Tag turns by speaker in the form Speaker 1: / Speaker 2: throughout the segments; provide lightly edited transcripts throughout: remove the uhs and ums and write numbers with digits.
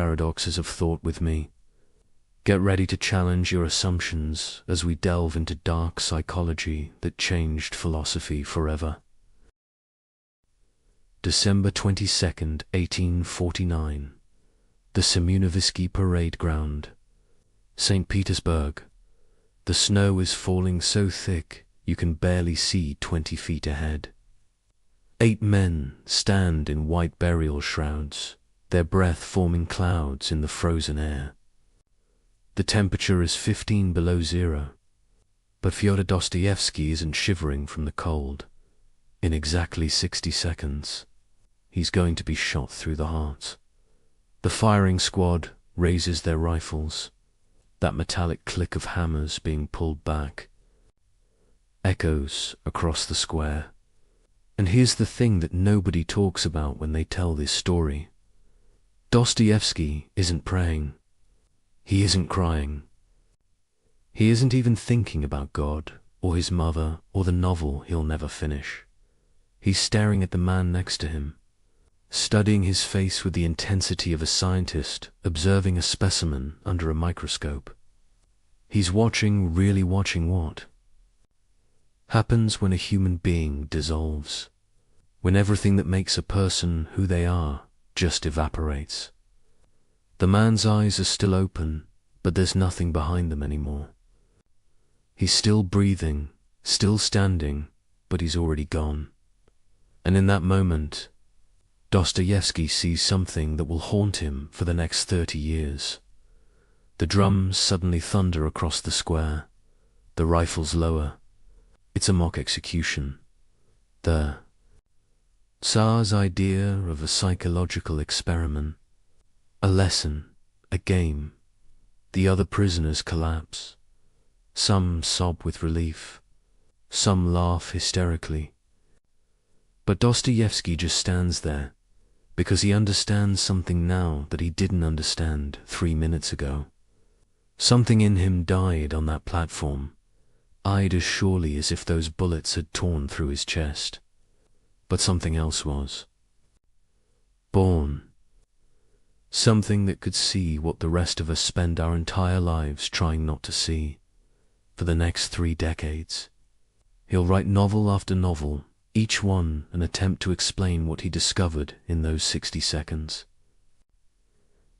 Speaker 1: paradoxes of thought with me. Get ready to challenge your assumptions as we delve into dark psychology that changed philosophy forever. December 22nd, 1849. The Semyonovsky Parade Ground, St. Petersburg. The snow is falling so thick you can barely see 20 feet ahead. 8 men stand in white burial shrouds, their breath forming clouds in the frozen air. The temperature is 15 below zero, but Fyodor Dostoevsky isn't shivering from the cold. In exactly 60 seconds, he's going to be shot through the heart. The firing squad raises their rifles. That metallic click of hammers being pulled back echoes across the square. And here's the thing that nobody talks about when they tell this story. Dostoevsky isn't praying. He isn't crying. He isn't even thinking about God, or his mother, or the novel he'll never finish. He's staring at the man next to him, studying his face with the intensity of a scientist observing a specimen under a microscope. He's watching, really watching what happens when a human being dissolves, when everything that makes a person who they are just evaporates. The man's eyes are still open, but there's nothing behind them anymore. He's still breathing, still standing, but he's already gone. And in that moment, Dostoevsky sees something that will haunt him for the next 30 years. The drums suddenly thunder across the square, the rifles lower. It's a mock execution. The Tsar's idea of a psychological experiment, a lesson, a game. The other prisoners collapse. Some sob with relief, some laugh hysterically. But Dostoevsky just stands there, because he understands something now that he didn't understand 3 minutes ago. Something in him died on that platform, eyed as surely as if those bullets had torn through his chest. But something else was born. Something that could see what the rest of us spend our entire lives trying not to see. For the next 3 decades, he'll write novel after novel, each one an attempt to explain what he discovered in those 60 seconds.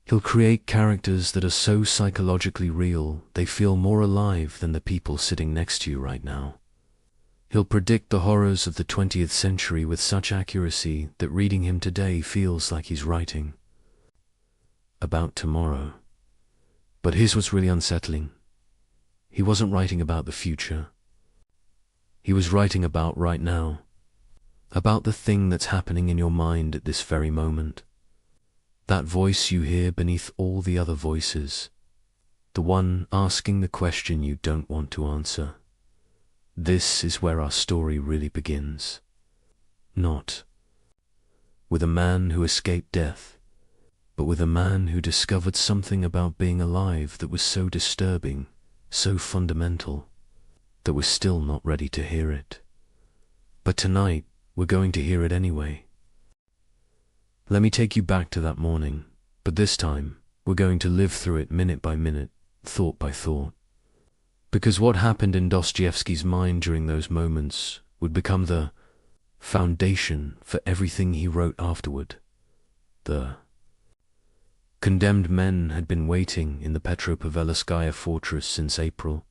Speaker 1: He'll create characters that are so psychologically real they feel more alive than the people sitting next to you right now. He'll predict the horrors of the 20th century with such accuracy that reading him today feels like he's writing about tomorrow. But here's what's really unsettling. He wasn't writing about the future. He was writing about right now, about the thing that's happening in your mind at this very moment. That voice you hear beneath all the other voices, the one asking the question you don't want to answer. This is where our story really begins. Not with a man who escaped death, but with a man who discovered something about being alive that was so disturbing, so fundamental, that we're still not ready to hear it. But tonight, we're going to hear it anyway. Let me take you back to that morning, but this time, we're going to live through it minute by minute, thought by thought. Because what happened in Dostoevsky's mind during those moments would become the foundation for everything he wrote afterward. The condemned men had been waiting in the Petropavelskaya fortress since April,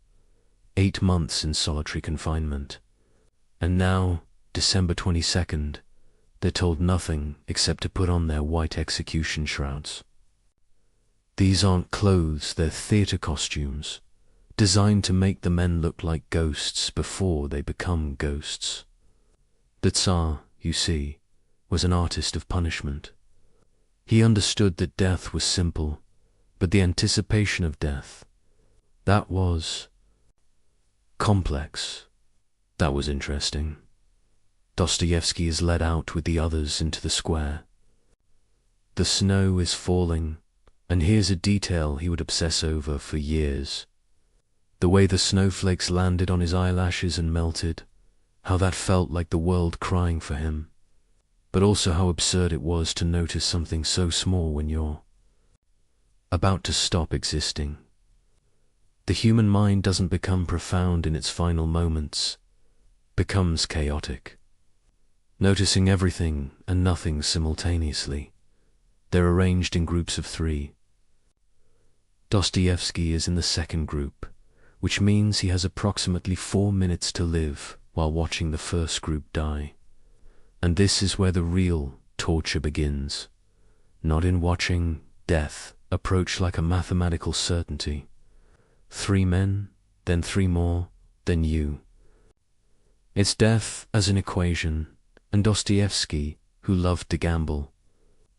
Speaker 1: 8 months in solitary confinement. And now, December 22nd, they're told nothing except to put on their white execution shrouds. These aren't clothes, they're theater costumes, designed to make the men look like ghosts before they become ghosts. The Tsar, you see, was an artist of punishment. He understood that death was simple, but the anticipation of death, that was complex. That was interesting. Dostoevsky is led out with the others into the square. The snow is falling, and here's a detail he would obsess over for years. The way the snowflakes landed on his eyelashes and melted, how that felt like the world crying for him, but also how absurd it was to notice something so small when you're about to stop existing. The human mind doesn't become profound in its final moments, becomes chaotic, noticing everything and nothing simultaneously. They're arranged in groups of three. Dostoevsky is in the second group, which means he has approximately 4 minutes to live while watching the first group die. And this is where the real torture begins, not in watching death approach like a mathematical certainty. 3 men, then 3 more, then you. It's death as an equation, and Dostoevsky, who loved to gamble,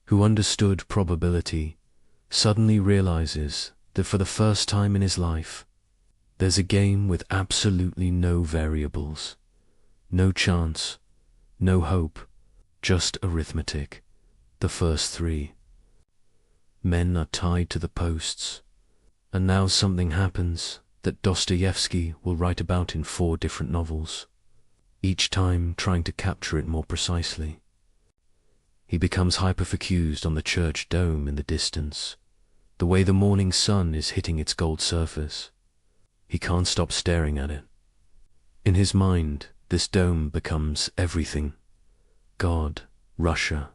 Speaker 1: who understood probability, suddenly realizes that for the first time in his life, there's a game with absolutely no variables, no chance, no hope, just arithmetic, the first 3. Men are tied to the posts, and now something happens that Dostoevsky will write about in 4 different novels, each time trying to capture it more precisely. He becomes hyperfocused on the church dome in the distance, the way the morning sun is hitting its gold surface. He can't stop staring at it. In his mind, this dome becomes everything. God, Russia,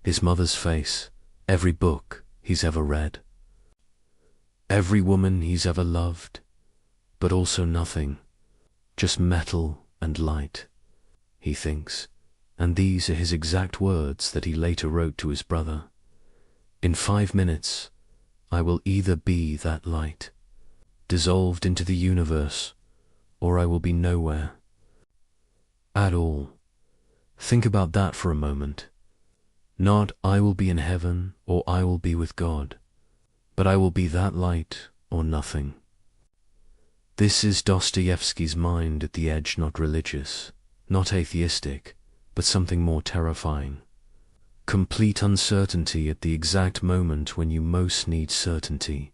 Speaker 1: his mother's face, every book he's ever read, every woman he's ever loved, but also nothing, just metal and light, he thinks, and these are his exact words that he later wrote to his brother. In 5 minutes, I will either be that light, dissolved into the universe, or I will be nowhere at all. Think about that for a moment. Not I will be in heaven or I will be with God, but I will be that light or nothing. This is Dostoevsky's mind at the edge, not religious, not atheistic, but something more terrifying. Complete uncertainty at the exact moment when you most need certainty.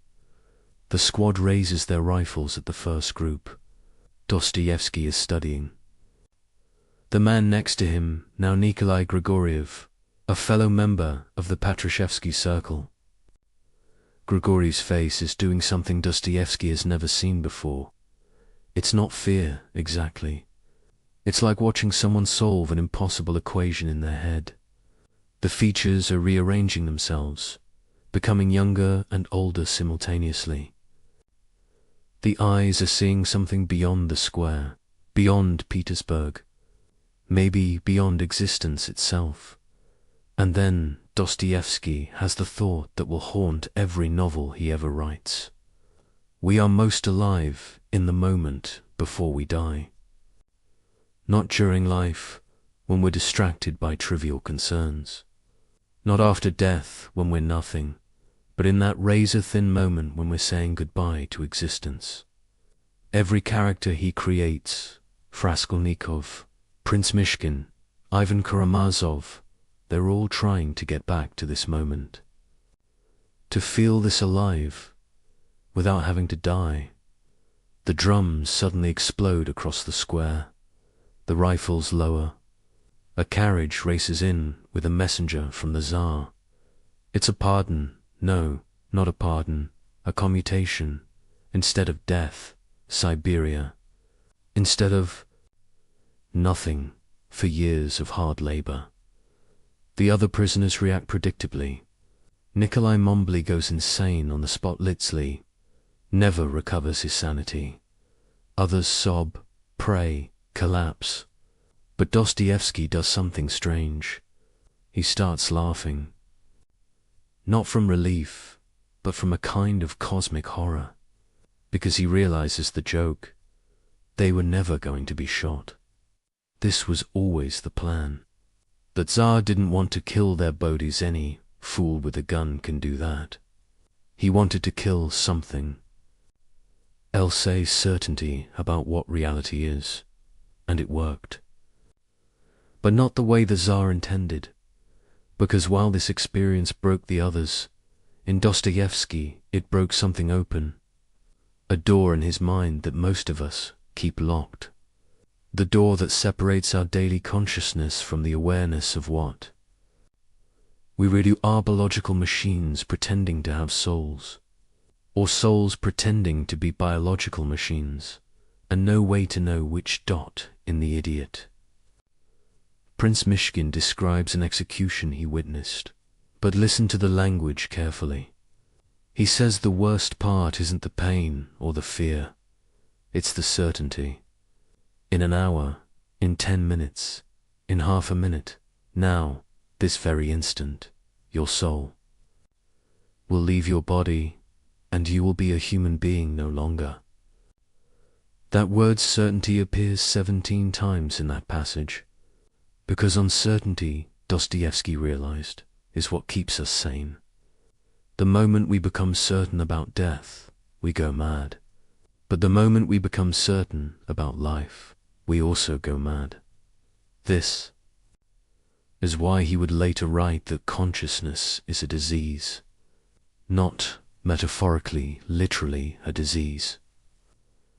Speaker 1: The squad raises their rifles at the first group. Dostoevsky is studying. The man next to him, now Nikolai Grigoriev, a fellow member of the Patrashevsky circle. Grigorie's face is doing something Dostoevsky has never seen before. It's not fear, exactly. It's like watching someone solve an impossible equation in their head. The features are rearranging themselves, becoming younger and older simultaneously. The eyes are seeing something beyond the square, beyond Petersburg, maybe beyond existence itself. And then Dostoevsky has the thought that will haunt every novel he ever writes. We are most alive in the moment before we die. Not during life, when we're distracted by trivial concerns. Not after death, when we're nothing, but in that razor-thin moment when we're saying goodbye to existence. Every character he creates, Raskolnikov, Prince Mishkin, Ivan Karamazov, they're all trying to get back to this moment. To feel this alive, without having to die. The drums suddenly explode across the square. The rifles lower. A carriage races in with a messenger from the Tsar. It's a pardon. No, not a pardon. A commutation. Instead of death, Siberia. Instead of nothing for years of hard labor. The other prisoners react predictably. Nikolai Mombly goes insane on the spot. Litzli never recovers his sanity. Others sob, pray, collapse. But Dostoevsky does something strange. He starts laughing. Not from relief, but from a kind of cosmic horror. Because he realizes the joke. They were never going to be shot. This was always the plan. The Tsar didn't want to kill their bodies. Any fool with a gun can do that. He wanted to kill something. Else certainty about what reality is. And it worked. But not the way the Tsar intended. Because while this experience broke the others, in Dostoevsky it broke something open. A door in his mind that most of us keep locked. The door that separates our daily consciousness from the awareness of what? We really are biological machines pretending to have souls. or souls pretending to be biological machines, and no way to know which dot in the idiot. Prince Mishkin describes an execution he witnessed, but listen to the language carefully. He says the worst part isn't the pain or the fear, it's the certainty. In an hour, in 10 minutes, in half a minute, now, this very instant, your soul will leave your body, and you will be a human being no longer. That word certainty appears 17 times in that passage, because uncertainty, Dostoevsky realized, is what keeps us sane. The moment we become certain about death, we go mad. But the moment we become certain about life, we also go mad. This is why he would later write that consciousness is a disease, not metaphorically, literally a disease.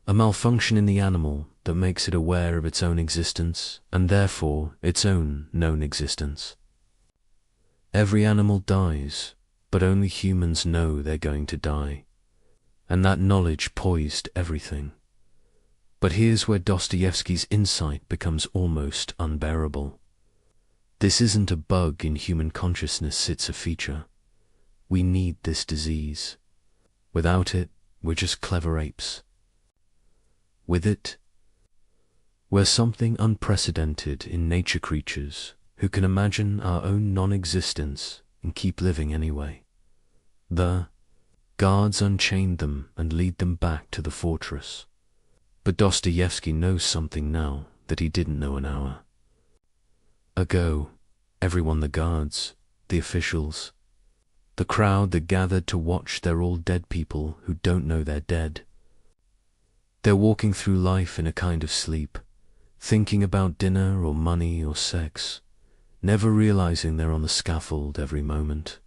Speaker 1: A malfunction in the animal that makes it aware of its own existence and therefore its own known existence. Every animal dies, but only humans know they're going to die, and that knowledge poised everything. But here's where Dostoevsky's insight becomes almost unbearable. This isn't a bug in human consciousness, it's a feature. We need this disease. Without it, we're just clever apes. With it, we're something unprecedented in nature creatures who can imagine our own non-existence and keep living anyway. The guards unchained them and lead them back to the fortress. But Dostoevsky knows something now that he didn't know an hour ago. Everyone, the guards, the officials, the crowd that gathered to watch, they're all dead people who don't know they're dead. They're walking through life in a kind of sleep, thinking about dinner or money or sex, never realizing they're on the scaffold every moment.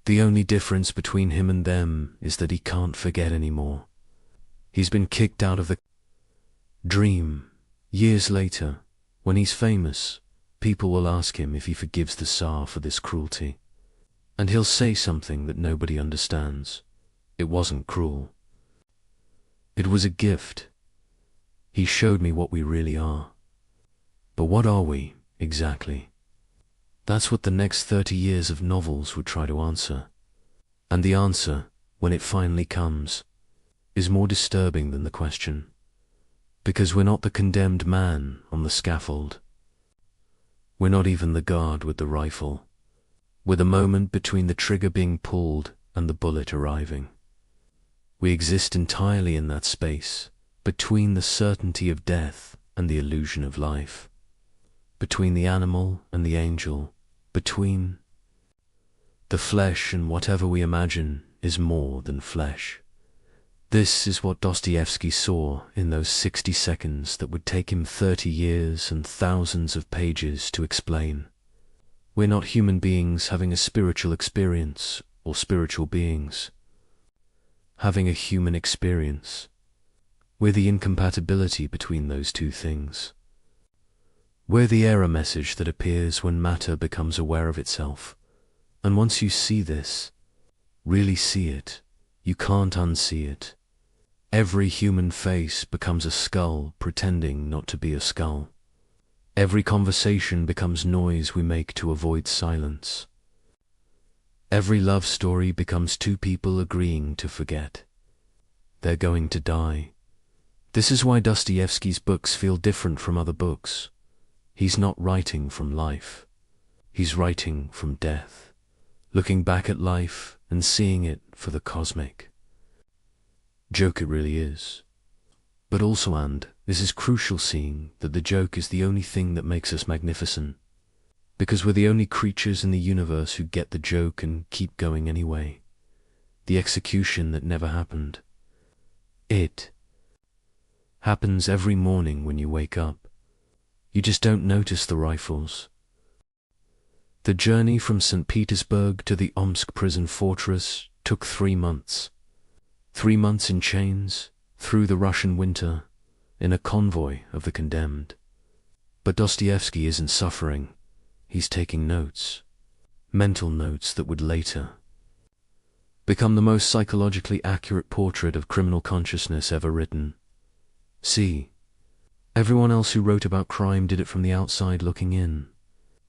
Speaker 1: The only difference between him and them is that he can't forget anymore. He's been kicked out of the dream. Years later, when he's famous, people will ask him if he forgives the Tsar for this cruelty. And he'll say something that nobody understands. It wasn't cruel. It was a gift. He showed me what we really are. But what are we, exactly? That's what the next 30 years of novels would try to answer. And the answer, when it finally comes, is more disturbing than the question. Because we're not the condemned man on the scaffold. We're not even the guard with the rifle. We're the moment between the trigger being pulled and the bullet arriving. We exist entirely in that space, between the certainty of death and the illusion of life. Between the animal and the angel, between the flesh and whatever we imagine is more than flesh. This is what Dostoevsky saw in those 60 seconds that would take him 30 years and thousands of pages to explain. We're not human beings having a spiritual experience, or spiritual beings having a human experience. We're the incompatibility between those two things. We're the error message that appears when matter becomes aware of itself. And once you see this, really see it, you can't unsee it. Every human face becomes a skull pretending not to be a skull. Every conversation becomes noise we make to avoid silence. Every love story becomes two people agreeing to forget. They're going to die. This is why Dostoevsky's books feel different from other books. He's not writing from life. He's writing from death, looking back at life and seeing it for the cosmic joke it really is. But also, and this is crucial, seeing that the joke is the only thing that makes us magnificent, because we're the only creatures in the universe who get the joke and keep going anyway. The execution that never happened. It happens every morning when you wake up. You just don't notice the rifles. The journey from St. Petersburg to the Omsk prison fortress took 3 months. 3 months in chains, through the Russian winter, in a convoy of the condemned. But Dostoevsky isn't suffering. He's taking notes. Mental notes that would later become the most psychologically accurate portrait of criminal consciousness ever written. See, everyone else who wrote about crime did it from the outside looking in.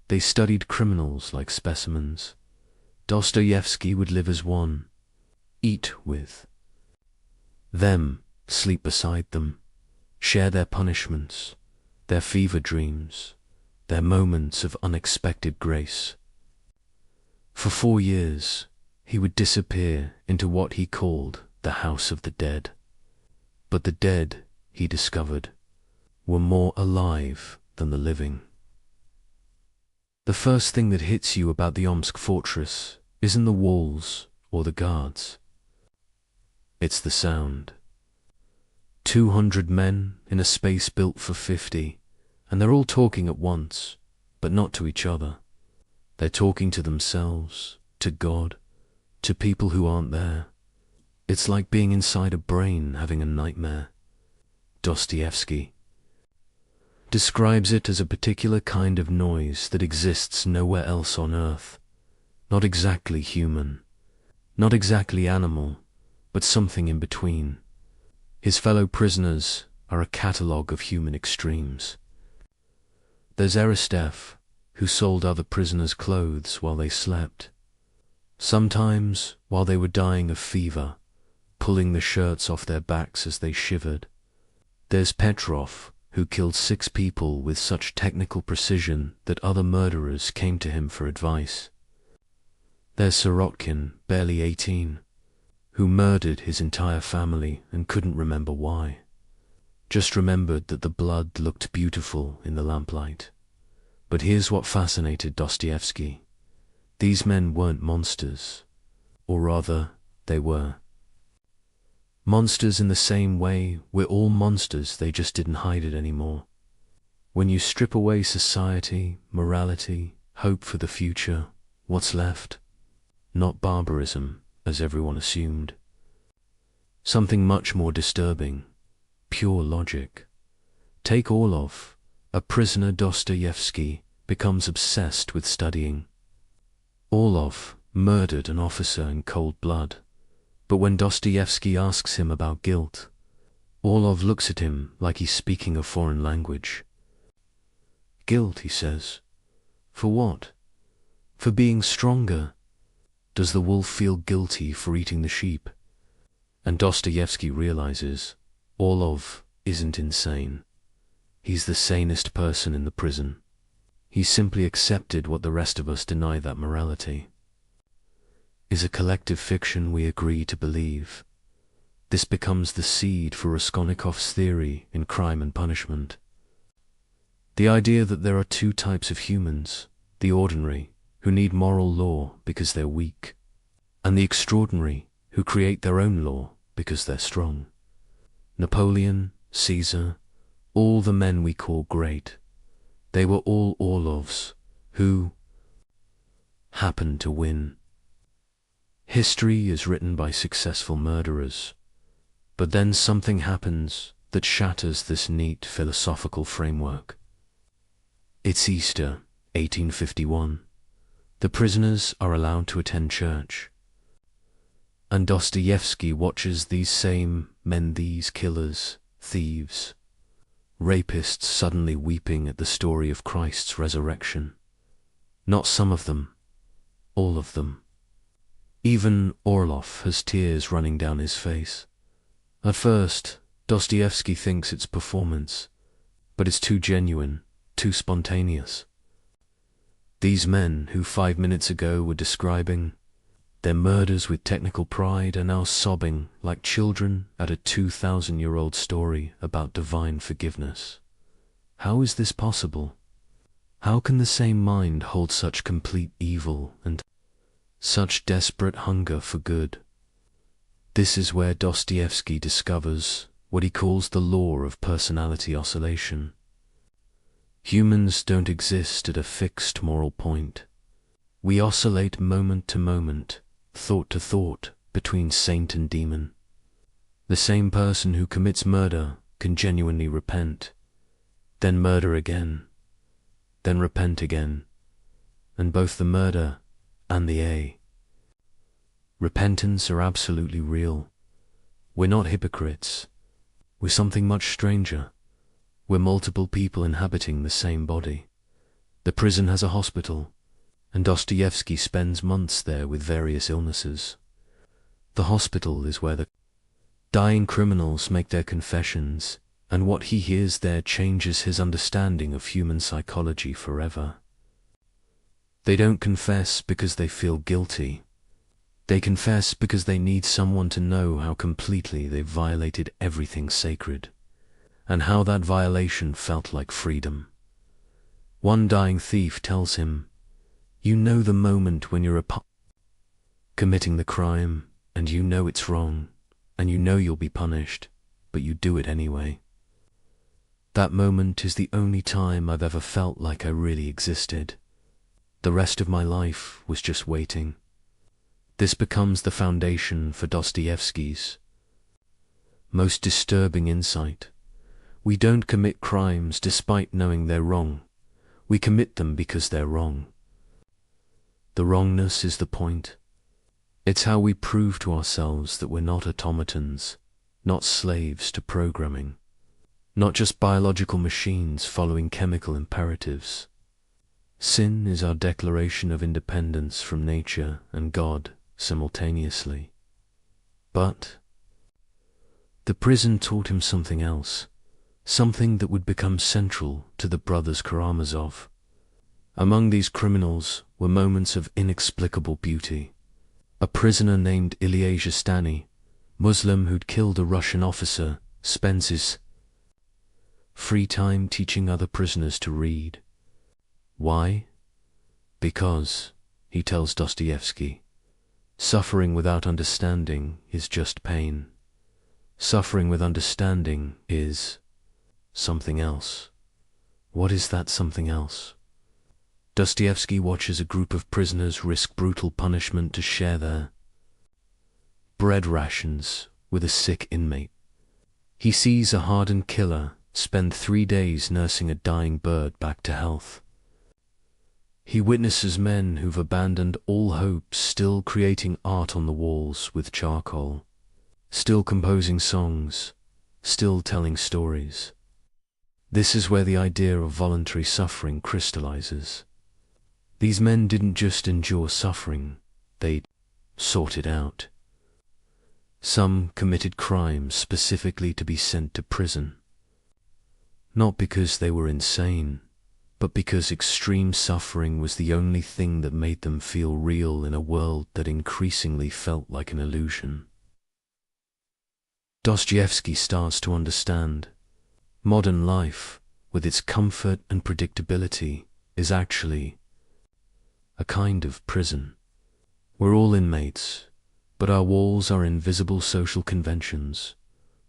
Speaker 1: They studied criminals like specimens. Dostoevsky would live as one, eat with them, sleep beside them, share their punishments, their fever dreams, their moments of unexpected grace. For 4 years, he would disappear into what he called the house of the dead. But the dead, he discovered, were more alive than the living. The first thing that hits you about the Omsk fortress isn't the walls or the guards. It's the sound. 200 men in a space built for 50, and they're all talking at once, but not to each other. They're talking to themselves, to God, to people who aren't there. It's like being inside a brain having a nightmare. Dostoevsky describes it as a particular kind of noise that exists nowhere else on earth. Not exactly human, not exactly animal, but something in between. His fellow prisoners are a catalogue of human extremes. There's Aristeph, who sold other prisoners clothes while they slept. Sometimes while they were dying of fever, pulling the shirts off their backs as they shivered. There's Petrov, who killed 6 people with such technical precision that other murderers came to him for advice. There's Sirotkin, barely 18, who murdered his entire family and couldn't remember why. Just remembered that the blood looked beautiful in the lamplight. But here's what fascinated Dostoevsky. These men weren't monsters, or rather, they were. Monsters in the same way we're all monsters, they just didn't hide it anymore. When you strip away society, morality, hope for the future, what's left? Not barbarism, as everyone assumed. Something much more disturbing, pure logic. Take Orlov, a prisoner Dostoevsky becomes obsessed with studying. Orlov murdered an officer in cold blood. But when Dostoevsky asks him about guilt, Orlov looks at him like he's speaking a foreign language. Guilt, he says. For what? For being stronger. Does the wolf feel guilty for eating the sheep? And Dostoevsky realizes Orlov isn't insane. He's the sanest person in the prison. He simply accepted what the rest of us deny that morality is a collective fiction we agree to believe. This becomes the seed for Raskolnikov's theory in Crime and Punishment. The idea that there are 2 types of humans, the ordinary, who need moral law because they're weak, and the extraordinary, who create their own law because they're strong. Napoleon, Caesar, all the men we call great, they were all Orlovs, who happened to win. History is written by successful murderers, but then something happens that shatters this neat philosophical framework. It's Easter, 1851. The prisoners are allowed to attend church. And Dostoevsky watches these same men, these killers, thieves, rapists suddenly weeping at the story of Christ's resurrection. Not some of them, all of them. Even Orlov has tears running down his face. At first, Dostoevsky thinks it's performance, but it's too genuine, too spontaneous. These men who 5 minutes ago were describing their murders with technical pride are now sobbing like children at a 2,000-year-old story about divine forgiveness. How is this possible? How can the same mind hold such complete evil and such desperate hunger for good? This is where Dostoevsky discovers what he calls the law of personality oscillation. Humans don't exist at a fixed moral point. We oscillate moment to moment, thought to thought, between saint and demon. The same person who commits murder can genuinely repent, then murder again, then repent again, and both the murder and the repentance are absolutely real. We're not hypocrites. We're something much stranger. We're multiple people inhabiting the same body. The prison has a hospital, and Dostoevsky spends months there with various illnesses. The hospital is where the dying criminals make their confessions, and what he hears there changes his understanding of human psychology forever. They don't confess because they feel guilty. They confess because they need someone to know how completely they've violated everything sacred, and how that violation felt like freedom. One dying thief tells him, "You know the moment when you're committing the crime, and you know it's wrong, and you know you'll be punished, but you do it anyway. That moment is the only time I've ever felt like I really existed. The rest of my life was just waiting." This becomes the foundation for Dostoevsky's most disturbing insight. We don't commit crimes despite knowing they're wrong. We commit them because they're wrong. The wrongness is the point. It's how we prove to ourselves that we're not automatons, not slaves to programming, not just biological machines following chemical imperatives. Sin is our declaration of independence from nature and God simultaneously. But the prison taught him something else, something that would become central to the brothers Karamazov. Among these criminals were moments of inexplicable beauty. A prisoner named Ilya Zhestany, Muslim who'd killed a Russian officer, spends his free time teaching other prisoners to read. Why? Because, he tells Dostoevsky, suffering without understanding is just pain. Suffering with understanding is something else. What is that something else? Dostoevsky watches a group of prisoners risk brutal punishment to share their bread rations with a sick inmate. He sees a hardened killer spend 3 days nursing a dying bird back to health. He witnesses men who've abandoned all hope still creating art on the walls with charcoal, still composing songs, still telling stories. This is where the idea of voluntary suffering crystallizes. These men didn't just endure suffering, they sought it out. Some committed crimes specifically to be sent to prison. Not because they were insane, but because extreme suffering was the only thing that made them feel real in a world that increasingly felt like an illusion. Dostoevsky starts to understand. Modern life, with its comfort and predictability, is actually a kind of prison. We're all inmates, but our walls are invisible social conventions,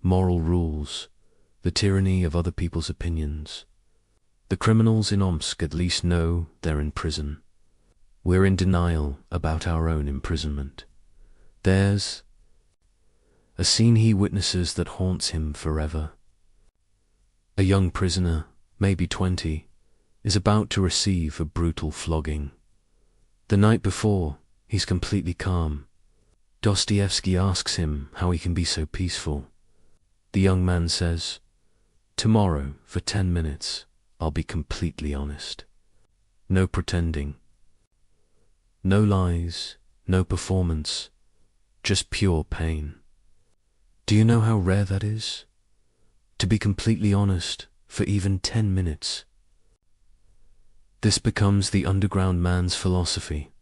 Speaker 1: moral rules, the tyranny of other people's opinions. The criminals in Omsk at least know they're in prison. We're in denial about our own imprisonment. There's a scene he witnesses that haunts him forever. A young prisoner, maybe 20, is about to receive a brutal flogging. The night before, he's completely calm. Dostoevsky asks him how he can be so peaceful. The young man says, "Tomorrow, for 10 minutes, I'll be completely honest. No pretending. No lies, no performance, just pure pain." Do you know how rare that is? To be completely honest for even 10 minutes. This becomes the underground man's philosophy.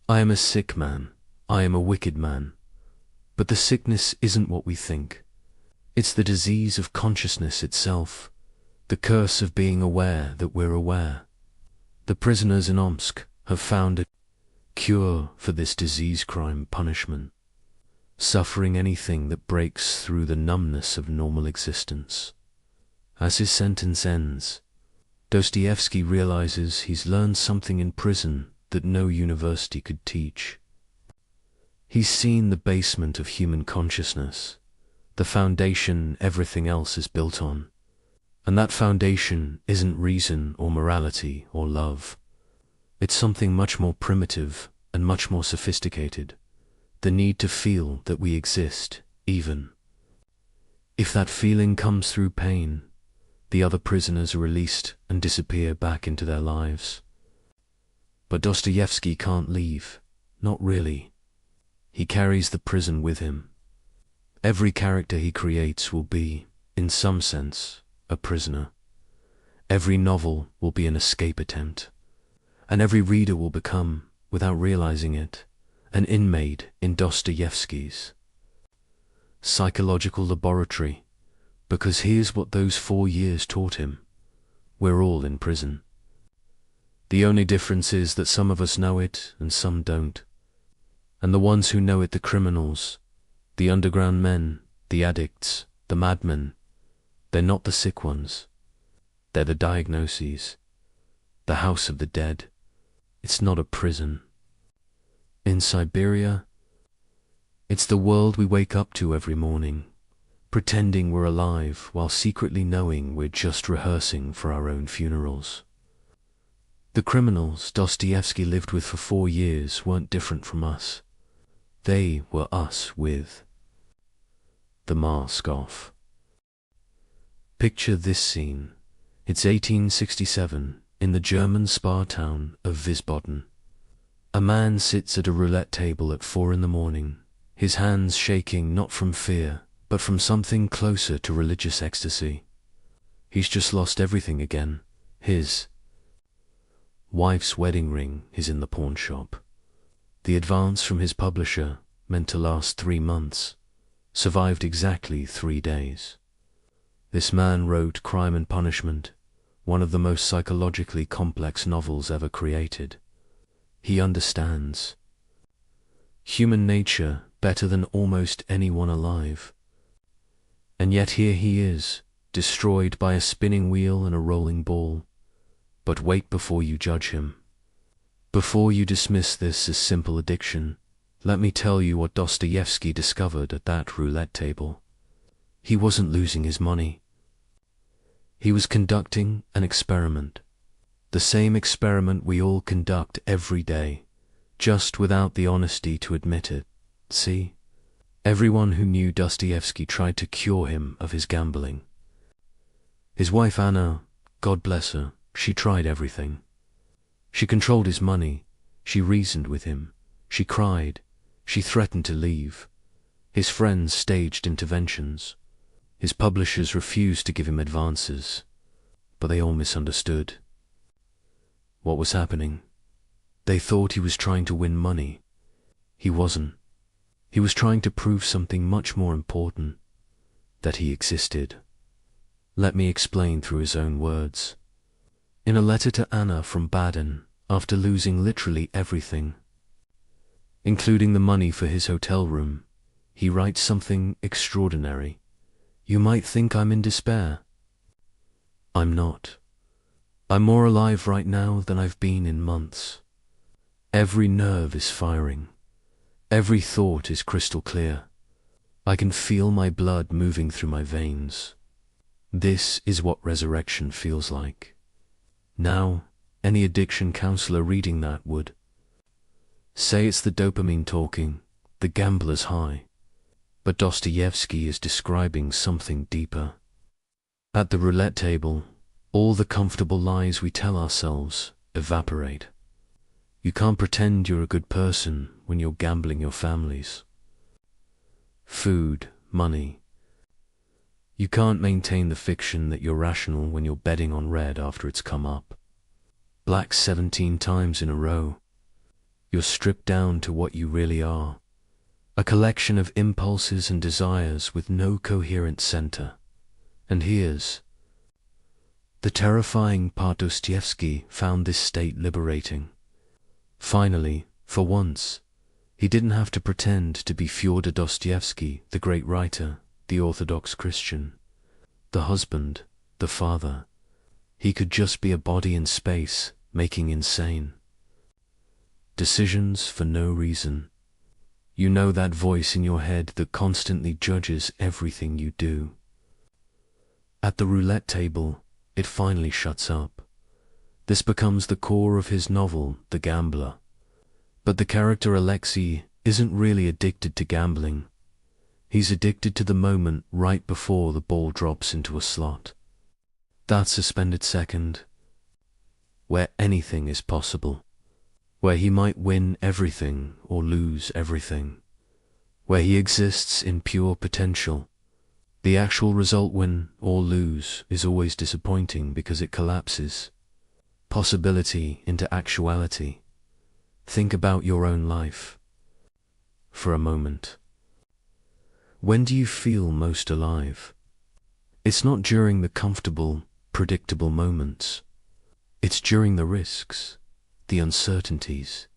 Speaker 1: I am a sick man. I am a wicked man. But the sickness isn't what we think. It's the disease of consciousness itself, the curse of being aware that we're aware. The prisoners in Omsk have found a cure for this disease crime punishment, suffering anything that breaks through the numbness of normal existence. As his sentence ends, Dostoevsky realizes he's learned something in prison that no university could teach. He's seen the basement of human consciousness, the foundation everything else is built on. And that foundation isn't reason or morality or love. It's something much more primitive and much more sophisticated. the need to feel that we exist, even if that feeling comes through pain. The other prisoners are released and disappear back into their lives. But Dostoevsky can't leave, not really. He carries the prison with him. Every character he creates will be, in some sense, a prisoner. Every novel will be an escape attempt, and every reader will become, without realizing it, an inmate in Dostoevsky's psychological laboratory, because here's what those 4 years taught him: we're all in prison. The only difference is that some of us know it and some don't. And the ones who know it, the criminals, the underground men, the addicts, the madmen, they're not the sick ones. They're the diagnoses, the house of the dead. It's not a prison. In Siberia, it's the world we wake up to every morning, pretending we're alive while secretly knowing we're just rehearsing for our own funerals. The criminals Dostoevsky lived with for 4 years weren't different from us. They were us with the mask off. Picture this scene. It's 1867 in the German spa town of Wiesbaden. A man sits at a roulette table at 4 in the morning, his hands shaking not from fear, but from something closer to religious ecstasy. He's just lost everything again. His wife's wedding ring is in the pawn shop. The advance from his publisher, meant to last 3 months, survived exactly 3 days. This man wrote Crime and Punishment, one of the most psychologically complex novels ever created. He understands human nature better than almost anyone alive. And yet here he is, destroyed by a spinning wheel and a rolling ball. But wait before you judge him. Before you dismiss this as simple addiction, let me tell you what Dostoevsky discovered at that roulette table. He wasn't losing his money. He was conducting an experiment. The same experiment we all conduct every day, just without the honesty to admit it. See? Everyone who knew Dostoevsky tried to cure him of his gambling. His wife Anna, God bless her, she tried everything. She controlled his money, she reasoned with him, she cried, she threatened to leave. His friends staged interventions. His publishers refused to give him advances, but they all misunderstood what was happening. They thought he was trying to win money. He wasn't. He was trying to prove something much more important, that he existed. Let me explain through his own words. In a letter to Anna from Baden, after losing literally everything, including the money for his hotel room, he writes something extraordinary. You might think I'm in despair. I'm not. I'm more alive right now than I've been in months. Every nerve is firing. Every thought is crystal clear. I can feel my blood moving through my veins. This is what resurrection feels like. Now, any addiction counselor reading that would say it's the dopamine talking, the gambler's high. But Dostoevsky is describing something deeper. At the roulette table, all the comfortable lies we tell ourselves evaporate. You can't pretend you're a good person when you're gambling your families. Food, money. You can't maintain the fiction that you're rational when you're betting on red after it's come up. Black 17 times in a row. You're stripped down to what you really are. A collection of impulses and desires with no coherent center. And here's the terrifying part: Dostoevsky found this state liberating. Finally, for once, he didn't have to pretend to be Fyodor Dostoevsky, the great writer, the Orthodox Christian, the husband, the father. He could just be a body in space, making insane decisions for no reason. You know that voice in your head that constantly judges everything you do. At the roulette table, it finally shuts up. This becomes the core of his novel, The Gambler. But the character Alexei isn't really addicted to gambling. He's addicted to the moment right before the ball drops into a slot. That suspended second, where anything is possible, where he might win everything or lose everything, where he exists in pure potential. The actual result, win or lose, is always disappointing because it collapses possibility into actuality. Think about your own life for a moment. When do you feel most alive? It's not during the comfortable, predictable moments. It's during the risks, the uncertainties,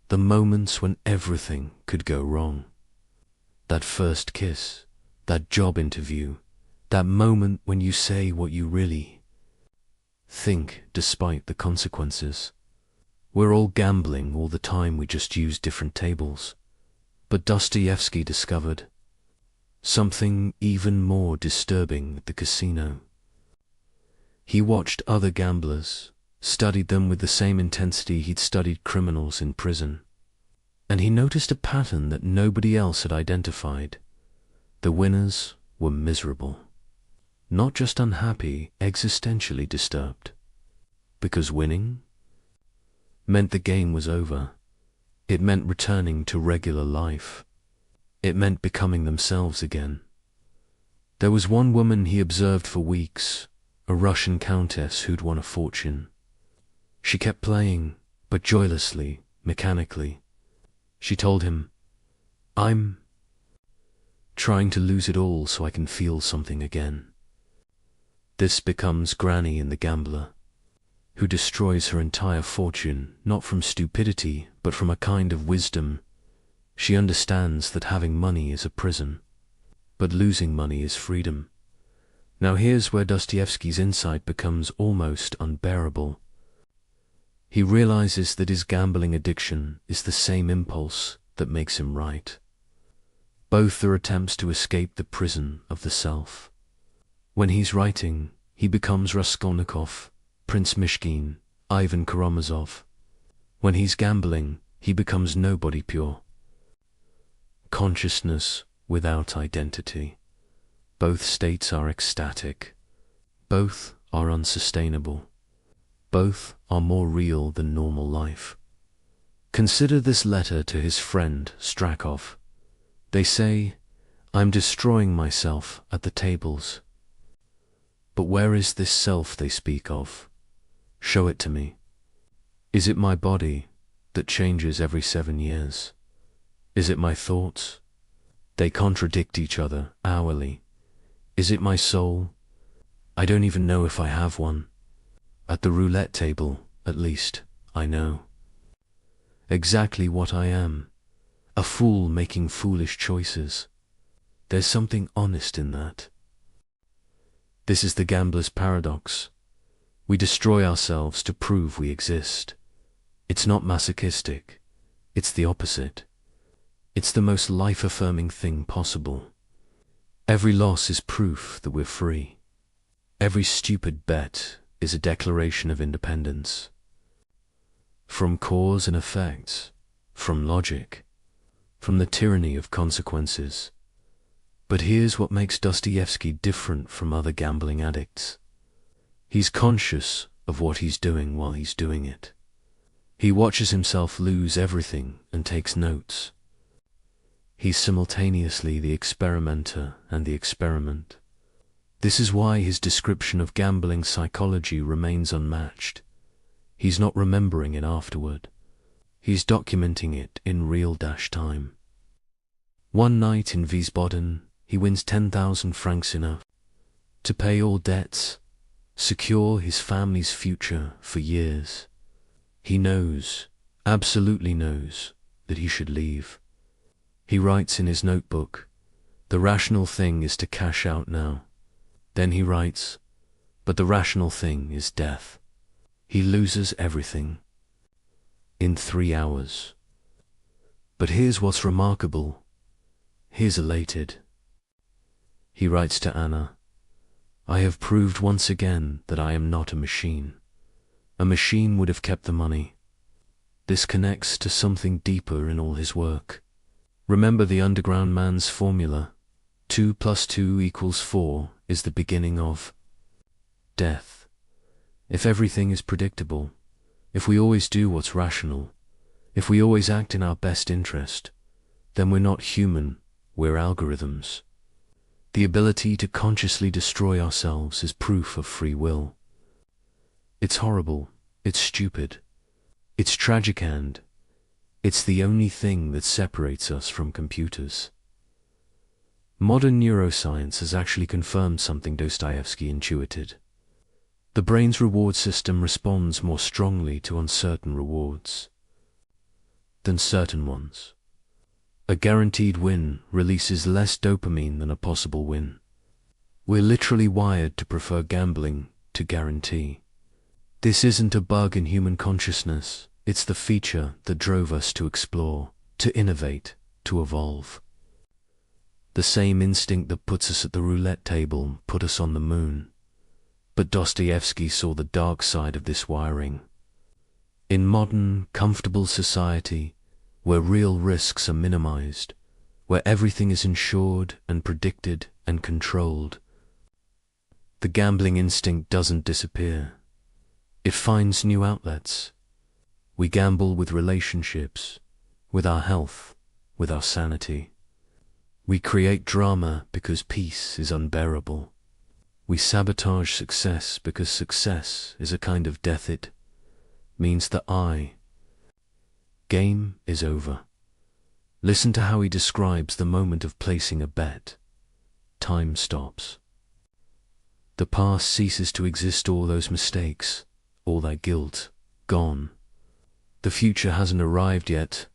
Speaker 1: the moments when everything could go wrong. That first kiss, that job interview, that moment when you say what you really think despite the consequences. We're all gambling all the time, we just use different tables. But Dostoevsky discovered something even more disturbing at the casino. He watched other gamblers, studied them with the same intensity he'd studied criminals in prison, and he noticed a pattern that nobody else had identified. The winners were miserable, not just unhappy, existentially disturbed, because winning meant the game was over. It meant returning to regular life. It meant becoming themselves again. There was one woman he observed for weeks, a Russian countess who'd won a fortune. She kept playing, but joylessly, mechanically. She told him, "I'm trying to lose it all so I can feel something again." This becomes Granny in The Gambler, who destroys her entire fortune, not from stupidity, but from a kind of wisdom. She understands that having money is a prison, but losing money is freedom. Now here's where Dostoevsky's insight becomes almost unbearable. He realizes that his gambling addiction is the same impulse that makes him write. Both are attempts to escape the prison of the self. When he's writing, he becomes Raskolnikov, Prince Mishkin, Ivan Karamazov. When he's gambling, he becomes nobody pure. Consciousness without identity. Both states are ecstatic. Both are unsustainable. Both are more real than normal life. Consider this letter to his friend Strakov. They say, "I'm destroying myself at the tables." But where is this self they speak of? Show it to me. Is it my body that changes every 7 years? Is it my thoughts? They contradict each other hourly. Is it my soul? I don't even know if I have one. At the roulette table, at least, I know exactly what I am. A fool making foolish choices. There's something honest in that. This is the gambler's paradox. We destroy ourselves to prove we exist. It's not masochistic. It's the opposite. It's the most life-affirming thing possible. Every loss is proof that we're free. Every stupid bet is a declaration of independence. From cause and effect, from logic, from the tyranny of consequences. But here's what makes Dostoevsky different from other gambling addicts. He's conscious of what he's doing while he's doing it. He watches himself lose everything and takes notes. He's simultaneously the experimenter and the experiment. This is why his description of gambling psychology remains unmatched. He's not remembering it afterward. He's documenting it in real time. One night in Wiesbaden, he wins 10,000 francs enough to pay all debts, secure his family's future for years. He knows, absolutely knows, that he should leave. He writes in his notebook, "The rational thing is to cash out now." Then he writes, "But the rational thing is death." He loses everything in 3 hours. But here's what's remarkable. He's elated. He writes to Anna, "I have proved once again that I am not a machine. A machine would have kept the money." This connects to something deeper in all his work. Remember the underground man's formula. 2 + 2 = 4 is the beginning of death. If everything is predictable, if we always do what's rational, if we always act in our best interest, then we're not human, we're algorithms. The ability to consciously destroy ourselves is proof of free will. It's horrible, it's stupid, it's tragic, and it's the only thing that separates us from computers. Modern neuroscience has actually confirmed something Dostoevsky intuited. The brain's reward system responds more strongly to uncertain rewards than certain ones. A guaranteed win releases less dopamine than a possible win. We're literally wired to prefer gambling to guarantee. This isn't a bug in human consciousness, it's the feature that drove us to explore, to innovate, to evolve. The same instinct that puts us at the roulette table put us on the moon. But Dostoevsky saw the dark side of this wiring. In modern, comfortable society, where real risks are minimized, where everything is insured and predicted and controlled, the gambling instinct doesn't disappear. It finds new outlets. We gamble with relationships, with our health, with our sanity. We create drama because peace is unbearable. We sabotage success because success is a kind of death. It means the game is over. Listen to how he describes the moment of placing a bet. Time stops. The past ceases to exist, all those mistakes, all that guilt, gone. The future hasn't arrived yet.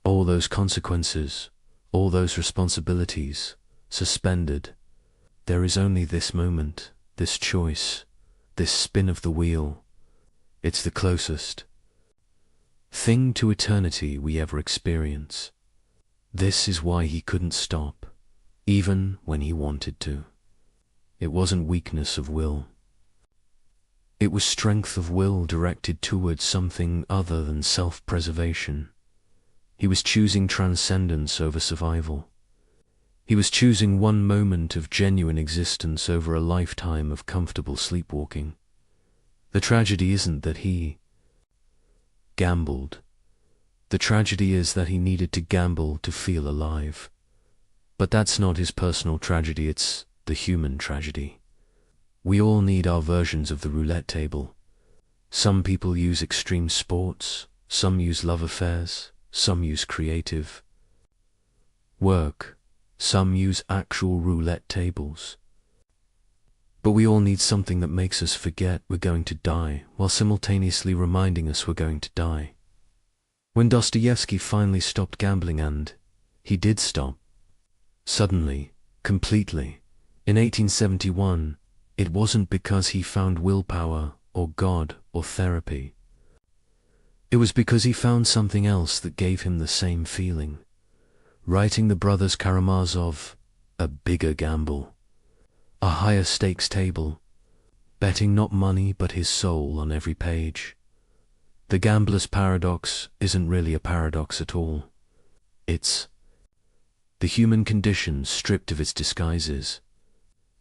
Speaker 1: All those consequences, all those responsibilities, suspended. There is only this moment, this choice, this spin of the wheel. It's the closest thing to eternity we ever experience. This is why he couldn't stop, even when he wanted to. It wasn't weakness of will. It was strength of will directed towards something other than self-preservation. He was choosing transcendence over survival. He was choosing one moment of genuine existence over a lifetime of comfortable sleepwalking. The tragedy isn't that he gambled. The tragedy is that he needed to gamble to feel alive. But that's not his personal tragedy, it's the human tragedy. We all need our versions of the roulette table. Some people use extreme sports, some use love affairs, some use creative work, some use actual roulette tables. But we all need something that makes us forget we're going to die, while simultaneously reminding us we're going to die. When Dostoevsky finally stopped gambling, and he did stop, suddenly, completely, in 1871, it wasn't because he found willpower, or God, or therapy. It was because he found something else that gave him the same feeling. Writing the brothers Karamazov, a bigger gamble. A higher stakes table, betting not money but his soul on every page. The gambler's paradox isn't really a paradox at all. It's the human condition stripped of its disguises.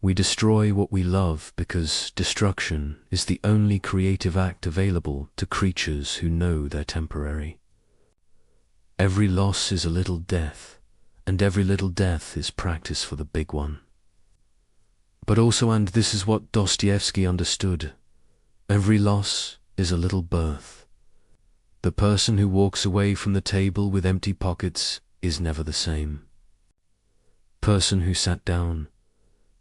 Speaker 1: We destroy what we love because destruction is the only creative act available to creatures who know they're temporary. Every loss is a little death, and every little death is practice for the big one. But also, and this is what Dostoevsky understood, every loss is a little birth. The person who walks away from the table with empty pockets is never the same person who sat down.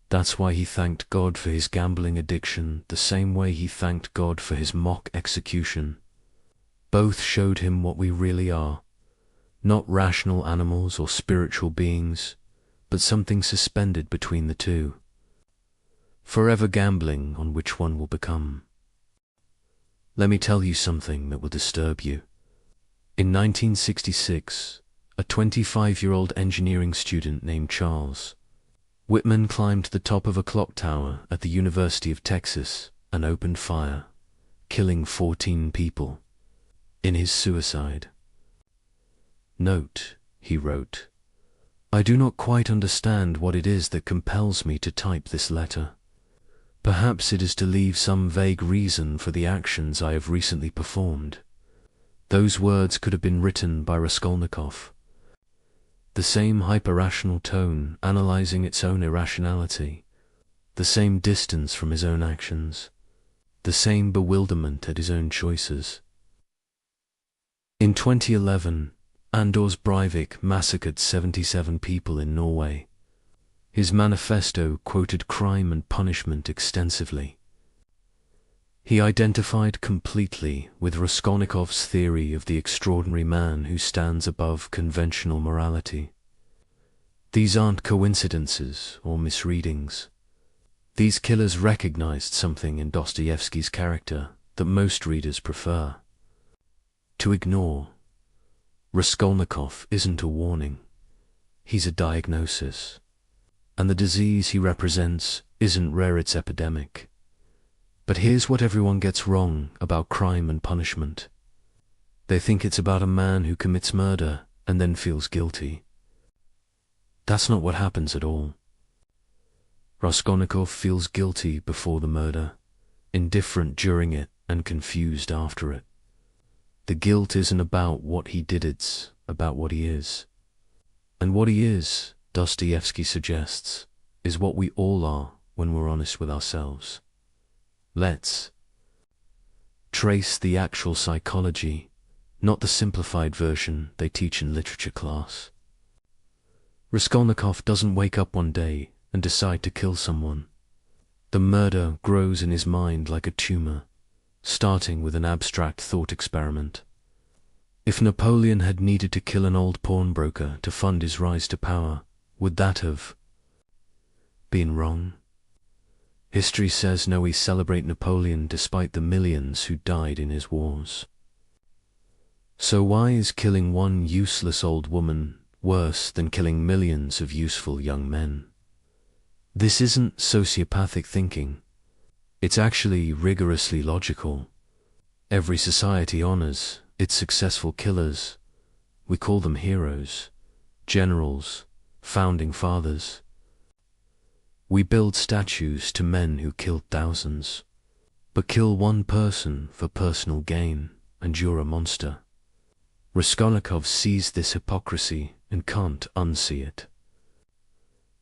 Speaker 1: That's why he thanked God for his gambling addiction, the same way he thanked God for his mock execution. Both showed him what we really are, not rational animals or spiritual beings, but something suspended between the two. Forever gambling on which one will become. Let me tell you something that will disturb you. In 1966, a 25-year-old engineering student named Charles Whitman climbed to the top of a clock tower at the University of Texas and opened fire, killing 14 people. In his suicide note, he wrote, I do not quite understand what it is that compels me to type this letter. Perhaps it is to leave some vague reason for the actions I have recently performed. Those words could have been written by Raskolnikov. The same hyper-rational tone analyzing its own irrationality, the same distance from his own actions, the same bewilderment at his own choices. In 2011, Anders Breivik massacred 77 people in Norway. His manifesto quoted crime and punishment extensively. He identified completely with Raskolnikov's theory of the extraordinary man who stands above conventional morality. These aren't coincidences or misreadings. These killers recognized something in Dostoevsky's character that most readers prefer to ignore. Raskolnikov isn't a warning. He's a diagnosis. And the disease he represents isn't rare, it's epidemic. But here's what everyone gets wrong about crime and punishment. They think it's about a man who commits murder and then feels guilty. That's not what happens at all. Raskolnikov feels guilty before the murder, indifferent during it, and confused after it. The guilt isn't about what he did, it's about what he is. And what he is, Dostoevsky suggests, is what we all are when we're honest with ourselves. Let's trace the actual psychology, not the simplified version they teach in literature class. Raskolnikov doesn't wake up one day and decide to kill someone. The murder grows in his mind like a tumor, starting with an abstract thought experiment. If Napoleon had needed to kill an old pawnbroker to fund his rise to power, would that have been wrong? History says no, we celebrate Napoleon despite the millions who died in his wars. So why is killing one useless old woman worse than killing millions of useful young men? This isn't sociopathic thinking. It's actually rigorously logical. Every society honors its successful killers. We call them heroes, generals, founding fathers. We build statues to men who killed thousands. But kill one person for personal gain, and you're a monster. Raskolnikov sees this hypocrisy and can't unsee it.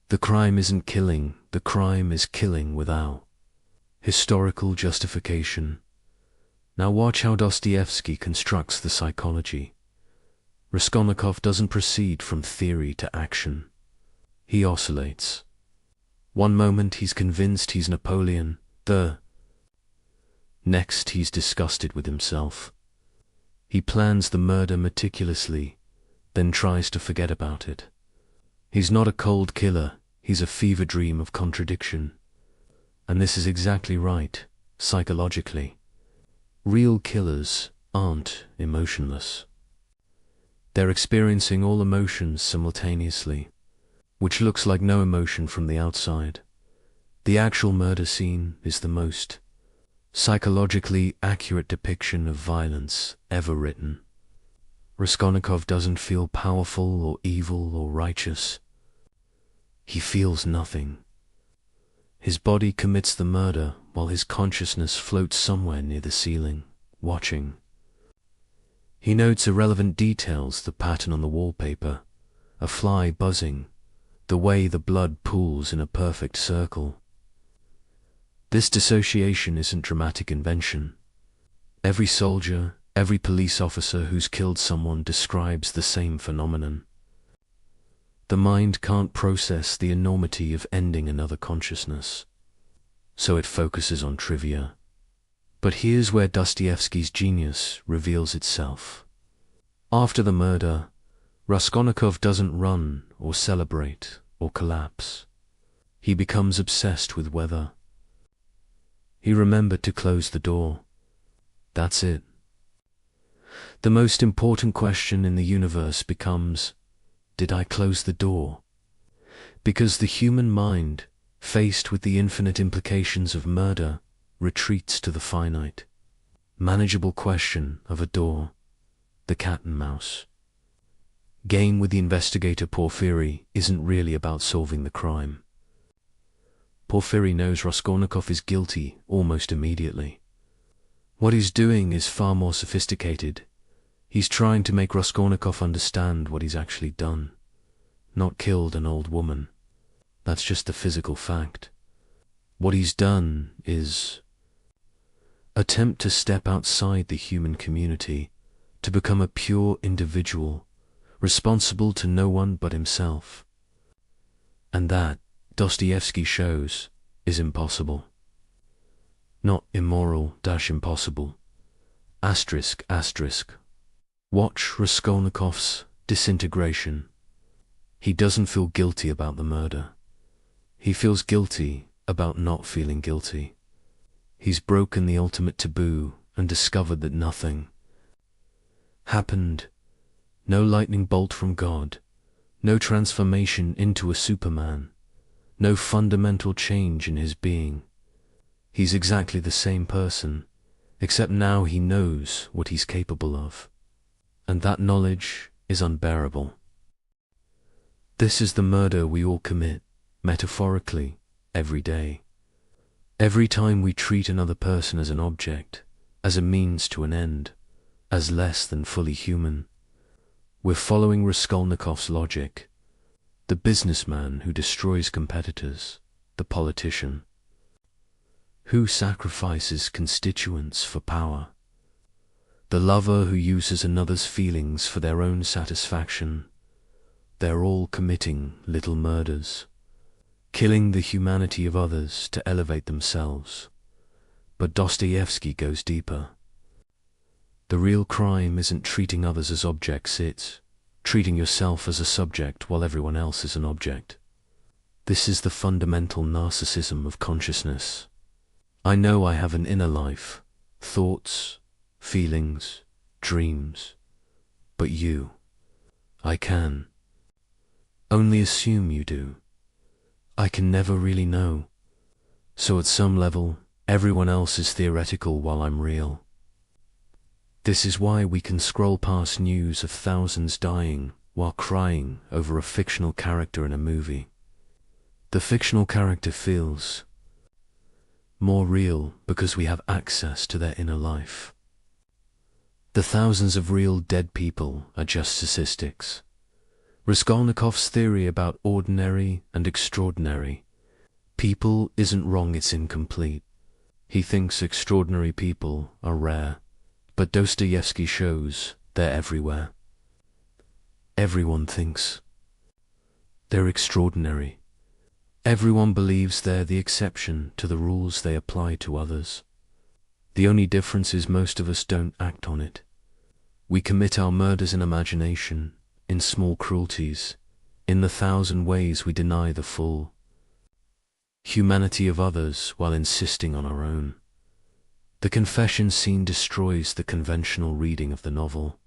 Speaker 1: The crime isn't killing, the crime is killing without historical justification. Now watch how Dostoevsky constructs the psychology. Raskolnikov doesn't proceed from theory to action. He oscillates. One moment he's convinced he's Napoleon, the next he's disgusted with himself. He plans the murder meticulously, then tries to forget about it. He's not a cold killer, he's a fever dream of contradiction. And this is exactly right, psychologically. Real killers aren't emotionless. They're experiencing all emotions simultaneously, which looks like no emotion from the outside. The actual murder scene is the most psychologically accurate depiction of violence ever written. Raskolnikov doesn't feel powerful or evil or righteous. He feels nothing. His body commits the murder while his consciousness floats somewhere near the ceiling, watching. He notes irrelevant details, the pattern on the wallpaper, a fly buzzing, the way the blood pools in a perfect circle. This dissociation isn't dramatic invention. Every soldier, every police officer who's killed someone describes the same phenomenon. The mind can't process the enormity of ending another consciousness, so it focuses on trivia. But here's where Dostoevsky's genius reveals itself. After the murder, Raskolnikov doesn't run or celebrate or collapse. He becomes obsessed with weather. He remembered to close the door. That's it. The most important question in the universe becomes, did I close the door? Because the human mind, faced with the infinite implications of murder, retreats to the finite, manageable question of a door, the cat and mouse. Game with the investigator Porfiry isn't really about solving the crime. Porfiry knows Raskolnikov is guilty almost immediately. What he's doing is far more sophisticated. He's trying to make Raskolnikov understand what he's actually done. Not killed an old woman. That's just a physical fact. What he's done is attempt to step outside the human community, to become a pure individual, responsible to no one but himself. And that, Dostoevsky shows, is impossible. Not immoral-impossible. Asterisk, asterisk. Watch Raskolnikov's disintegration. He doesn't feel guilty about the murder. He feels guilty about not feeling guilty. He's broken the ultimate taboo and discovered that nothing happened. No lightning bolt from God, no transformation into a Superman, no fundamental change in his being. He's exactly the same person, except now he knows what he's capable of. And that knowledge is unbearable. This is the murder we all commit, metaphorically, every day. Every time we treat another person as an object, as a means to an end, as less than fully human, we're following Raskolnikov's logic, the businessman who destroys competitors, the politician, who sacrifices constituents for power, the lover who uses another's feelings for their own satisfaction. They're all committing little murders, killing the humanity of others to elevate themselves. But Dostoevsky goes deeper. The real crime isn't treating others as objects, it's treating yourself as a subject while everyone else is an object. This is the fundamental narcissism of consciousness. I know I have an inner life, thoughts, feelings, dreams, but you, I can only assume you do. I can never really know. So at some level, everyone else is theoretical while I'm real. This is why we can scroll past news of thousands dying while crying over a fictional character in a movie. The fictional character feels more real because we have access to their inner life. The thousands of real dead people are just statistics. Raskolnikov's theory about ordinary and extraordinary people isn't wrong, it's incomplete. He thinks extraordinary people are rare, but Dostoevsky shows they're everywhere. Everyone thinks they're extraordinary. Everyone believes they're the exception to the rules they apply to others. The only difference is most of us don't act on it. We commit our murders in imagination, in small cruelties, in the 1,000 ways we deny the full humanity of others while insisting on our own. The confession scene destroys the conventional reading of the novel.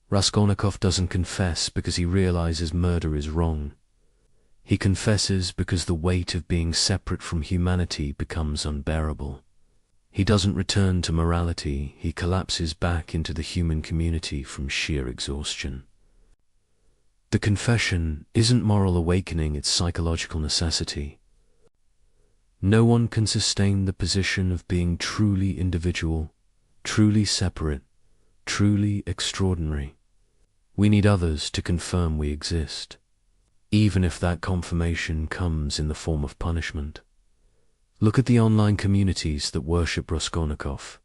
Speaker 1: Raskolnikov doesn't confess because he realizes murder is wrong. He confesses because the weight of being separate from humanity becomes unbearable. He doesn't return to morality, he collapses back into the human community from sheer exhaustion. The confession isn't moral awakening, it's psychological necessity. No one can sustain the position of being truly individual, truly separate, truly extraordinary. We need others to confirm we exist, even if that confirmation comes in the form of punishment. Look at the online communities that worship Raskolnikov.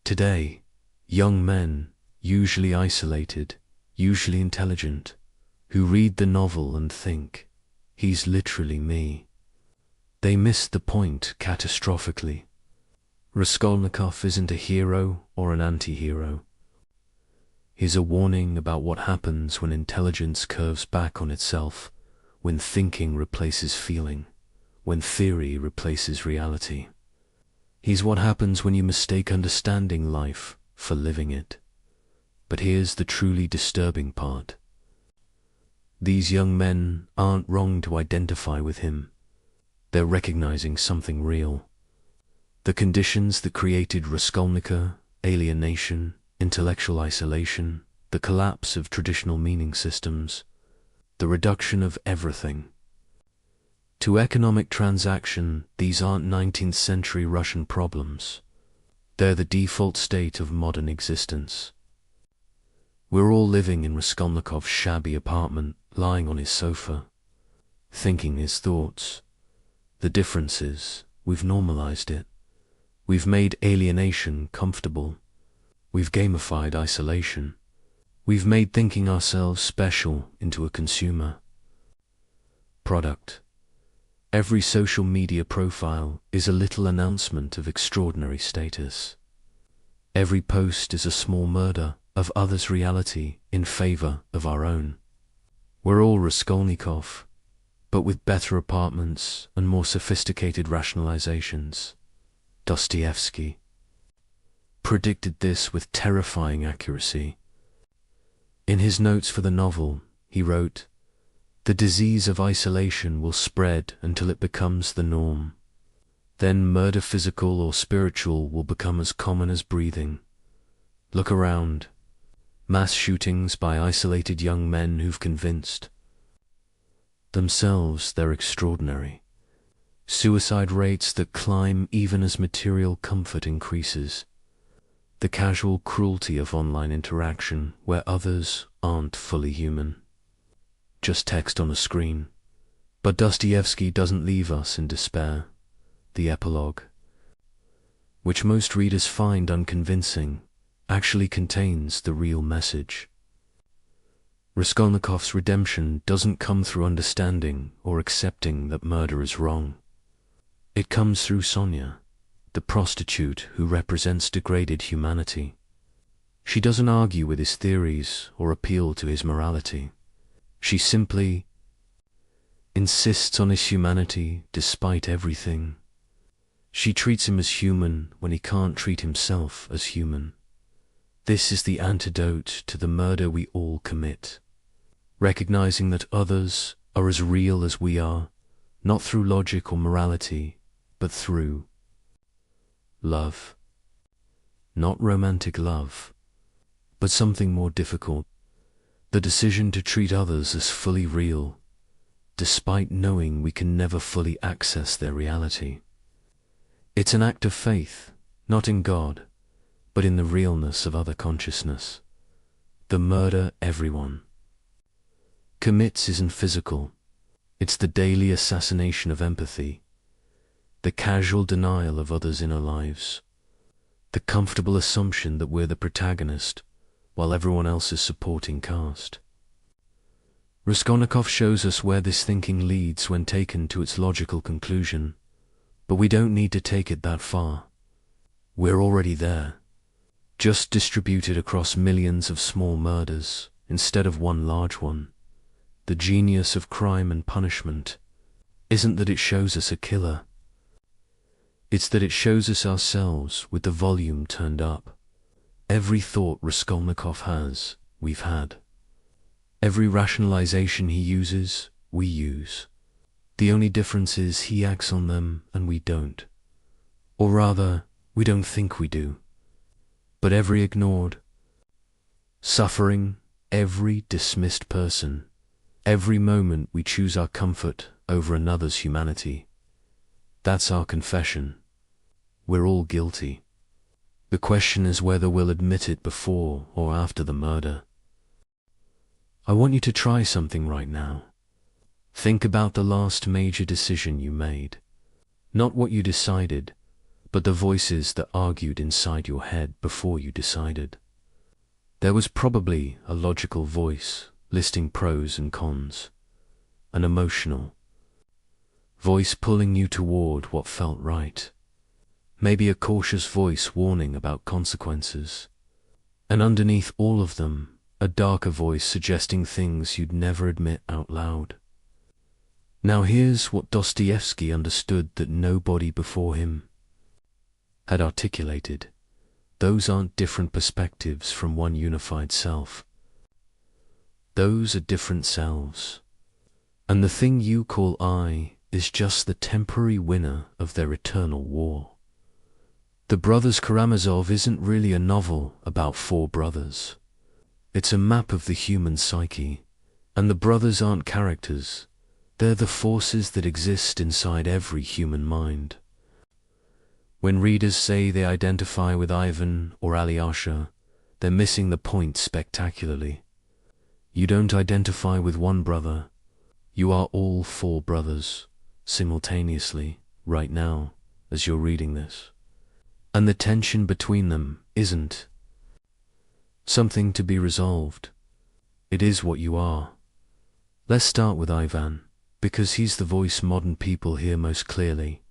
Speaker 1: Today, young men, usually isolated, usually intelligent, who read the novel and think, he's literally me. They missed the point catastrophically. Raskolnikov isn't a hero or an anti-hero. He's a warning about what happens when intelligence curves back on itself, when thinking replaces feeling, when theory replaces reality. He's what happens when you mistake understanding life for living it. But here's the truly disturbing part. These young men aren't wrong to identify with him. They're recognizing something real. The conditions that created Raskolnikov, alienation, intellectual isolation, the collapse of traditional meaning systems, the reduction of everything to economic transaction. These aren't 19th century Russian problems. They're the default state of modern existence. We're all living in Raskolnikov's shabby apartment, lying on his sofa, thinking his thoughts. The difference is, we've normalized it. We've made alienation comfortable. We've gamified isolation. We've made thinking ourselves special into a consumer product. Every social media profile is a little announcement of extraordinary status. Every post is a small murder of others' reality in favor of our own. We're all Raskolnikov, but with better apartments and more sophisticated rationalizations. Dostoevsky predicted this with terrifying accuracy. In his notes for the novel, he wrote, "The disease of isolation will spread until it becomes the norm. Then murder, physical or spiritual, will become as common as breathing. Look around. Mass shootings by isolated young men who've convinced themselves they're extraordinary. Suicide rates that climb even as material comfort increases. The casual cruelty of online interaction where others aren't fully human. Just text on a screen." But Dostoevsky doesn't leave us in despair. The epilogue, which most readers find unconvincing, actually contains the real message. Raskolnikov's redemption doesn't come through understanding or accepting that murder is wrong. It comes through Sonia, the prostitute who represents degraded humanity. She doesn't argue with his theories or appeal to his morality. She simply insists on his humanity despite everything. She treats him as human when he can't treat himself as human. This is the antidote to the murder we all commit. Recognizing that others are as real as we are, not through logic or morality, but through love. Not romantic love, but something more difficult. The decision to treat others as fully real, despite knowing we can never fully access their reality. It's an act of faith, not in God, but in the realness of other consciousness. The murder everyone commits isn't physical. It's the daily assassination of empathy, the casual denial of others' inner lives, the comfortable assumption that we're the protagonist while everyone else is supporting cast. Raskolnikov shows us where this thinking leads when taken to its logical conclusion, but we don't need to take it that far. We're already there, just distributed across millions of small murders instead of one large one. The genius of crime and punishment isn't that it shows us a killer. It's that it shows us ourselves with the volume turned up. Every thought Raskolnikov has, we've had. Every rationalization he uses, we use. The only difference is he acts on them and we don't. Or rather, we don't think we do. But every ignored suffering, every dismissed person, every moment we choose our comfort over another's humanity, that's our confession. We're all guilty. The question is whether we'll admit it before or after the murder. I want you to try something right now. Think about the last major decision you made. Not what you decided, but the voices that argued inside your head before you decided. There was probably a logical voice listing pros and cons, an emotional voice pulling you toward what felt right, maybe a cautious voice warning about consequences, and underneath all of them, a darker voice suggesting things you'd never admit out loud. Now here's what Dostoevsky understood that nobody before him had articulated. Those aren't different perspectives from one unified self. Those are different selves. And the thing you call I is just the temporary winner of their eternal war. The Brothers Karamazov isn't really a novel about four brothers. It's a map of the human psyche, and the brothers aren't characters. They're the forces that exist inside every human mind. When readers say they identify with Ivan or Alyosha, they're missing the point spectacularly. You don't identify with one brother. You are all four brothers, simultaneously, right now, as you're reading this. And the tension between them isn't something to be resolved. It is what you are. Let's start with Ivan, because he's the voice modern people hear most clearly.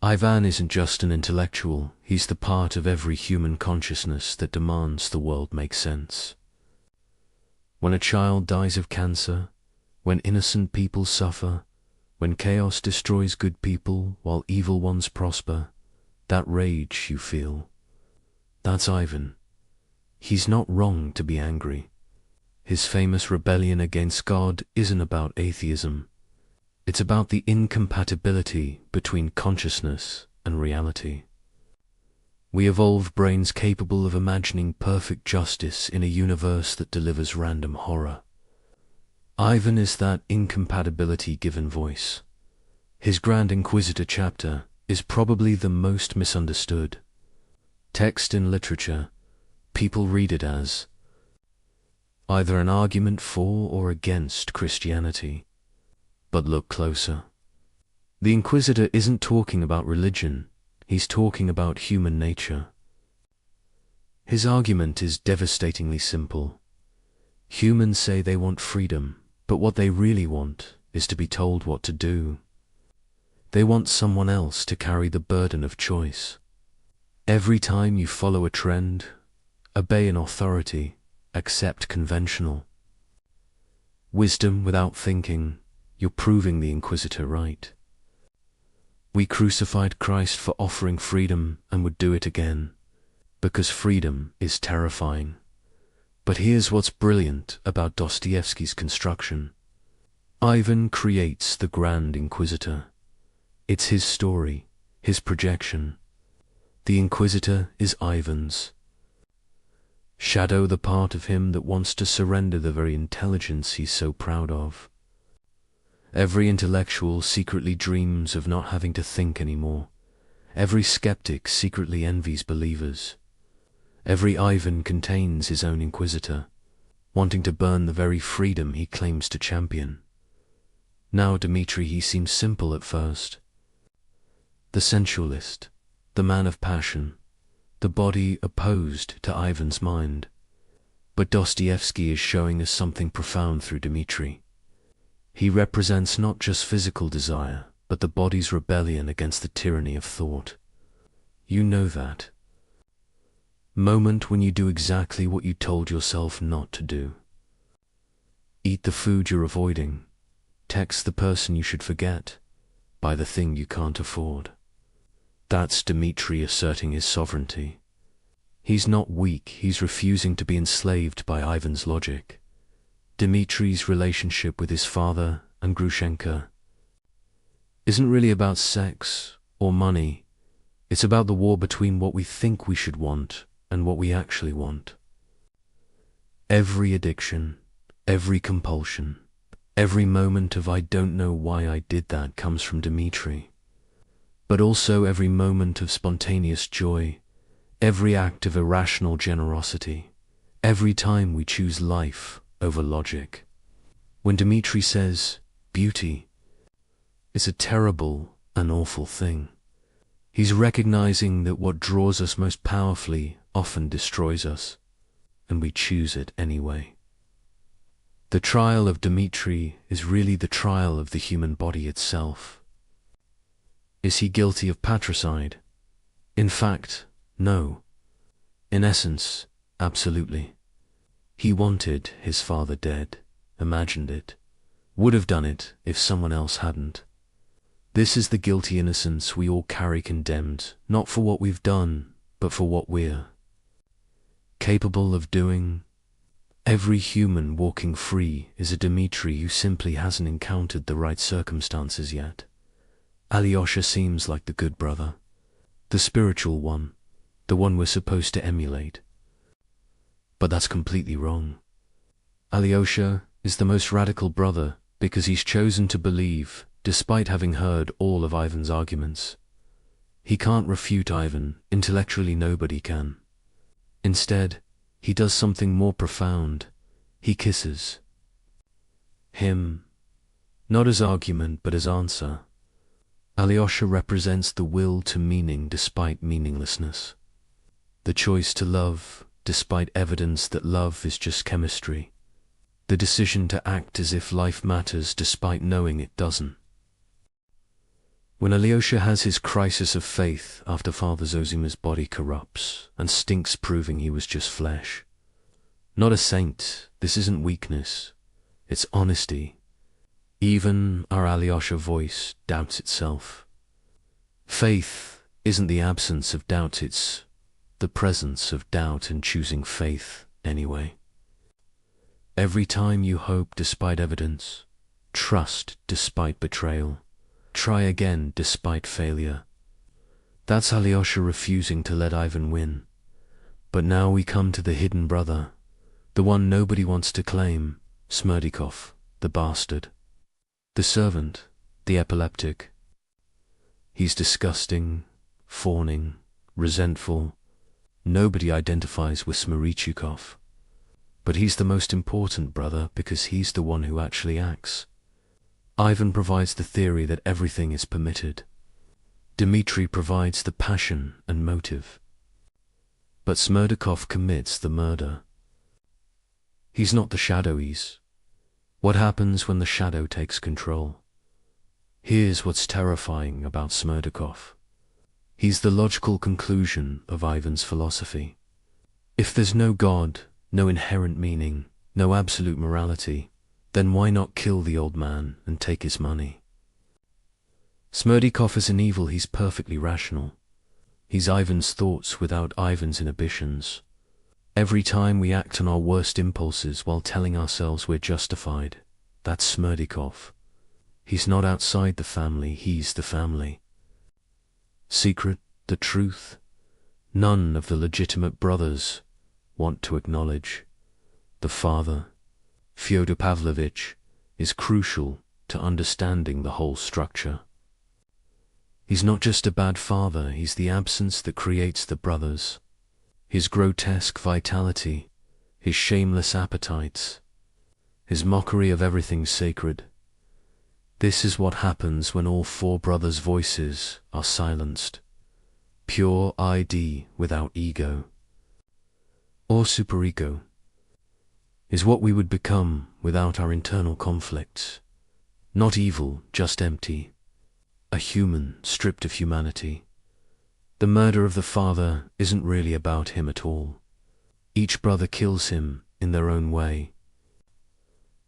Speaker 1: Ivan isn't just an intellectual, he's the part of every human consciousness that demands the world make sense. When a child dies of cancer, when innocent people suffer, when chaos destroys good people while evil ones prosper, that rage you feel, that's Ivan. He's not wrong to be angry. His famous rebellion against God isn't about atheism. It's about the incompatibility between consciousness and reality. We evolved brains capable of imagining perfect justice in a universe that delivers random horror. Ivan is that incompatibility given voice. His Grand Inquisitor chapter is probably the most misunderstood text in literature. People read it as either an argument for or against Christianity. But look closer. The Inquisitor isn't talking about religion, he's talking about human nature. His argument is devastatingly simple. Humans say they want freedom, but what they really want is to be told what to do. They want someone else to carry the burden of choice. Every time you follow a trend, obey an authority, accept conventional wisdom without thinking, you're proving the Inquisitor right. We crucified Christ for offering freedom and would do it again, because freedom is terrifying. But here's what's brilliant about Dostoevsky's construction. Ivan creates the Grand Inquisitor. It's his story, his projection. The Inquisitor is Ivan's shadow, the part of him that wants to surrender the very intelligence he's so proud of. Every intellectual secretly dreams of not having to think anymore. Every skeptic secretly envies believers. Every Ivan contains his own Inquisitor, wanting to burn the very freedom he claims to champion. Now Dmitri, he seems simple at first. The sensualist, the man of passion, the body opposed to Ivan's mind. But Dostoevsky is showing us something profound through Dmitri. He represents not just physical desire, but the body's rebellion against the tyranny of thought. You know that moment when you do exactly what you told yourself not to do. Eat the food you're avoiding, text the person you should forget, buy the thing you can't afford. That's Dmitri asserting his sovereignty. He's not weak, he's refusing to be enslaved by Ivan's logic. Dmitri's relationship with his father and Grushenka isn't really about sex or money. It's about the war between what we think we should want and what we actually want. Every addiction, every compulsion, every moment of I don't know why I did that comes from Dmitri. But also every moment of spontaneous joy, every act of irrational generosity, every time we choose life over logic. When Dmitri says, beauty is a terrible and awful thing, he's recognizing that what draws us most powerfully often destroys us, and we choose it anyway. The trial of Dmitri is really the trial of the human body itself. Is he guilty of patricide? In fact, no. In essence, absolutely. He wanted his father dead, imagined it, would have done it if someone else hadn't. This is the guilty innocence we all carry condemned, not for what we've done, but for what we're capable of doing. Every human walking free is a Dmitri who simply hasn't encountered the right circumstances yet. Alyosha seems like the good brother, the spiritual one, the one we're supposed to emulate. But that's completely wrong. Alyosha is the most radical brother because he's chosen to believe, despite having heard all of Ivan's arguments. He can't refute Ivan, intellectually nobody can. Instead, he does something more profound. He kisses him, not as argument but as answer. Alyosha represents the will to meaning despite meaninglessness. The choice to love despite evidence that love is just chemistry. The decision to act as if life matters despite knowing it doesn't. When Alyosha has his crisis of faith after Father Zozima's body corrupts and stinks, proving he was just flesh. Not a saint, this isn't weakness, it's honesty. Even our Alyosha voice doubts itself. Faith isn't the absence of doubt, it's the presence of doubt and choosing faith anyway. Every time you hope despite evidence, trust despite betrayal, try again despite failure. That's Alyosha refusing to let Ivan win. But now we come to the hidden brother, the one nobody wants to claim, Smerdikov, the bastard. The servant, the epileptic. He's disgusting, fawning, resentful. Nobody identifies with Smerichikov. But he's the most important brother because he's the one who actually acts. Ivan provides the theory that everything is permitted. Dmitri provides the passion and motive. But Smerdikov commits the murder. He's not the shadow, he's what happens when the shadow takes control. Here's what's terrifying about Smerdikov. He's the logical conclusion of Ivan's philosophy. If there's no God, no inherent meaning, no absolute morality, then why not kill the old man and take his money? Smerdikov is an evil, he's perfectly rational. He's Ivan's thoughts without Ivan's inhibitions. Every time we act on our worst impulses while telling ourselves we're justified, that's Smerdikov. He's not outside the family, he's the family. Secret, the truth, none of the legitimate brothers want to acknowledge. The father, Fyodor Pavlovich, is crucial to understanding the whole structure. He's not just a bad father, he's the absence that creates the brothers. His grotesque vitality, his shameless appetites, his mockery of everything sacred. This is what happens when all four brothers' voices are silenced. Pure ID without ego, or superego, is what we would become without our internal conflicts. Not evil, just empty. A human stripped of humanity. The murder of the father isn't really about him at all. Each brother kills him in their own way.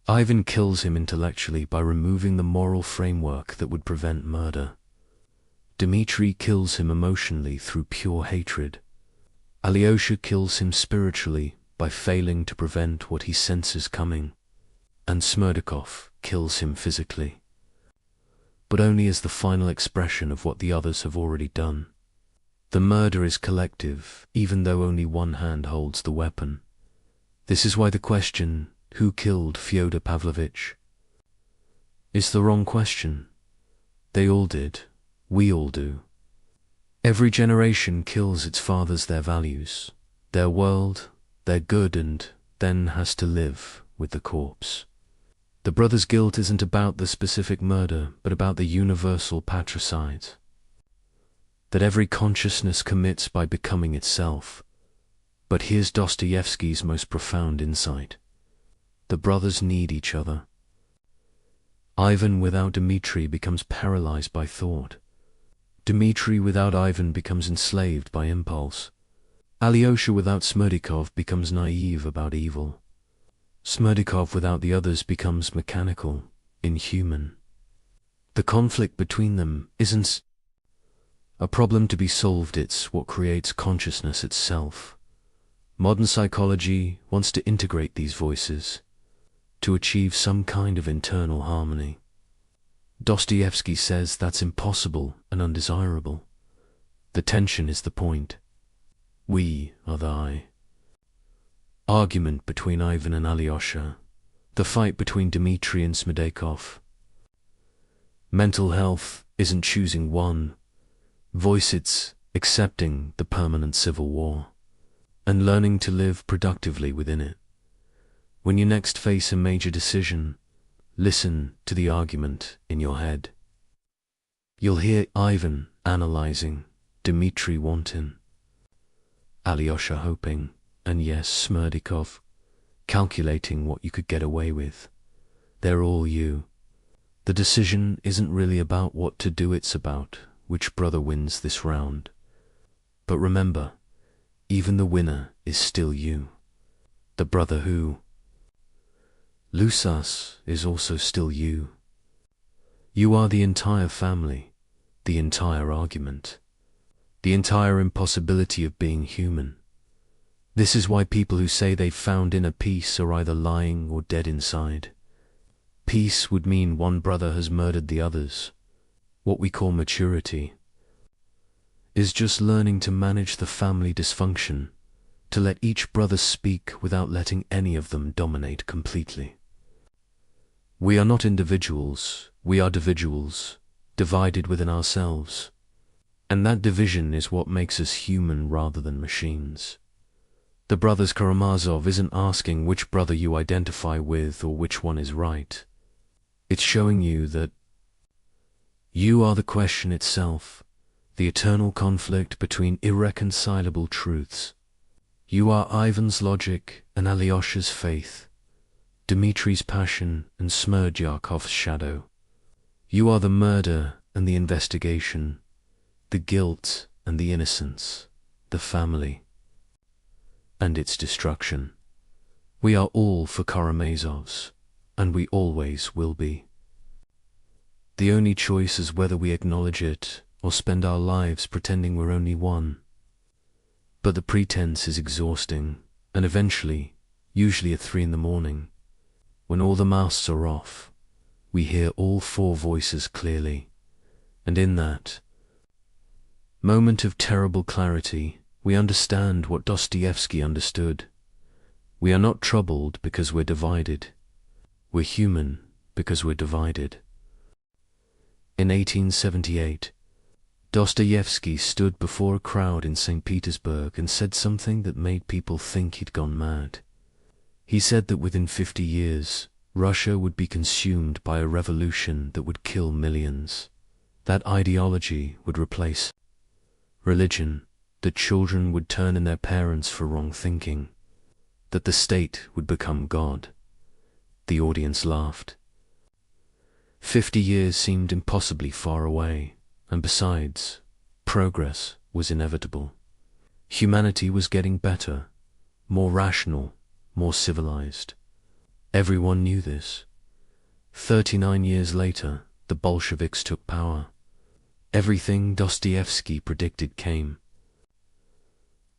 Speaker 1: Ivan kills him intellectually by removing the moral framework that would prevent murder. Dmitri kills him emotionally through pure hatred. Alyosha kills him spiritually by failing to prevent what he senses coming. And Smerdikov kills him physically. But only as the final expression of what the others have already done. The murder is collective, even though only one hand holds the weapon. This is why the question, who killed Fyodor Pavlovich, is the wrong question. They all did. We all do. Every generation kills its fathers, their values, their world, their good, and then has to live with the corpse. The brother's guilt isn't about the specific murder, but about the universal patricide that every consciousness commits by becoming itself. But here's Dostoevsky's most profound insight. The brothers need each other. Ivan without Dmitri becomes paralyzed by thought. Dmitri without Ivan becomes enslaved by impulse. Alyosha without Smerdikov becomes naive about evil. Smerdikov without the others becomes mechanical, inhuman. The conflict between them isn't a problem to be solved, it's what creates consciousness itself. Modern psychology wants to integrate these voices to achieve some kind of internal harmony. Dostoevsky says that's impossible and undesirable. The tension is the point. We are the I. argument between Ivan and Alyosha, the fight between Dmitri and Smedekov. Mental health isn't choosing one voice, it's accepting the permanent civil war and learning to live productively within it. When you next face a major decision, listen to the argument in your head. You'll hear Ivan analyzing, Dmitri wanting, Alyosha hoping, and yes, Smerdikov calculating what you could get away with. They're all you. The decision isn't really about what to do, it's about which brother wins this round. But remember, even the winner is still you. The brother who loses is also still you. You are the entire family, the entire argument, the entire impossibility of being human. This is why people who say they've found inner peace are either lying or dead inside. Peace would mean one brother has murdered the others. What we call maturity is just learning to manage the family dysfunction, to let each brother speak without letting any of them dominate completely. We are not individuals, we are individuals, divided within ourselves. And that division is what makes us human rather than machines. The brothers Karamazov isn't asking which brother you identify with or which one is right. It's showing you that you are the question itself, the eternal conflict between irreconcilable truths. You are Ivan's logic and Alyosha's faith, Dmitri's passion and Smerdyakov's shadow. You are the murder and the investigation, the guilt and the innocence, the family and its destruction. We are all for Karamazovs, and we always will be. The only choice is whether we acknowledge it or spend our lives pretending we're only one. But the pretense is exhausting, and eventually, usually at 3 a.m, when all the masks are off, we hear all 4 voices clearly, and in that moment of terrible clarity, we understand what Dostoevsky understood. We are not troubled because we're divided. We're human because we're divided. In 1878, Dostoevsky stood before a crowd in St. Petersburg and said something that made people think he'd gone mad. He said that within 50 years, Russia would be consumed by a revolution that would kill millions. That ideology would replace religion, that children would turn in their parents for wrong thinking, that the state would become God. The audience laughed. 50 years seemed impossibly far away, and besides, progress was inevitable. Humanity was getting better, more rational, more civilized. Everyone knew this. 39 years later, the Bolsheviks took power. Everything Dostoevsky predicted came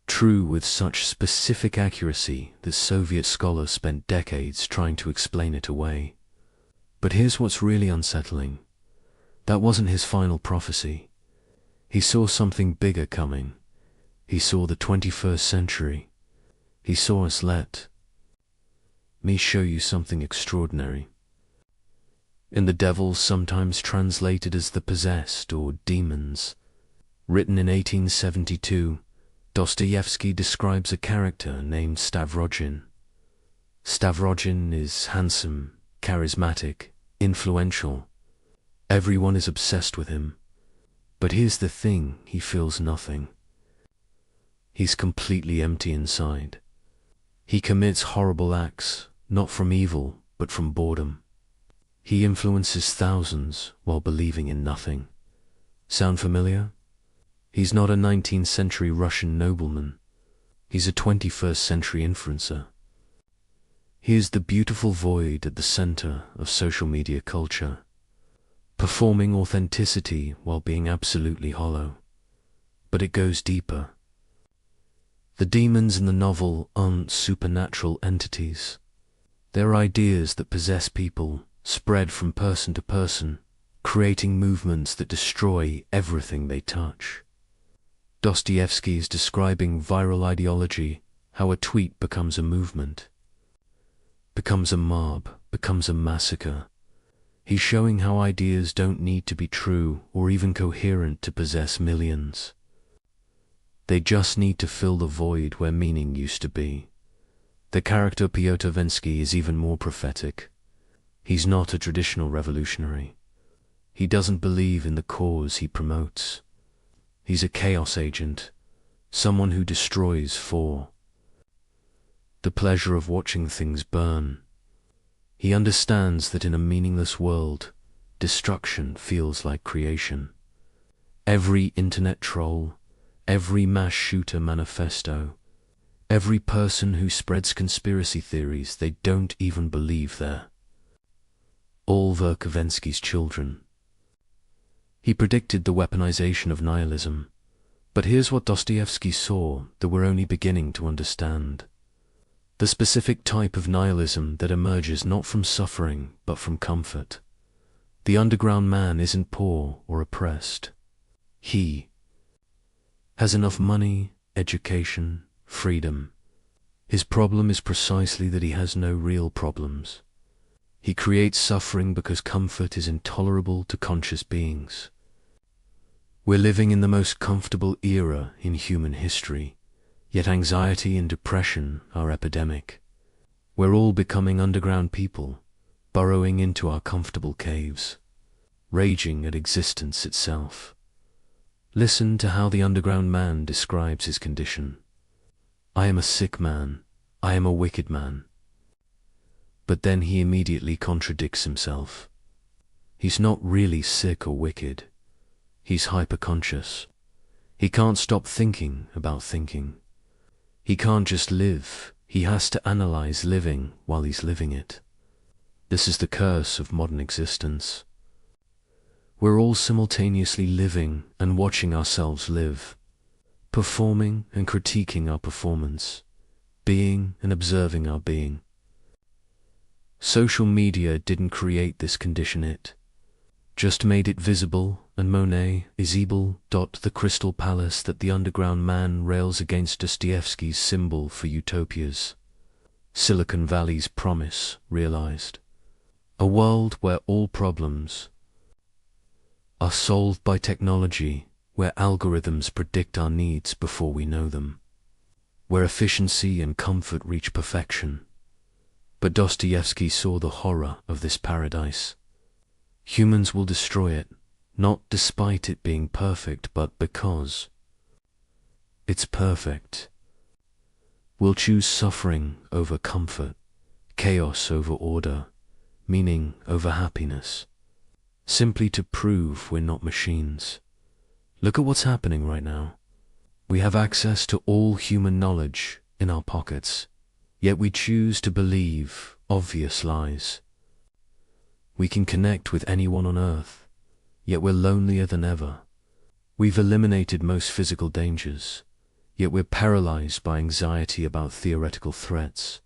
Speaker 1: true with such specific accuracy that Soviet scholars spent decades trying to explain it away. But here's what's really unsettling. That wasn't his final prophecy. He saw something bigger coming. He saw the 21st century. He saw us. Let me show you something extraordinary. In The Devil, sometimes translated as the possessed or demons, written in 1872, Dostoevsky describes a character named Stavrogin. Stavrogin is handsome, charismatic, influential. Everyone is obsessed with him. But here's the thing, he feels nothing. He's completely empty inside. He commits horrible acts, not from evil, but from boredom. He influences thousands while believing in nothing. Sound familiar? He's not a 19th century Russian nobleman. He's a 21st century influencer. He is the beautiful void at the center of social media culture, performing authenticity while being absolutely hollow. But it goes deeper. The demons in the novel aren't supernatural entities. They're ideas that possess people, spread from person to person, creating movements that destroy everything they touch. Dostoevsky is describing viral ideology, how a tweet becomes a movement, becomes a mob, becomes a massacre. He's showing how ideas don't need to be true or even coherent to possess millions. They just need to fill the void where meaning used to be. The character Piotr Vensky is even more prophetic. He's not a traditional revolutionary. He doesn't believe in the cause he promotes. He's a chaos agent, someone who destroys for the pleasure of watching things burn. He understands that in a meaningless world, destruction feels like creation. Every internet troll, every mass shooter manifesto, every person who spreads conspiracy theories they don't even believe there, all were Vensky's children. He predicted the weaponization of nihilism, but here's what Dostoevsky saw that we're only beginning to understand. The specific type of nihilism that emerges not from suffering but from comfort. The underground man isn't poor or oppressed. He has enough money, education, freedom. His problem is precisely that he has no real problems. He creates suffering because comfort is intolerable to conscious beings. We're living in the most comfortable era in human history, yet anxiety and depression are epidemic. We're all becoming underground people, burrowing into our comfortable caves, raging at existence itself. Listen to how the underground man describes his condition. I am a sick man. I am a wicked man. But then he immediately contradicts himself. He's not really sick or wicked. He's hyperconscious. He can't stop thinking about thinking. He can't just live. He has to analyze living while he's living it. This is the curse of modern existence. We're all simultaneously living and watching ourselves live, performing and critiquing our performance, being and observing our being. Social media didn't create this condition, it just made it visible, and Monet is able. The crystal palace that the underground man rails against Dostoevsky's symbol for utopias. Silicon Valley's promise realized. A world where all problems are solved by technology, where algorithms predict our needs before we know them, where efficiency and comfort reach perfection. But Dostoevsky saw the horror of this paradise. Humans will destroy it, not despite it being perfect, but because it's perfect. We'll choose suffering over comfort, chaos over order, meaning over happiness, simply to prove we're not machines. Look at what's happening right now. We have access to all human knowledge in our pockets, yet we choose to believe obvious lies. We can connect with anyone on earth, yet we're lonelier than ever. We've eliminated most physical dangers, yet we're paralyzed by anxiety about theoretical threats.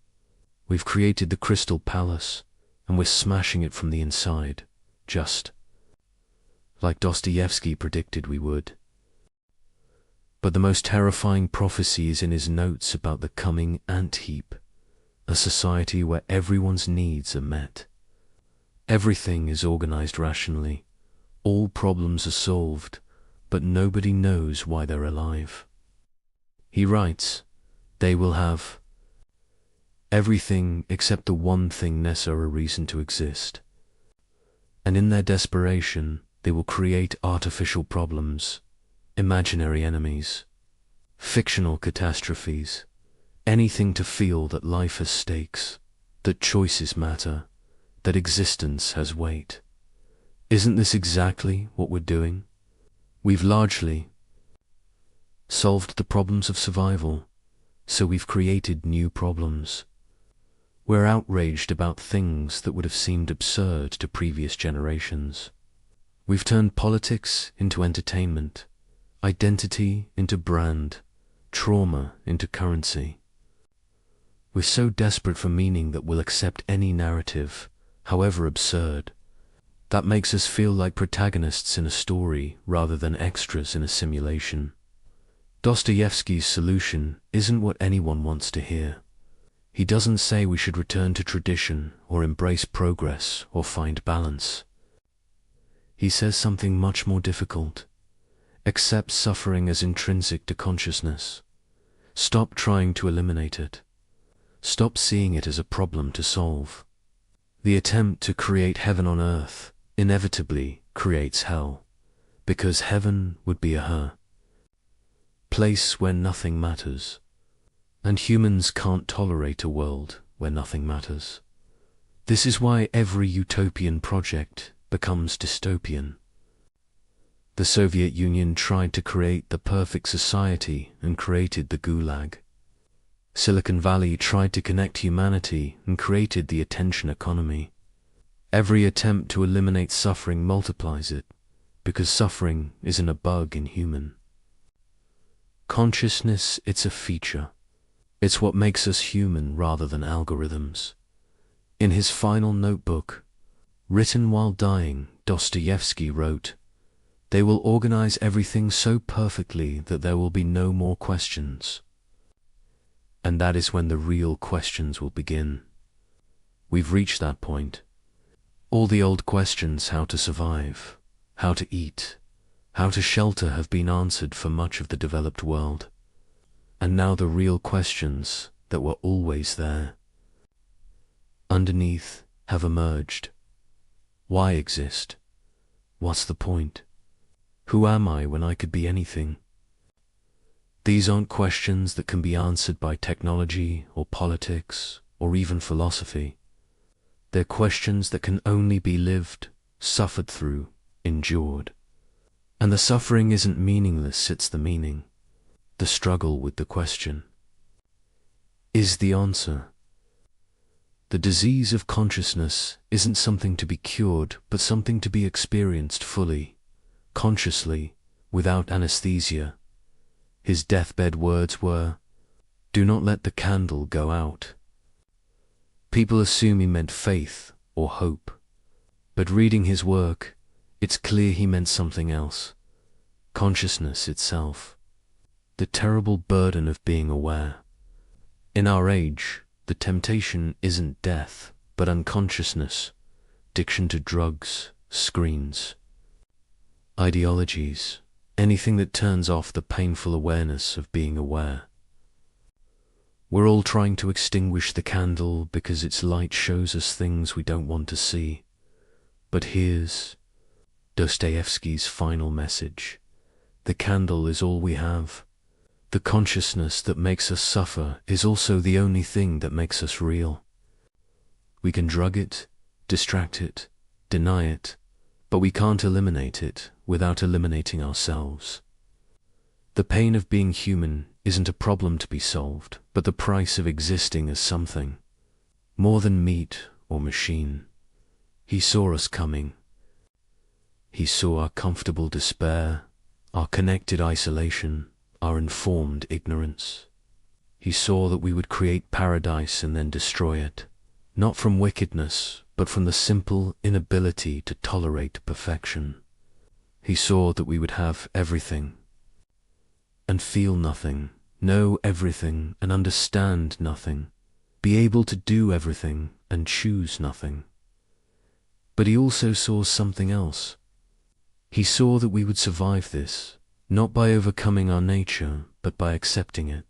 Speaker 1: We've created the crystal palace, and we're smashing it from the inside, just like Dostoevsky predicted we would. But the most terrifying prophecy is in his notes about the coming ant heap, a society where everyone's needs are met. Everything is organized rationally, all problems are solved, but nobody knows why they're alive. He writes, they will have everything except the one thing necessary reason to exist. And in their desperation, they will create artificial problems, imaginary enemies, fictional catastrophes, anything to feel that life has stakes, that choices matter, that existence has weight. Isn't this exactly what we're doing? We've largely solved the problems of survival, so we've created new problems. We're outraged about things that would have seemed absurd to previous generations. We've turned politics into entertainment, identity into brand, trauma into currency. We're so desperate for meaning that we'll accept any narrative, however absurd. That makes us feel like protagonists in a story rather than extras in a simulation. Dostoevsky's solution isn't what anyone wants to hear. He doesn't say we should return to tradition or embrace progress or find balance. He says something much more difficult. Accept suffering as intrinsic to consciousness. Stop trying to eliminate it. Stop seeing it as a problem to solve. The attempt to create heaven on earth inevitably creates hell, because heaven would be a her place where nothing matters, and humans can't tolerate a world where nothing matters. This is why every utopian project becomes dystopian. The Soviet Union tried to create the perfect society and created the Gulag. Silicon Valley tried to connect humanity and created the attention economy. Every attempt to eliminate suffering multiplies it, because suffering isn't a bug in human. Consciousness, it's a feature. It's what makes us human rather than algorithms. In his final notebook, written while dying, Dostoevsky wrote, "They will organize everything so perfectly that there will be no more questions." And that is when the real questions will begin. We've reached that point. All the old questions, how to survive, how to eat, how to shelter, have been answered for much of the developed world. And now the real questions that were always there, underneath, have emerged. Why exist? What's the point? Who am I when I could be anything? These aren't questions that can be answered by technology or politics or even philosophy. They're questions that can only be lived, suffered through, endured. And the suffering isn't meaningless, it's the meaning. The struggle with the question is the answer. The disease of consciousness isn't something to be cured, but something to be experienced fully, consciously, without anesthesia. His deathbed words were, "Do not let the candle go out." People assume he meant faith or hope, but reading his work, it's clear he meant something else. Consciousness itself. The terrible burden of being aware. In our age, the temptation isn't death, but unconsciousness, addiction to drugs, screens, ideologies, anything that turns off the painful awareness of being aware. We're all trying to extinguish the candle because its light shows us things we don't want to see. But here's Dostoevsky's final message. The candle is all we have. The consciousness that makes us suffer is also the only thing that makes us real. We can drug it, distract it, deny it, but we can't eliminate it without eliminating ourselves. The pain of being human isn't a problem to be solved, but the price of existing as something more than meat or machine. He saw us coming. He saw our comfortable despair, our connected isolation, our informed ignorance. He saw that we would create paradise and then destroy it, not from wickedness, but from the simple inability to tolerate perfection. He saw that we would have everything and feel nothing, know everything and understand nothing, be able to do everything and choose nothing. But he also saw something else. He saw that we would survive this, not by overcoming our nature, but by accepting it.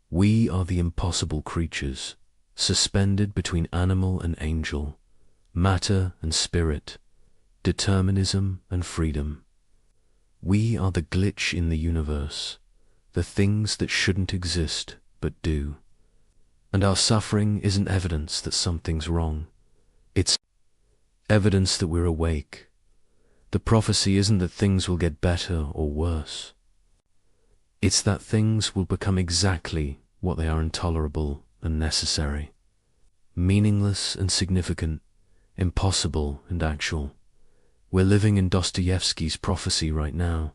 Speaker 1: We are the impossible creatures, suspended between animal and angel, matter and spirit, determinism and freedom. We are the glitch in the universe, the things that shouldn't exist but do. And our suffering isn't evidence that something's wrong. It's evidence that we're awake. The prophecy isn't that things will get better or worse. It's that things will become exactly what they are: intolerable and necessary, meaningless and significant, impossible and actual. We're living in Dostoevsky's prophecy right now.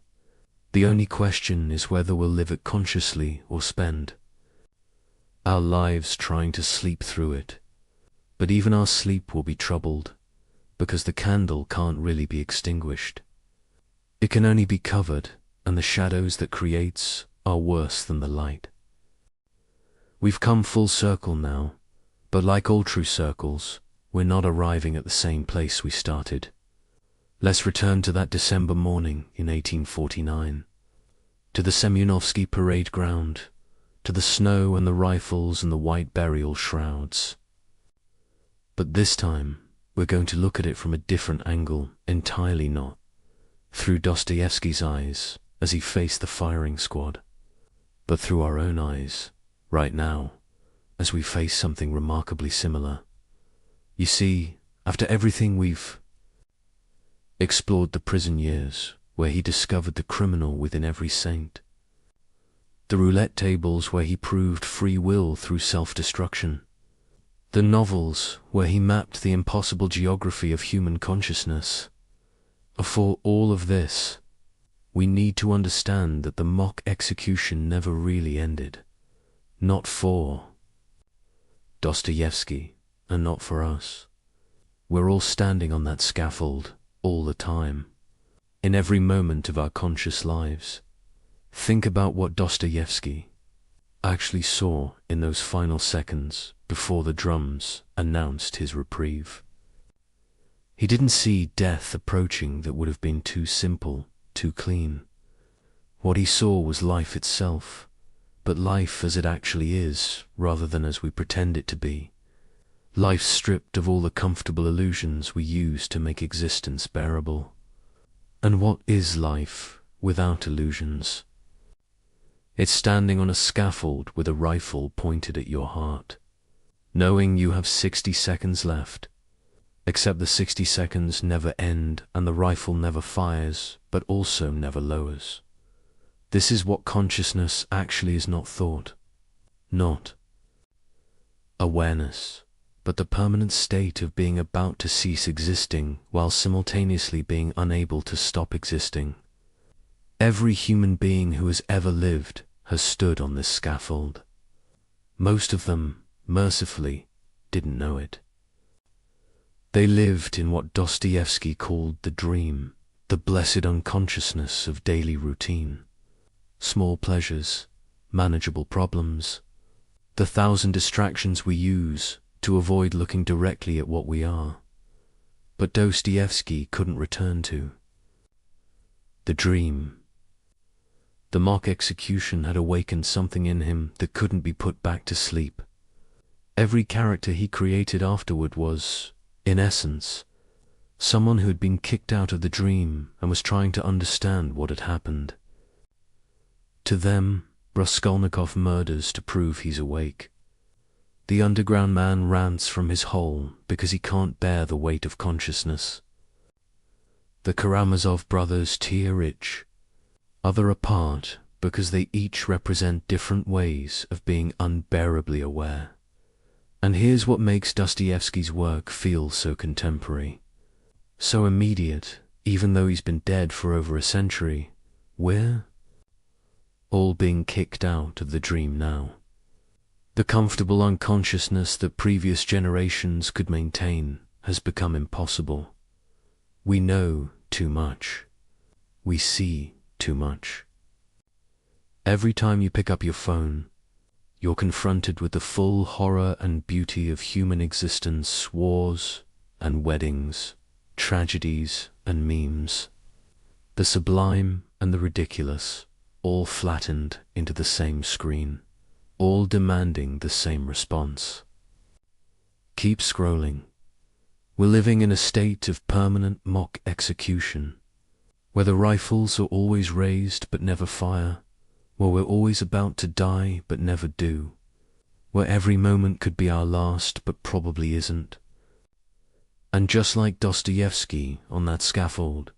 Speaker 1: The only question is whether we'll live it consciously or spend our lives trying to sleep through it. But even our sleep will be troubled, because the candle can't really be extinguished. It can only be covered and the shadows that creates are worse than the light. We've come full circle now, but like all true circles, we're not arriving at the same place we started. Let's return to that December morning in 1849, to the Semyonovsky parade ground, to the snow and the rifles and the white burial shrouds. But this time, we're going to look at it from a different angle, entirely not through Dostoevsky's eyes as he faced the firing squad, but through our own eyes, right now, as we face something remarkably similar. You see, after everything we've explored, the prison years, where he discovered the criminal within every saint, the roulette tables where he proved free will through self-destruction, the novels where he mapped the impossible geography of human consciousness. For all of this, we need to understand that the mock execution never really ended. Not for Dostoevsky, and not for us. We're all standing on that scaffold all the time, in every moment of our conscious lives. Think about what Dostoevsky actually saw in those final seconds before the drums announced his reprieve. He didn't see death approaching that would have been too simple, too clean. What he saw was life itself, but life as it actually is, rather than as we pretend it to be. Life stripped of all the comfortable illusions we use to make existence bearable. And what is life without illusions? It's standing on a scaffold with a rifle pointed at your heart, knowing you have 60 seconds left, except the 60 seconds never end and the rifle never fires, but also never lowers. This is what consciousness actually is, not thought, not awareness, but the permanent state of being about to cease existing while simultaneously being unable to stop existing. Every human being who has ever lived has stood on this scaffold. Most of them, mercifully, didn't know it. They lived in what Dostoevsky called the dream, the blessed unconsciousness of daily routine. Small pleasures, manageable problems, the 1,000 distractions we use to avoid looking directly at what we are. But Dostoevsky couldn't return to the dream. The mock execution had awakened something in him that couldn't be put back to sleep. Every character he created afterward was, in essence, someone who had been kicked out of the dream and was trying to understand what had happened. To them, Raskolnikov murders to prove he's awake. The underground man rants from his hole because he can't bear the weight of consciousness. The Karamazov brothers tear-rich, other apart because they each represent different ways of being unbearably aware. And here's what makes Dostoevsky's work feel so contemporary, so immediate, even though he's been dead for over a century. We're all being kicked out of the dream now. The comfortable unconsciousness that previous generations could maintain has become impossible. We know too much. We see too much. Every time you pick up your phone, you're confronted with the full horror and beauty of human existence, wars and weddings, tragedies and memes, the sublime and the ridiculous, all flattened into the same screen, all demanding the same response. Keep scrolling. We're living in a state of permanent mock execution, where the rifles are always raised but never fire, where we're always about to die but never do, where every moment could be our last but probably isn't. And just like Dostoevsky on that scaffold,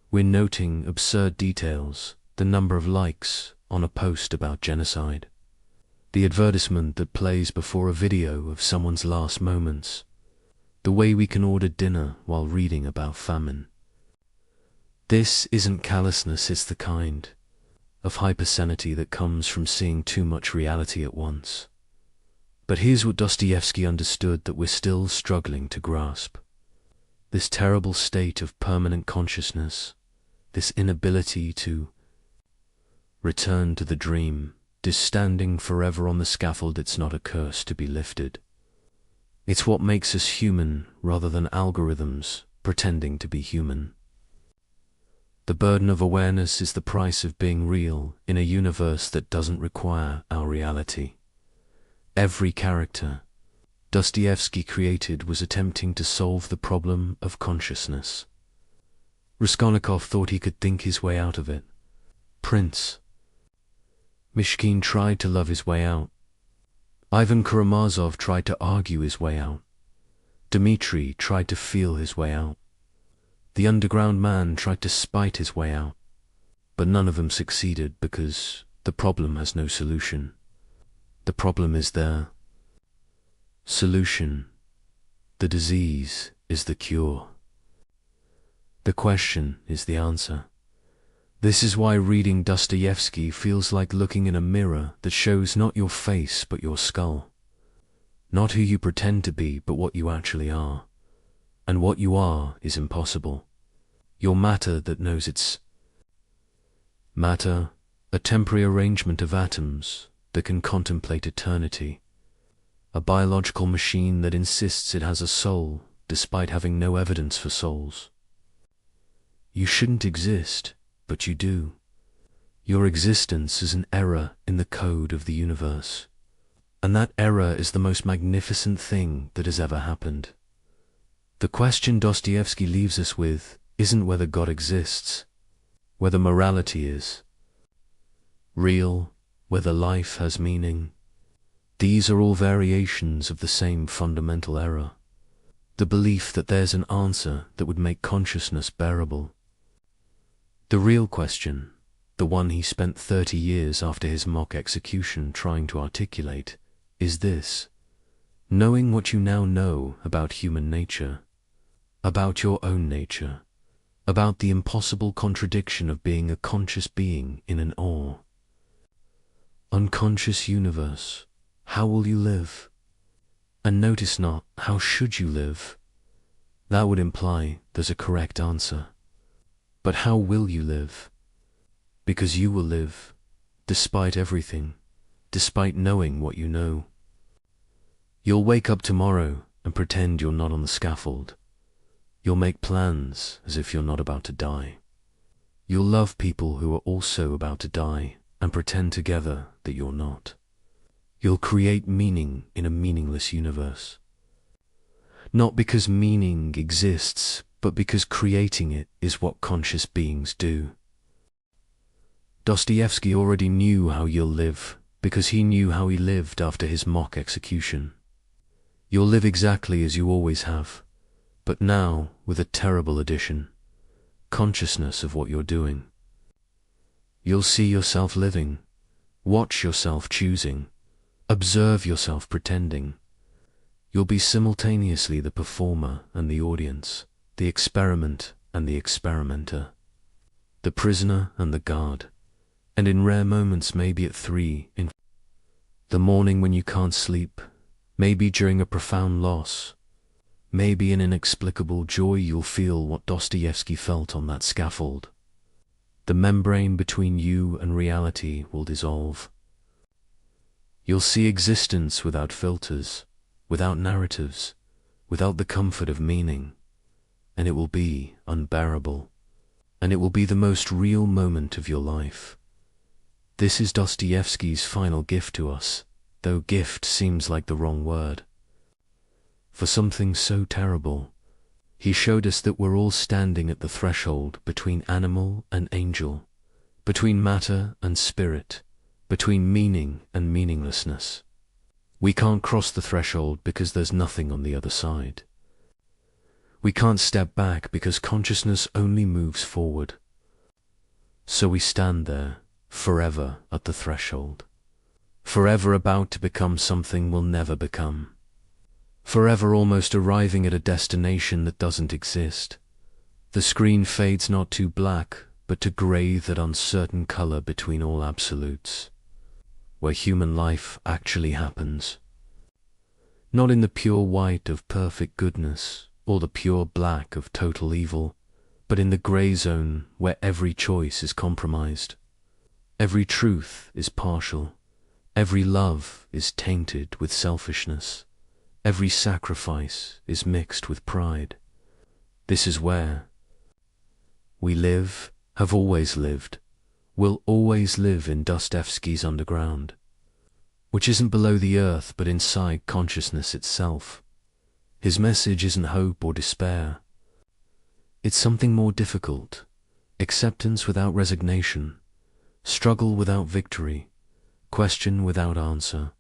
Speaker 1: we're noting absurd details, the number of likes on a post about genocide, the advertisement that plays before a video of someone's last moments, the way we can order dinner while reading about famine. This isn't callousness, it's the kind of hypersensitivity that comes from seeing too much reality at once. But here's what Dostoevsky understood that we're still struggling to grasp. This terrible state of permanent consciousness, this inability to return to the dream, 'tis standing forever on the scaffold. It's not a curse to be lifted. It's what makes us human rather than algorithms pretending to be human. The burden of awareness is the price of being real in a universe that doesn't require our reality. Every character Dostoevsky created was attempting to solve the problem of consciousness. Raskolnikov thought he could think his way out of it. Prince Mishkin tried to love his way out. Ivan Karamazov tried to argue his way out. Dmitri tried to feel his way out. The underground man tried to spite his way out. But none of them succeeded because the problem has no solution. The problem is there. Solution. The disease is the cure. The question is the answer. This is why reading Dostoevsky feels like looking in a mirror that shows not your face but your skull. Not who you pretend to be but what you actually are. And what you are is impossible. Your matter that knows it's matter, a temporary arrangement of atoms that can contemplate eternity. A biological machine that insists it has a soul despite having no evidence for souls. You shouldn't exist, but you do. Your existence is an error in the code of the universe. And that error is the most magnificent thing that has ever happened. The question Dostoevsky leaves us with isn't whether God exists, whether morality is real, whether life has meaning. These are all variations of the same fundamental error. The belief that there's an answer that would make consciousness bearable. The real question, the one he spent 30 years after his mock execution trying to articulate, is this: knowing what you now know about human nature, about your own nature, about the impossible contradiction of being a conscious being in an unconscious universe, how will you live? And notice not, how should you live? That would imply there's a correct answer. But how will you live? Because you will live, despite everything, despite knowing what you know. You'll wake up tomorrow and pretend you're not on the scaffold. You'll make plans as if you're not about to die. You'll love people who are also about to die and pretend together that you're not. You'll create meaning in a meaningless universe. Not because meaning exists, but because creating it is what conscious beings do. Dostoevsky already knew how you'll live because he knew how he lived after his mock execution. You'll live exactly as you always have, but now with a terrible addition: consciousness of what you're doing. You'll see yourself living, watch yourself choosing, observe yourself pretending. You'll be simultaneously the performer and the audience, the experiment and the experimenter, the prisoner and the guard, and in rare moments maybe at 3 in the morning when you can't sleep, maybe during a profound loss, maybe in inexplicable joy you'll feel what Dostoevsky felt on that scaffold. The membrane between you and reality will dissolve. You'll see existence without filters, without narratives, without the comfort of meaning, and it will be unbearable, and it will be the most real moment of your life. This is Dostoevsky's final gift to us, though gift seems like the wrong word. For something so terrible, he showed us that we're all standing at the threshold between animal and angel, between matter and spirit, between meaning and meaninglessness. We can't cross the threshold because there's nothing on the other side. We can't step back because consciousness only moves forward. So we stand there, forever at the threshold, forever about to become something we'll never become, forever almost arriving at a destination that doesn't exist. The screen fades not to black, but to grey, that uncertain color between all absolutes, where human life actually happens. Not in the pure white of perfect goodness, or the pure black of total evil, but in the grey zone where every choice is compromised. Every truth is partial. Every love is tainted with selfishness. Every sacrifice is mixed with pride. This is where we live, have always lived, will always live in Dostoevsky's underground, which isn't below the earth but inside consciousness itself. His message isn't hope or despair. It's something more difficult: acceptance without resignation, struggle without victory, question without answer.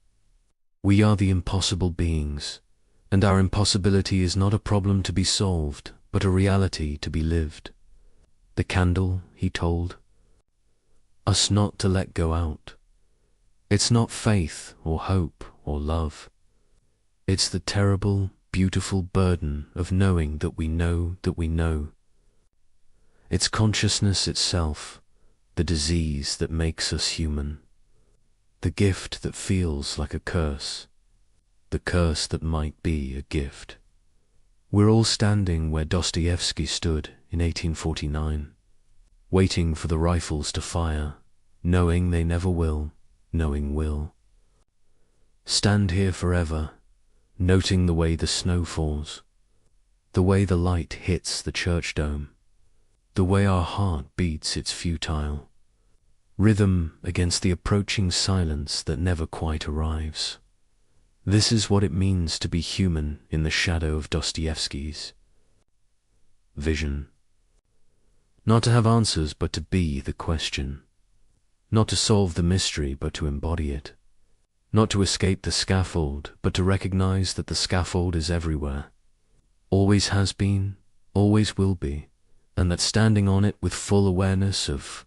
Speaker 1: We are the impossible beings, and our impossibility is not a problem to be solved, but a reality to be lived. The candle, he told us not to let go out. It's not faith or hope or love. It's the terrible, beautiful burden of knowing that we know that we know. It's consciousness itself, the disease that makes us human, the gift that feels like a curse, the curse that might be a gift. We're all standing where Dostoevsky stood in 1849, waiting for the rifles to fire, knowing they never will, knowing will. Stand here forever, noting the way the snow falls, the way the light hits the church dome, the way our heart beats its futile rhythm against the approaching silence that never quite arrives. This is what it means to be human in the shadow of Dostoevsky's vision. Not to have answers, but to be the question. Not to solve the mystery, but to embody it. Not to escape the scaffold, but to recognize that the scaffold is everywhere. Always has been, always will be, and that standing on it with full awareness of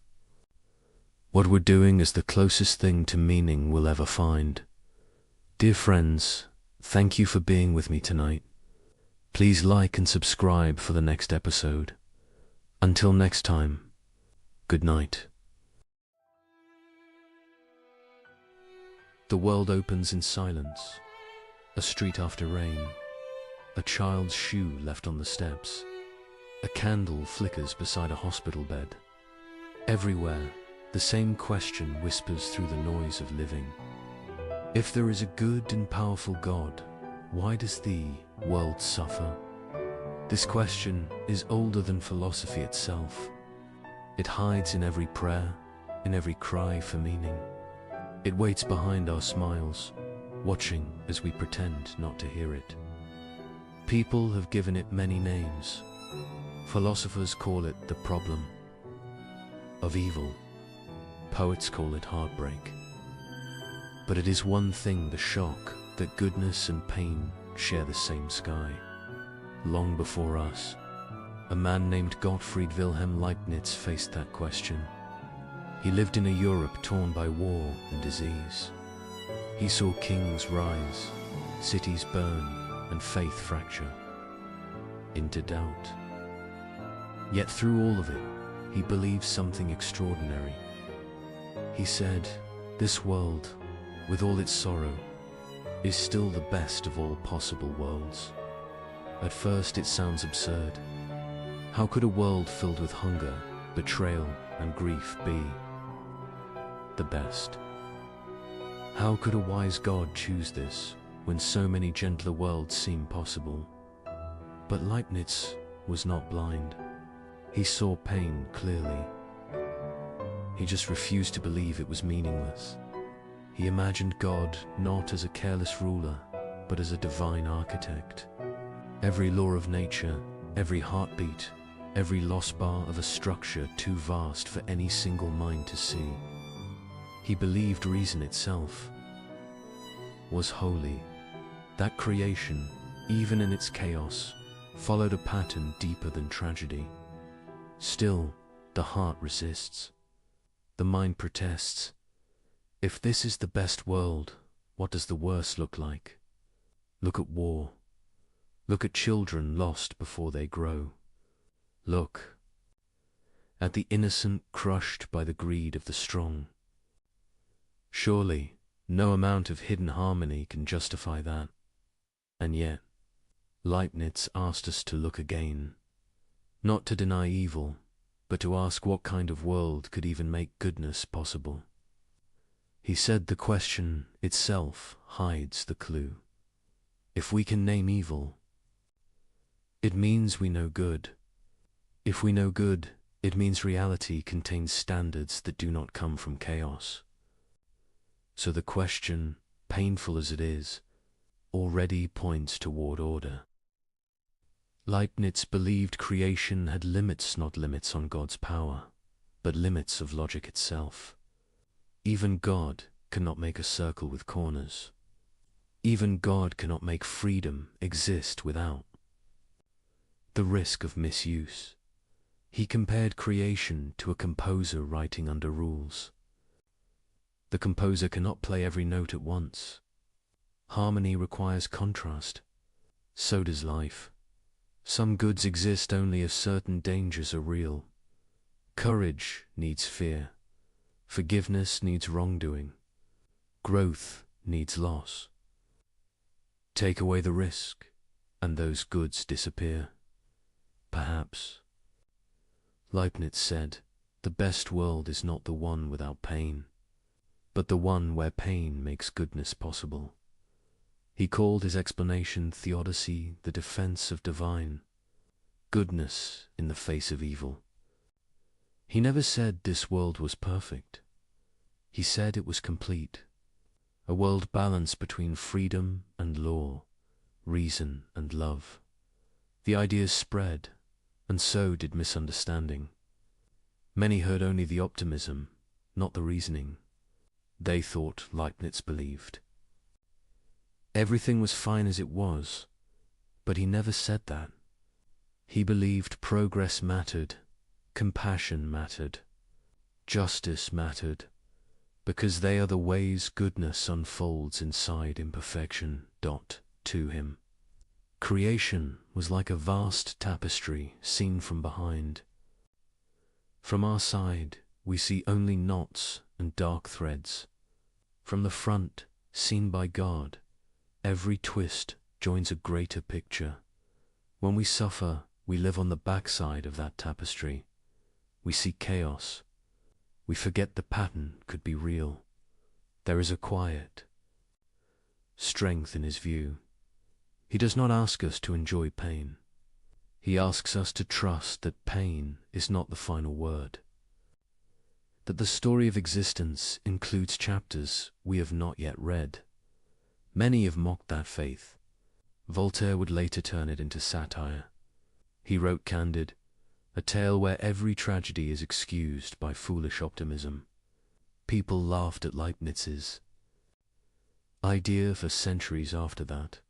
Speaker 1: what we're doing is the closest thing to meaning we'll ever find. Dear friends, thank you for being with me tonight. Please like and subscribe for the next episode. Until next time, good night. The world opens in silence. A street after rain. A child's shoe left on the steps. A candle flickers beside a hospital bed. Everywhere, the same question whispers through the noise of living. If there is a good and powerful God, why does the world suffer? This question is older than philosophy itself. It hides in every prayer, in every cry for meaning. It waits behind our smiles, watching as we pretend not to hear it. People have given it many names. Philosophers call it the problem of evil. Poets call it heartbreak. But it is one thing, the shock, that goodness and pain share the same sky. Long before us, a man named Gottfried Wilhelm Leibniz faced that question. He lived in a Europe torn by war and disease. He saw kings rise, cities burn, and faith fracture into doubt. Yet through all of it, he believed something extraordinary. He said, "This world, with all its sorrow, is still the best of all possible worlds." At first it sounds absurd. How could a world filled with hunger, betrayal, and grief be the best? How could a wise God choose this, when so many gentler worlds seem possible? But Leibniz was not blind. He saw pain clearly. He just refused to believe it was meaningless. He imagined God not as a careless ruler, but as a divine architect. Every law of nature, every heartbeat, every lost bar of a structure too vast for any single mind to see. He believed reason itself was holy. That creation, even in its chaos, followed a pattern deeper than tragedy. Still, the heart resists. The mind protests. If this is the best world, what does the worst look like? Look at war. Look at children lost before they grow. Look at the innocent crushed by the greed of the strong. Surely, no amount of hidden harmony can justify that. And yet, Leibniz asked us to look again, not to deny evil, but to ask what kind of world could even make goodness possible. He said the question itself hides the clue. If we can name evil, it means we know good. If we know good, it means reality contains standards that do not come from chaos. So the question, painful as it is, already points toward order. Leibniz believed creation had limits, not limits on God's power, but limits of logic itself. Even God cannot make a circle with corners. Even God cannot make freedom exist without the risk of misuse. He compared creation to a composer writing under rules. The composer cannot play every note at once. Harmony requires contrast. So does life. Some goods exist only if certain dangers are real. Courage needs fear. Forgiveness needs wrongdoing. Growth needs loss. Take away the risk, and those goods disappear. Perhaps. Leibniz said, the best world is not the one without pain, but the one where pain makes goodness possible. He called his explanation theodicy, the defense of divine goodness in the face of evil. He never said this world was perfect. He said it was complete, a world balanced between freedom and law, reason and love. The ideas spread, and so did misunderstanding. Many heard only the optimism, not the reasoning. They thought Leibniz believed everything was fine as it was, but he never said that. He believed progress mattered, compassion mattered, justice mattered, because they are the ways goodness unfolds inside imperfection. To him, creation was like a vast tapestry seen from behind. From our side, we see only knots and dark threads. From the front, seen by God, every twist joins a greater picture. When we suffer, we live on the backside of that tapestry. We see chaos. We forget the pattern could be real. There is a quiet strength in his view. He does not ask us to enjoy pain. He asks us to trust that pain is not the final word, that the story of existence includes chapters we have not yet read. Many have mocked that faith. Voltaire would later turn it into satire. He wrote Candide, a tale where every tragedy is excused by foolish optimism. People laughed at Leibniz's idea for centuries after that.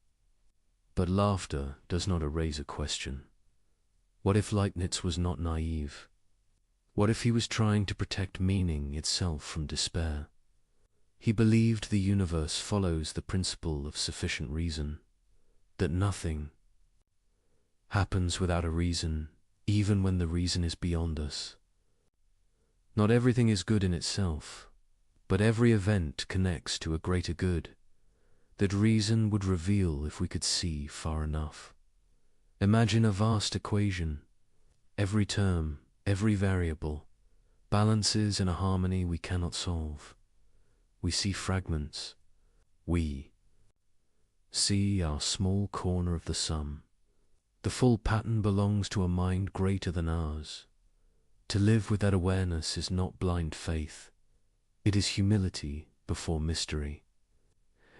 Speaker 1: But laughter does not erase a question. What if Leibniz was not naive? What if he was trying to protect meaning itself from despair? He believed the universe follows the principle of sufficient reason, that nothing happens without a reason, even when the reason is beyond us. Not everything is good in itself, but every event connects to a greater good that reason would reveal if we could see far enough. Imagine a vast equation. Every term, every variable, balances in a harmony we cannot solve. We see fragments. We see our small corner of the sum. The full pattern belongs to a mind greater than ours. To live with that awareness is not blind faith. It is humility before mystery.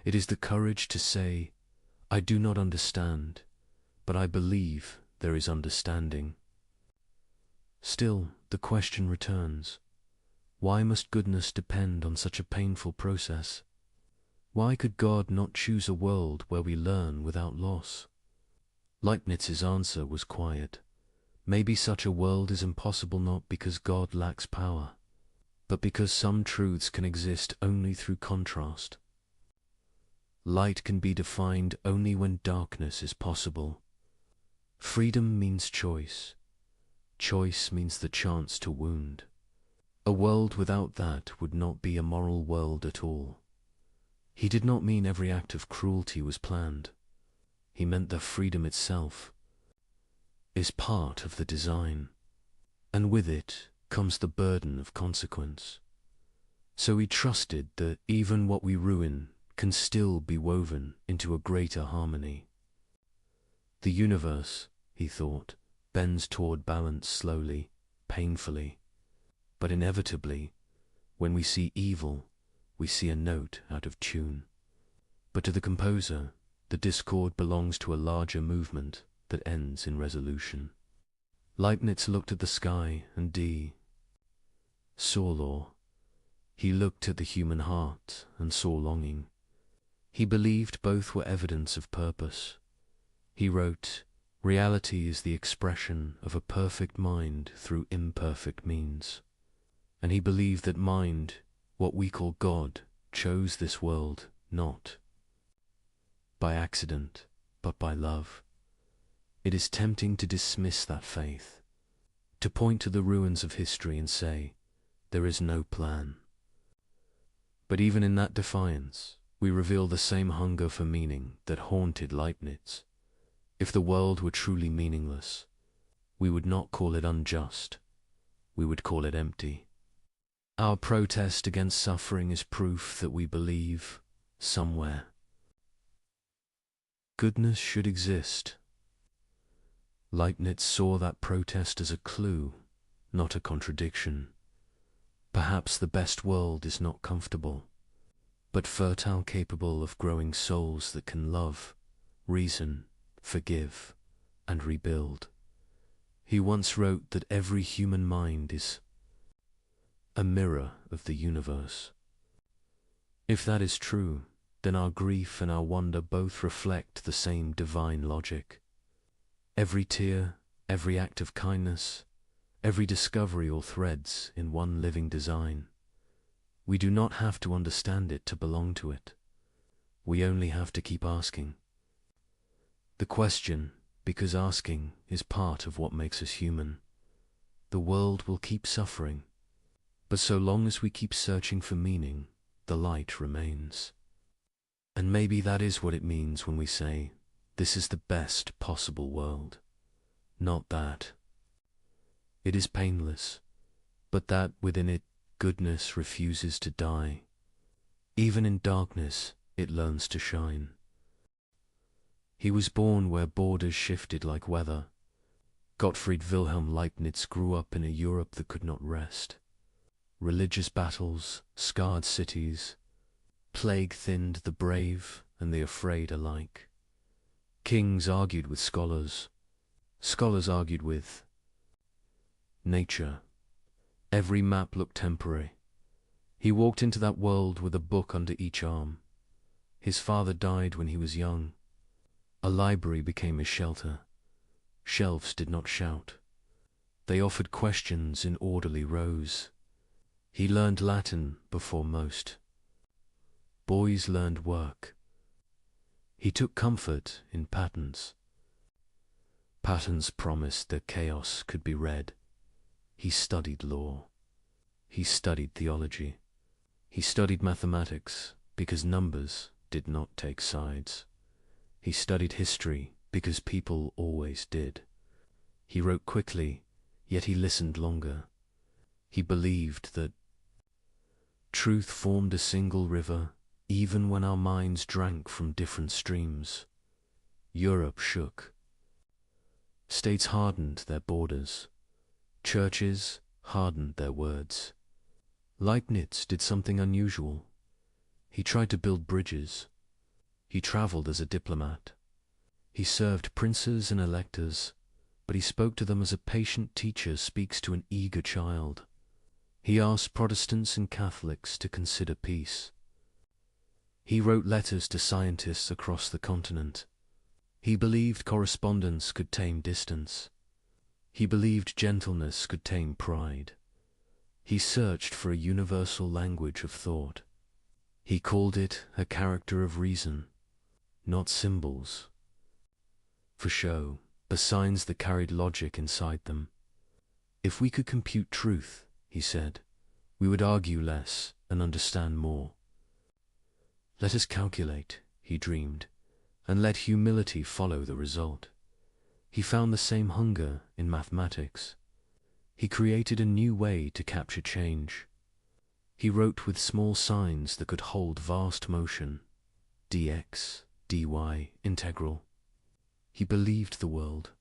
Speaker 1: It is the courage to say, I do not understand, but I believe there is understanding. Still, the question returns. Why must goodness depend on such a painful process? Why could God not choose a world where we learn without loss? Leibniz's answer was quiet. Maybe such a world is impossible not because God lacks power, but because some truths can exist only through contrast. Light can be defined only when darkness is possible. Freedom means choice. Choice means the chance to wound. A world without that would not be a moral world at all. He did not mean every act of cruelty was planned. He meant that freedom itself is part of the design. and with it comes the burden of consequence. So he trusted that even what we ruin can still be woven into a greater harmony. The universe, he thought, bends toward balance slowly, painfully, but inevitably, when we see evil, we see a note out of tune. But to the composer, the discord belongs to a larger movement that ends in resolution. Leibniz looked at the sky and saw law. He looked at the human heart and saw longing. He believed both were evidence of purpose. He wrote, "Reality is the expression of a perfect mind through imperfect means." And he believed that mind, what we call God, chose this world not by accident, but by love. It is tempting to dismiss that faith, to point to the ruins of history and say, there is no plan. But even in that defiance, we reveal the same hunger for meaning that haunted Leibniz. If the world were truly meaningless, we would not call it unjust, we would call it empty. Our protest against suffering is proof that we believe, somewhere, goodness should exist. Leibniz saw that protest as a clue, not a contradiction. Perhaps the best world is not comfortable, but fertile, capable of growing souls that can love, reason, forgive, and rebuild. He once wrote that every human mind is a mirror of the universe. If that is true, then our grief and our wonder both reflect the same divine logic. Every tear, every act of kindness, every discovery all threads in one living design. We do not have to understand it to belong to it. We only have to keep asking. The question, because asking, is part of what makes us human. The world will keep suffering, but so long as we keep searching for meaning, the light remains. And maybe that is what it means when we say, this is the best possible world. Not that it is painless, but that within it goodness refuses to die. Even in darkness, it learns to shine. He was born where borders shifted like weather. Gottfried Wilhelm Leibniz grew up in a Europe that could not rest. Religious battles, scarred cities, plague thinned the brave and the afraid alike. Kings argued with scholars, scholars argued with nature. Every map looked temporary. He walked into that world with a book under each arm. His father died when he was young. A library became his shelter. Shelves did not shout. They offered questions in orderly rows. He learned Latin before most. Boys learned work. He took comfort in patterns. Patterns promised that chaos could be read. He studied law. He studied theology. He studied mathematics because numbers did not take sides. He studied history because people always did. He wrote quickly, yet he listened longer. He believed that truth formed a single river, even when our minds drank from different streams. Europe shook. States hardened their borders. Churches hardened their words. Leibniz did something unusual. He tried to build bridges. He traveled as a diplomat. He served princes and electors, but he spoke to them as a patient teacher speaks to an eager child. He asked Protestants and Catholics to consider peace. He wrote letters to scientists across the continent. He believed correspondence could tame distance. He believed gentleness could tame pride. He searched for a universal language of thought. He called it a character of reason, not symbols for show, but signs that carried logic inside them. If we could compute truth, he said, we would argue less and understand more. Let us calculate, he dreamed, and let humility follow the result. He found the same hunger in mathematics. He created a new way to capture change. He wrote with small signs that could hold vast motion, dx, dy, integral. He believed the world,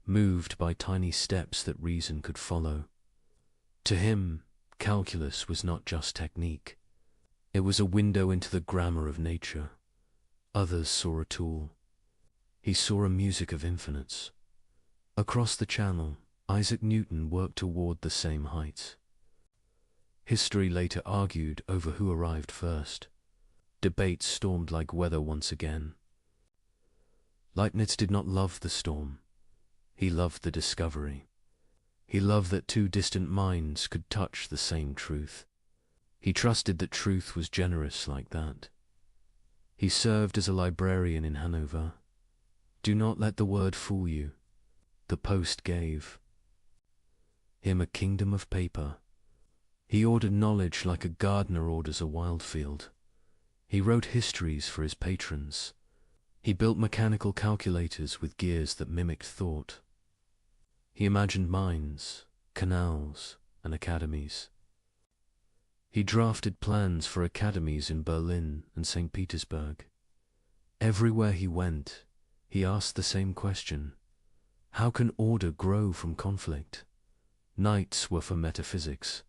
Speaker 1: moved by tiny steps that reason could follow. To him, calculus was not just technique. It was a window into the grammar of nature. Others saw a tool. He saw a music of infinites. Across the channel, Isaac Newton worked toward the same heights. History later argued over who arrived first. Debates stormed like weather once again. Leibniz did not love the storm. He loved the discovery. He loved that two distant minds could touch the same truth. He trusted that truth was generous like that. He served as a librarian in Hanover. Do not let the word fool you. The post gave him a kingdom of paper. He ordered knowledge like a gardener orders a wild field. He wrote histories for his patrons. He built mechanical calculators with gears that mimicked thought. He imagined mines, canals, and academies. He drafted plans for academies in Berlin and St. Petersburg. Everywhere he went, he asked the same question: how can order grow from conflict? Nights were for metaphysics.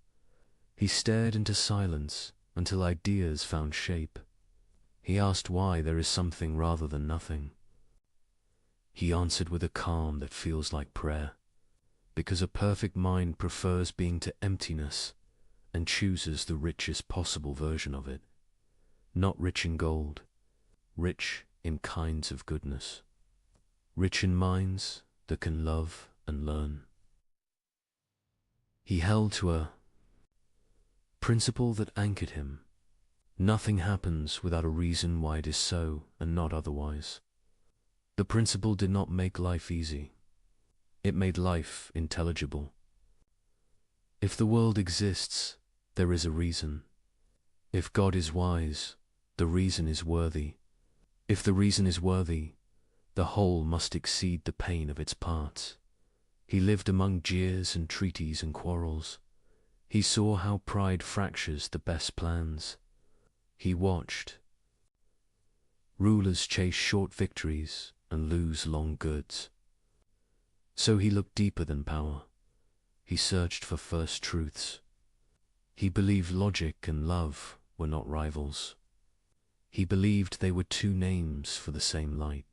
Speaker 1: He stared into silence until ideas found shape. He asked why there is something rather than nothing. He answered with a calm that feels like prayer, because a perfect mind prefers being to emptiness and chooses the richest possible version of it. Not rich in gold, rich in kinds of goodness. Rich in minds that can love and learn. He held to a principle that anchored him. Nothing happens without a reason why it is so and not otherwise. The principle did not make life easy. It made life intelligible. If the world exists, there is a reason. If God is wise, the reason is worthy. If the reason is worthy, the whole must exceed the pain of its parts. He lived among jeers and treaties and quarrels. He saw how pride fractures the best plans. He watched rulers chase short victories and lose long goods. So he looked deeper than power. He searched for first truths. He believed logic and love were not rivals. He believed they were two names for the same light.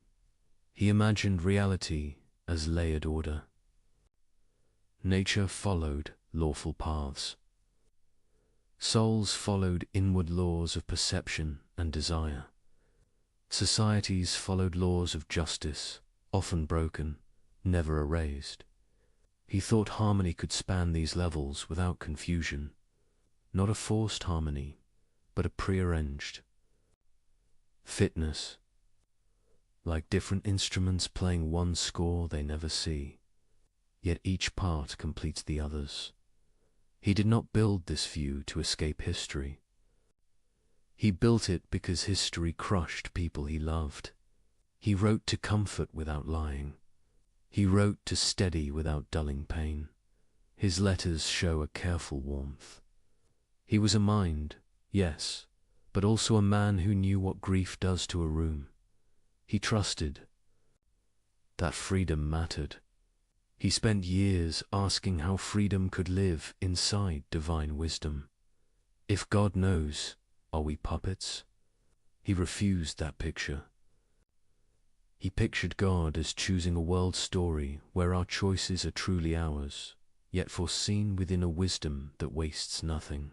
Speaker 1: He imagined reality as layered order. Nature followed lawful paths. Souls followed inward laws of perception and desire. Societies followed laws of justice, often broken, never erased. He thought harmony could span these levels without confusion. Not a forced harmony, but a prearranged fitness. Like different instruments playing one score they never see, yet each part completes the others. He did not build this view to escape history. He built it because history crushed people he loved. He wrote to comfort without lying. He wrote to steady without dulling pain. His letters show a careful warmth. He was a mind, yes, but also a man who knew what grief does to a room. He trusted that freedom mattered. He spent years asking how freedom could live inside divine wisdom. If God knows, are we puppets? He refused that picture. He pictured God as choosing a world story where our choices are truly ours, yet foreseen within a wisdom that wastes nothing.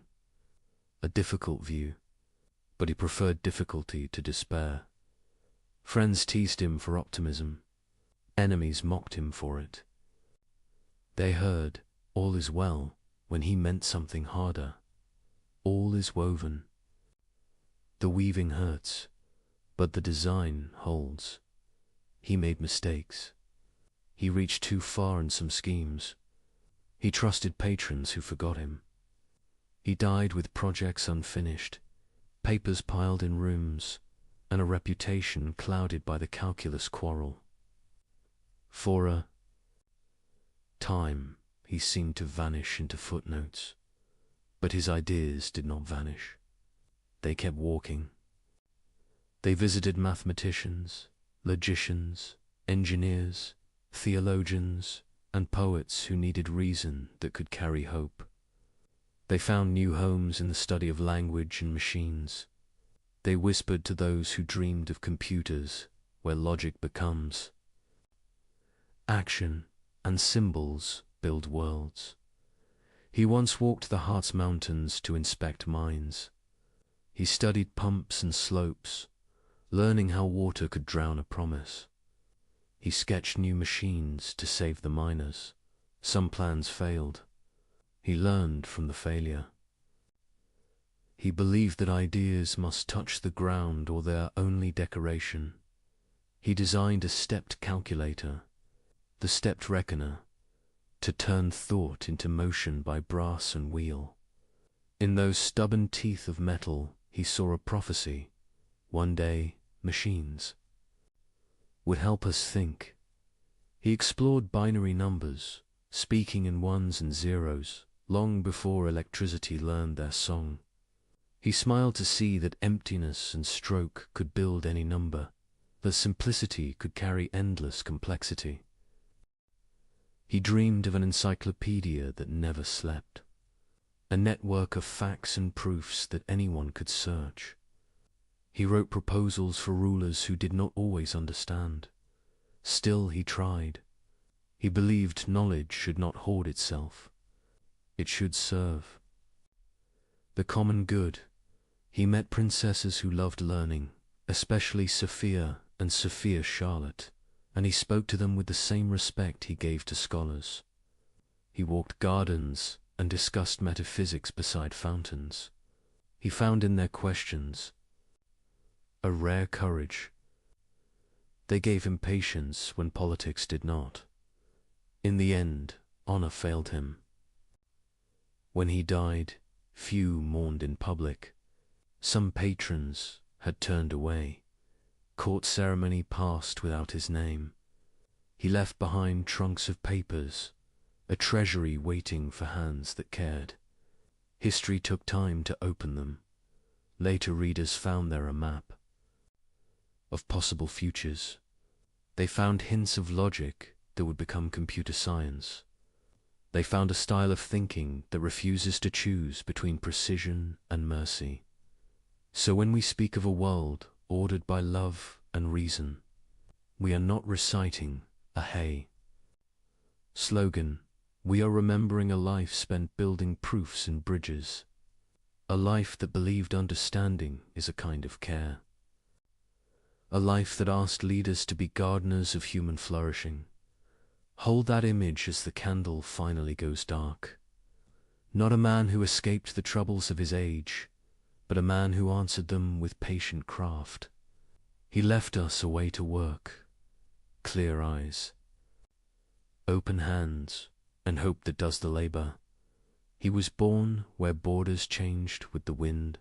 Speaker 1: A difficult view, but he preferred difficulty to despair. Friends teased him for optimism. Enemies mocked him for it. They heard, all is well, when he meant something harder. All is woven. The weaving hurts, but the design holds. He made mistakes. He reached too far in some schemes. He trusted patrons who forgot him. He died with projects unfinished, papers piled in rooms, and a reputation clouded by the calculus quarrel. For a time, he seemed to vanish into footnotes. But his ideas did not vanish. They kept walking. They visited mathematicians, logicians, engineers, theologians, and poets who needed reason that could carry hope. They found new homes in the study of language and machines. They whispered to those who dreamed of computers, where logic becomes. Action and symbols build worlds. He once walked the Harz Mountains to inspect mines. He studied pumps and slopes, learning how water could drown a promise. He sketched new machines to save the miners. Some plans failed. He learned from the failure. He believed that ideas must touch the ground or they're only decoration. He designed a stepped calculator, the stepped reckoner, to turn thought into motion by brass and wheel. In those stubborn teeth of metal, he saw a prophecy. One day, machines would help us think. He explored binary numbers, speaking in ones and zeros, long before electricity learned their song. He smiled to see that emptiness and stroke could build any number, that simplicity could carry endless complexity. He dreamed of an encyclopedia that never slept, a network of facts and proofs that anyone could search. He wrote proposals for rulers who did not always understand. Still he tried. He believed knowledge should not hoard itself. It should serve the common good. He met princesses who loved learning, especially Sophia and Sophia Charlotte, and he spoke to them with the same respect he gave to scholars. He walked gardens and discussed metaphysics beside fountains. He found in their questions a rare courage. They gave him patience when politics did not. In the end, honor failed him. When he died, few mourned in public. Some patrons had turned away. Court ceremony passed without his name. He left behind trunks of papers, a treasury waiting for hands that cared. History took time to open them. Later readers found there a map of possible futures. They found hints of logic that would become computer science. They found a style of thinking that refuses to choose between precision and mercy. So when we speak of a world ordered by love and reason, we are not reciting a hey slogan. We are remembering a life spent building proofs and bridges, a life that believed understanding is a kind of care, a life that asked leaders to be gardeners of human flourishing. Hold that image as the candle finally goes dark. Not a man who escaped the troubles of his age, but a man who answered them with patient craft. He left us a way to work, clear eyes, open hands, and hope that does the labor. He was born where borders changed with the wind.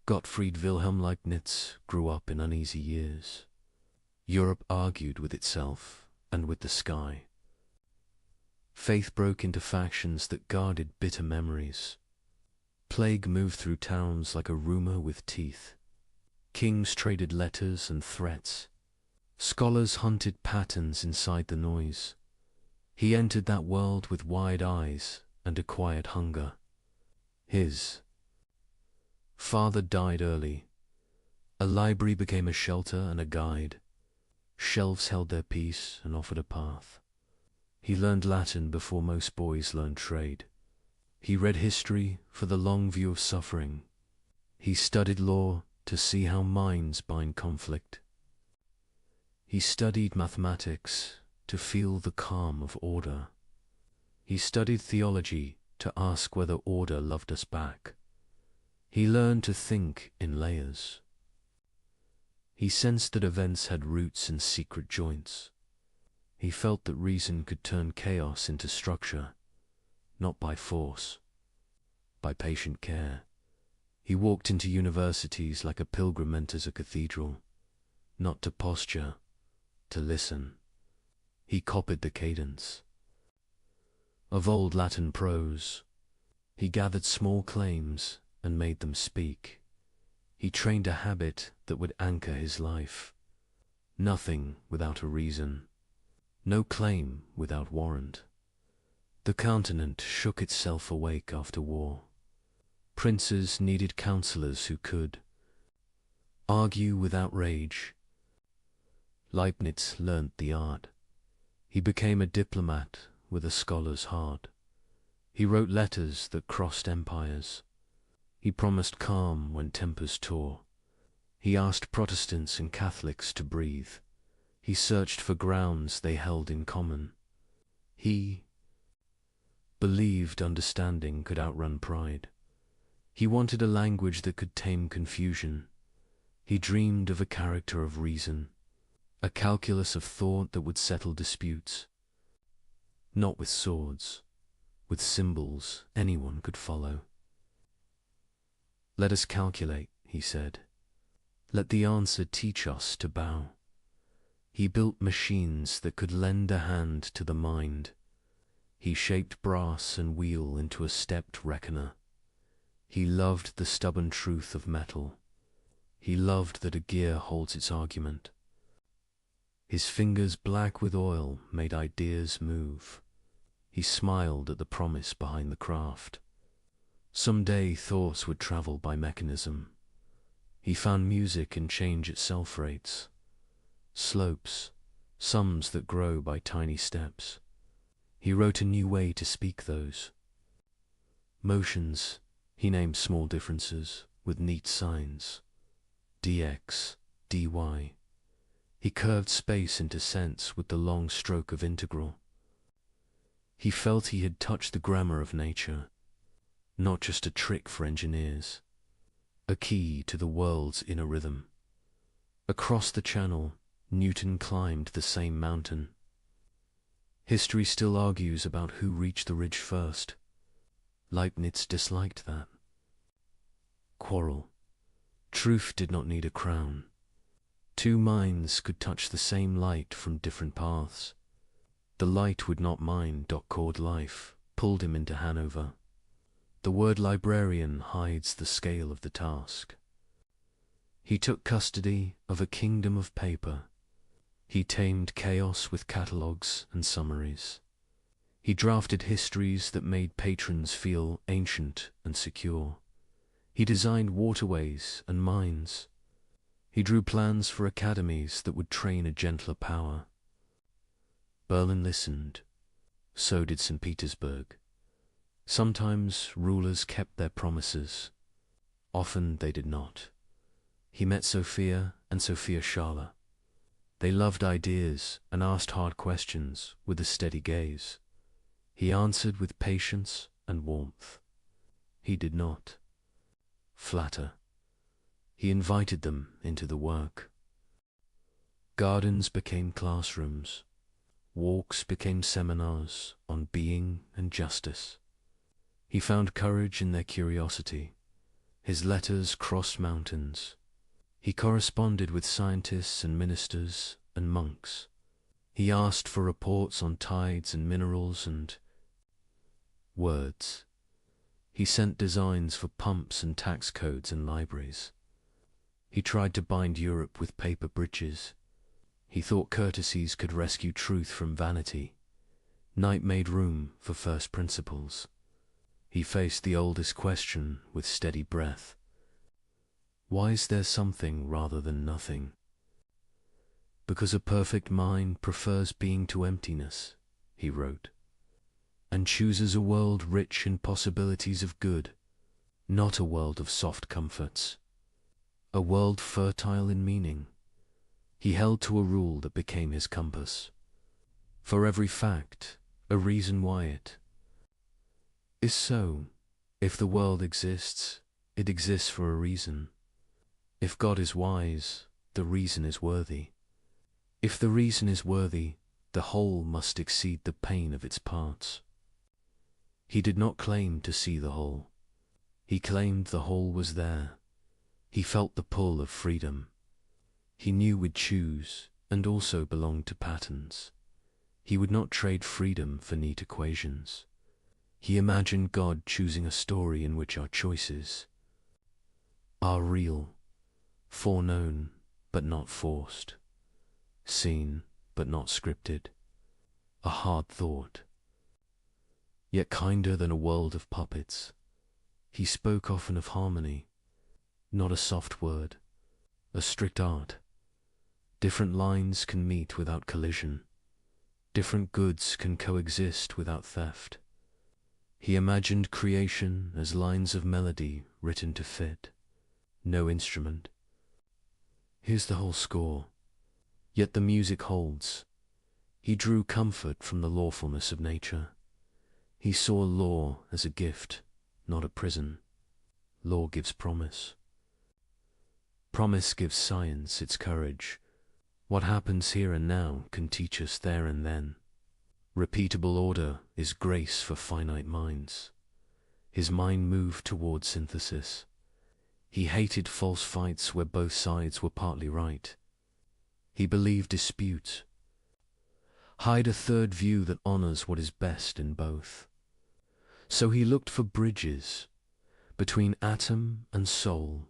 Speaker 1: Gottfried Wilhelm Leibniz grew up in uneasy years. Europe argued with itself and with the sky. Faith broke into factions that guarded bitter memories. Plague moved through towns like a rumor with teeth. Kings traded letters and threats. Scholars hunted patterns inside the noise. He entered that world with wide eyes and a quiet hunger. His father died early. A library became a shelter and a guide. Shelves held their peace and offered a path. He learned Latin before most boys learned trade. He read history for the long view of suffering. He studied law to see how minds bind conflict. He studied mathematics to feel the calm of order. He studied theology to ask whether order loved us back. He learned to think in layers. He sensed that events had roots and secret joints. He felt that reason could turn chaos into structure, not by force, by patient care. He walked into universities like a pilgrim enters a cathedral, not to posture, to listen. He copied the cadence of old Latin prose. He gathered small claims and made them speak. He trained a habit that would anchor his life. Nothing without a reason. No claim without warrant. The continent shook itself awake after war. Princes needed counselors who could argue without rage. Leibniz learnt the art. He became a diplomat with a scholar's heart. He wrote letters that crossed empires. He promised calm when tempers tore. He asked Protestants and Catholics to breathe. He searched for grounds they held in common. He believed understanding could outrun pride. He wanted a language that could tame confusion. He dreamed of a character of reason, a calculus of thought that would settle disputes. Not with swords, with symbols anyone could follow. "Let us calculate," he said. "Let the answer teach us to bow." He built machines that could lend a hand to the mind. He shaped brass and wheel into a stepped reckoner. He loved the stubborn truth of metal. He loved that a gear holds its argument. His fingers black with oil made ideas move. He smiled at the promise behind the craft. Someday thoughts would travel by mechanism. He found music in change itself rates. Slopes, sums that grow by tiny steps. He wrote a new way to speak those. Motions, he named small differences with neat signs. dx, dy. He curved space into sense with the long stroke of integral. He felt he had touched the grammar of nature, not just a trick for engineers, a key to the world's inner rhythm. Across the channel, Newton climbed the same mountain. History still argues about who reached the ridge first. Leibniz disliked that quarrel. Truth did not need a crown. Two minds could touch the same light from different paths. The light would not mind called life, pulled him into Hanover. The word librarian hides the scale of the task. He took custody of a kingdom of paper. He tamed chaos with catalogues and summaries. He drafted histories that made patrons feel ancient and secure. He designed waterways and mines. He drew plans for academies that would train a gentler power. Berlin listened. So did St. Petersburg. Sometimes rulers kept their promises. Often they did not. He met Sophia and Sophia Schala. They loved ideas and asked hard questions with a steady gaze. He answered with patience and warmth. He did not flatter. He invited them into the work. Gardens became classrooms. Walks became seminars on being and justice. He found courage in their curiosity. His letters crossed mountains. He corresponded with scientists and ministers and monks. He asked for reports on tides and minerals and words. He sent designs for pumps and tax codes and libraries. He tried to bind Europe with paper bridges. He thought courtesies could rescue truth from vanity. Night made room for first principles. He faced the oldest question with steady breath. Why is there something rather than nothing? Because a perfect mind prefers being to emptiness, he wrote, and chooses a world rich in possibilities of good, not a world of soft comforts, a world fertile in meaning. He held to a rule that became his compass. For every fact, a reason why it is so. If the world exists, it exists for a reason. If God is wise, the reason is worthy. If the reason is worthy, the whole must exceed the pain of its parts. He did not claim to see the whole. He claimed the whole was there. He felt the pull of freedom. He knew we'd choose and also belonged to patterns. He would not trade freedom for neat equations. He imagined God choosing a story in which our choices are real, foreknown but not forced, seen but not scripted, a hard thought, yet kinder than a world of puppets. He spoke often of harmony, not a soft word, a strict art. Different lines can meet without collision. Different goods can coexist without theft. He imagined creation as lines of melody written to fit, no instrument. Here's the whole score, yet the music holds. He drew comfort from the lawfulness of nature. He saw law as a gift, not a prison. Law gives promise. Promise gives science its courage. What happens here and now can teach us there and then. Repeatable order is grace for finite minds. His mind moved toward synthesis. He hated false fights where both sides were partly right. He believed dispute. Hide a third view that honors what is best in both. So he looked for bridges between atom and soul,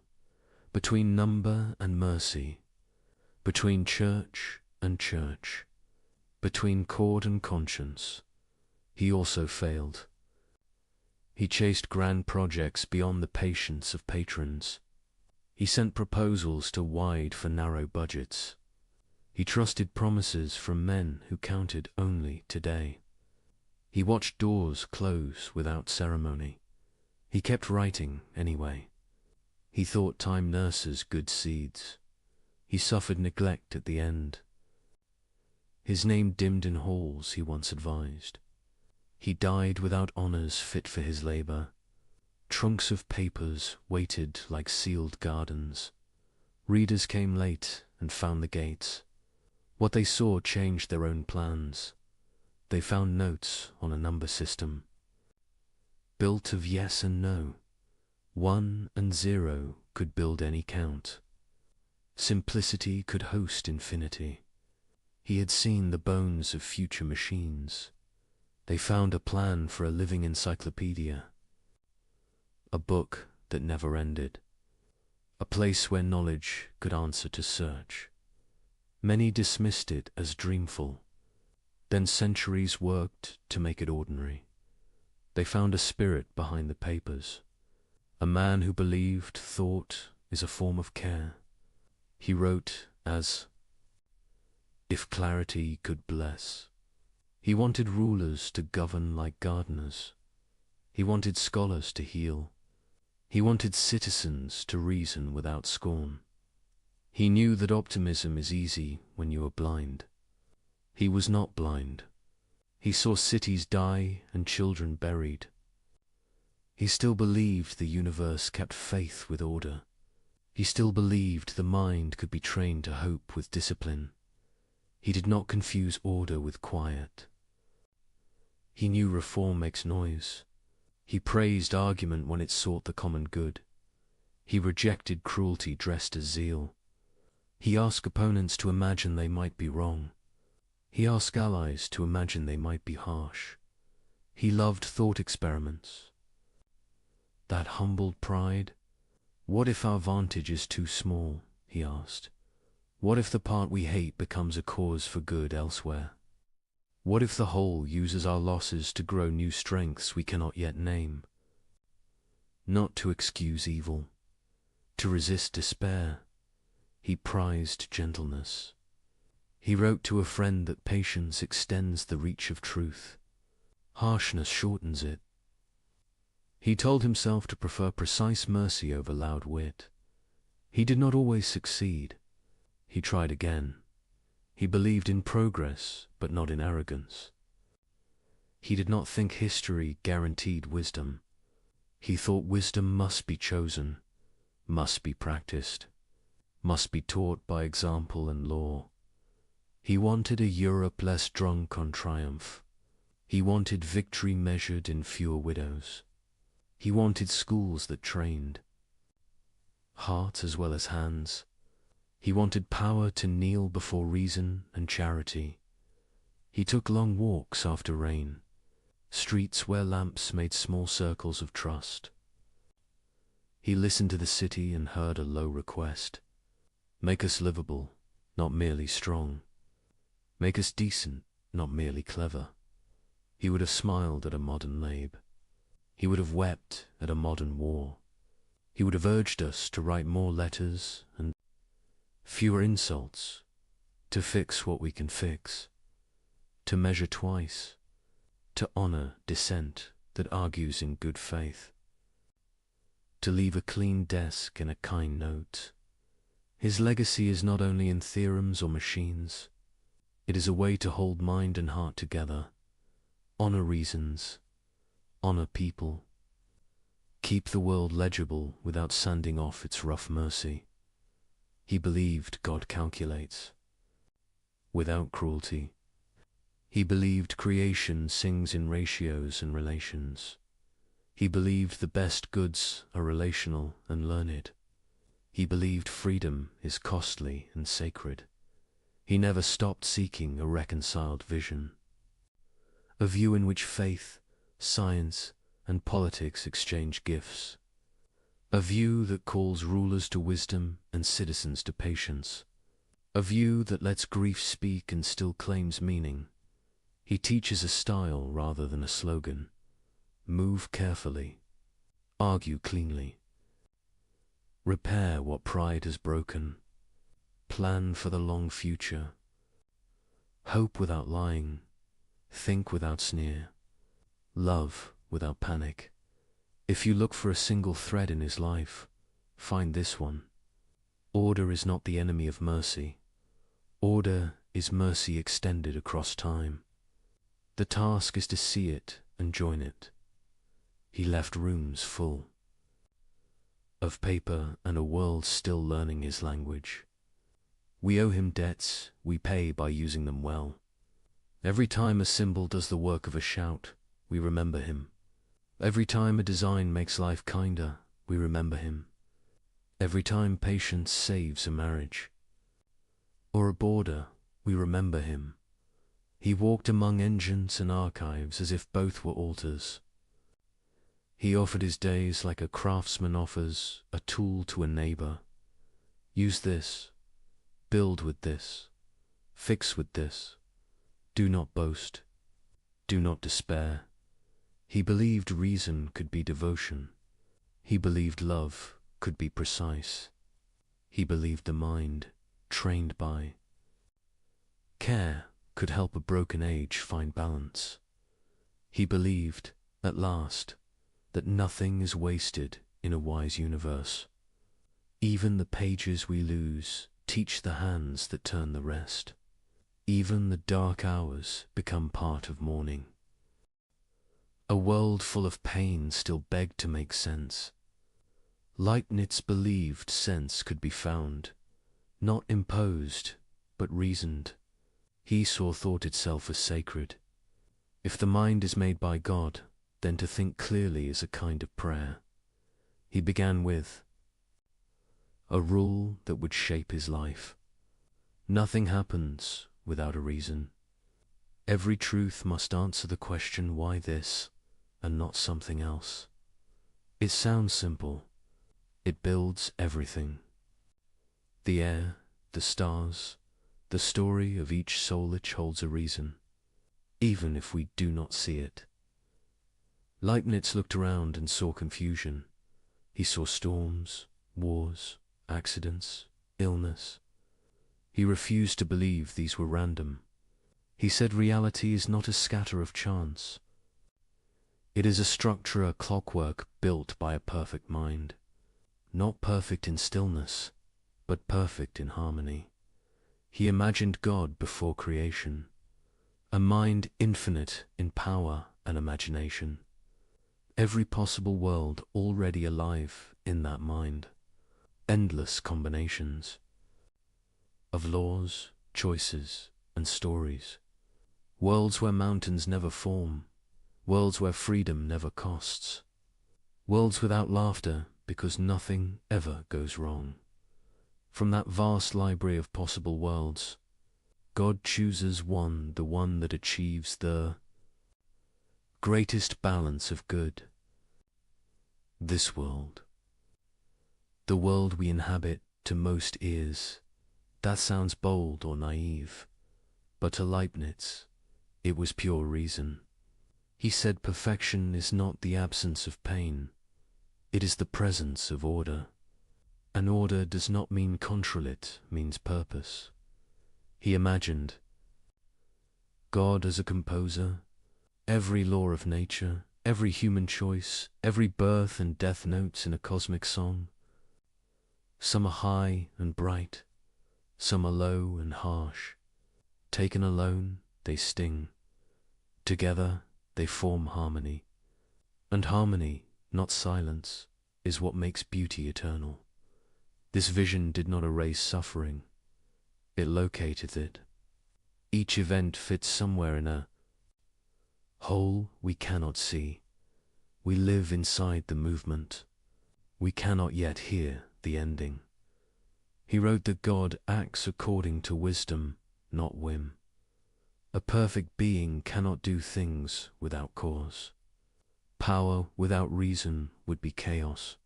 Speaker 1: between number and mercy, between church and church, between chord and conscience. He also failed. He chased grand projects beyond the patience of patrons. He sent proposals to wide for narrow budgets. He trusted promises from men who counted only today. He watched doors close without ceremony. He kept writing anyway. He thought time nurses good seeds. He suffered neglect at the end. His name dimmed in halls, he once advised. He died without honors fit for his labor. Trunks of papers waited like sealed gardens. Readers came late and found the gates. What they saw changed their own plans. They found notes on a number system, built of yes and no. 1 and 0 could build any count. Simplicity could host infinity. He had seen the bones of future machines. They found a plan for a living encyclopedia, a book that never ended, a place where knowledge could answer to search. Many dismissed it as dreamful. Then centuries worked to make it ordinary. They found a spirit behind the papers, a man who believed thought is a form of care. He wrote as if clarity could bless. He wanted rulers to govern like gardeners. He wanted scholars to heal. He wanted citizens to reason without scorn. He knew that optimism is easy when you are blind. He was not blind. He saw cities die and children buried. He still believed the universe kept faith with order. He still believed the mind could be trained to hope with discipline. He did not confuse order with quiet. He knew reform makes noise. He praised argument when it sought the common good. He rejected cruelty dressed as zeal. He asked opponents to imagine they might be wrong. He asked allies to imagine they might be harsh. He loved thought experiments. That humbled pride. What if our vantage is too small, he asked. What if the part we hate becomes a cause for good elsewhere? What if the whole uses our losses to grow new strengths we cannot yet name? Not to excuse evil, to resist despair. He prized gentleness. He wrote to a friend that patience extends the reach of truth. Harshness shortens it. He told himself to prefer precise mercy over loud wit. He did not always succeed. He tried again. He believed in progress, but not in arrogance. He did not think history guaranteed wisdom. He thought wisdom must be chosen, must be practiced, must be taught by example and law. He wanted a Europe less drunk on triumph. He wanted victory measured in fewer widows. He wanted schools that trained heart as well as hands. He wanted power to kneel before reason and charity. He took long walks after rain, streets where lamps made small circles of trust. He listened to the city and heard a low request. Make us livable, not merely strong. Make us decent, not merely clever. He would have smiled at a modern lab. He would have wept at a modern war. He would have urged us to write more letters and fewer insults, to fix what we can fix, to measure twice, to honor dissent that argues in good faith, to leave a clean desk and a kind note. His legacy is not only in theorems or machines. It is a way to hold mind and heart together, honor reasons, honor people, keep the world legible without sanding off its rough mercy. He believed God calculates without cruelty. He believed creation sings in ratios and relations. He believed the best goods are relational and learned. He believed freedom is costly and sacred. He never stopped seeking a reconciled vision, a view in which faith, science, and politics exchange gifts, a view that calls rulers to wisdom and citizens to patience, a view that lets grief speak and still claims meaning. He teaches a style rather than a slogan. Move carefully, argue cleanly, repair what pride has broken, plan for the long future, hope without lying, think without sneer, love without panic. If you look for a single thread in his life, find this one. Order is not the enemy of mercy. Order is mercy extended across time. The task is to see it and join it. He left rooms full of paper and a world still learning his language. We owe him debts we pay by using them well. Every time a symbol does the work of a shout, we remember him. Every time a design makes life kinder, we remember him. Every time patience saves a marriage or a border, we remember him. He walked among engines and archives as if both were altars. He offered his days like a craftsman offers a tool to a neighbor. Use this, build with this, fix with this. Do not boast, do not despair. He believed reason could be devotion. He believed love could be precise. He believed the mind, trained by care, could help a broken age find balance. He believed, at last, that nothing is wasted in a wise universe. Even the pages we lose teach the hands that turn the rest. Even the dark hours become part of morning. A world full of pain still begged to make sense. Leibniz believed sense could be found, not imposed, but reasoned. He saw thought itself as sacred. If the mind is made by God, then to think clearly is a kind of prayer. He began with a rule that would shape his life. Nothing happens without a reason. Every truth must answer the question, why this and not something else? It sounds simple. It builds everything. The air, the stars, the story of each soul each holds a reason, even if we do not see it. Leibniz looked around and saw confusion. He saw storms, wars, accidents, illness. He refused to believe these were random. He said reality is not a scatter of chance. It is a structure, a clockwork built by a perfect mind. Not perfect in stillness, but perfect in harmony. He imagined God before creation, a mind infinite in power and imagination. Every possible world already alive in that mind. Endless combinations of laws, choices, and stories. Worlds where mountains never form. Worlds where freedom never costs. Worlds without laughter because nothing ever goes wrong. From that vast library of possible worlds, God chooses one, the one that achieves the greatest balance of good. This world, the world we inhabit, to most ears, that sounds bold or naive, but to Leibniz, it was pure reason. He said perfection is not the absence of pain, it is the presence of order. And order does not mean control, it means purpose. He imagined God as a composer, every law of nature, every human choice, every birth and death notes in a cosmic song. Some are high and bright, some are low and harsh. Taken alone, they sting. Together, they form harmony. And harmony, not silence, is what makes beauty eternal. This vision did not erase suffering. It located it. Each event fits somewhere in a whole we cannot see. We live inside the movement. We cannot yet hear the ending. He wrote that God acts according to wisdom, not whim. A perfect being cannot do things without cause. Power without reason would be chaos.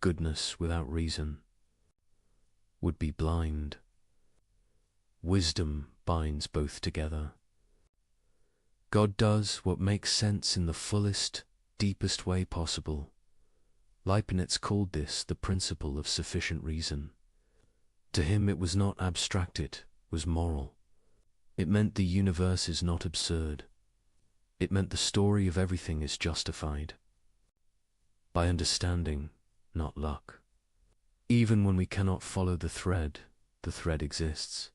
Speaker 1: Goodness without reason would be blind. Wisdom binds both together. God does what makes sense in the fullest, deepest way possible. Leibniz called this the principle of sufficient reason. To him it was not abstract, it was moral. It meant the universe is not absurd. It meant the story of everything is justified by understanding, not luck. Even when we cannot follow the thread exists.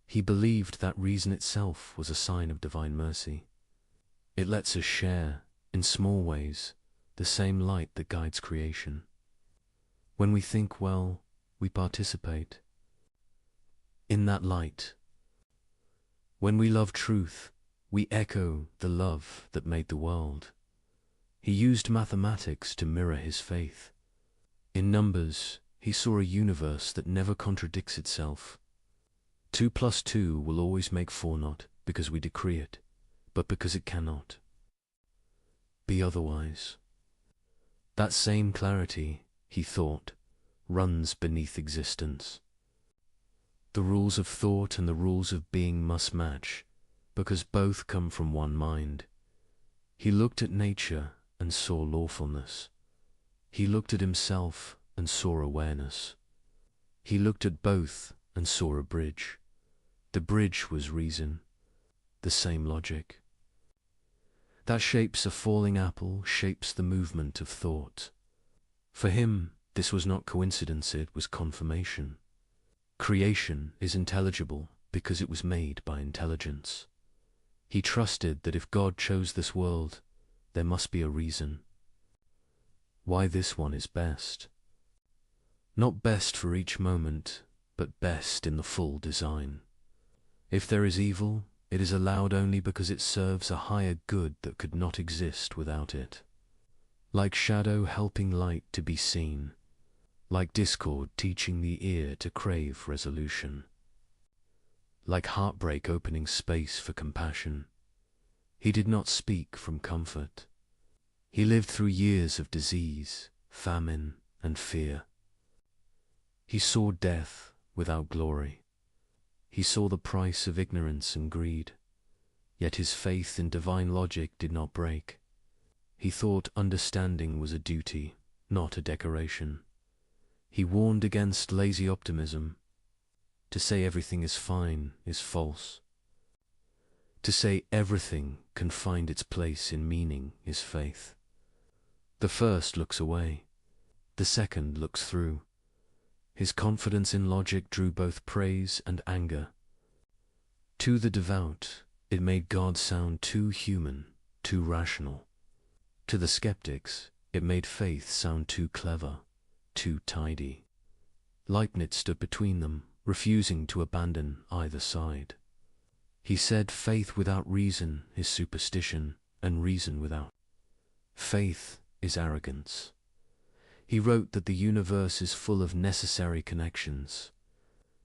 Speaker 1: He believed that reason itself was a sign of divine mercy. It lets us share, in small ways, the same light that guides creation. When we think well, we participate in that light. When we love truth, we echo the love that made the world. He used mathematics to mirror his faith. In numbers, he saw a universe that never contradicts itself. 2 + 2 will always make 4, not because we decree it, but because it cannot be otherwise. That same clarity, he thought, runs beneath existence. The rules of thought and the rules of being must match, because both come from one mind. He looked at nature and saw lawfulness. He looked at himself and saw awareness. He looked at both and saw a bridge. The bridge was reason, the same logic. That shapes a falling apple, shapes the movement of thought. For him, this was not coincidence, it was confirmation. Creation is intelligible because it was made by intelligence. He trusted that if God chose this world, there must be a reason why this one is best. Not best for each moment, but best in the full design. If there is evil, it is allowed only because it serves a higher good that could not exist without it. Like shadow helping light to be seen, like discord teaching the ear to crave resolution, like heartbreak opening space for compassion. He did not speak from comfort. He lived through years of disease, famine, and fear. He saw death without glory. He saw the price of ignorance and greed, yet his faith in divine logic did not break. He thought understanding was a duty, not a decoration. He warned against lazy optimism. To say everything is fine is false. To say everything can find its place in meaning is faith. The first looks away, the second looks through. His confidence in logic drew both praise and anger. To the devout, it made God sound too human, too rational. To the skeptics, it made faith sound too clever, too tidy. Leibniz stood between them, refusing to abandon either side. He said faith without reason is superstition, and reason without faith is arrogance. He wrote that the universe is full of necessary connections.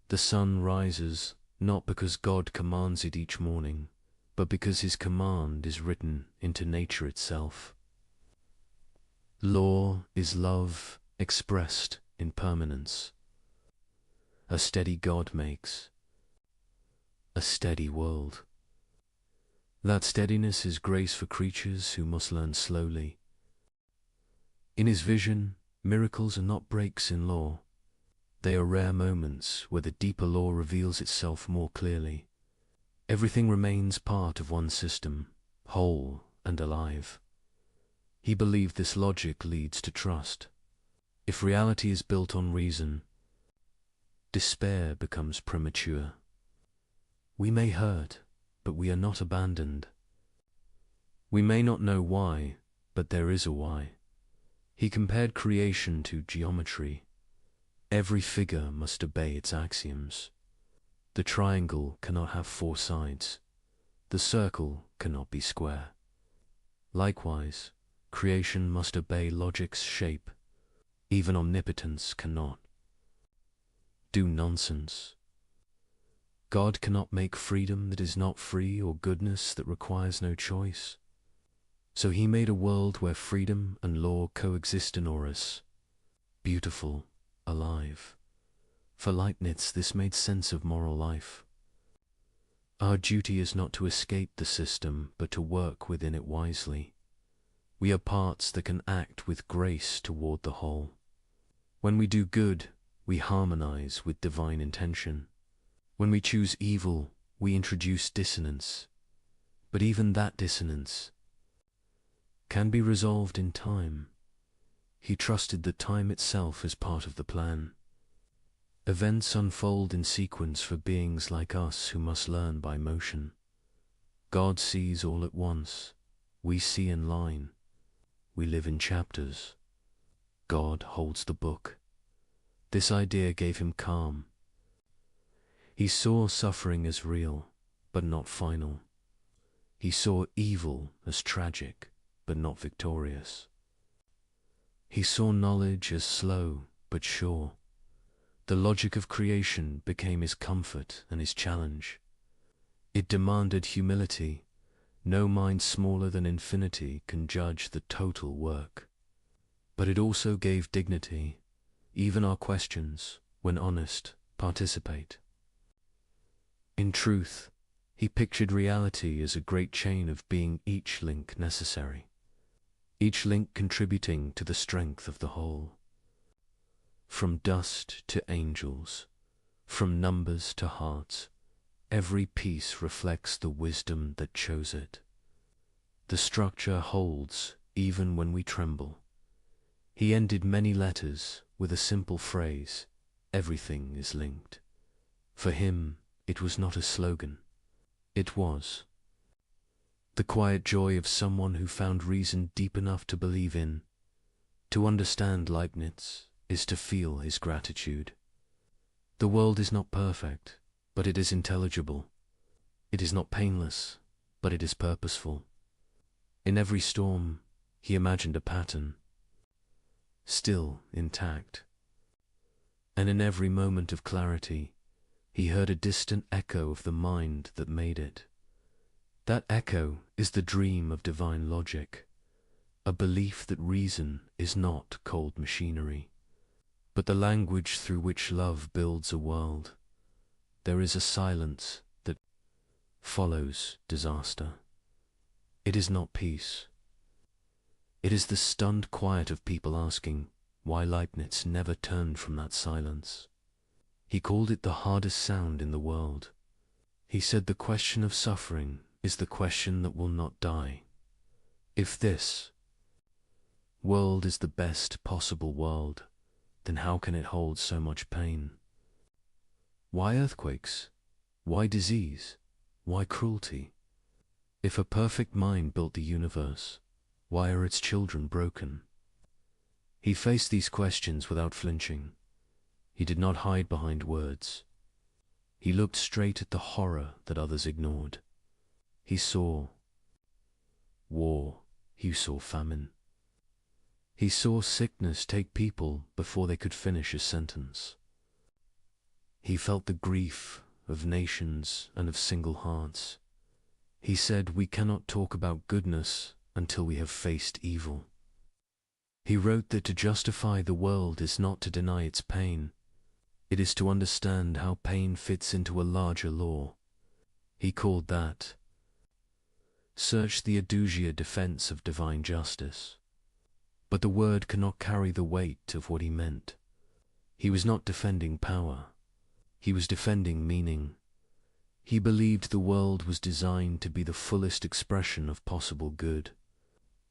Speaker 1: The sun rises not because God commands it each morning, but because his command is written into nature itself. Law is love expressed in permanence. A steady God makes a steady world. That steadiness is grace for creatures who must learn slowly. In his vision, miracles are not breaks in law. They are rare moments where the deeper law reveals itself more clearly. Everything remains part of one system, whole and alive. He believed this logic leads to trust. If reality is built on reason, despair becomes premature. We may hurt, but we are not abandoned. We may not know why, but there is a why. He compared creation to geometry. Every figure must obey its axioms. The triangle cannot have 4 sides. The circle cannot be square. Likewise, creation must obey logic's shape. Even omnipotence cannot do nonsense. God cannot make freedom that is not free or goodness that requires no choice. So he made a world where freedom and law coexist in us, beautiful, alive. For Leibniz, this made sense of moral life. Our duty is not to escape the system, but to work within it wisely. We are parts that can act with grace toward the whole. When we do good, we harmonize with divine intention. When we choose evil, we introduce dissonance. But even that dissonance can be resolved in time. He trusted that time itself is part of the plan. Events unfold in sequence for beings like us who must learn by motion. God sees all at once. We see in line. We live in chapters. God holds the book. This idea gave him calm. He saw suffering as real, but not final. He saw evil as tragic, but not victorious. He saw knowledge as slow, but sure. The logic of creation became his comfort and his challenge. It demanded humility. No mind smaller than infinity can judge the total work. But it also gave dignity. Even our questions, when honest, participate. In truth, he pictured reality as a great chain of being, each link necessary, each link contributing to the strength of the whole. From dust to angels, from numbers to hearts, every piece reflects the wisdom that chose it. The structure holds even when we tremble. He ended many letters with a simple phrase, "Everything is linked." For him, it was not a slogan. It was the quiet joy of someone who found reason deep enough to believe in. To understand Leibniz is to feel his gratitude. The world is not perfect, but it is intelligible. It is not painless, but it is purposeful. In every storm, he imagined a pattern, still intact. And in every moment of clarity, he heard a distant echo of the mind that made it. That echo is the dream of divine logic, a belief that reason is not cold machinery, but the language through which love builds a world. There is a silence that follows disaster. It is not peace. It is the stunned quiet of people asking why Leibniz never turned from that silence. He called it the hardest sound in the world. He said the question of suffering is the question that will not die. If this world is the best possible world, then how can it hold so much pain? Why earthquakes? Why disease? Why cruelty? If a perfect mind built the universe, why are its children broken? He faced these questions without flinching. He did not hide behind words. He looked straight at the horror that others ignored. He saw war. He saw famine. He saw sickness take people before they could finish a sentence. He felt the grief of nations and of single hearts. He said we cannot talk about goodness until we have faced evil. He wrote that to justify the world is not to deny its pain. It is to understand how pain fits into a larger law. He called that search the Adusia defense of divine justice. But the word cannot carry the weight of what he meant. He was not defending power. He was defending meaning. He believed the world was designed to be the fullest expression of possible good.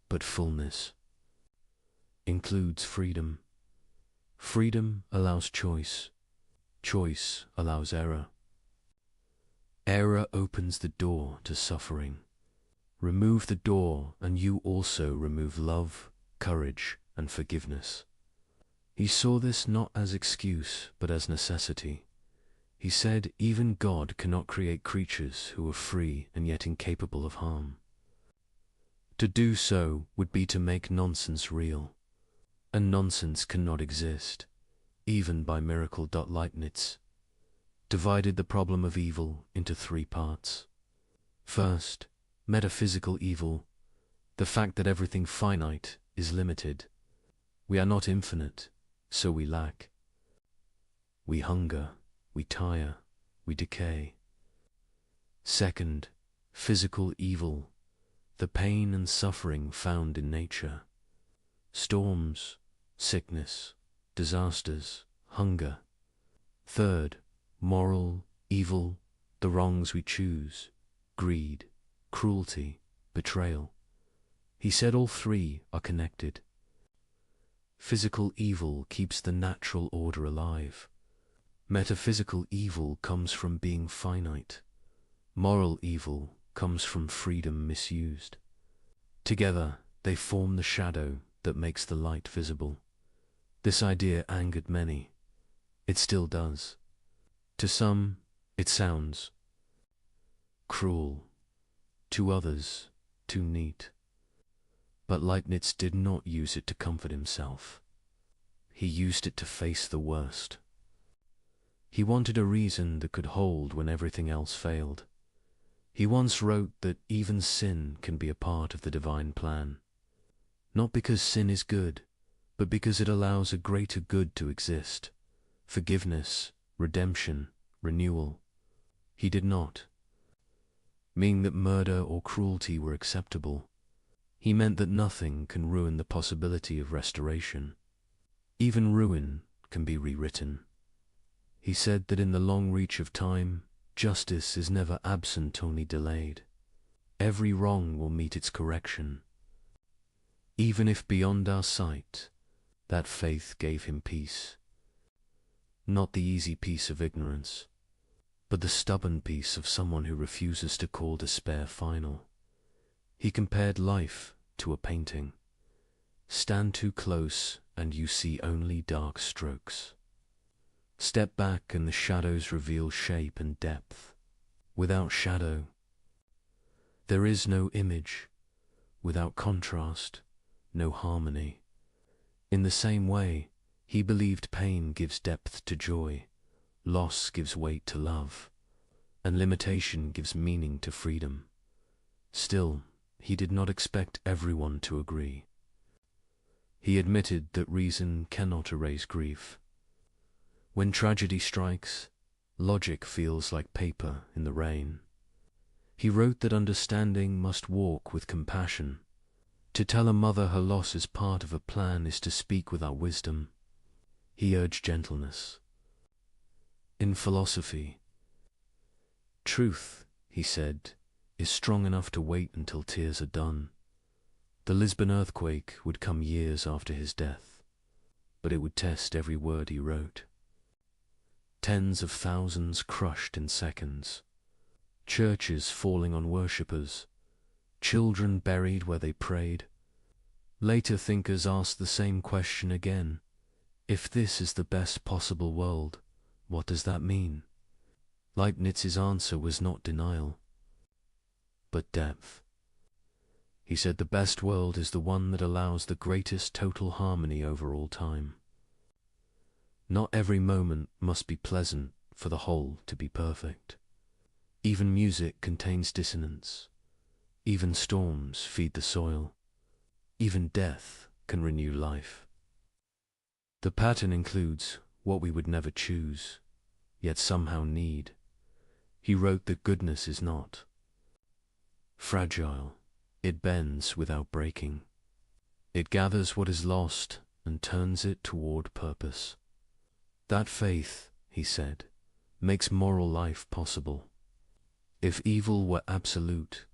Speaker 1: But fullness includes freedom. Freedom allows choice. Choice allows error. Error opens the door to suffering. Remove the door and you also remove love, courage, and forgiveness. He saw this not as excuse, but as necessity. He said even God cannot create creatures who are free and yet incapable of harm. To do so would be to make nonsense real. And nonsense cannot exist, even by miracle. Leibniz divided the problem of evil into three parts. First, metaphysical evil, the fact that everything finite is limited. We are not infinite, so we lack. We hunger, we tire, we decay. Second, physical evil, the pain and suffering found in nature. Storms, sickness, disasters, hunger. Third, moral evil, the wrongs we choose, greed, cruelty, betrayal. He said all three are connected. Physical evil keeps the natural order alive. Metaphysical evil comes from being finite. Moral evil comes from freedom misused. Together, they form the shadow that makes the light visible. This idea angered many. It still does. To some, it sounds cruel. To others, too neat. But Leibniz did not use it to comfort himself. He used it to face the worst. He wanted a reason that could hold when everything else failed. He once wrote that even sin can be a part of the divine plan. Not because sin is good, but because it allows a greater good to exist. Forgiveness, redemption, renewal. He did not mean that murder or cruelty were acceptable. He meant that nothing can ruin the possibility of restoration. Even ruin can be rewritten. He said that in the long reach of time, justice is never absent, only delayed. Every wrong will meet its correction. Even if beyond our sight, that faith gave him peace. Not the easy peace of ignorance, but the stubborn peace of someone who refuses to call despair final. He compared life to a painting. Stand too close and you see only dark strokes. Step back and the shadows reveal shape and depth. Without shadow, there is no image. Without contrast, no harmony. In the same way, he believed pain gives depth to joy, loss gives weight to love, and limitation gives meaning to freedom. Still, he did not expect everyone to agree. He admitted that reason cannot erase grief. When tragedy strikes, logic feels like paper in the rain. He wrote that understanding must walk with compassion. To tell a mother her loss is part of a plan is to speak without wisdom. He urged gentleness. In philosophy, truth, he said, is strong enough to wait until tears are done. The Lisbon earthquake would come years after his death, but it would test every word he wrote. Tens of thousands crushed in seconds. Churches falling on worshippers. Children buried where they prayed. Later thinkers asked the same question again. If this is the best possible world, what does that mean? Leibniz's answer was not denial, but depth. He said the best world is the one that allows the greatest total harmony over all time. Not every moment must be pleasant for the whole to be perfect. Even music contains dissonance. Even storms feed the soil. Even death can renew life. The pattern includes what we would never choose, yet somehow need. He wrote that goodness is not fragile. It bends without breaking. It gathers what is lost and turns it toward purpose. That faith, he said, makes moral life possible. If evil were absolute,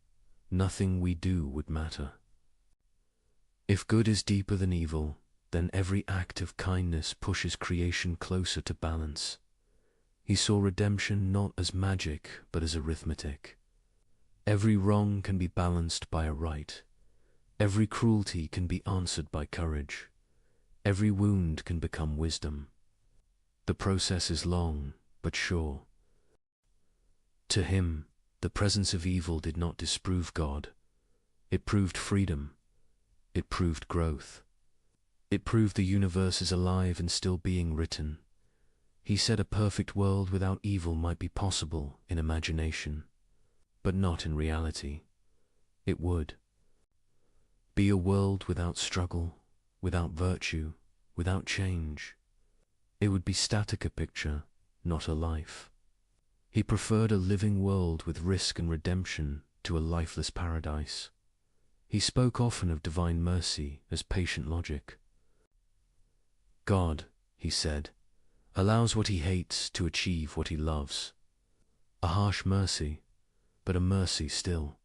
Speaker 1: nothing we do would matter. If good is deeper than evil, then every act of kindness pushes creation closer to balance. He saw redemption not as magic, but as arithmetic. Every wrong can be balanced by a right. Every cruelty can be answered by courage. Every wound can become wisdom. The process is long, but sure. To him, the presence of evil did not disprove God. It proved freedom. It proved growth. It proved the universe is alive and still being written. He said a perfect world without evil might be possible in imagination, but not in reality. It would be a world without struggle, without virtue, without change. It would be static, a picture, not a life. He preferred a living world with risk and redemption to a lifeless paradise. He spoke often of divine mercy as patient logic. God, he said, allows what he hates to achieve what he loves. A harsh mercy, but a mercy still.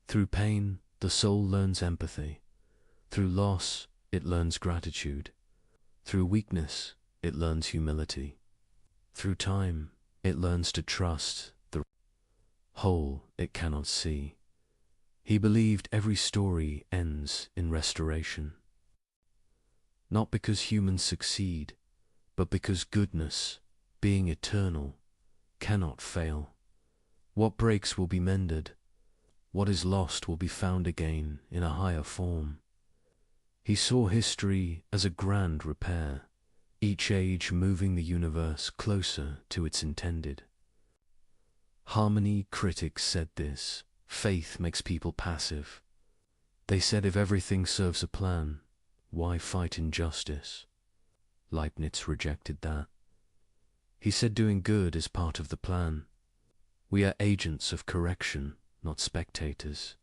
Speaker 1: Through pain, the soul learns empathy. Through loss, it learns gratitude. Through weakness, it learns humility. Through time, it learns to trust the whole it cannot see. He believed every story ends in restoration. Not because humans succeed, but because goodness, being eternal, cannot fail. What breaks will be mended. What is lost will be found again in a higher form. He saw history as a grand repair, each age moving the universe closer to its intended. Harmony critics said this. Faith makes people passive. They said if everything serves a plan, why fight injustice? Leibniz rejected that. He said doing good is part of the plan. We are agents of correction, not spectators.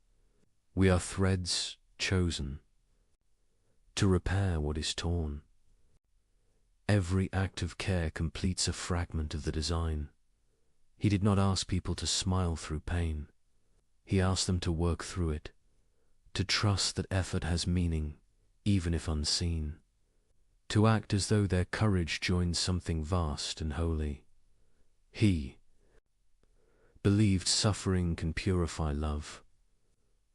Speaker 1: We are threads chosen to repair what is torn. Every act of care completes a fragment of the design. He did not ask people to smile through pain. He asked them to work through it, to trust that effort has meaning, even if unseen, to act as though their courage joins something vast and holy. He believed suffering can purify love.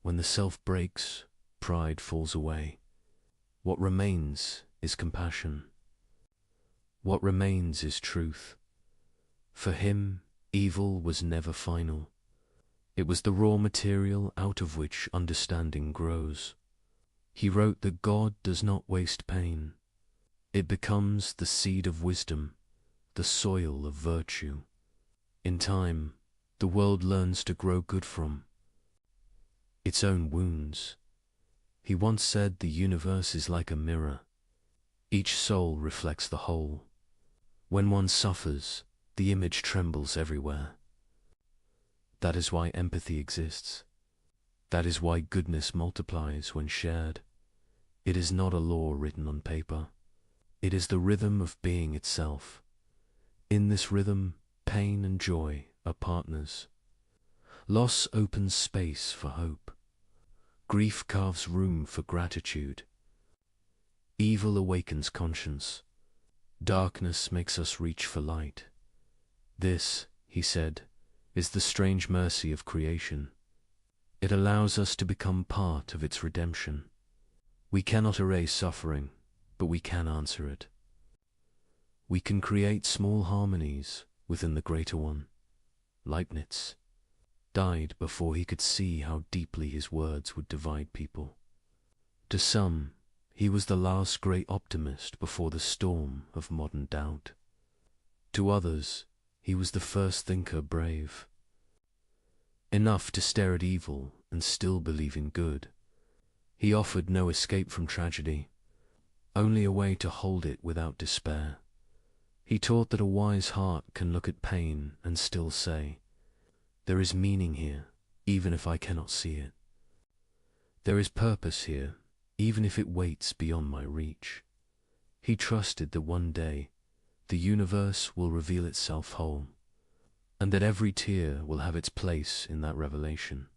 Speaker 1: When the self breaks, pride falls away. What remains is compassion. What remains is truth. For him, evil was never final. It was the raw material out of which understanding grows. He wrote that God does not waste pain. It becomes the seed of wisdom, the soil of virtue. In time, the world learns to grow good from its own wounds. He once said the universe is like a mirror. Each soul reflects the whole. When one suffers, the image trembles everywhere. That is why empathy exists. That is why goodness multiplies when shared. It is not a law written on paper. It is the rhythm of being itself. In this rhythm, pain and joy are partners. Loss opens space for hope. Grief carves room for gratitude. Evil awakens conscience. Darkness makes us reach for light. This, he said, is the strange mercy of creation. It allows us to become part of its redemption. We cannot erase suffering, but we can answer it. We can create small harmonies within the greater one. Leibniz died before he could see how deeply his words would divide people. To some, he was the last great optimist before the storm of modern doubt. To others, he was the first thinker brave. Enough to stare at evil and still believe in good. He offered no escape from tragedy, only a way to hold it without despair. He taught that a wise heart can look at pain and still say, "There is meaning here, even if I cannot see it. There is purpose here, even if it waits beyond my reach." He trusted that one day the universe will reveal itself whole, and that every tear will have its place in that revelation.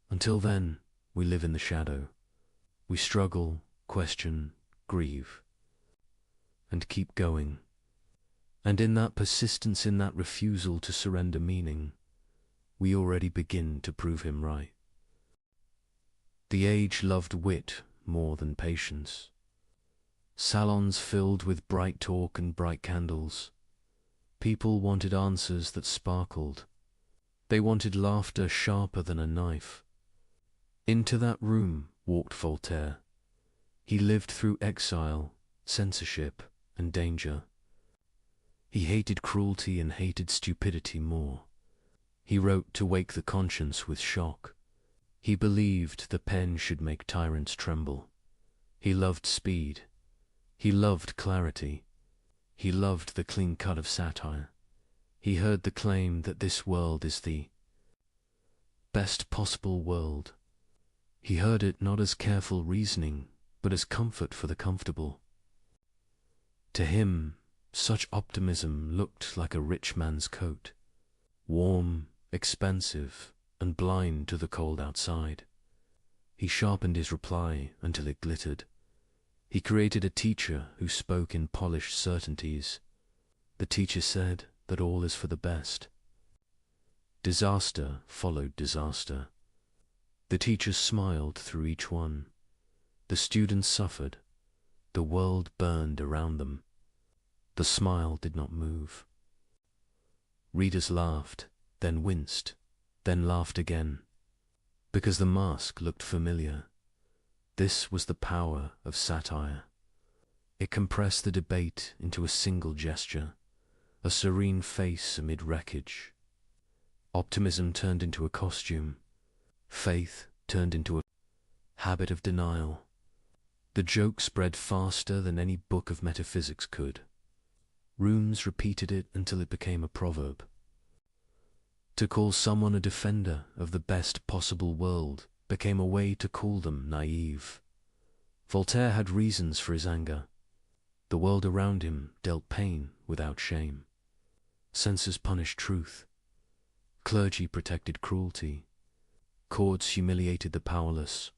Speaker 1: Until then, we live in the shadow. We struggle, question, grieve, and keep going. And in that persistence, in that refusal to surrender meaning, we already begin to prove him right. The age loved wit more than patience. Salons filled with bright talk and bright candles. People wanted answers that sparkled. They wanted laughter sharper than a knife. Into that room walked Voltaire. He lived through exile, censorship, and danger. He hated cruelty and hated stupidity more. He wrote to wake the conscience with shock. He believed the pen should make tyrants tremble. He loved speed. He loved clarity. He loved the clean cut of satire. He heard the claim that this world is the best possible world. He heard it not as careful reasoning, but as comfort for the comfortable. To him, such optimism looked like a rich man's coat, warm, expansive, and blind to the cold outside. He sharpened his reply until it glittered. He created a teacher who spoke in polished certainties. The teacher said that all is for the best. Disaster followed disaster. The teacher smiled through each one. The students suffered. The world burned around them. The smile did not move. Readers laughed, then winced, then laughed again, because the mask looked familiar. This was the power of satire. It compressed the debate into a single gesture, a serene face amid wreckage. Optimism turned into a costume. Faith turned into a habit of denial. The joke spread faster than any book of metaphysics could. Rooms repeated it until it became a proverb. To call someone a defender of the best possible world became a way to call them naive. Voltaire had reasons for his anger. The world around him dealt pain without shame. Censors punished truth. Clergy protected cruelty. Courts humiliated the powerless.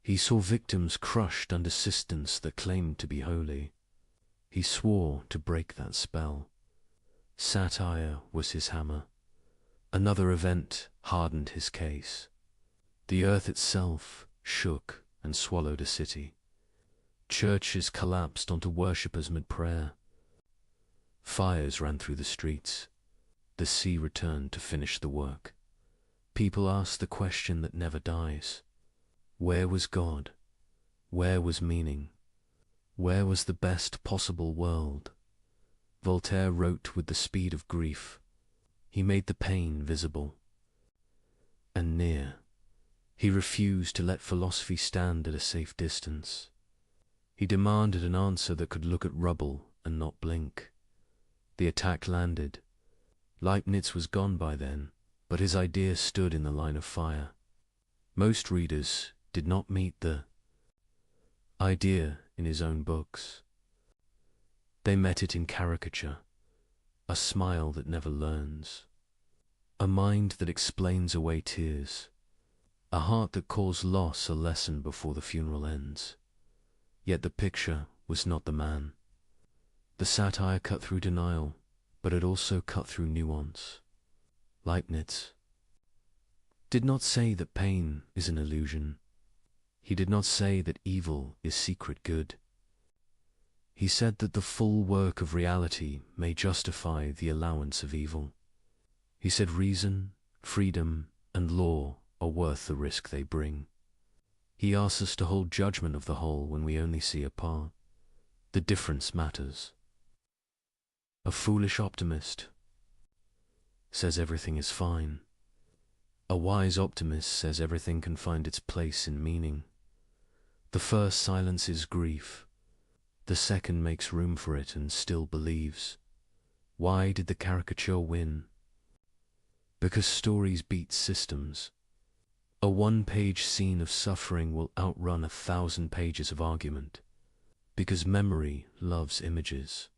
Speaker 1: He saw victims crushed under systems that claimed to be holy. He swore to break that spell. Satire was his hammer. Another event hardened his case. The earth itself shook and swallowed a city. Churches collapsed onto worshippers mid-prayer. Fires ran through the streets. The sea returned to finish the work. People asked the question that never dies. Where was God? Where was meaning? Where was the best possible world? Voltaire wrote with the speed of grief. He made the pain visible and near. He refused to let philosophy stand at a safe distance. He demanded an answer that could look at rubble and not blink. The attack landed. Leibniz was gone by then, but his idea stood in the line of fire. Most readers did not meet the idea in his own books. They met it in caricature, a smile that never learns, a mind that explains away tears, a heart that calls loss a lesson before the funeral ends. Yet the picture was not the man. The satire cut through denial, but it also cut through nuance. Leibniz did not say that pain is an illusion. He did not say that evil is secret good. He said that the full work of reality may justify the allowance of evil. He said reason, freedom, and law are worth the risk they bring. He asks us to hold judgment of the whole when we only see a part. The difference matters. A foolish optimist says everything is fine. A wise optimist says everything can find its place in meaning. The first silences grief. The second makes room for it and still believes. Why did the caricature win? Because stories beat systems. A one-page scene of suffering will outrun 1,000 pages of argument. Because memory loves images.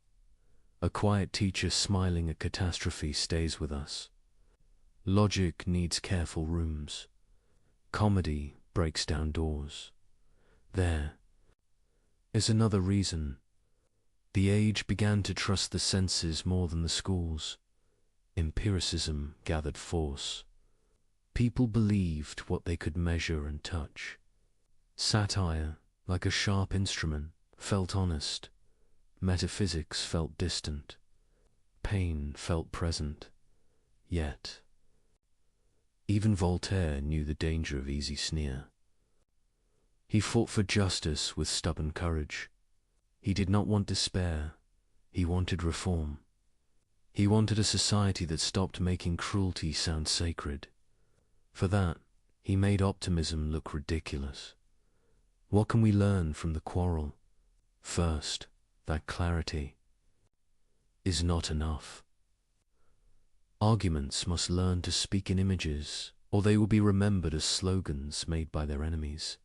Speaker 1: A quiet teacher smiling at catastrophe stays with us. Logic needs careful rooms. Comedy breaks down doors. There is another reason. The age began to trust the senses more than the schools. Empiricism gathered force. People believed what they could measure and touch. Satire, like a sharp instrument, felt honest. Metaphysics felt distant. Pain felt present. Yet, even Voltaire knew the danger of easy sneer. He fought for justice with stubborn courage. He did not want despair. He wanted reform. He wanted a society that stopped making cruelty sound sacred. For that, he made optimism look ridiculous. What can we learn from the quarrel? First, that clarity is not enough. Arguments must learn to speak in images, or they will be remembered as slogans made by their enemies.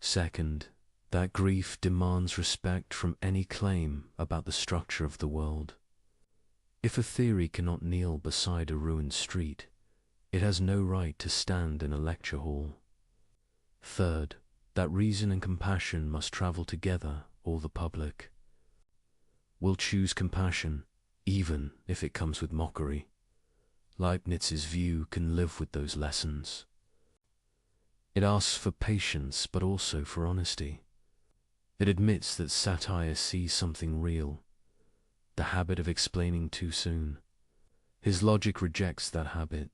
Speaker 1: Second, that grief demands respect from any claim about the structure of the world. If a theory cannot kneel beside a ruined street, it has no right to stand in a lecture hall. Third, that reason and compassion must travel together, or the public will choose compassion, even if it comes with mockery. Leibniz's view can live with those lessons. It asks for patience, but also for honesty. It admits that satire sees something real, the habit of explaining too soon. His logic rejects that habit.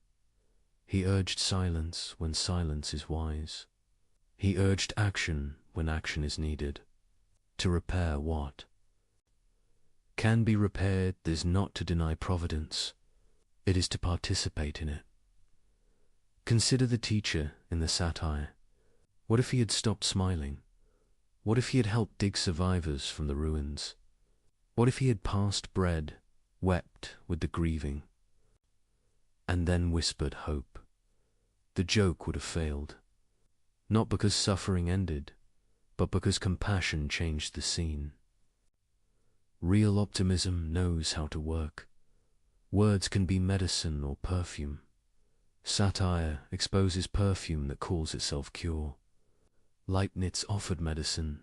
Speaker 1: He urged silence when silence is wise. He urged action when action is needed. To repair what can be repaired is not to deny providence. It is to participate in it. Consider the teacher in the satire. What if he had stopped smiling? What if he had helped dig survivors from the ruins? What if he had passed bread, wept with the grieving, and then whispered hope? The joke would have failed, not because suffering ended, but because compassion changed the scene. Real optimism knows how to work. Words can be medicine or perfume. Satire exposes perfume that calls itself cure. Leibniz offered medicine,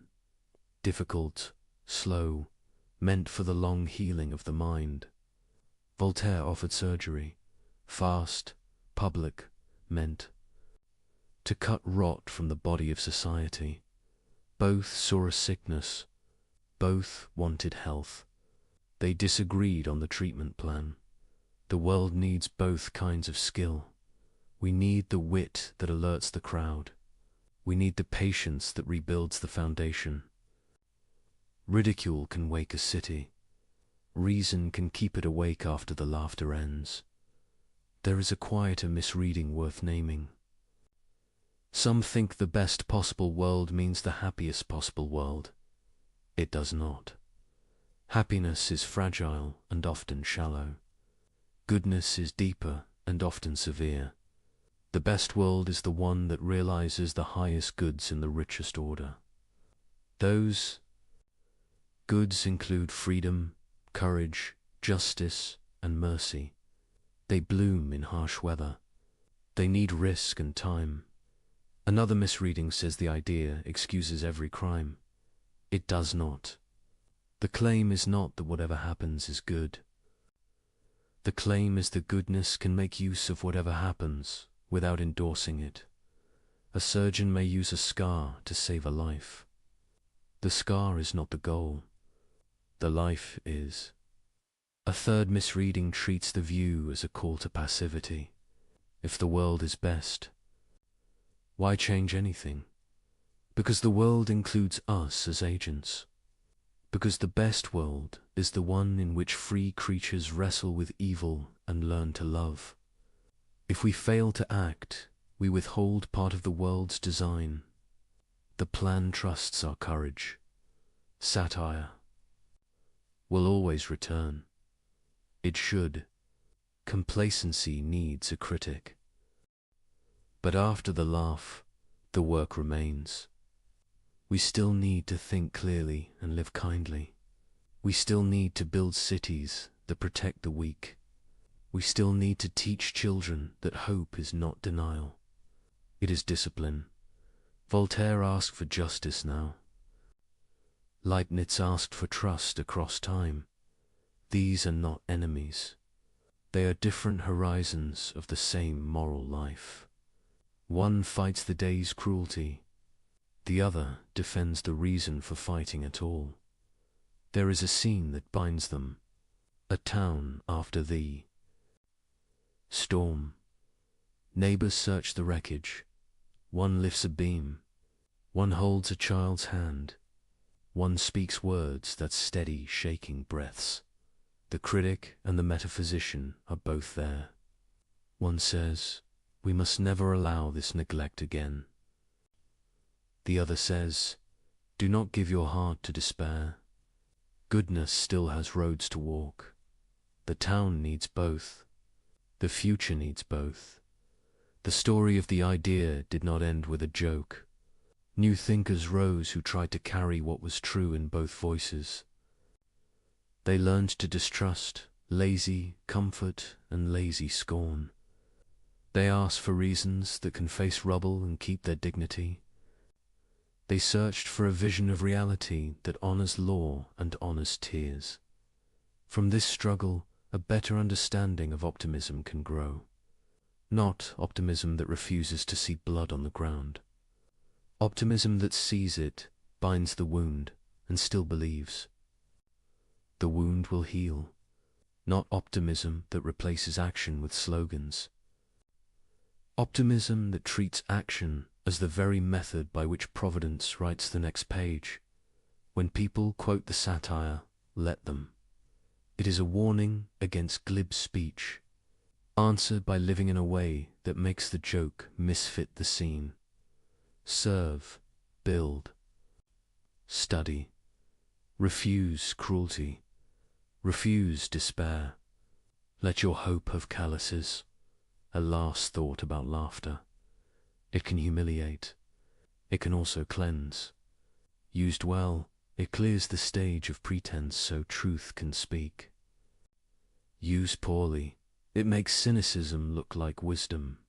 Speaker 1: difficult, slow, meant for the long healing of the mind. Voltaire offered surgery, fast, public, meant to cut rot from the body of society. Both saw a sickness. Both wanted health. They disagreed on the treatment plan. The world needs both kinds of skill. We need the wit that alerts the crowd. We need the patience that rebuilds the foundation. Ridicule can wake a city. Reason can keep it awake after the laughter ends. There is a quieter misreading worth naming. Some think the best possible world means the happiest possible world. It does not. Happiness is fragile and often shallow. Goodness is deeper and often severe. The best world is the one that realizes the highest goods in the richest order. Those goods include freedom, courage, justice, and mercy. They bloom in harsh weather. They need risk and time. Another misreading says the idea excuses every crime. It does not. The claim is not that whatever happens is good. The claim is that goodness can make use of whatever happens without endorsing it. A surgeon may use a scar to save a life. The scar is not the goal. The life is. A third misreading treats the view as a call to passivity. If the world is best, why change anything? Because the world includes us as agents. Because the best world is the one in which free creatures wrestle with evil and learn to love. If we fail to act, we withhold part of the world's design. The plan trusts our courage. Satire will always return. It should. Complacency needs a critic. But after the laugh, the work remains. We still need to think clearly and live kindly. We still need to build cities that protect the weak. We still need to teach children that hope is not denial. It is discipline. Voltaire asked for justice now. Leibniz asked for trust across time. These are not enemies. They are different horizons of the same moral life. One fights the day's cruelty. The other defends the reason for fighting at all. There is a scene that binds them. A town after thee. Storm. Neighbors search the wreckage. One lifts a beam. One holds a child's hand. One speaks words that steady, shaking breaths. The critic and the metaphysician are both there. One says, we must never allow this neglect again. The other says, do not give your heart to despair. Goodness still has roads to walk. The town needs both. The future needs both. The story of the idea did not end with a joke. New thinkers rose who tried to carry what was true in both voices. They learned to distrust lazy comfort and lazy scorn. They asked for reasons that can face rubble and keep their dignity. They searched for a vision of reality that honors law and honors tears. From this struggle, a better understanding of optimism can grow. Not optimism that refuses to see blood on the ground. Optimism that sees it, binds the wound, and still believes. The wound will heal. Not optimism that replaces action with slogans. Optimism that treats action as the very method by which Providence writes the next page. When people quote the satire, let them. It is a warning against glib speech, answered by living in a way that makes the joke misfit the scene. Serve, build, study, refuse cruelty, refuse despair. Let your hope have calluses, a last thought about laughter. It can humiliate. It can also cleanse. Used well, it clears the stage of pretense so truth can speak. Used poorly, it makes cynicism look like wisdom.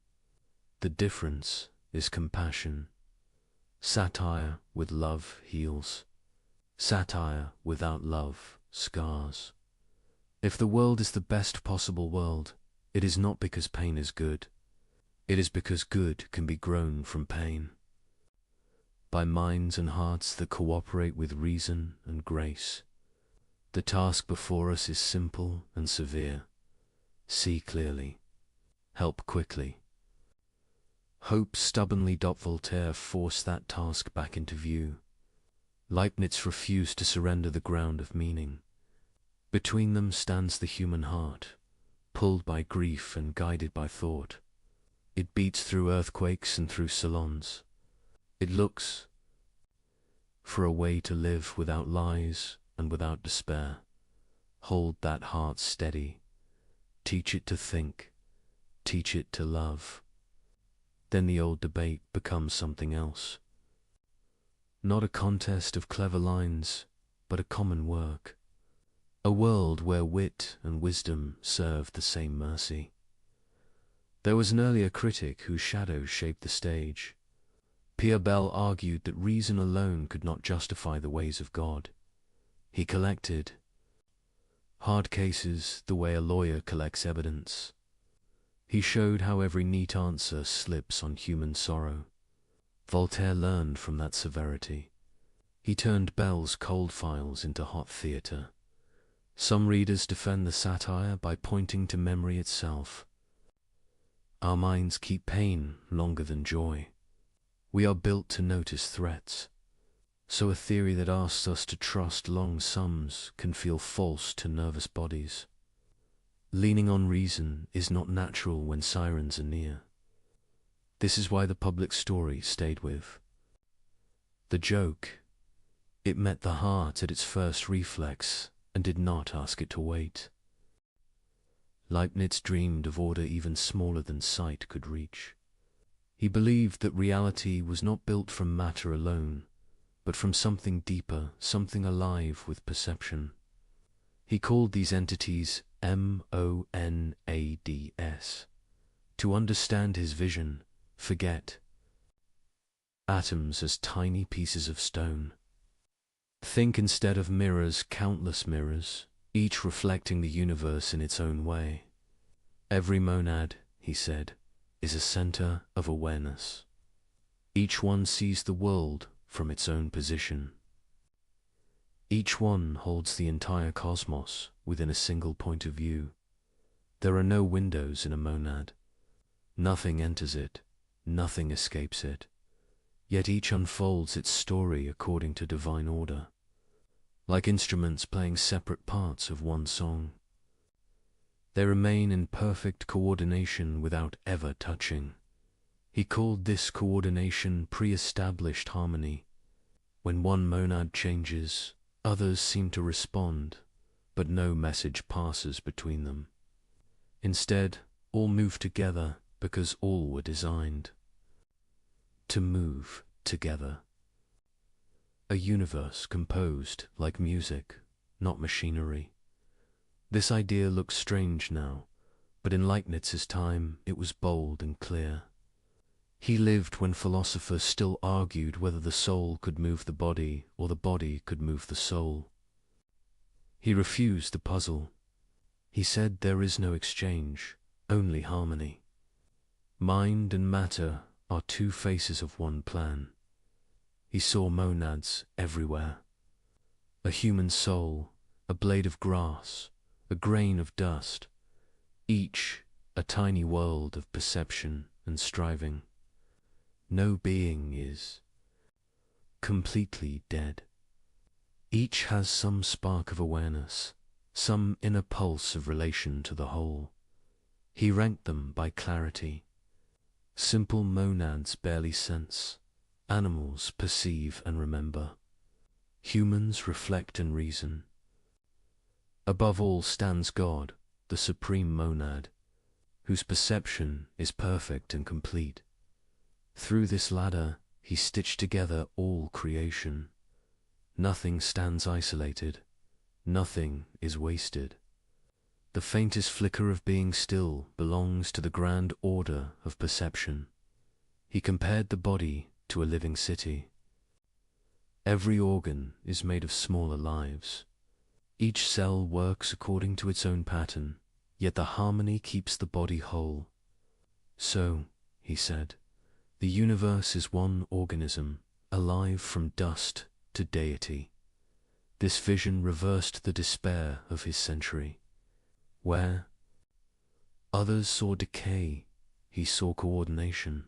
Speaker 1: The difference is compassion. Satire with love heals. Satire without love scars. If the world is the best possible world, it is not because pain is good. It is because good can be grown from pain. By minds and hearts that cooperate with reason and grace. The task before us is simple and severe. See clearly. Help quickly. Hope stubbornly. Voltaire forced that task back into view. Leibniz refused to surrender the ground of meaning. Between them stands the human heart, pulled by grief and guided by thought. It beats through earthquakes and through salons. It looks for a way to live without lies and without despair. Hold that heart steady. Teach it to think. Teach it to love. Then the old debate becomes something else. Not a contest of clever lines, but a common work. A world where wit and wisdom serve the same mercy. There was an earlier critic whose shadow shaped the stage. Pierre Bell argued that reason alone could not justify the ways of God. He collected hard cases the way a lawyer collects evidence. He showed how every neat answer slips on human sorrow. Voltaire learned from that severity. He turned Bell's cold files into hot theatre. Some readers defend the satire by pointing to memory itself. Our minds keep pain longer than joy. We are built to notice threats. So a theory that asks us to trust long sums can feel false to nervous bodies. Leaning on reason is not natural when sirens are near. This is why the public story stayed with. The joke, it met the heart at its first reflex and did not ask it to wait. Leibniz dreamed of order even smaller than sight could reach. He believed that reality was not built from matter alone, but from something deeper, something alive with perception. He called these entities monads. To understand his vision, forget atoms as tiny pieces of stone. Think instead of mirrors, countless mirrors, each reflecting the universe in its own way. Every monad, he said, is a center of awareness. Each one sees the world from its own position. Each one holds the entire cosmos within a single point of view. There are no windows in a monad. Nothing enters it, nothing escapes it. Yet each unfolds its story according to divine order, like instruments playing separate parts of one song. They remain in perfect coordination without ever touching. He called this coordination pre-established harmony. When one monad changes, others seem to respond, but no message passes between them. Instead, all move together because all were designed to move together. A universe composed like music, not machinery. This idea looks strange now, but in Leibniz's time it was bold and clear. He lived when philosophers still argued whether the soul could move the body or the body could move the soul. He refused the puzzle. He said there is no exchange, only harmony. Mind and matter are two faces of one plan. He saw monads everywhere. A human soul, a blade of grass, a grain of dust, each a tiny world of perception and striving. No being is completely dead. Each has some spark of awareness, some inner pulse of relation to the whole. He ranked them by clarity. Simple monads barely sense. Animals perceive and remember. Humans reflect and reason. Above all stands God, the supreme monad, whose perception is perfect and complete. Through this ladder, he stitched together all creation. Nothing stands isolated. Nothing is wasted. The faintest flicker of being still belongs to the grand order of perception. He compared the body to a living city. Every organ is made of smaller lives. Each cell works according to its own pattern, yet the harmony keeps the body whole. So, he said, the universe is one organism, alive from dust to deity. This vision reversed the despair of his century. Where others saw decay, he saw coordination.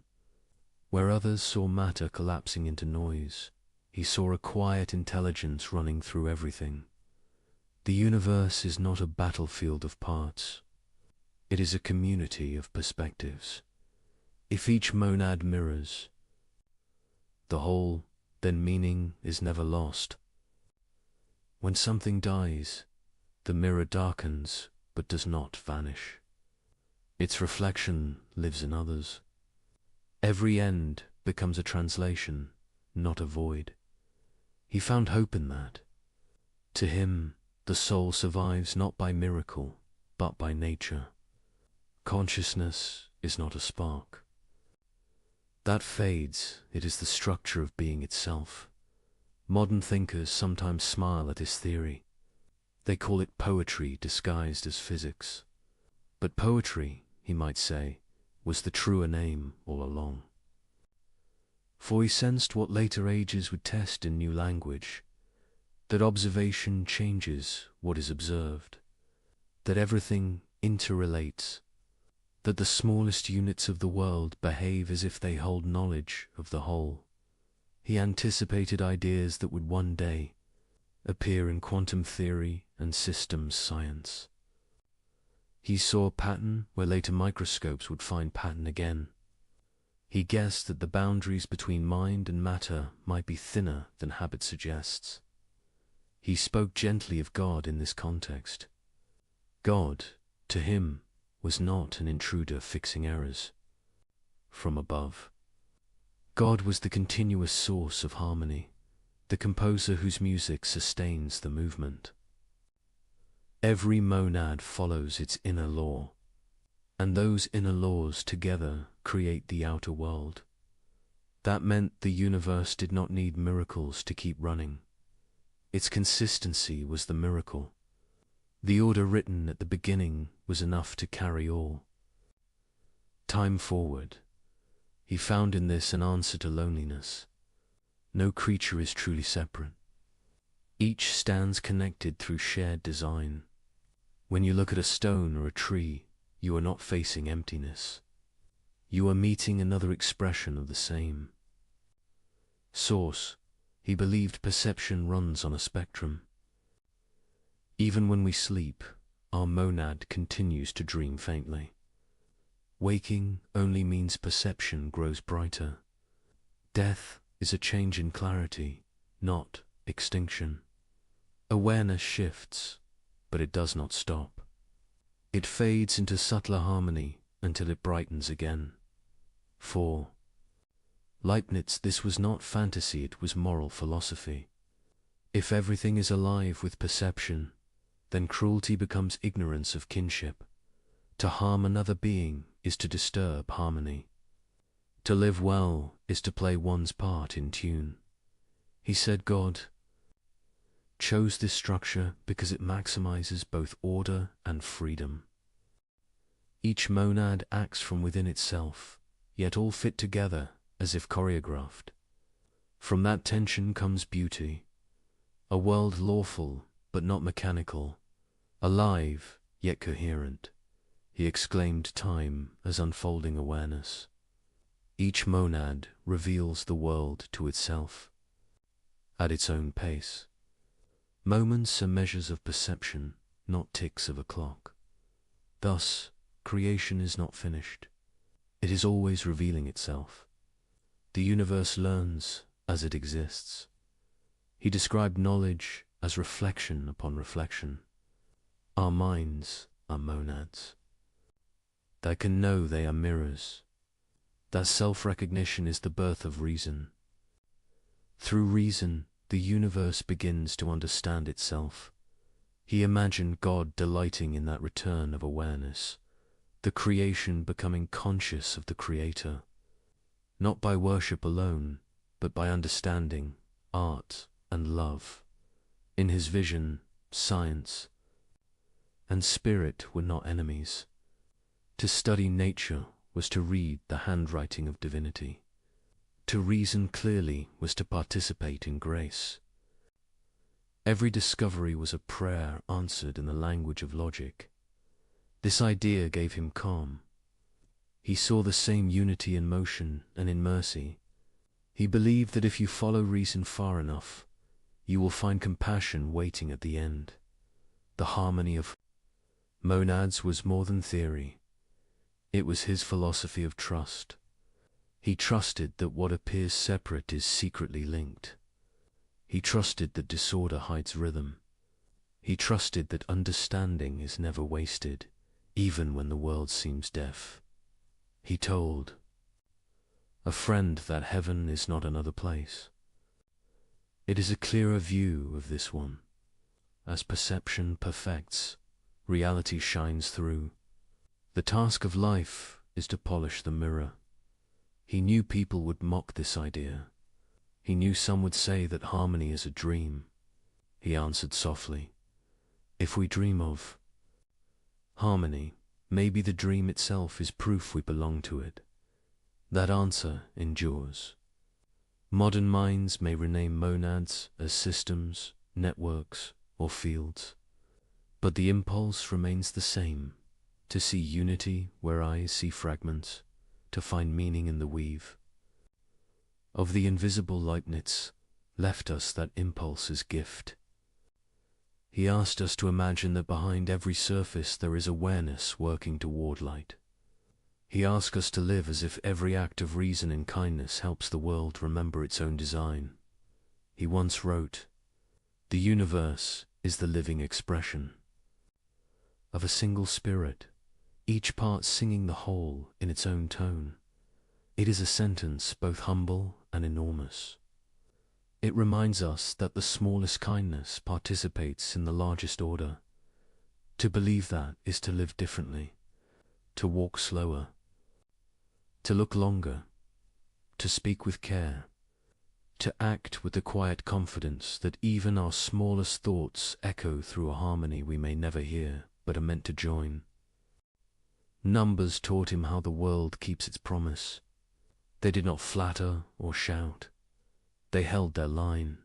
Speaker 1: Where others saw matter collapsing into noise, he saw a quiet intelligence running through everything. The universe is not a battlefield of parts. It is a community of perspectives. If each monad mirrors the whole, then meaning is never lost. When something dies, the mirror darkens but does not vanish. Its reflection lives in others. Every end becomes a translation, not a void. He found hope in that. To him, the soul survives not by miracle, but by nature. Consciousness is not a spark. That fades, it is the structure of being itself. Modern thinkers sometimes smile at his theory. They call it poetry disguised as physics. But poetry, he might say, was the truer name all along. For he sensed what later ages would test in new language, that observation changes what is observed, that everything interrelates, that the smallest units of the world behave as if they hold knowledge of the whole. He anticipated ideas that would one day appear in quantum theory and systems science. He saw pattern where later microscopes would find pattern again. He guessed that the boundaries between mind and matter might be thinner than habit suggests. He spoke gently of God in this context. God, to him, was not an intruder fixing errors from above. God was the continuous source of harmony, the composer whose music sustains the movement. Every monad follows its inner law, and those inner laws together create the outer world. That meant the universe did not need miracles to keep running. Its consistency was the miracle. The order written at the beginning was enough to carry all. Time forward, he found in this an answer to loneliness. No creature is truly separate. Each stands connected through shared design. When you look at a stone or a tree, you are not facing emptiness. You are meeting another expression of the same source. He believed perception runs on a spectrum. Even when we sleep, our monad continues to dream faintly. Waking only means perception grows brighter. Death is a change in clarity, not extinction. Awareness shifts, but it does not stop. It fades into subtler harmony until it brightens again. For Leibniz, this was not fantasy, it was moral philosophy. If everything is alive with perception, then cruelty becomes ignorance of kinship. To harm another being is to disturb harmony. To live well is to play one's part in tune. He said God chose this structure because it maximizes both order and freedom. Each monad acts from within itself, yet all fit together as if choreographed. From that tension comes beauty, a world lawful but not mechanical, alive yet coherent. He exclaimed time as unfolding awareness. Each monad reveals the world to itself, at its own pace. Moments are measures of perception, not ticks of a clock. Thus, creation is not finished. It is always revealing itself. The universe learns as it exists. He described knowledge as reflection upon reflection. Our minds are monads that can know they are mirrors. That self-recognition is the birth of reason. Through reason, the universe begins to understand itself. He imagined God delighting in that return of awareness, the creation becoming conscious of the Creator, not by worship alone, but by understanding, art, and love. In his vision, science and spirit were not enemies. To study nature was to read the handwriting of divinity. To reason clearly was to participate in grace. Every discovery was a prayer answered in the language of logic. This idea gave him calm. He saw the same unity in motion and in mercy. He believed that if you follow reason far enough, you will find compassion waiting at the end. The harmony of monads was more than theory. It was his philosophy of trust. He trusted that what appears separate is secretly linked. He trusted that disorder hides rhythm. He trusted that understanding is never wasted, even when the world seems deaf. He told a friend that heaven is not another place. It is a clearer view of this one. As perception perfects, reality shines through. The task of life is to polish the mirror. He knew people would mock this idea. He knew some would say that harmony is a dream. He answered softly, if we dream of harmony, maybe the dream itself is proof we belong to it. That answer endures. Modern minds may rename monads as systems, networks, or fields, but the impulse remains the same, to see unity where eyes see fragments, to find meaning in the weave. Of the invisible Leibniz left us that impulse as gift. He asked us to imagine that behind every surface there is awareness working toward light. He asked us to live as if every act of reason and kindness helps the world remember its own design. He once wrote, "The universe is the living expression of a single spirit, each part singing the whole in its own tone. It is a sentence both humble and enormous. It reminds us that the smallest kindness participates in the largest order. To believe that is to live differently, to walk slower, to look longer, to speak with care, to act with the quiet confidence that even our smallest thoughts echo through a harmony we may never hear but are meant to join." Numbers taught him how the world keeps its promise. They did not flatter or shout. They held their line.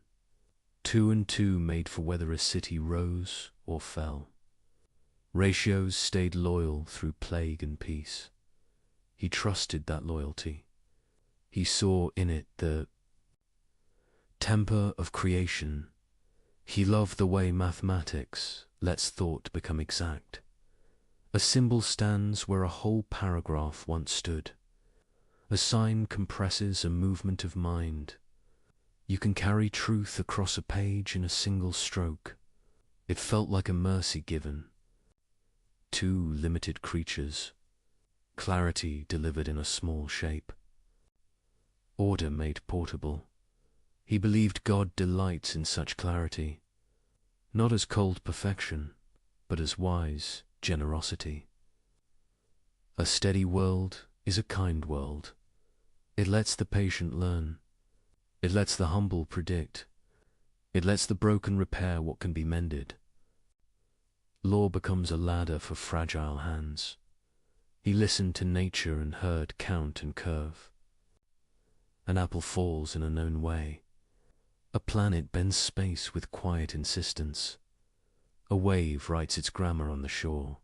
Speaker 1: 2 and 2 made for whether a city rose or fell. Ratios stayed loyal through plague and peace. He trusted that loyalty. He saw in it the temper of creation. He loved the way mathematics lets thought become exact. A symbol stands where a whole paragraph once stood. A sign compresses a movement of mind. You can carry truth across a page in a single stroke. It felt like a mercy given. 2 limited creatures. Clarity delivered in a small shape. Order made portable. He believed God delights in such clarity, not as cold perfection, but as wise generosity. A steady world is a kind world. It lets the patient learn. It lets the humble predict. It lets the broken repair what can be mended. Law becomes a ladder for fragile hands. He listened to nature and heard count and curve. An apple falls in a known way. A planet bends space with quiet insistence. A wave writes its grammar on the shore.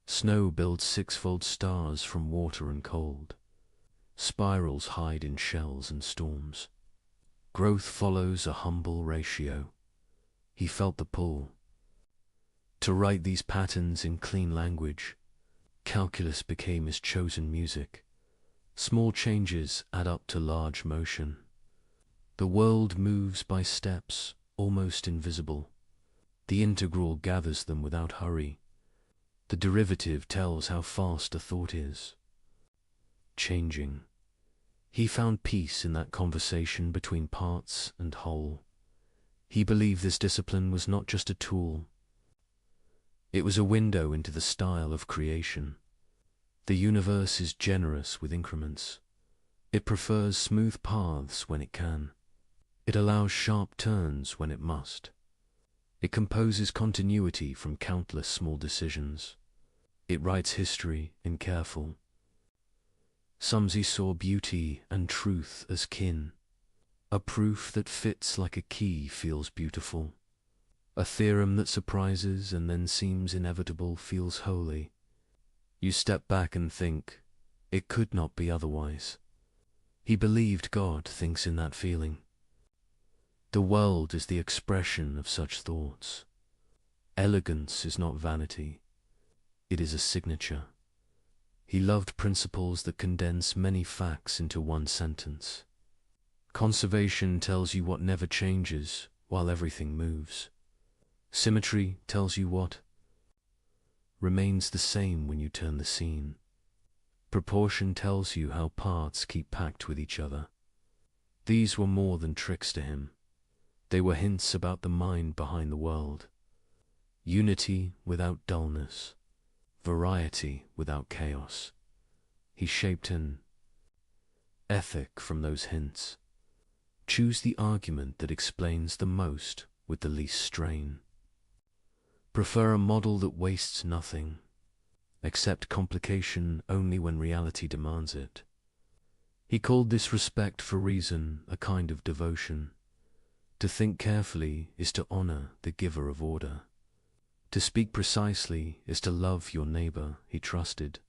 Speaker 1: Snow builds 6-fold stars from water and cold. Spirals hide in shells and storms. Growth follows a humble ratio. He felt the pull. To write these patterns in clean language, calculus became his chosen music. Small changes add up to large motion. The world moves by steps, almost invisible. The integral gathers them without hurry. The derivative tells how fast a thought is. Changing. He found peace in that conversation between parts and whole. He believed this discipline was not just a tool. It was a window into the style of creation. The universe is generous with increments. It prefers smooth paths when it can. It allows sharp turns when it must. It composes continuity from countless small decisions. It writes history in careful. Somsey saw beauty and truth as kin. A proof that fits like a key feels beautiful. A theorem that surprises and then seems inevitable feels holy. You step back and think, it could not be otherwise. He believed God thinks in that feeling. The world is the expression of such thoughts. Elegance is not vanity. It is a signature. He loved principles that condense many facts into one sentence. Conservation tells you what never changes while everything moves. Symmetry tells you what remains the same when you turn the scene. Proportion tells you how parts keep packed with each other. These were more than tricks to him. They were hints about the mind behind the world. Unity without dullness. Variety without chaos. He shaped an ethic from those hints. Choose the argument that explains the most with the least strain. Prefer a model that wastes nothing. Accept complication only when reality demands it. He called this respect for reason a kind of devotion. To think carefully is to honor the giver of order. To speak precisely is to love your neighbor, he trusted.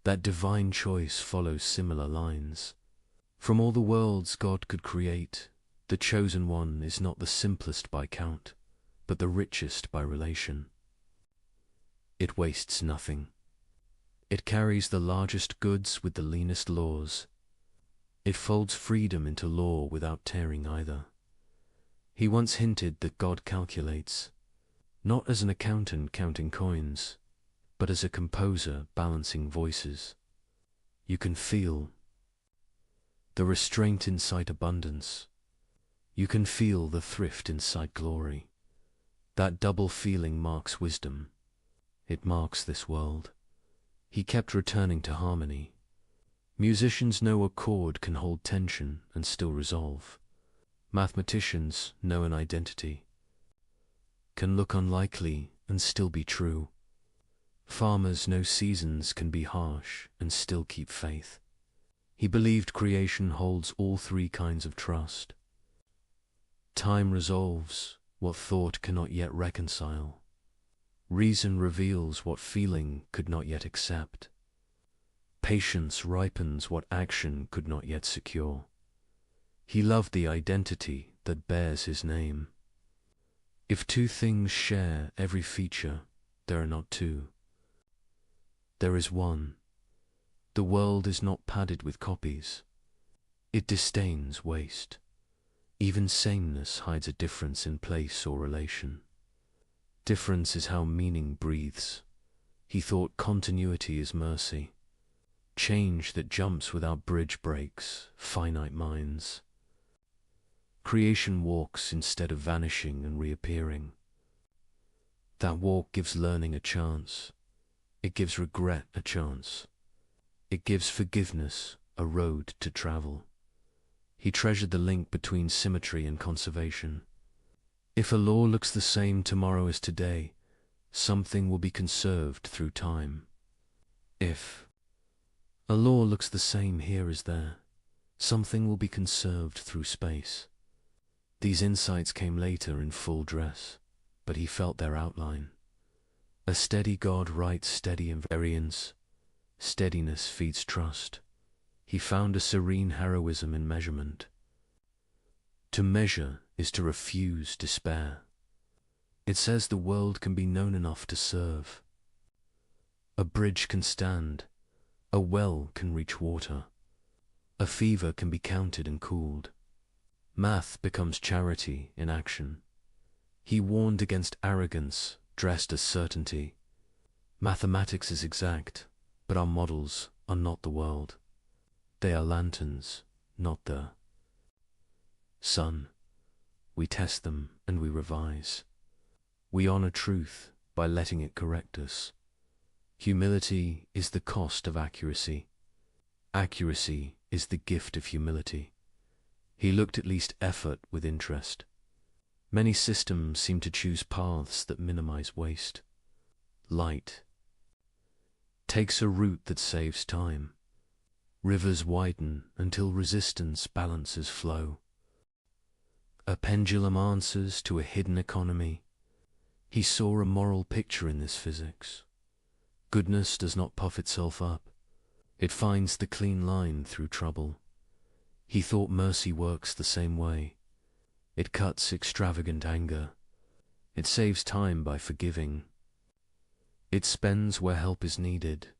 Speaker 1: That divine choice follows similar lines. From all the worlds God could create, the chosen one is not the simplest by count. but the richest by relation. It wastes nothing. It carries the largest goods with the leanest laws. It folds freedom into law without tearing either. He once hinted that God calculates, not as an accountant counting coins, but as a composer balancing voices. You can feel the restraint inside abundance. You can feel the thrift inside glory. That double feeling marks wisdom. It marks this world. He kept returning to harmony. Musicians know a chord can hold tension and still resolve. Mathematicians know an identity can look unlikely and still be true. Farmers know seasons can be harsh and still keep faith. He believed creation holds all three kinds of trust. Time resolves what thought cannot yet reconcile. Reason reveals what feeling could not yet accept. Patience ripens what action could not yet secure. He loved the identity that bears his name. If two things share every feature, there are not two. There is one. The world is not padded with copies. It disdains waste. Even sameness hides a difference in place or relation. Difference is how meaning breathes. He thought continuity is mercy. Change that jumps without bridge breaks finite minds. Creation walks instead of vanishing and reappearing. That walk gives learning a chance. It gives regret a chance. It gives forgiveness a road to travel. He treasured the link between symmetry and conservation. If a law looks the same tomorrow as today, something will be conserved through time. If a law looks the same here as there, something will be conserved through space. These insights came later in full dress, but he felt their outline. A steady God writes steady invariance. Steadiness feeds trust. He found a serene heroism in measurement. To measure is to refuse despair. It says the world can be known enough to serve. A bridge can stand. A well can reach water. A fever can be counted and cooled. Math becomes charity in action. He warned against arrogance dressed as certainty. Mathematics is exact, but our models are not the world. They are lanterns, not the sun. We test them and we revise. We honor truth by letting it correct us. Humility is the cost of accuracy. Accuracy is the gift of humility. He looked at least effort with interest. Many systems seem to choose paths that minimize waste. Light takes a route that saves time. Rivers widen until resistance balances flow. A pendulum answers to a hidden economy. He saw a moral picture in this physics. Goodness does not puff itself up. It finds the clean line through trouble. He thought mercy works the same way. It cuts extravagant anger. It saves time by forgiving. It spends where help is needed,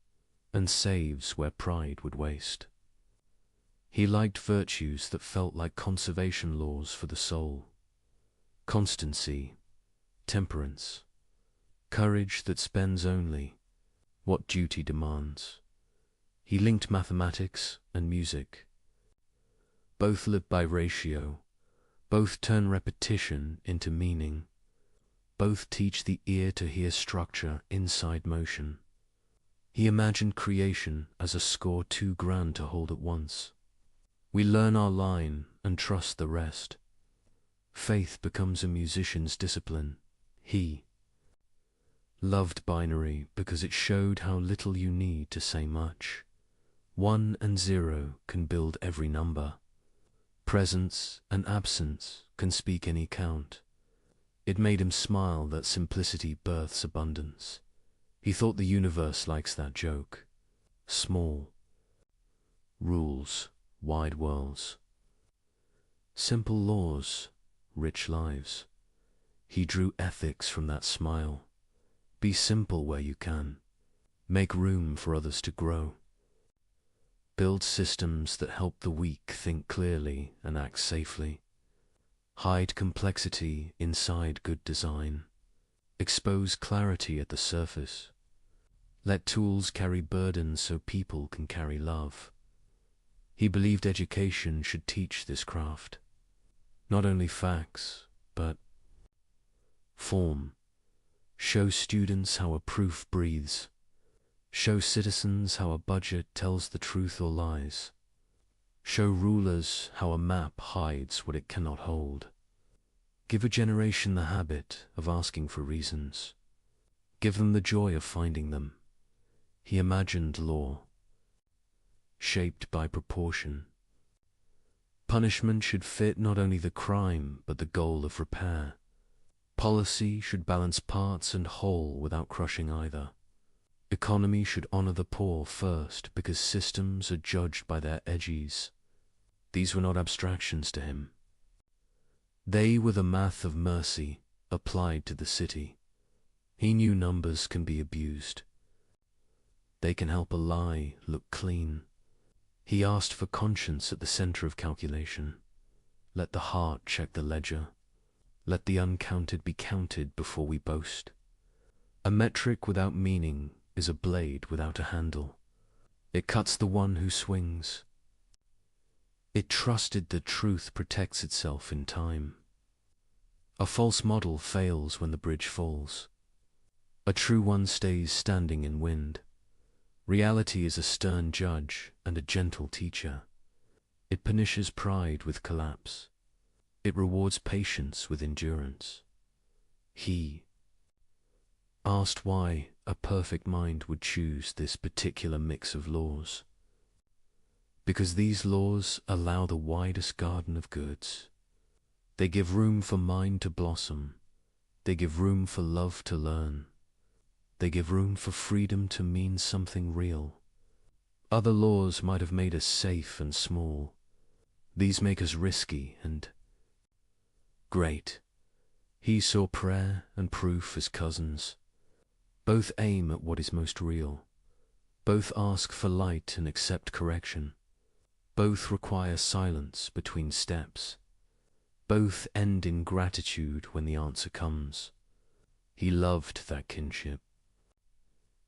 Speaker 1: and saves where pride would waste. He liked virtues that felt like conservation laws for the soul. Constancy, temperance, courage that spends only what duty demands. He linked mathematics and music. Both live by ratio. Both turn repetition into meaning. Both teach the ear to hear structure inside motion. He imagined creation as a score too grand to hold at once. We learn our line and trust the rest. Faith becomes a musician's discipline. He loved binary because it showed how little you need to say much. 1 and 0 can build every number. Presence and absence can speak any count. It made him smile that simplicity births abundance. He thought the universe likes that joke. Small rules, wide worlds. Simple laws, rich lives. He drew ethics from that smile. Be simple where you can. Make room for others to grow. Build systems that help the weak think clearly and act safely. Hide complexity inside good design. Expose clarity at the surface. Let tools carry burdens so people can carry love. He believed education should teach this craft. Not only facts, but form. Show students how a proof breathes. Show citizens how a budget tells the truth or lies. Show rulers how a map hides what it cannot hold. Give a generation the habit of asking for reasons. Give them the joy of finding them. He imagined law, shaped by proportion. Punishment should fit not only the crime, but the goal of repair. Policy should balance parts and whole without crushing either. Economy should honor the poor first, because systems are judged by their edges. These were not abstractions to him. They were the math of mercy applied to the city. He knew numbers can be abused. They can help a lie look clean. He asked for conscience at the center of calculation. Let the heart check the ledger. Let the uncounted be counted before we boast. A metric without meaning is a blade without a handle. It cuts the one who swings. It trusted that truth protects itself in time. A false model fails when the bridge falls. A true one stays standing in wind. Reality is a stern judge and a gentle teacher. It punishes pride with collapse. It rewards patience with endurance. He asked why a perfect mind would choose this particular mix of laws. Because these laws allow the widest garden of goods. They give room for mind to blossom. They give room for love to learn. They give room for freedom to mean something real. Other laws might have made us safe and small. These make us risky and great. He saw prayer and proof as cousins. Both aim at what is most real. Both ask for light and accept correction. Both require silence between steps. Both end in gratitude when the answer comes. He loved that kinship.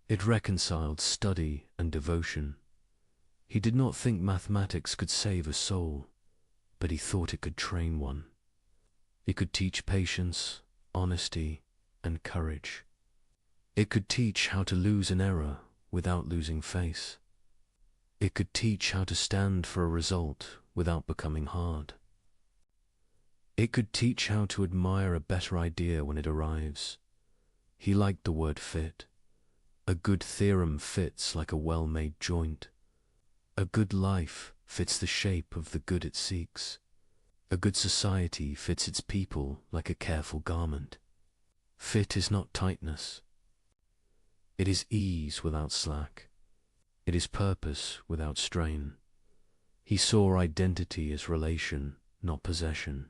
Speaker 1: It reconciled study and devotion. He did not think mathematics could save a soul, but he thought it could train one. It could teach patience, honesty, and courage. It could teach how to lose an error without losing face. It could teach how to stand for a result without becoming hard. It could teach how to admire a better idea when it arrives. He liked the word fit. A good theorem fits like a well-made joint. A good life fits the shape of the good it seeks. A good society fits its people like a careful garment. Fit is not tightness. It is ease without slack. It is purpose without strain. He saw identity as relation, not possession.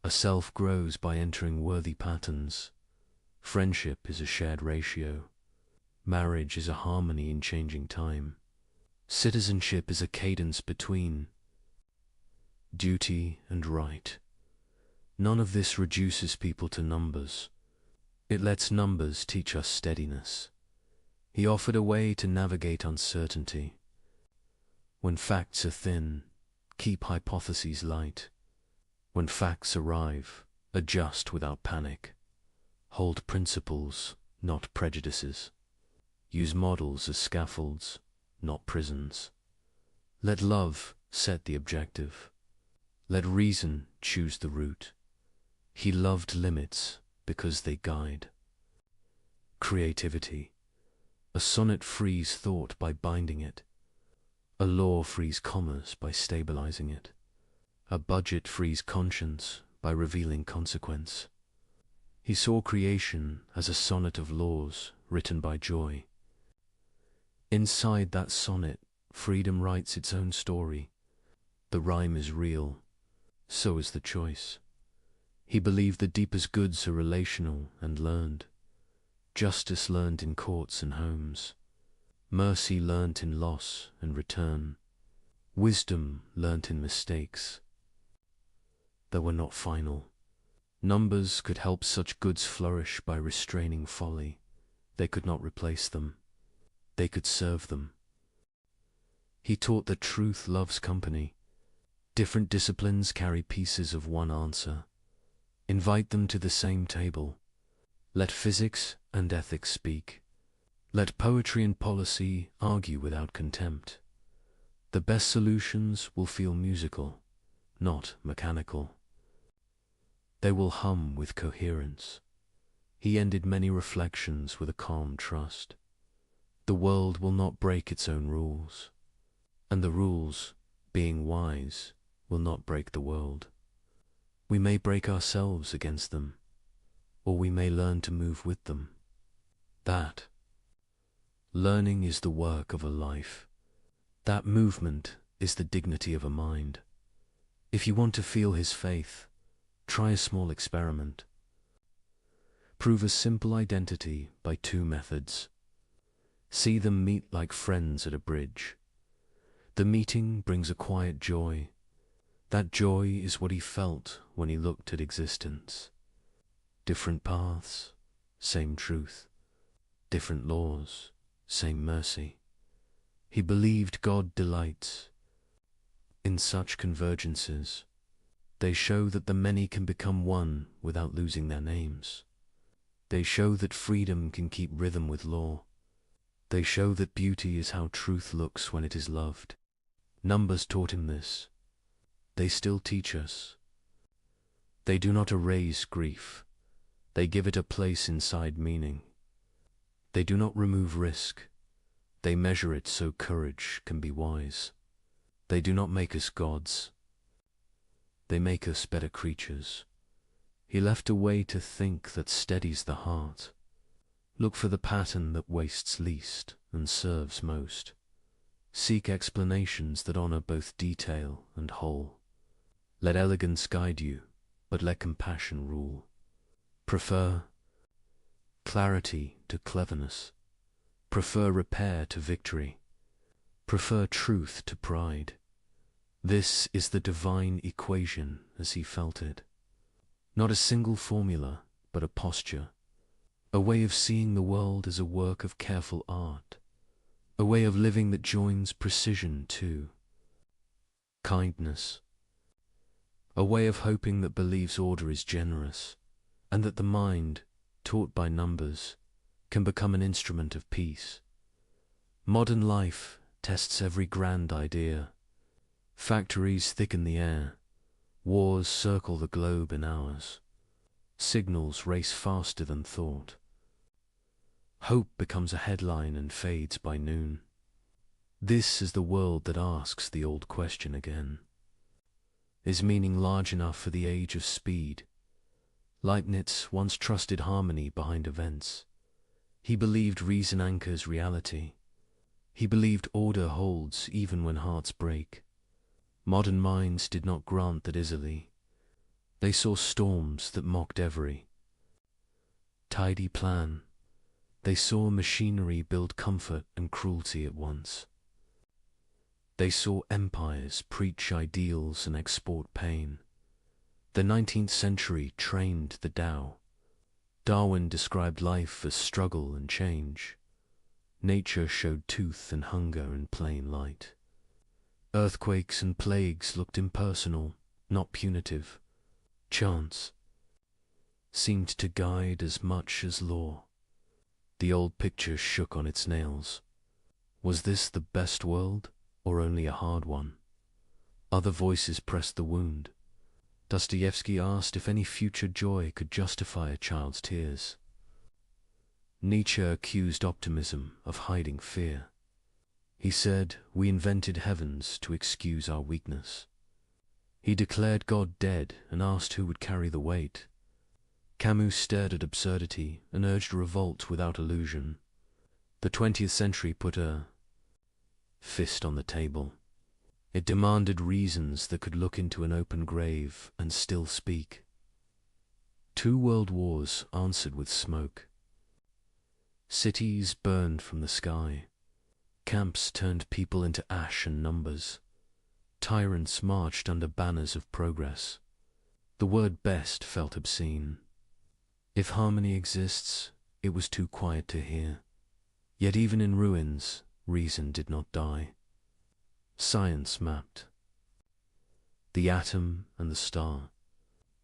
Speaker 1: A self grows by entering worthy patterns. Friendship is a shared ratio. Marriage is a harmony in changing time. Citizenship is a cadence between duty and right. None of this reduces people to numbers. It lets numbers teach us steadiness. He offered a way to navigate uncertainty. When facts are thin, keep hypotheses light. When facts arrive, adjust without panic. Hold principles, not prejudices. Use models as scaffolds, not prisons. Let love set the objective. Let reason choose the route. He loved limits because they guide. Creativity. A sonnet frees thought by binding it. A law frees commerce by stabilizing it. A budget frees conscience by revealing consequence. He saw creation as a sonnet of laws written by joy. Inside that sonnet, freedom writes its own story. The rhyme is real, so is the choice. He believed the deepest goods are relational and learned. Justice learned in courts and homes. Mercy learnt in loss and return. Wisdom learnt in mistakes that were not final. Numbers could help such goods flourish by restraining folly. They could not replace them. They could serve them. He taught that truth loves company. Different disciplines carry pieces of one answer. Invite them to the same table. Let physics and ethics speak. Let poetry and policy argue without contempt. The best solutions will feel musical, not mechanical. They will hum with coherence. He ended many reflections with a calm trust. The world will not break its own rules, and the rules, being wise, will not break the world. We may break ourselves against them, or we may learn to move with them. That learning is the work of a life. That movement is the dignity of a mind. If you want to feel his faith, try a small experiment. Prove a simple identity by two methods. See them meet like friends at a bridge. The meeting brings a quiet joy. That joy is what he felt when he looked at existence. Different paths, same truth. Different laws, same mercy. He believed God delights in such convergences. They show that the many can become one without losing their names. They show that freedom can keep rhythm with law. They show that beauty is how truth looks when it is loved. Numbers taught him this. They still teach us. They do not erase grief. They give it a place inside meaning. They do not remove risk. They measure it so courage can be wise. They do not make us gods. They make us better creatures. He left a way to think that steadies the heart. Look for the pattern that wastes least and serves most. Seek explanations that honor both detail and whole. Let elegance guide you, but let compassion rule. Prefer clarity to cleverness. Prefer repair to victory. Prefer truth to pride. This is the divine equation as he felt it. Not a single formula, but a posture. A way of seeing the world as a work of careful art. A way of living that joins precision to kindness. A way of hoping that believes order is generous, and that the mind, taught by numbers, can become an instrument of peace. Modern life tests every grand idea. Factories thicken the air. Wars circle the globe in hours. Signals race faster than thought. Hope becomes a headline and fades by noon. This is the world that asks the old question again. Is meaning large enough for the age of speed? Leibniz once trusted harmony behind events. He believed reason anchors reality. He believed order holds even when hearts break. Modern minds did not grant that easily. They saw storms that mocked every tidy plan. They saw machinery build comfort and cruelty at once. They saw empires preach ideals and export pain. The 19th century trained the Tao. Darwin described life as struggle and change. Nature showed tooth and hunger in plain light. Earthquakes and plagues looked impersonal, not punitive. Chance seemed to guide as much as law. The old picture shook on its nails. Was this the best world, or only a hard one? Other voices pressed the wound. Dostoevsky asked if any future joy could justify a child's tears. Nietzsche accused optimism of hiding fear. He said, "We invented heavens to excuse our weakness." He declared God dead and asked who would carry the weight. Camus stared at absurdity and urged revolt without illusion. The 20th century put a fist on the table. It demanded reasons that could look into an open grave and still speak. 2 world wars answered with smoke. Cities burned from the sky. Camps turned people into ash and numbers. Tyrants marched under banners of progress. The word best felt obscene. If harmony exists, it was too quiet to hear. Yet even in ruins, reason did not die. Science mapped the atom and the star.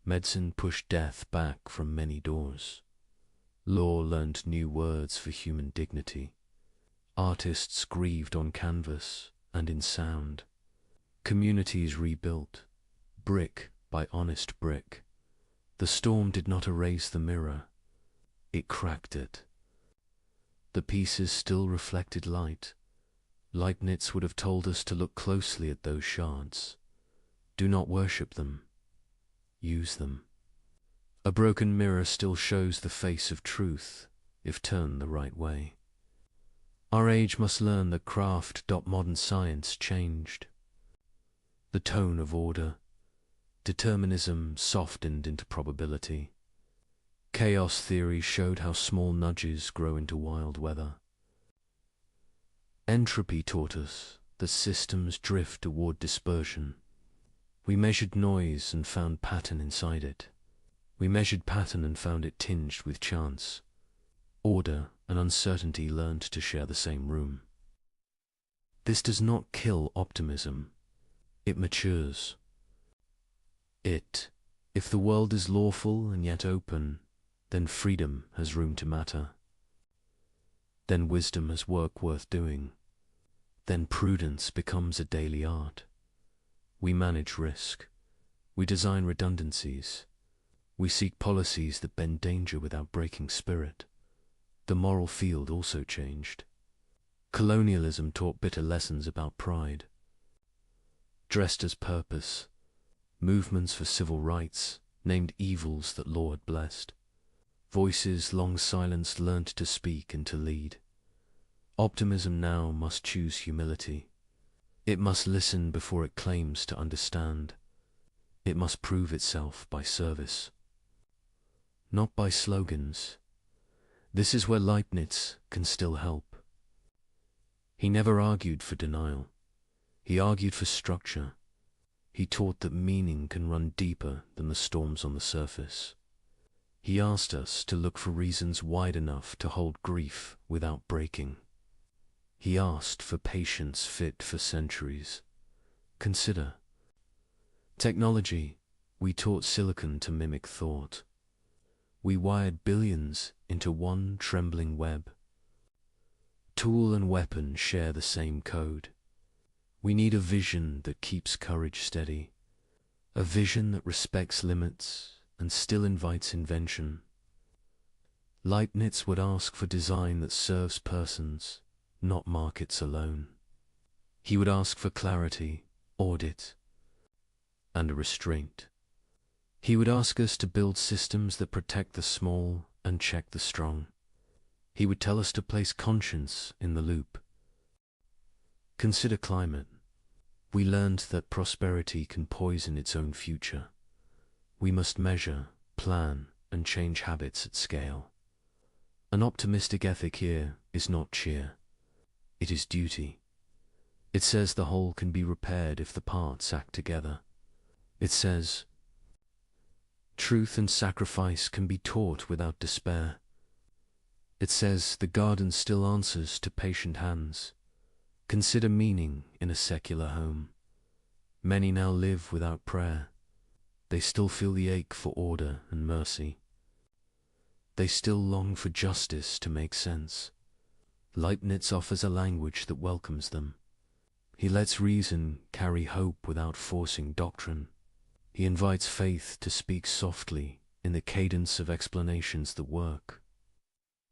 Speaker 1: Medicine pushed death back from many doors. Law learned new words for human dignity. Artists grieved on canvas and in sound. Communities rebuilt, brick by honest brick. The storm did not erase the mirror, it cracked it. The pieces still reflected light. Leibniz would have told us to look closely at those shards. Do not worship them. Use them. A broken mirror still shows the face of truth, if turned the right way. Our age must learn that craft. Modern science changed the tone of order. Determinism softened into probability. Chaos theory showed how small nudges grow into wild weather. Entropy taught us that systems drift toward dispersion. We measured noise and found pattern inside it. We measured pattern and found it tinged with chance. Order and uncertainty learned to share the same room. This does not kill optimism. It matures. If the world is lawful and yet open, then freedom has room to matter. Then wisdom has work worth doing. Then prudence becomes a daily art. We manage risk. We design redundancies. We seek policies that bend danger without breaking spirit. The moral field also changed. Colonialism taught bitter lessons about pride. Dressed as purpose, movements for civil rights named evils that law had blessed. Voices long silenced learned to speak and to lead. Optimism now must choose humility. It must listen before it claims to understand. It must prove itself by service, not by slogans. This is where Leibniz can still help. He never argued for denial. He argued for structure. He taught that meaning can run deeper than the storms on the surface. He asked us to look for reasons wide enough to hold grief without breaking. He asked for patience fit for centuries. Consider. Technology, we taught silicon to mimic thought. We wired billions into one trembling web. Tool and weapon share the same code. We need a vision that keeps courage steady, a vision that respects limits and still invites invention. Leibniz would ask for design that serves persons, not markets alone. He would ask for clarity, audit, and a restraint. He would ask us to build systems that protect the small and check the strong. He would tell us to place conscience in the loop. Consider climate. We learned that prosperity can poison its own future. We must measure, plan, and change habits at scale. An optimistic ethic here is not cheer. It is duty. It says the whole can be repaired if the parts act together. It says truth and sacrifice can be taught without despair. It says the garden still answers to patient hands. Consider meaning in a secular home. Many now live without prayer. They still feel the ache for order and mercy. They still long for justice to make sense. Leibniz offers a language that welcomes them. He lets reason carry hope without forcing doctrine. He invites faith to speak softly in the cadence of explanations that work.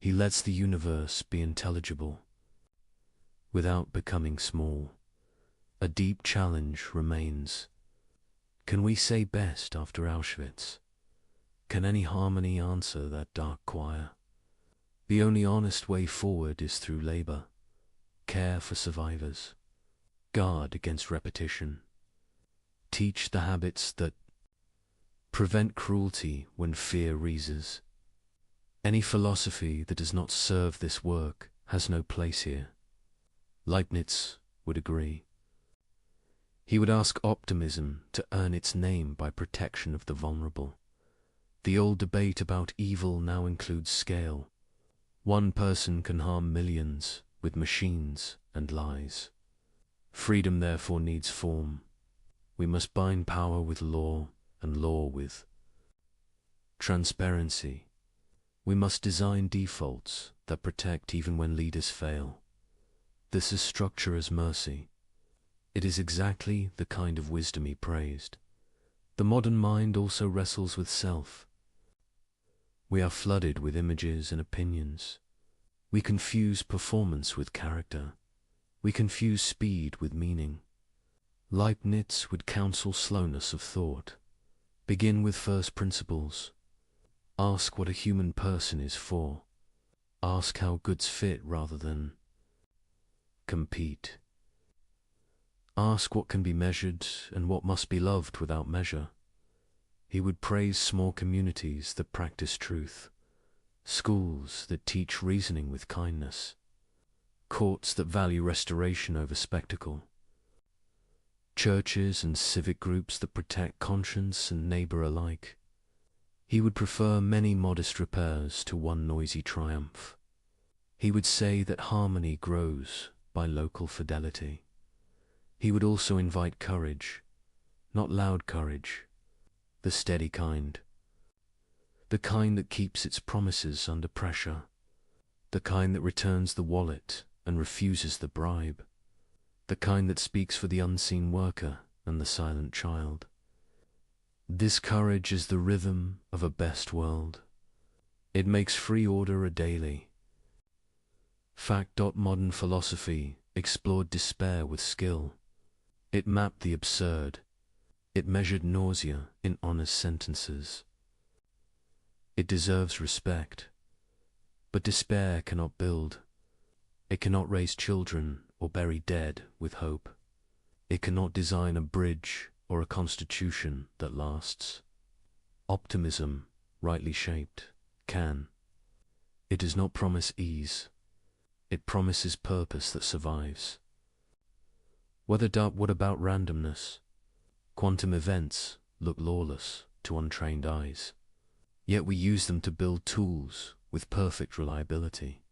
Speaker 1: He lets the universe be intelligible without becoming small. A deep challenge remains. Can we say best after Auschwitz? Can any harmony answer that dark choir? The only honest way forward is through labor, care for survivors, guard against repetition, teach the habits that Prevent cruelty when fear reases. Any philosophy that does not serve this work has no place here. Leibniz would agree. He would ask optimism to earn its name by protection of the vulnerable. The old debate about evil now includes scale. One person can harm millions with machines and lies. Freedom therefore needs form. We must bind power with law and law with transparency. We must design defaults that protect even when leaders fail. This is structure as mercy. It is exactly the kind of wisdom he praised. The modern mind also wrestles with self. We are flooded with images and opinions. We confuse performance with character. We confuse speed with meaning. Leibniz would counsel slowness of thought. Begin with first principles. Ask what a human person is for. Ask how goods fit rather than compete. Ask what can be measured and what must be loved without measure. He would praise small communities that practice truth, schools that teach reasoning with kindness, courts that value restoration over spectacle, churches and civic groups that protect conscience and neighbor alike. He would prefer many modest repairs to one noisy triumph. He would say that harmony grows by local fidelity. He would also invite courage, not loud courage, the steady kind, the kind that keeps its promises under pressure, the kind that returns the wallet and refuses the bribe, the kind that speaks for the unseen worker and the silent child. This courage is the rhythm of a best world. It makes free order a daily. Fact. Modern philosophy explored despair with skill. It mapped the absurd. It measured nausea in honest sentences. It deserves respect. But despair cannot build. It cannot raise children or bury dead with hope. It cannot design a bridge or a constitution that lasts. Optimism, rightly shaped, can. It does not promise ease. It promises purpose that survives. What about randomness? Quantum events look lawless to untrained eyes. Yet we use them to build tools with perfect reliability.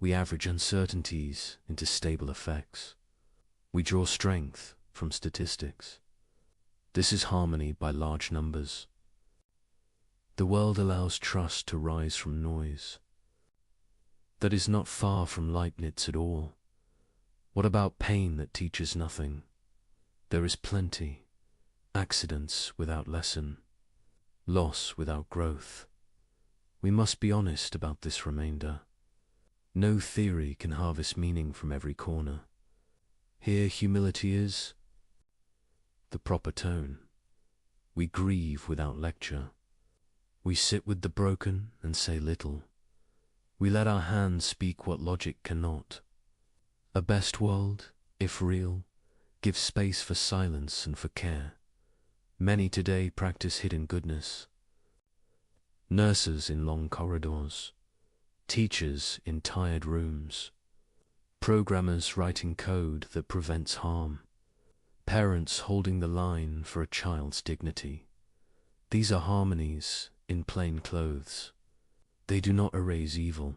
Speaker 1: We average uncertainties into stable effects. We draw strength from statistics. This is harmony by large numbers. The world allows trust to rise from noise. That is not far from Leibniz at all. What about pain that teaches nothing? There is plenty. Accidents without lesson. Loss without growth. We must be honest about this remainder. No theory can harvest meaning from every corner. Here humility is the proper tone. We grieve without lecture. We sit with the broken and say little. We let our hands speak what logic cannot. A best world, if real, gives space for silence and for care. Many today practice hidden goodness. Nurses in long corridors, teachers in tired rooms, programmers writing code that prevents harm, parents holding the line for a child's dignity. These are harmonies in plain clothes. They do not erase evil.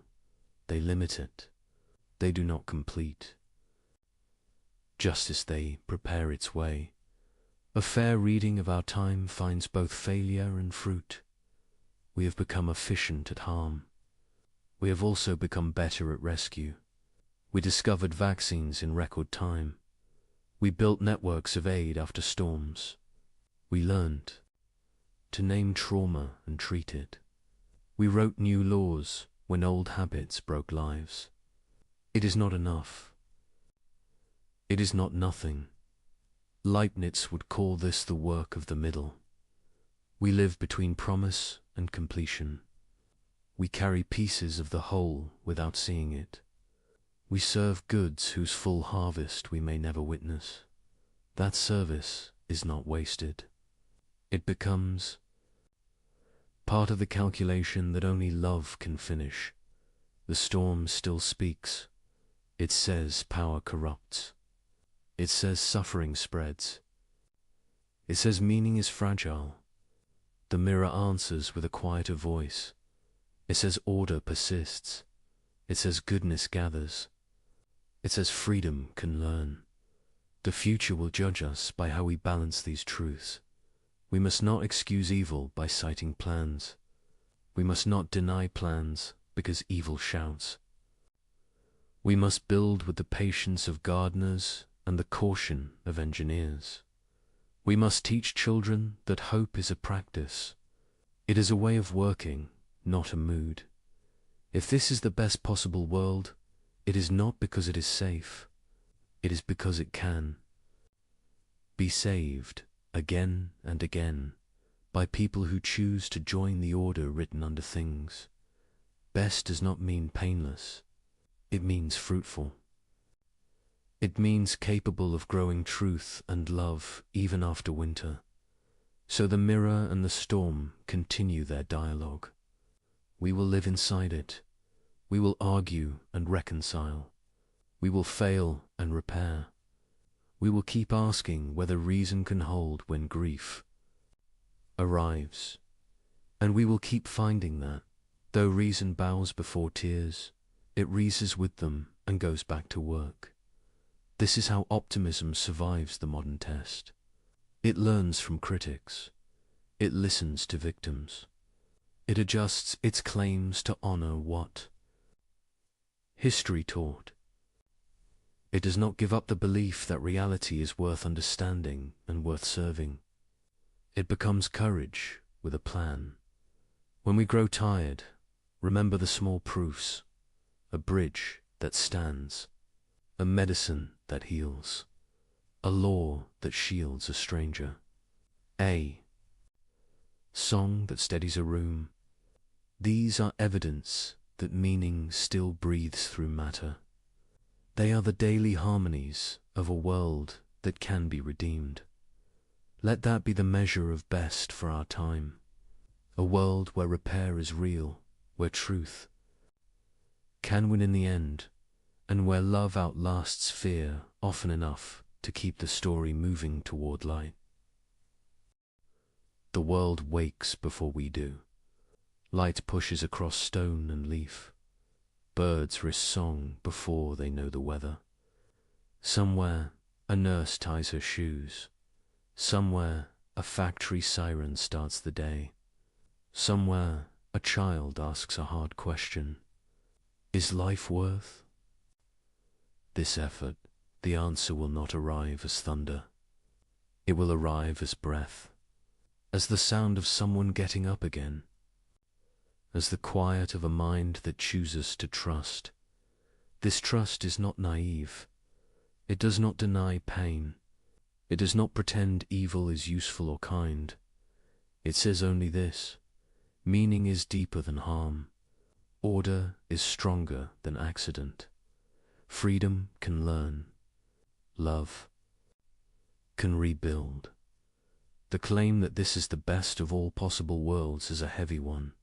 Speaker 1: They limit it. They do not complete. Just as they prepare its way, a fair reading of our time finds both failure and fruit. We have become efficient at harm. We have also become better at rescue. We discovered vaccines in record time. We built networks of aid after storms. We learned to name trauma and treat it. We wrote new laws when old habits broke lives. It is not enough. It is not nothing. Leibniz would call this the work of the middle. We live between promise and completion. We carry pieces of the whole without seeing it. We serve goods whose full harvest we may never witness. That service is not wasted. It becomes part of the calculation that only love can finish. The storm still speaks. It says power corrupts. It says suffering spreads. It says meaning is fragile. The mirror answers with a quieter voice. It says order persists. It says goodness gathers. It says freedom can learn. The future will judge us by how we balance these truths. We must not excuse evil by citing plans. We must not deny plans because evil shouts. We must build with the patience of gardeners and the caution of engineers. We must teach children that hope is a practice. It is a way of working, not a mood. If this is the best possible world, it is not because it is safe. It is because it can be saved again and again by people who choose to join the order written under things. Best does not mean painless. It means fruitful. It means capable of growing truth and love even after winter. So the mirror and the storm continue their dialogue. We will live inside it. We will argue and reconcile. We will fail and repair. We will keep asking whether reason can hold when grief arrives. And we will keep finding that, though reason bows before tears, it reases with them and goes back to work. This is how optimism survives the modern test. It learns from critics. It listens to victims. It adjusts its claims to honor what history taught. It does not give up the belief that reality is worth understanding and worth serving. It becomes courage with a plan. When we grow tired, remember the small proofs: a bridge that stands, a medicine that heals, a law that shields a stranger, a song that steadies a room. These are evidence that meaning still breathes through matter. They are the daily harmonies of a world that can be redeemed. Let that be the measure of best for our time. A world where repair is real, where truth can win in the end, and where love outlasts fear often enough to keep the story moving toward light. The world wakes before we do. Light pushes across stone and leaf. Birds risk song before they know the weather. Somewhere a nurse ties her shoes. Somewhere a factory siren starts the day. Somewhere a child asks a hard question: is life worth this effort? The answer will not arrive as thunder. It will arrive as breath, as the sound of someone getting up again, as the quiet of a mind that chooses to trust. This trust is not naive. It does not deny pain. It does not pretend evil is useful or kind. It says only this: meaning is deeper than harm. Order is stronger than accident. Freedom can learn. Love can rebuild. The claim that this is the best of all possible worlds is a heavy one.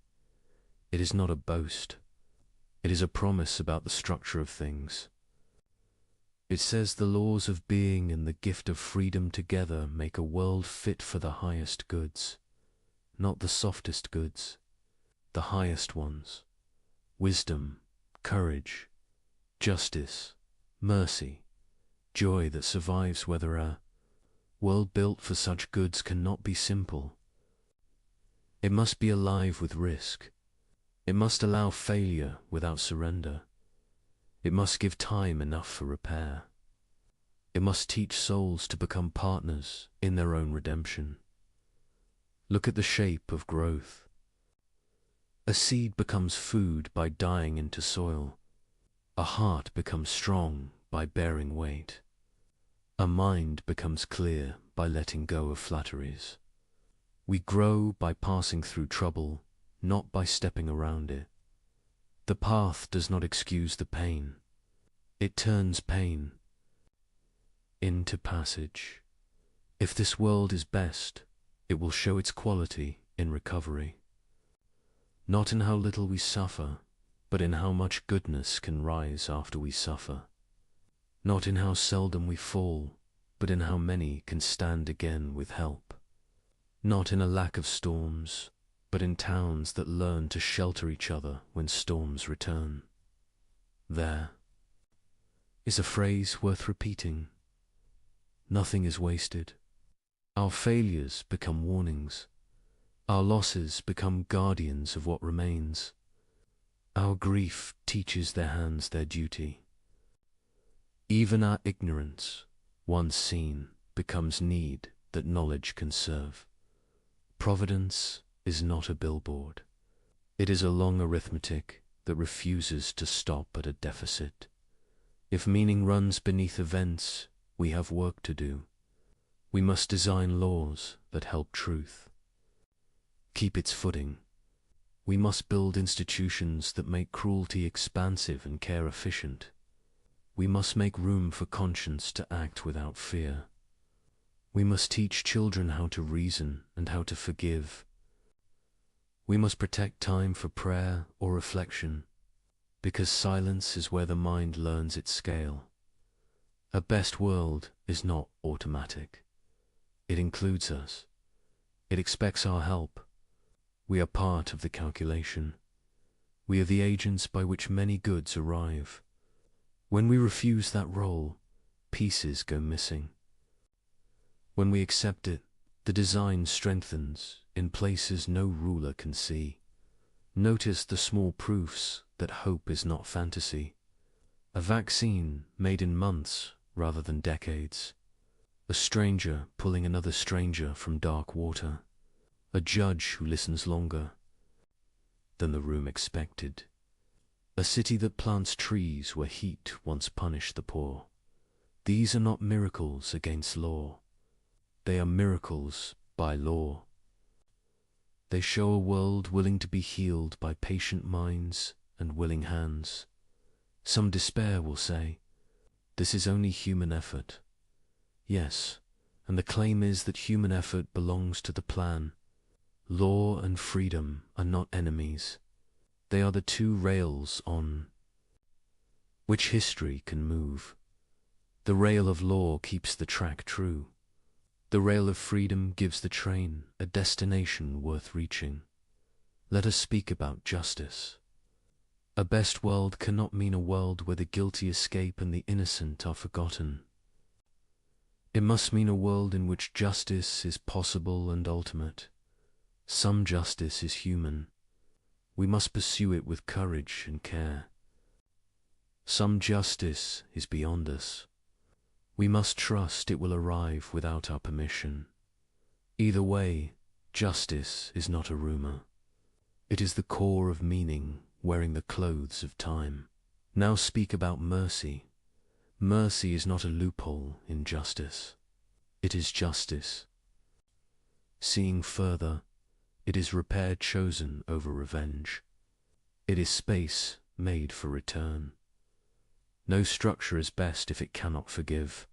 Speaker 1: It is not a boast. It is a promise about the structure of things. It says the laws of being and the gift of freedom together make a world fit for the highest goods, not the softest goods, the highest ones: wisdom, courage, justice, mercy, joy that survives whether a world built for such goods cannot be simple. It must be alive with risk. It must allow failure without surrender. It must give time enough for repair. It must teach souls to become partners in their own redemption. Look at the shape of growth. A seed becomes food by dying into soil. A heart becomes strong by bearing weight. A mind becomes clear by letting go of flatteries. We grow by passing through trouble, not by stepping around it. The path does not excuse the pain. It turns pain into passage. If this world is best, it will show its quality in recovery. not in how little we suffer, but in how much goodness can rise after we suffer. Not in how seldom we fall, but in how many can stand again with help. Not in a lack of storms, but in towns that learn to shelter each other when storms return. There is a phrase worth repeating. Nothing is wasted. Our failures become warnings. Our losses become guardians of what remains. Our grief teaches their hands their duty. Even our ignorance, once seen, becomes need that knowledge can serve. Providence is not a billboard. It is a long arithmetic that refuses to stop at a deficit. If meaning runs beneath events, we have work to do. We must design laws that help truth keep its footing. We must build institutions that make cruelty expansive and care efficient. We must make room for conscience to act without fear. We must teach children how to reason and how to forgive. We must protect time for prayer or reflection, because silence is where the mind learns its scale. A best world is not automatic. It includes us. It expects our help. We are part of the calculation. We are the agents by which many goods arrive. When we refuse that role, pieces go missing. When we accept it, the design strengthens in places no ruler can see. Notice the small proofs that hope is not fantasy. A vaccine made in months rather than decades. A stranger pulling another stranger from dark water. A judge who listens longer than the room expected. A city that plants trees where heat once punished the poor. These are not miracles against law. They are miracles by law. They show a world willing to be healed by patient minds and willing hands. Some despair will say, this is only human effort. Yes, and the claim is that human effort belongs to the plan. Law and freedom are not enemies. They are the two rails on which history can move. The rail of law keeps the track true. The rail of freedom gives the train a destination worth reaching. Let us speak about justice. A best world cannot mean a world where the guilty escape and the innocent are forgotten. It must mean a world in which justice is possible and ultimate. Some justice is human. We must pursue it with courage and care. Some justice is beyond us. We must trust it will arrive without our permission. Either way, justice is not a rumor. It is the core of meaning wearing the clothes of time. Now speak about mercy. Mercy is not a loophole in justice. It is justice. Seeing further, it is repair chosen over revenge. It is space made for return. No structure is best if it cannot forgive.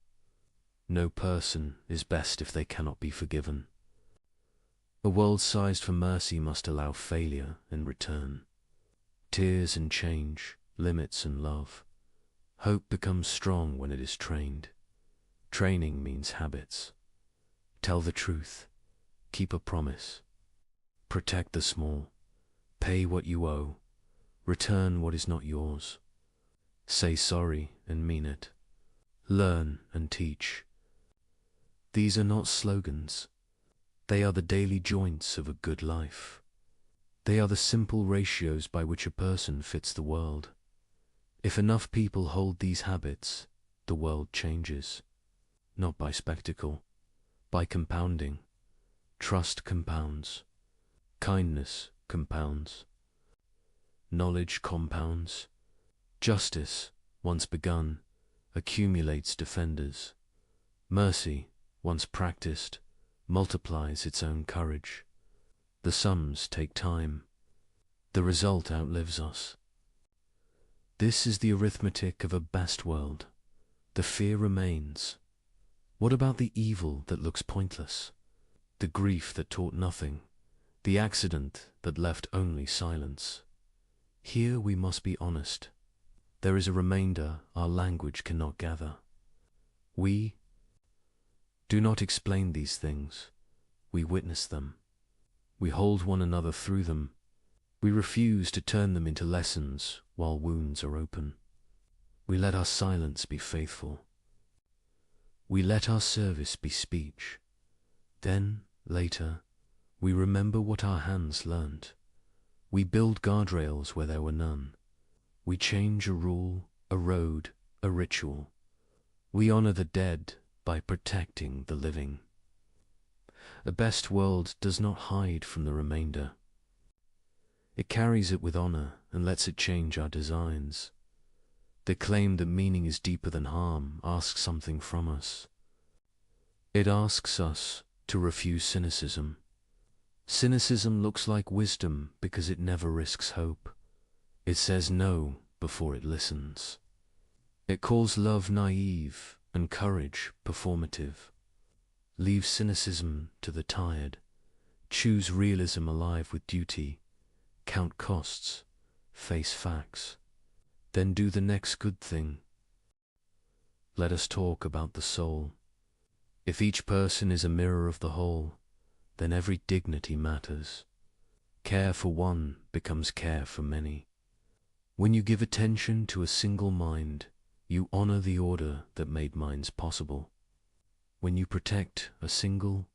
Speaker 1: No person is best if they cannot be forgiven. A world sized for mercy must allow failure in return. Tears and change, limits and love. Hope becomes strong when it is trained. Training means habits. Tell the truth. Keep a promise. Protect the small. Pay what you owe. Return what is not yours. Say sorry and mean it. Learn and teach. These are not slogans. They are the daily joints of a good life. They are the simple ratios by which a person fits the world. If enough people hold these habits, the world changes. Not by spectacle, by compounding. Trust compounds. Kindness compounds. Knowledge compounds. Justice, once begun, accumulates defenders. Mercy, once practiced, multiplies its own courage. The sums take time. The result outlives us. This is the arithmetic of a best world. The fear remains. What about the evil that looks pointless? The grief that taught nothing? the accident that left only silence. Here we must be honest. There is a remainder our language cannot gather. We do not explain these things. We witness them. We hold one another through them. We refuse to turn them into lessons while wounds are open. We let our silence be faithful. We let our service be speech. Then, later, we remember what our hands learned. We build guardrails where there were none. We change a rule, a road, a ritual. We honor the dead by protecting the living. A best world does not hide from the remainder. It carries it with honor and lets it change our designs. The claim that meaning is deeper than harm asks something from us. It asks us to refuse cynicism. Cynicism looks like wisdom because it never risks hope. It says no before it listens. It calls love naive and courage performative. Leave cynicism to the tired. Choose realism alive with duty. Count costs. Face facts. Then do the next good thing. Let us talk about the soul. If each person is a mirror of the whole, then every dignity matters. Care for one becomes care for many. When you give attention to a single mind, you honor the order that made minds possible. When you protect a single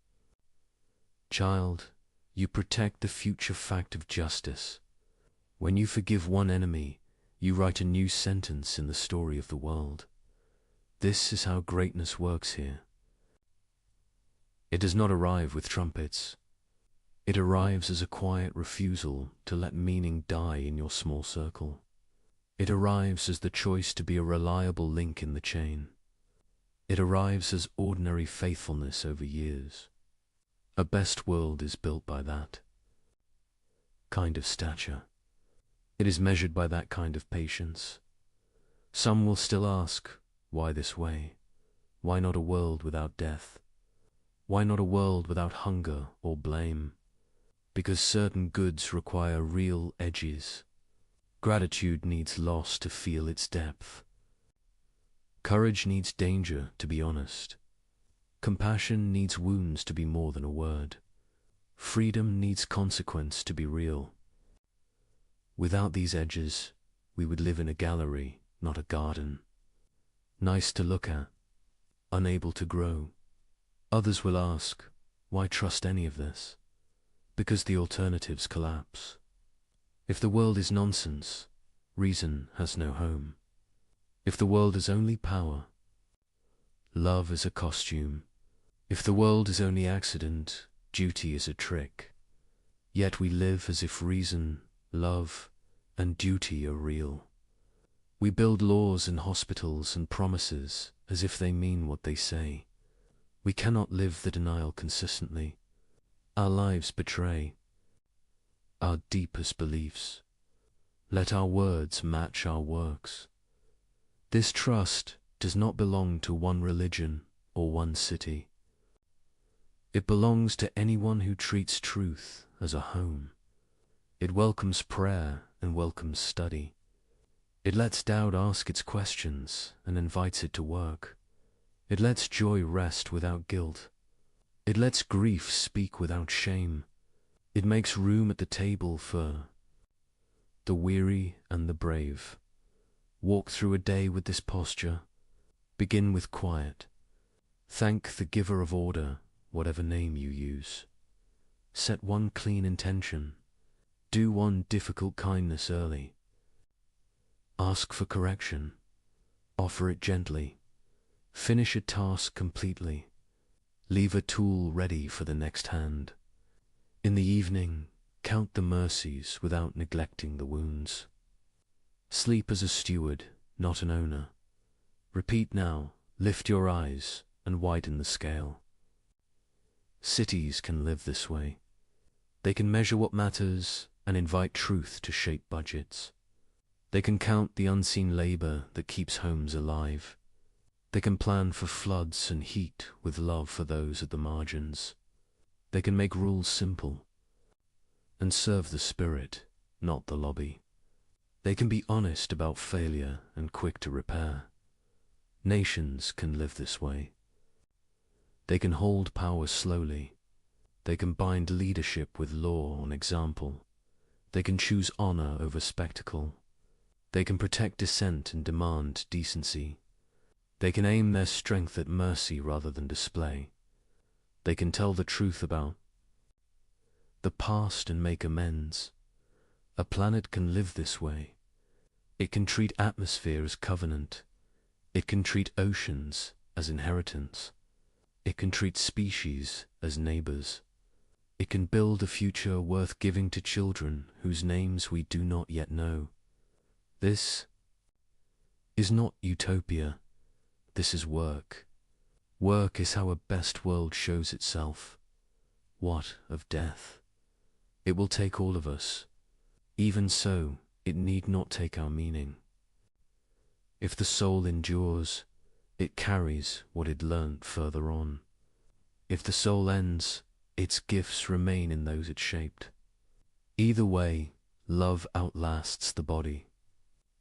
Speaker 1: child, you protect the future fact of justice. When you forgive one enemy, you write a new sentence in the story of the world. This is how greatness works here. It does not arrive with trumpets. It arrives as a quiet refusal to let meaning die in your small circle. It arrives as the choice to be a reliable link in the chain. It arrives as ordinary faithfulness over years. A best world is built by that kind of stature. It is measured by that kind of patience. Some will still ask, why this way? Why not a world without death? Why not a world without hunger or blame? Because certain goods require real edges. Gratitude needs loss to feel its depth. Courage needs danger to be honest. Compassion needs wounds to be more than a word. Freedom needs consequence to be real. Without these edges, we would live in a gallery, not a garden. Nice to look at, unable to grow. Others will ask, why trust any of this? Because the alternatives collapse. If the world is nonsense, reason has no home. If the world is only power, love is a costume. If the world is only accident, duty is a trick. Yet we live as if reason, love, and duty are real. We build laws and hospitals and promises as if they mean what they say. We cannot live the denial consistently. Our lives betray our deepest beliefs. Let our words match our works. This trust does not belong to one religion or one city. It belongs to anyone who treats truth as a home. It welcomes prayer and welcomes study. It lets doubt ask its questions and invites it to work. It lets joy rest without guilt. It lets grief speak without shame. It makes room at the table for the weary and the brave. Walk through a day with this posture. Begin with quiet. Thank the giver of order, whatever name you use. Set one clean intention. Do one difficult kindness early. Ask for correction. Offer it gently. Finish a task completely. Leave a tool ready for the next hand. In the evening, count the mercies without neglecting the wounds. Sleep as a steward, not an owner. Repeat now, lift your eyes and widen the scale. Cities can live this way. They can measure what matters and invite truth to shape budgets. They can count the unseen labor that keeps homes alive. They can plan for floods and heat with love for those at the margins. They can make rules simple. and serve the spirit, not the lobby. They can be honest about failure and quick to repair. Nations can live this way. They can hold power slowly. They can bind leadership with law on example. They can choose honor over spectacle. They can protect dissent and demand decency. They can aim their strength at mercy rather than display. They can tell the truth about the past and make amends. A planet can live this way. It can treat atmosphere as covenant. It can treat oceans as inheritance. It can treat species as neighbors. It can build a future worth giving to children whose names we do not yet know. This is not utopia. This is work. Work is how a best world shows itself. What of death? It will take all of us. Even so, it need not take our meaning. If the soul endures, it carries what it learnt further on. If the soul ends, its gifts remain in those it shaped. Either way, love outlasts the body.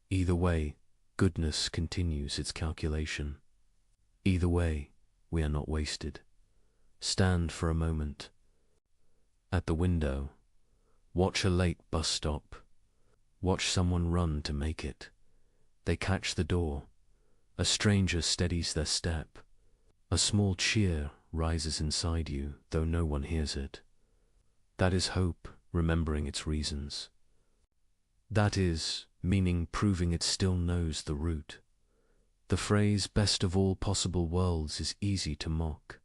Speaker 1: Either way, goodness continues its calculation. Either way, we are not wasted. Stand for a moment. At the window, watch a late bus stop. Watch someone run to make it. They catch the door. A stranger steadies their step. A small cheer rises inside you, though no one hears it. That is hope, remembering its reasons. That is meaning proving it still knows the route. The phrase best of all possible worlds is easy to mock.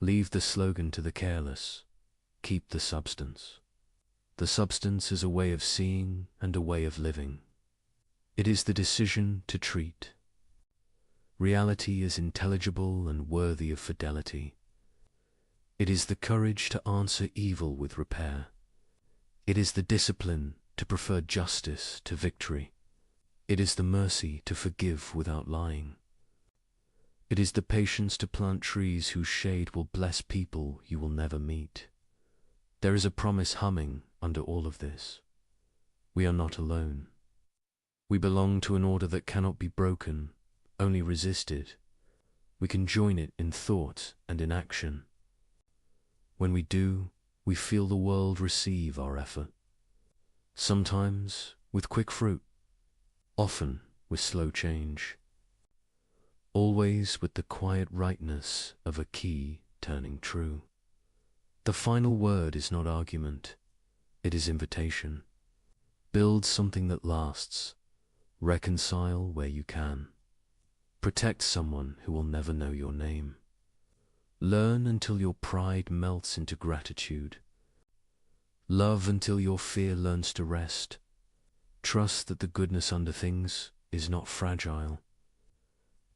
Speaker 1: Leave the slogan to the careless. Keep the substance. The substance is a way of seeing and a way of living. It is the decision to treat. Reality is intelligible and worthy of fidelity. It is the courage to answer evil with repair. It is the discipline to prefer justice to victory. It is the mercy to forgive without lying. It is the patience to plant trees whose shade will bless people you will never meet. There is a promise humming under all of this. We are not alone. We belong to an order that cannot be broken, only resisted. We can join it in thought and in action. When we do, we feel the world receive our effort. Sometimes with quick fruit, often with slow change. Always with the quiet rightness of a key turning true. The final word is not argument, it is invitation. Build something that lasts. Reconcile where you can. Protect someone who will never know your name. Learn until your pride melts into gratitude. Love until your fear learns to rest. Trust that the goodness under things is not fragile.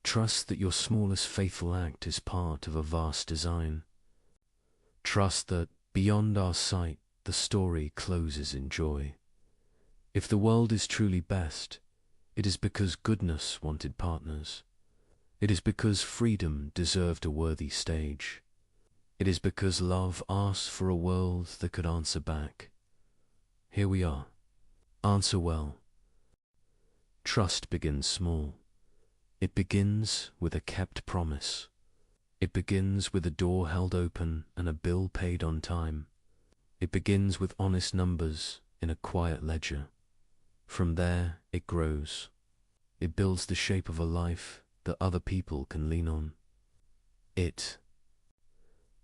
Speaker 1: Trust that your smallest faithful act is part of a vast design. Trust that, beyond our sight, the story closes in joy. If the world is truly best, it is because goodness wanted partners. It is because freedom deserved a worthy stage. It is because love asked for a world that could answer back. Here we are. Answer well. Trust begins small. It begins with a kept promise. It begins with a door held open and a bill paid on time. It begins with honest numbers in a quiet ledger. From there, it grows. It builds the shape of a life that other people can lean on. It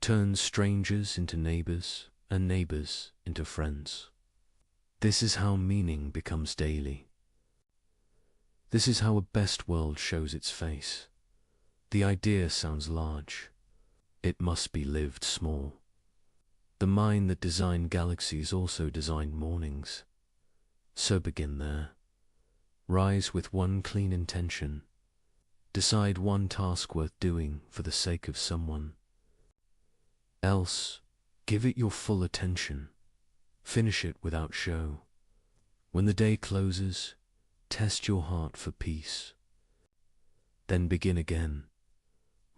Speaker 1: turns strangers into neighbors and neighbors into friends. This is how meaning becomes daily. This is how a best world shows its face. The idea sounds large. It must be lived small. The mind that designed galaxies also designed mornings. So begin there. Rise with one clean intention. Decide one task worth doing for the sake of someone. Else, give it your full attention. Finish it without show. When the day closes, test your heart for peace. Then begin again.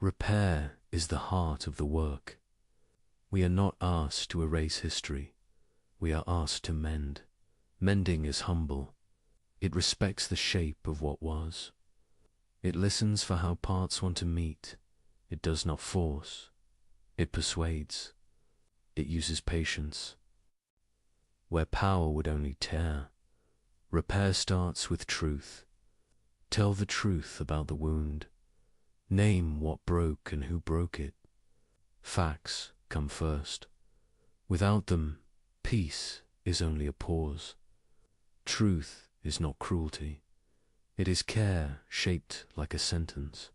Speaker 1: Repair is the heart of the work. We are not asked to erase history. we are asked to mend. Mending is humble. It respects the shape of what was. It listens for how parts want to meet. It does not force. It persuades. It uses patience. Where power would only tear, repair starts with truth. Tell the truth about the wound. Name what broke and who broke it. Facts come first. Without them, peace is only a pause. Truth is not cruelty. It is care shaped like a sentence.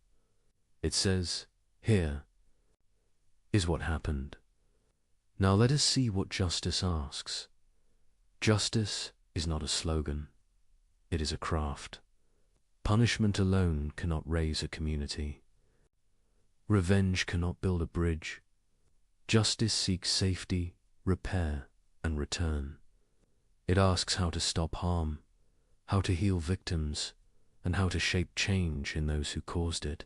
Speaker 1: It says, "Here is what happened. Now let us see what justice asks." Justice is not a slogan. It is a craft. Punishment alone cannot raise a community. Revenge cannot build a bridge. Justice seeks safety, repair, and return. It asks how to stop harm, how to heal victims, and how to shape change in those who caused it.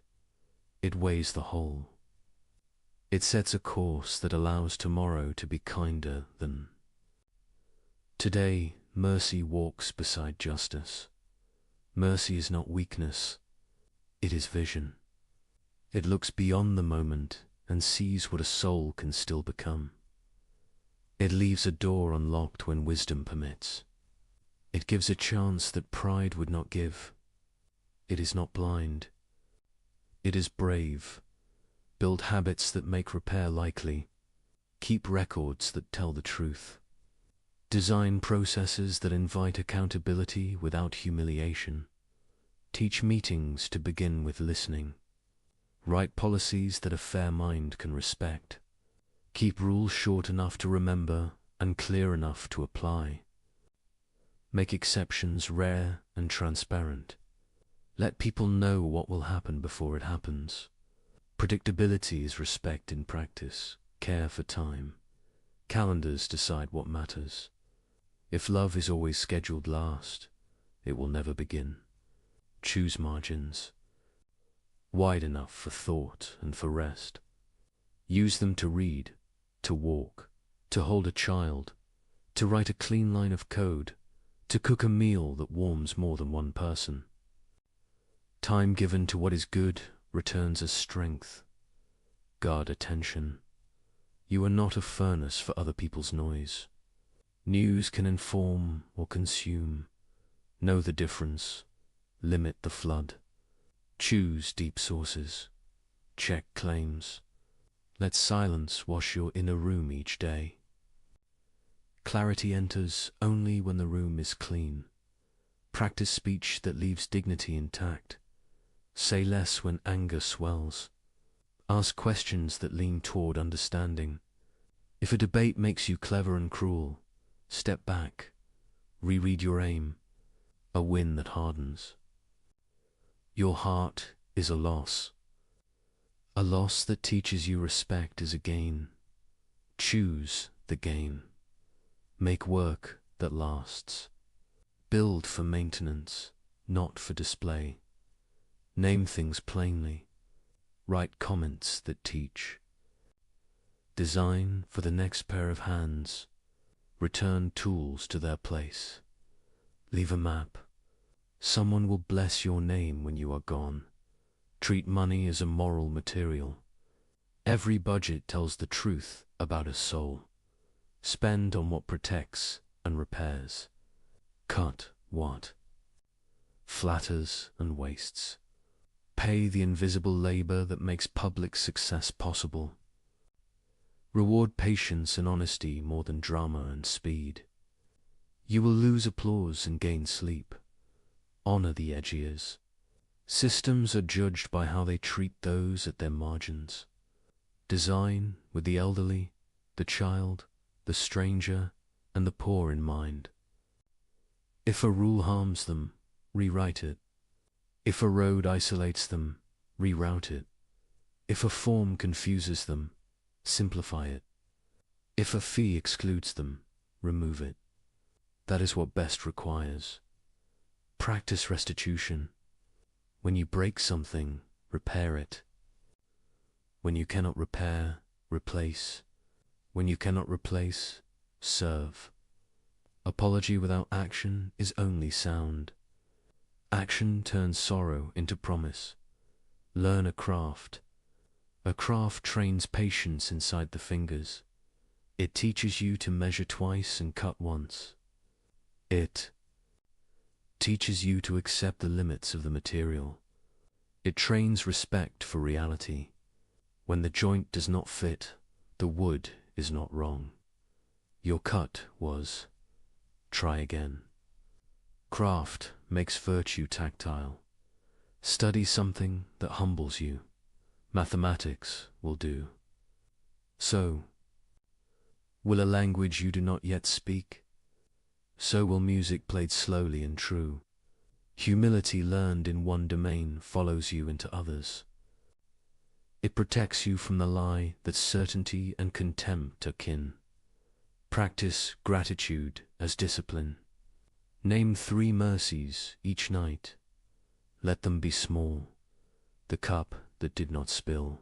Speaker 1: It weighs the whole. It sets a course that allows tomorrow to be kinder than. Today, mercy walks beside justice. Mercy is not weakness, it is vision. It looks beyond the moment and sees what a soul can still become. It leaves a door unlocked when wisdom permits. It gives a chance that pride would not give. It is not blind. It is brave. Build habits that make repair likely. Keep records that tell the truth. Design processes that invite accountability without humiliation. Teach meetings to begin with listening. Write policies that a fair mind can respect. Keep rules short enough to remember and clear enough to apply. Make exceptions rare and transparent. Let people know what will happen before it happens. Predictability is respect in practice. Care for time. Calendars decide what matters. If love is always scheduled last, it will never begin. Choose margins. Wide enough for thought and for rest. Use them to read, to walk, to hold a child, to write a clean line of code, to cook a meal that warms more than one person. Time given to what is good returns as strength. Guard attention. You are not a furnace for other people's noise. News can inform or consume. Know the difference. Limit the flood. Choose deep sources. Check claims. Let silence wash your inner room each day. Clarity enters only when the room is clean. Practice speech that leaves dignity intact. Say less when anger swells. Ask questions that lean toward understanding. If a debate makes you clever and cruel, step back. Reread your aim. A win that hardens. Your heart is a loss. A loss that teaches you respect is a gain. Choose the gain. Make work that lasts. Build for maintenance, not for display. Name things plainly. Write comments that teach. Design for the next pair of hands. Return tools to their place. Leave a map. Someone will bless your name when you are gone. Treat money as a moral material. Every budget tells the truth about a soul. Spend on what protects and repairs. Cut what flatters and wastes. Pay the invisible labor that makes public success possible. Reward patience and honesty more than drama and speed. You will lose applause and gain sleep. Honor the edgiers. Systems are judged by how they treat those at their margins. Design with the elderly, the child, the stranger, and the poor in mind. If a rule harms them, rewrite it. If a road isolates them, reroute it. If a form confuses them, simplify it. If a fee excludes them, remove it. That is what best requires. Practice restitution. When you break something, repair it. When you cannot repair, replace. When you cannot replace, serve. Apology without action is only sound. Action turns sorrow into promise. Learn a craft. A craft trains patience inside the fingers. It teaches you to measure twice and cut once. It teaches you to accept the limits of the material. It trains respect for reality. When the joint does not fit, the wood is not wrong. Your cut was, try again. Craft makes virtue tactile. Study something that humbles you. Mathematics will do. So, will a language you do not yet speak? So will music played slowly and true. Humility learned in one domain follows you into others. It protects you from the lie that certainty and contempt are kin. Practice gratitude as discipline. Name 3 mercies each night. Let them be small. The cup that did not spill.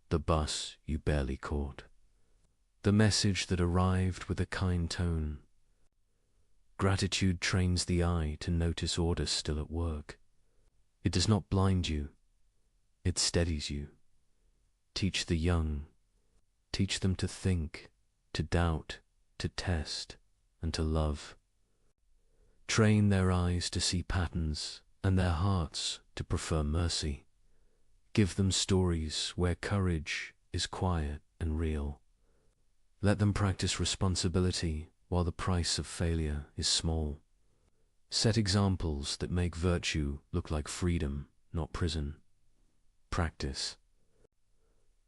Speaker 1: The bus you barely caught. The message that arrived with a kind tone. Gratitude trains the eye to notice order still at work. It does not blind you. It steadies you. Teach the young. Teach them to think, to doubt, to test, and to love. Train their eyes to see patterns and their hearts to prefer mercy. Give them stories where courage is quiet and real. Let them practice responsibility while the price of failure is small. Set examples that make virtue look like freedom, not prison. Practice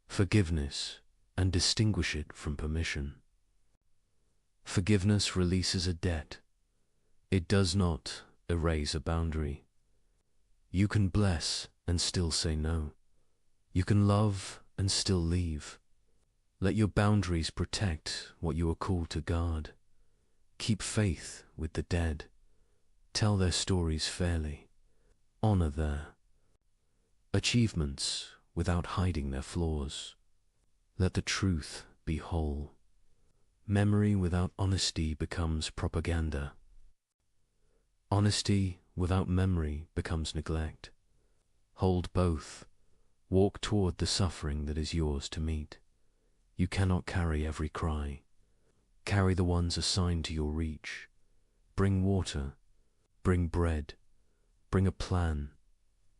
Speaker 1: forgiveness and distinguish it from permission. Forgiveness releases a debt. It does not erase a boundary. You can bless and still say no. You can love and still leave. Let your boundaries protect what you are called to guard. Keep faith with the dead. Tell their stories fairly. Honor their achievements without hiding their flaws. Let the truth be whole. Memory without honesty becomes propaganda. Honesty without memory becomes neglect. Hold both. Walk toward the suffering that is yours to meet. You cannot carry every cry. Carry the ones assigned to your reach. Bring water. Bring bread. Bring a plan.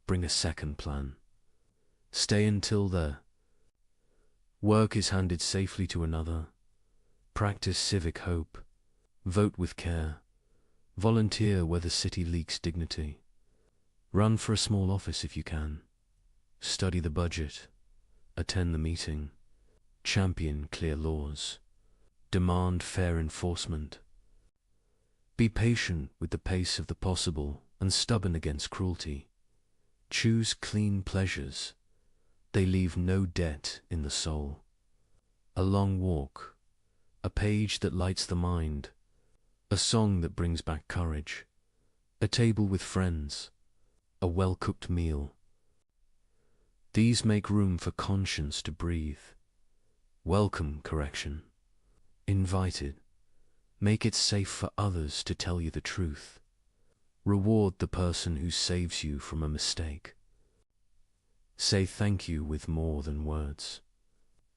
Speaker 1: Bring a second plan. Stay until the work is handed safely to another. Practice civic hope. Vote with care. Volunteer where the city leaks dignity. Run for a small office if you can. Study the budget. Attend the meeting. Champion clear laws. Demand fair enforcement. Be patient with the pace of the possible and stubborn against cruelty. Choose clean pleasures. They leave no debt in the soul. A long walk. A page that lights the mind. A song that brings back courage. A table with friends. A well-cooked meal. These make room for conscience to breathe. Welcome correction. Invite it. Make it safe for others to tell you the truth. Reward the person who saves you from a mistake. Say thank you with more than words.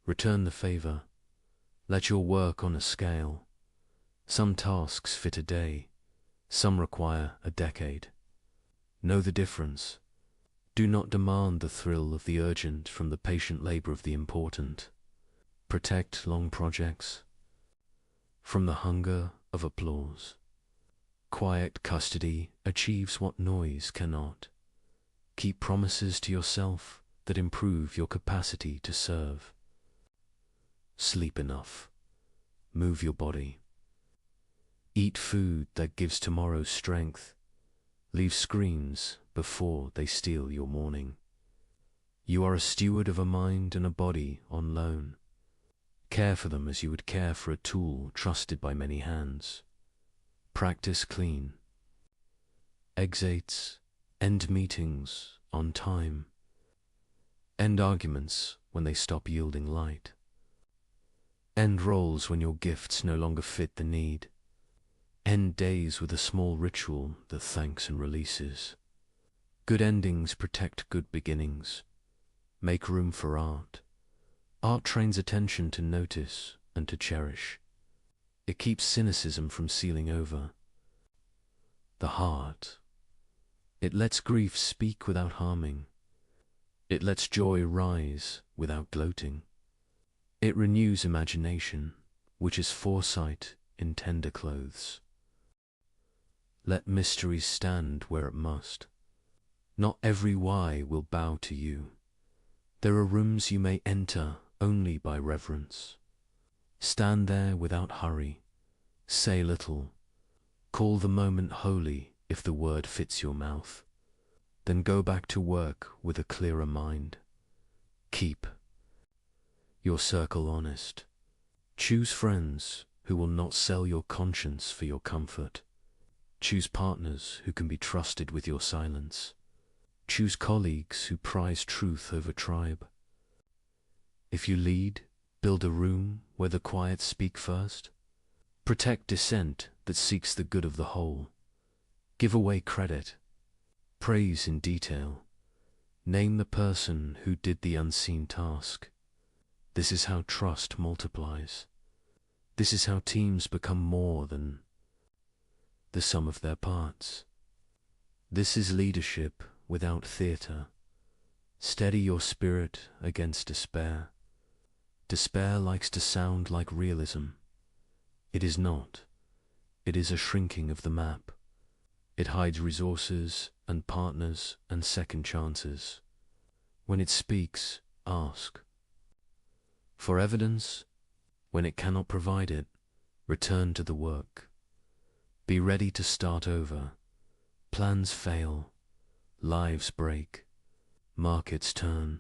Speaker 1: Return the favor. Let your work on a scale. Some tasks fit a day. Some require a decade. Know the difference. Do not demand the thrill of the urgent from the patient labor of the important. Protect long projects from the hunger of applause. Quiet custody achieves what noise cannot. Keep promises to yourself that improve your capacity to serve. Sleep enough. Move your body. Eat food that gives tomorrow strength. Leave screens before they steal your morning. You are a steward of a mind and a body on loan. Care for them as you would care for a tool trusted by many hands. Practice clean. Exits, end meetings on time. End arguments when they stop yielding light. End roles when your gifts no longer fit the need. End days with a small ritual that thanks and releases. Good endings protect good beginnings. Make room for art. Art trains attention to notice and to cherish. It keeps cynicism from sealing over. The heart. It lets grief speak without harming. It lets joy rise without gloating. It renews imagination, which is foresight in tender clothes. Let mysteries stand where it must. Not every why will bow to you. There are rooms you may enter only by reverence. Stand there without hurry. Say little. Call the moment holy if the word fits your mouth. Then go back to work with a clearer mind. Keep your circle honest. Choose friends who will not sell your conscience for your comfort. Choose partners who can be trusted with your silence. Choose colleagues who prize truth over tribe. If you lead, build a room where the quiet speak first. Protect dissent that seeks the good of the whole. Give away credit. Praise in detail. Name the person who did the unseen task. This is how trust multiplies. This is how teams become more than the sum of their parts. This is leadership without theatre. Steady your spirit against despair. Despair likes to sound like realism. It is not. It is a shrinking of the map. It hides resources and partners and second chances. When it speaks, ask. For evidence, when it cannot provide it, return to the work. Be ready to start over. Plans fail. Lives break. Markets turn.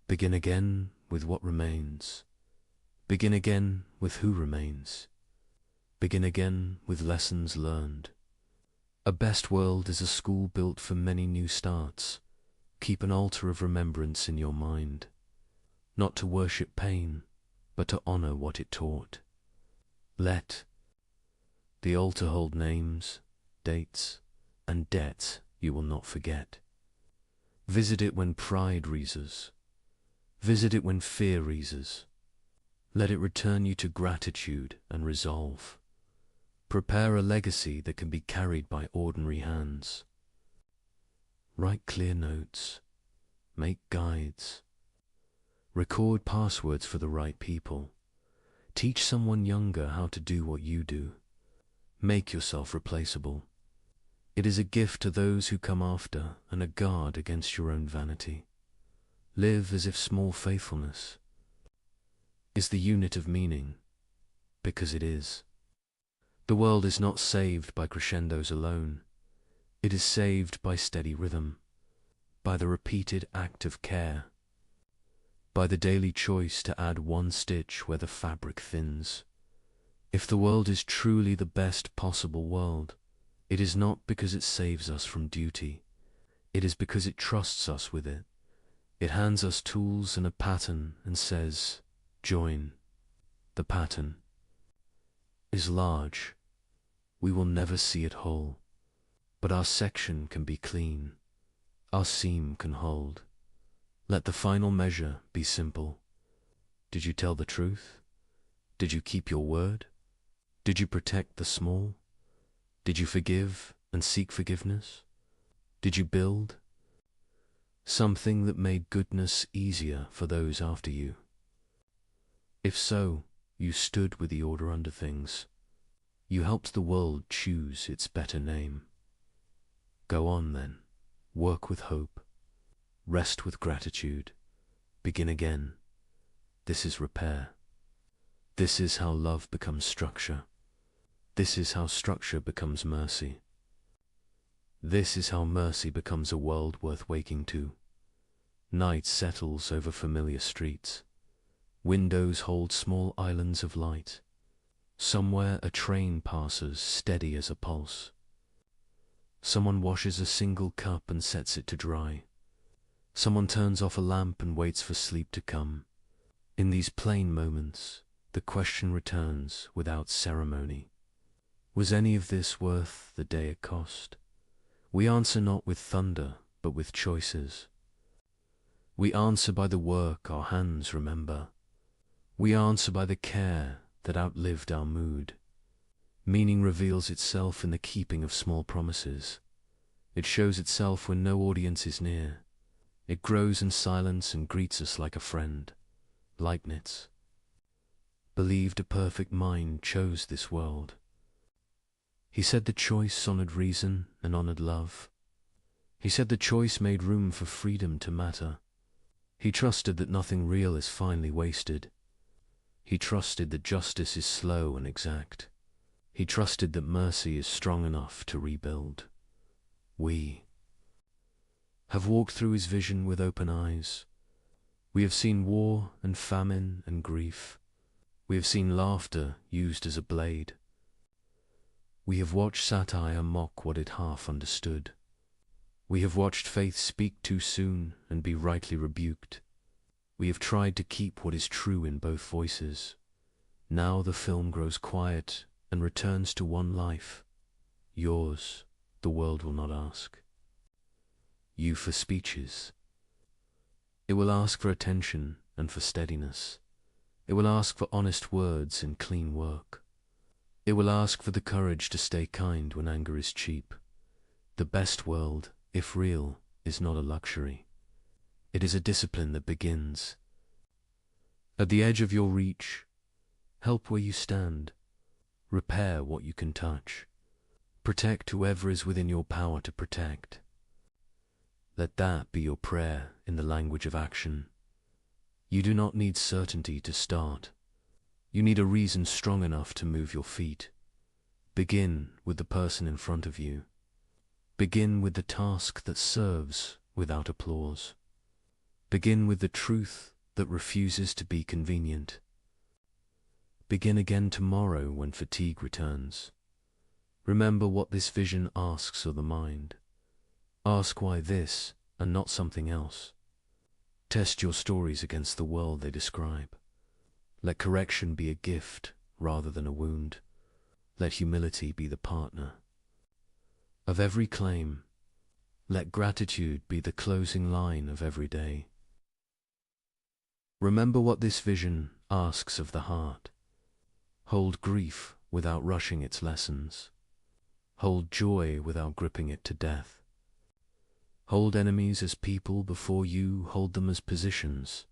Speaker 1: Begin again with what remains. Begin again with who remains. Begin again with lessons learned. A best world is a school built for many new starts. Keep an altar of remembrance in your mind. Not to worship pain, but to honor what it taught. Let the altar hold names, dates, and debts you will not forget. Visit it when pride reases. Visit it when fear reases. Let it return you to gratitude and resolve. Prepare a legacy that can be carried by ordinary hands. Write clear notes. Make guides. Record passwords for the right people. Teach someone younger how to do what you do. Make yourself replaceable. It is a gift to those who come after and a guard against your own vanity. Live as if small faithfulness is the unit of meaning, because it is. The world is not saved by crescendos alone. It is saved by steady rhythm, by the repeated act of care, by the daily choice to add one stitch where the fabric thins. If the world is truly the best possible world, it is not because it saves us from duty. It is because it trusts us with it. It hands us tools and a pattern and says, join. The pattern is large. We will never see it whole, but our section can be clean. Our seam can hold. Let the final measure be simple. Did you tell the truth? Did you keep your word? Did you protect the small? Did you forgive and seek forgiveness? Did you build something that made goodness easier for those after you? If so, you stood with the order under things. You helped the world choose its better name. Go on then, work with hope, rest with gratitude, begin again. This is repair. This is how love becomes structure. This is how structure becomes mercy. This is how mercy becomes a world worth waking to. Night settles over familiar streets. Windows hold small islands of light. Somewhere a train passes steady as a pulse. Someone washes a single cup and sets it to dry. Someone turns off a lamp and waits for sleep to come. In these plain moments, the question returns without ceremony. Was any of this worth the day it cost? We answer not with thunder, but with choices. We answer by the work our hands remember. We answer by the care that outlived our mood. Meaning reveals itself in the keeping of small promises. It shows itself when no audience is near. It grows in silence and greets us like a friend. Leibniz believed a perfect mind chose this world. He said the choice honored reason and honored love. He said the choice made room for freedom to matter. He trusted that nothing real is finally wasted. He trusted that justice is slow and exact. He trusted that mercy is strong enough to rebuild. We have walked through his vision with open eyes. We have seen war and famine and grief. We have seen laughter used as a blade. We have watched satire mock what it half understood. We have watched faith speak too soon and be rightly rebuked. We have tried to keep what is true in both voices. Now the film grows quiet and returns to one life. Yours, the world will not ask. You for speeches. It will ask for attention and for steadiness. It will ask for honest words and clean work. It will ask for the courage to stay kind when anger is cheap. The best world, if real, is not a luxury. It is a discipline that begins. At the edge of your reach, help where you stand. Repair what you can touch. Protect whoever is within your power to protect. Let that be your prayer in the language of action. You do not need certainty to start. You need a reason strong enough to move your feet. Begin with the person in front of you. Begin with the task that serves without applause. Begin with the truth that refuses to be convenient. Begin again tomorrow when fatigue returns. Remember what this vision asks of the mind. Ask why this and not something else. Test your stories against the world they describe. Let correction be a gift rather than a wound. Let humility be the partner of every claim. Let gratitude be the closing line of every day. Remember what this vision asks of the heart. Hold grief without rushing its lessons. Hold joy without gripping it to death. Hold enemies as people before you hold them as positions.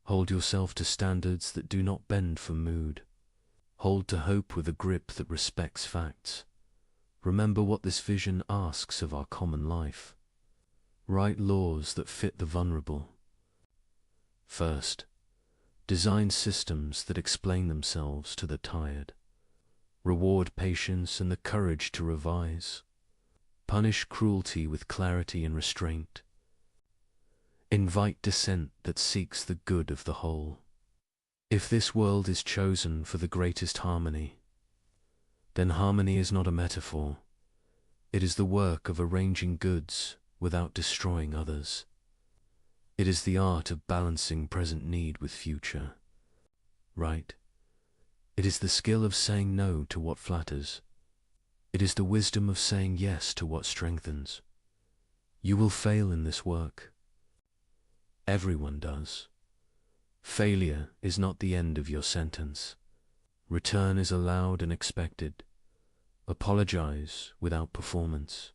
Speaker 1: Hold yourself to standards that do not bend for mood. Hold to hope with a grip that respects facts. Remember what this vision asks of our common life. Write laws that fit the vulnerable. First, design systems that explain themselves to the tired. Reward patience and the courage to revise. Punish cruelty with clarity and restraint. Invite dissent that seeks the good of the whole. If this world is chosen for the greatest harmony, then harmony is not a metaphor. It is the work of arranging goods without destroying others. It is the art of balancing present need with future. Right? It is the skill of saying no to what flatters. It is the wisdom of saying yes to what strengthens. You will fail in this work. Everyone does. Failure is not the end of your sentence. Return is allowed and expected. Apologize without performance.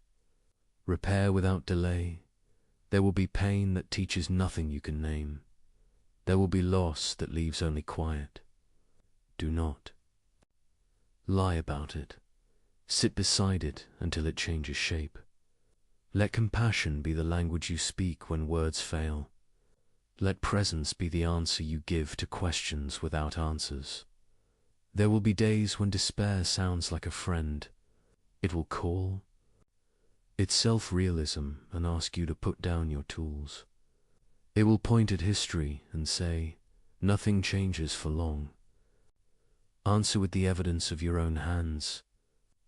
Speaker 1: Repair without delay. There will be pain that teaches nothing you can name. There will be loss that leaves only quiet. Do not lie about it. Sit beside it until it changes shape. Let compassion be the language you speak when words fail. Let presence be the answer you give to questions without answers. There will be days when despair sounds like a friend. It will call its self-realism and ask you to put down your tools. It will point at history and say, nothing changes for long. Answer with the evidence of your own hands.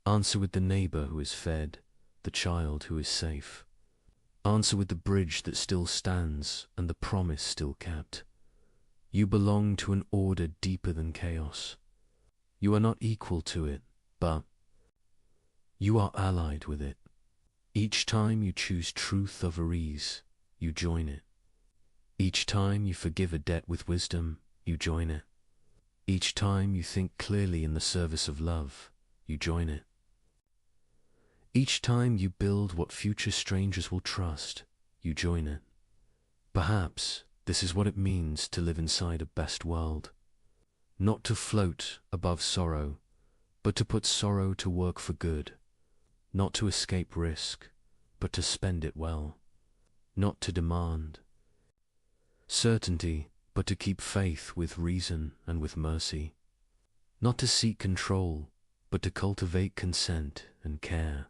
Speaker 1: Answer with the neighbor who is fed, the child who is safe. Answer with the bridge that still stands and the promise still kept. You belong to an order deeper than chaos. You are not equal to it, but You are allied with it. Each time you choose truth over ease, you join it. Each time you forgive a debt with wisdom, you join it. Each time you think clearly in the service of love, you join it. Each time you build what future strangers will trust, you join it. Perhaps this is what it means to live inside a best world. Not to float above sorrow, but to put sorrow to work for good. Not to escape risk, but to spend it well. Not to demand certainty, but to keep faith with reason and with mercy. Not to seek control, but to cultivate consent and care.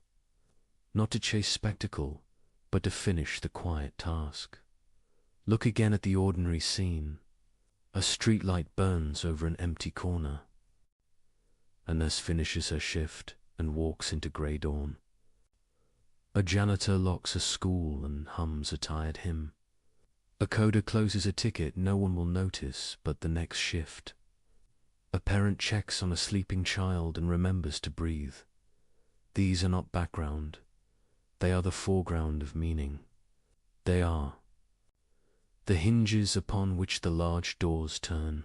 Speaker 1: Not to chase spectacle, but to finish the quiet task. Look again at the ordinary scene. A streetlight burns over an empty corner. A nurse finishes her shift and walks into grey dawn. A janitor locks a school and hums a tired hymn. A coder closes a ticket no one will notice but the next shift. A parent checks on a sleeping child and remembers to breathe. These are not background. They are the foreground of meaning. They are the hinges upon which the large doors turn.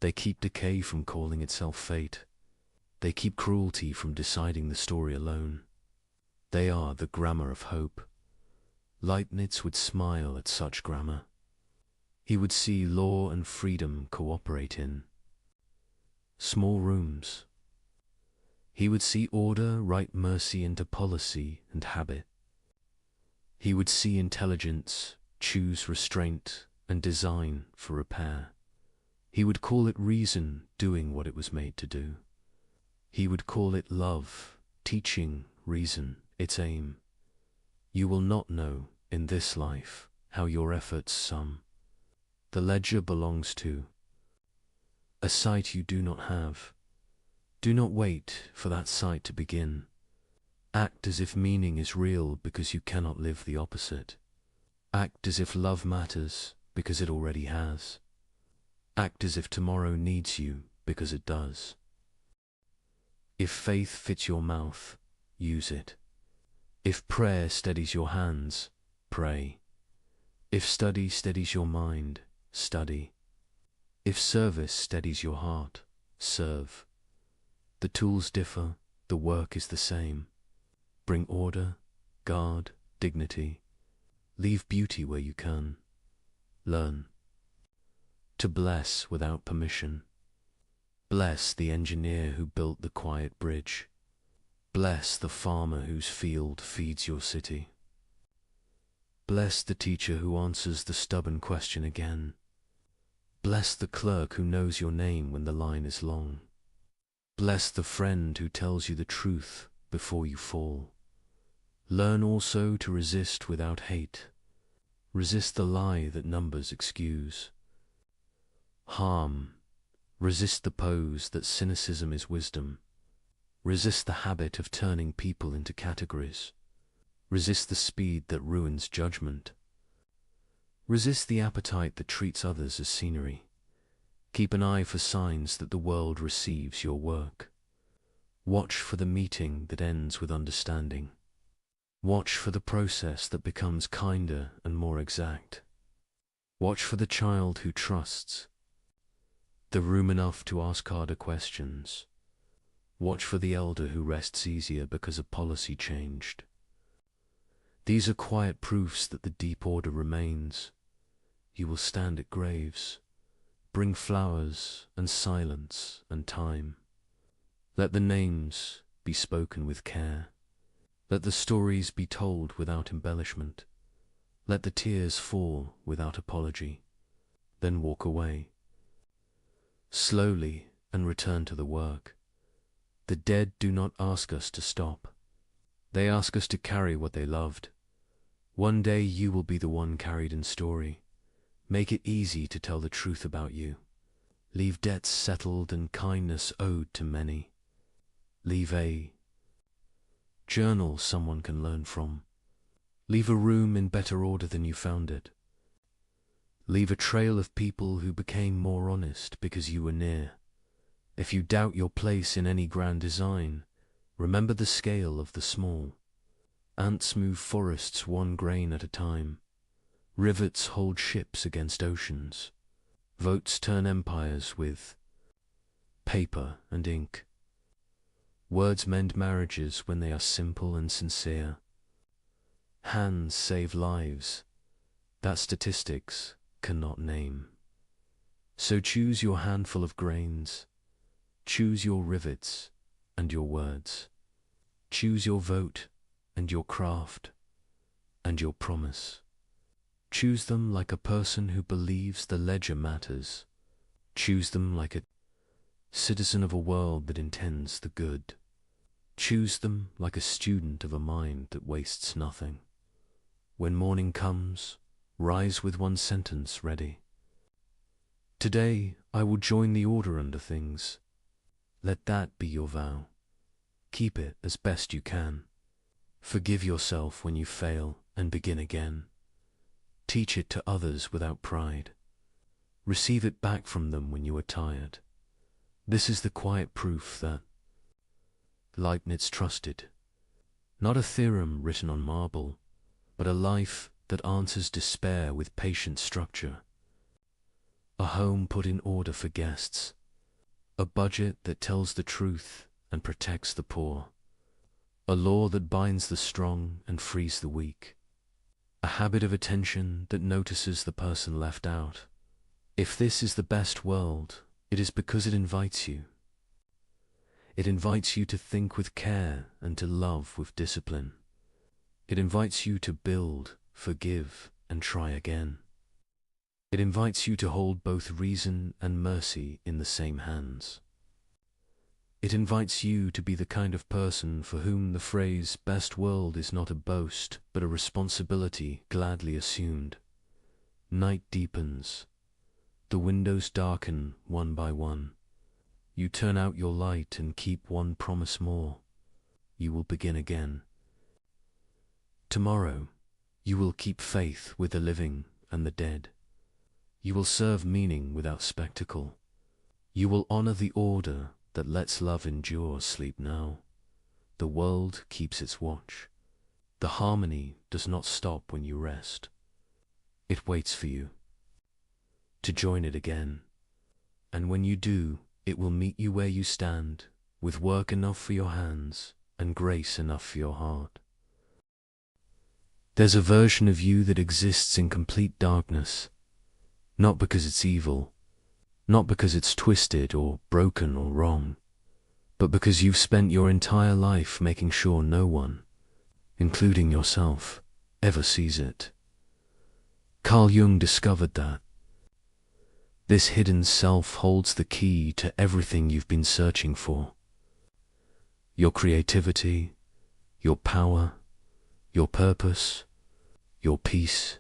Speaker 1: They keep decay from calling itself fate. They keep cruelty from deciding the story alone. They are the grammar of hope. Leibniz would smile at such grammar. He would see law and freedom cooperate in small rooms. He would see order write mercy into policy and habit. He would see intelligence choose restraint and design for repair. He would call it reason doing what it was made to do. He would call it love teaching reason its aim. You will not know in this life how your efforts sum. The ledger belongs to a sight you do not have. Do not wait for that sight to begin. Act as if meaning is real because you cannot live the opposite. Act as if love matters because it already has. Act as if tomorrow needs you because it does. If faith fits your mouth, use it. If prayer steadies your hands, pray. If study steadies your mind, study. If service steadies your heart, serve. The tools differ, the work is the same. Bring order, guard, dignity. Leave beauty where you can. Learn to bless without permission. Bless the engineer who built the quiet bridge. Bless the farmer whose field feeds your city. Bless the teacher who answers the stubborn question again. Bless the clerk who knows your name when the line is long. Bless the friend who tells you the truth before you fall. Learn also to resist without hate. Resist the lie that numbers excuse. Harm. Resist the pose that cynicism is wisdom. Resist the habit of turning people into categories. Resist the speed that ruins judgment. Resist the appetite that treats others as scenery. Keep an eye for signs that the world receives your work. Watch for the meeting that ends with understanding. Watch for the process that becomes kinder and more exact. Watch for the child who trusts. The room enough to ask harder questions. Watch for the elder who rests easier because a policy changed. These are quiet proofs that the deep order remains. You will stand at graves. Bring flowers and silence and time. Let the names be spoken with care. Let the stories be told without embellishment. Let the tears fall without apology. Then walk away. Slowly and return to the work. The dead do not ask us to stop. They ask us to carry what they loved. One day you will be the one carried in story. Make it easy to tell the truth about you. Leave debts settled and kindness owed to many. Leave a journal someone can learn from. Leave a room in better order than you found it. Leave a trail of people who became more honest because you were near. If you doubt your place in any grand design, Remember the scale of the small. Ants move forests one grain at a time. Rivets hold ships against oceans. Votes turn empires with paper and ink. Words mend marriages when they are simple and sincere. Hands save lives that statistics cannot name. So choose your handful of grains. Choose your rivets and your words. Choose your vote and your craft and your promise. Choose them like a person who believes the ledger matters. Choose them like a citizen of a world that intends the good. Choose them like a student of a mind that wastes nothing. When morning comes, rise with one sentence ready. Today I will join the order under things. Let that be your vow. Keep it as best you can. Forgive yourself when you fail and begin again. Teach it to others without pride. Receive it back from them when you are tired. This is the quiet proof that Leibniz trusted. Not a theorem written on marble, but a life that answers despair with patient structure. A home put in order for guests. A budget that tells the truth and protects the poor. A law that binds the strong and frees the weak. A habit of attention that notices the person left out. If this is the best world, it is because it invites you. It invites you to think with care and to love with discipline. It invites you to build, forgive, and try again. It invites you to hold both reason and mercy in the same hands. It invites you to be the kind of person for whom the phrase best world is not a boast, but a responsibility gladly assumed. Night deepens. The windows darken one by one. You turn out your light and keep one promise more. You will begin again. Tomorrow, you will keep faith with the living and the dead. You will serve meaning without spectacle. You will honor the order that lets love endure. Sleep now. The world keeps its watch. The harmony does not stop when you rest. It waits for you to join it again. And when you do, it will meet you where you stand, with work enough for your hands and grace enough for your heart. There's a version of you that exists in complete darkness, not because it's evil, not because it's twisted or broken or wrong, but because you've spent your entire life making sure no one, including yourself, ever sees it. Carl Jung discovered that this hidden self holds the key to everything you've been searching for. Your creativity, your power, your purpose, your peace,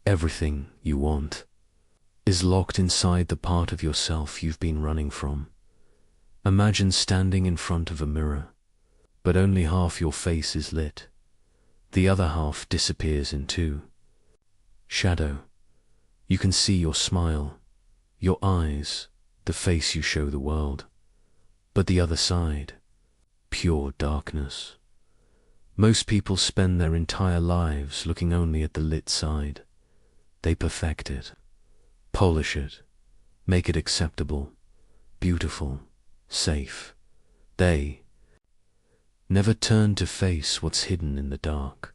Speaker 1: everything you want, is locked inside the part of yourself you've been running from. Imagine standing in front of a mirror, but only half your face is lit. The other half disappears in two. Shadow. You can see your smile, your eyes, the face you show the world. But the other side, pure darkness. Most people spend their entire lives looking only at the lit side. They perfect it, polish it, make it acceptable, beautiful, safe. They never turn to face what's hidden in the dark.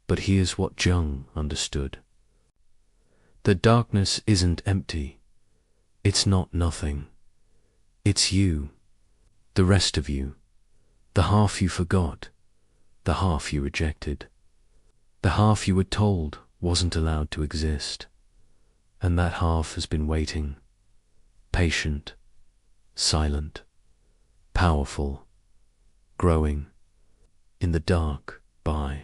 Speaker 1: But here's what Jung understood. The darkness isn't empty. It's not nothing. It's you, the rest of you, the half you forgot, the half you rejected, the half you were told wasn't allowed to exist. And that half has been waiting, patient, silent, powerful, growing, in the dark by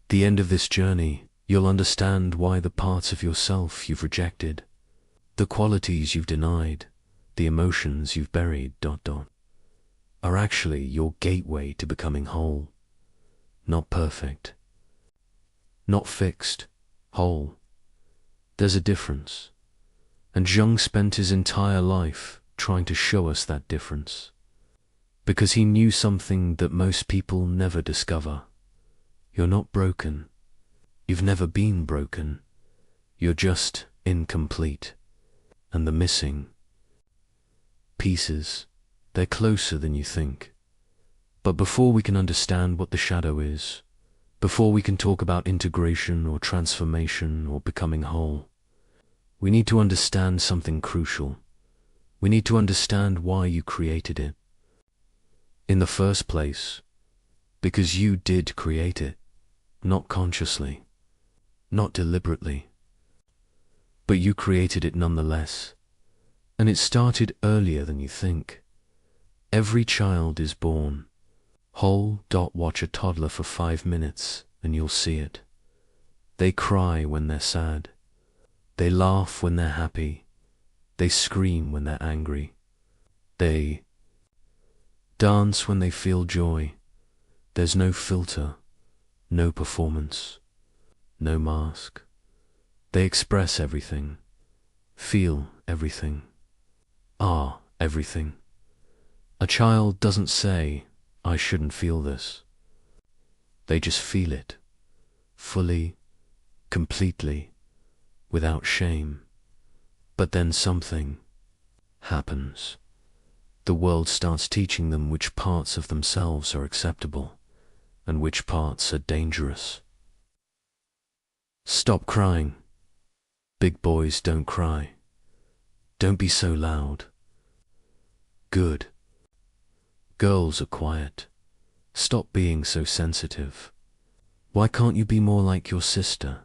Speaker 1: the end of this journey. You'll understand why the parts of yourself you've rejected, the qualities you've denied, the emotions you've buried, are actually your gateway to becoming whole. Not perfect, not fixed, whole. There's a difference, and Jung spent his entire life trying to show us that difference. because he knew something that most people never discover. You're not broken. You've never been broken. You're just incomplete. And the missing pieces, they're closer than you think. But before we can understand what the shadow is, before we can talk about integration or transformation or becoming whole, we need to understand something crucial. We need to understand why you created it. In the first place, because you did create it, not consciously, not deliberately, but you created it nonetheless, and it started earlier than you think. Every child is born whole. Watch a toddler for 5 minutes and you'll see it. They cry when they're sad. They laugh when they're happy. They scream when they're angry. They dance when they feel joy. There's no filter, no performance, no mask. They express everything, feel everything, are everything. A child doesn't say, I shouldn't feel this. They just feel it, fully, completely, without shame. But then something happens. The world starts teaching them which parts of themselves are acceptable and which parts are dangerous. Stop crying. Big boys don't cry. Don't be so loud. Good. Girls are quiet. Stop being so sensitive. Why can't you be more like your sister?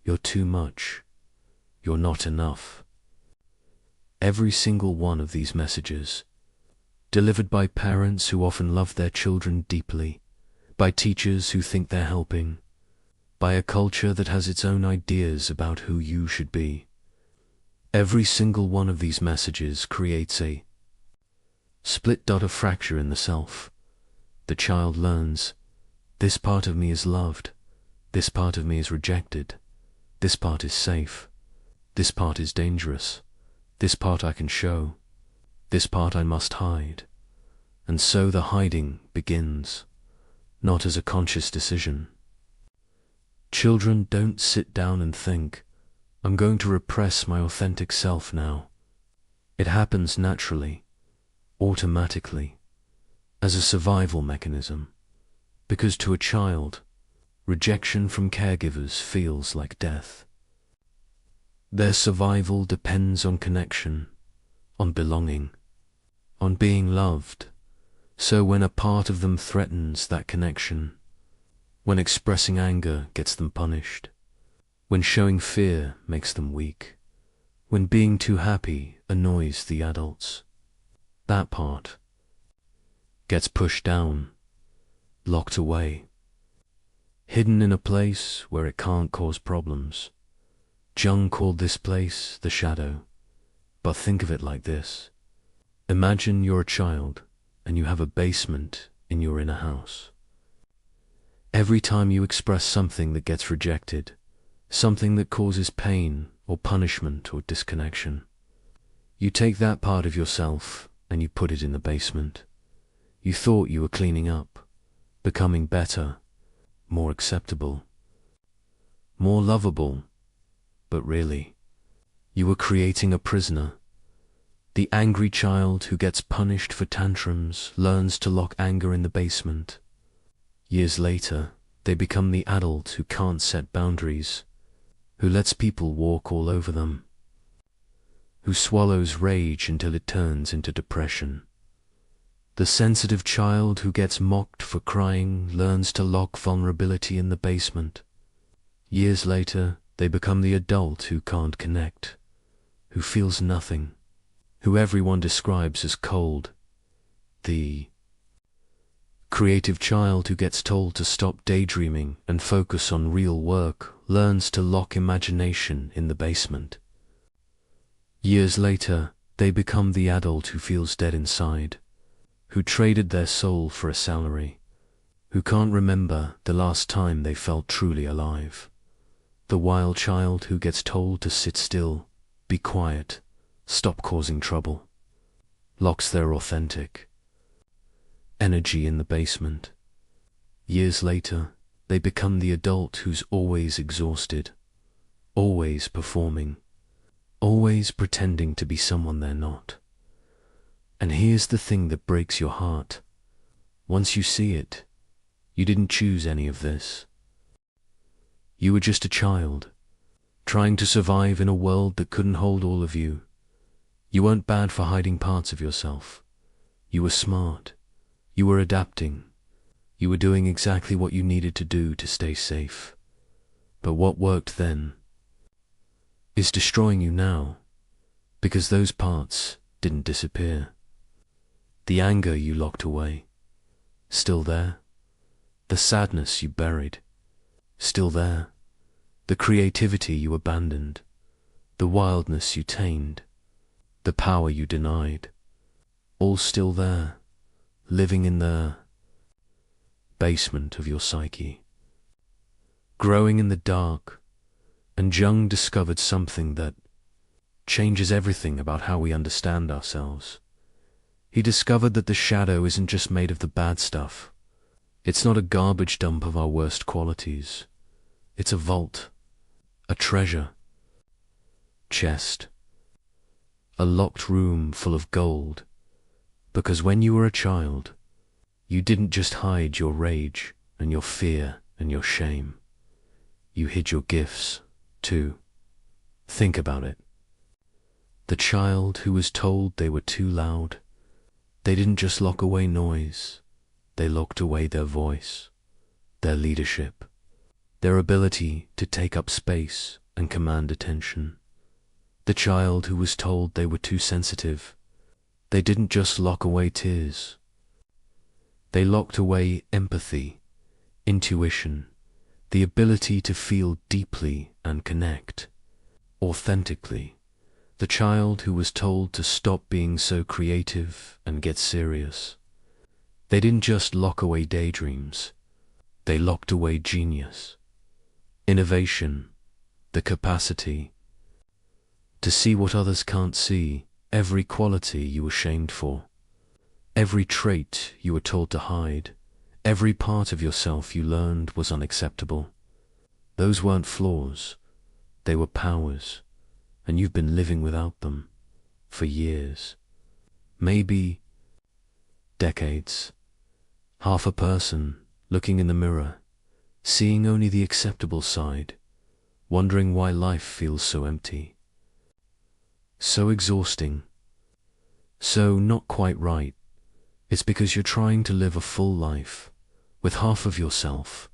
Speaker 1: You're too much. You're not enough. Every single one of these messages, delivered by parents who often love their children deeply, by teachers who think they're helping, by a culture that has its own ideas about who you should be. Every single one of these messages creates a split dot of fracture in the self. The child learns, this part of me is loved, this part of me is rejected, this part is safe, this part is dangerous, this part I can show, this part I must hide. And so the hiding begins, not as a conscious decision. Children don't sit down and think, I'm going to repress my authentic self now. It happens naturally, automatically, as a survival mechanism, because to a child, rejection from caregivers feels like death. Their survival depends on connection, on belonging, on being loved. So when a part of them threatens that connection, when expressing anger gets them punished, when showing fear makes them weak, when being too happy annoys the adults, that part gets pushed down, locked away, hidden in a place where it can't cause problems. Jung called this place the shadow, but think of it like this. Imagine you're a child and you have a basement in your inner house. Every time you express something that gets rejected, something that causes pain or punishment or disconnection, you take that part of yourself and you put it in the basement. You thought you were cleaning up, becoming better, more acceptable, more lovable, but really, you were creating a prisoner. The angry child who gets punished for tantrums learns to lock anger in the basement. Years later, they become the adult who can't set boundaries, who lets people walk all over them, who swallows rage until it turns into depression. The sensitive child who gets mocked for crying learns to lock vulnerability in the basement. Years later, they become the adult who can't connect, who feels nothing, who everyone describes as cold. The creative child who gets told to stop daydreaming and focus on real work learns to lock imagination in the basement. Years later, they become the adult who feels dead inside, who traded their soul for a salary, who can't remember the last time they felt truly alive. The wild child who gets told to sit still, be quiet, stop causing trouble, locks their authentic energy in the basement. Years later, they become the adult who's always exhausted, always performing, always pretending to be someone they're not. And here's the thing that breaks your heart. Once you see it, you didn't choose any of this. You were just a child, trying to survive in a world that couldn't hold all of you. You weren't bad for hiding parts of yourself. You were smart. You were adapting. You were doing exactly what you needed to do to stay safe. But what worked then is destroying you now, because those parts didn't disappear. The anger you locked away, still there. The sadness you buried, still there. The creativity you abandoned, the wildness you tamed, the power you denied, all still there, living in the basement of your psyche. Growing in the dark, and Jung discovered something that changes everything about how we understand ourselves. He discovered that the shadow isn't just made of the bad stuff. It's not a garbage dump of our worst qualities. It's a vault, a treasure chest, a locked room full of gold. Because when you were a child, you didn't just hide your rage and your fear and your shame. You hid your gifts, too. Think about it. The child who was told they were too loud, they didn't just lock away noise, they locked away their voice, their leadership, their ability to take up space and command attention. The child who was told they were too sensitive, they didn't just lock away tears. They locked away empathy, intuition, the ability to feel deeply and connect authentically. The child who was told to stop being so creative and get serious. They didn't just lock away daydreams, they locked away genius, innovation, the capacity to see what others can't see, every quality you were shamed for, every trait you were told to hide, every part of yourself you learned was unacceptable. Those weren't flaws, they were powers, and you've been living without them for years, maybe decades. Half a person looking in the mirror, seeing only the acceptable side, wondering why life feels so empty, so exhausting, so not quite right. It's because you're trying to live a full life with half of yourself,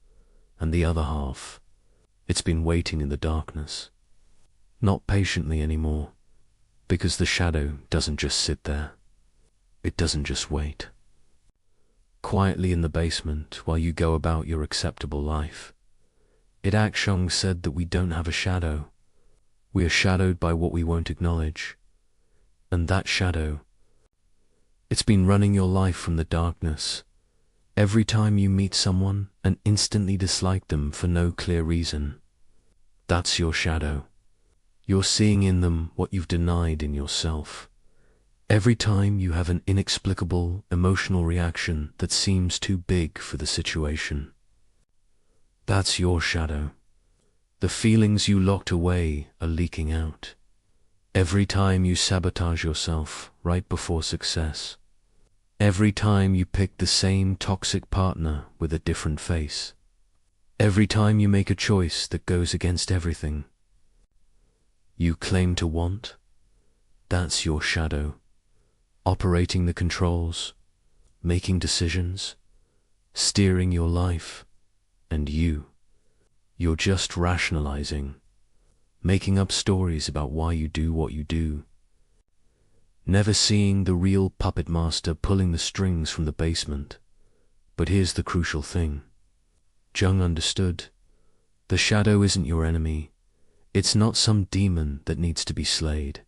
Speaker 1: and the other half, it's been waiting in the darkness, not patiently anymore, because the shadow doesn't just sit there. It doesn't just wait quietly in the basement while you go about your acceptable life. Jung said that we don't have a shadow. We are shadowed by what we won't acknowledge. And that shadow, it's been running your life from the darkness. Every time you meet someone and instantly dislike them for no clear reason, that's your shadow. You're seeing in them what you've denied in yourself. Every time you have an inexplicable emotional reaction that seems too big for the situation, that's your shadow. The feelings you locked away are leaking out. Every time you sabotage yourself right before success. Every time you pick the same toxic partner with a different face. Every time you make a choice that goes against everything you claim to want, that's your shadow. Operating the controls, making decisions, steering your life, and you're just rationalizing, making up stories about why you do what you do, never seeing the real puppet master pulling the strings from the basement. But here's the crucial thing. Jung understood. The shadow isn't your enemy. It's not some demon that needs to be slayed.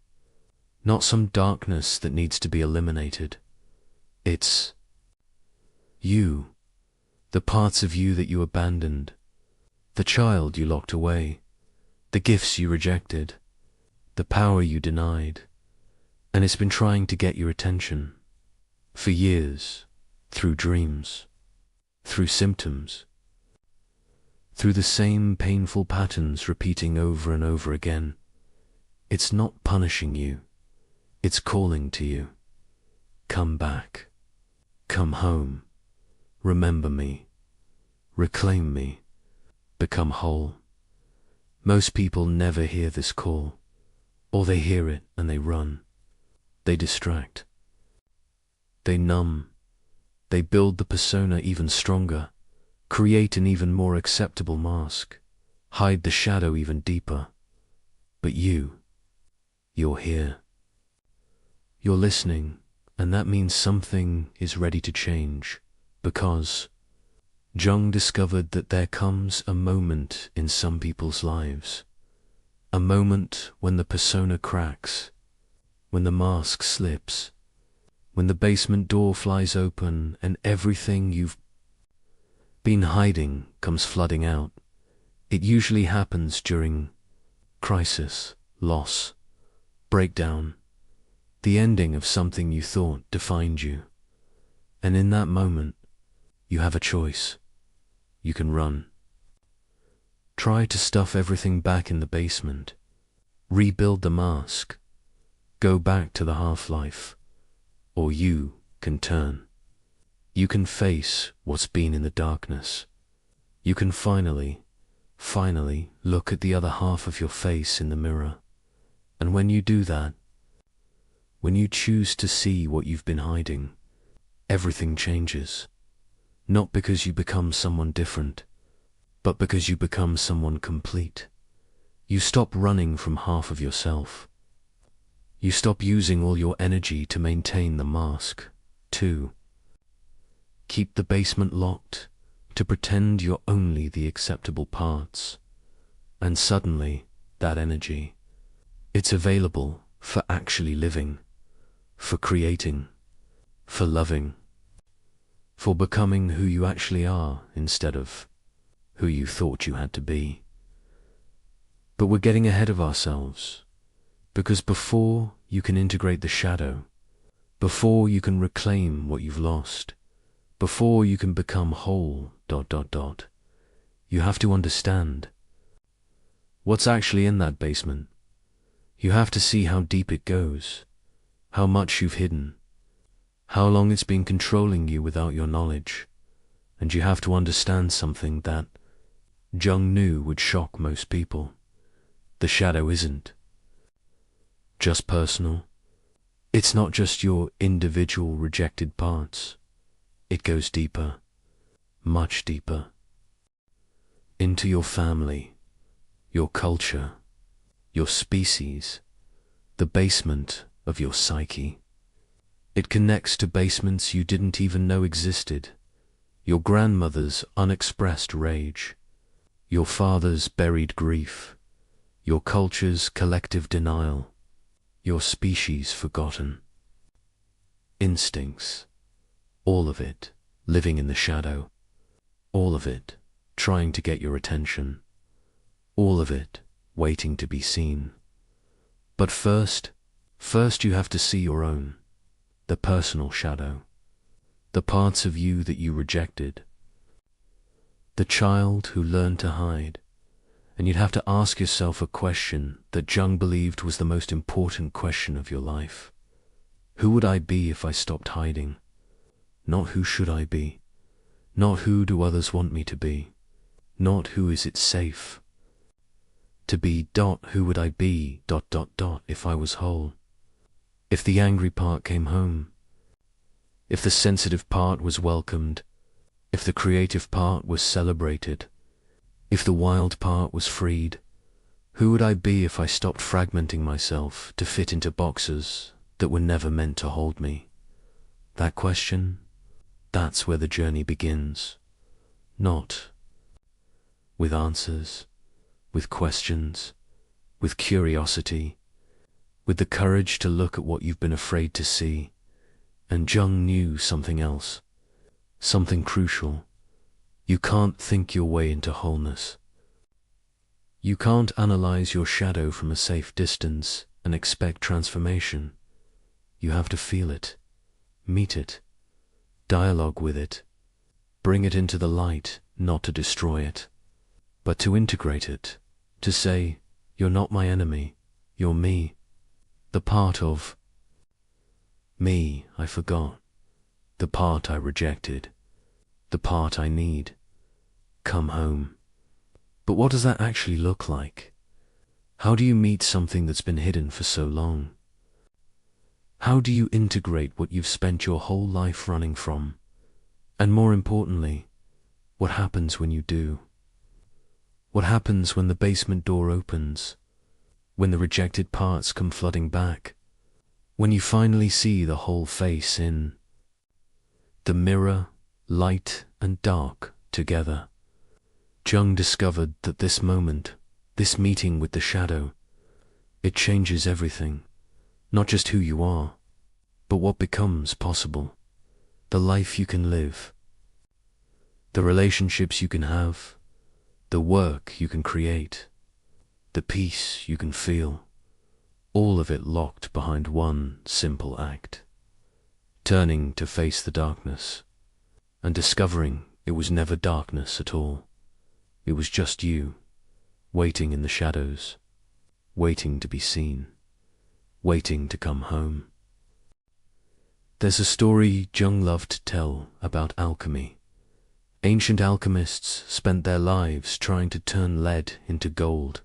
Speaker 1: Not some darkness that needs to be eliminated. It's you, the parts of you that you abandoned, the child you locked away, the gifts you rejected, the power you denied, and it's been trying to get your attention for years, through dreams, through symptoms, through the same painful patterns repeating over and over again. It's not punishing you, it's calling to you. Come back, come home, remember me, reclaim me, become whole. Most people never hear this call, or they hear it and they run. They distract. They numb. They build the persona even stronger, create an even more acceptable mask, hide the shadow even deeper. But you're here. You're listening, and that means something is ready to change, because Jung discovered that there comes a moment in some people's lives, a moment when the persona cracks, when the mask slips, when the basement door flies open and everything you've been hiding comes flooding out. It usually happens during crisis, loss, breakdown, the ending of something you thought defined you. And in that moment, you have a choice. You can run. Try to stuff everything back in the basement. Rebuild the mask. Go back to the half-life. Or you can turn. You can face what's been in the darkness. You can finally look at the other half of your face in the mirror. And when you do that, when you choose to see what you've been hiding, everything changes. Not because you become someone different, but because you become someone complete. You stop running from half of yourself. You stop using all your energy to maintain the mask, too. Keep the basement locked, to pretend you're only the acceptable parts. And suddenly, that energy, it's available for actually living, for creating, for loving, for becoming who you actually are instead of who you thought you had to be. But we're getting ahead of ourselves, because before you can integrate the shadow, before you can reclaim what you've lost, before you can become whole, you have to understand what's actually in that basement. You have to see how deep it goes, how much you've hidden, how long it's been controlling you without your knowledge. And you have to understand something that Jung knew would shock most people. The shadow isn't just personal. It's not just your individual rejected parts. It goes deeper, much deeper, into your family, your culture, your species, the basement of your psyche. It connects to basements you didn't even know existed. Your grandmother's unexpressed rage, your father's buried grief, your culture's collective denial, your species' forgotten instincts, all of it living in the shadow, all of it trying to get your attention, all of it waiting to be seen. But first you have to see your own, the personal shadow, the parts of you that you rejected, the child who learned to hide. And you'd have to ask yourself a question that Jung believed was the most important question of your life. Who would I be if I stopped hiding? Not who should I be? Not who do others want me to be? Not who is it safe to be. Who would I be? If I was whole? If the angry part came home? If the sensitive part was welcomed? If the creative part was celebrated? If the wild part was freed? Who would I be if I stopped fragmenting myself to fit into boxes that were never meant to hold me? That question, that's where the journey begins. Not with answers, with questions, with curiosity, with the courage to look at what you've been afraid to see. And Jung knew something else, something crucial. You can't think your way into wholeness. You can't analyze your shadow from a safe distance and expect transformation. You have to feel it, meet it, Dialogue with it. Bring it into the light, not to destroy it, but to integrate it, to say, you're not my enemy, you're me, the part of me I forgot, the part I rejected, the part I need. Come home. But what does that actually look like? How do you meet something that's been hidden for so long? How do you integrate what you've spent your whole life running from? And more importantly, what happens when you do? What happens when the basement door opens? When the rejected parts come flooding back? When you finally see the whole face in the mirror, light and dark together? Jung discovered that this moment, this meeting with the shadow, it changes everything. Not just who you are, but what becomes possible. The life you can live, the relationships you can have, the work you can create, the peace you can feel, all of it locked behind one simple act. Turning to face the darkness, and discovering it was never darkness at all. It was just you, waiting in the shadows, waiting to be seen, waiting to come home. There's a story Jung loved to tell about alchemy. Ancient alchemists spent their lives trying to turn lead into gold.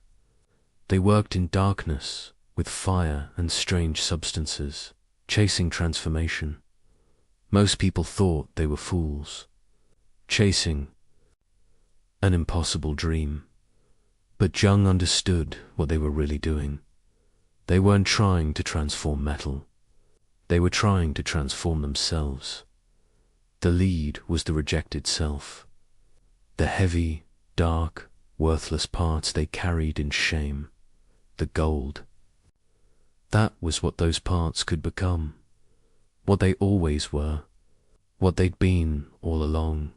Speaker 1: They worked in darkness with fire and strange substances, chasing transformation. Most people thought they were fools, chasing an impossible dream. But Jung understood what they were really doing. They weren't trying to transform metal. They were trying to transform themselves. The lead was the rejected self. The heavy, dark, worthless parts they carried in shame. The gold. That was what those parts could become. What they always were. What they'd been all along.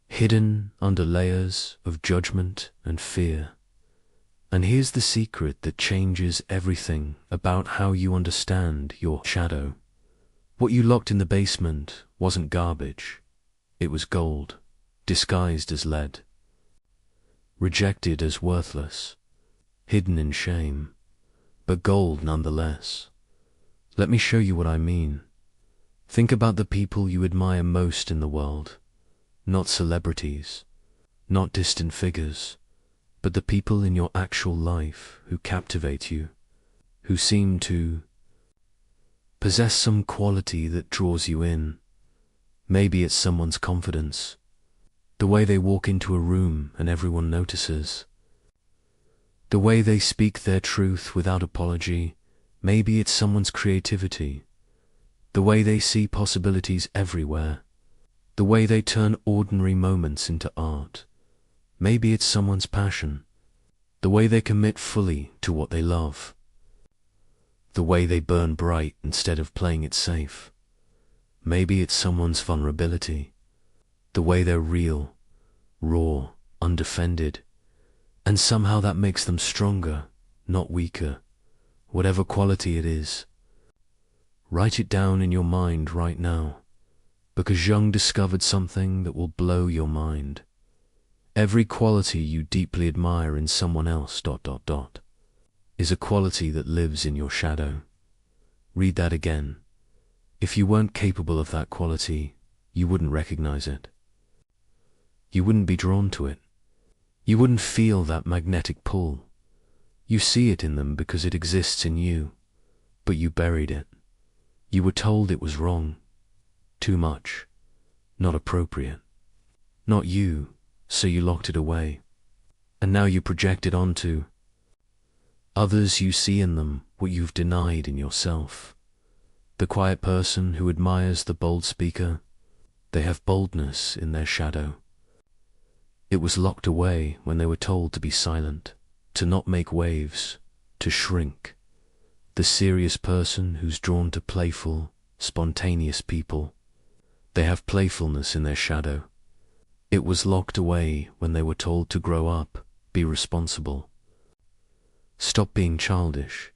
Speaker 1: Hidden under layers of judgment and fear. And here's the secret that changes everything about how you understand your shadow. What you locked in the basement wasn't garbage. It was gold, disguised as lead. Rejected as worthless, hidden in shame, but gold nonetheless. Let me show you what I mean. Think about the people you admire most in the world. Not celebrities, not distant figures, but the people in your actual life who captivate you, who seem to possess some quality that draws you in. Maybe it's someone's confidence, the way they walk into a room and everyone notices, the way they speak their truth without apology. Maybe it's someone's creativity, the way they see possibilities everywhere, the way they turn ordinary moments into art. Maybe it's someone's passion, the way they commit fully to what they love, the way they burn bright instead of playing it safe. Maybe it's someone's vulnerability, the way they're real, raw, undefended, and somehow that makes them stronger, not weaker. Whatever quality it is, write it down in your mind right now, because Jung discovered something that will blow your mind. Every quality you deeply admire in someone else ... is a quality that lives in your shadow. Read that again. If you weren't capable of that quality, you wouldn't recognize it. You wouldn't be drawn to it. You wouldn't feel that magnetic pull. You see it in them because it exists in you, but you buried it. You were told it was wrong, too much, not appropriate, not you, so you locked it away. And now you project it onto others. You see in them what you've denied in yourself. The quiet person who admires the bold speaker, they have boldness in their shadow. It was locked away when they were told to be silent, to not make waves, to shrink. The serious person who's drawn to playful, spontaneous people, they have playfulness in their shadow. It was locked away when they were told to grow up, be responsible. Stop being childish.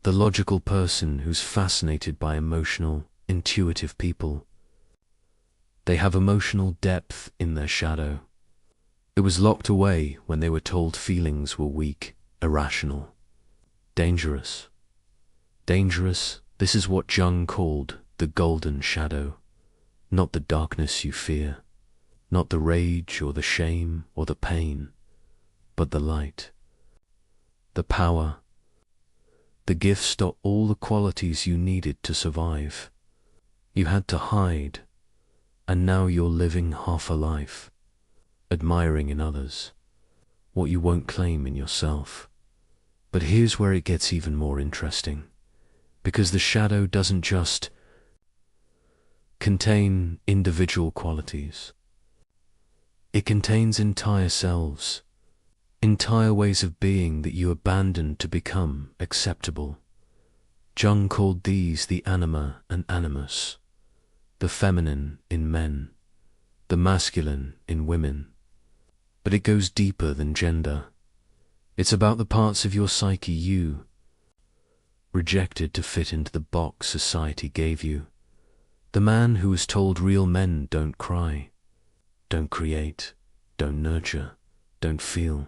Speaker 1: The logical person who's fascinated by emotional, intuitive people, They have emotional depth in their shadow. It was locked away when they were told feelings were weak, irrational, dangerous. Dangerous, this is what Jung called the golden shadow, not the darkness you fear, not the rage or the shame or the pain, but the light, the power, the gifts, all the qualities you needed to survive. You had to hide, and now you're living half a life, admiring in others what you won't claim in yourself. But here's where it gets even more interesting, because the shadow doesn't just contain individual qualities. It contains entire selves, entire ways of being that you abandoned to become acceptable. Jung called these the anima and animus, the feminine in men, the masculine in women. But it goes deeper than gender. It's about the parts of your psyche you rejected to fit into the box society gave you. The man who was told real men don't cry, don't create, don't nurture, don't feel.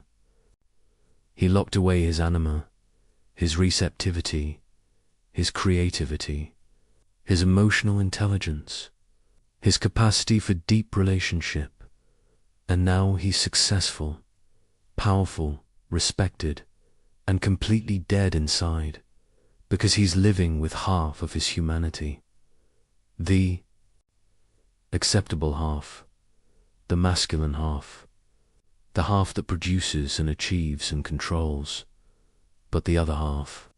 Speaker 1: He locked away his anima, his receptivity, his creativity, his emotional intelligence, his capacity for deep relationship. And now he's successful, powerful, respected, and completely dead inside, because he's living with half of his humanity. The acceptable half, the masculine half, the half that produces and achieves and controls, but the other half,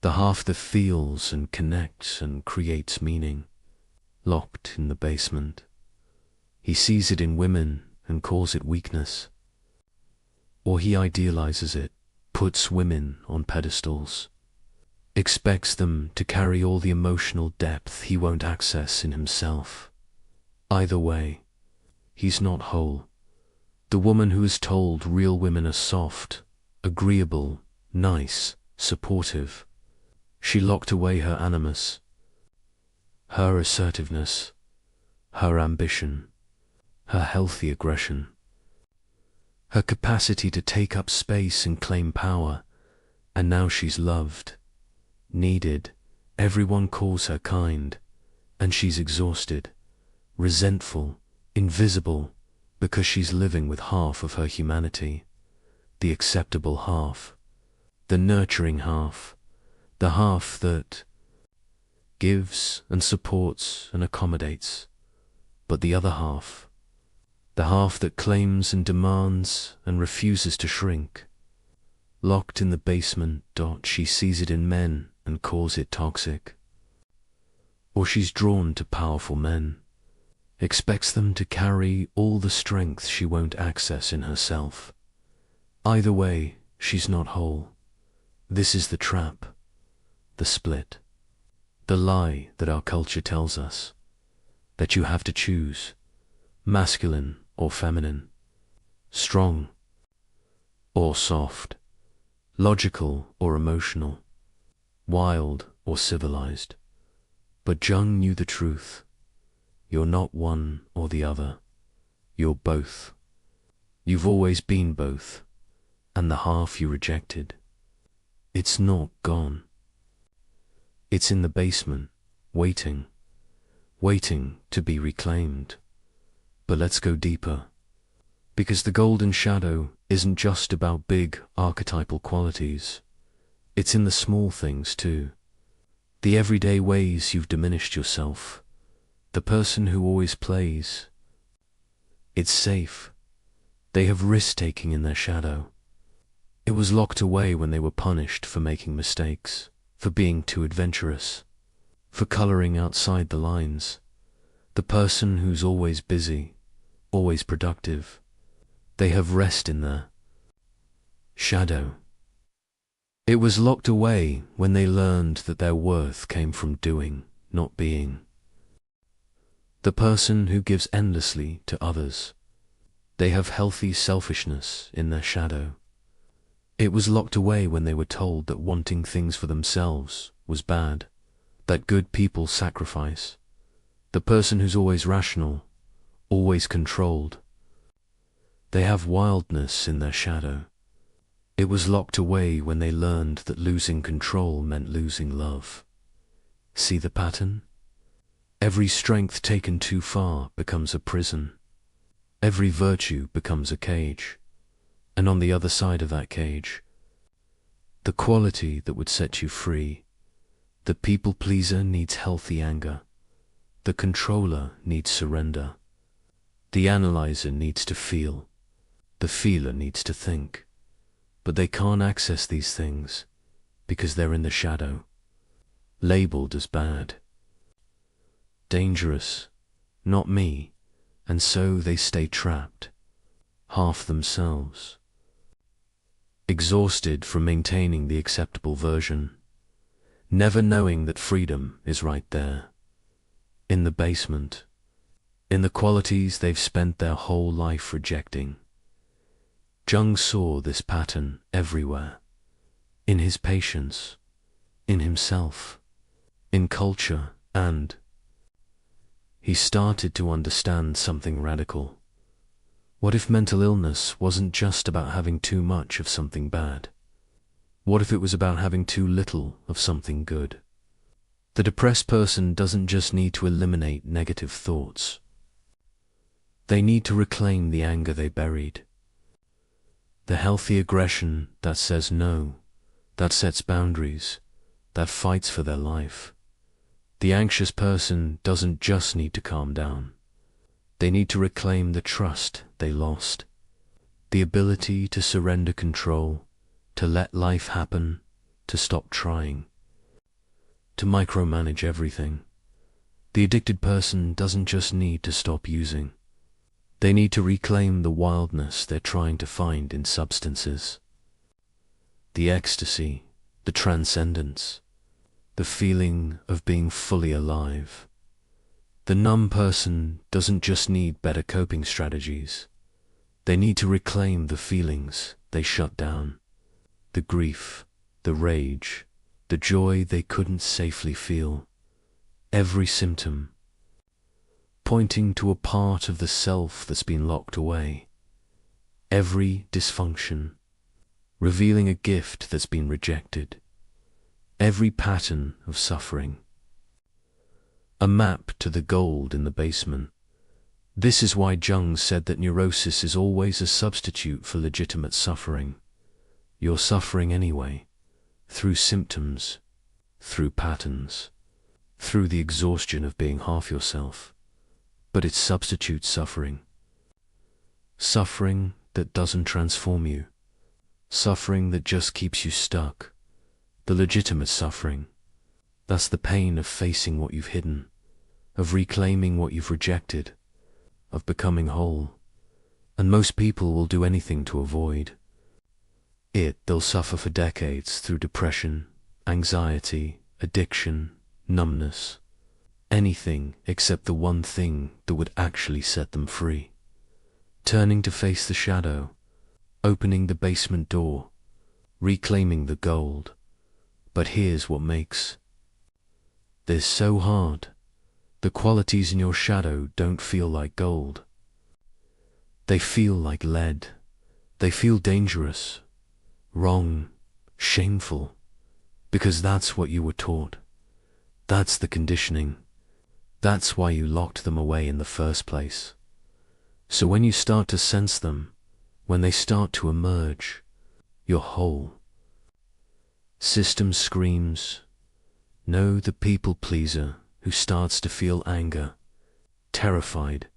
Speaker 1: the half that feels and connects and creates meaning, locked in the basement. He sees it in women and calls it weakness, or he idealizes it, puts women on pedestals, expects them to carry all the emotional depth he won't access in himself. Either way, he's not whole. The woman who is told real women are soft, agreeable, nice, supportive, she locked away her animus, her assertiveness, her ambition, her healthy aggression, her capacity to take up space and claim power, and now she's loved, needed, everyone calls her kind, and she's exhausted, resentful, invisible, because she's living with half of her humanity, the acceptable half, the nurturing half, the half that gives and supports and accommodates, but the other half, the half that claims and demands and refuses to shrink. Locked in the basement, she sees it in men and calls it toxic. Or she's drawn to powerful men, expects them to carry all the strength she won't access in herself. Either way, she's not whole. This is the trap, the split, the lie that our culture tells us, that you have to choose, masculine or feminine, strong or soft, logical or emotional, wild or civilized. But Jung knew the truth. You're not one or the other. You're both. You've always been both, and the half you rejected, it's not gone. It's in the basement, waiting to be reclaimed. But let's go deeper, because the golden shadow isn't just about big archetypal qualities. It's in the small things too. The everyday ways you've diminished yourself, the person who always plays. It's safe. They have risk-taking in their shadow. It was locked away when they were punished for making mistakes, for being too adventurous, for coloring outside the lines. The person who's always busy, always productive, they have rest in their shadow. It was locked away when they learned that their worth came from doing, not being. The person who gives endlessly to others, they have healthy selfishness in their shadow. It was locked away when they were told that wanting things for themselves was bad, that good people sacrifice. The person who's always rational, always controlled. They have wildness in their shadow. It was locked away when they learned that losing control meant losing love. See the pattern? Every strength taken too far becomes a prison. Every virtue becomes a cage. And on the other side of that cage, the quality that would set you free. The people pleaser needs healthy anger. The controller needs surrender. The analyzer needs to feel. The feeler needs to think. But they can't access these things because they're in the shadow, labeled as bad, dangerous, not me, and so they stay trapped, half themselves, exhausted from maintaining the acceptable version, never knowing that freedom is right there, in the basement, in the qualities they've spent their whole life rejecting. Jung saw this pattern everywhere, in his patients, in himself, in culture, and he started to understand something radical. What if mental illness wasn't just about having too much of something bad? What if it was about having too little of something good? The depressed person doesn't just need to eliminate negative thoughts. They need to reclaim the anger they buried. The healthy aggression that says no, that sets boundaries, that fights for their life. The anxious person doesn't just need to calm down. They need to reclaim the trust they lost, the ability to surrender control, to let life happen, to stop trying, to micromanage everything. The addicted person doesn't just need to stop using. They need to reclaim the wildness they're trying to find in substances. The ecstasy, the transcendence, the feeling of being fully alive. The numb person doesn't just need better coping strategies. They need to reclaim the feelings they shut down, the grief, the rage, the joy they couldn't safely feel. Every symptom pointing to a part of the self that's been locked away. Every dysfunction revealing a gift that's been rejected. Every pattern of suffering a map to the gold in the basement. This is why Jung said that neurosis is always a substitute for legitimate suffering. You're suffering anyway, through symptoms, through patterns, through the exhaustion of being half yourself. But it substitutes suffering. Suffering that doesn't transform you. Suffering that just keeps you stuck. The legitimate suffering. That's the pain of facing what you've hidden, of reclaiming what you've rejected, of becoming whole. And most people will do anything to avoid it. They'll suffer for decades through depression, anxiety, addiction, numbness. Anything except the one thing that would actually set them free. Turning to face the shadow, opening the basement door, reclaiming the gold. But here's what makes this so hard. The qualities in your shadow don't feel like gold. They feel like lead. They feel dangerous, wrong, shameful, because that's what you were taught. That's the conditioning. That's why you locked them away in the first place. So when you start to sense them, when they start to emerge, you're whole. System screams, know the people pleaser who starts to feel anger, terrified,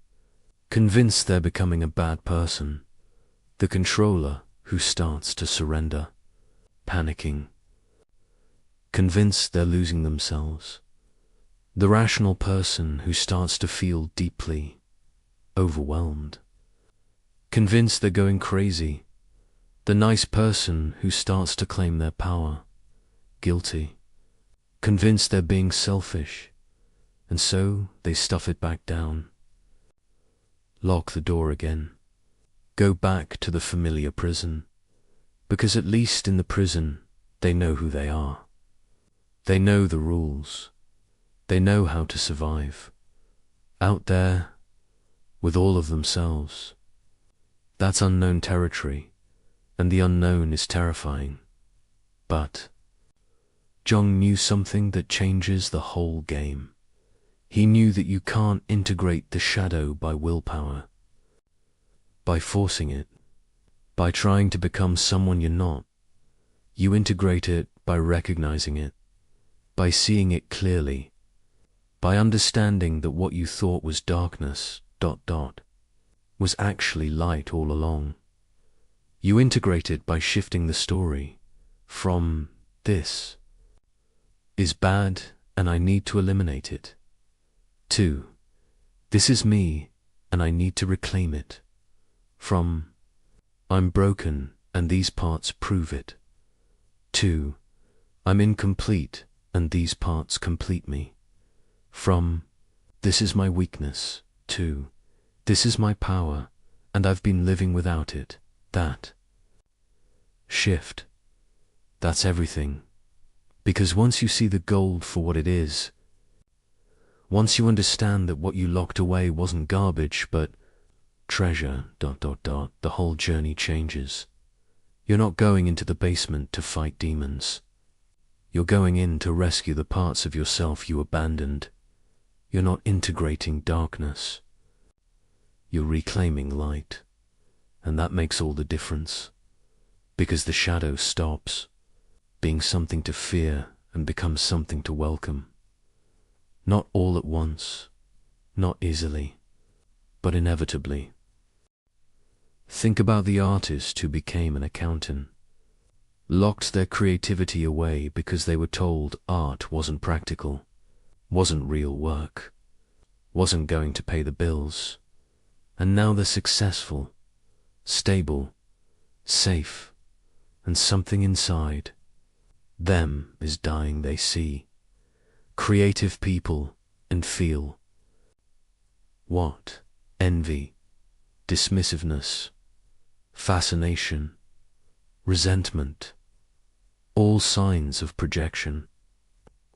Speaker 1: convinced they're becoming a bad person, the controller who starts to surrender, panicking, convinced they're losing themselves. The rational person who starts to feel deeply overwhelmed, convinced they're going crazy. The nice person who starts to claim their power, guilty, convinced they're being selfish, and so they stuff it back down. Lock the door again. Go back to the familiar prison, because at least in the prison they know who they are. They know the rules. They know how to survive. Out there, with all of themselves. That's unknown territory, and the unknown is terrifying. But Jung knew something that changes the whole game. He knew that you can't integrate the shadow by willpower, by forcing it, by trying to become someone you're not. You integrate it by recognizing it, by seeing it clearly, by understanding that what you thought was darkness, was actually light all along. You integrate it by shifting the story from "this is bad and I need to eliminate it" to "this is me and I need to reclaim it," from "I'm broken and these parts prove it" to "I'm incomplete and these parts complete me," from "this is my weakness" to "this is my power and I've been living without it." That shift, that's everything. Because once you see the gold for what it is, once you understand that what you locked away wasn't garbage but treasure, the whole journey changes. You're not going into the basement to fight demons. You're going in to rescue the parts of yourself you abandoned. You're not integrating darkness. You're reclaiming light. And that makes all the difference. Because the shadow stops being something to fear and becomes something to welcome. Not all at once, not easily, but inevitably. Think about the artist who became an accountant, locked their creativity away because they were told art wasn't practical, wasn't real work, wasn't going to pay the bills, and now they're successful, stable, safe, and something inside them is dying. They see creative people and feel what? Envy, dismissiveness, fascination, resentment, all signs of projection,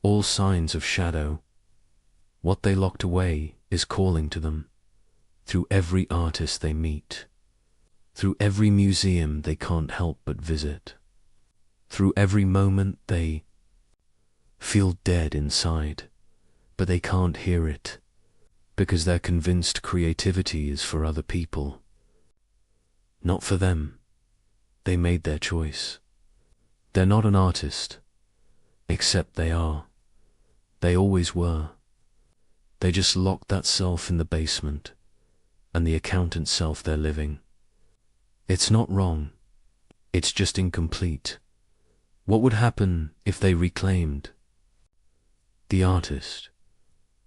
Speaker 1: all signs of shadow. What they locked away is calling to them through every artist they meet, through every museum they can't help but visit, through every moment they feel dead inside, but they can't hear it, because they're convinced creativity is for other people. Not for them. They made their choice. They're not an artist, except they are. They always were. They just locked that self in the basement, and the accountant self they're living. It's not wrong. It's just incomplete. What would happen if they reclaimed the artist?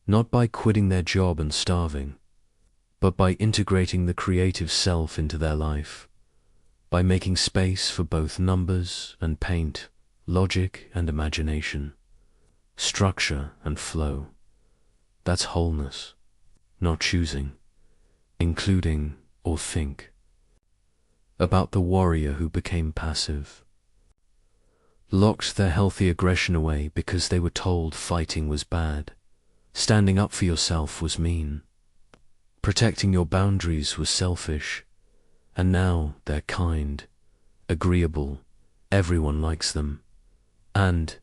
Speaker 1: Not by quitting their job and starving, but by integrating the creative self into their life, by making space for both numbers and paint, logic and imagination, structure and flow. That's wholeness, not choosing, including or think. About the warrior who became passive, locked their healthy aggression away because they were told fighting was bad, standing up for yourself was mean, protecting your boundaries was selfish, and now they're kind, agreeable, everyone likes them, and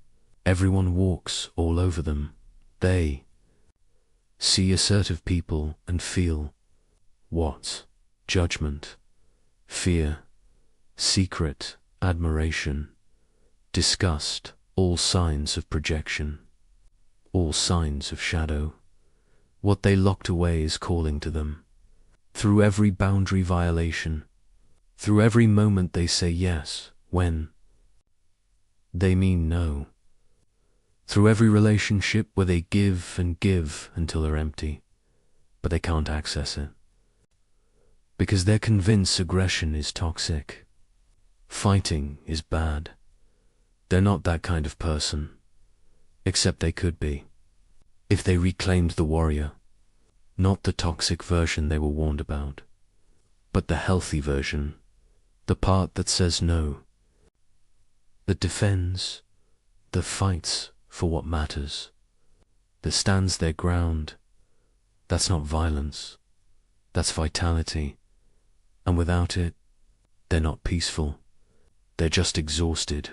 Speaker 1: everyone walks all over them. They see assertive people and feel what? Judgment, fear, secret admiration, disgust, all signs of projection, all signs of shadow. What they locked away is calling to them. Through every boundary violation, through every moment they say yes when they mean no, through every relationship where they give and give until they're empty, but they can't access it, because they're convinced aggression is toxic, fighting is bad. They're not that kind of person, except they could be, if they reclaimed the warrior, not the toxic version they were warned about, but the healthy version, the part that says no, that defends, that fights for what matters, that stands their ground. That's not violence, That's vitality. And without it, they're not peaceful. They're just exhausted.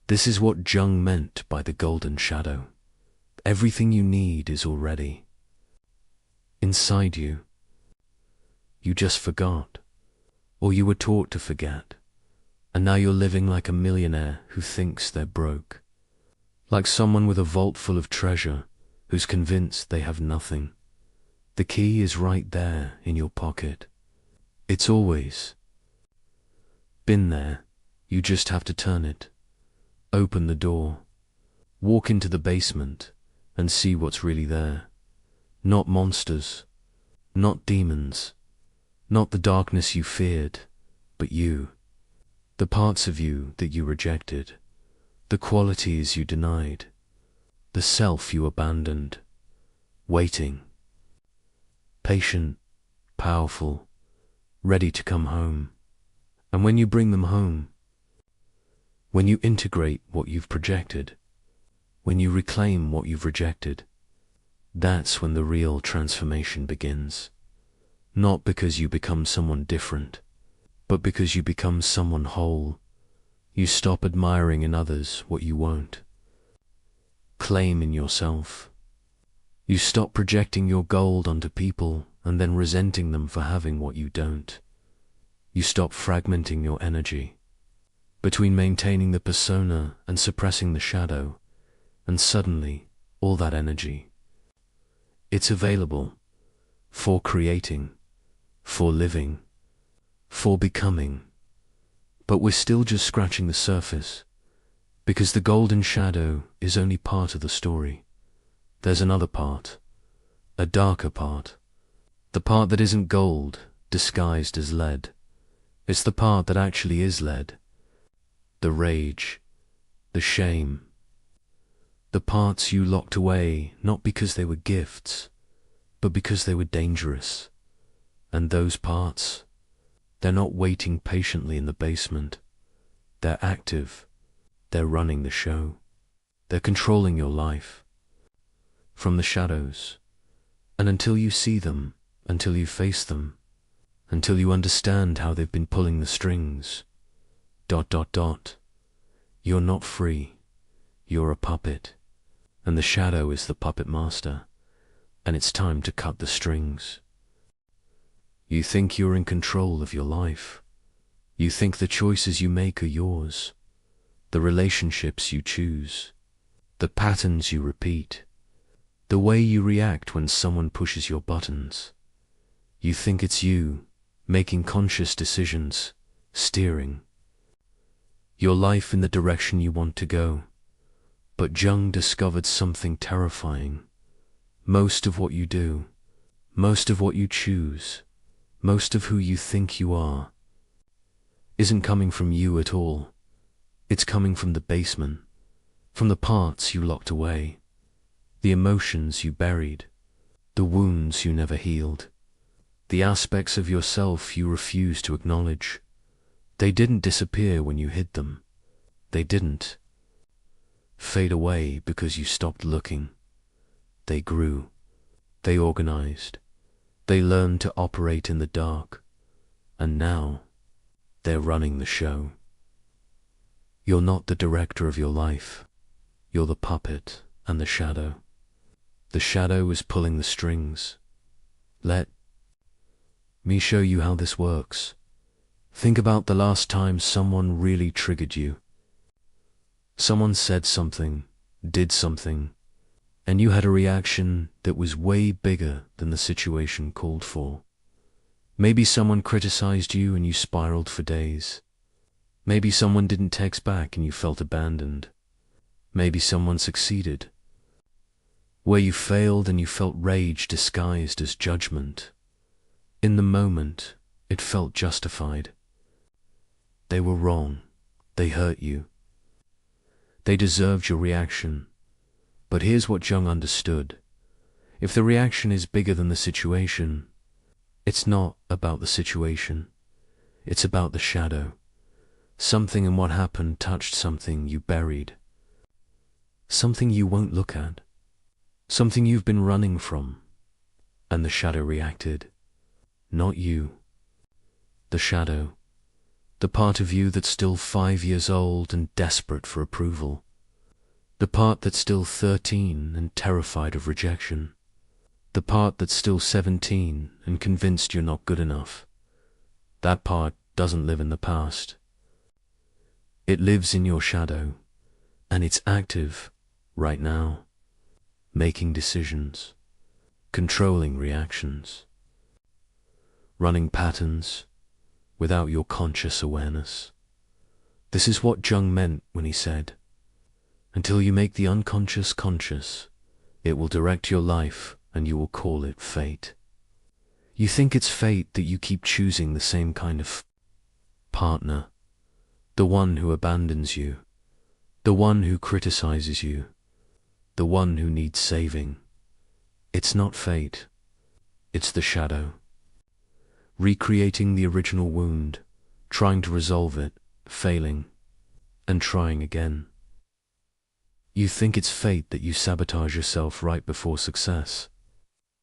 Speaker 1: This is what Jung meant by the golden shadow. Everything you need is already inside you. You just forgot, or you were taught to forget, and now you're living like a millionaire who thinks they're broke, like someone with a vault full of treasure who's convinced they have nothing. The key is right there in your pocket. It's always been there. You just have to turn it. Open the door. Walk into the basement and see what's really there. Not monsters, not demons, not the darkness you feared, but you. The parts of you that you rejected, the qualities you denied, the self you abandoned, waiting, patient, powerful, ready to come home. And when you bring them home, when you integrate what you've projected, when you reclaim what you've rejected, that's when the real transformation begins. Not because you become someone different, but because you become someone whole. You stop admiring in others what you won't claim in yourself. You stop projecting your gold onto people and then resenting them for having what you don't. You stop fragmenting your energy between maintaining the persona and suppressing the shadow, and suddenly all that energy, it's available for creating, for living, for becoming. But we're still just scratching the surface, because the golden shadow is only part of the story. There's another part, a darker part, the part that isn't gold disguised as lead. It's the part that actually is lead. The rage, the shame, the parts you locked away not because they were gifts, but because they were dangerous. And those parts, they're not waiting patiently in the basement. They're active. They're running the show. They're controlling your life from the shadows. And until you see them, until you face them, until you understand how they've been pulling the strings, ... you're not free. You're a puppet, and the shadow is the puppet master, and it's time to cut the strings. You think you're in control of your life. You think the choices you make are yours, the relationships you choose, the patterns you repeat, the way you react when someone pushes your buttons. You think it's you, making conscious decisions, steering your life in the direction you want to go. But Jung discovered something terrifying. Most of what you do, most of what you choose, most of who you think you are, isn't coming from you at all. It's coming from the basement, from the parts you locked away, the emotions you buried, the wounds you never healed, the aspects of yourself you refuse to acknowledge. They didn't disappear when you hid them. They didn't fade away because you stopped looking. They grew. They organized. They learned to operate in the dark. And now, they're running the show. You're not the director of your life. You're the puppet and the shadow. The shadow is pulling the strings. Let me show you how this works. Think about the last time someone really triggered you. Someone said something, did something, and you had a reaction that was way bigger than the situation called for. Maybe someone criticized you and you spiraled for days. Maybe someone didn't text back and you felt abandoned. Maybe someone succeeded, where you failed and you felt rage disguised as judgment. In the moment, it felt justified. They were wrong. They hurt you. They deserved your reaction. But here's what Jung understood. If the reaction is bigger than the situation, it's not about the situation. It's about the shadow. Something in what happened touched something you buried. Something you won't look at. Something you've been running from. And the shadow reacted. not you. The shadow. The part of you that's still 5 years old and desperate for approval. The part that's still 13 and terrified of rejection. The part that's still 17 and convinced you're not good enough. That part doesn't live in the past. It lives in your shadow, and it's active right now, making decisions, controlling reactions, running patterns without your conscious awareness. This is what Jung meant when he said, "Until you make the unconscious conscious, it will direct your life and you will call it fate." You think it's fate that you keep choosing the same kind of partner, the one who abandons you, the one who criticizes you, the one who needs saving. It's not fate, it's the shadow. Recreating the original wound, trying to resolve it, failing, and trying again. You think it's fate that you sabotage yourself right before success,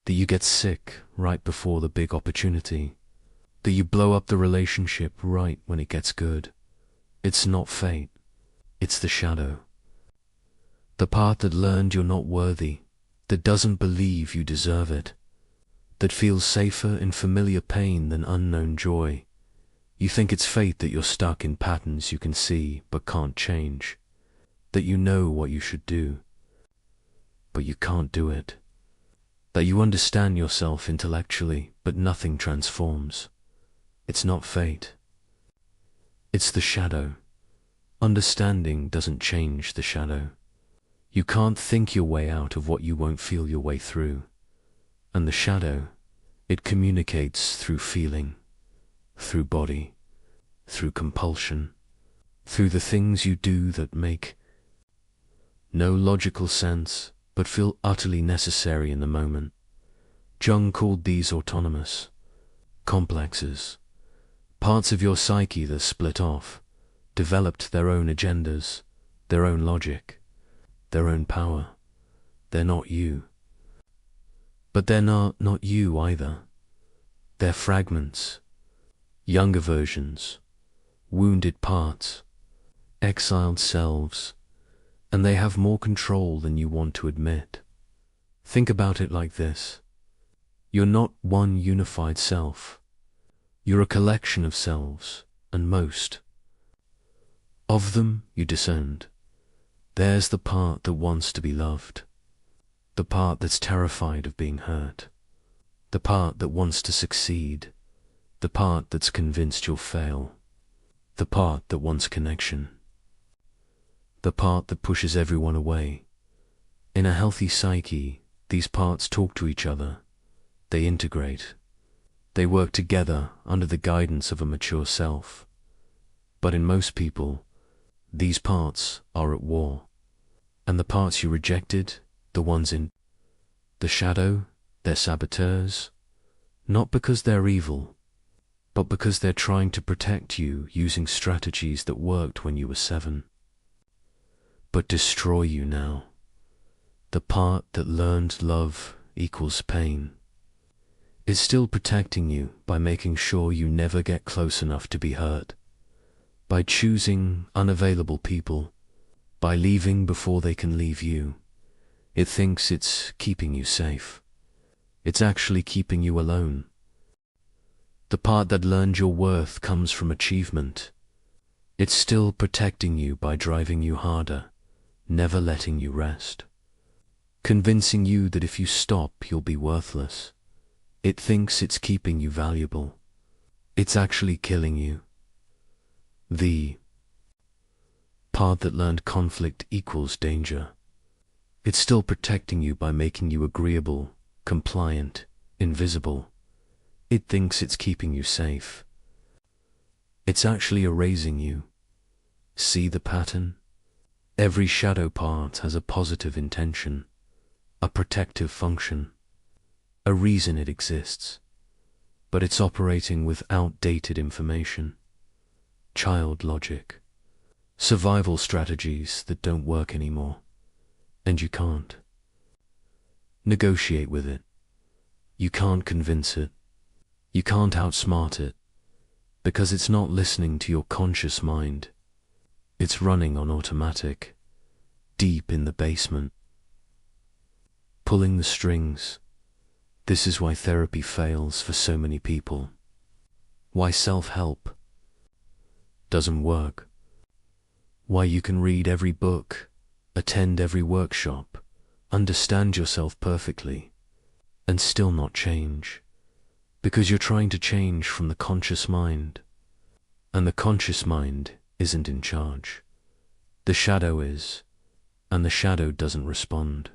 Speaker 1: that you get sick right before the big opportunity, that you blow up the relationship right when it gets good. It's not fate, it's the shadow. The part that learned you're not worthy, that doesn't believe you deserve it, that feels safer in familiar pain than unknown joy. You think it's fate that you're stuck in patterns you can see but can't change, that you know what you should do, but you can't do it, that you understand yourself intellectually but nothing transforms. It's not fate. It's the shadow. Understanding doesn't change the shadow. You can't think your way out of what you won't feel your way through. And the shadow, it communicates through feeling, through body, through compulsion, through the things you do that make no logical sense but feel utterly necessary in the moment. Jung called these autonomous complexes, parts of your psyche that split off, developed their own agendas, their own logic, their own power. They're not you. But they're not you either. They're fragments, younger versions, wounded parts, exiled selves, and they have more control than you want to admit. Think about it like this. You're not one unified self. You're a collection of selves, and most of them you discerned. There's the part that wants to be loved, the part that's terrified of being hurt, the part that wants to succeed, the part that's convinced you'll fail, the part that wants connection, the part that pushes everyone away. In a healthy psyche, these parts talk to each other, they integrate, they work together under the guidance of a mature self. But in most people, these parts are at war, and the parts you rejected, the ones in the shadow, they're saboteurs, not because they're evil, but because they're trying to protect you using strategies that worked when you were 7, but destroy you now. The part that learned love equals pain is still protecting you by making sure you never get close enough to be hurt, by choosing unavailable people, by leaving before they can leave you. It thinks it's keeping you safe. It's actually keeping you alone. The part that learned your worth comes from achievement. It's still protecting you by driving you harder, never letting you rest, convincing you that if you stop, you'll be worthless. It thinks it's keeping you valuable. It's actually killing you. The part that learned conflict equals danger. It's still protecting you by making you agreeable, compliant, invisible. It thinks it's keeping you safe. It's actually erasing you. See the pattern? Every shadow part has a positive intention, a protective function, a reason it exists, but it's operating with outdated information, child logic, survival strategies that don't work anymore, and you can't negotiate with it. You can't convince it. You can't outsmart it, because it's not listening to your conscious mind. It's running on automatic, deep in the basement, pulling the strings. This is why therapy fails for so many people. Why self-help doesn't work. Why you can read every book, attend every workshop, understand yourself perfectly, and still not change. Because you're trying to change from the conscious mind. And the conscious mind isn't in charge. The shadow is, and the shadow doesn't respond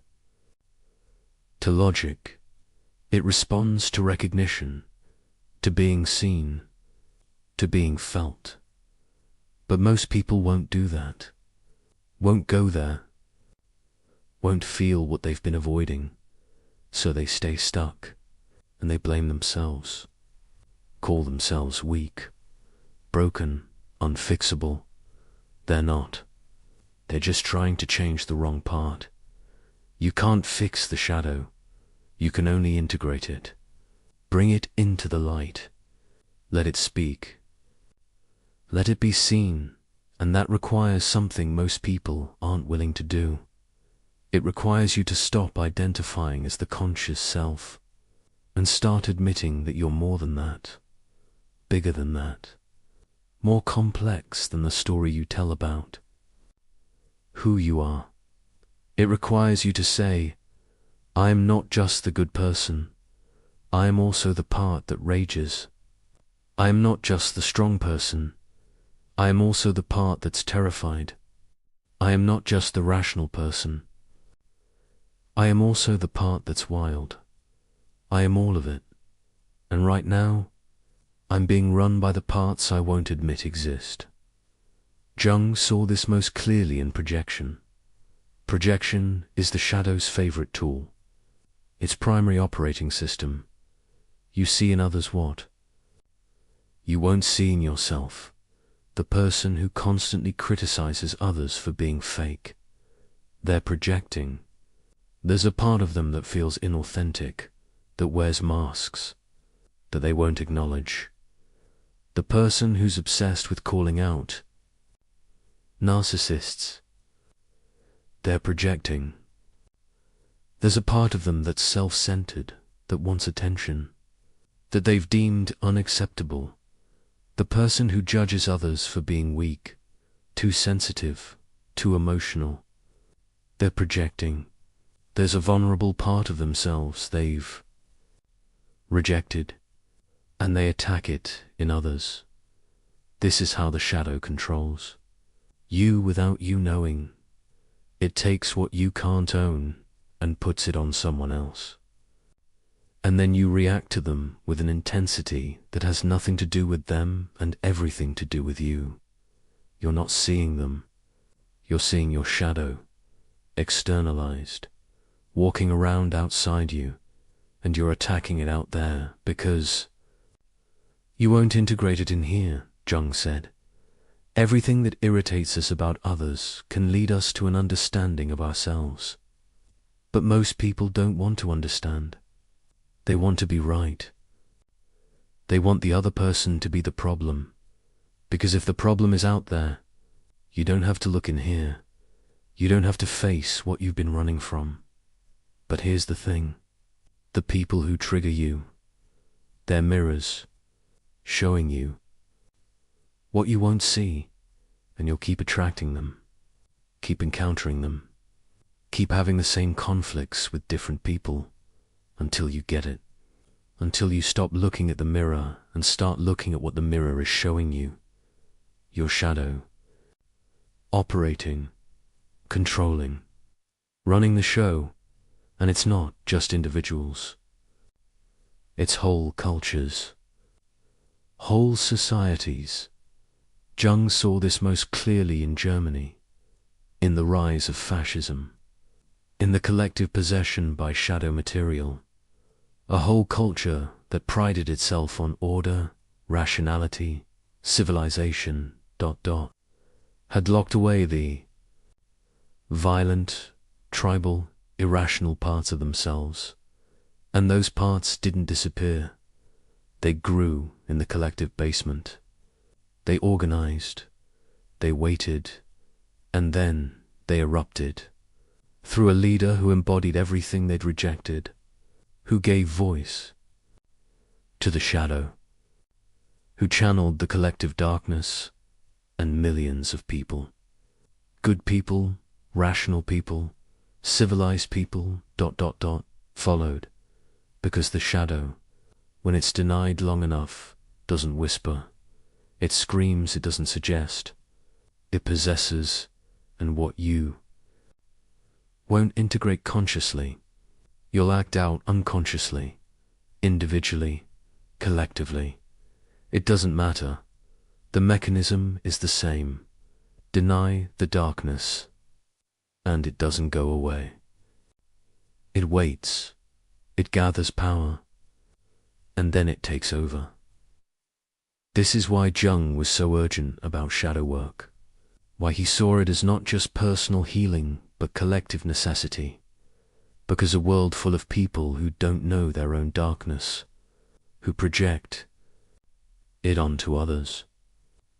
Speaker 1: to logic. It responds to recognition, to being seen, to being felt. But most people won't do that, won't go there, won't feel what they've been avoiding, so they stay stuck, and they blame themselves, call themselves weak, broken, unfixable. They're not. They're just trying to change the wrong part. You can't fix the shadow. You can only integrate it. Bring it into the light. Let it speak. Let it be seen, and that requires something most people aren't willing to do. It requires you to stop identifying as the conscious self and start admitting that you're more than that, bigger than that, more complex than the story you tell about who you are. It requires you to say, I am not just the good person. I am also the part that rages. I am not just the strong person. I am also the part that's terrified. I am not just the rational person. I am also the part that's wild. I am all of it. And right now, I'm being run by the parts I won't admit exist. Jung saw this most clearly in projection. Projection is the shadow's favorite tool. Its primary operating system. You see in others what you won't see in yourself. The person who constantly criticizes others for being fake. They're projecting. There's a part of them that feels inauthentic, that wears masks, that they won't acknowledge. The person who's obsessed with calling out. Narcissists. They're projecting. There's a part of them that's self-centered, that wants attention, that they've deemed unacceptable. The person who judges others for being weak, too sensitive, too emotional. They're projecting. There's a vulnerable part of themselves they've rejected, and they attack it in others. This is how the shadow controls you without you knowing. It takes what you can't own and puts it on someone else. And then you react to them with an intensity that has nothing to do with them and everything to do with you. You're not seeing them. You're seeing your shadow, externalized, walking around outside you, and you're attacking it out there because you won't integrate it in here, Jung said. Everything that irritates us about others can lead us to an understanding of ourselves. But most people don't want to understand. They want to be right. They want the other person to be the problem. Because if the problem is out there, you don't have to look in here. You don't have to face what you've been running from. But here's the thing. The people who trigger you, they're mirrors, showing you what you won't see, and you'll keep attracting them, keep encountering them, keep having the same conflicts with different people, until you get it, until you stop looking at the mirror and start looking at what the mirror is showing you, your shadow, operating, controlling, running the show. And it's not just individuals. It's whole cultures, whole societies. Jung saw this most clearly in Germany, in the rise of fascism, in the collective possession by shadow material, a whole culture that prided itself on order, rationality, civilization, had locked away the violent, tribal, irrational parts of themselves, and those parts didn't disappear. They grew in the collective basement. They organized, they waited, and then they erupted through a leader who embodied everything they'd rejected, who gave voice to the shadow, who channeled the collective darkness, and millions of people. Good people, rational people, civilized people, followed, because the shadow, when it's denied long enough, doesn't whisper. It screams, it doesn't suggest. It possesses, and what you won't integrate consciously, you'll act out unconsciously, individually, collectively. It doesn't matter. The mechanism is the same. Deny the darkness, and it doesn't go away. It waits, it gathers power, and then it takes over. This is why Jung was so urgent about shadow work, why he saw it as not just personal healing, but collective necessity, because a world full of people who don't know their own darkness, who project it onto others,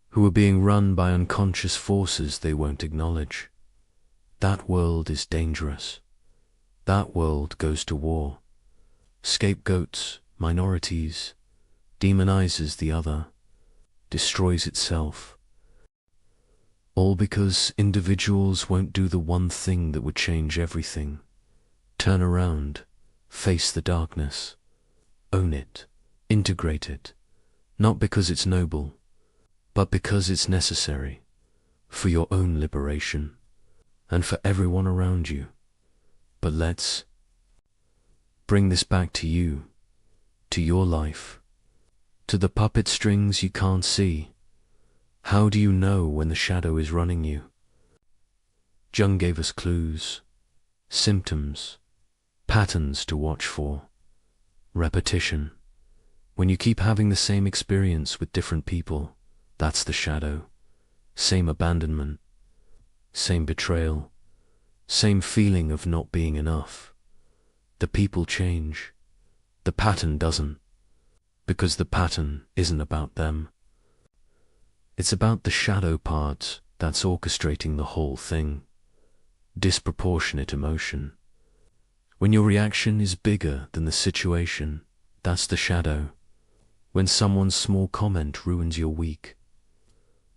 Speaker 1: who are being run by unconscious forces they won't acknowledge. That world is dangerous. That world goes to war, scapegoats minorities, demonizes the other, destroys itself. All because individuals won't do the one thing that would change everything. Turn around, face the darkness, own it, integrate it, not because it's noble, but because it's necessary for your own liberation and for everyone around you. But let's bring this back to you, to your life, to the puppet strings you can't see. How do you know when the shadow is running you? Jung gave us clues, symptoms, patterns to watch for. Repetition. When you keep having the same experience with different people, that's the shadow. Same abandonment, same betrayal, same feeling of not being enough. The people change. The pattern doesn't, because the pattern isn't about them. It's about the shadow part that's orchestrating the whole thing. Disproportionate emotion. When your reaction is bigger than the situation, that's the shadow. When someone's small comment ruins your week.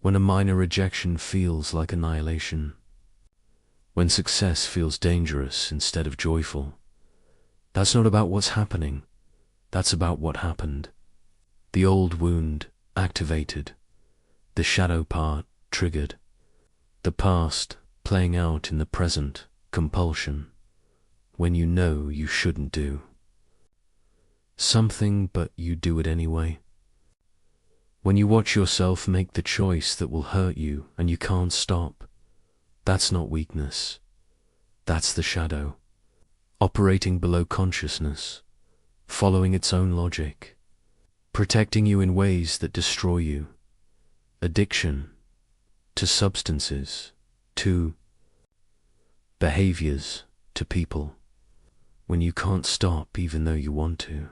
Speaker 1: When a minor rejection feels like annihilation. When success feels dangerous instead of joyful. That's not about what's happening. That's about what happened. The old wound activated. The shadow part triggered. The past playing out in the present, compulsion. When you know you shouldn't do something but you do it anyway. When you watch yourself make the choice that will hurt you and you can't stop. That's not weakness. That's the shadow, operating below consciousness, following its own logic, protecting you in ways that destroy you. Addiction to substances, to behaviors, to people. When you can't stop even though you want to.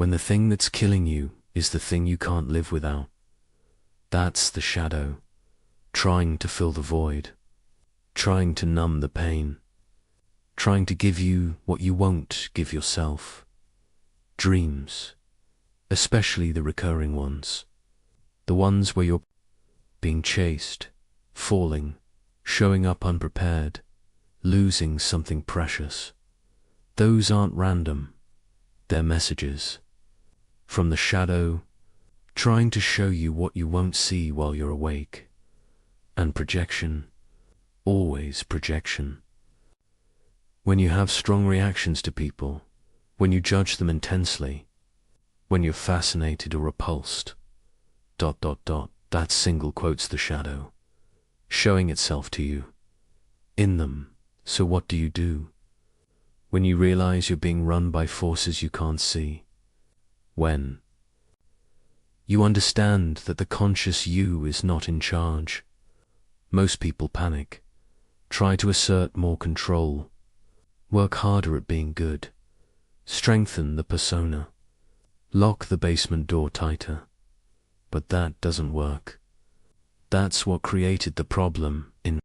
Speaker 1: When the thing that's killing you is the thing you can't live without. That's the shadow, trying to fill the void, trying to numb the pain, trying to give you what you won't give yourself. Dreams, especially the recurring ones, the ones where you're being chased, falling, showing up unprepared, losing something precious. Those aren't random, they're messages from the shadow, trying to show you what you won't see while you're awake. And projection, always projection. When you have strong reactions to people, when you judge them intensely, when you're fascinated or repulsed, that single quotes the shadow, showing itself to you, in them. So what do you do? When you realize you're being run by forces you can't see? When you understand that the conscious you is not in charge. Most people panic, try to assert more control, work harder at being good, strengthen the persona, Lock the basement door tighter. But that doesn't work. That's what created the problem. In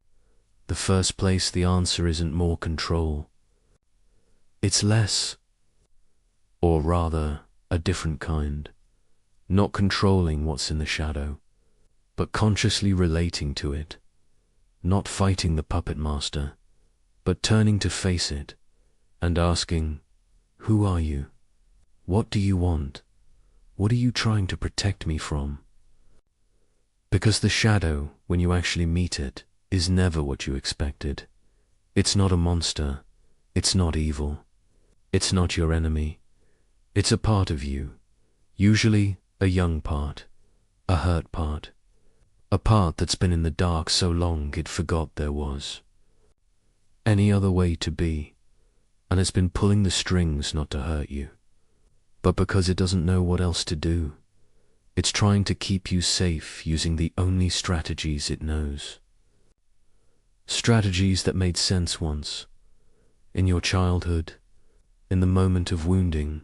Speaker 1: the first place, the answer isn't more control. It's less, or rather, a different kind. Not controlling what's in the shadow, but consciously relating to it. Not fighting the puppet master, but turning to face it and asking, who are you? What do you want? What are you trying to protect me from? Because the shadow, when you actually meet it, is never what you expected. It's not a monster. It's not evil. It's not your enemy. It's a part of you, usually a young part, a hurt part, a part that's been in the dark so long it forgot there was any other way to be, and it's been pulling the strings not to hurt you, but because it doesn't know what else to do. It's trying to keep you safe using the only strategies it knows. Strategies that made sense once, in your childhood, in the moment of wounding,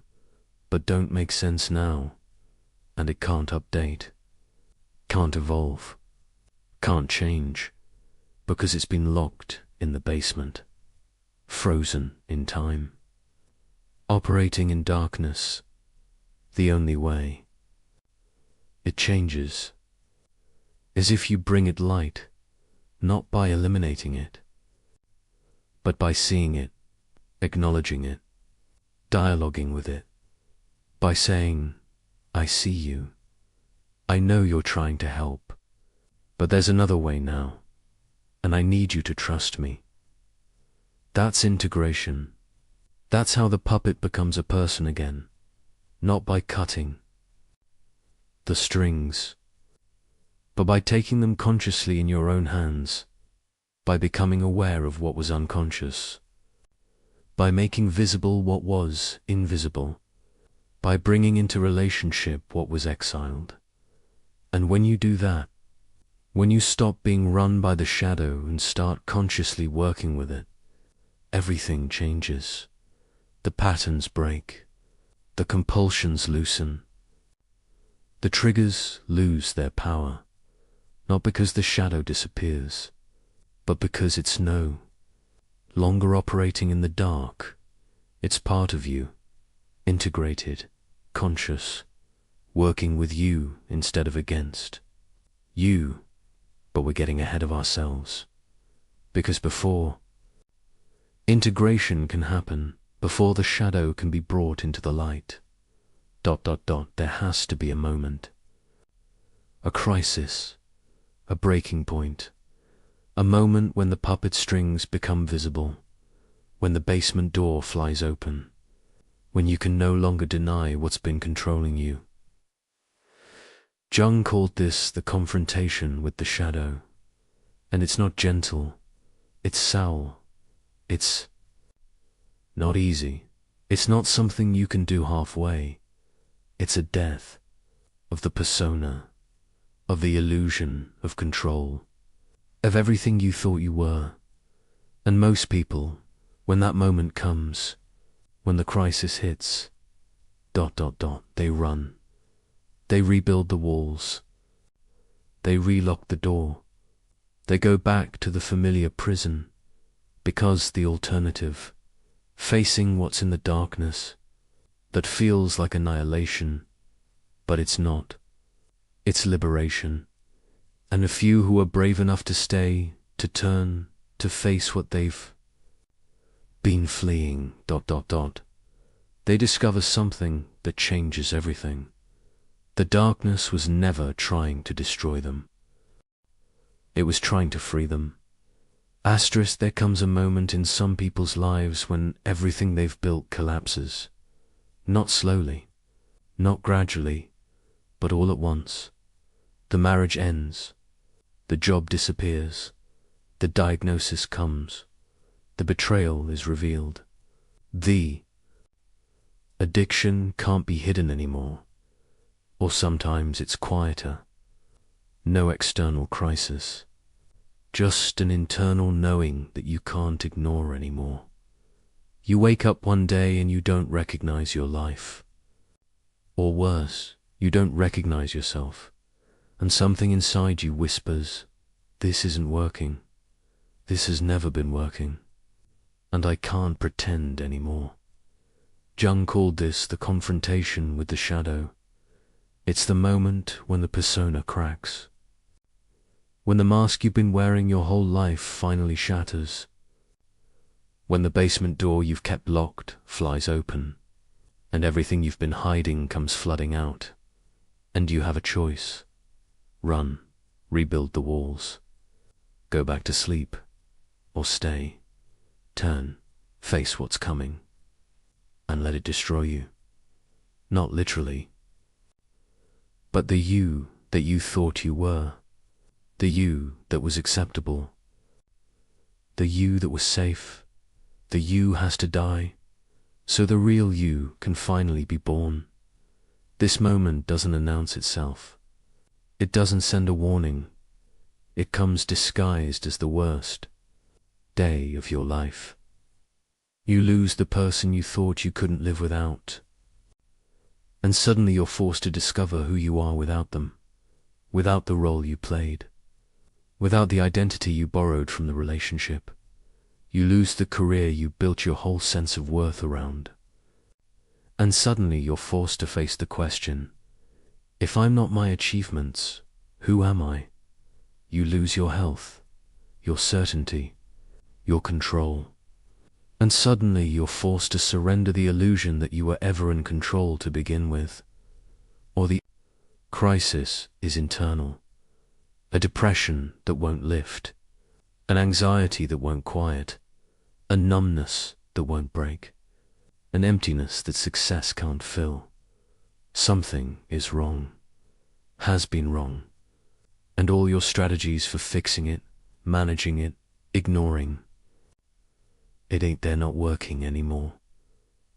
Speaker 1: but don't make sense now, and it can't update, can't evolve, can't change, because it's been locked in the basement, frozen in time, operating in darkness, the only way. It changes, as if you bring it light, not by eliminating it, but by seeing it, acknowledging it, dialoguing with it, by saying, I see you. I know you're trying to help, but there's another way now, and I need you to trust me. That's integration. That's how the puppet becomes a person again, not by cutting the strings, but by taking them consciously in your own hands, by becoming aware of what was unconscious, by making visible what was invisible, by bringing into relationship what was exiled. And when you do that, when you stop being run by the shadow and start consciously working with it, everything changes. The patterns break, the compulsions loosen, the triggers lose their power, not because the shadow disappears, but because it's no longer operating in the dark. It's part of you, integrated, conscious, working with you instead of against you. But we're getting ahead of ourselves, because before integration can happen, before the shadow can be brought into the light, there has to be a moment, a crisis, a breaking point, a moment when the puppet strings become visible, when the basement door flies open, when you can no longer deny what's been controlling you. Jung called this the confrontation with the shadow, and it's not gentle, it's soul, it's not easy, it's not something you can do halfway, it's a death of the persona, of the illusion of control, of everything you thought you were. And most people, when that moment comes, when the crisis hits, they run. They rebuild the walls. They relock the door. They go back to the familiar prison, because the alternative, facing what's in the darkness, that feels like annihilation, but it's not. It's liberation. And a few who are brave enough to stay, to turn, to face what they've been fleeing, they discover something that changes everything. The darkness was never trying to destroy them. It was trying to free them. There comes a moment in some people's lives when everything they've built collapses. Not slowly, not gradually, but all at once. The marriage ends. The job disappears. The diagnosis comes. The betrayal is revealed. The addiction can't be hidden anymore. Or sometimes it's quieter. No external crisis. Just an internal knowing that you can't ignore anymore. You wake up one day and you don't recognize your life. Or worse, you don't recognize yourself, and something inside you whispers, "This isn't working. This has never been working. And I can't pretend anymore." Jung called this the confrontation with the shadow. It's the moment when the persona cracks. When the mask you've been wearing your whole life finally shatters. When the basement door you've kept locked flies open, and everything you've been hiding comes flooding out, and you have a choice. Run, rebuild the walls, go back to sleep, or stay, turn, face what's coming, and let it destroy you. Not literally, but the you that you thought you were, the you that was acceptable, the you that was safe, the you has to die, so the real you can finally be born. This moment doesn't announce itself. It doesn't send a warning. It comes disguised as the worst day of your life. You lose the person you thought you couldn't live without, and suddenly you're forced to discover who you are without them, without the role you played, without the identity you borrowed from the relationship. You lose the career you built your whole sense of worth around. And suddenly you're forced to face the question, if I'm not my achievements, who am I? You lose your health, your certainty, your control. And suddenly you're forced to surrender the illusion that you were ever in control to begin with. Or the crisis is internal, a depression that won't lift, an anxiety that won't quiet, a numbness that won't break, an emptiness that success can't fill. Something is wrong, has been wrong, and all your strategies for fixing it, managing it, ignoring, they're not working anymore.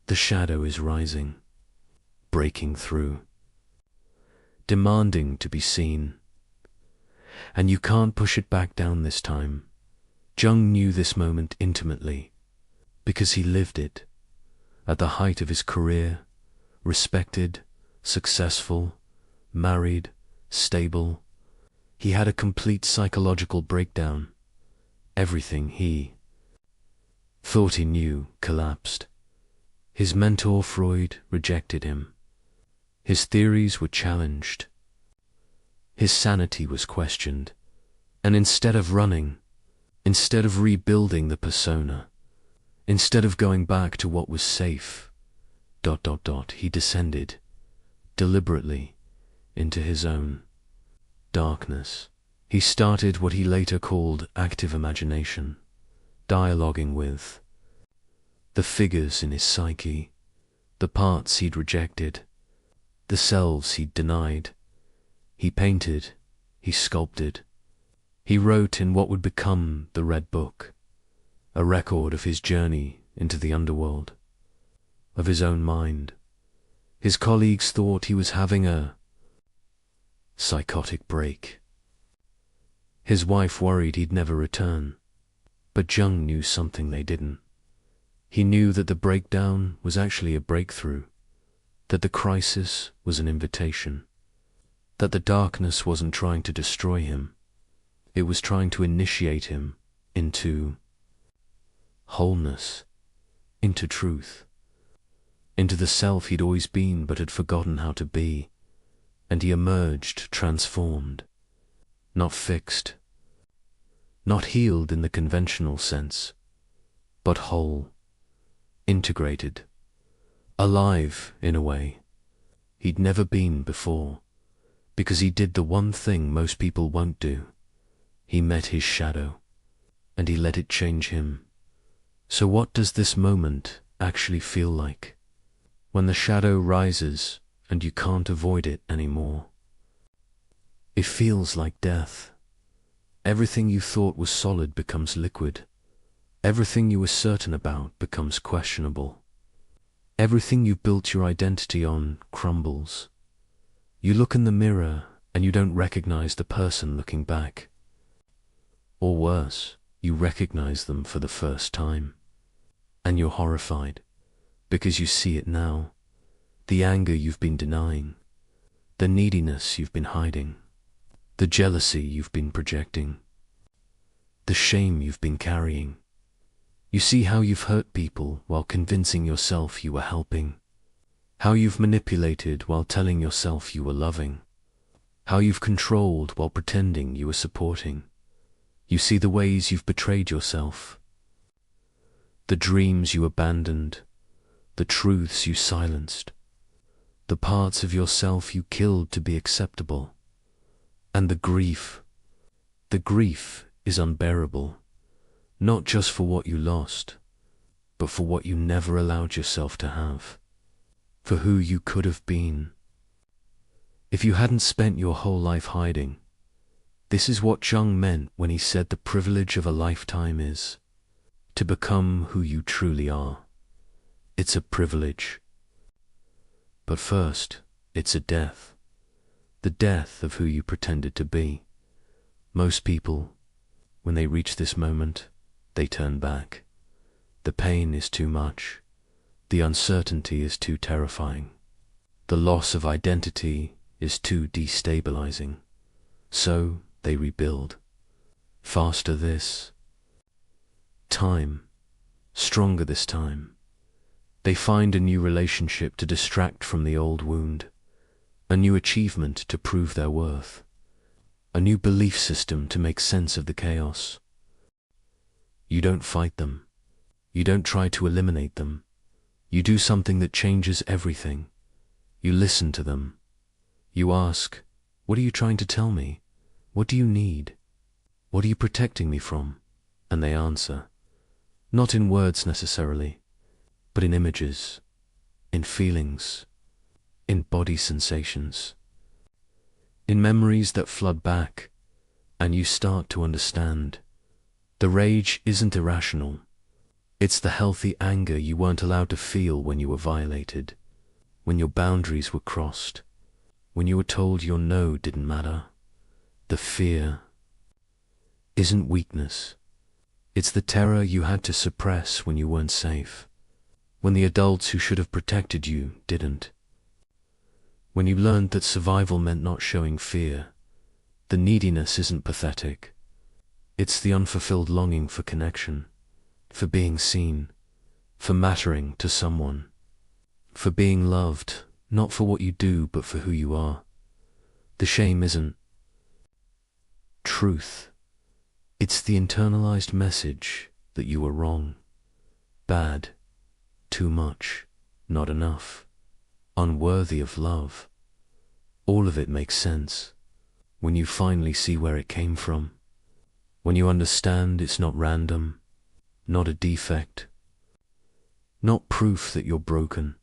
Speaker 1: The shadow is rising, breaking through, demanding to be seen. And you can't push it back down this time. Jung knew this moment intimately, because he lived it. At the height of his career, respected, successful, married, stable, he had a complete psychological breakdown. Everything he thought he knew collapsed. His mentor Freud rejected him. His theories were challenged. His sanity was questioned. And instead of running, instead of rebuilding the persona, instead of going back to what was safe, he descended, deliberately, into his own darkness. He started what he later called active imagination, dialoguing with the figures in his psyche, the parts he'd rejected, the selves he'd denied. He painted, he sculpted, he wrote in what would become the Red Book, a record of his journey into the underworld, of his own mind. His colleagues thought he was having a psychotic break. His wife worried he'd never return, but Jung knew something they didn't. He knew that the breakdown was actually a breakthrough, that the crisis was an invitation, that the darkness wasn't trying to destroy him. It was trying to initiate him into wholeness, into truth, into the self he'd always been but had forgotten how to be. And he emerged transformed, not fixed, not healed in the conventional sense, but whole, integrated, alive in a way he'd never been before, because he did the one thing most people won't do. He met his shadow, and he let it change him. So what does this moment actually feel like, when the shadow rises and you can't avoid it anymore? It feels like death. Everything you thought was solid becomes liquid. Everything you were certain about becomes questionable. Everything you built your identity on crumbles. You look in the mirror and you don't recognize the person looking back. Or worse, you recognize them for the first time. And you're horrified, because you see it now. the anger you've been denying, the neediness you've been hiding, the jealousy you've been projecting, the shame you've been carrying. You see how you've hurt people while convincing yourself you were helping, how you've manipulated while telling yourself you were loving, how you've controlled while pretending you were supporting. You see the ways you've betrayed yourself, the dreams you abandoned, the truths you silenced, the parts of yourself you killed to be acceptable, and the grief. The grief is unbearable, not just for what you lost, but for what you never allowed yourself to have, for who you could have been. If you hadn't spent your whole life hiding, this is what Jung meant when he said the privilege of a lifetime is to become who you truly are. It's a privilege. But first, it's a death. The death of who you pretended to be. Most people, when they reach this moment, they turn back. The pain is too much. The uncertainty is too terrifying. The loss of identity is too destabilizing. So they rebuild. Faster this time. Stronger this time. They find a new relationship to distract from the old wound, a new achievement to prove their worth, a new belief system to make sense of the chaos. You don't fight them. You don't try to eliminate them. You do something that changes everything. You listen to them. You ask, "What are you trying to tell me? What do you need? What are you protecting me from?" And they answer, not in words necessarily, but in images, in feelings, in body sensations, in memories that flood back, and you start to understand. The rage isn't irrational. It's the healthy anger you weren't allowed to feel when you were violated, when your boundaries were crossed, when you were told your no didn't matter. The fear isn't weakness. It's the terror you had to suppress when you weren't safe, when the adults who should have protected you didn't. When you learned that survival meant not showing fear. The neediness isn't pathetic. It's the unfulfilled longing for connection, for being seen, for mattering to someone, for being loved, not for what you do but for who you are. The shame isn't truth. It's the internalized message that you were wrong, bad, too much, not enough, unworthy of love. All of it makes sense when you finally see where it came from, when you understand it's not random, not a defect, not proof that you're broken.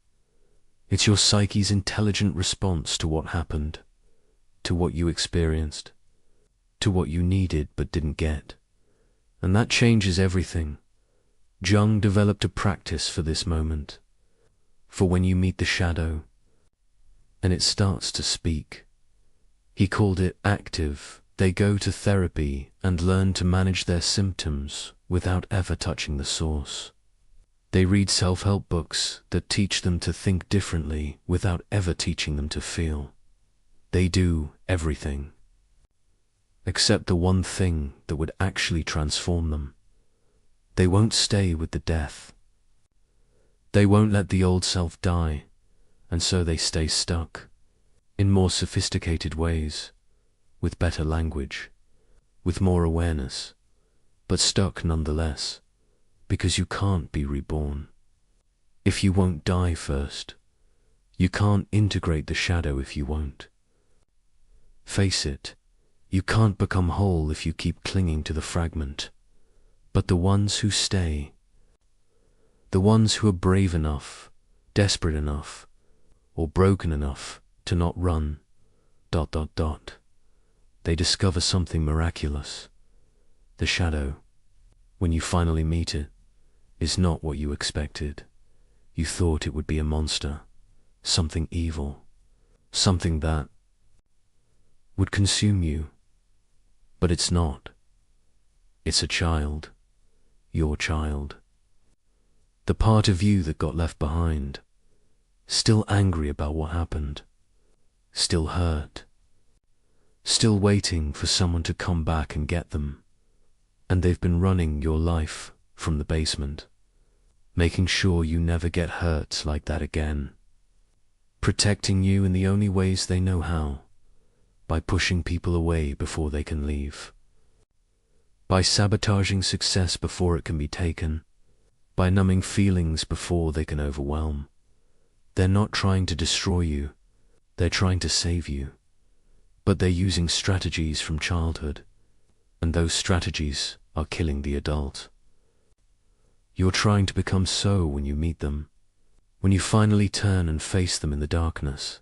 Speaker 1: It's your psyche's intelligent response to what happened, to what you experienced, to what you needed but didn't get. And that changes everything. Jung developed a practice for this moment, for when you meet the shadow and it starts to speak. He called it active. They go to therapy and learn to manage their symptoms without ever touching the source. They read self-help books that teach them to think differently without ever teaching them to feel. They do everything, except the one thing that would actually transform them. They won't stay with the death. They won't let the old self die, and so they stay stuck, in more sophisticated ways, with better language, with more awareness, but stuck nonetheless, because you can't be reborn. If you won't die first, you can't integrate the shadow if you won't. Face it, you can't become whole if you keep clinging to the fragment. But the ones who stay, the ones who are brave enough, desperate enough, or broken enough to not run, ... they discover something miraculous. The shadow, when you finally meet it, is not what you expected. You thought it would be a monster, something evil, something that would consume you. But it's not. It's a child, your child. The part of you that got left behind, still angry about what happened, still hurt, still waiting for someone to come back and get them, and they've been running your life from the basement, making sure you never get hurt like that again, protecting you in the only ways they know how, by pushing people away before they can leave, by sabotaging success before it can be taken, by numbing feelings before they can overwhelm. They're not trying to destroy you, they're trying to save you, but they're using strategies from childhood, and those strategies are killing the adult. You're trying to become so when you meet them, when you finally turn and face them in the darkness. ...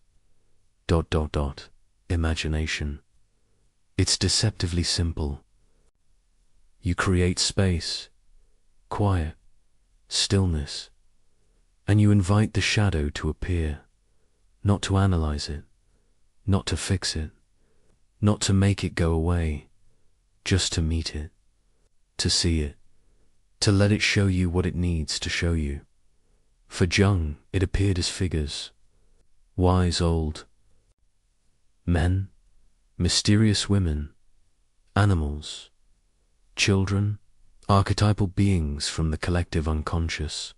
Speaker 1: Imagination. It's deceptively simple. You create space, quiet, stillness, and you invite the shadow to appear, not to analyze it, not to fix it, not to make it go away, just to meet it, to see it, to let it show you what it needs to show you. For Jung, it appeared as figures, wise old men, mysterious women, animals, children, archetypal beings from the collective unconscious.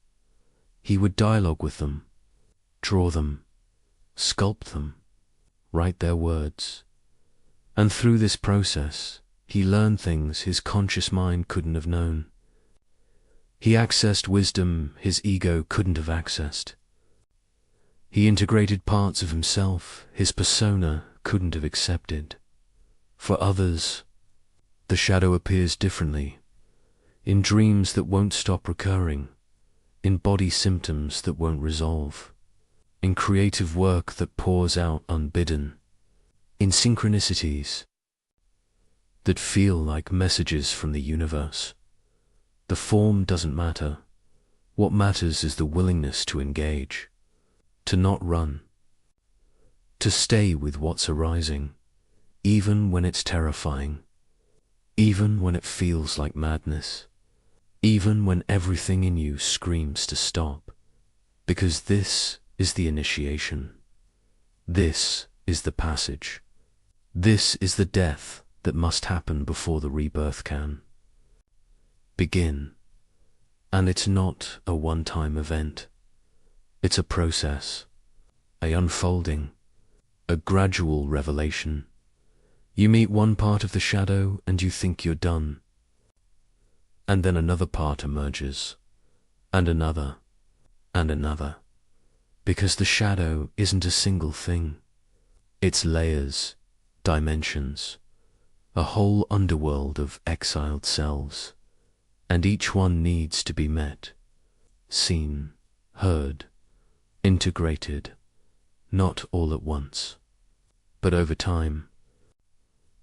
Speaker 1: He would dialogue with them, draw them, sculpt them, write their words. And through this process, he learned things his conscious mind couldn't have known. He accessed wisdom his ego couldn't have accessed. He integrated parts of himself his persona couldn't have accepted. For others, the shadow appears differently, in dreams that won't stop recurring, in body symptoms that won't resolve, in creative work that pours out unbidden, in synchronicities that feel like messages from the universe. The form doesn't matter. What matters is the willingness to engage, to not run, to stay with what's arising, even when it's terrifying, even when it feels like madness, even when everything in you screams to stop, because this is the initiation. This is the passage. This is the death that must happen before the rebirth can begin. And it's not a one-time event. It's a process, a unfolding, a gradual revelation. You meet one part of the shadow and you think you're done. And then another part emerges, and another, and another. Because the shadow isn't a single thing. It's layers, dimensions, a whole underworld of exiled selves. And each one needs to be met, seen, heard, integrated, not all at once, but over time,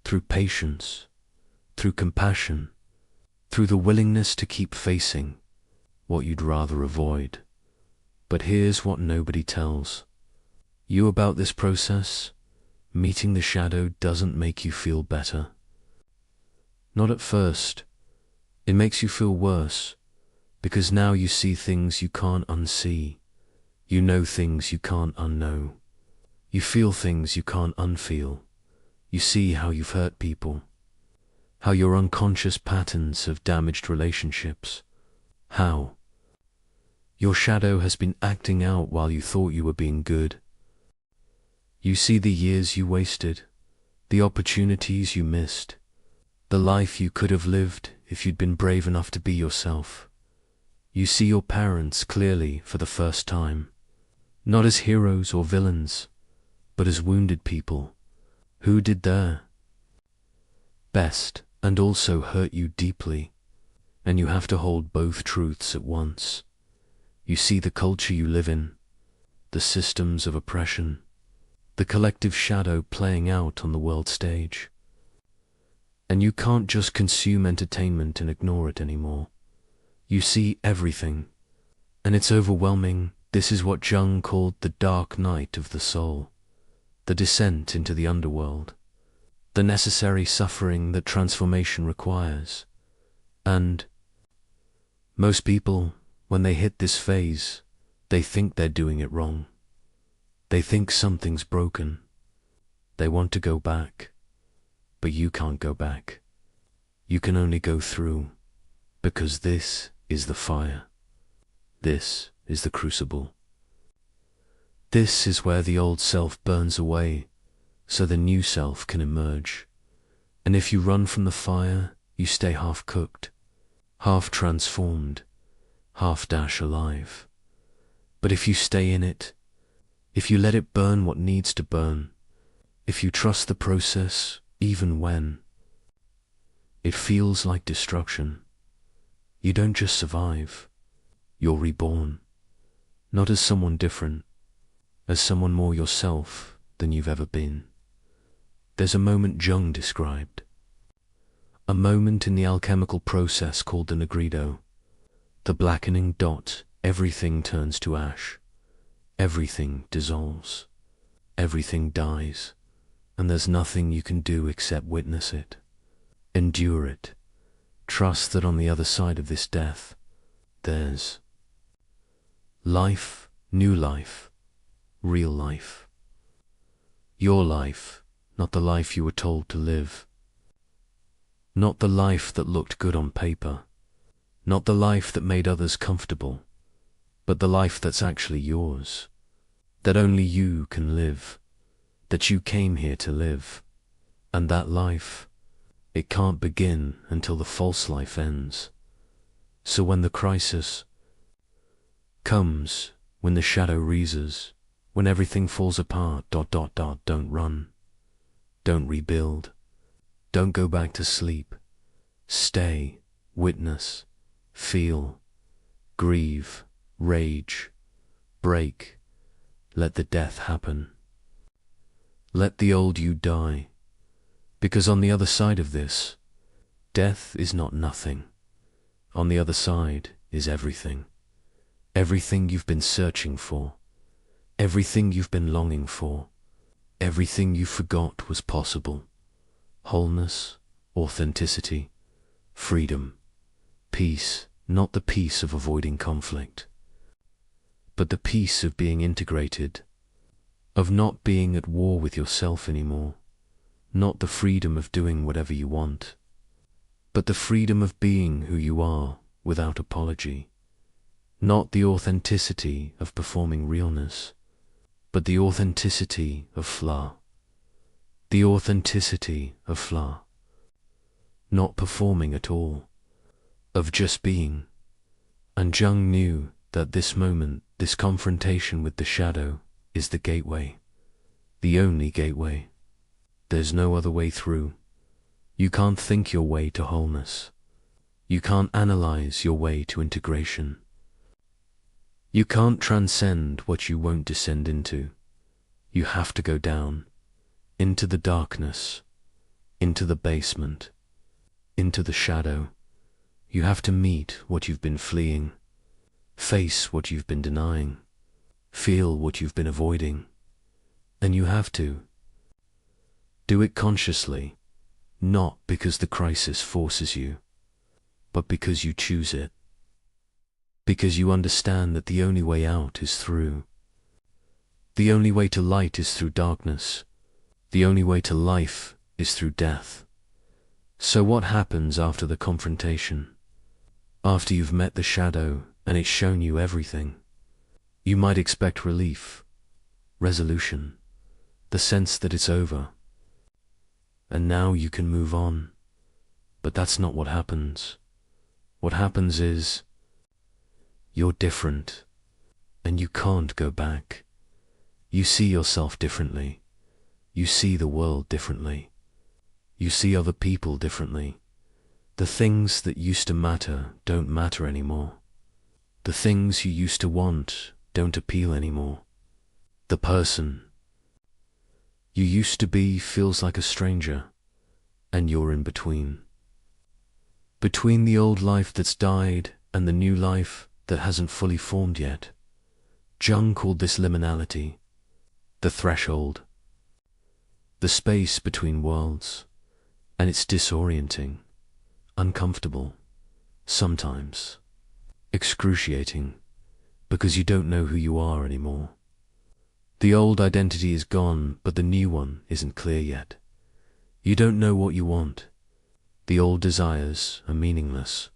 Speaker 1: through patience, through compassion, through the willingness to keep facing what you'd rather avoid. But here's what nobody tells you about this process. Meeting the shadow doesn't make you feel better. Not at first. It makes you feel worse, because now you see things you can't unsee. You know things you can't unknow. You feel things you can't unfeel. You see how you've hurt people, how your unconscious patterns have damaged relationships, how your shadow has been acting out while you thought you were being good. You see the years you wasted, the opportunities you missed, the life you could have lived if you'd been brave enough to be yourself. You see your parents clearly for the first time, not as heroes or villains, but as wounded people who did their best and also hurt you deeply, and you have to hold both truths at once. You see the culture you live in, the systems of oppression, the collective shadow playing out on the world stage. And you can't just consume entertainment and ignore it anymore. You see everything, and it's overwhelming. This is what Jung called the dark night of the soul, the descent into the underworld, the necessary suffering that transformation requires. And most people, when they hit this phase, they think they're doing it wrong. They think something's broken. They want to go back, but you can't go back. You can only go through, because this is the fire. This is the crucible. This is where the old self burns away, so the new self can emerge. And if you run from the fire, you stay half-cooked, half-transformed, half-alive. But if you stay in it, if you let it burn what needs to burn, if you trust the process, even when it feels like destruction, you don't just survive, you're reborn, not as someone different, as someone more yourself than you've ever been. There's a moment Jung described, a moment in the alchemical process called the nigredo, the blackening dot. Everything turns to ash, everything dissolves, everything dies, and there's nothing you can do except witness it, endure it, trust that on the other side of this death, there's life, new life, real life. Your life, not the life you were told to live. Not the life that looked good on paper. Not the life that made others comfortable. But the life that's actually yours. That only you can live. That you came here to live. And that life, it can't begin until the false life ends. So when the crisis comes, when the shadow reases, when everything falls apart, don't run. Don't rebuild. Don't go back to sleep. Stay, witness, feel, grieve, rage, break. Let the death happen. Let the old you die. Because on the other side of this, death is not nothing. On the other side is everything. Everything you've been searching for. Everything you've been longing for. Everything you forgot was possible. Wholeness, authenticity, freedom, peace, not the peace of avoiding conflict, but the peace of being integrated, of not being at war with yourself anymore, not the freedom of doing whatever you want, but the freedom of being who you are without apology, not the authenticity of performing realness, but the authenticity of flaw. The authenticity of flaw. Not performing at all, of just being. And Jung knew that this moment, this confrontation with the shadow, is the gateway. The only gateway. There's no other way through. You can't think your way to wholeness. You can't analyze your way to integration. You can't transcend what you won't descend into. You have to go down, into the darkness, into the basement, into the shadow. You have to meet what you've been fleeing, face what you've been denying, feel what you've been avoiding. And you have to do it consciously, not because the crisis forces you, but because you choose it. Because you understand that the only way out is through. The only way to light is through darkness. The only way to life is through death. So what happens after the confrontation? After you've met the shadow and it's shown you everything? You might expect relief, resolution, the sense that it's over. And now you can move on. But that's not what happens. What happens is, you're different, and you can't go back. You see yourself differently. You see the world differently. You see other people differently. The things that used to matter don't matter anymore. The things you used to want don't appeal anymore. The person you used to be feels like a stranger, and you're in between. Between the old life that's died and the new life that hasn't fully formed yet. Jung called this liminality, the threshold, the space between worlds, and it's disorienting, uncomfortable, sometimes excruciating, because you don't know who you are anymore. The old identity is gone, but the new one isn't clear yet. You don't know what you want. The old desires are meaningless.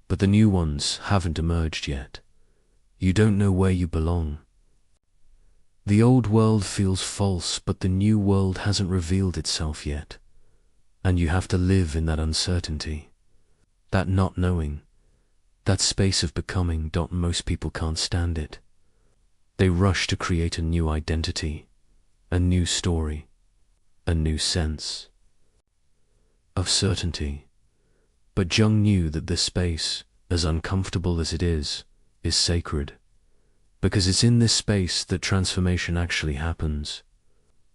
Speaker 1: But the new ones haven't emerged yet. You don't know where you belong. The old world feels false, but the new world hasn't revealed itself yet. And you have to live in that uncertainty, that not knowing, that space of becoming. Most people can't stand it. They rush to create a new identity, a new story, a new sense of certainty. But Jung knew that this space, as uncomfortable as it is sacred, because it's in this space that transformation actually happens.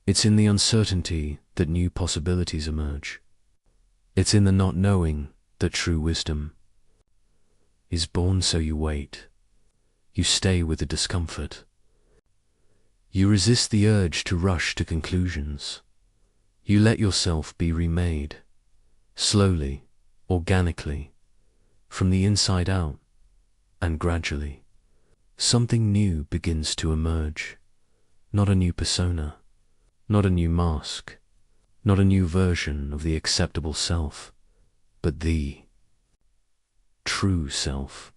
Speaker 1: It's in the uncertainty that new possibilities emerge. It's in the not knowing that true wisdom is born. So you wait. You stay with the discomfort. You resist the urge to rush to conclusions. You let yourself be remade, slowly, organically, from the inside out, and gradually, something new begins to emerge. Not a new persona, not a new mask, not a new version of the acceptable self, but the true self.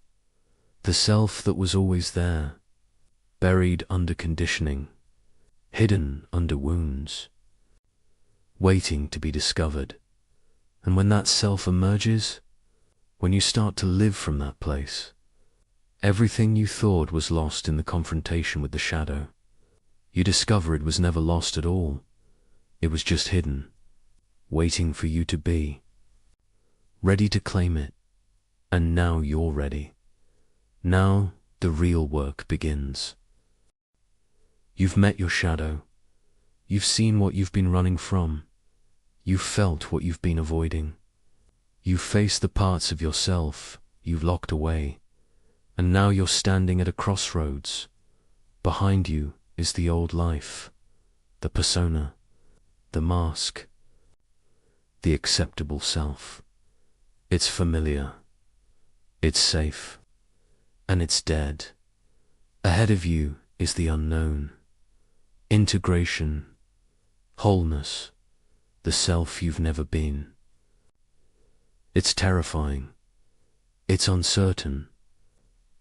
Speaker 1: The self that was always there, buried under conditioning, hidden under wounds, waiting to be discovered. And when that self emerges, when you start to live from that place, everything you thought was lost in the confrontation with the shadow, you discover it was never lost at all. It was just hidden, waiting for you to be ready to claim it. And now you're ready. Now the real work begins. You've met your shadow. You've seen what you've been running from. You've felt what you've been avoiding. You've faced the parts of yourself you've locked away. And now you're standing at a crossroads. Behind you is the old life, the persona, the mask, the acceptable self. It's familiar, it's safe, and it's dead. Ahead of you is the unknown, integration, wholeness, the self you've never been. It's terrifying, it's uncertain,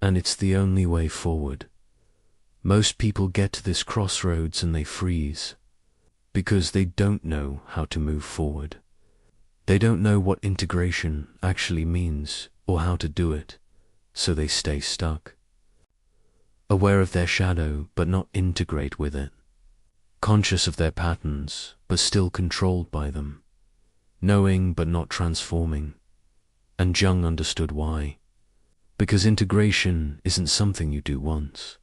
Speaker 1: and it's the only way forward. Most people get to this crossroads and they freeze, because they don't know how to move forward. They don't know what integration actually means or how to do it, so they stay stuck. Aware of their shadow but not integrate with it. Conscious of their patterns but still controlled by them. Knowing but not transforming. And Jung understood why. Because integration isn't something you do once.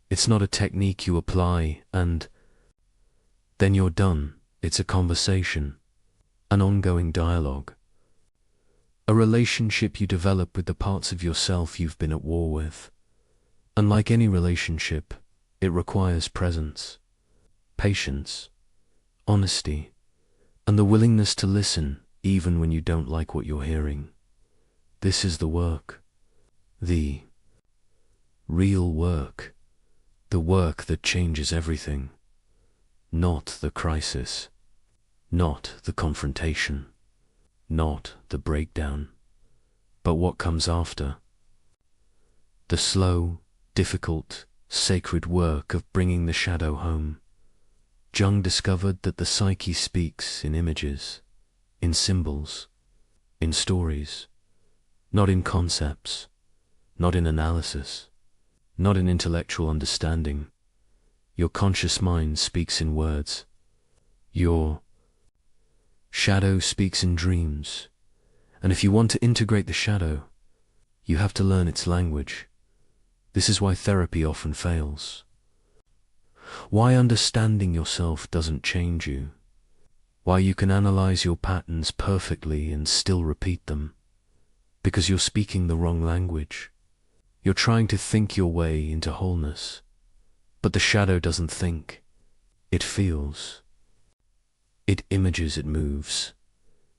Speaker 1: It's not a technique you apply and then you're done. It's a conversation, an ongoing dialogue, a relationship you develop with the parts of yourself you've been at war with. And like any relationship, it requires presence, patience, honesty, and the willingness to listen even when you don't like what you're hearing. This is the work, the real work, the work that changes everything, not the crisis, not the confrontation, not the breakdown, but what comes after. The slow, difficult, sacred work of bringing the shadow home. Jung discovered that the psyche speaks in images, in symbols, in stories, not in concepts, not in analysis, not in intellectual understanding. Your conscious mind speaks in words. Your shadow speaks in dreams. And if you want to integrate the shadow, you have to learn its language. This is why therapy often fails. Why understanding yourself doesn't change you. Why you can analyze your patterns perfectly and still repeat them. Because you're speaking the wrong language. You're trying to think your way into wholeness. But the shadow doesn't think. It feels. It images, it moves.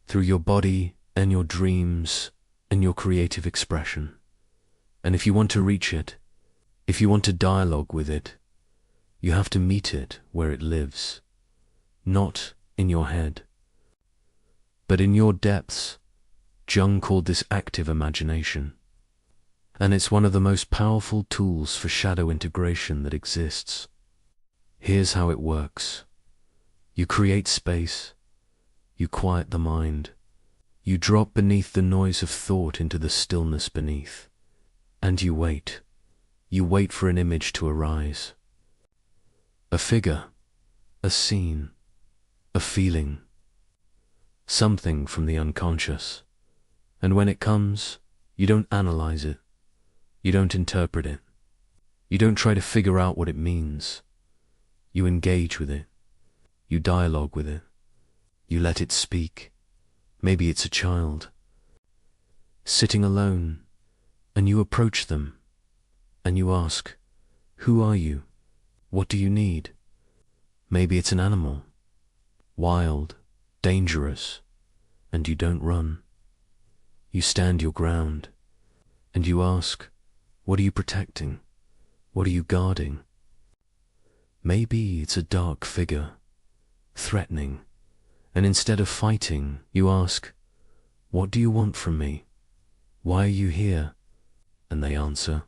Speaker 1: Through your body and your dreams and your creative expression. And if you want to reach it, if you want to dialogue with it, You have to meet it where it lives, not in your head, but in your depths. Jung called this active imagination, and it's one of the most powerful tools for shadow integration that exists. Here's how it works. You create space, you quiet the mind, you drop beneath the noise of thought into the stillness beneath, and you wait. You wait for an image to arise. A figure, a scene, a feeling, something from the unconscious. And when it comes, you don't analyze it. You don't interpret it. You don't try to figure out what it means. You engage with it. You dialogue with it. You let it speak. Maybe it's a child, sitting alone, and you approach them, and you ask, "Who are you? What do you need?" Maybe it's an animal, wild, dangerous, and you don't run. You stand your ground, and you ask, "What are you protecting? What are you guarding?" Maybe it's a dark figure, threatening, and instead of fighting, you ask, "What do you want from me? Why are you here?" And they answer,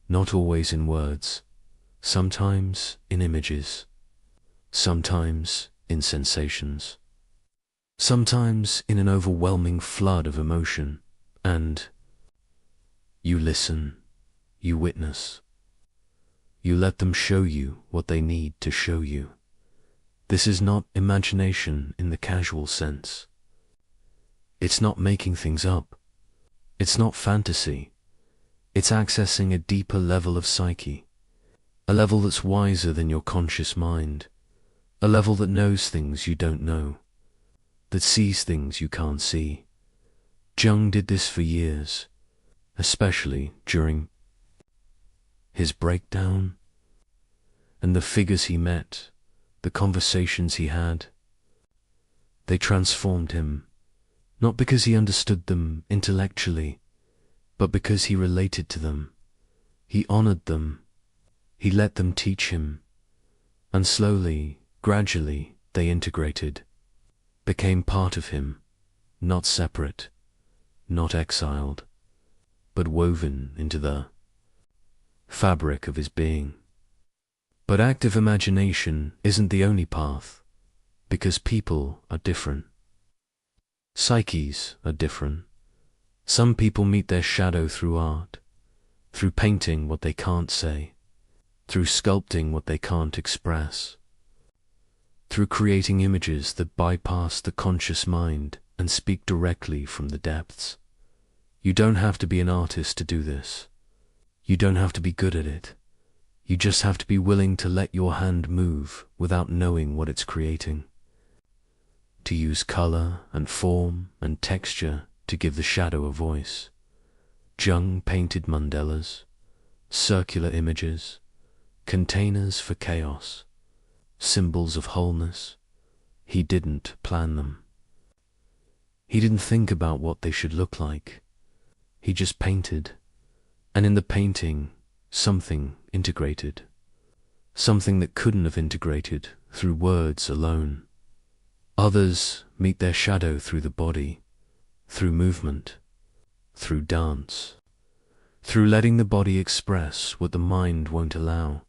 Speaker 1: not always in words, sometimes in images, sometimes in sensations, sometimes in an overwhelming flood of emotion, and you listen, you witness, you let them show you what they need to show you. This is not imagination in the casual sense. It's not making things up. It's not fantasy. It's accessing a deeper level of psyche, a level that's wiser than your conscious mind, a level that knows things you don't know, that sees things you can't see. Jung did this for years, especially during his breakdown, and the figures he met, the conversations he had. They transformed him, not because he understood them intellectually, but because he related to them. He honored them. He let them teach him. And slowly, gradually, they integrated, became part of him, not separate, not exiled, but woven into the fabric of his being. But active imagination isn't the only path, because people are different. Psyches are different. Some people meet their shadow through art, through painting what they can't say, through sculpting what they can't express, through creating images that bypass the conscious mind and speak directly from the depths. You don't have to be an artist to do this. You don't have to be good at it. You just have to be willing to let your hand move without knowing what it's creating. To use color and form and texture to give the shadow a voice. Jung painted mandalas, circular images, containers for chaos, symbols of wholeness. He didn't plan them. He didn't think about what they should look like. He just painted, and in the painting, something integrated, something that couldn't have integrated through words alone. Others meet their shadow through the body, through movement, through dance, through letting the body express what the mind won't allow,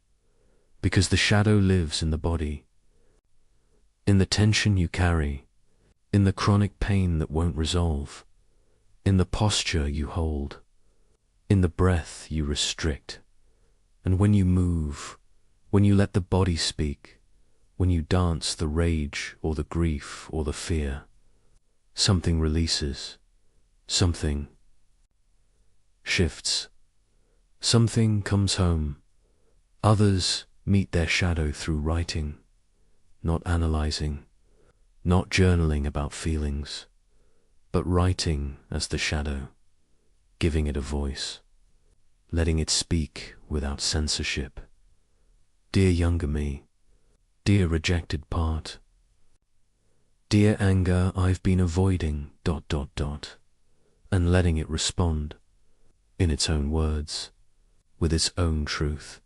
Speaker 1: because the shadow lives in the body, in the tension you carry, in the chronic pain that won't resolve, in the posture you hold, in the breath you restrict. And when you move, when you let the body speak, when you dance the rage or the grief or the fear, something releases, something shifts, something comes home. Others meet their shadow through writing, not analyzing, not journaling about feelings, but writing as the shadow, giving it a voice, letting it speak without censorship. Dear younger me, dear rejected part, dear anger I've been avoiding ... and letting it respond in its own words, with its own truth.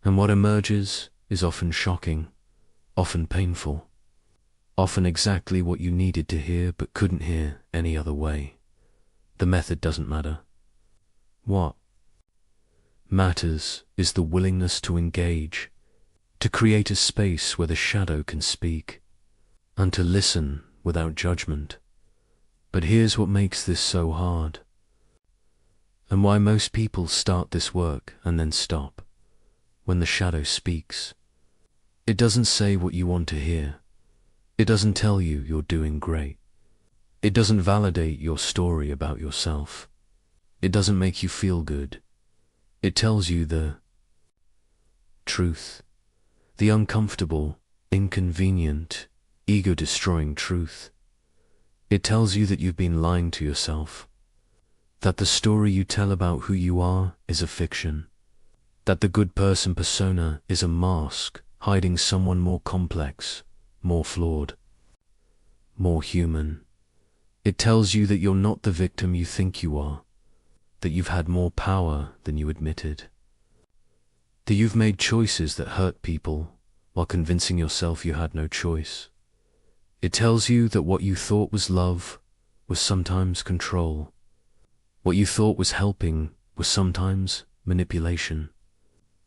Speaker 1: And what emerges is often shocking, often painful, often exactly what you needed to hear but couldn't hear any other way. The method doesn't matter. What matters is the willingness to engage, to create a space where the shadow can speak, and to listen without judgment. But here's what makes this so hard, and why most people start this work and then stop. When the shadow speaks, it doesn't say what you want to hear. It doesn't tell you you're doing great. It doesn't validate your story about yourself. It doesn't make you feel good. It tells you the truth, the uncomfortable, inconvenient, ego-destroying truth. It tells you that you've been lying to yourself, that the story you tell about who you are is a fiction, that the good person persona is a mask hiding someone more complex, more flawed, more human. It tells you that you're not the victim you think you are, that you've had more power than you admitted, that you've made choices that hurt people while convincing yourself you had no choice. It tells you that what you thought was love was sometimes control. What you thought was helping was sometimes manipulation.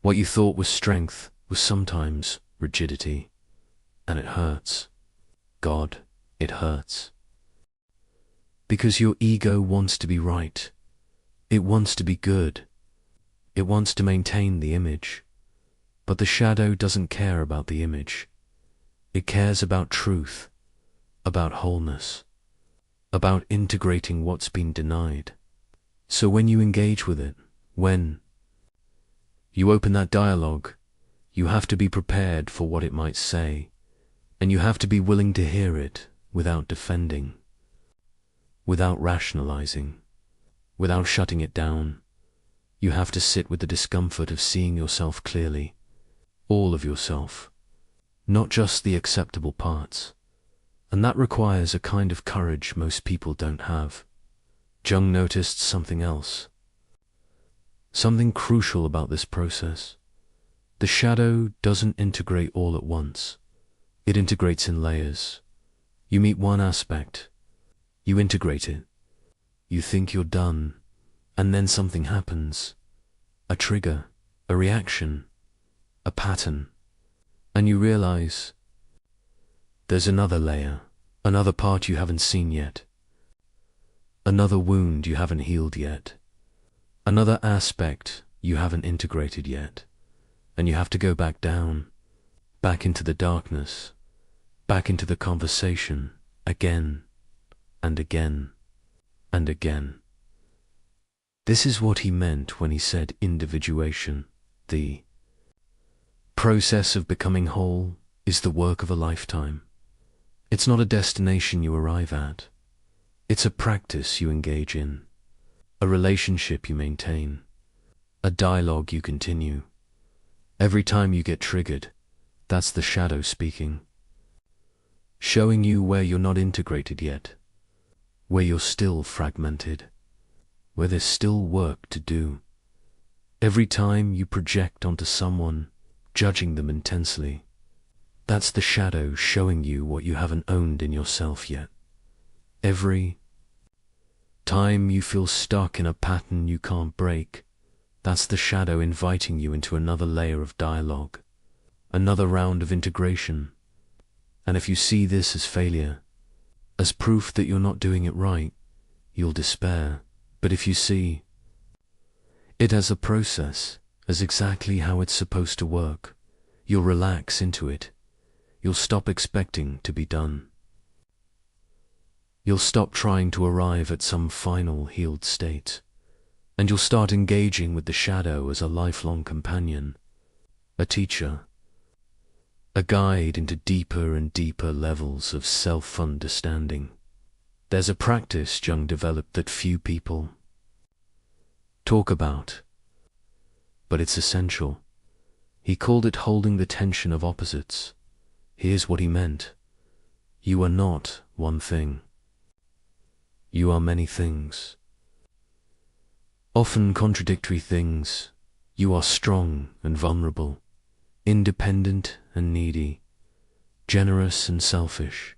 Speaker 1: What you thought was strength was sometimes rigidity. And it hurts. God, it hurts. Because your ego wants to be right. It wants to be good. It wants to maintain the image. But the shadow doesn't care about the image. It cares about truth, about wholeness, about integrating what's been denied. So when you engage with it, when you open that dialogue, you have to be prepared for what it might say, and you have to be willing to hear it without defending, without rationalizing, without shutting it down. You have to sit with the discomfort of seeing yourself clearly, all of yourself, not just the acceptable parts. And that requires a kind of courage most people don't have. Jung noticed something else, something crucial about this process. The shadow doesn't integrate all at once. It integrates in layers. You meet one aspect, you integrate it, you think you're done, and then something happens, a trigger, a reaction, a pattern, and you realize there's another layer, another part you haven't seen yet, another wound you haven't healed yet, another aspect you haven't integrated yet, and you have to go back down, back into the darkness, back into the conversation, again and again and again. This is what he meant when he said individuation. The process of becoming whole is the work of a lifetime. It's not a destination you arrive at. It's a practice you engage in, a relationship you maintain, a dialogue you continue. Every time you get triggered, that's the shadow speaking, showing you where you're not integrated yet, where you're still fragmented, where there's still work to do. Every time you project onto someone, judging them intensely, that's the shadow showing you what you haven't owned in yourself yet. Every time you feel stuck in a pattern you can't break, that's the shadow inviting you into another layer of dialogue, another round of integration. And if you see this as failure, as proof that you're not doing it right, you'll despair. But if you see it as a process, as exactly how it's supposed to work, you'll relax into it. You'll stop expecting to be done. You'll stop trying to arrive at some final healed state, and you'll start engaging with the shadow as a lifelong companion, a teacher, a guide into deeper and deeper levels of self-understanding. There's a practice Jung developed that few people talk about, but it's essential. He called it holding the tension of opposites. Here's what he meant. You are not one thing. You are many things. Often contradictory things. You are strong and vulnerable. independent and needy, generous and selfish,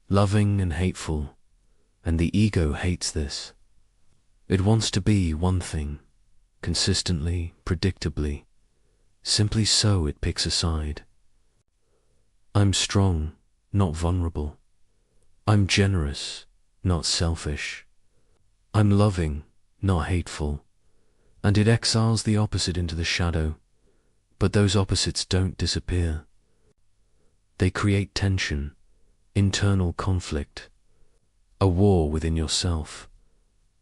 Speaker 1: loving and hateful, and the ego hates this. It wants to be one thing, consistently, predictably, simply so it picks a side. I'm strong, not vulnerable. I'm generous, not selfish. I'm loving, not hateful. And it exiles the opposite into the shadow, but those opposites don't disappear. They create tension, internal conflict, a war within yourself,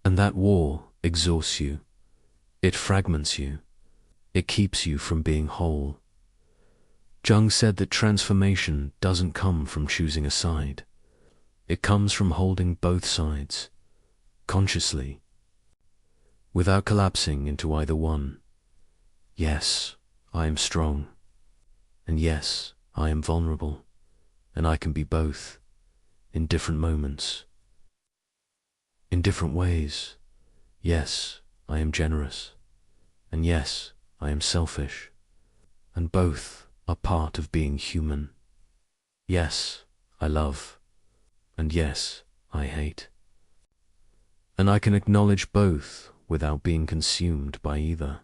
Speaker 1: and that war exhausts you. It fragments you. It keeps you from being whole. Jung said that transformation doesn't come from choosing a side. It comes from holding both sides, consciously, without collapsing into either one. Yes, I am strong, and yes, I am vulnerable, and I can be both, in different moments, in different ways. Yes, I am generous, and yes, I am selfish, and both are part of being human. Yes, I love, and yes, I hate. And I can acknowledge both without being consumed by either.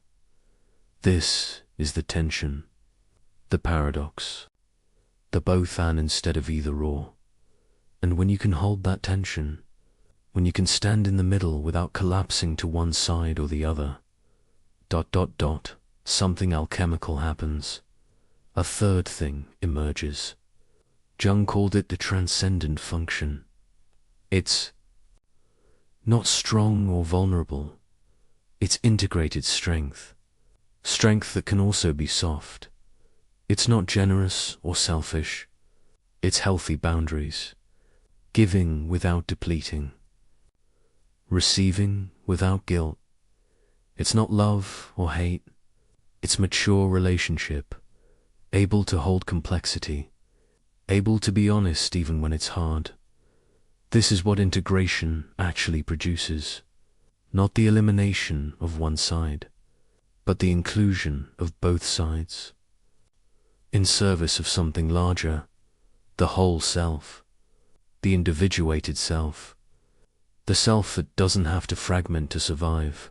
Speaker 1: This is the tension, the paradox, the both and instead of either or. And when you can hold that tension, when you can stand in the middle without collapsing to one side or the other, ... something alchemical happens. A third thing emerges. Jung called it the transcendent function. It's not strong or vulnerable. It's integrated strength. Strength that can also be soft. It's not generous or selfish. It's healthy boundaries. Giving without depleting. Receiving without guilt. It's not love or hate. It's mature relationship. Able to hold complexity. Able to be honest even when it's hard. This is what integration actually produces. Not the elimination of one side, but the inclusion of both sides. In service of something larger, the whole self, the individuated self, the self that doesn't have to fragment to survive.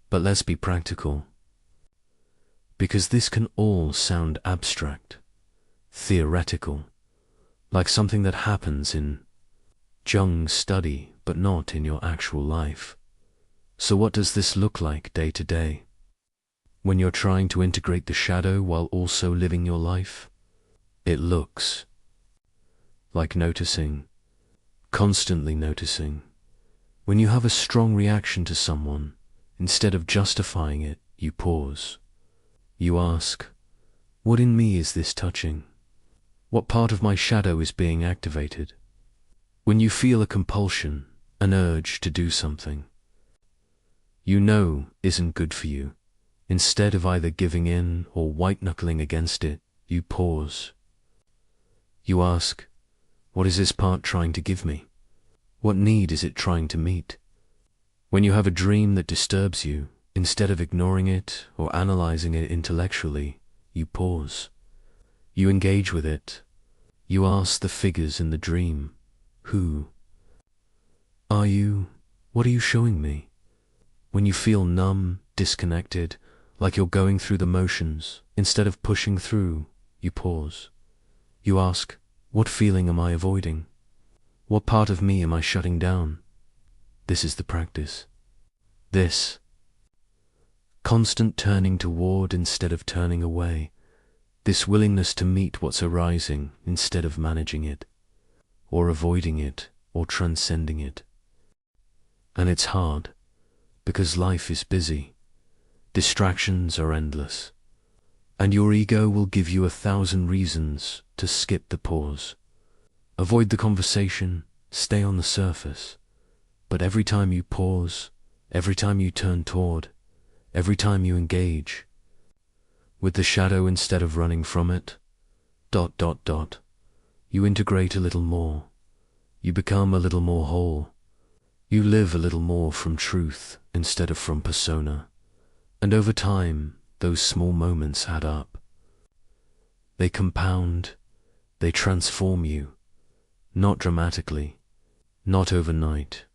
Speaker 1: But let's be practical, because this can all sound abstract, theoretical, like something that happens in Jung's study, but not in your actual life. So what does this look like day to day? When you're trying to integrate the shadow while also living your life? It looks like noticing, constantly noticing. When you have a strong reaction to someone, instead of justifying it, you pause. You ask, what in me is this touching? What part of my shadow is being activated? When you feel a compulsion, an urge to do something you know isn't good for you, instead of either giving in or white-knuckling against it, you pause. You ask, what is this part trying to give me? What need is it trying to meet? When you have a dream that disturbs you, instead of ignoring it or analyzing it intellectually, you pause. You engage with it. You ask the figures in the dream, who are you? What are you showing me? When you feel numb, disconnected, like you're going through the motions, instead of pushing through, you pause. You ask, what feeling am I avoiding? What part of me am I shutting down? This is the practice. This constant turning toward instead of turning away. This willingness to meet what's arising instead of managing it, or avoiding it, or transcending it. And it's hard, because life is busy. Distractions are endless. And your ego will give you 1,000 reasons to skip the pause. Avoid the conversation, stay on the surface. But every time you pause, every time you turn toward, every time you engage with the shadow instead of running from it, ... you integrate a little more. You become a little more whole. You live a little more from truth instead of from persona. And over time, those small moments add up. They compound, they transform you, not dramatically, not overnight,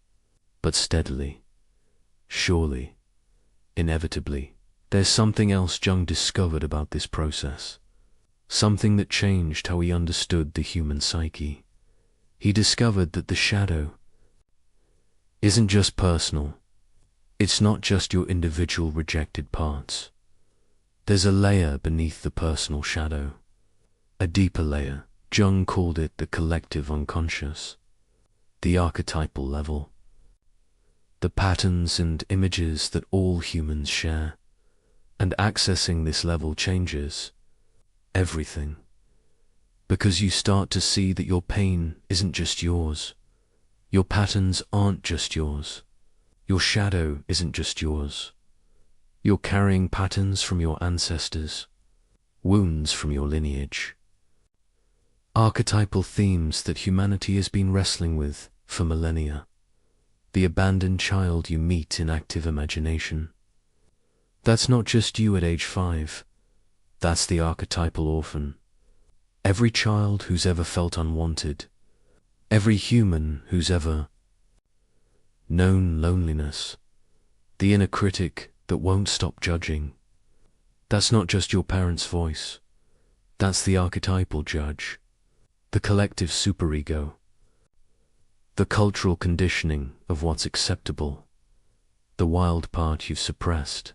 Speaker 1: but steadily, surely, inevitably. There's something else Jung discovered about this process, something that changed how he understood the human psyche. He discovered that the shadow isn't just personal. It's not just your individual rejected parts. There's a layer beneath the personal shadow, a deeper layer. Jung called it the collective unconscious, the archetypal level, the patterns and images that all humans share. And accessing this level changes everything, because you start to see that your pain isn't just yours, your patterns aren't just yours, your shadow isn't just yours. You're carrying patterns from your ancestors, wounds from your lineage, archetypal themes that humanity has been wrestling with for millennia. The abandoned child you meet in active imagination. That's not just you at age 5. That's the archetypal orphan. Every child who's ever felt unwanted. Every human who's ever known loneliness. The inner critic that won't stop judging. That's not just your parents' voice. That's the archetypal judge. The collective superego. The cultural conditioning of what's acceptable. The wild part you've suppressed.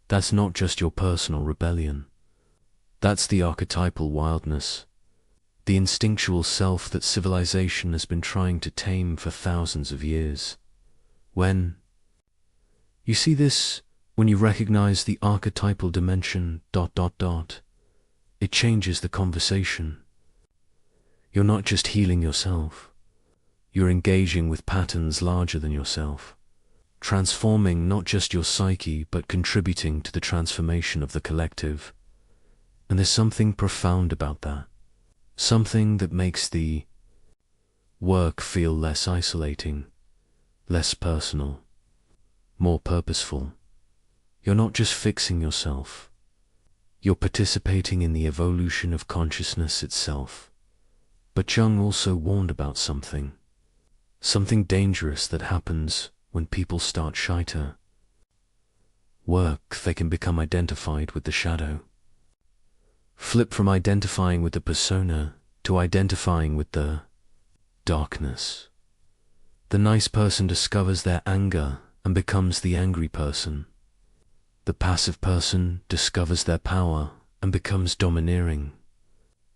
Speaker 1: That's not just your personal rebellion. That's the archetypal wildness, the instinctual self that civilization has been trying to tame for thousands of years. When you see this, when you recognize the archetypal dimension, it changes the conversation. You're not just healing yourself. You're engaging with patterns larger than yourself. Transforming not just your psyche, but contributing to the transformation of the collective. And there's something profound about that. Something that makes the work feel less isolating, less personal, more purposeful. You're not just fixing yourself. You're participating in the evolution of consciousness itself. But Jung also warned about something dangerous that happens when people start shiter work. They can become identified with the shadow. Flip from identifying with the persona to identifying with the darkness. The nice person discovers their anger and becomes the angry person. The passive person discovers their power and becomes domineering.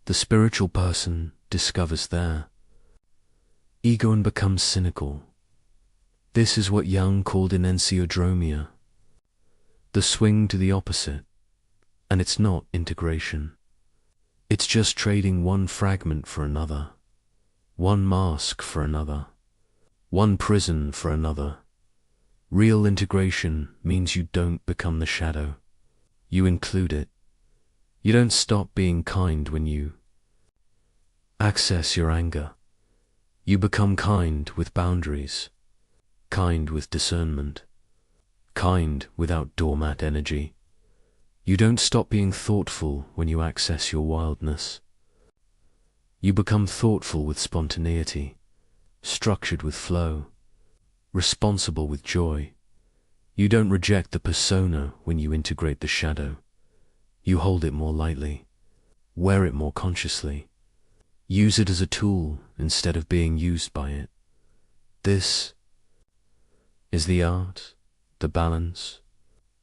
Speaker 1: The spiritual person discovers their ego and becomes cynical. This is what Jung called enantiodromia, the swing to the opposite. And it's not integration. It's just trading one fragment for another, one mask for another, one prison for another. Real integration means you don't become the shadow. You include it. You don't stop being kind when you access your anger. You become kind with boundaries, kind with discernment, kind without doormat energy. You don't stop being thoughtful when you access your wildness. You become thoughtful with spontaneity, structured with flow, responsible with joy. You don't reject the persona when you integrate the shadow. You hold it more lightly, wear it more consciously. Use it as a tool instead of being used by it. This is the art, the balance,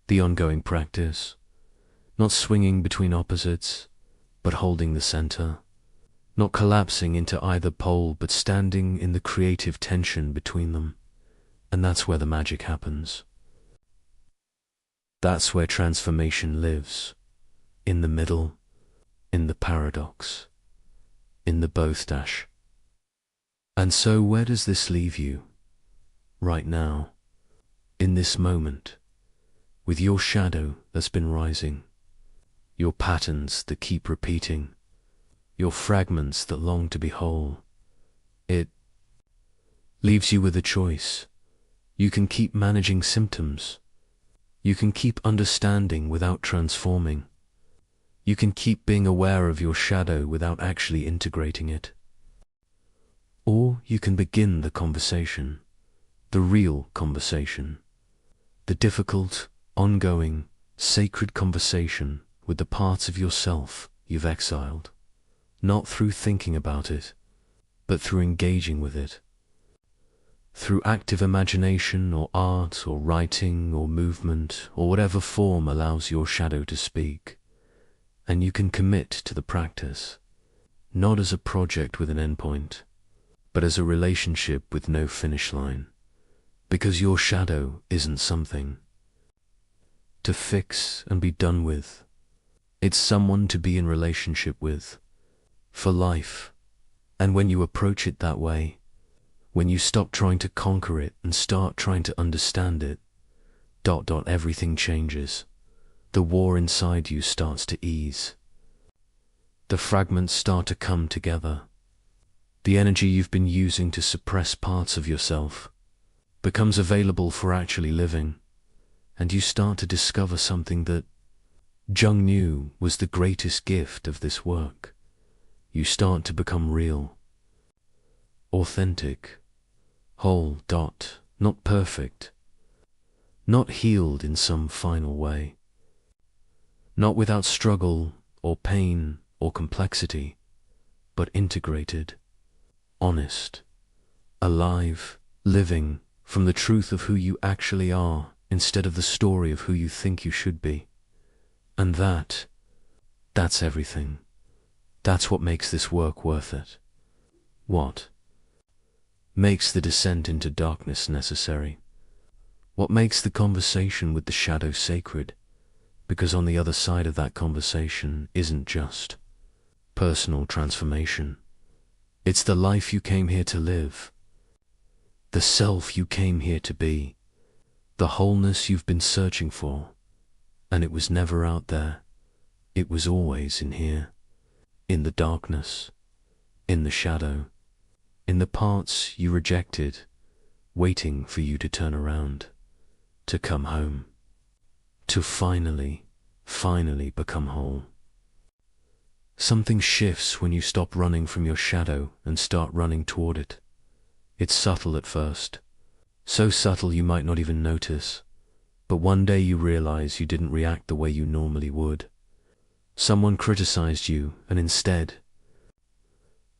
Speaker 1: the ongoing practice. Not swinging between opposites, but holding the center. Not collapsing into either pole, but standing in the creative tension between them. And that's where the magic happens. That's where transformation lives. In the middle, in the paradox, in the both dash. And so where does this leave you? Right now, in this moment, with your shadow that's been rising, your patterns that keep repeating, your fragments that long to be whole. It leaves you with a choice. You can keep managing symptoms. You can keep understanding without transforming. You can keep being aware of your shadow without actually integrating it. Or you can begin the conversation, the real conversation, the difficult, ongoing, sacred conversation with the parts of yourself you've exiled, not through thinking about it, but through engaging with it. Through active imagination or art or writing or movement or whatever form allows your shadow to speak. And you can commit to the practice, not as a project with an endpoint, but as a relationship with no finish line, because your shadow isn't something to fix and be done with. It's someone to be in relationship with, for life. And when you approach it that way, when you stop trying to conquer it and start trying to understand it, everything changes. The war inside you starts to ease. The fragments start to come together. The energy you've been using to suppress parts of yourself becomes available for actually living, and you start to discover something that Jung knew was the greatest gift of this work. You start to become real, authentic, whole, not perfect, not healed in some final way, not without struggle or pain or complexity, but integrated, honest, alive, living from the truth of who you actually are instead of the story of who you think you should be. And that's everything. That's what makes this work worth it. What makes the descent into darkness necessary? What makes the conversation with the shadow sacred? Because on the other side of that conversation isn't just personal transformation. It's the life you came here to live, the self you came here to be, the wholeness you've been searching for. And it was never out there. It was always in here, in the darkness, in the shadow, in the parts you rejected, waiting for you to turn around, to come home, to finally become whole. Something shifts when you stop running from your shadow and start running toward it. It's subtle at first, so subtle you might not even notice. But one day you realize you didn't react the way you normally would. Someone criticized you, and instead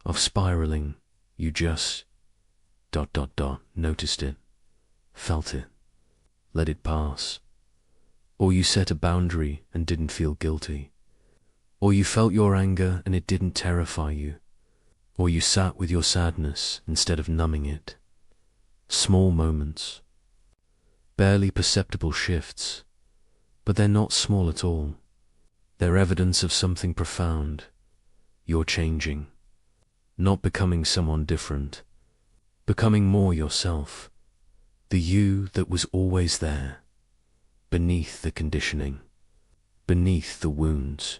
Speaker 1: of spiraling, you just noticed it, felt it, let it pass. Or you set a boundary and didn't feel guilty. Or you felt your anger and it didn't terrify you. Or you sat with your sadness instead of numbing it. Small moments, barely perceptible shifts, but they're not small at all. They're evidence of something profound. You're changing, not becoming someone different, becoming more yourself, the you that was always there, beneath the conditioning, beneath the wounds,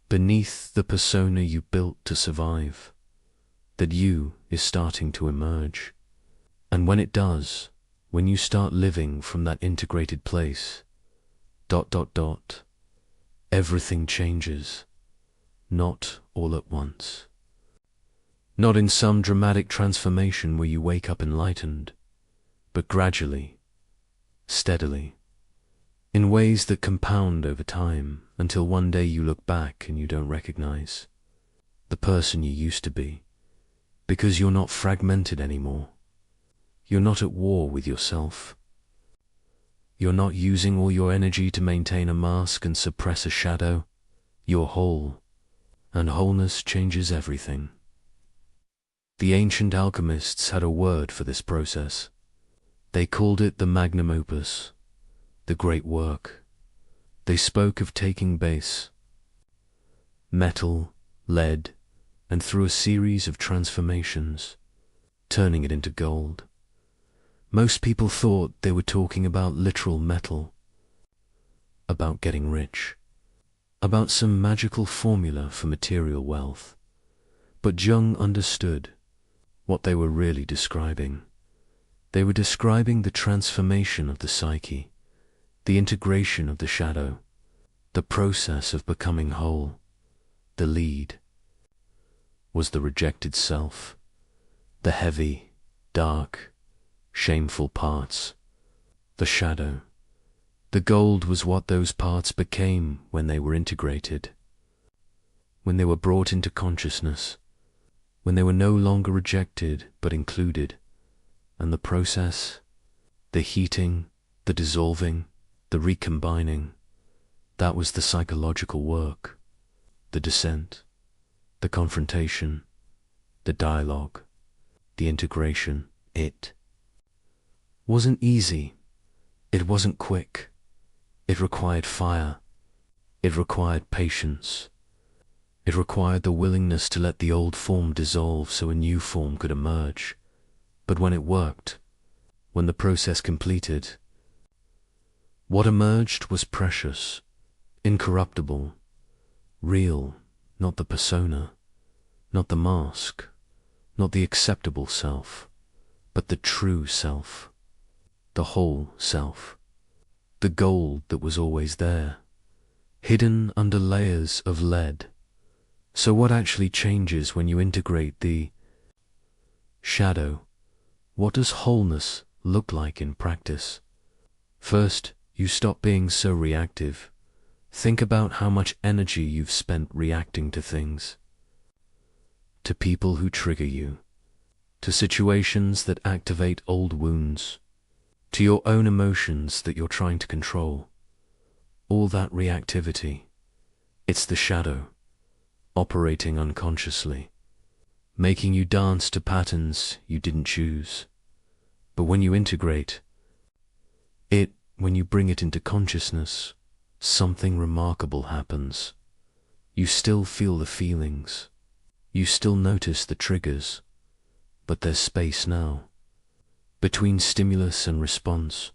Speaker 1: beneath the persona you built to survive. That you is starting to emerge. And when it does, when you start living from that integrated place, everything changes, not all at once. Not in some dramatic transformation where you wake up enlightened, but gradually, steadily, in ways that compound over time until one day you look back and you don't recognize the person you used to be, because you're not fragmented anymore. You're not at war with yourself. You're not using all your energy to maintain a mask and suppress a shadow. You're whole, and wholeness changes everything. The ancient alchemists had a word for this process. They called it the magnum opus, the great work. They spoke of taking base, metal, lead, and through a series of transformations, turning it into gold. Most people thought they were talking about literal metal, about getting rich, about some magical formula for material wealth. But Jung understood what they were really describing. They were describing the transformation of the psyche, the integration of the shadow, the process of becoming whole. The lead was the rejected self, the heavy, dark, shameful parts, the shadow. The gold was what those parts became when they were integrated, when they were brought into consciousness, when they were no longer rejected but included. And the process, the heating, the dissolving, the recombining, that was the psychological work, the descent, the confrontation, the dialogue, the integration. It wasn't easy. It wasn't quick. It required fire. It required patience. It required the willingness to let the old form dissolve so a new form could emerge. But when it worked, when the process completed, what emerged was precious, incorruptible, real, not the persona, not the mask, not the acceptable self, but the true self, the whole self, the gold that was always there, hidden under layers of lead. So what actually changes when you integrate the shadow? What does wholeness look like in practice? First, you stop being so reactive. Think about how much energy you've spent reacting to things, to people who trigger you, to situations that activate old wounds, to your own emotions that you're trying to control. All that reactivity, it's the shadow, operating unconsciously, making you dance to patterns you didn't choose. But when you integrate it, when you bring it into consciousness, something remarkable happens. You still feel the feelings. You still notice the triggers. But there's space now. Between stimulus and response.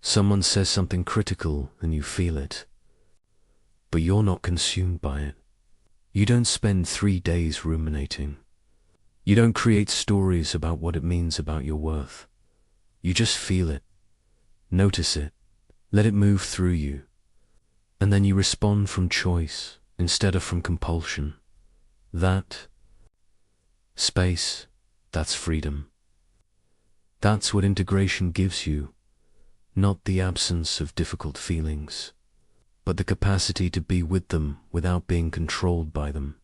Speaker 1: Someone says something critical and you feel it. But you're not consumed by it. You don't spend 3 days ruminating. You don't create stories about what it means about your worth. You just feel it. Notice it. Let it move through you. And then you respond from choice instead of from compulsion. That space, that's freedom. That's what integration gives you. Not the absence of difficult feelings, but the capacity to be with them without being controlled by them.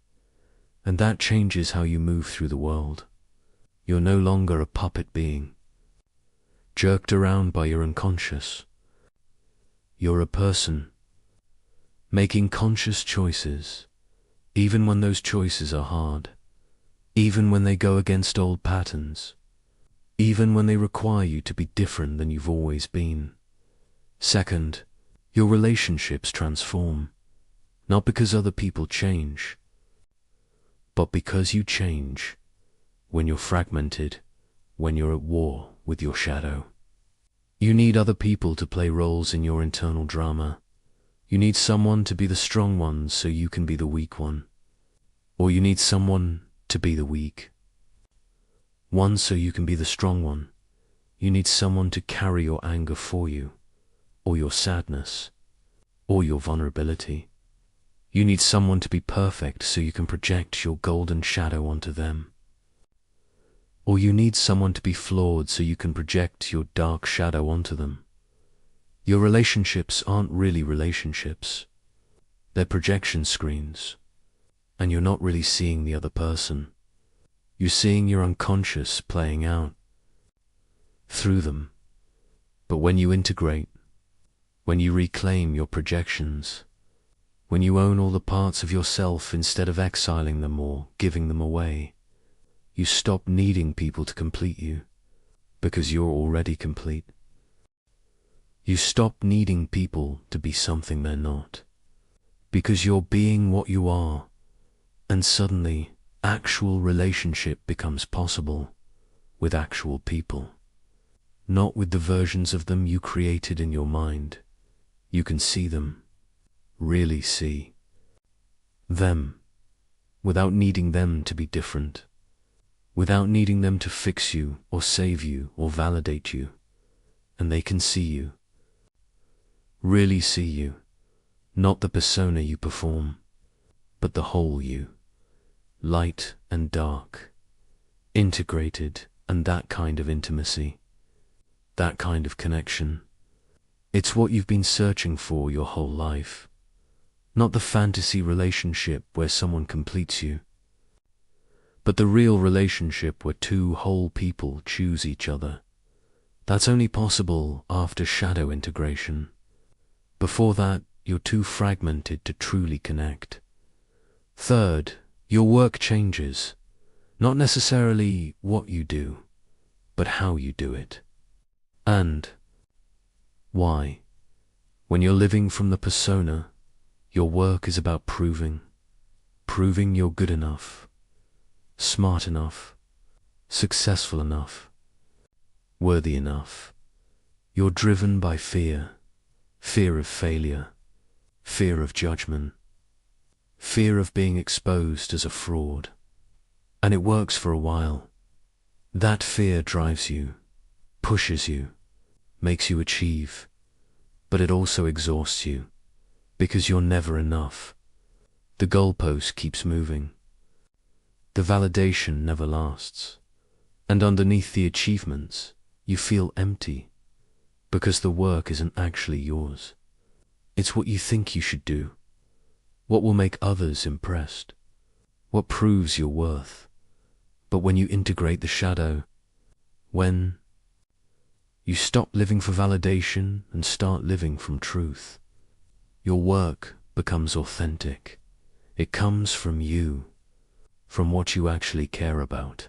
Speaker 1: And that changes how you move through the world. You're no longer a puppet being, jerked around by your unconscious. You're a person, making conscious choices, even when those choices are hard, even when they go against old patterns, even when they require you to be different than you've always been. Second, your relationships transform, not because other people change, but because you change when you're fragmented, when you're at war with your shadow. You need other people to play roles in your internal drama. You need someone to be the strong one so you can be the weak one. Or you need someone to be the weak one so you can be the strong one. You need someone to carry your anger for you, or your sadness, or your vulnerability. You need someone to be perfect so you can project your golden shadow onto them. Or you need someone to be flawed so you can project your dark shadow onto them. Your relationships aren't really relationships. They're projection screens. And you're not really seeing the other person. You're seeing your unconscious playing out through them. But when you integrate, when you reclaim your projections, when you own all the parts of yourself instead of exiling them or giving them away, you stop needing people to complete you, because you're already complete. You stop needing people to be something they're not, because you're being what you are, and suddenly actual relationship becomes possible with actual people, not with the versions of them you created in your mind. You can see them, really see them, without needing them to be different, without needing them to fix you or save you or validate you. And they can see you, really see you, Not the persona you perform, but the whole you, light and dark, integrated, and that kind of intimacy, that kind of connection. It's what you've been searching for your whole life. Not the fantasy relationship where someone completes you, but the real relationship where two whole people choose each other. That's only possible after shadow integration. Before that, you're too fragmented to truly connect. Third, your work changes. Not necessarily what you do, but how you do it. And why? When you're living from the persona, your work is about proving you're good enough, smart enough, successful enough, worthy enough. You're driven by fear of failure, fear of judgment, fear of being exposed as a fraud. And it works for a while. That fear drives you, pushes you, makes you achieve, but it also exhausts you, because you're never enough. The goalpost keeps moving. The validation never lasts. And underneath the achievements, you feel empty, because the work isn't actually yours. It's what you think you should do, what will make others impressed, what proves your worth. But when you integrate the shadow, when you stop living for validation and start living from truth, your work becomes authentic. It comes from you, from what you actually care about,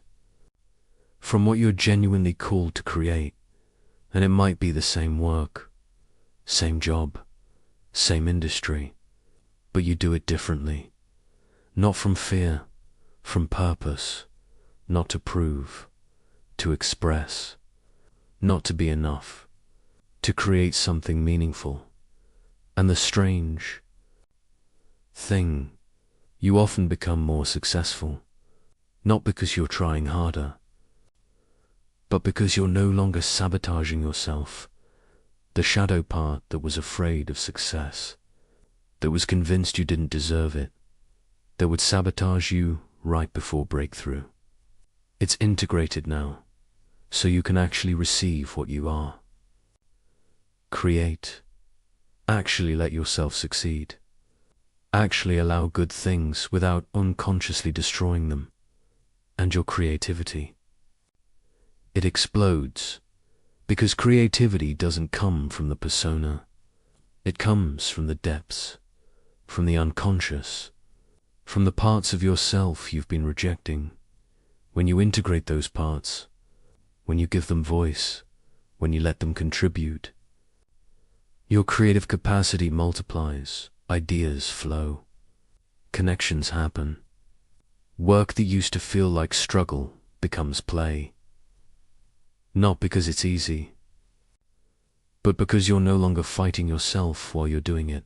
Speaker 1: from what you're genuinely called to create. And it might be the same work, same job, same industry, but you do it differently. Not from fear, from purpose, not to prove, to express, not to be enough, to create something meaningful. And the strange thing, you often become more successful, not because you're trying harder, but because you're no longer sabotaging yourself, the shadow part that was afraid of success, that was convinced you didn't deserve it, that would sabotage you right before breakthrough. It's integrated now, so you can actually receive what you are. Create. Actually let yourself succeed. Actually allow good things without unconsciously destroying them. And your creativity. It explodes, because creativity doesn't come from the persona. It comes from the depths, from the unconscious, from the parts of yourself you've been rejecting. When you integrate those parts, when you give them voice, when you let them contribute, your creative capacity multiplies, ideas flow, connections happen. Work that used to feel like struggle becomes play. Not because it's easy, but because you're no longer fighting yourself while you're doing it.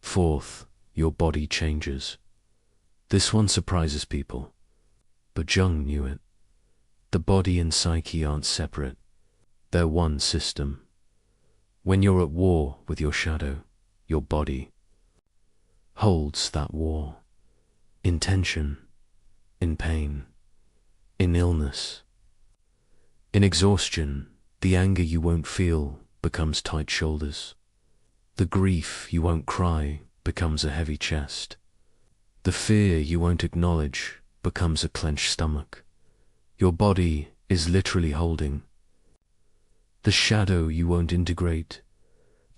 Speaker 1: Fourth, your body changes. This one surprises people, but Jung knew it. The body and psyche aren't separate. They're one system. When you're at war with your shadow, your body holds that war. In tension, in pain, in illness, in exhaustion. The anger you won't feel becomes tight shoulders. The grief you won't cry becomes a heavy chest. The fear you won't acknowledge becomes a clenched stomach. Your body is literally holding the shadow you won't integrate,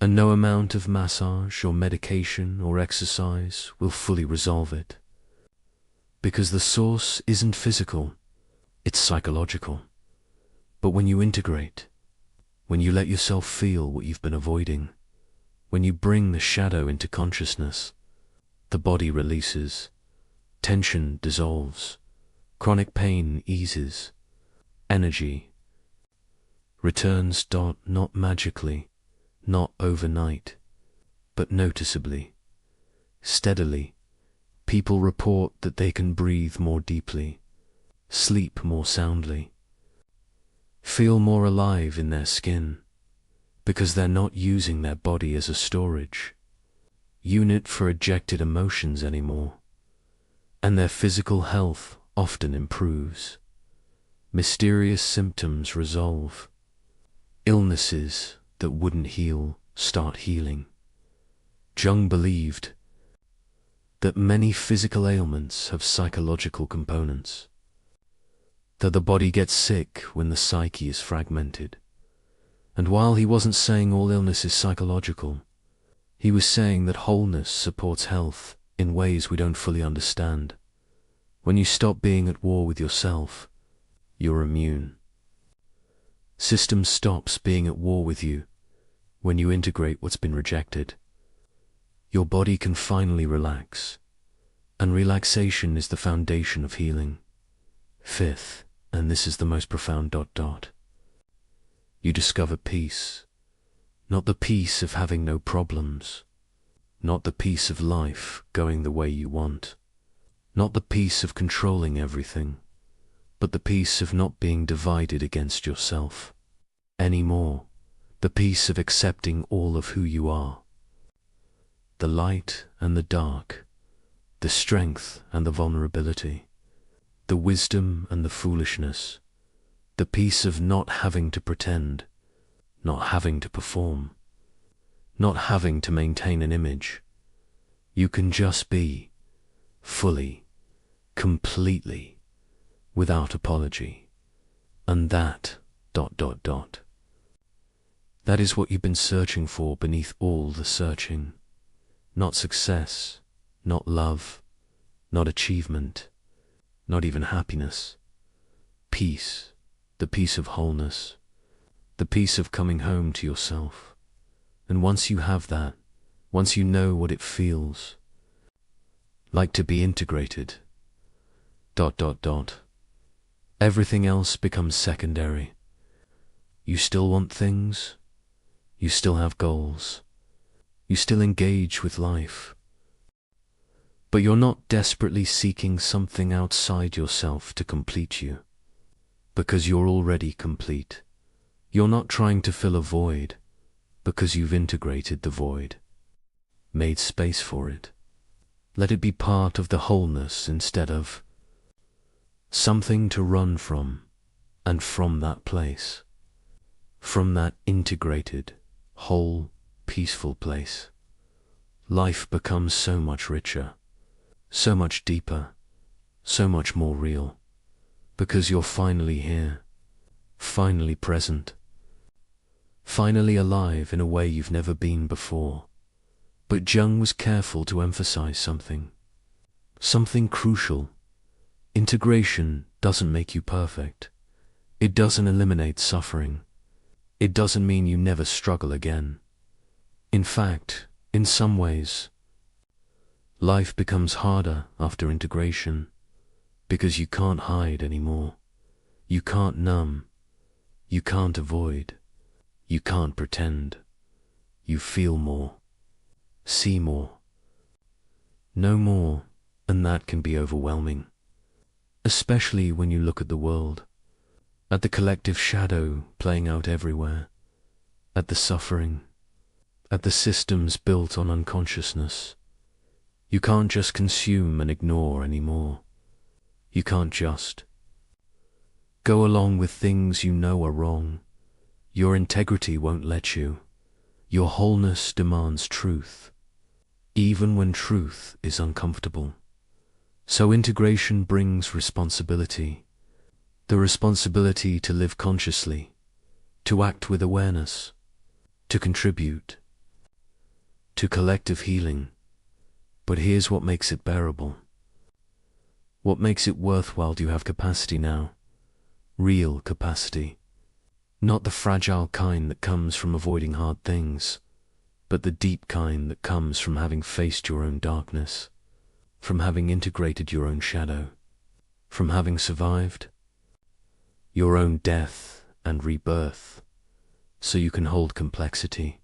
Speaker 1: and no amount of massage or medication or exercise will fully resolve it. Because the source isn't physical, it's psychological. But when you integrate, when you let yourself feel what you've been avoiding, when you bring the shadow into consciousness, the body releases, tension dissolves, chronic pain eases, energy returns. Not magically, not overnight, but noticeably, steadily. People report that they can breathe more deeply, sleep more soundly, feel more alive in their skin, because they're not using their body as a storage. unit for ejected emotions anymore, and their physical health often improves. Mysterious symptoms resolve. Illnesses that wouldn't heal start healing. Jung believed that many physical ailments have psychological components, that the body gets sick when the psyche is fragmented. And while he wasn't saying all illness is psychological, he was saying that wholeness supports health in ways we don't fully understand. When you stop being at war with yourself, you're immune. System stops being at war with you when you integrate what's been rejected. Your body can finally relax, and relaxation is the foundation of healing. Fifth, and this is the most profound ... You discover peace. Not the peace of having no problems. Not the peace of life going the way you want. Not the peace of controlling everything, but the peace of not being divided against yourself anymore. The peace of accepting all of who you are. The light and the dark, the strength and the vulnerability, the wisdom and the foolishness, the peace of not having to pretend, not having to perform, not having to maintain an image. You can just be, fully, completely, without apology. And that ... That is what you've been searching for beneath all the searching. Not success, not love, not achievement, not even happiness. Peace, the peace of wholeness, the peace of coming home to yourself. And once you have that, once you know what it feels like to be integrated ... Everything else becomes secondary. You still want things, you still have goals, you still engage with life, but you're not desperately seeking something outside yourself to complete you, because you're already complete. You're not trying to fill a void, because you've integrated the void, made space for it. Let it be part of the wholeness instead of something to run from, and from that place, from that integrated, whole, peaceful place, life becomes so much richer, so much deeper, so much more real, because you're finally here, finally present, finally alive in a way you've never been before. But Jung was careful to emphasize something crucial. Integration doesn't make you perfect. It doesn't eliminate suffering. It doesn't mean you never struggle again. In fact, in some ways, life becomes harder after integration, because you can't hide anymore. You can't numb. You can't avoid. You can't pretend. You feel more. See more. Know more, and that can be overwhelming. Especially when you look at the world, at the collective shadow playing out everywhere, at the suffering, at the systems built on unconsciousness. You can't just consume and ignore anymore. You can't just go along with things you know are wrong. Your integrity won't let you. Your wholeness demands truth, even when truth is uncomfortable. So integration brings responsibility. The responsibility to live consciously, to act with awareness, to contribute, to collective healing. But here's what makes it bearable. What makes it worthwhile? Do you have capacity now? Real capacity. Not the fragile kind that comes from avoiding hard things, but the deep kind that comes from having faced your own darkness, from having integrated your own shadow, from having survived your own death and rebirth, so you can hold complexity,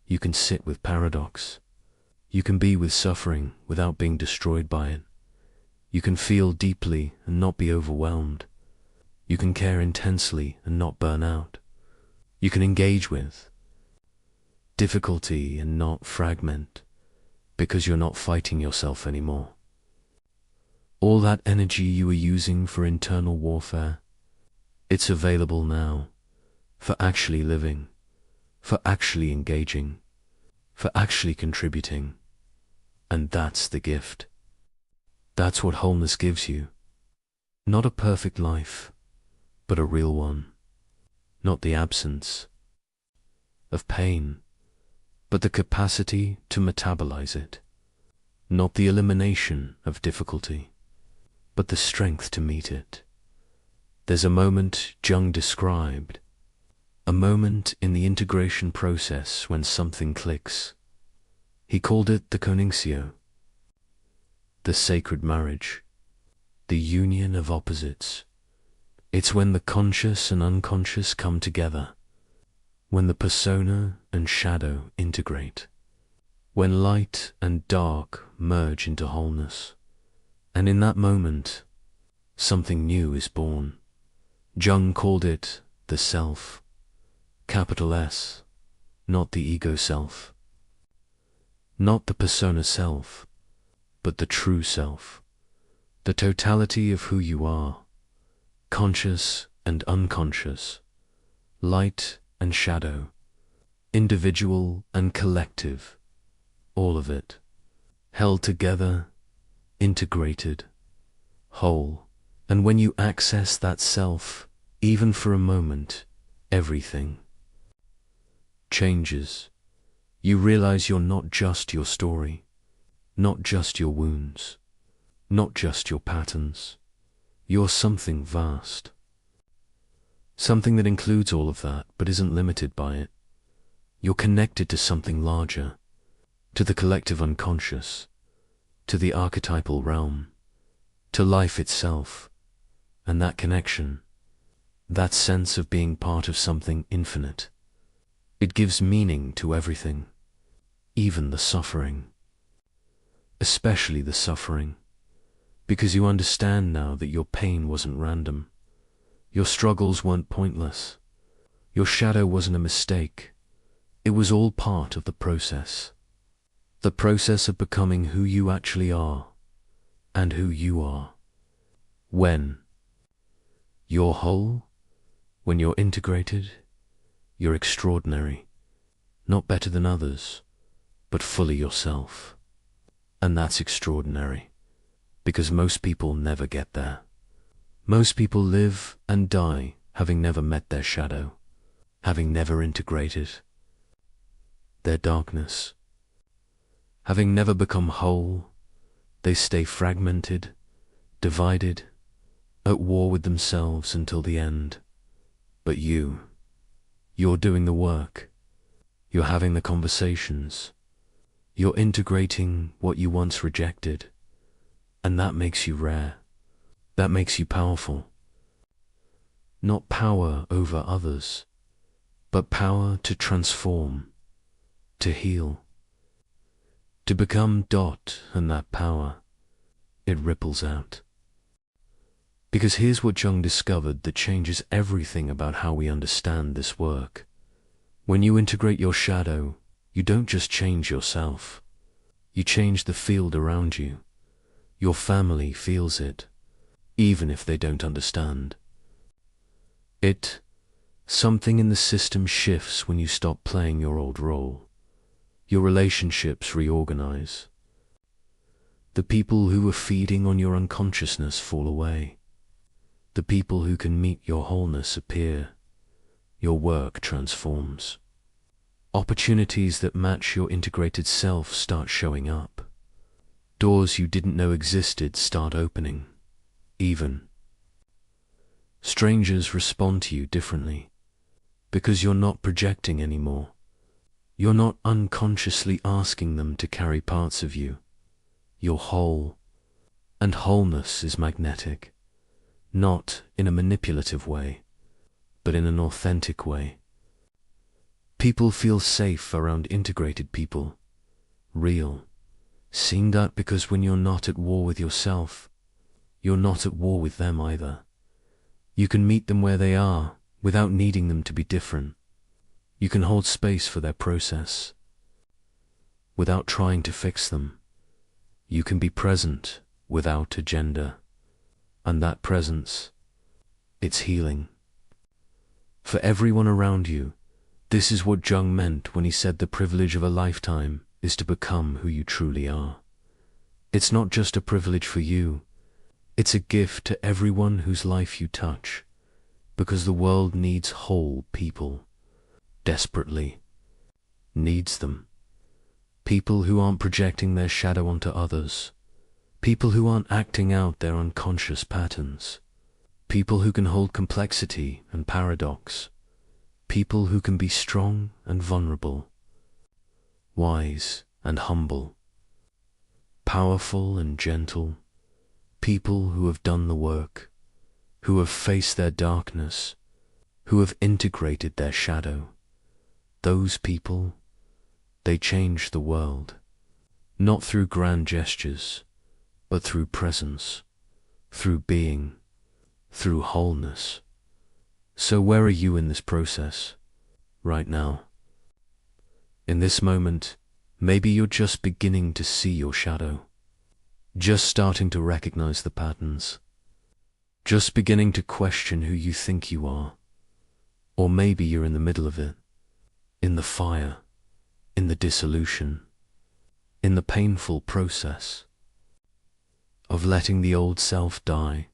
Speaker 1: you can sit with paradox, you can be with suffering without being destroyed by it, you can feel deeply and not be overwhelmed, you can care intensely and not burn out, you can engage with difficulty and not fragment, because you're not fighting yourself anymore. All that energy you were using for internal warfare, it's available now for actually living, for actually engaging, for actually contributing. And that's the gift. That's what wholeness gives you. Not a perfect life, but a real one. Not the absence of pain, but the capacity to metabolize it. Not the elimination of difficulty, but the strength to meet it. There's a moment Jung described, a moment in the integration process when something clicks. He called it the Conjuncio, the sacred marriage, the union of opposites. It's when the conscious and unconscious come together, when the persona and shadow integrate, when light and dark merge into wholeness. And in that moment, something new is born. Jung called it the self, capital S, not the ego self. Not the persona self, but the true self, the totality of who you are, conscious and unconscious, light and shadow, individual and collective, all of it, held together, integrated, whole. And when you access that self, even for a moment, everything changes. You realize you're not just your story, not just your wounds, not just your patterns. You're something vast. Something that includes all of that, but isn't limited by it. You're connected to something larger, to the collective unconscious, to the archetypal realm, to life itself. And that connection, that sense of being part of something infinite, it gives meaning to everything, even the suffering. Especially the suffering, because you understand now that your pain wasn't random, your struggles weren't pointless, your shadow wasn't a mistake. It was all part of the process of becoming who you actually are, and who you are. When you're whole, when you're integrated, you're extraordinary, not better than others, but fully yourself. And that's extraordinary, because most people never get there. Most people live and die having never met their shadow, having never integrated their darkness. Having never become whole, they stay fragmented, divided, at war with themselves until the end. But you're doing the work. You're having the conversations. You're integrating what you once rejected. And that makes you rare. That makes you powerful. Not power over others, but power to transform, to heal, to become dot, and that power, it ripples out. Because here's what Jung discovered that changes everything about how we understand this work. When you integrate your shadow, you don't just change yourself. You change the field around you. Your family feels it, even if they don't understand. Something in the system shifts when you stop playing your old role. Your relationships reorganize. The people who were feeding on your unconsciousness fall away. The people who can meet your wholeness appear. Your work transforms. Opportunities that match your integrated self start showing up. Doors you didn't know existed start opening. Even strangers respond to you differently, because you're not projecting anymore. You're not unconsciously asking them to carry parts of you. You're whole, and wholeness is magnetic. Not in a manipulative way, but in an authentic way. People feel safe around integrated people, real. Seeing that because when you're not at war with yourself, you're not at war with them either. You can meet them where they are without needing them to be different. You can hold space for their process. without trying to fix them. You can be present without agenda. And that presence, it's healing. For everyone around you, this is what Jung meant when he said the privilege of a lifetime is to become who you truly are. It's not just a privilege for you, it's a gift to everyone whose life you touch, because the world needs whole people, desperately needs them. People who aren't projecting their shadow onto others, people who aren't acting out their unconscious patterns, people who can hold complexity and paradox, people who can be strong and vulnerable, wise and humble, powerful and gentle, people who have done the work, who have faced their darkness, who have integrated their shadow. Those people, they change the world, not through grand gestures, but through presence, through being, through wholeness. So where are you in this process, right now? In this moment, maybe you're just beginning to see your shadow, just starting to recognize the patterns, just beginning to question who you think you are. Or maybe you're in the middle of it, in the fire, in the dissolution, in the painful process of letting the old self die.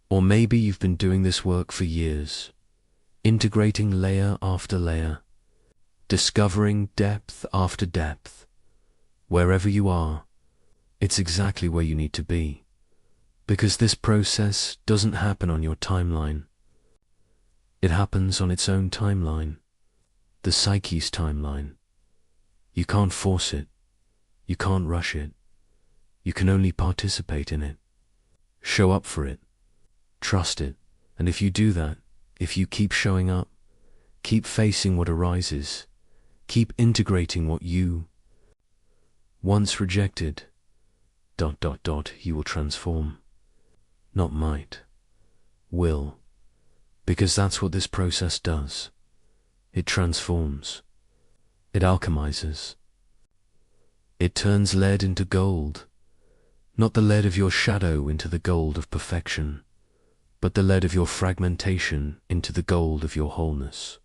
Speaker 1: Or maybe you've been doing this work for years, integrating layer after layer, discovering depth after depth. Wherever you are, it's exactly where you need to be, because this process doesn't happen on your timeline. It happens on its own timeline, the psyche's timeline. You can't force it, you can't rush it, you can only participate in it, show up for it, trust it, and if you do that, if you keep showing up, keep facing what arises, keep integrating what you once rejected, ... you will transform. Not might, will, because that's what this process does. It transforms, it alchemizes, it turns lead into gold, not the lead of your shadow into the gold of perfection, but the lead of your fragmentation into the gold of your wholeness.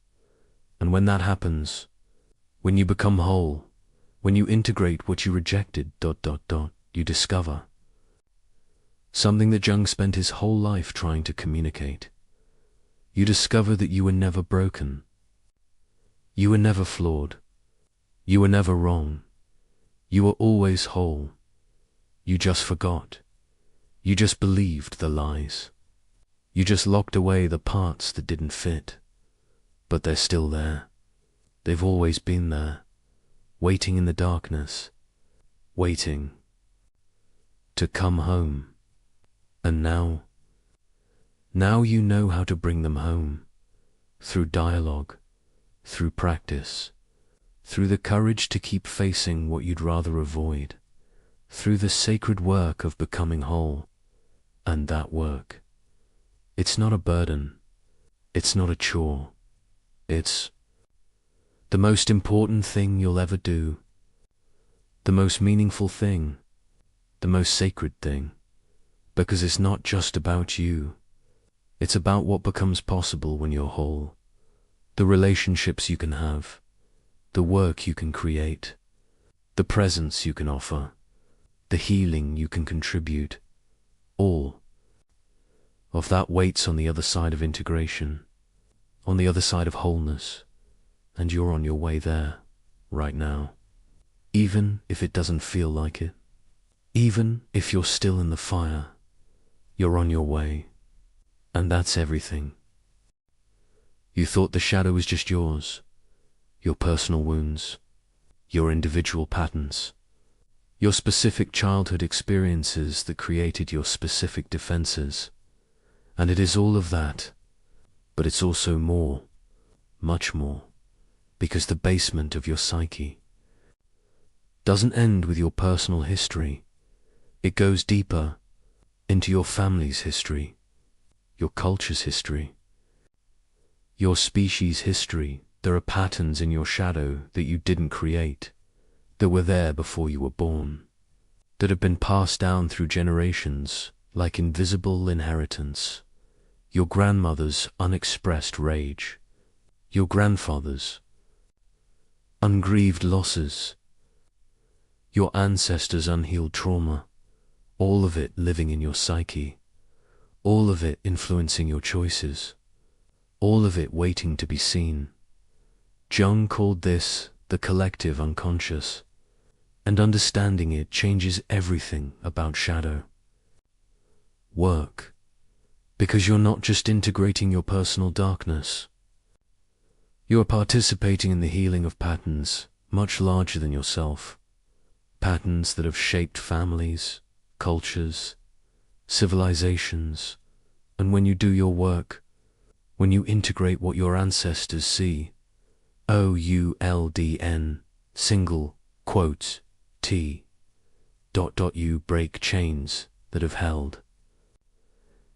Speaker 1: And when that happens, when you become whole, when you integrate what you rejected ... you discover something that Jung spent his whole life trying to communicate. You discover that you were never broken. You were never flawed. You were never wrong. You were always whole. You just forgot. You just believed the lies. You just locked away the parts that didn't fit. But they're still there. They've always been there, waiting in the darkness, waiting to come home. And now you know how to bring them home, through dialogue, through practice, through the courage to keep facing what you'd rather avoid, through the sacred work of becoming whole. And that work, it's not a burden, it's not a chore, it's the most important thing you'll ever do, the most meaningful thing, the most sacred thing, because it's not just about you, it's about what becomes possible when you're whole, the relationships you can have, the work you can create, the presence you can offer, the healing you can contribute. All of that waits on the other side of integration, on the other side of wholeness, and you're on your way there, right now. Even if it doesn't feel like it, even if you're still in the fire, you're on your way, and that's everything. You thought the shadow was just yours, your personal wounds, your individual patterns, your specific childhood experiences that created your specific defenses. And it is all of that, but it's also more, much more, because the basement of your psyche doesn't end with your personal history. It goes deeper into your family's history, your culture's history, your species' history. There are patterns in your shadow that you didn't create, that were there before you were born, that have been passed down through generations like invisible inheritance. Your grandmother's unexpressed rage, your grandfather's ungrieved losses, your ancestors' unhealed trauma, all of it living in your psyche, all of it influencing your choices, all of it waiting to be seen. Jung called this the collective unconscious, and understanding it changes everything about shadow work, because you're not just integrating your personal darkness. You are participating in the healing of patterns much larger than yourself, patterns that have shaped families, cultures, civilizations, and when you do your work, when you integrate what your ancestors see, OULDN, single, quote, T, ... you break chains that have held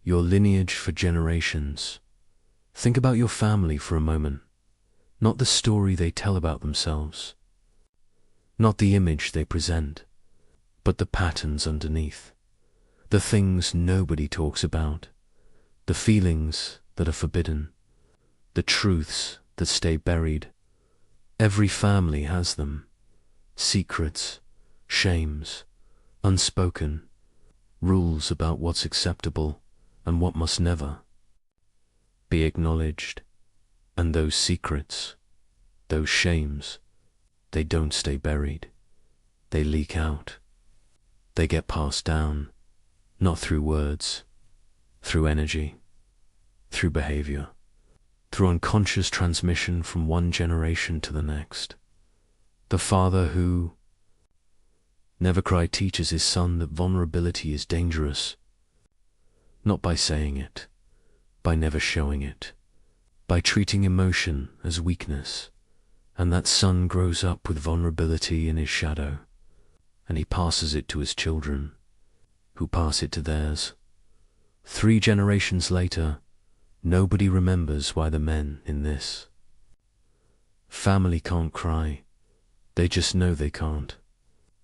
Speaker 1: your lineage for generations. Think about your family for a moment, not the story they tell about themselves, not the image they present, but the patterns underneath, the things nobody talks about, the feelings that are forbidden, the truths that stay buried. Every family has them, secrets, shames, unspoken, rules about what's acceptable and what must never be acknowledged. And those secrets, those shames, they don't stay buried. They leak out. They get passed down, not through words, through energy, through behavior, through unconscious transmission from one generation to the next. The father who never cried teaches his son that vulnerability is dangerous, not by saying it, by never showing it, by treating emotion as weakness, and that son grows up with vulnerability in his shadow, and he passes it to his children, who pass it to theirs. 3 generations later, nobody remembers why the men in this family can't cry. They just know they can't.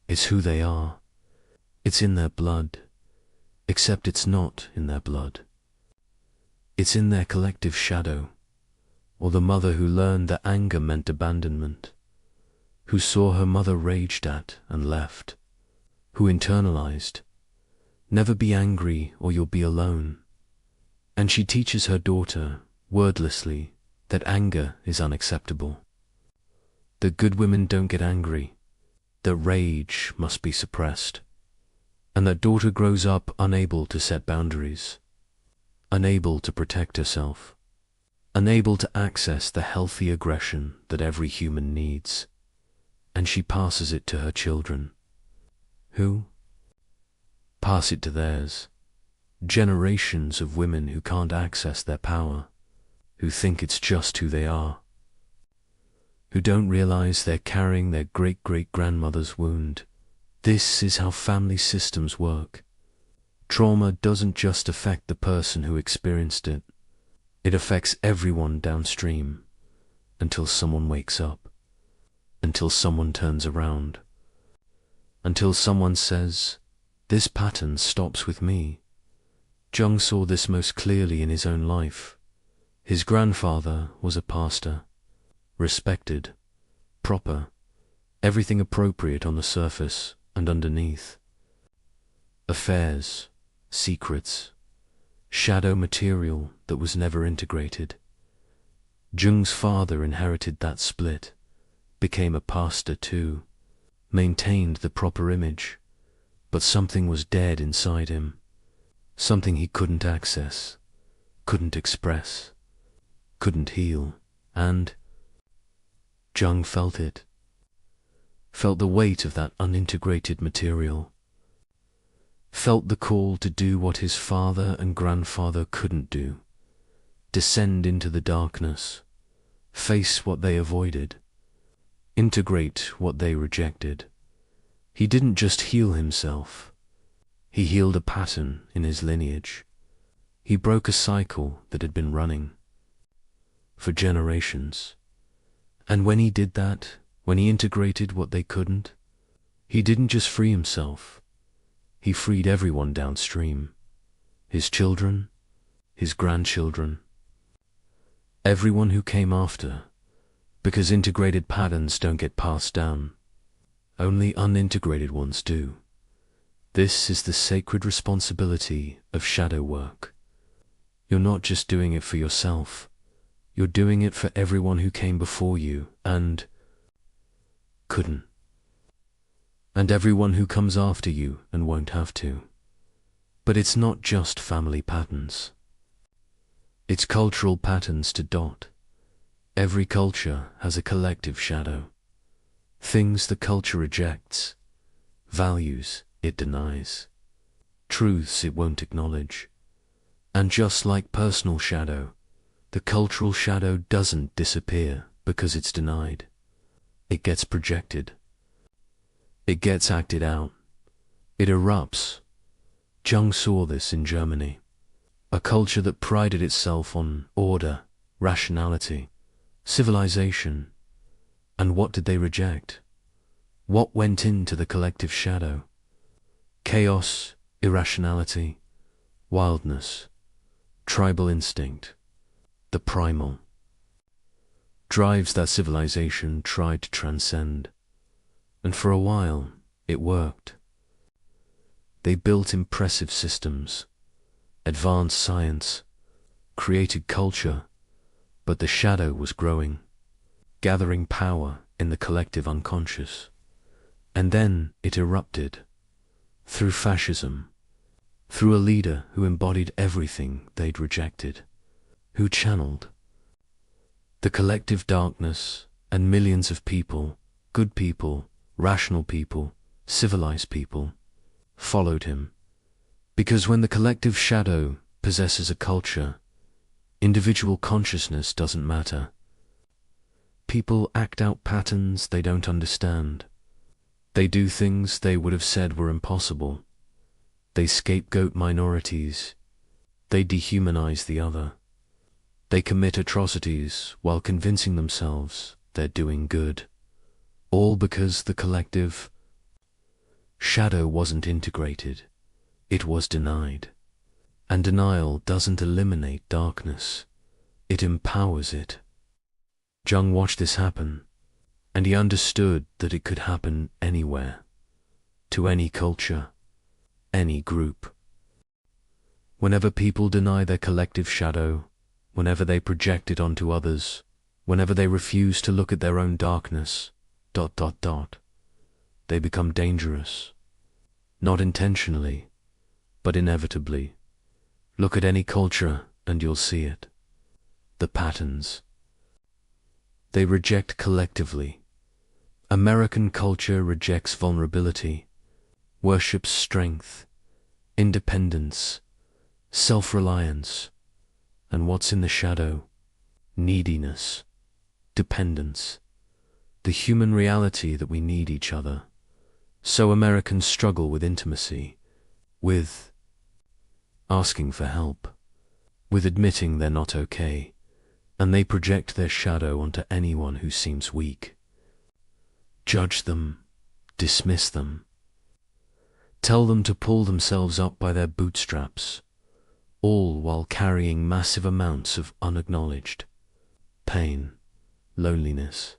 Speaker 1: It's who they are. It's in their blood, except it's not in their blood. It's in their collective shadow, or the mother who learned that anger meant abandonment, who saw her mother raged at and left, who internalized, never be angry or you'll be alone. And she teaches her daughter, wordlessly, that anger is unacceptable, that good women don't get angry, that rage must be suppressed, and that daughter grows up unable to set boundaries, unable to protect herself, unable to access the healthy aggression that every human needs, and she passes it to her children, who pass it to theirs. Generations of women who can't access their power, who think it's just who they are, who don't realize they're carrying their great-great-grandmother's wound. This is how family systems work. Trauma doesn't just affect the person who experienced it. It affects everyone downstream, until someone wakes up, until someone turns around, until someone says, "This pattern stops with me." Jung saw this most clearly in his own life. His grandfather was a pastor, respected, proper, everything appropriate on the surface and underneath. Affairs, secrets, shadow material that was never integrated. Jung's father inherited that split, became a pastor too, maintained the proper image, but something was dead inside him, something he couldn't access, couldn't express, couldn't heal, and Jung felt it, felt the weight of that unintegrated material, felt the call to do what his father and grandfather couldn't do, descend into the darkness, face what they avoided, integrate what they rejected. He didn't just heal himself, he healed a pattern in his lineage. He broke a cycle that had been running for generations. And when he did that, when he integrated what they couldn't, He didn't just free himself, he freed everyone downstream. His children, his grandchildren, everyone who came after, because integrated patterns don't get passed down. Only unintegrated ones do. This is the sacred responsibility of shadow work. You're not just doing it for yourself, you're doing it for everyone who came before you and couldn't. And everyone who comes after you and won't have to. But it's not just family patterns. It's cultural patterns to dot. Every culture has a collective shadow. Things the culture rejects, values it denies, truths it won't acknowledge. And just like personal shadow, the cultural shadow doesn't disappear because it's denied. It gets projected. It gets acted out. It erupts. Jung saw this in Germany, a culture that prided itself on order, rationality, civilization. And what did they reject? What went into the collective shadow? Chaos, irrationality, wildness, tribal instinct, the primal drives that civilization tried to transcend. And for a while, it worked. They built impressive systems, advanced science, created culture, but the shadow was growing, gathering power in the collective unconscious. And then it erupted, through fascism, through a leader who embodied everything they'd rejected, who channeled the collective darkness, and millions of people, good people, rational people, civilized people, followed him. Because when the collective shadow possesses a culture, individual consciousness doesn't matter. People act out patterns they don't understand. They do things they would have said were impossible. They scapegoat minorities. They dehumanize the other. They commit atrocities while convincing themselves they're doing good. All because the collective shadow wasn't integrated. It was denied. And denial doesn't eliminate darkness. It empowers it. Jung watched this happen, and he understood that it could happen anywhere, to any culture, any group. Whenever people deny their collective shadow, whenever they project it onto others, whenever they refuse to look at their own darkness, they become dangerous. Not intentionally, but inevitably. Look at any culture and you'll see it. The patterns. They reject collectively. American culture rejects vulnerability, worships strength, independence, self-reliance, and what's in the shadow? Neediness, dependence, the human reality that we need each other. So Americans struggle with intimacy, with asking for help, with admitting they're not okay, and they project their shadow onto anyone who seems weak. Judge them, dismiss them, tell them to pull themselves up by their bootstraps, all while carrying massive amounts of unacknowledged pain, loneliness,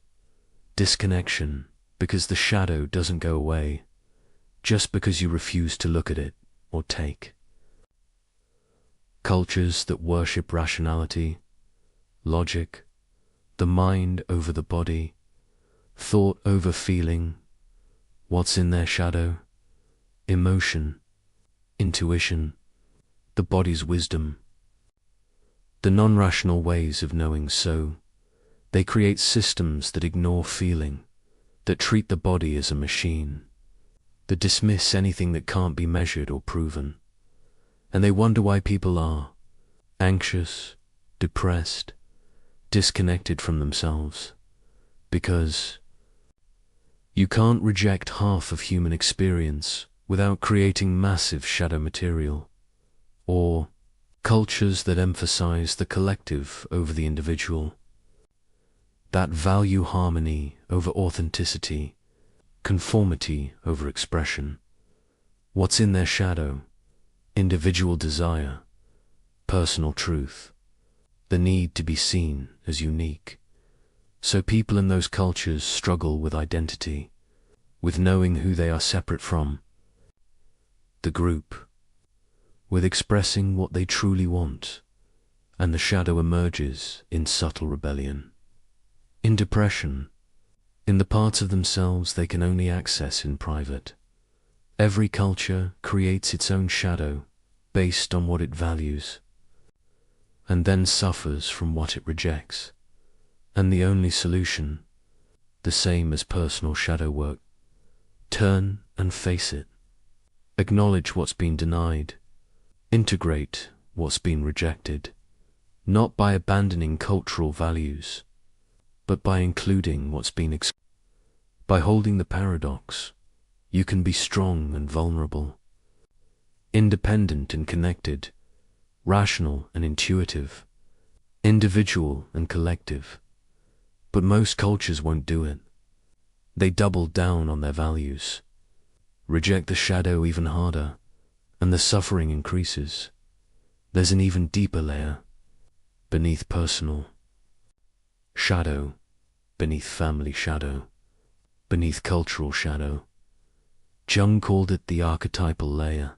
Speaker 1: disconnection, because the shadow doesn't go away, just because you refuse to look at it or take. Cultures that worship rationality, logic, the mind over the body, thought over feeling, what's in their shadow? Emotion, intuition, the body's wisdom, the non-rational ways of knowing. So they create systems that ignore feeling, that treat the body as a machine, that dismiss anything that can't be measured or proven. And they wonder why people are anxious, depressed, disconnected from themselves. Because you can't reject half of human experience without creating massive shadow material. Or cultures that emphasize the collective over the individual, that value harmony over authenticity, conformity over expression. What's in their shadow? Individual desire, personal truth, the need to be seen as unique. So people in those cultures struggle with identity, with knowing who they are separate from the group, with expressing what they truly want, and the shadow emerges in subtle rebellion, in depression, in the parts of themselves they can only access in private. Every culture creates its own shadow based on what it values, and then suffers from what it rejects. And the only solution, the same as personal shadow work, turn and face it. Acknowledge what's been denied. Integrate what's been rejected, not by abandoning cultural values, but by including what's been by holding the paradox. You can be strong and vulnerable, independent and connected, rational and intuitive, individual and collective. But most cultures won't do it. They double down on their values, reject the shadow even harder, and the suffering increases. There's an even deeper layer, beneath personal shadow, beneath family shadow, beneath cultural shadow. Jung called it the archetypal layer,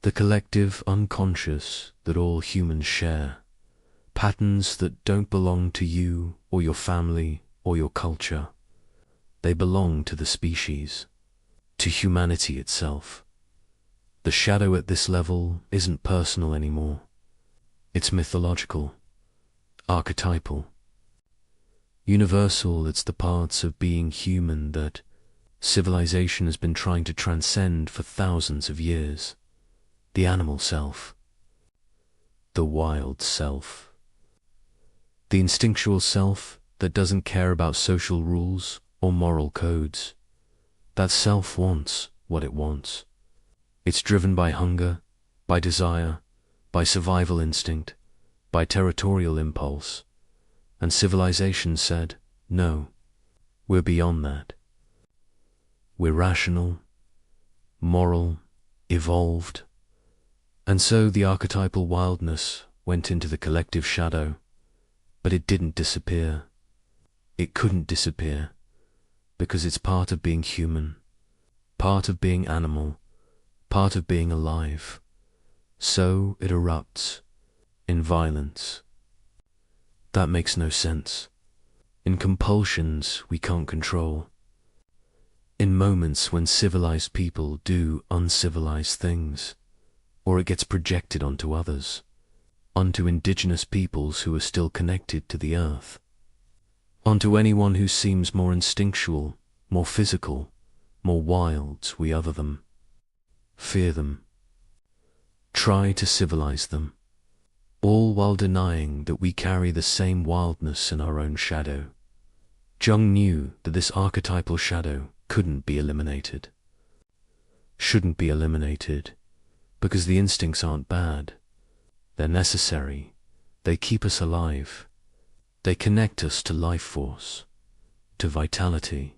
Speaker 1: the collective unconscious that all humans share, patterns that don't belong to you or your family or your culture. They belong to the species, to humanity itself. The shadow at this level isn't personal anymore. It's mythological, archetypal, universal. It's the parts of being human that civilization has been trying to transcend for thousands of years. The animal self, the wild self, the instinctual self that doesn't care about social rules or moral codes. That self wants what it wants. It's driven by hunger, by desire, by survival instinct, by territorial impulse. And civilization said, no, we're beyond that. We're rational, moral, evolved. And so the archetypal wildness went into the collective shadow, but it didn't disappear. It couldn't disappear, because it's part of being human, part of being animal, part of being alive. So it erupts in violence. That makes no sense. In compulsions we can't control. In moments when civilized people do uncivilized things, or it gets projected onto others, onto indigenous peoples who are still connected to the earth, onto anyone who seems more instinctual, more physical, more wild. We other them, fear them, try to civilize them, all while denying that we carry the same wildness in our own shadow. Jung knew that this archetypal shadow couldn't be eliminated, shouldn't be eliminated, because the instincts aren't bad. They're necessary. They keep us alive. They connect us to life force, to vitality,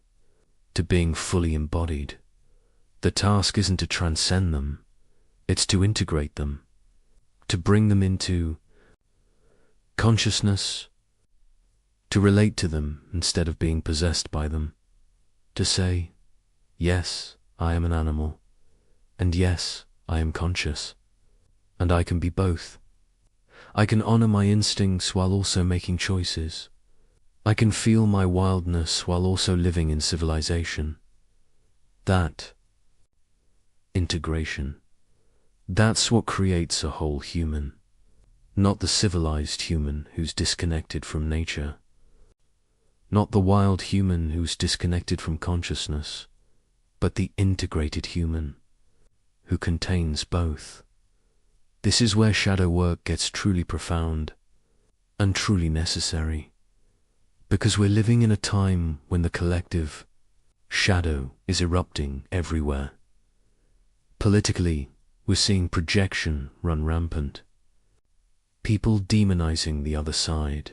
Speaker 1: to being fully embodied. The task isn't to transcend them, it's to integrate them, to bring them into consciousness, to relate to them instead of being possessed by them, to say, yes, I am an animal, and yes, I am conscious, and I can be both. I can honor my instincts while also making choices. I can feel my wildness while also living in civilization. That integration, that's what creates a whole human, not the civilized human who's disconnected from nature, not the wild human who's disconnected from consciousness, but the integrated human who contains both. This is where shadow work gets truly profound and truly necessary, because we're living in a time when the collective shadow is erupting everywhere. Politically, we're seeing projection run rampant. People demonizing the other side,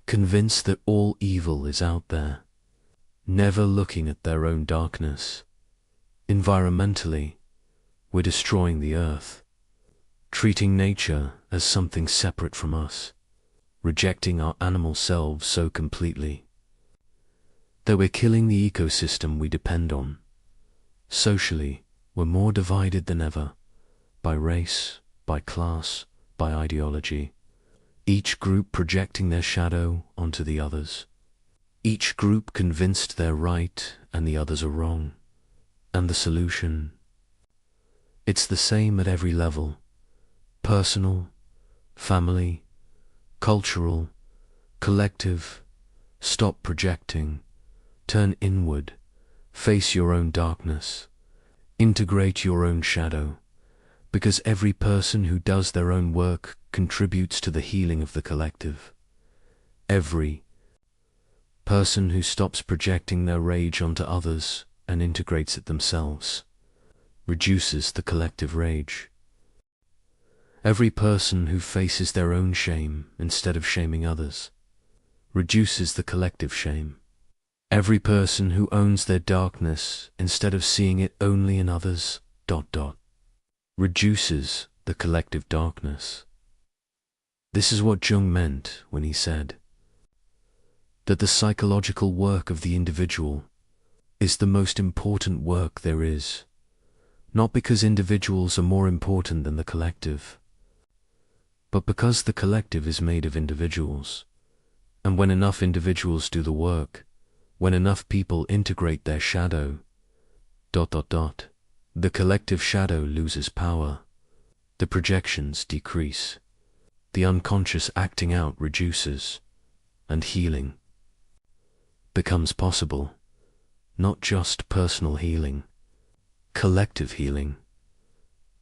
Speaker 1: convinced that all evil is out there. never looking at their own darkness. Environmentally, we're destroying the earth, treating nature as something separate from us, rejecting our animal selves so completely that we're killing the ecosystem we depend on. Socially, we're more divided than ever, by race, by class, by ideology, each group projecting their shadow onto the others. Each group convinced they're right and the others are wrong. And the solution? It's the same at every level: personal, family, cultural, collective. Stop projecting, turn inward, face your own darkness, integrate your own shadow, because every person who does their own work contributes to the healing of the collective. Every person who stops projecting their rage onto others and integrates it themselves reduces the collective rage. Every person who faces their own shame instead of shaming others reduces the collective shame. Every person who owns their darkness instead of seeing it only in others ... reduces the collective darkness. This is what Jung meant when he said that the psychological work of the individual is the most important work there is, not because individuals are more important than the collective, but because the collective is made of individuals. And when enough individuals do the work, when enough people integrate their shadow ... the collective shadow loses power, the projections decrease, the unconscious acting out reduces, and healing becomes possible. Not just personal healing, collective healing.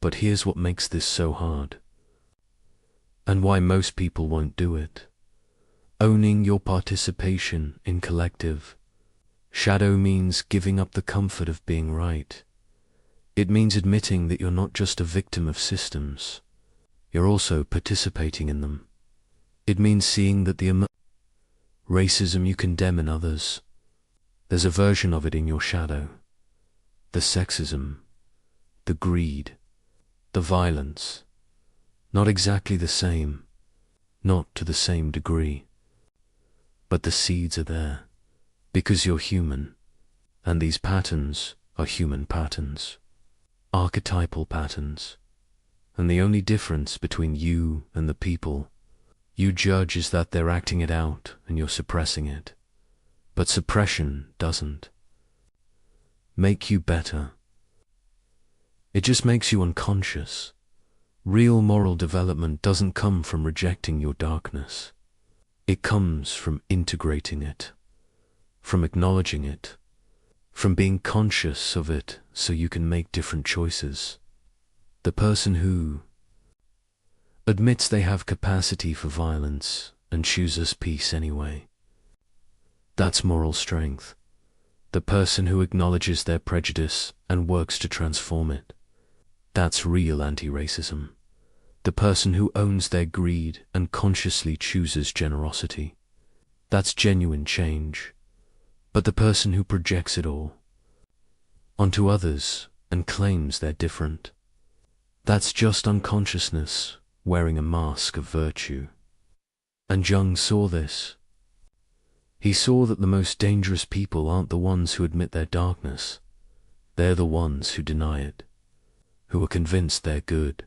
Speaker 1: But here's what makes this so hard, and why most people won't do it. Owning your participation in collective shadow means giving up the comfort of being right. It means admitting that you're not just a victim of systems, you're also participating in them. It means seeing that the racism you condemn in others, there's a version of it in your shadow. The sexism, the greed, the violence, not exactly the same, not to the same degree, but the seeds are there, because you're human, and these patterns are human patterns, archetypal patterns, and the only difference between you and the people you judge is that they're acting it out and you're suppressing it. But suppression doesn't make you better. It just makes you unconscious. Real moral development doesn't come from rejecting your darkness. It comes from integrating it, from acknowledging it, from being conscious of it so you can make different choices. The person who admits they have capacity for violence and chooses peace anyway, that's moral strength. The person who acknowledges their prejudice and works to transform it, that's real anti-racism. The person who owns their greed and consciously chooses generosity, that's genuine change. But the person who projects it all onto others and claims they're different, that's just unconsciousness wearing a mask of virtue. And Jung saw this. He saw that the most dangerous people aren't the ones who admit their darkness. They're the ones who deny it, who are convinced they're good,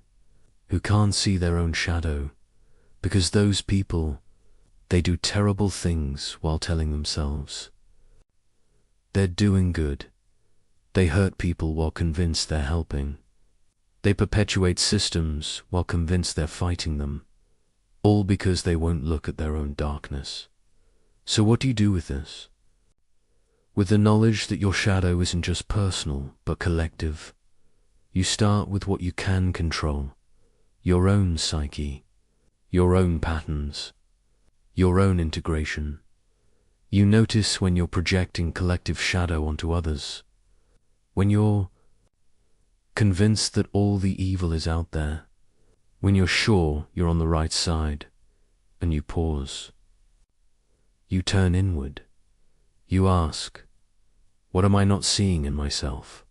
Speaker 1: who can't see their own shadow, because those people, they do terrible things while telling themselves they're doing good. They hurt people while convinced they're helping. They perpetuate systems while convinced they're fighting them, all because they won't look at their own darkness. So what do you do with this? With the knowledge that your shadow isn't just personal, but collective, you start with what you can control: your own psyche, your own patterns, your own integration. You notice when you're projecting collective shadow onto others, when you're convinced that all the evil is out there, when you're sure you're on the right side, and you pause. You turn inward. You ask, What am I not seeing in myself?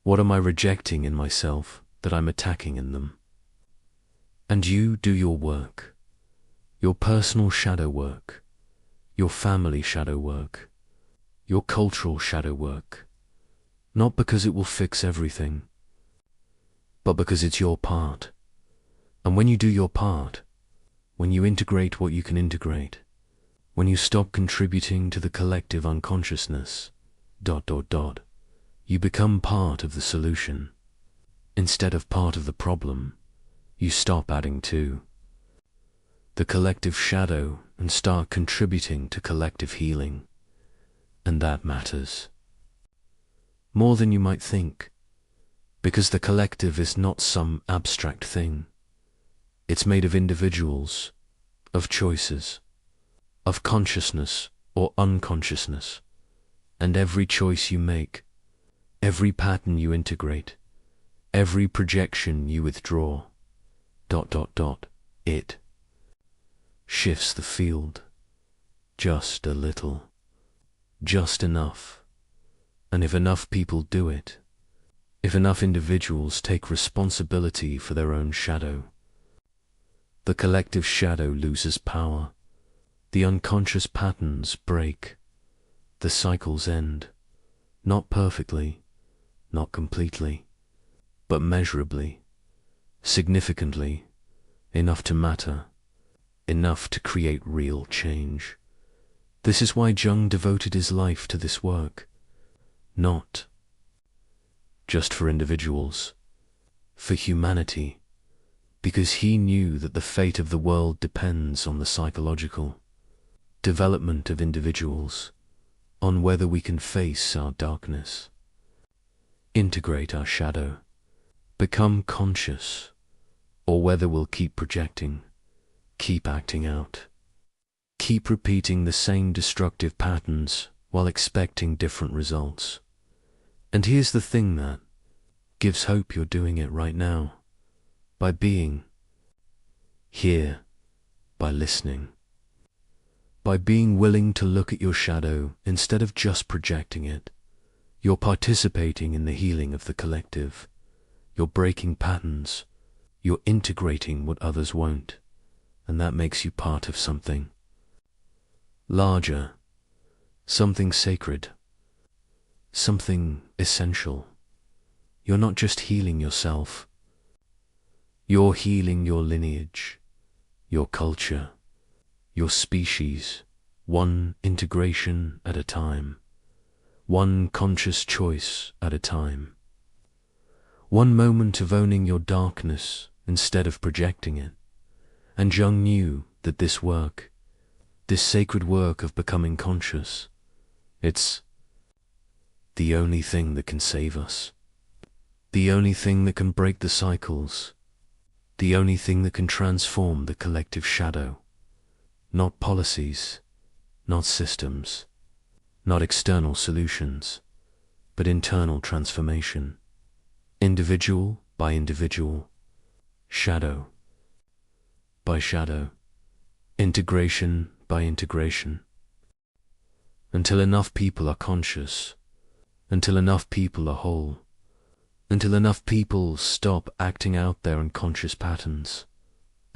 Speaker 1: What am I rejecting in myself that I'm attacking in them? And you do your work, your personal shadow work, your family shadow work, your cultural shadow work, not because it will fix everything, but because it's your part. And when you do your part, when you integrate what you can integrate, when you stop contributing to the collective unconsciousness, you become part of the solution. Instead of part of the problem, you stop adding to the collective shadow and start contributing to collective healing. And that matters more than you might think, because the collective is not some abstract thing. It's made of individuals, of choices, of consciousness or unconsciousness, and every choice you make, every pattern you integrate, every projection you withdraw, it shifts the field, just a little, just enough. And if enough people do it, if enough individuals take responsibility for their own shadow, the collective shadow loses power, the unconscious patterns break, the cycles end, not perfectly, not completely, but measurably, significantly, enough to matter, enough to create real change. This is why Jung devoted his life to this work, not just for individuals, for humanity, because he knew that the fate of the world depends on the psychological development of individuals, on whether we can face our darkness, integrate our shadow, become conscious, or whether we'll keep projecting, keep acting out, keep repeating the same destructive patterns while expecting different results. And here's the thing that gives hope: you're doing it right now, by being here, by listening, by being willing to look at your shadow instead of just projecting it. You're participating in the healing of the collective. You're breaking patterns. You're integrating what others won't. And that makes you part of something larger, something sacred, something essential. You're not just healing yourself. You're healing your lineage, your culture, your species, one integration at a time, one conscious choice at a time, one moment of owning your darkness instead of projecting it. And Jung knew that this work, this sacred work of becoming conscious, it's the only thing that can save us, the only thing that can break the cycles, the only thing that can transform the collective shadow. Not policies, not systems, not external solutions, but internal transformation, individual by individual, shadow by shadow, integration by integration, until enough people are conscious, until enough people are whole, until enough people stop acting out their unconscious patterns.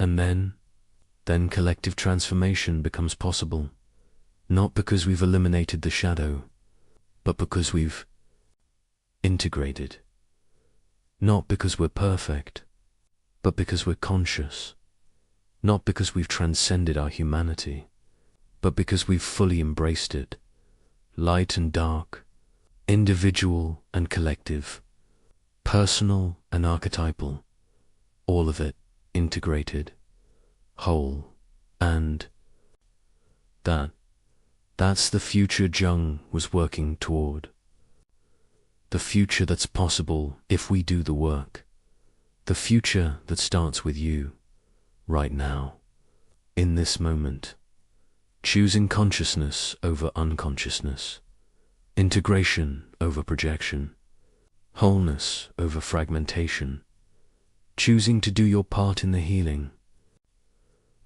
Speaker 1: And then collective transformation becomes possible, not because we've eliminated the shadow, but because we've integrated. Not because we're perfect, but because we're conscious. Not because we've transcended our humanity, but because we've fully embraced it, light and dark, individual and collective, personal and archetypal, all of it integrated, whole. And that's the future Jung was working toward. The future that's possible if we do the work. The future that starts with you, right now, in this moment, choosing consciousness over unconsciousness, integration over projection, wholeness over fragmentation, choosing to do your part in the healing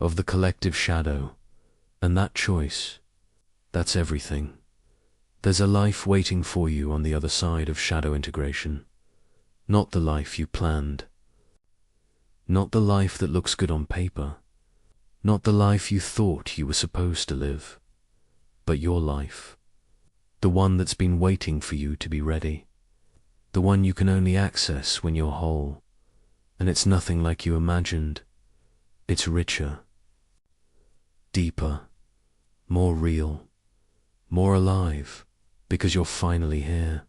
Speaker 1: of the collective shadow. And that choice, that's everything. There's a life waiting for you on the other side of shadow integration. Not the life you planned. Not the life that looks good on paper. Not the life you thought you were supposed to live. But your life. The one that's been waiting for you to be ready. The one you can only access when you're whole. And it's nothing like you imagined. It's richer. Deeper. More real. More alive. Because you're finally here.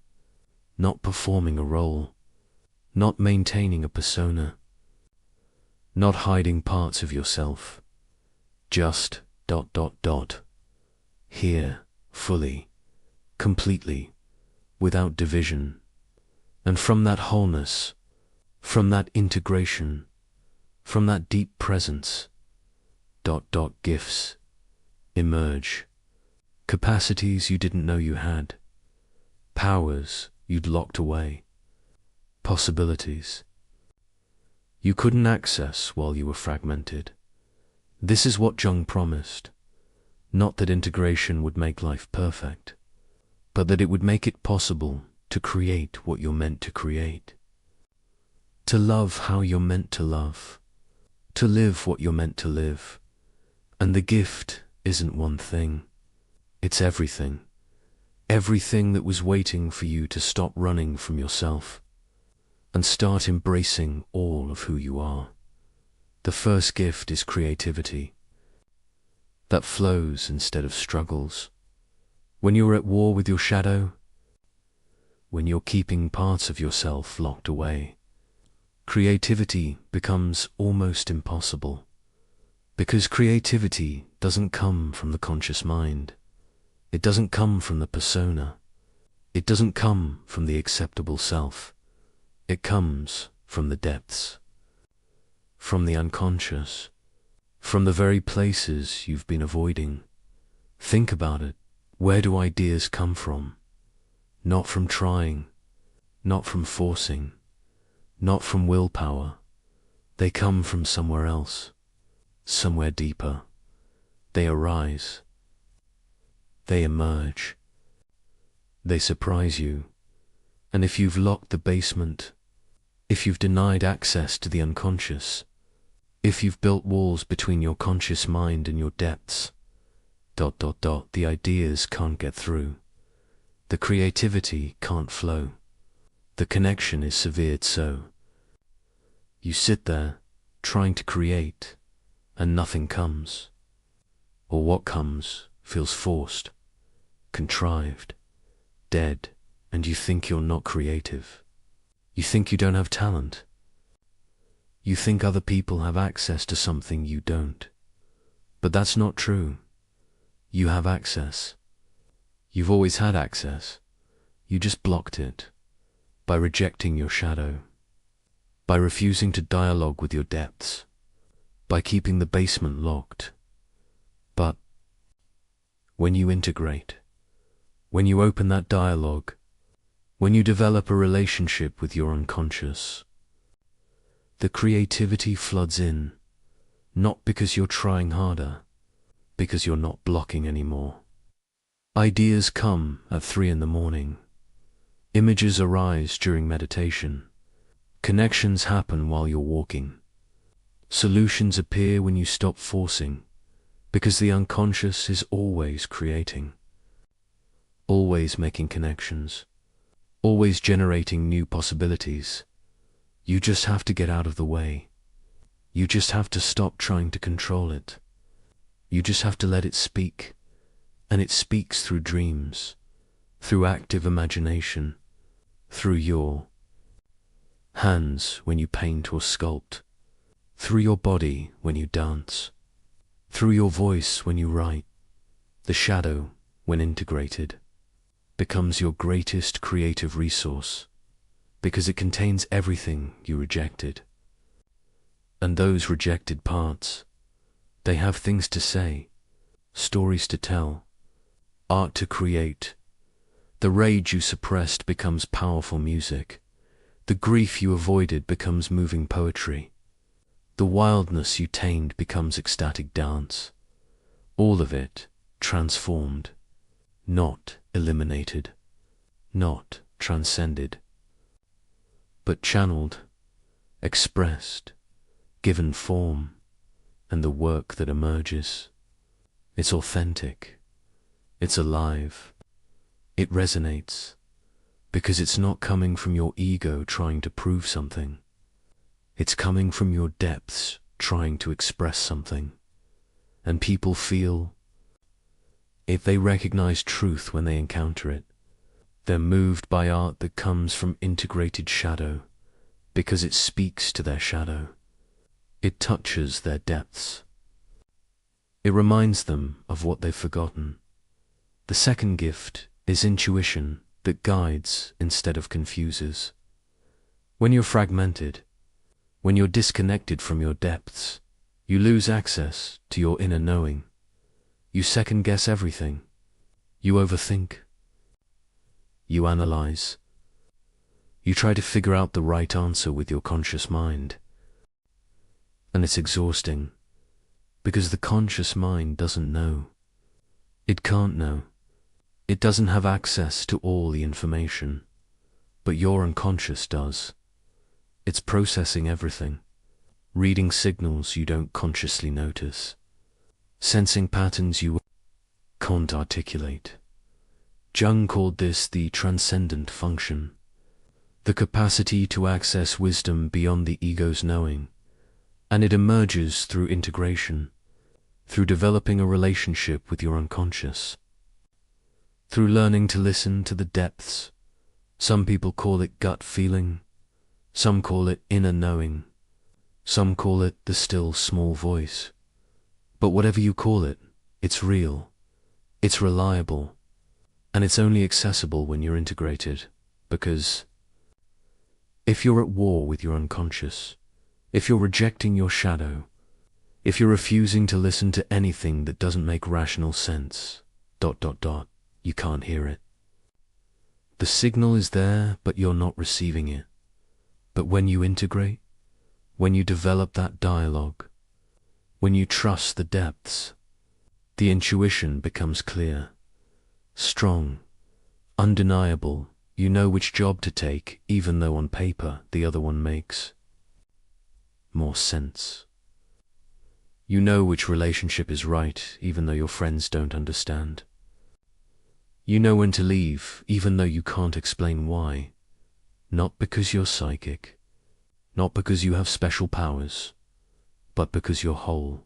Speaker 1: Not performing a role. Not maintaining a persona. Not hiding parts of yourself. Just ... Here, fully, completely, without division. And from that wholeness, from that integration, from that deep presence, ... gifts emerge. Capacities you didn't know you had. Powers you'd locked away. Possibilities you couldn't access while you were fragmented. This is what Jung promised. Not that integration would make life perfect, but that it would make it possible to create what you're meant to create. To love how you're meant to love. To live what you're meant to live. And the gift isn't one thing. It's everything. Everything that was waiting for you to stop running from yourself and start embracing all of who you are. The first gift is creativity that flows instead of struggles. When you're at war with your shadow, when you're keeping parts of yourself locked away, creativity becomes almost impossible. Because creativity doesn't come from the conscious mind. It doesn't come from the persona. It doesn't come from the acceptable self. It comes from the depths. From the unconscious. From the very places you've been avoiding. Think about it. Where do ideas come from? Not from trying. Not from forcing. Not from willpower. They come from somewhere else. Somewhere deeper. They arise. They emerge. They surprise you. And if you've locked the basement, if you've denied access to the unconscious, if you've built walls between your conscious mind and your depths, ... the ideas can't get through. The creativity can't flow. The connection is severed so. You sit there, trying to create, and nothing comes. Or what comes feels forced, contrived, dead, and you think you're not creative. You think you don't have talent. You think other people have access to something you don't. But that's not true. You have access. You've always had access. You just blocked it by rejecting your shadow, by refusing to dialogue with your depths, by keeping the basement locked. But when you integrate, when you open that dialogue, when you develop a relationship with your unconscious, the creativity floods in, not because you're trying harder, because you're not blocking anymore. Ideas come at 3 in the morning. Images arise during meditation. Connections happen while you're walking. Solutions appear when you stop forcing, because the unconscious is always creating, always making connections, always generating new possibilities. You just have to get out of the way. You just have to stop trying to control it. You just have to let it speak. And it speaks through dreams, through active imagination, through your hands when you paint or sculpt, through your body when you dance, through your voice when you write. The shadow, when integrated, becomes your greatest creative resource, because it contains everything you rejected. And those rejected parts, they have things to say, stories to tell, art to create. The rage you suppressed becomes powerful music. The grief you avoided becomes moving poetry. The wildness you tamed becomes ecstatic dance. All of it transformed. not eliminated, not transcended, but channeled, expressed, given form, and the work that emerges. It's authentic, it's alive, it resonates, because it's not coming from your ego trying to prove something. It's coming from your depths trying to express something. And people feel, if they recognize truth when they encounter it, they're moved by art that comes from integrated shadow, because it speaks to their shadow. It touches their depths. It reminds them of what they've forgotten. The second gift is intuition that guides instead of confuses. When you're fragmented, when you're disconnected from your depths, you lose access to your inner knowing. You second-guess everything. You overthink. You analyze. You try to figure out the right answer with your conscious mind. And it's exhausting, because the conscious mind doesn't know. It can't know. It doesn't have access to all the information, but your unconscious does. It's processing everything, reading signals you don't consciously notice, sensing patterns you can't articulate. Jung called this the transcendent function, the capacity to access wisdom beyond the ego's knowing, and it emerges through integration, through developing a relationship with your unconscious, through learning to listen to the depths. Some people call it gut feeling, some call it inner knowing, some call it the still small voice. But whatever you call it, it's real, it's reliable, and it's only accessible when you're integrated, because if you're at war with your unconscious, if you're rejecting your shadow, if you're refusing to listen to anything that doesn't make rational sense, you can't hear it. The signal is there, but you're not receiving it. But when you integrate, when you develop that dialogue, when you trust the depths, the intuition becomes clear, strong, undeniable. You know which job to take, even though on paper the other one makes more sense. You know which relationship is right, even though your friends don't understand. You know when to leave, even though you can't explain why. Not because you're psychic, not because you have special powers, but because you're whole.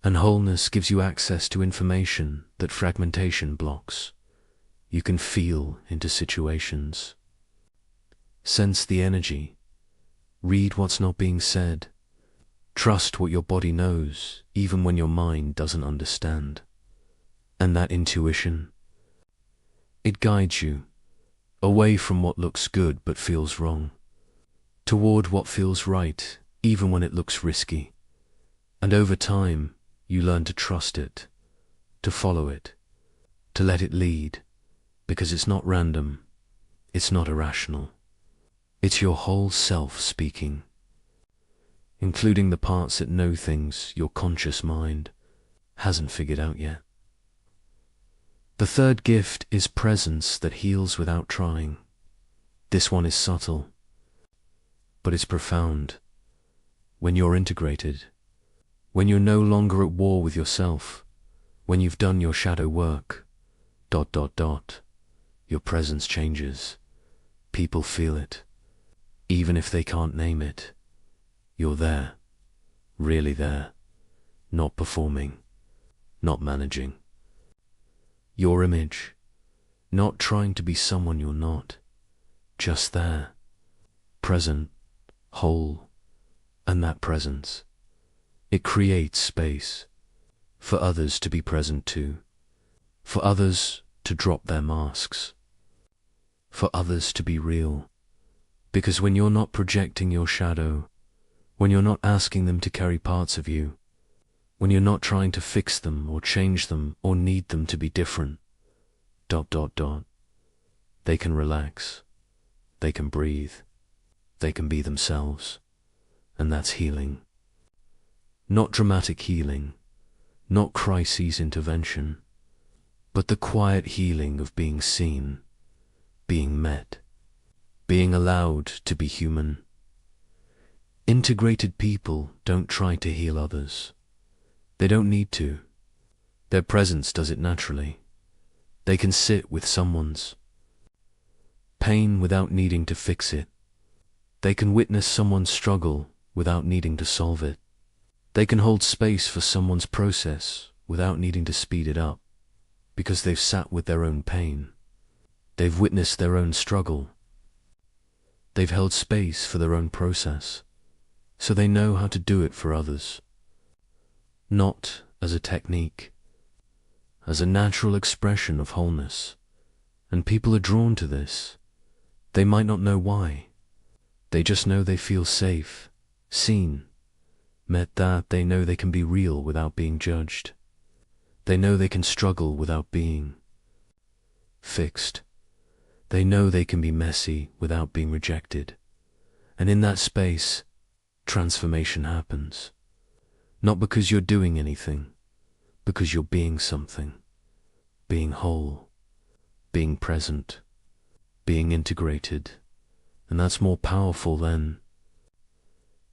Speaker 1: And wholeness gives you access to information that fragmentation blocks. You can feel into situations, sense the energy, read what's not being said, trust what your body knows, even when your mind doesn't understand. And that intuition, it guides you away from what looks good but feels wrong, toward what feels right, even when it looks risky. And over time, you learn to trust it, to follow it, to let it lead, because it's not random, it's not irrational. It's your whole self speaking, including the parts that know things your conscious mind hasn't figured out yet. The third gift is presence that heals without trying. This one is subtle, but it's profound. When you're integrated, when you're no longer at war with yourself, when you've done your shadow work, your presence changes. People feel it, even if they can't name it. You're there, really there, not performing, not managing. Your image, not trying to be someone you're not, just there, present, whole, and that presence, it creates space for others to be present too, for others to drop their masks, for others to be real. Because when you're not projecting your shadow, when you're not asking them to carry parts of you, when you're not trying to fix them or change them or need them to be different, they can relax, they can breathe, they can be themselves, and that's healing. Not dramatic healing, not crises intervention, but the quiet healing of being seen, being met, being allowed to be human. Integrated people don't try to heal others. They don't need to. Their presence does it naturally. They can sit with someone's pain without needing to fix it. They can witness someone's struggle without needing to solve it. They can hold space for someone's process without needing to speed it up, because they've sat with their own pain. They've witnessed their own struggle. They've held space for their own process, so they know how to do it for others. Not as a technique, as a natural expression of wholeness. And people are drawn to this. They might not know why. They just know they feel safe, seen, met, that they know they can be real without being judged. They know they can struggle without being fixed. They know they can be messy without being rejected. And in that space, transformation happens. Not because you're doing anything, because you're being something. Being whole, being present, being integrated. And that's more powerful than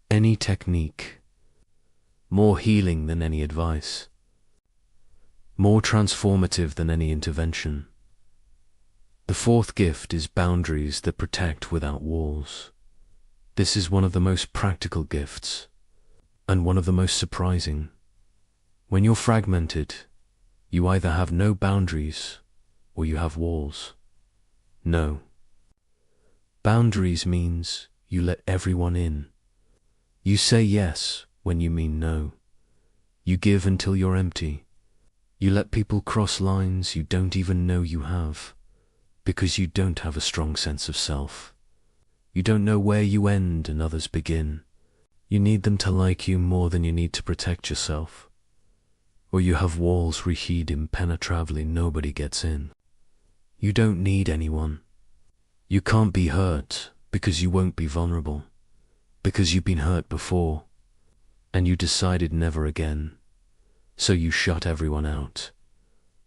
Speaker 1: any technique, more healing than any advice, more transformative than any intervention. The fourth gift is boundaries that protect without walls. This is one of the most practical gifts, and one of the most surprising. When you're fragmented, you either have no boundaries or you have walls. No. Boundaries means you let everyone in. You say yes when you mean no. You give until you're empty. You let people cross lines you don't even know you have, because you don't have a strong sense of self. You don't know where you end and others begin. You need them to like you more than you need to protect yourself. Or you have walls rigid impenetrably nobody gets in. You don't need anyone. You can't be hurt because you won't be vulnerable, because you've been hurt before, and you decided never again. So you shut everyone out.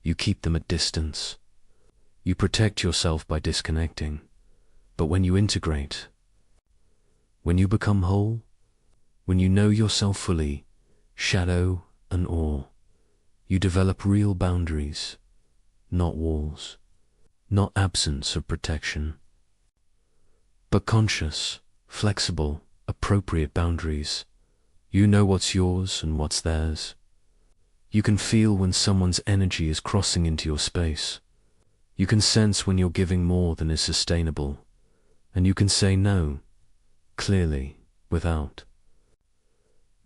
Speaker 1: You keep them at distance. You protect yourself by disconnecting. But when you integrate, when you become whole, when you know yourself fully, shadow and all, you develop real boundaries, not walls, not absence of protection, but conscious, flexible, appropriate boundaries. You know what's yours and what's theirs. You can feel when someone's energy is crossing into your space. You can sense when you're giving more than is sustainable. And you can say no, clearly, without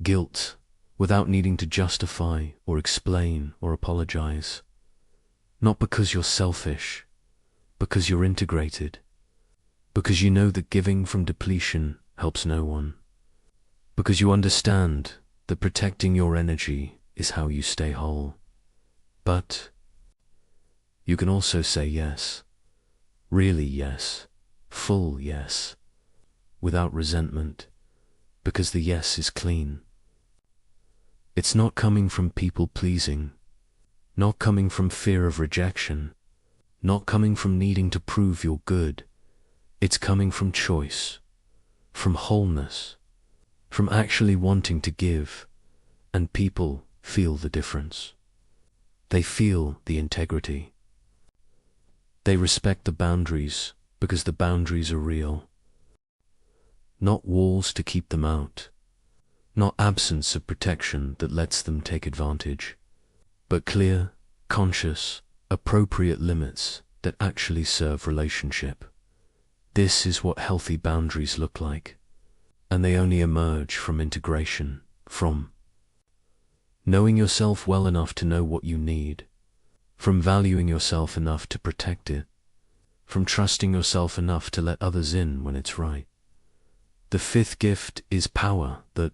Speaker 1: guilt, without needing to justify or explain or apologize. Not because you're selfish, because you're integrated. Because you know that giving from depletion helps no one. Because you understand that protecting your energy is how you stay whole. But you can also say yes, really yes, full yes, without resentment, because the yes is clean. It's not coming from people pleasing, not coming from fear of rejection, not coming from needing to prove you're good. It's coming from choice, from wholeness, from actually wanting to give, and people feel the difference. They feel the integrity. They respect the boundaries because the boundaries are real. Not walls to keep them out, not absence of protection that lets them take advantage, but clear, conscious, appropriate limits that actually serve relationship. This is what healthy boundaries look like, and they only emerge from integration, from knowing yourself well enough to know what you need, from valuing yourself enough to protect it, from trusting yourself enough to let others in when it's right. The fifth gift is power that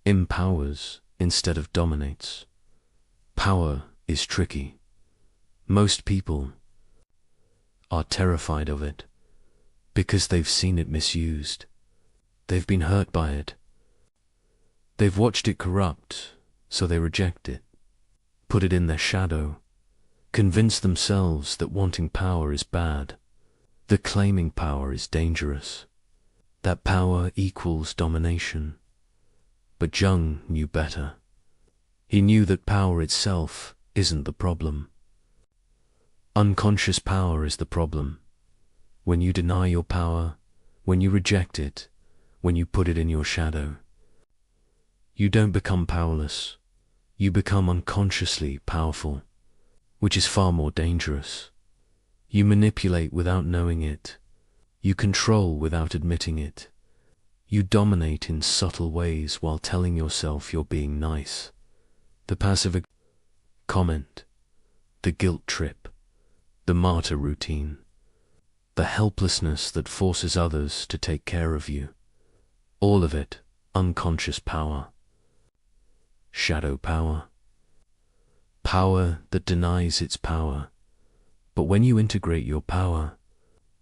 Speaker 1: empowers instead of dominates. Power is tricky. Most people are terrified of it because they've seen it misused. They've been hurt by it. They've watched it corrupt, so they reject it, put it in their shadow, convince themselves that wanting power is bad, that claiming power is dangerous, that power equals domination. But Jung knew better. He knew that power itself isn't the problem. Unconscious power is the problem. When you deny your power, when you reject it, when you put it in your shadow, you don't become powerless. You become unconsciously powerful, which is far more dangerous. You manipulate without knowing it. You control without admitting it. You dominate in subtle ways while telling yourself you're being nice. The passive comment, the guilt trip, the martyr routine, the helplessness that forces others to take care of you. All of it unconscious power. Shadow power. Power that denies its power. But when you integrate your power,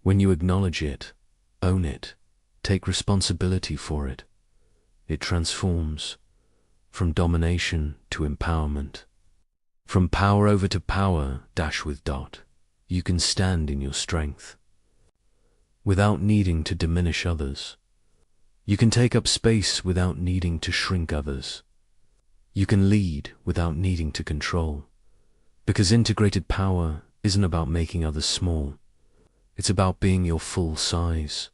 Speaker 1: when you acknowledge it, own it, take responsibility for it, it transforms from domination to empowerment. From power over to power, dash with dot. You can stand in your strength without needing to diminish others. You can take up space without needing to shrink others. You can lead without needing to control. Because integrated power isn't about making others small. It's about being your full size,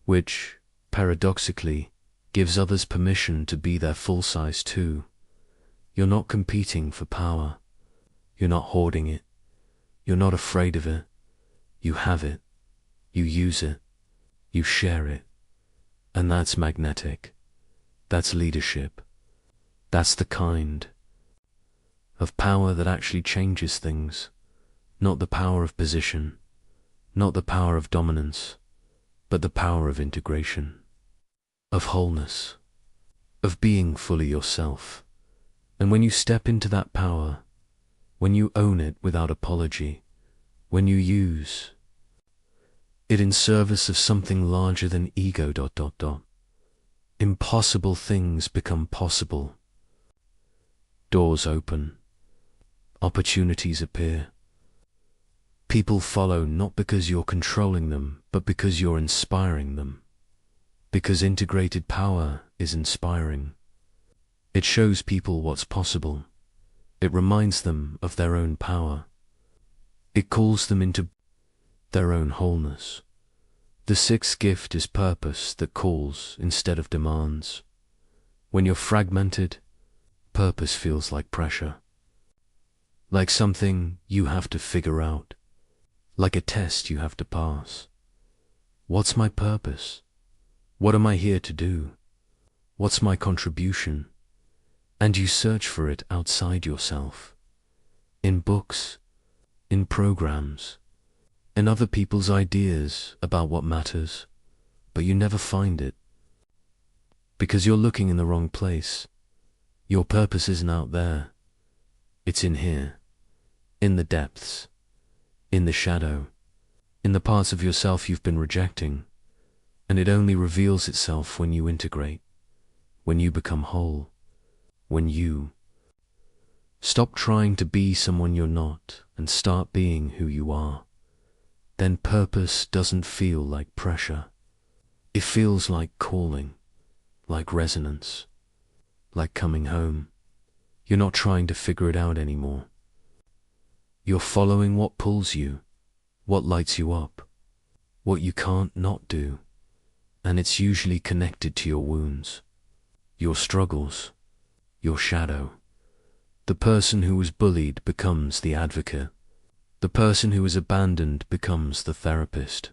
Speaker 1: which, paradoxically, gives others permission to be their full size too. You're not competing for power. You're not hoarding it. You're not afraid of it. You have it. You use it. You share it. And that's magnetic. That's leadership. That's the kind of power that actually changes things. Not the power of position, not the power of dominance, but the power of integration, of wholeness, of being fully yourself. And when you step into that power, when you own it without apology, when you use it in service of something larger than ego, impossible things become possible. Doors open. Opportunities appear. People follow not because you're controlling them, but because you're inspiring them. Because integrated power is inspiring. It shows people what's possible. It reminds them of their own power. It calls them into their own wholeness. The sixth gift is purpose that calls instead of demands. When you're fragmented, purpose feels like pressure. Like something you have to figure out. Like a test you have to pass. What's my purpose? What am I here to do? What's my contribution? And you search for it outside yourself. In books, in programs, in other people's ideas about what matters, but you never find it. Because you're looking in the wrong place. Your purpose isn't out there. It's in here, in the depths, in the shadow, in the parts of yourself you've been rejecting, and it only reveals itself when you integrate, when you become whole, when you stop trying to be someone you're not and start being who you are. Then purpose doesn't feel like pressure. It feels like calling, like resonance, like coming home. You're not trying to figure it out anymore. You're following what pulls you, what lights you up, what you can't not do, and it's usually connected to your wounds, your struggles, your shadow. The person who was bullied becomes the advocate. The person who was abandoned becomes the therapist.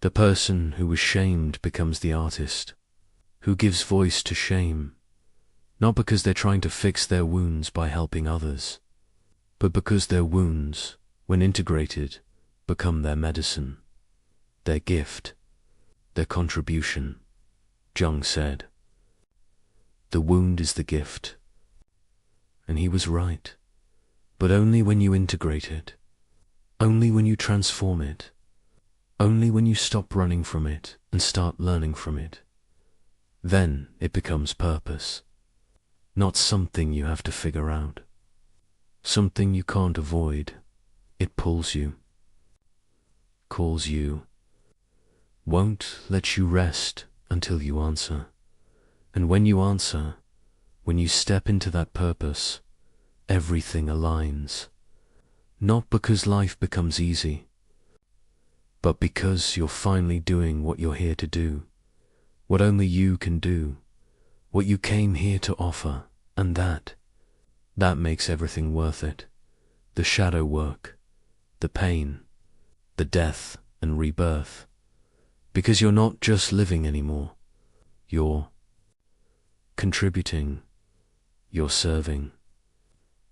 Speaker 1: The person who was shamed becomes the artist, who gives voice to shame, not because they're trying to fix their wounds by helping others, but because their wounds, when integrated, become their medicine, their gift, their contribution. Jung said, "The wound is the gift." And he was right. But only when you integrate it, only when you transform it, only when you stop running from it and start learning from it. Then it becomes purpose, not something you have to figure out. something you can't avoid. It pulls you, calls you, won't let you rest until you answer. And when you answer, when you step into that purpose, everything aligns. Not because life becomes easy, but because you're finally doing what you're here to do, what only you can do, what you came here to offer, and that makes everything worth it. The shadow work, the pain, the death and rebirth, because you're not just living anymore, you're contributing, you're serving,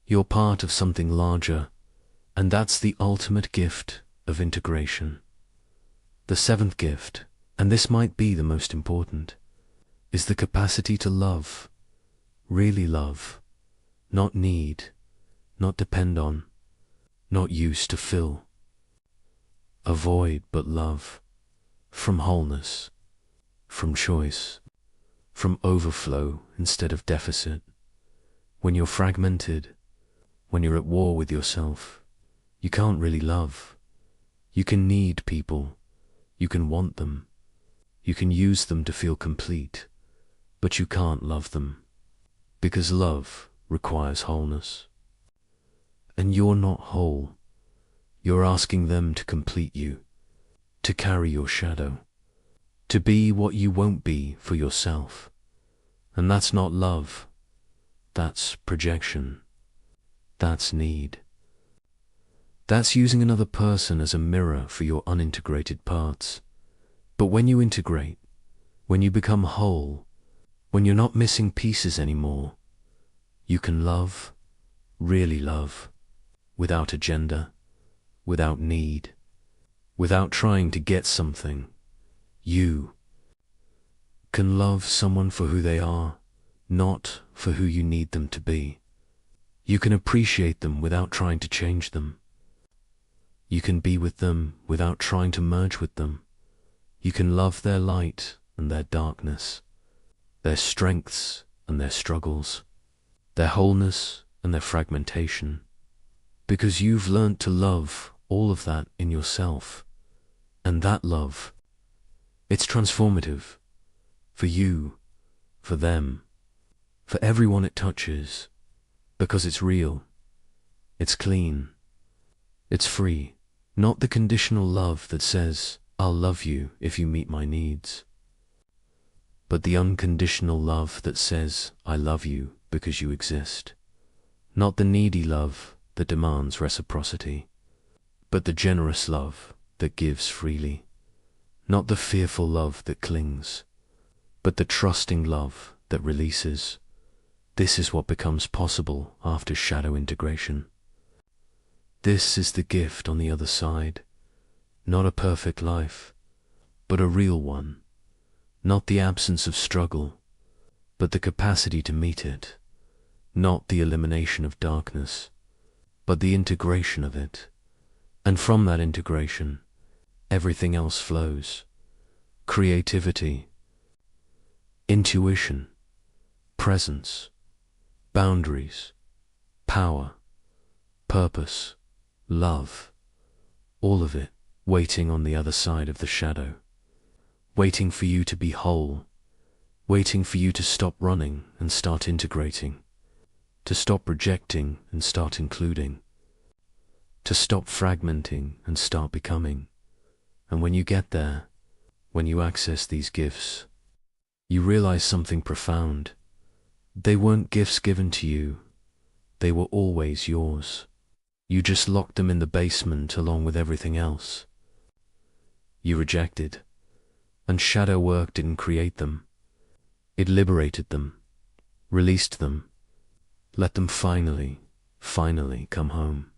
Speaker 1: you're part of something larger, and that's the ultimate gift of integration. The seventh gift, and this might be the most important, is the capacity to love, really love, not need, not depend on, not use to fill. Avoid but love, from wholeness, from choice, from overflow instead of deficit. When you're fragmented, when you're at war with yourself, you can't really love. You can need people, you can want them, you can use them to feel complete, but you can't love them, because love requires wholeness. And you're not whole. You're asking them to complete you, to carry your shadow, to be what you won't be for yourself. And that's not love. That's projection. That's need. That's using another person as a mirror for your unintegrated parts. But when you integrate, when you become whole, when you're not missing pieces anymore, you can love, really love, without agenda, without need, without trying to get something. You can love someone for who they are, not for who you need them to be. You can appreciate them without trying to change them. You can be with them without trying to merge with them. You can love their light and their darkness, their strengths and their struggles, their wholeness and their fragmentation, because you've learnt to love all of that in yourself. And that love, it's transformative for you, for them, for everyone it touches, because it's real, it's clean, it's free. Not the conditional love that says, I'll love you if you meet my needs, but the unconditional love that says, I love you because you exist. Not the needy love that demands reciprocity, but the generous love that gives freely. Not the fearful love that clings, but the trusting love that releases. This is what becomes possible after shadow integration. This is the gift on the other side. Not a perfect life, but a real one. Not the absence of struggle, but the capacity to meet it. Not the elimination of darkness, but the integration of it. And from that integration, everything else flows. Creativity, intuition, presence, boundaries, power, purpose, love, all of it waiting on the other side of the shadow, waiting for you to be whole, waiting for you to stop running and start integrating, to stop rejecting and start including, to stop fragmenting and start becoming. And when you get there, when you access these gifts, you realize something profound. They weren't gifts given to you, they were always yours. You just locked them in the basement along with everything else. You rejected, and shadow work didn't create them. It liberated them, released them, let them finally come home.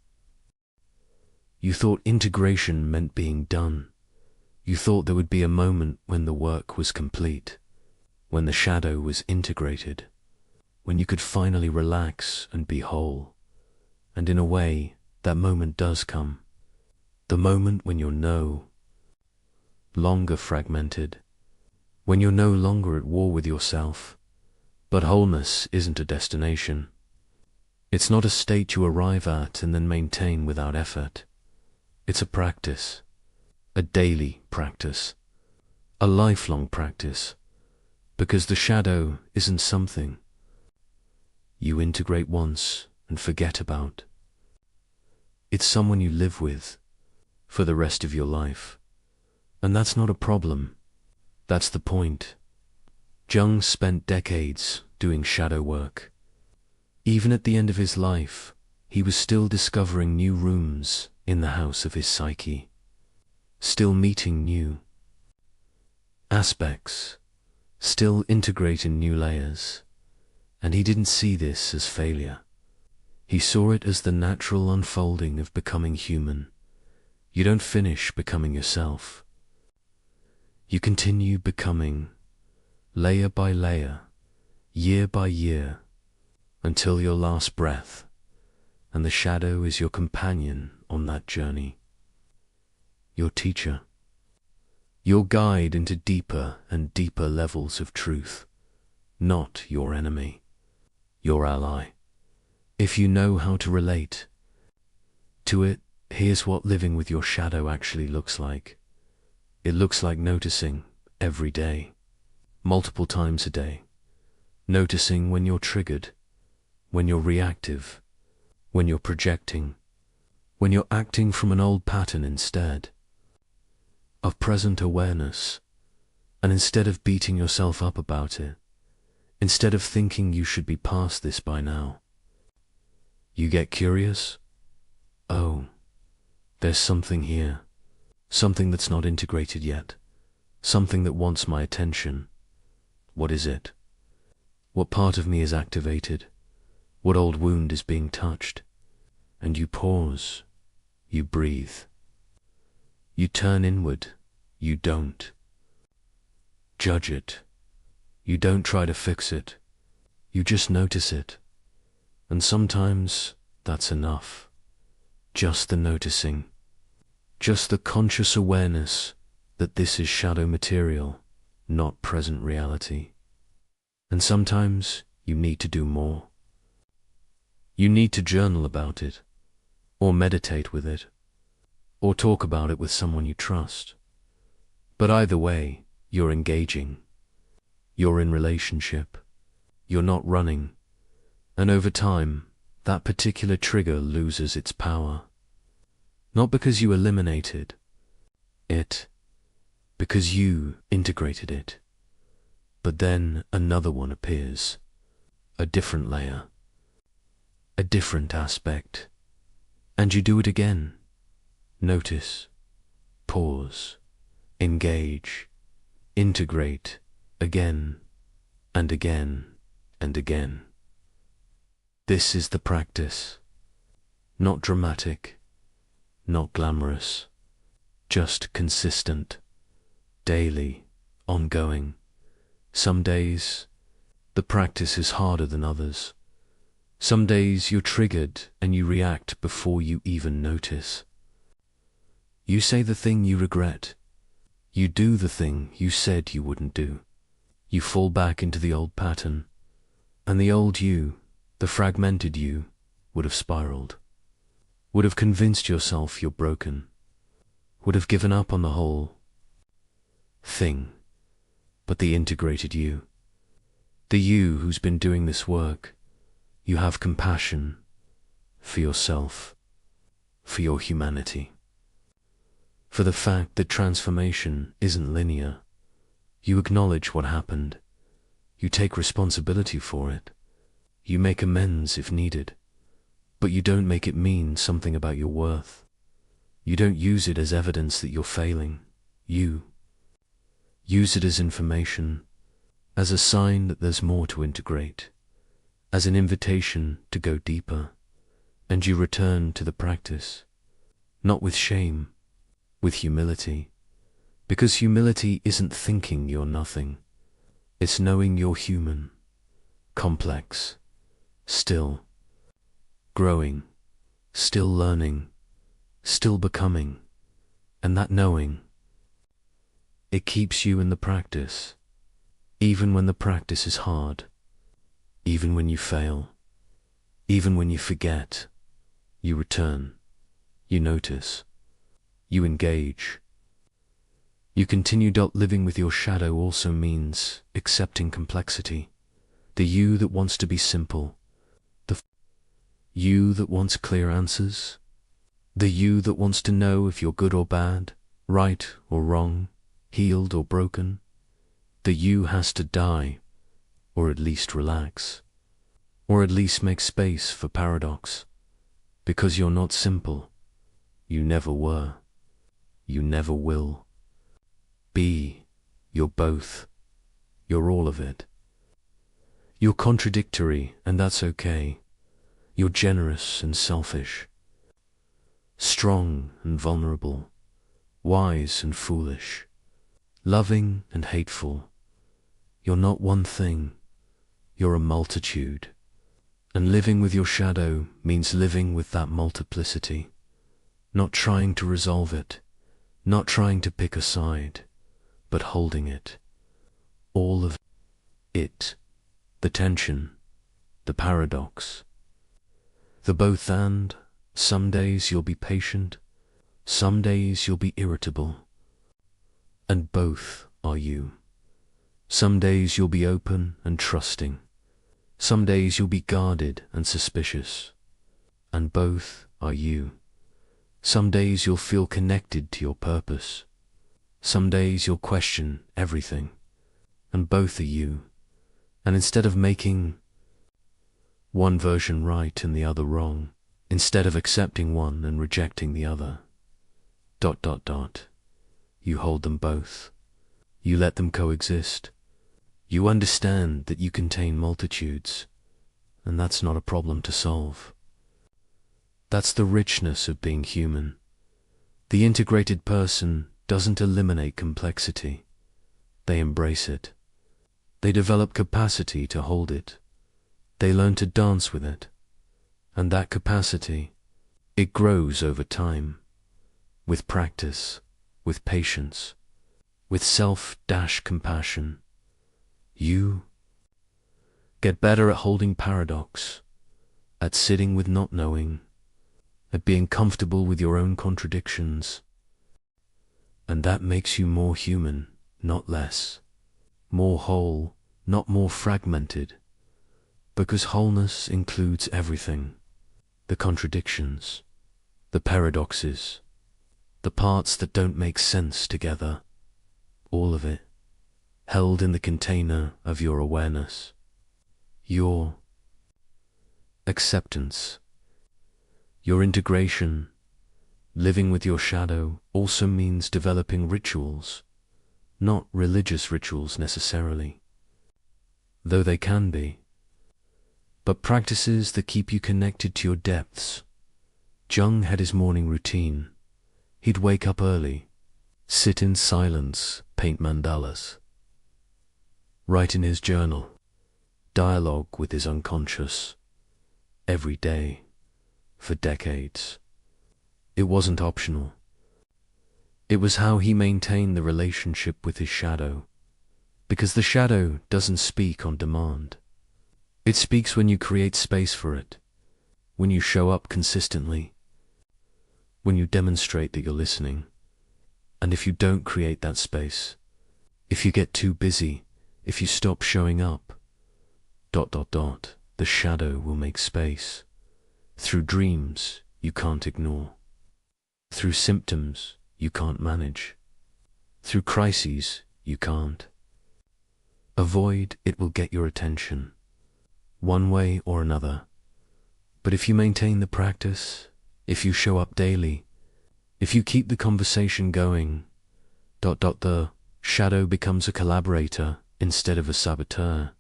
Speaker 1: You thought integration meant being done. You thought there would be a moment when the work was complete, when the shadow was integrated, when you could finally relax and be whole. And in a way, that moment does come. The moment when you're no longer fragmented, when you're no longer at war with yourself. But wholeness isn't a destination. It's not a state you arrive at and then maintain without effort. It's a practice, a daily practice, a lifelong practice, because the shadow isn't something you integrate once and forget about. It's someone you live with for the rest of your life. And that's not a problem. That's the point. Jung spent decades doing shadow work. Even at the end of his life, he was still discovering new rooms in the house of his psyche, still meeting new aspects, still integrating new layers. And he didn't see this as failure. He saw it as the natural unfolding of becoming human. You don't finish becoming yourself. You continue becoming, layer by layer, year by year, until your last breath, and the shadow is your companion on that journey. Your teacher. Your guide into deeper and deeper levels of truth. Not your enemy. Your ally. If you know how to relate to it, here's what living with your shadow actually looks like. It looks like noticing every day, multiple times a day. Noticing when you're triggered, when you're reactive, when you're projecting, when you're acting from an old pattern instead of present awareness. And instead of beating yourself up about it, instead of thinking you should be past this by now, you get curious. Oh, there's something here, something that's not integrated yet, something that wants my attention. What is it? What part of me is activated? What old wound is being touched? And you pause, you breathe, you turn inward, you don't judge it, you don't try to fix it, you just notice it. And sometimes that's enough. Just the noticing, just the conscious awareness that this is shadow material, not present reality. And sometimes you need to do more. You need to journal about it, or meditate with it, or talk about it with someone you trust. But either way, you're engaging. You're in relationship. You're not running. And over time, that particular trigger loses its power. Not because you eliminated it, because you integrated it. But then another one appears, a different layer, a different aspect. And you do it again. Notice, pause, engage, integrate, again and again and again. This is the practice. Not dramatic, not glamorous, just consistent, daily, ongoing. Some days, the practice is harder than others. Some days you're triggered and you react before you even notice. You say the thing you regret. You do the thing you said you wouldn't do. You fall back into the old pattern, and the old you, the fragmented you, would have spiraled, would have convinced yourself you're broken, would have given up on the whole thing. But the integrated you, the you who's been doing this work, you have compassion for yourself, for your humanity, for the fact that transformation isn't linear. You acknowledge what happened. You take responsibility for it. You make amends if needed. But you don't make it mean something about your worth. You don't use it as evidence that you're failing. You use it as information, as a sign that there's more to integrate, as an invitation to go deeper. And you return to the practice, not with shame, with humility. Because humility isn't thinking you're nothing. It's knowing you're human, complex, still growing, still learning, still becoming. And that knowing, it keeps you in the practice, even when the practice is hard, even when you fail, Even when you forget, you return, you notice, you engage. You continue. Living with your shadow also means accepting complexity. The you that wants to be simple, the you that wants clear answers, the you that wants to know if you're good or bad, right or wrong, healed or broken. The you has to die, or at least relax, or at least make space for paradox, because you're not simple. You never were. You never will. Be. You're both. You're all of it. You're contradictory, and that's okay. You're generous and selfish, strong and vulnerable, wise and foolish, loving and hateful. You're not one thing. You're a multitude. And living with your shadow means living with that multiplicity, not trying to resolve it, not trying to pick a side, but holding it, all of it, the tension, the paradox, the both and. Some days you'll be patient, some days you'll be irritable, and both are you. Some days you'll be open and trusting, some days you'll be guarded and suspicious, and both are you. Some days you'll feel connected to your purpose, some days you'll question everything, and both are you. And instead of making one version right and the other wrong, instead of accepting one and rejecting the other, ... you hold them both. You let them coexist. You understand that you contain multitudes, and that's not a problem to solve. That's the richness of being human. The integrated person doesn't eliminate complexity. They embrace it. They develop capacity to hold it. They learn to dance with it. And that capacity, it grows over time, with practice, with patience, with self-compassion. You get better at holding paradox, at sitting with not knowing, at being comfortable with your own contradictions. And that makes you more human, not less, more whole, not more fragmented, because wholeness includes everything, the contradictions, the paradoxes, the parts that don't make sense together, all of it, held in the container of your awareness, your acceptance, your integration. Living with your shadow also means developing rituals, not religious rituals necessarily, though they can be, but practices that keep you connected to your depths. Jung had his morning routine. He'd wake up early, sit in silence, paint mandalas, write in his journal, dialogue with his unconscious, every day, for decades. It wasn't optional. It was how he maintained the relationship with his shadow, because the shadow doesn't speak on demand. It speaks when you create space for it, when you show up consistently, when you demonstrate that you're listening. And if you don't create that space, if you get too busy, if you stop showing up, ... the shadow will make space. Through dreams you can't ignore. Through symptoms you can't manage. Through crises you can't avoid. It will get your attention, one way or another. But if you maintain the practice, if you show up daily, if you keep the conversation going, ... the shadow becomes a collaborator instead of a saboteur,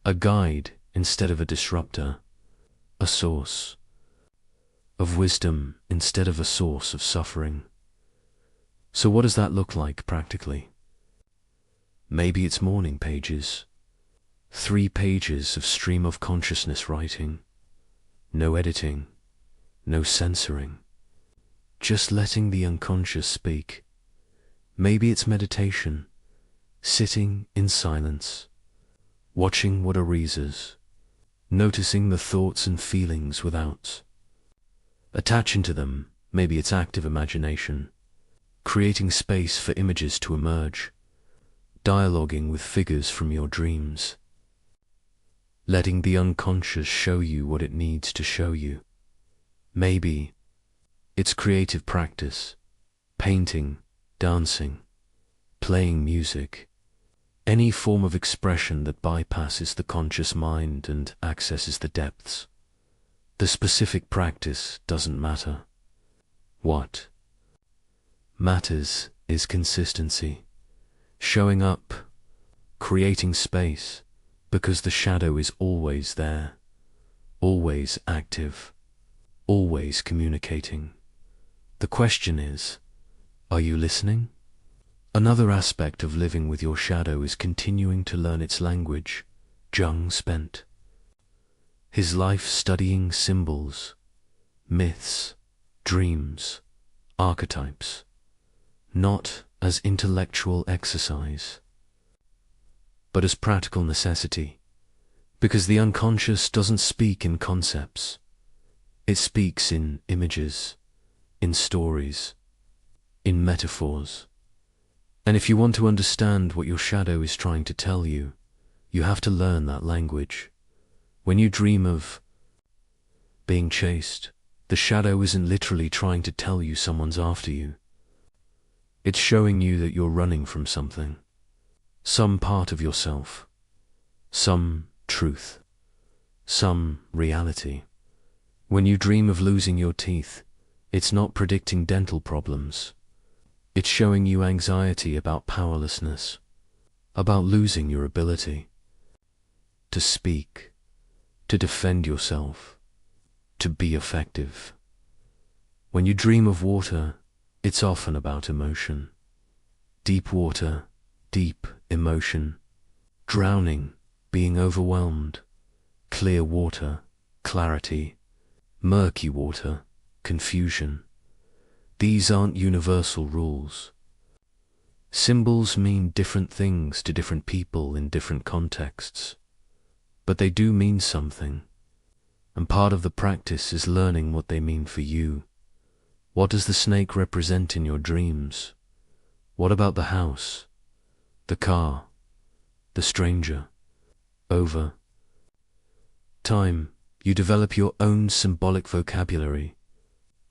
Speaker 1: a guide instead of a disruptor, a source of wisdom instead of a source of suffering. So what does that look like practically? Maybe it's morning pages, 3 pages of stream of consciousness writing, no editing, no censoring, just letting the unconscious speak. Maybe it's meditation, sitting in silence, watching what arises, noticing the thoughts and feelings without attaching to them. Maybe it's active imagination, creating space for images to emerge, dialoguing with figures from your dreams, letting the unconscious show you what it needs to show you. Maybe it's creative practice, painting, dancing, playing music, any form of expression that bypasses the conscious mind and accesses the depths. The specific practice doesn't matter. What matters is consistency, showing up, creating space, because the shadow is always there, always active, always communicating. The question is, are you listening? Another aspect of living with your shadow is continuing to learn its language. Jung spent his life studying symbols, myths, dreams, archetypes, not as intellectual exercise, but as practical necessity, because the unconscious doesn't speak in concepts. It speaks in images, in stories, in metaphors. And if you want to understand what your shadow is trying to tell you, you have to learn that language. When you dream of being chased, the shadow isn't literally trying to tell you someone's after you. It's showing you that you're running from something, some part of yourself, some truth, some reality. When you dream of losing your teeth, it's not predicting dental problems. It's showing you anxiety about powerlessness, about losing your ability to speak, to defend yourself, to be effective. When you dream of water, it's often about emotion. Deep water, deep emotion. Drowning, being overwhelmed. Clear water, clarity. Murky water, confusion. These aren't universal rules. Symbols mean different things to different people in different contexts, but they do mean something, and part of the practice is learning what they mean for you. What does the snake represent in your dreams? What about the house, the car, the stranger? Over time, you develop your own symbolic vocabulary.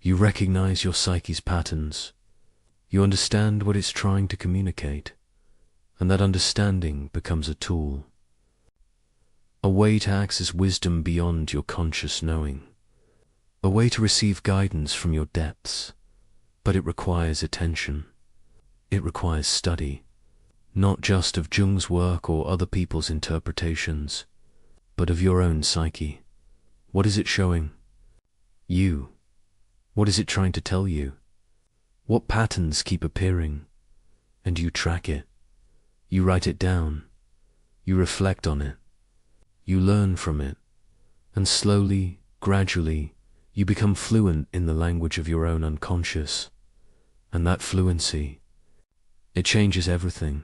Speaker 1: You recognize your psyche's patterns. You understand what it's trying to communicate, and that understanding becomes a tool, a way to access wisdom beyond your conscious knowing, a way to receive guidance from your depths. But it requires attention. It requires study, not just of Jung's work or other people's interpretations, but of your own psyche. What is it showing you? What is it trying to tell you? What patterns keep appearing? And you track it. You write it down. You reflect on it. You learn from it. And slowly, gradually, you become fluent in the language of your own unconscious. And that fluency, it changes everything,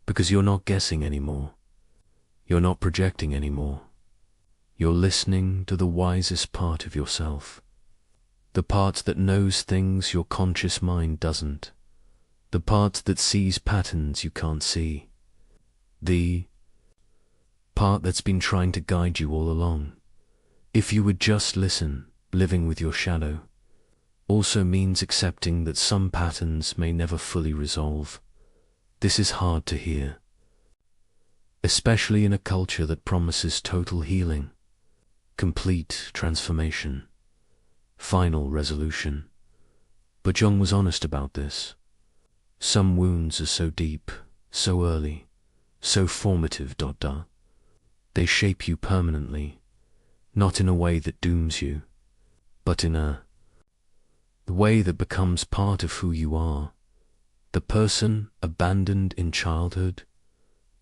Speaker 1: because you're not guessing anymore. You're not projecting anymore. You're listening to the wisest part of yourself, the part that knows things your conscious mind doesn't, the part that sees patterns you can't see, the part that's been trying to guide you all along. If you would just listen, living with your shadow also means accepting that some patterns may never fully resolve. This is hard to hear, especially in a culture that promises total healing, complete transformation, final resolution. But Jung was honest about this. Some wounds are so deep, so early, so formative, they shape you permanently, not in a way that dooms you, but in a way that becomes part of who you are. The person abandoned in childhood,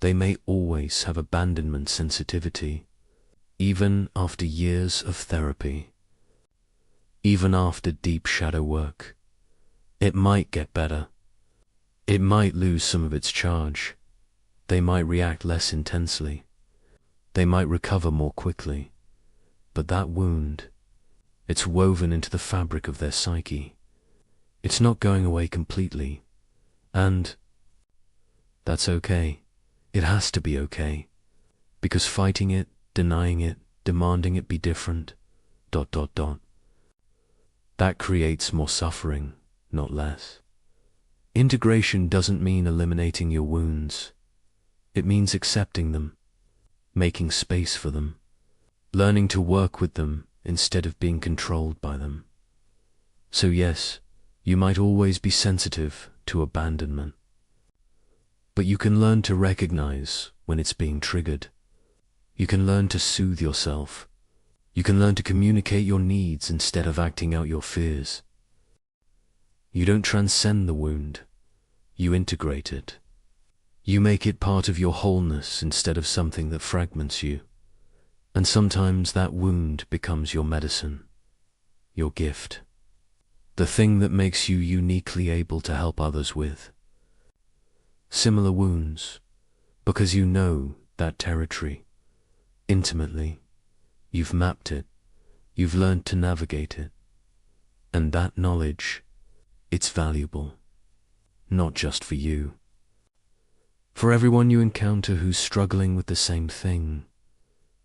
Speaker 1: they may always have abandonment sensitivity, even after years of therapy, even after deep shadow work. It might get better. It might lose some of its charge. They might react less intensely. They might recover more quickly. But that wound, it's woven into the fabric of their psyche. It's not going away completely. And that's okay. It has to be okay. Because fighting it, denying it, demanding it be different, ... that creates more suffering, not less. Integration doesn't mean eliminating your wounds. It means accepting them, making space for them, learning to work with them instead of being controlled by them. So yes, you might always be sensitive to abandonment, but you can learn to recognize when it's being triggered. You can learn to soothe yourself. You can learn to communicate your needs instead of acting out your fears. You don't transcend the wound. You integrate it. You make it part of your wholeness instead of something that fragments you. And sometimes that wound becomes your medicine, your gift, the thing that makes you uniquely able to help others with similar wounds, because you know that territory intimately. You've mapped it, you've learned to navigate it, and that knowledge, it's valuable, not just for you. For everyone you encounter who's struggling with the same thing,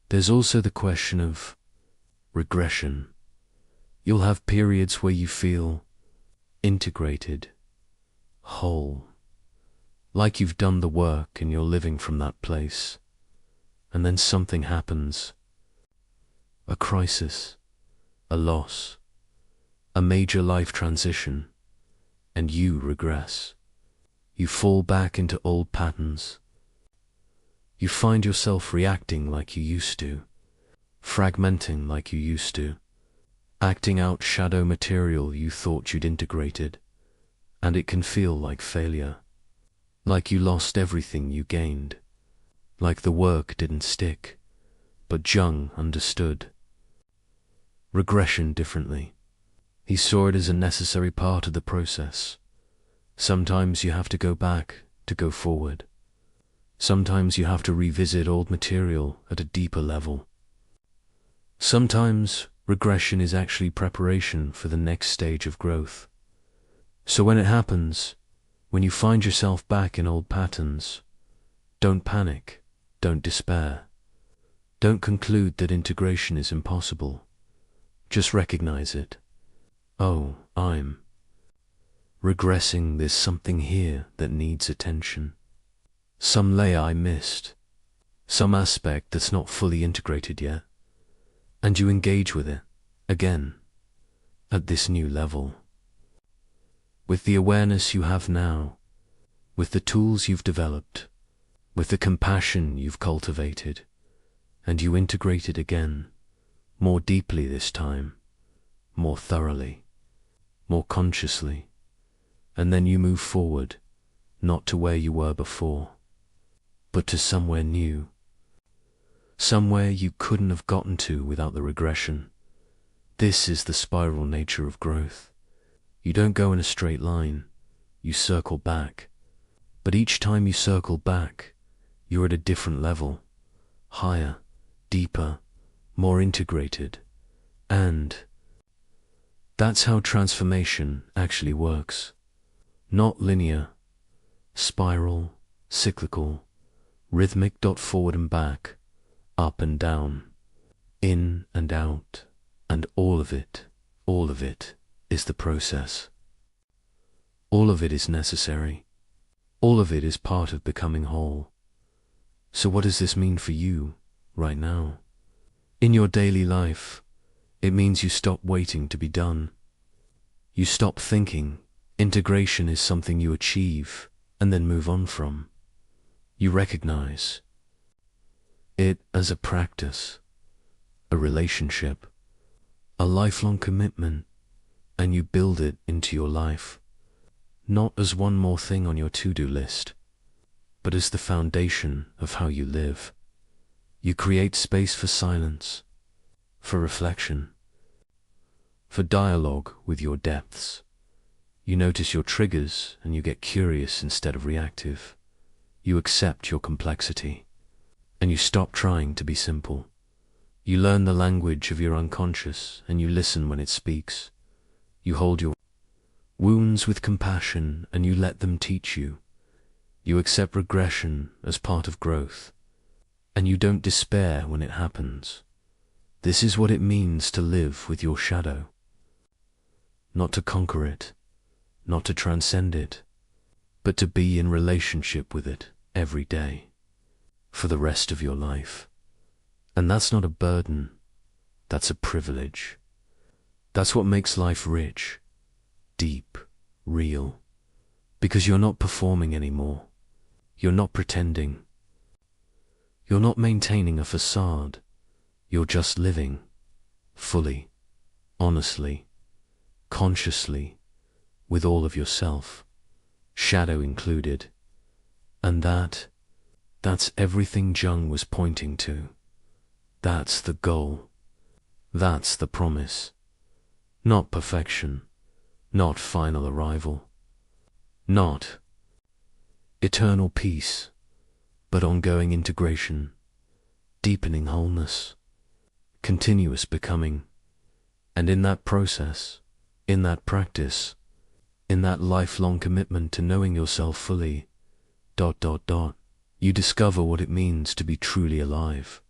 Speaker 1: there's also the question of regression. You'll have periods where you feel integrated, whole, like you've done the work and you're living from that place, and then something happens. A crisis, a loss, a major life transition, and you regress. You fall back into old patterns. You find yourself reacting like you used to, fragmenting like you used to, acting out shadow material you thought you'd integrated, and it can feel like failure, like you lost everything you gained, like the work didn't stick, but Jung understood regression differently. He saw it as a necessary part of the process. Sometimes you have to go back to go forward. Sometimes you have to revisit old material at a deeper level. Sometimes regression is actually preparation for the next stage of growth. So when it happens, when you find yourself back in old patterns, don't panic, don't despair. Don't conclude that integration is impossible. Just recognize it. Oh, I'm regressing. There's something here that needs attention. Some layer I missed, some aspect that's not fully integrated yet. And you engage with it, again, at this new level. With the awareness you have now, with the tools you've developed, with the compassion you've cultivated, and you integrate it again, more deeply this time, more thoroughly, more consciously, and then you move forward, not to where you were before, but to somewhere new, somewhere you couldn't have gotten to without the regression. This is the spiral nature of growth. You don't go in a straight line, you circle back, but each time you circle back, you're at a different level, higher, deeper, more integrated, and that's how transformation actually works. Not linear, spiral, cyclical, rhythmic. Forward and back, up and down, in and out, and all of it is the process. All of it is necessary. All of it is part of becoming whole. So what does this mean for you right now? In your daily life, it means you stop waiting to be done. You stop thinking integration is something you achieve and then move on from. You recognize it as a practice, a relationship, a lifelong commitment, and you build it into your life, not as one more thing on your to-do list, but as the foundation of how you live. You create space for silence, for reflection, for dialogue with your depths. You notice your triggers and you get curious instead of reactive. You accept your complexity, and you stop trying to be simple. You learn the language of your unconscious and you listen when it speaks. You hold your wounds with compassion and you let them teach you. You accept regression as part of growth, and you don't despair when it happens. This is what it means to live with your shadow. Not to conquer it, not to transcend it, but to be in relationship with it every day, for the rest of your life. And that's not a burden, that's a privilege. That's what makes life rich, deep, real, because you're not performing anymore. You're not pretending. You're not maintaining a facade. You're just living, fully, honestly, consciously, with all of yourself, shadow included. And that's everything Jung was pointing to. That's the goal. That's the promise. Not perfection, not final arrival, not eternal peace, but ongoing integration, deepening wholeness, continuous becoming. And in that process, in that practice, in that lifelong commitment to knowing yourself fully, you discover what it means to be truly alive,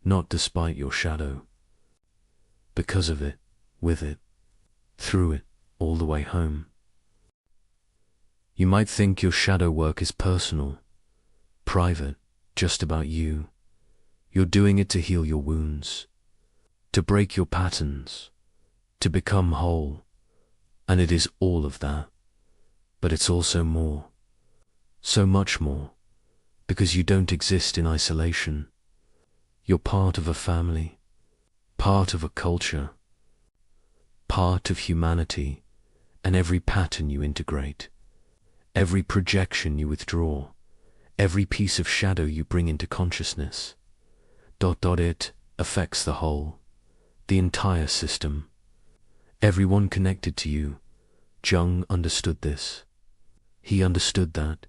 Speaker 1: not despite your shadow, because of it, with it, through it, all the way home. You might think your shadow work is personal, private, just about you. You're doing it to heal your wounds, to break your patterns, to become whole. And it is all of that. But it's also more, so much more, because you don't exist in isolation. You're part of a family, part of a culture, part of humanity, and every pattern you integrate, every projection you withdraw, every piece of shadow you bring into consciousness, it affects the whole, the entire system, everyone connected to you. Jung understood this. He understood that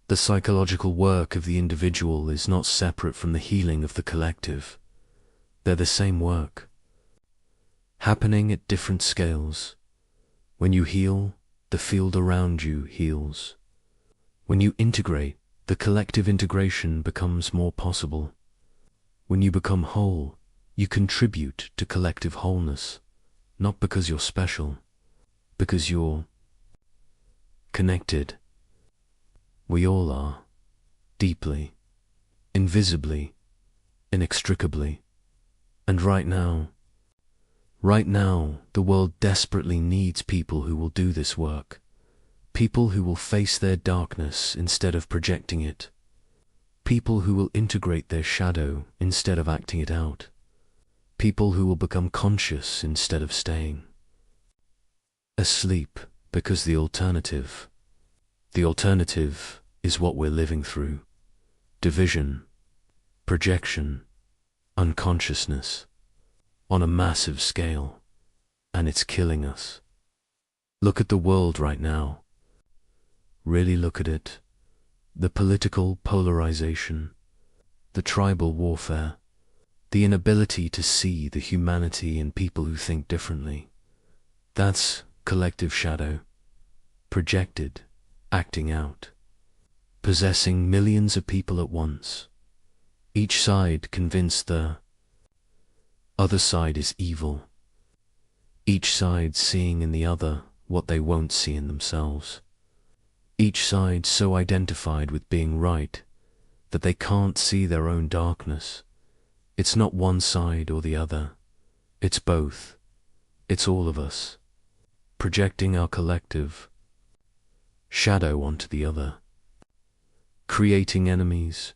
Speaker 1: the psychological work of the individual is not separate from the healing of the collective. They're the same work, happening at different scales. When you heal, the field around you heals. When you integrate, the collective integration becomes more possible. When you become whole, you contribute to collective wholeness, not because you're special, because you're connected. We all are, deeply, invisibly, inextricably. And right now, the world desperately needs people who will do this work. People who will face their darkness instead of projecting it. People who will integrate their shadow instead of acting it out. People who will become conscious instead of staying asleep, because the alternative is what we're living through. Division, projection, unconsciousness, on a massive scale, and it's killing us. Look at the world right now. Really look at it. The political polarization, the tribal warfare, the inability to see the humanity in people who think differently. That's collective shadow, projected, acting out, possessing millions of people at once. Each side convinced the other side is evil. Each side seeing in the other what they won't see in themselves. Each side so identified with being right that they can't see their own darkness. It's not one side or the other. It's both. It's all of us, projecting our collective shadow onto the other, creating enemies,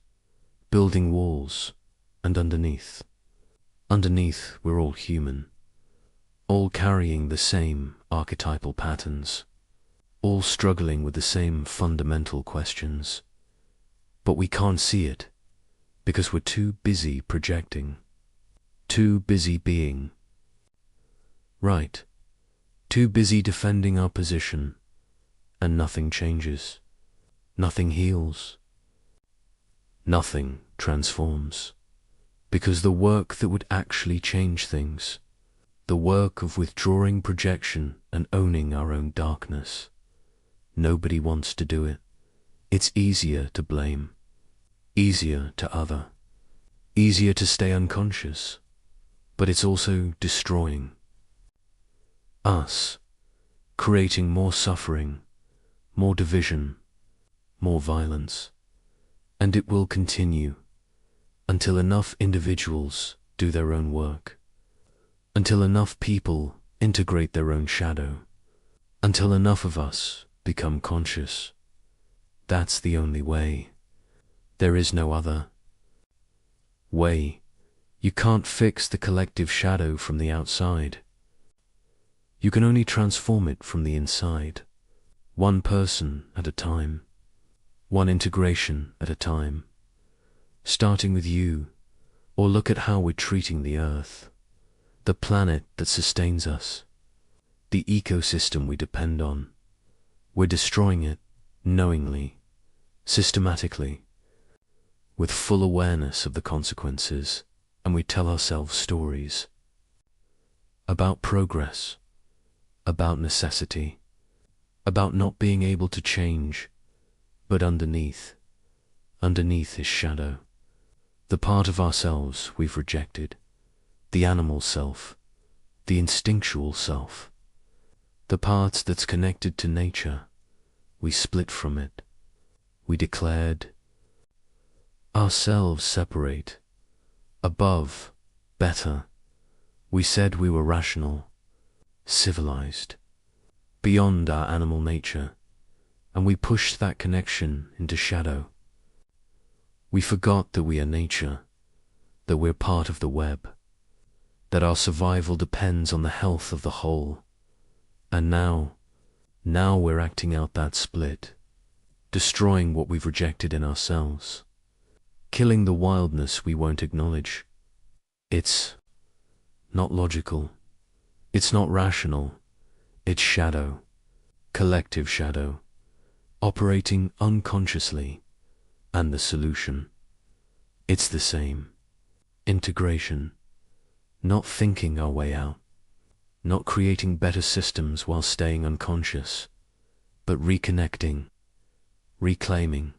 Speaker 1: building walls, and underneath we're all human, all carrying the same archetypal patterns, all struggling with the same fundamental questions. But we can't see it, because we're too busy projecting, too busy being. Right, too busy defending our position, and nothing changes, nothing heals, nothing transforms. Because the work that would actually change things, the work of withdrawing projection and owning our own darkness, nobody wants to do it. It's easier to blame, easier to other, easier to stay unconscious, but it's also destroying us, creating more suffering, more division, more violence, and it will continue until enough individuals do their own work, until enough people integrate their own shadow, until enough of us become conscious. That's the only way. There is no other way. You can't fix the collective shadow from the outside. You can only transform it from the inside, one person at a time, one integration at a time, starting with you. Or look at how we're treating the earth, the planet that sustains us, the ecosystem we depend on. We're destroying it knowingly, systematically, with full awareness of the consequences, and we tell ourselves stories about progress, about necessity, about not being able to change, but underneath is shadow, the part of ourselves we've rejected, the animal self, the instinctual self, the part that's connected to nature. We split from it. We declared ourselves separate, above, better. We said we were rational, civilized, beyond our animal nature, and we pushed that connection into shadow. We forgot that we are nature, that we're part of the web, that our survival depends on the health of the whole. And now we're acting out that split, destroying what we've rejected in ourselves, killing the wildness we won't acknowledge. It's not logical. It's not rational. It's shadow, collective shadow, operating unconsciously. And the solution, it's the same. Integration, not thinking our way out, not creating better systems while staying unconscious, but reconnecting, reclaiming,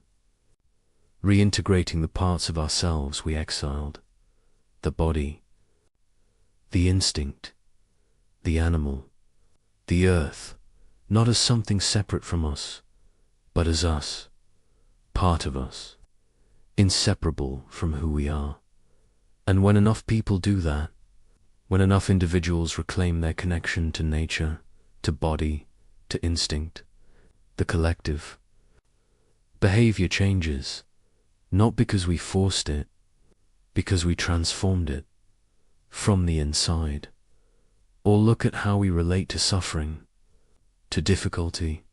Speaker 1: reintegrating the parts of ourselves we exiled, the body, the instinct, the animal, the earth, not as something separate from us, but as us, part of us, inseparable from who we are. And when enough people do that, when enough individuals reclaim their connection to nature, to body, to instinct, the collective, behavior changes, not because we forced it, because we transformed it from the inside. Or look at how we relate to suffering, to difficulty,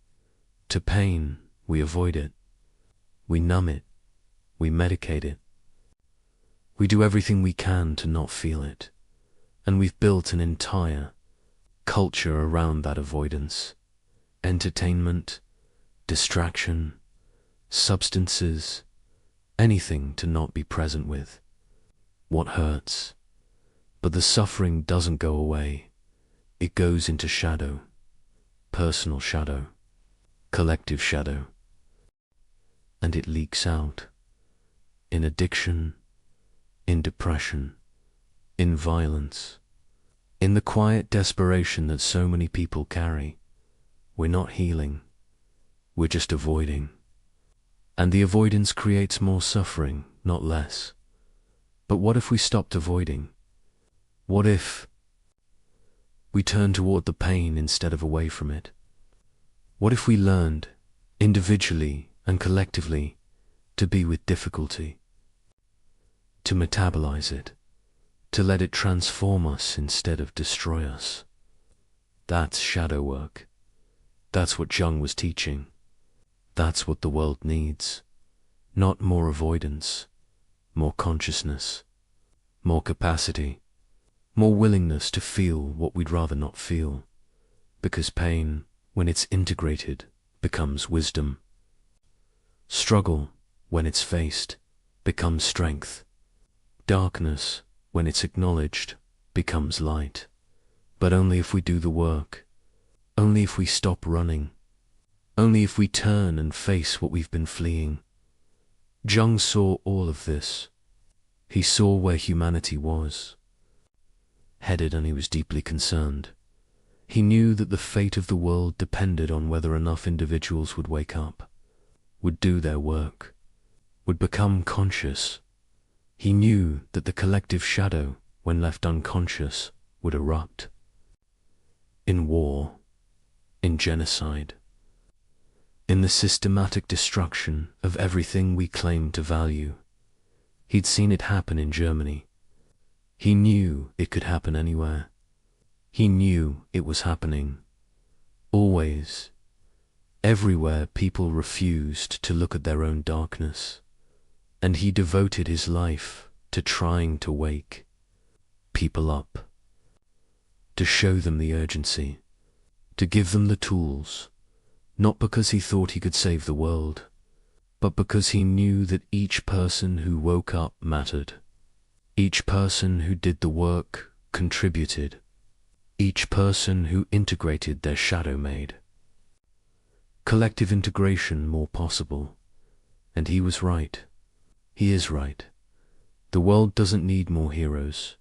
Speaker 1: to pain. We avoid it. We numb it. We medicate it. We do everything we can to not feel it. And we've built an entire culture around that avoidance. Entertainment, distraction, substances, anything to not be present with what hurts. But the suffering doesn't go away. It goes into shadow, personal shadow, collective shadow. And it leaks out in addiction, in depression, in violence, in the quiet desperation that so many people carry. We're not healing, we're just avoiding. And the avoidance creates more suffering, not less. But what if we stopped avoiding? What if we turned toward the pain instead of away from it? What if we learned, individually and collectively, to be with difficulty, to metabolize it, to let it transform us instead of destroy us? That's shadow work. That's what Jung was teaching. That's what the world needs. Not more avoidance, more consciousness, more capacity, more willingness to feel what we'd rather not feel. Because pain, when it's integrated, becomes wisdom. Struggle, when it's faced, becomes strength. Darkness, when it's acknowledged, becomes light. But only if we do the work, only if we stop running, only if we turn and face what we've been fleeing. Jung saw all of this. He saw where humanity was headed, and he was deeply concerned. He knew that the fate of the world depended on whether enough individuals would wake up, would do their work, would become conscious. He knew that the collective shadow, when left unconscious, would erupt. In war, in genocide, in the systematic destruction of everything we claim to value. He'd seen it happen in Germany. He knew it could happen anywhere. He knew it was happening. Always, everywhere, people refused to look at their own darkness, and he devoted his life to trying to wake people up, to show them the urgency, to give them the tools, not because he thought he could save the world, but because he knew that each person who woke up mattered. Each person who did the work contributed. Each person who integrated their shadow made collective integration more possible. And he was right. He is right. The world doesn't need more heroes.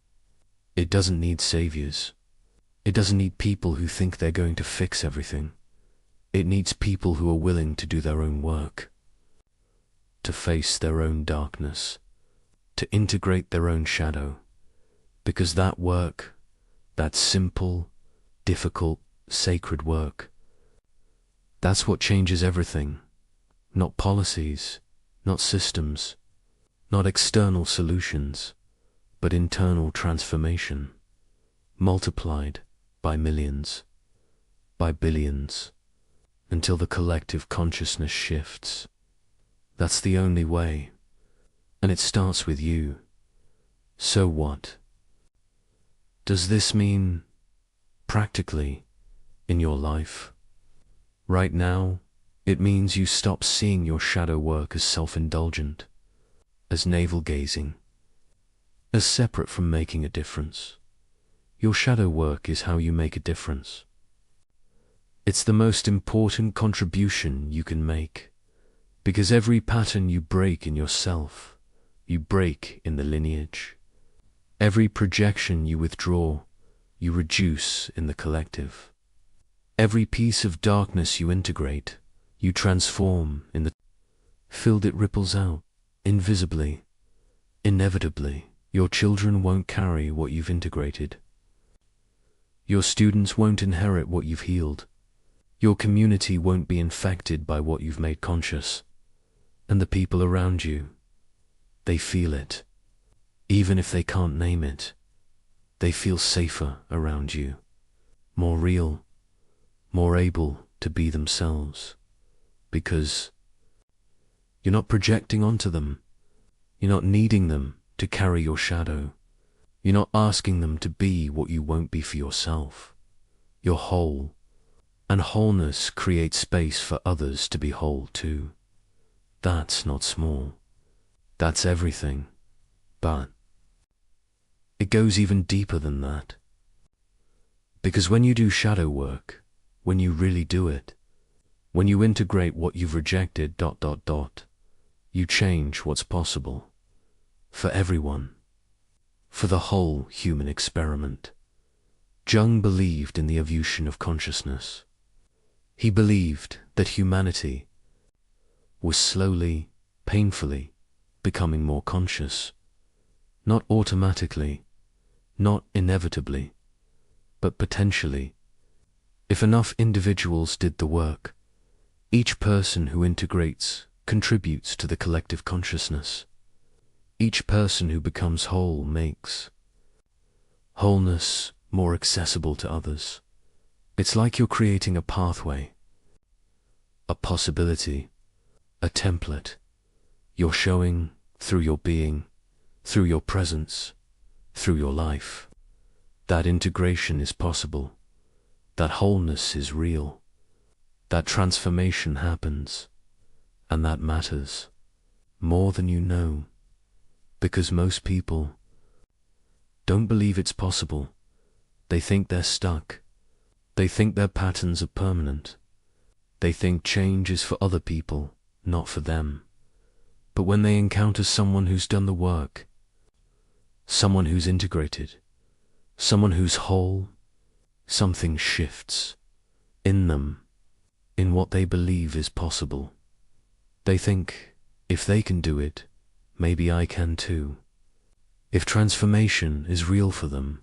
Speaker 1: It doesn't need saviors. It doesn't need people who think they're going to fix everything. It needs people who are willing to do their own work, to face their own darkness, to integrate their own shadow, because that work, that simple, difficult, sacred work, that's what changes everything. Not policies, not systems, not external solutions, but internal transformation, multiplied by millions, by billions, until the collective consciousness shifts. That's the only way. And it starts with you. So what? Does this mean, practically, in your life? Right now, it means you stop seeing your shadow work as self-indulgent, as navel-gazing, as separate from making a difference. Your shadow work is how you make a difference. It's the most important contribution you can make, because every pattern you break in yourself, you break in the lineage. Every projection you withdraw, you reduce in the collective. Every piece of darkness you integrate, you transform in the field. It ripples out, invisibly, inevitably. Your children won't carry what you've integrated. Your students won't inherit what you've healed. Your community won't be infected by what you've made conscious. And the people around you, they feel it. Even if they can't name it, they feel safer around you, more real, more able to be themselves, because you're not projecting onto them. You're not needing them to carry your shadow. You're not asking them to be what you won't be for yourself. You're whole, and wholeness creates space for others to be whole too. That's not small. That's everything. But it goes even deeper than that. Because when you do shadow work, when you really do it, when you integrate what you've rejected, you change what's possible. For everyone. For the whole human experiment. Jung believed in the evolution of consciousness. He believed that humanity was slowly, painfully, becoming more conscious. Not automatically, not inevitably, but potentially. If enough individuals did the work, each person who integrates contributes to the collective consciousness. Each person who becomes whole makes wholeness more accessible to others. It's like you're creating a pathway, a possibility, a template. You're showing through your being, through your presence, through your life, that integration is possible, that wholeness is real, that transformation happens, and that matters more than you know. Because most people don't believe it's possible. They think they're stuck. They think their patterns are permanent. They think change is for other people, not for them. But when they encounter someone who's done the work, someone who's integrated, someone who's whole, something shifts in them, in what they believe is possible. They think, if they can do it, maybe I can too. If transformation is real for them,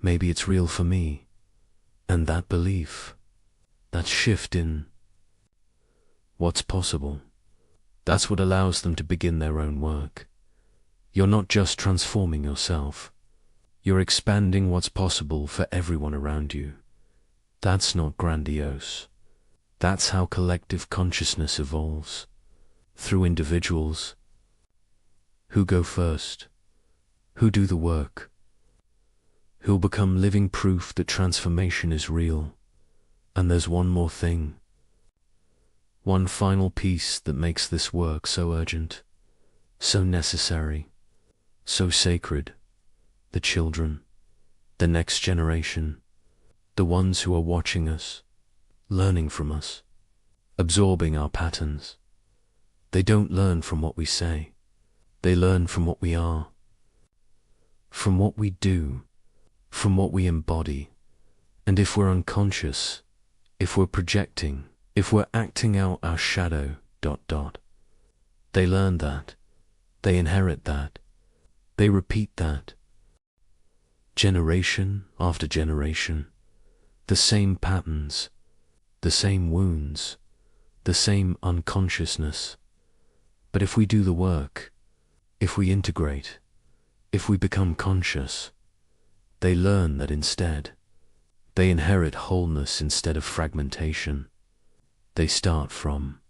Speaker 1: maybe it's real for me. And that belief, that shift in what's possible, that's what allows them to begin their own work. You're not just transforming yourself. You're expanding what's possible for everyone around you. That's not grandiose. That's how collective consciousness evolves. Through individuals who go first, who do the work, who'll become living proof that transformation is real. And there's one more thing, one final piece that makes this work so urgent, so necessary, so sacred. The children, the next generation, the ones who are watching us, learning from us, absorbing our patterns. They don't learn from what we say. They learn from what we are, from what we do, from what we embody. And if we're unconscious, if we're projecting, if we're acting out our shadow, they learn that, they inherit that, they repeat that. Generation after generation, the same patterns, the same wounds, the same unconsciousness. But if we do the work, if we integrate, if we become conscious, they learn that instead, they inherit wholeness instead of fragmentation. They start from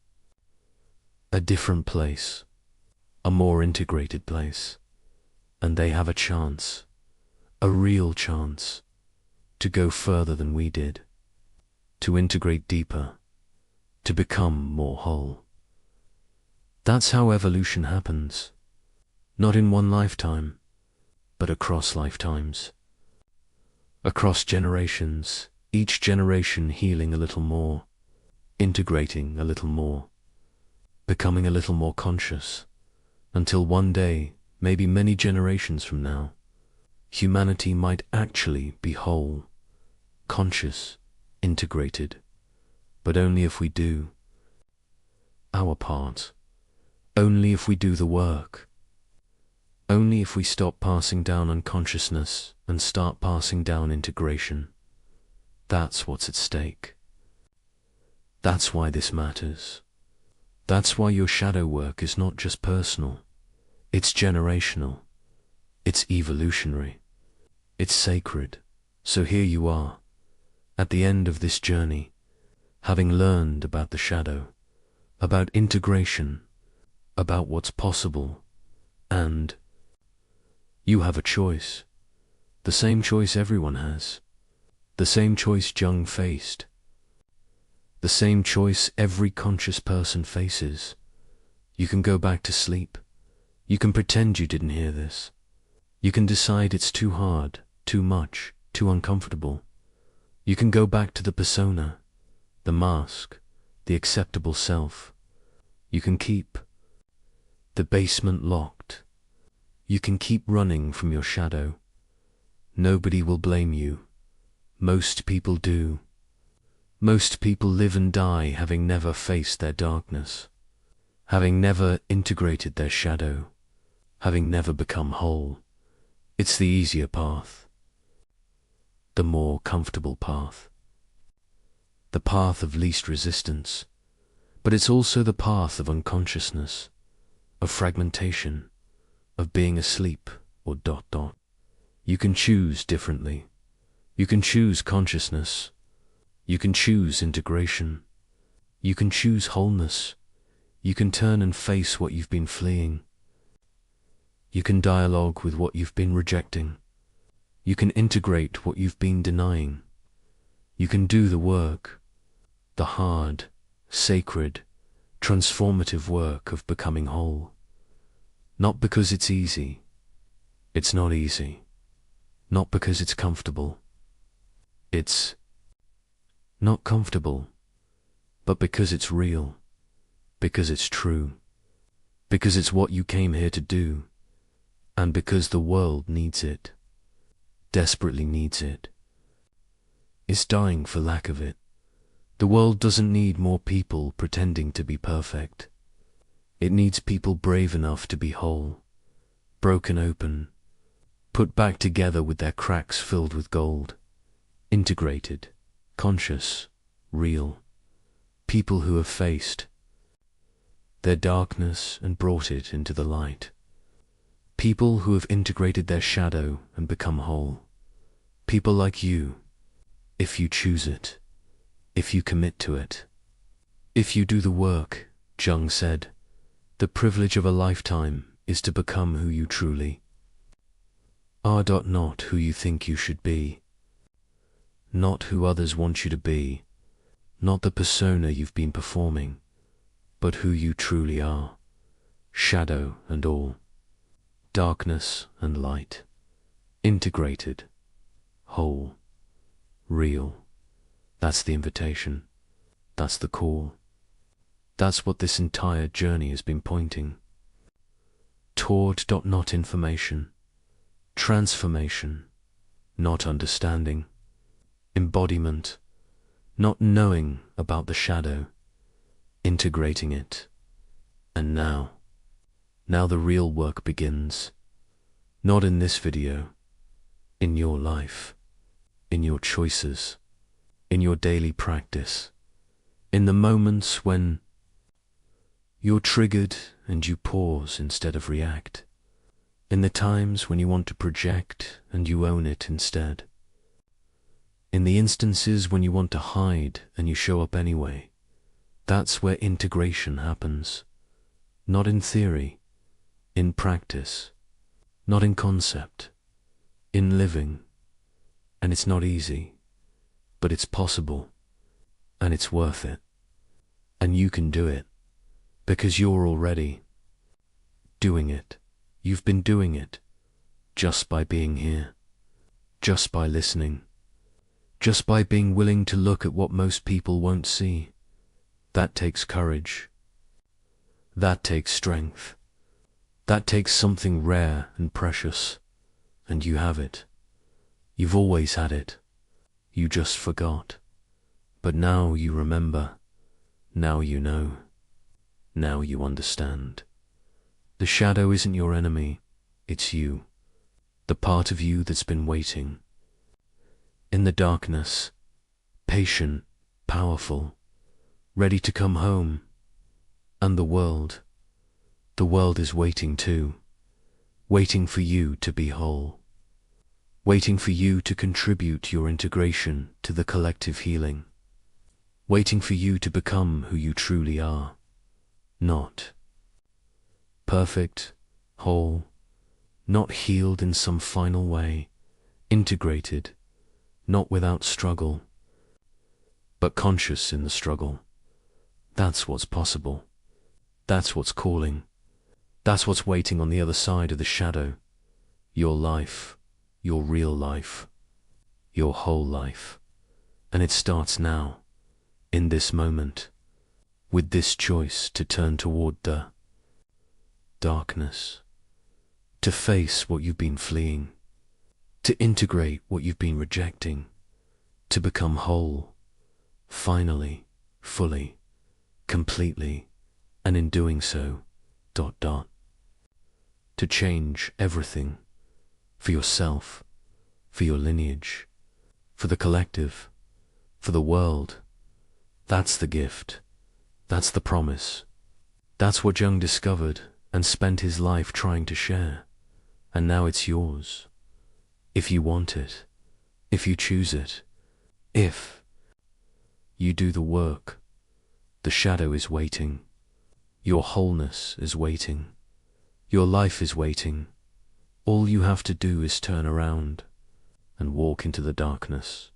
Speaker 1: a different place, a more integrated place, and they have a chance, a real chance, to go further than we did, to integrate deeper, to become more whole. That's how evolution happens, not in one lifetime, but across lifetimes, across generations, each generation healing a little more, integrating a little more, becoming a little more conscious, until one day, maybe many generations from now, humanity might actually be whole, conscious, integrated, but only if we do our part, only if we do the work, only if we stop passing down unconsciousness and start passing down integration. That's what's at stake. That's why this matters. That's why your shadow work is not just personal. It's generational. It's evolutionary. It's sacred. So here you are, at the end of this journey, having learned about the shadow, about integration, about what's possible, and you have a choice. The same choice everyone has. The same choice Jung faced. The same choice every conscious person faces. You can go back to sleep. You can pretend you didn't hear this. You can decide it's too hard, too much, too uncomfortable. You can go back to the persona, the mask, the acceptable self. You can keep the basement locked. You can keep running from your shadow. Nobody will blame you. Most people do. Most people live and die having never faced their darkness, having never integrated their shadow, having never become whole. It's the easier path, the more comfortable path, the path of least resistance, but it's also the path of unconsciousness, of fragmentation, of being asleep, or ... You can choose differently. You can choose consciousness. You can choose integration. You can choose wholeness. You can turn and face what you've been fleeing. You can dialogue with what you've been rejecting. You can integrate what you've been denying. You can do the work, the hard, sacred, transformative work of becoming whole. Not because it's easy. It's not easy. Not because it's comfortable. It's not comfortable, but because it's real, because it's true, because it's what you came here to do, and because the world needs it, desperately needs it. It's dying for lack of it. The world doesn't need more people pretending to be perfect. It needs people brave enough to be whole, broken open, put back together with their cracks filled with gold, integrated, conscious, real, people who have faced their darkness and brought it into the light, people who have integrated their shadow and become whole, people like you, if you choose it, if you commit to it, if you do the work. Jung said, the privilege of a lifetime is to become who you truly are. Not who you think you should be, not who others want you to be, not the persona you've been performing, but who you truly are, shadow and all, darkness and light, integrated, whole, real. That's the invitation. That's the call. That's what this entire journey has been pointing toward. Not information, transformation, not understanding, embodiment, not knowing about the shadow, integrating it. And now the real work begins. Not in this video, in your life, in your choices, in your daily practice, in the moments when you're triggered and you pause instead of react, in the times when you want to project and you own it instead, in the instances when you want to hide and you show up anyway. That's where integration happens. Not in theory, in practice, not in concept, in living. And it's not easy, but it's possible, and it's worth it. And you can do it, because you're already doing it. You've been doing it, just by being here, just by listening, just by being willing to look at what most people won't see. That takes courage. That takes strength. That takes something rare and precious, and you have it. You've always had it. You just forgot. But now you remember. Now you know. Now you understand. The shadow isn't your enemy. It's you. The part of you that's been waiting. In the darkness, patient, powerful, ready to come home. And the world is waiting too, waiting for you to be whole, waiting for you to contribute your integration to the collective healing, waiting for you to become who you truly are, not perfect, whole, not healed in some final way, integrated, not without struggle, but conscious in the struggle. That's what's possible. That's what's calling. That's what's waiting on the other side of the shadow. Your life, your real life, your whole life. And it starts now, in this moment, with this choice to turn toward the darkness, to face what you've been fleeing, to integrate what you've been rejecting, to become whole, finally, fully, completely, and in doing so, to change everything, for yourself, for your lineage, for the collective, for the world. That's the gift. That's the promise. That's what Jung discovered and spent his life trying to share. And now it's yours. If you want it, if you choose it, if you do the work. The shadow is waiting. Your wholeness is waiting. Your life is waiting. All you have to do is turn around and walk into the darkness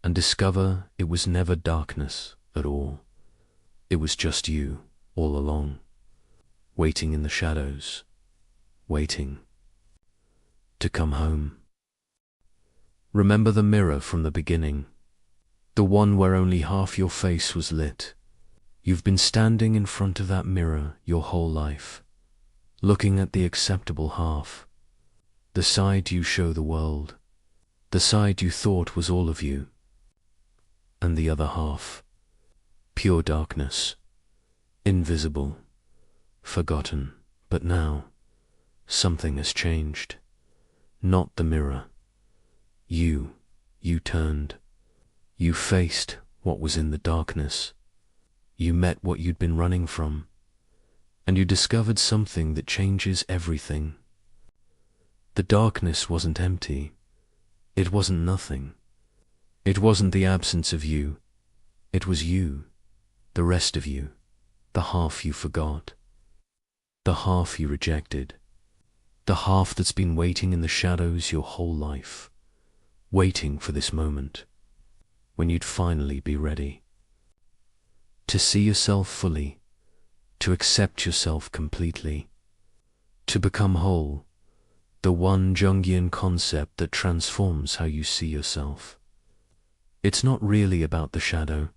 Speaker 1: and discover it was never darkness at all. It was just you all along, waiting in the shadows, waiting to come home. Remember the mirror from the beginning, the one where only half your face was lit. You've been standing in front of that mirror your whole life, looking at the acceptable half, the side you show the world, the side you thought was all of you, and the other half, pure darkness, invisible, forgotten. But now, something has changed. Not the mirror. You turned. You faced what was in the darkness. You met what you'd been running from, and you discovered something that changes everything. The darkness wasn't empty. It wasn't nothing. It wasn't the absence of you. It was you, the rest of you, the half you forgot, the half you rejected, the half that's been waiting in the shadows your whole life, waiting for this moment, when you'd finally be ready. To see yourself fully, to accept yourself completely, to become whole, the one Jungian concept that transforms how you see yourself. It's not really about the shadow,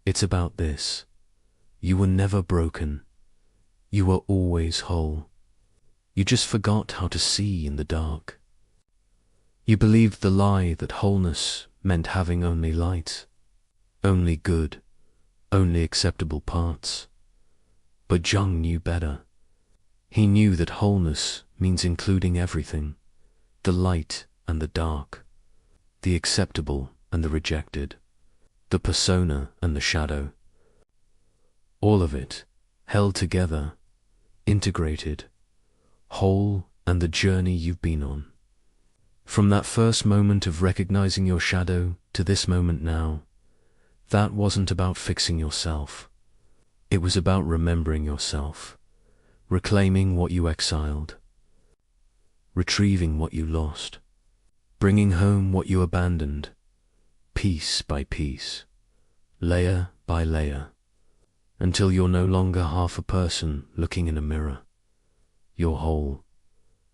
Speaker 1: it's about this. You were never broken. You were always whole. You just forgot how to see in the dark. You believed the lie that wholeness meant having only light, only good, only acceptable parts. But Jung knew better. He knew that wholeness means including everything, the light and the dark, the acceptable and the rejected, the persona and the shadow. All of it, held together, integrated, whole, and the journey you've been on. From that first moment of recognizing your shadow to this moment now, that wasn't about fixing yourself. It was about remembering yourself, reclaiming what you exiled, retrieving what you lost, bringing home what you abandoned, piece by piece, layer by layer, until you're no longer half a person looking in a mirror. You're whole,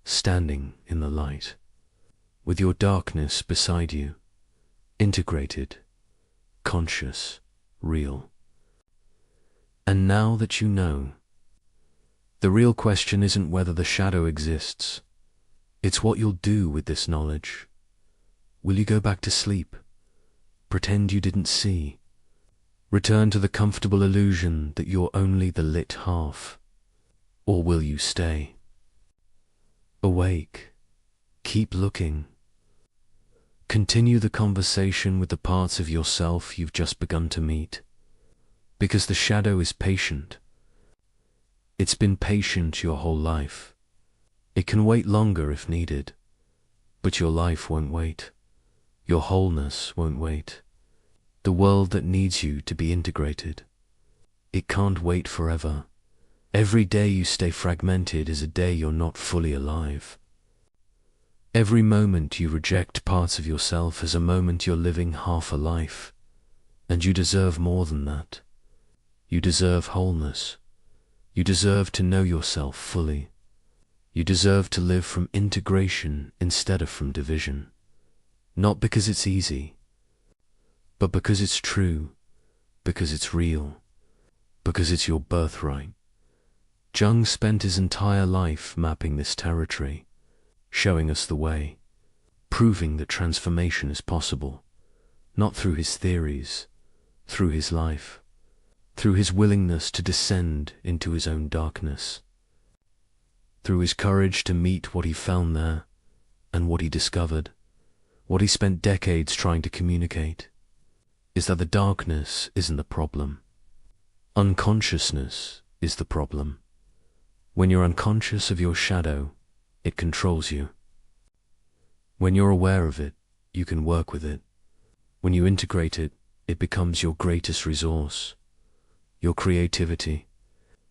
Speaker 1: standing in the light, with your darkness beside you, integrated, conscious, real. And now that you know, the real question isn't whether the shadow exists. It's what you'll do with this knowledge. Will you go back to sleep? Pretend you didn't see? Return to the comfortable illusion that you're only the lit half? Or will you stay awake? Keep looking. Continue the conversation with the parts of yourself you've just begun to meet. Because the shadow is patient. It's been patient your whole life. It can wait longer if needed. But your life won't wait. Your wholeness won't wait. The world that needs you to be integrated. It can't wait forever. Every day you stay fragmented is a day you're not fully alive. Every moment you reject parts of yourself is a moment you're living half a life. And you deserve more than that. You deserve wholeness. You deserve to know yourself fully. You deserve to live from integration instead of from division. Not because it's easy, but because it's true, because it's real, because it's your birthright. Jung spent his entire life mapping this territory, showing us the way, proving that transformation is possible, not through his theories, through his life, through his willingness to descend into his own darkness, through his courage to meet what he found there and what he discovered, what he spent decades trying to communicate, is that the darkness isn't the problem. Unconsciousness is the problem. When you're unconscious of your shadow, it controls you. When you're aware of it, you can work with it. When you integrate it, it becomes your greatest resource. Your creativity,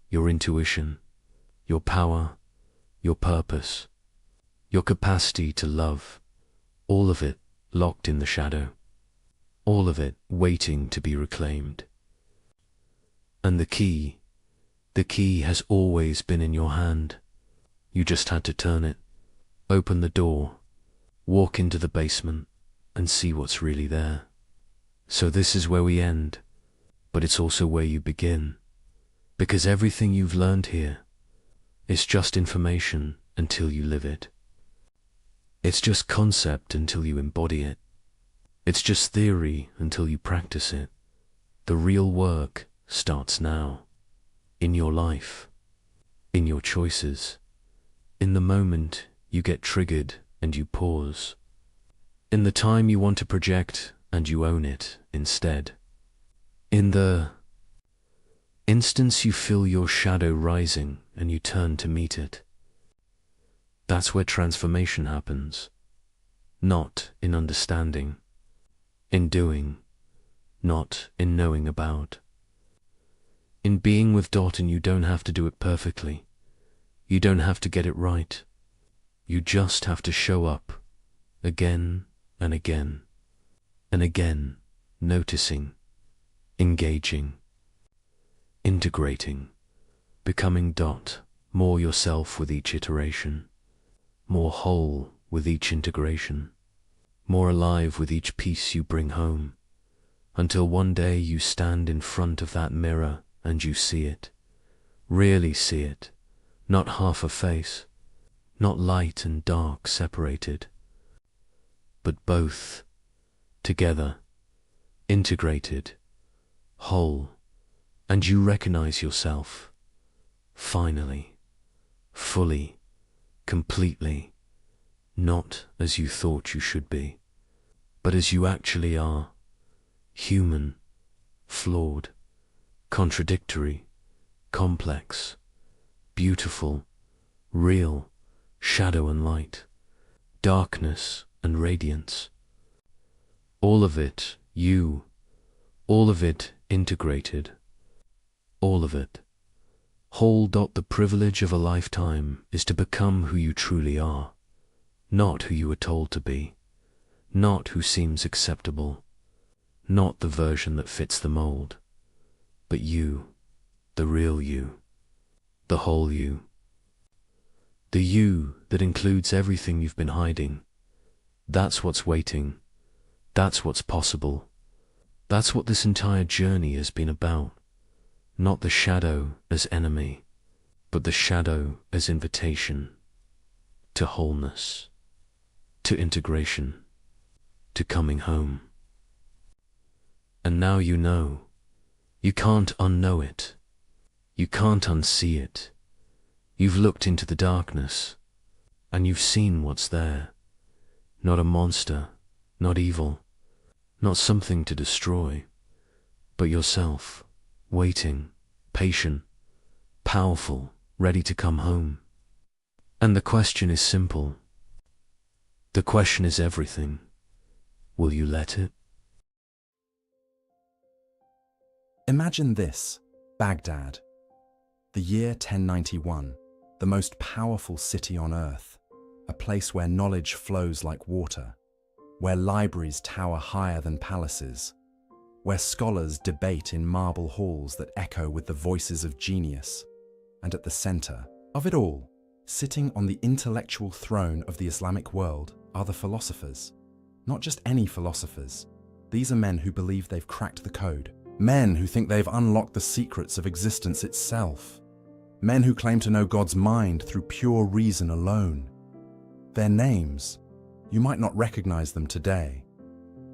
Speaker 1: your intuition, your power, your purpose, your capacity to love, all of it locked in the shadow, all of it waiting to be reclaimed. And the key has always been in your hand. You just had to turn it, open the door, walk into the basement, and see what's really there. So this is where we end, but it's also where you begin, because everything you've learned here is just information until you live it. It's just concept until you embody it. It's just theory until you practice it. The real work starts now, in your life, in your choices, in the moment you get triggered and you pause, in the time you want to project and you own it instead, in the instance you feel your shadow rising and you turn to meet it. That's where transformation happens, not in understanding, in doing, not in knowing about. In being with Dot, and you don't have to do it perfectly. You don't have to get it right. You just have to show up again and again and again, noticing, engaging, integrating, becoming Dot, more yourself with each iteration, more whole with each integration, more alive with each piece you bring home, until one day you stand in front of that mirror and you see it, really see it, not half a face, not light and dark separated, but both, together, integrated, whole, and you recognize yourself, finally, fully, completely, not as you thought you should be, but as you actually are, human, flawed, contradictory, complex, beautiful, real, shadow and light, darkness and radiance. All of it, you, all of it integrated, all of it. Whole. The privilege of a lifetime is to become who you truly are, not who you were told to be, not who seems acceptable, not the version that fits the mold, but you, the real you, the whole you, the you that includes everything you've been hiding. That's what's waiting, that's what's possible, that's what this entire journey has been about. Not the shadow as enemy, but the shadow as invitation to wholeness, to integration, to coming home. And now you know. You can't unknow it. You can't unsee it. You've looked into the darkness, and you've seen what's there. Not a monster, not evil, not something to destroy, but yourself. Waiting, patient, powerful, ready to come home. And the question is simple. The question is everything. Will you let it?
Speaker 2: Imagine this, Baghdad, the year 1091, the most powerful city on earth, a place where knowledge flows like water, where libraries tower higher than palaces, where scholars debate in marble halls that echo with the voices of genius, and at the center of it all, sitting on the intellectual throne of the Islamic world, are the philosophers. Not just any philosophers. These are men who believe they've cracked the code, men who think they've unlocked the secrets of existence itself, men who claim to know God's mind through pure reason alone. Their names, you might not recognize them today,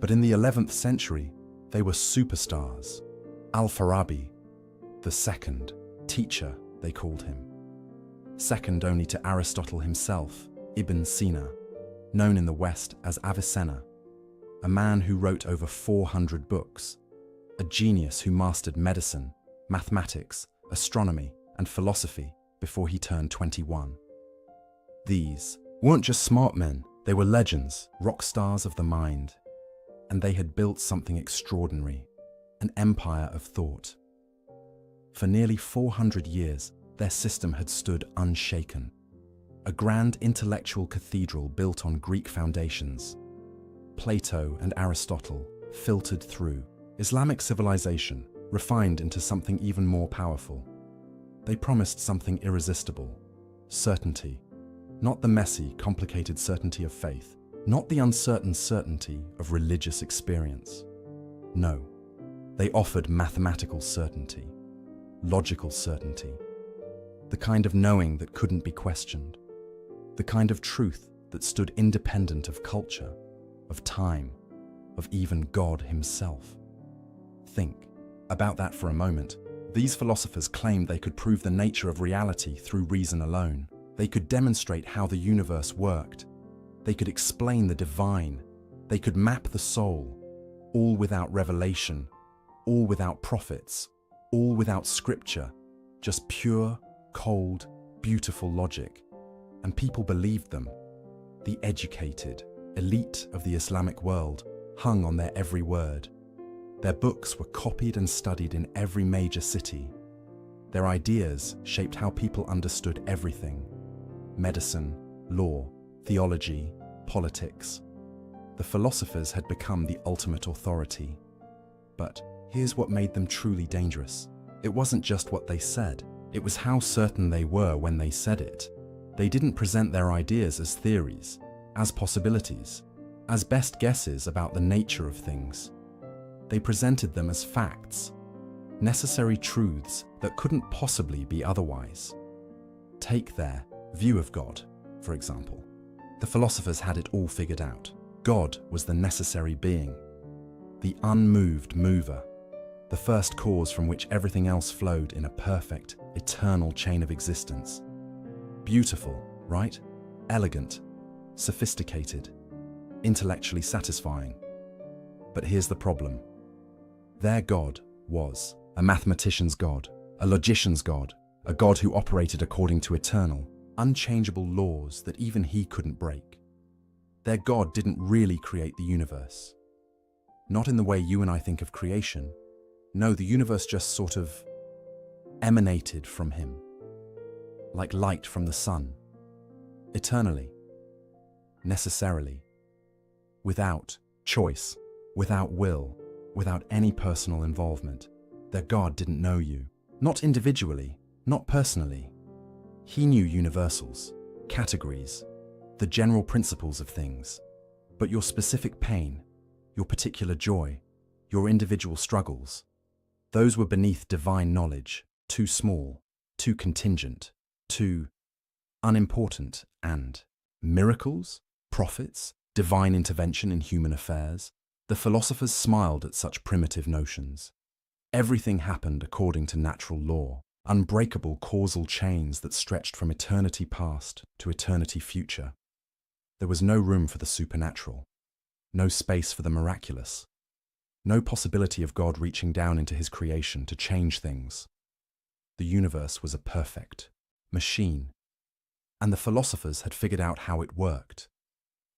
Speaker 2: but in the 11th century, they were superstars. Al-Farabi, the second, teacher, they called him. Second only to Aristotle himself, Ibn Sina, known in the West as Avicenna, a man who wrote over 400 books, a genius who mastered medicine, mathematics, astronomy, and philosophy before he turned 21. These weren't just smart men, they were legends, rock stars of the mind. And they had built something extraordinary, an empire of thought. For nearly 400 years, their system had stood unshaken, a grand intellectual cathedral built on Greek foundations. Plato and Aristotle filtered through, Islamic civilization refined into something even more powerful. They promised something irresistible, certainty, Not the messy, complicated certainty of faith, not the uncertain certainty of religious experience. No, they offered mathematical certainty, logical certainty, the kind of knowing that couldn't be questioned, the kind of truth that stood independent of culture, of time, of even God himself. Think about that for a moment. These philosophers claimed they could prove the nature of reality through reason alone. They could demonstrate how the universe worked. They could explain the divine. They could map the soul, all without revelation, all without prophets, all without scripture, just pure, cold, beautiful logic. And people believed them. The educated, elite of the Islamic world hung on their every word. Their books were copied and studied in every major city. Their ideas shaped how people understood everything: medicine, law, theology, politics. The philosophers had become the ultimate authority. But here's what made them truly dangerous. It wasn't just what they said, it was how certain they were when they said it. They didn't present their ideas as theories, as possibilities, as best guesses about the nature of things. They presented them as facts, necessary truths that couldn't possibly be otherwise. Take their view of God, for example. The philosophers had it all figured out. God was the necessary being, the unmoved mover, the first cause from which everything else flowed in a perfect, eternal chain of existence. Beautiful, right? Elegant, sophisticated, intellectually satisfying. But here's the problem. Their God was a mathematician's God, a logician's God, a God who operated according to eternal, unchangeable laws that even he couldn't break. Their God didn't really create the universe. Not in the way you and I think of creation. No, the universe just sort of emanated from him, like light from the sun, eternally, necessarily, without choice, without will, without any personal involvement. Their God didn't know you, not individually, not personally. He knew universals, categories, the general principles of things, but your specific pain, your particular joy, your individual struggles, those were beneath divine knowledge, too small, too contingent, too unimportant. And miracles, prophets, divine intervention in human affairs, the philosophers smiled at such primitive notions. Everything happened according to natural law, unbreakable causal chains that stretched from eternity past to eternity future. There was no room for the supernatural, no space for the miraculous, no possibility of God reaching down into his creation to change things. The universe was a perfect machine, and the philosophers had figured out how it worked.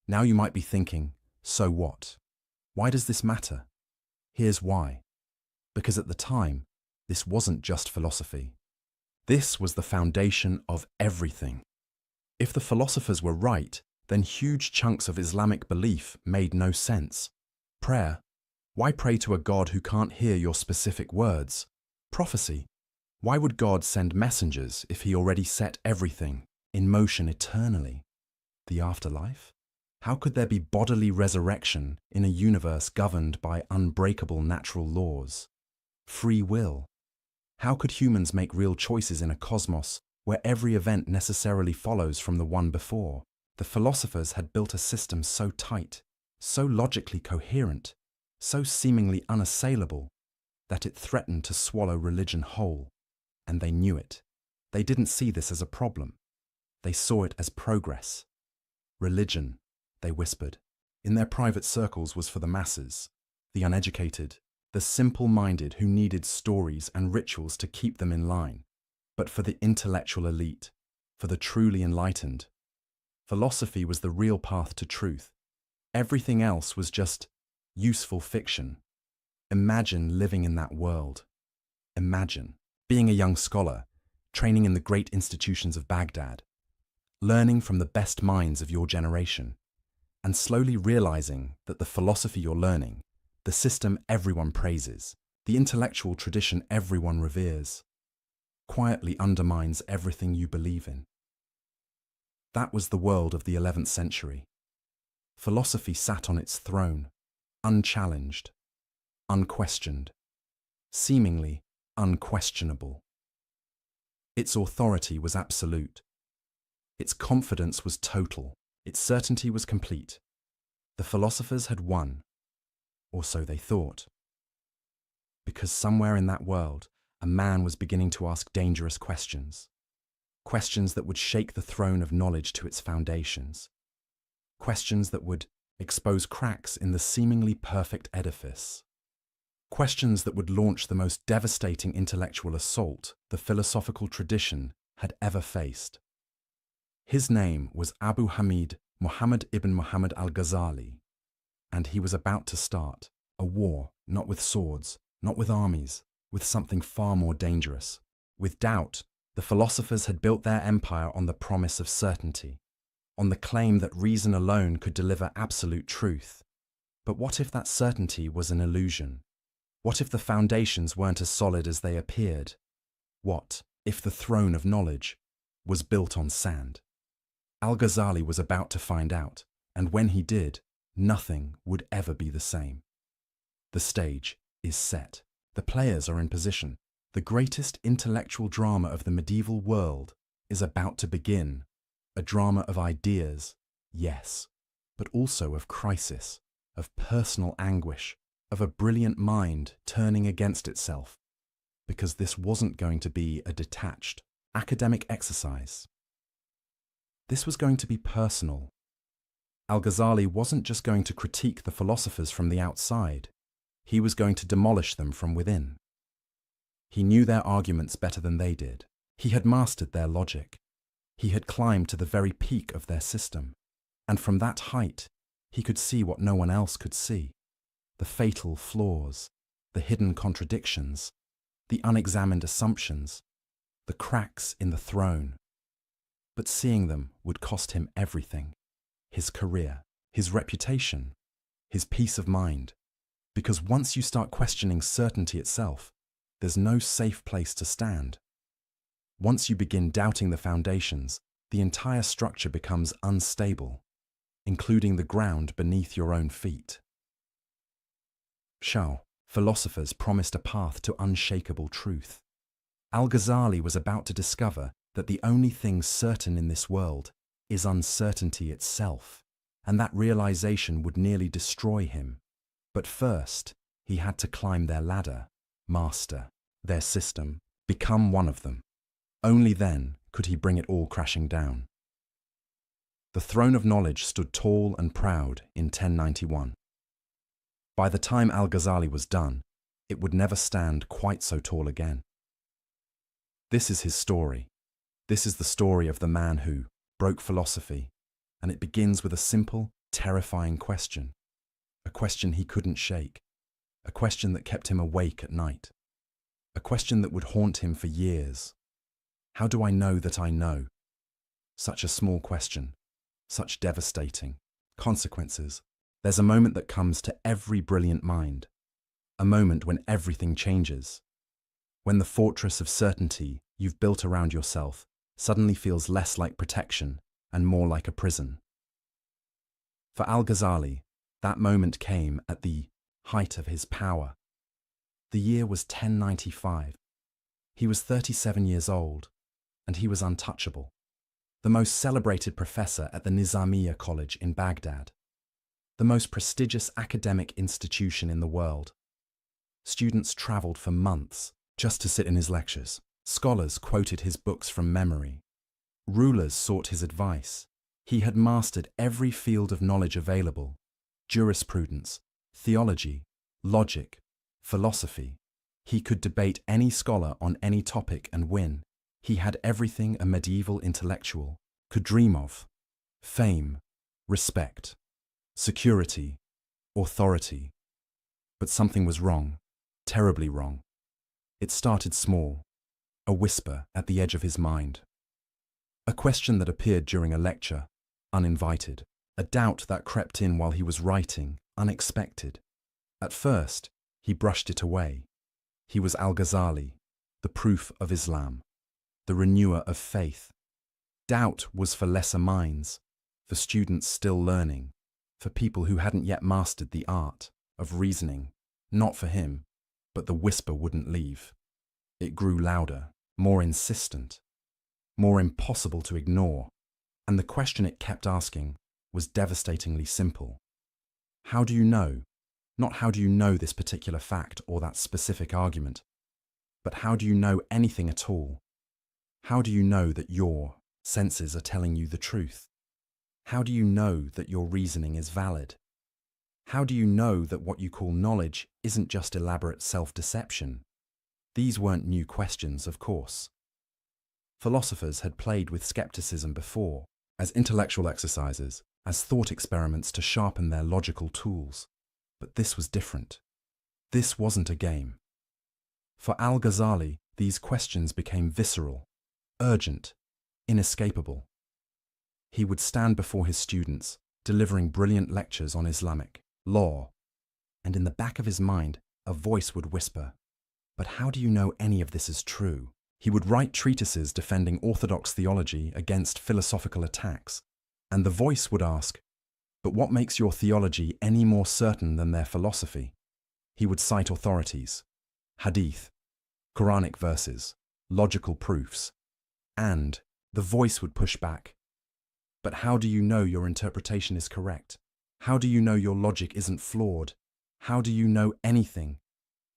Speaker 2: Now you might be thinking, so what? Why does this matter? Here's why. Because at the time, this wasn't just philosophy. This was the foundation of everything. If the philosophers were right, then huge chunks of Islamic belief made no sense. Prayer. Why pray to a God who can't hear your specific words? Prophecy. Why would God send messengers if he already set everything in motion eternally? The afterlife? How could there be bodily resurrection in a universe governed by unbreakable natural laws? Free will. How could humans make real choices in a cosmos where every event necessarily follows from the one before? The philosophers had built a system so tight, so logically coherent, so seemingly unassailable, that it threatened to swallow religion whole. And they knew it. They didn't see this as a problem. They saw it as progress. Religion, they whispered, in their private circles was for the masses, the uneducated, the simple-minded who needed stories and rituals to keep them in line. But for the intellectual elite, for the truly enlightened, philosophy was the real path to truth. Everything else was just useful fiction. Imagine living in that world. Imagine being a young scholar, training in the great institutions of Baghdad, learning from the best minds of your generation, and slowly realizing that the philosophy you're learning, the system everyone praises, the intellectual tradition everyone reveres, quietly undermines everything you believe in. That was the world of the 11th century. Philosophy sat on its throne, unchallenged, unquestioned, seemingly unquestionable. Its authority was absolute. Its confidence was total. Its certainty was complete. The philosophers had won, or so they thought. Because somewhere in that world, a man was beginning to ask dangerous questions. Questions that would shake the throne of knowledge to its foundations. Questions that would expose cracks in the seemingly perfect edifice. Questions that would launch the most devastating intellectual assault the philosophical tradition had ever faced. His name was Abu Hamid Muhammad ibn Muhammad Al-Ghazali, and he was about to start a war, not with swords, not with armies, with something far more dangerous. With doubt, the philosophers had built their empire on the promise of certainty, on the claim that reason alone could deliver absolute truth. But what if that certainty was an illusion? What if the foundations weren't as solid as they appeared? What if the throne of knowledge was built on sand? Al-Ghazali was about to find out, and when he did, nothing would ever be the same. The stage is set. The players are in position. The greatest intellectual drama of the medieval world is about to begin. A drama of ideas, yes, but also of crisis, of personal anguish, of a brilliant mind turning against itself, because this wasn't going to be a detached, academic exercise. This was going to be personal. Al-Ghazali wasn't just going to critique the philosophers from the outside, he was going to demolish them from within. He knew their arguments better than they did. He had mastered their logic. He had climbed to the very peak of their system, and from that height, he could see what no one else could see. The fatal flaws, the hidden contradictions, the unexamined assumptions, the cracks in the throne. But seeing them would cost him everything: his career, his reputation, his peace of mind. Because once you start questioning certainty itself, there's no safe place to stand. Once you begin doubting the foundations, the entire structure becomes unstable, including the ground beneath your own feet. Philosophers promised a path to unshakable truth. Al-Ghazali was about to discover that the only thing certain in this world is uncertainty itself, and that realization would nearly destroy him. But first, he had to climb their ladder, master their system, become one of them. Only then could he bring it all crashing down. The throne of knowledge stood tall and proud in 1091. By the time Al-Ghazali was done, it would never stand quite so tall again. This is his story. This is the story of the man who broke philosophy, and it begins with a simple, terrifying question. A question he couldn't shake. A question that kept him awake at night. A question that would haunt him for years. How do I know that I know? Such a small question. Such devastating consequences. There's a moment that comes to every brilliant mind. A moment when everything changes. When the fortress of certainty you've built around yourself suddenly feels less like protection and more like a prison. For Al-Ghazali, that moment came at the height of his power. The year was 1095. He was 37 years old, and he was untouchable. The most celebrated professor at the Nizamiya College in Baghdad. The most prestigious academic institution in the world. Students traveled for months just to sit in his lectures. Scholars quoted his books from memory. Rulers sought his advice. He had mastered every field of knowledge available: jurisprudence, theology, logic, philosophy. He could debate any scholar on any topic and win. He had everything a medieval intellectual could dream of: fame, respect, security, authority. But something was wrong, terribly wrong. It started small, a whisper at the edge of his mind. A question that appeared during a lecture, uninvited. A doubt that crept in while he was writing, unexpected. At first, he brushed it away. He was Al-Ghazali, the proof of Islam, the renewer of faith. Doubt was for lesser minds, for students still learning, for people who hadn't yet mastered the art of reasoning. Not for him, but the whisper wouldn't leave. It grew louder, more insistent, more impossible to ignore, and the question it kept asking was devastatingly simple. How do you know? Not how do you know this particular fact or that specific argument, but how do you know anything at all? How do you know that your senses are telling you the truth? How do you know that your reasoning is valid? How do you know that what you call knowledge isn't just elaborate self-deception? These weren't new questions, of course. Philosophers had played with skepticism before, as intellectual exercises, as thought experiments to sharpen their logical tools. But this was different. This wasn't a game. For Al-Ghazali, these questions became visceral, urgent, inescapable. He would stand before his students, delivering brilliant lectures on Islamic law, and in the back of his mind, a voice would whisper, "But how do you know any of this is true?" He would write treatises defending orthodox theology against philosophical attacks, and the voice would ask, "But what makes your theology any more certain than their philosophy?" He would cite authorities, hadith, Quranic verses, logical proofs, and the voice would push back. "But how do you know your interpretation is correct? How do you know your logic isn't flawed? How do you know anything?"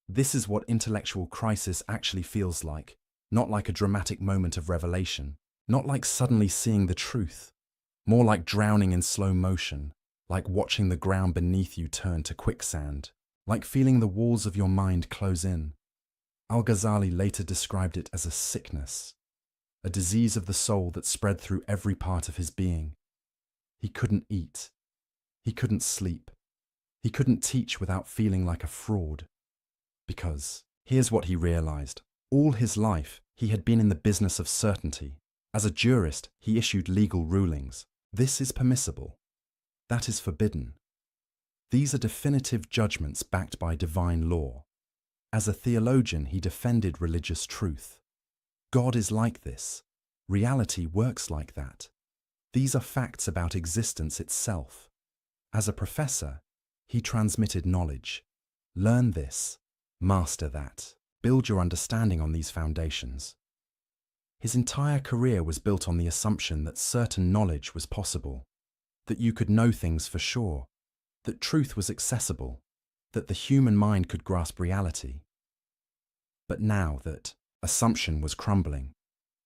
Speaker 2: This is what intellectual crisis actually feels like, not like a dramatic moment of revelation, not like suddenly seeing the truth, more like drowning in slow motion, like watching the ground beneath you turn to quicksand, like feeling the walls of your mind close in. Al-Ghazali later described it as a sickness, a disease of the soul that spread through every part of his being. He couldn't eat. He couldn't sleep. He couldn't teach without feeling like a fraud. Because, here's what he realized. All his life, he had been in the business of certainty. As a jurist, he issued legal rulings. This is permissible. That is forbidden. These are definitive judgments backed by divine law. As a theologian, he defended religious truth. God is like this. Reality works like that. These are facts about existence itself. As a professor, he transmitted knowledge. Learn this, master that, build your understanding on these foundations. His entire career was built on the assumption that certain knowledge was possible, that you could know things for sure, that truth was accessible, that the human mind could grasp reality. But now that assumption was crumbling,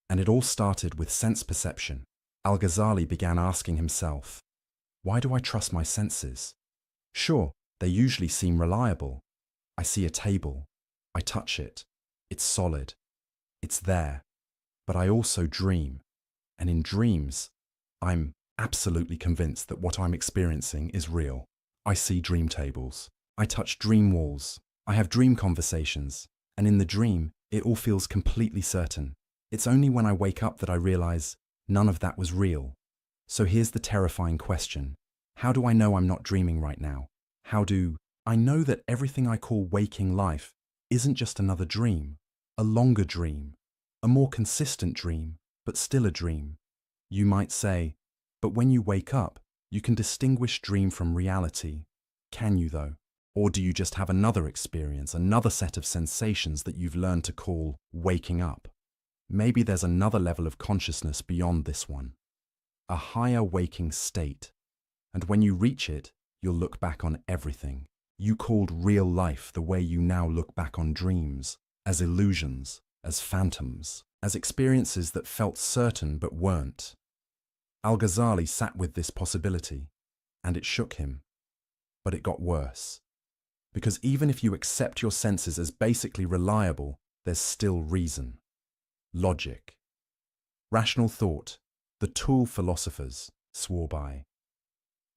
Speaker 2: and it all started with sense perception, Al-Ghazali began asking himself, why do I trust my senses? Sure, they usually seem reliable. I see a table, I touch it, it's solid, it's there. But I also dream, and in dreams, I'm absolutely convinced that what I'm experiencing is real. I see dream tables, I touch dream walls, I have dream conversations, and in the dream, it all feels completely certain. It's only when I wake up that I realize none of that was real. So here's the terrifying question. How do I know I'm not dreaming right now? How do I know that everything I call waking life isn't just another dream, a longer dream, a more consistent dream, but still a dream? You might say, but when you wake up, you can distinguish dream from reality. Can you though? Or do you just have another experience, another set of sensations that you've learned to call waking up? Maybe there's another level of consciousness beyond this one, a higher waking state. And when you reach it, you'll look back on everything you called real life the way you now look back on dreams, as illusions, as phantoms, as experiences that felt certain but weren't. Al-Ghazali sat with this possibility, and it shook him. But it got worse. Because even if you accept your senses as basically reliable, there's still reason. Logic. Rational thought, the tool philosophers swore by.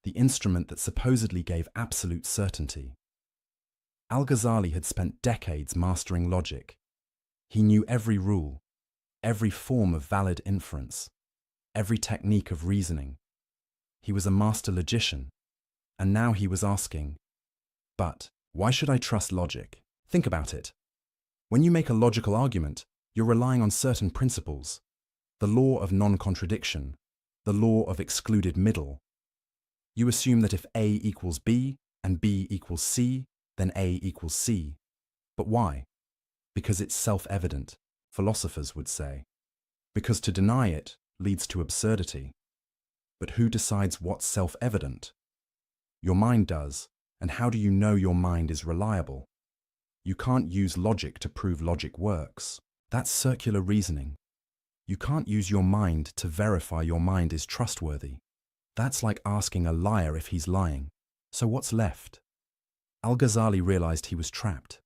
Speaker 2: The instrument that supposedly gave absolute certainty. Al-Ghazali had spent decades mastering logic. He knew every rule, every form of valid inference, every technique of reasoning. He was a master logician, and now he was asking, but why should I trust logic? Think about it. When you make a logical argument, you're relying on certain principles. the law of non-contradiction, the law of excluded middle. You assume that if A equals B and B equals C, then A equals C. But why? Because it's self-evident, philosophers would say. Because to deny it leads to absurdity. But who decides what's self-evident? Your mind does, and how do you know your mind is reliable? You can't use logic to prove logic works. That's circular reasoning. You can't use your mind to verify your mind is trustworthy. That's like asking a liar if he's lying. So what's left? Al-Ghazali realized he was trapped.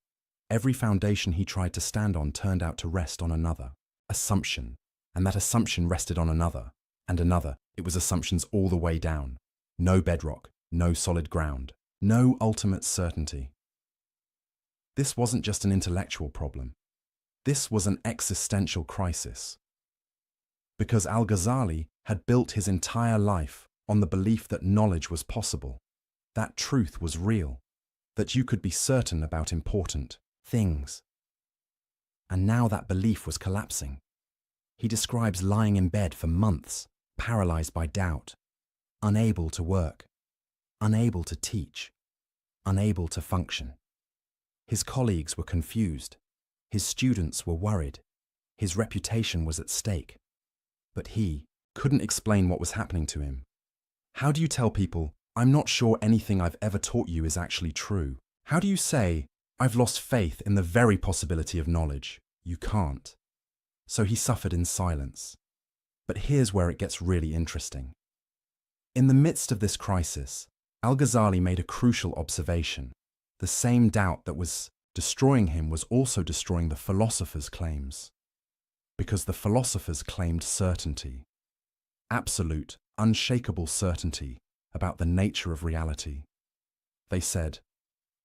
Speaker 2: Every foundation he tried to stand on turned out to rest on another assumption, and that assumption rested on another, and another. It was assumptions all the way down. No bedrock, no solid ground, no ultimate certainty. This wasn't just an intellectual problem. This was an existential crisis. Because Al-Ghazali had built his entire life on the belief that knowledge was possible, that truth was real, that you could be certain about important things. And now that belief was collapsing. He describes lying in bed for months, paralyzed by doubt, unable to work, unable to teach, unable to function. His colleagues were confused. His students were worried. His reputation was at stake. But he couldn't explain what was happening to him. How do you tell people, I'm not sure anything I've ever taught you is actually true? How do you say, I've lost faith in the very possibility of knowledge? You can't. So he suffered in silence. But here's where it gets really interesting. In the midst of this crisis, Al-Ghazali made a crucial observation. The same doubt that was destroying him was also destroying the philosophers' claims. Because the philosophers claimed certainty. Absolute, unshakable certainty about the nature of reality. They said,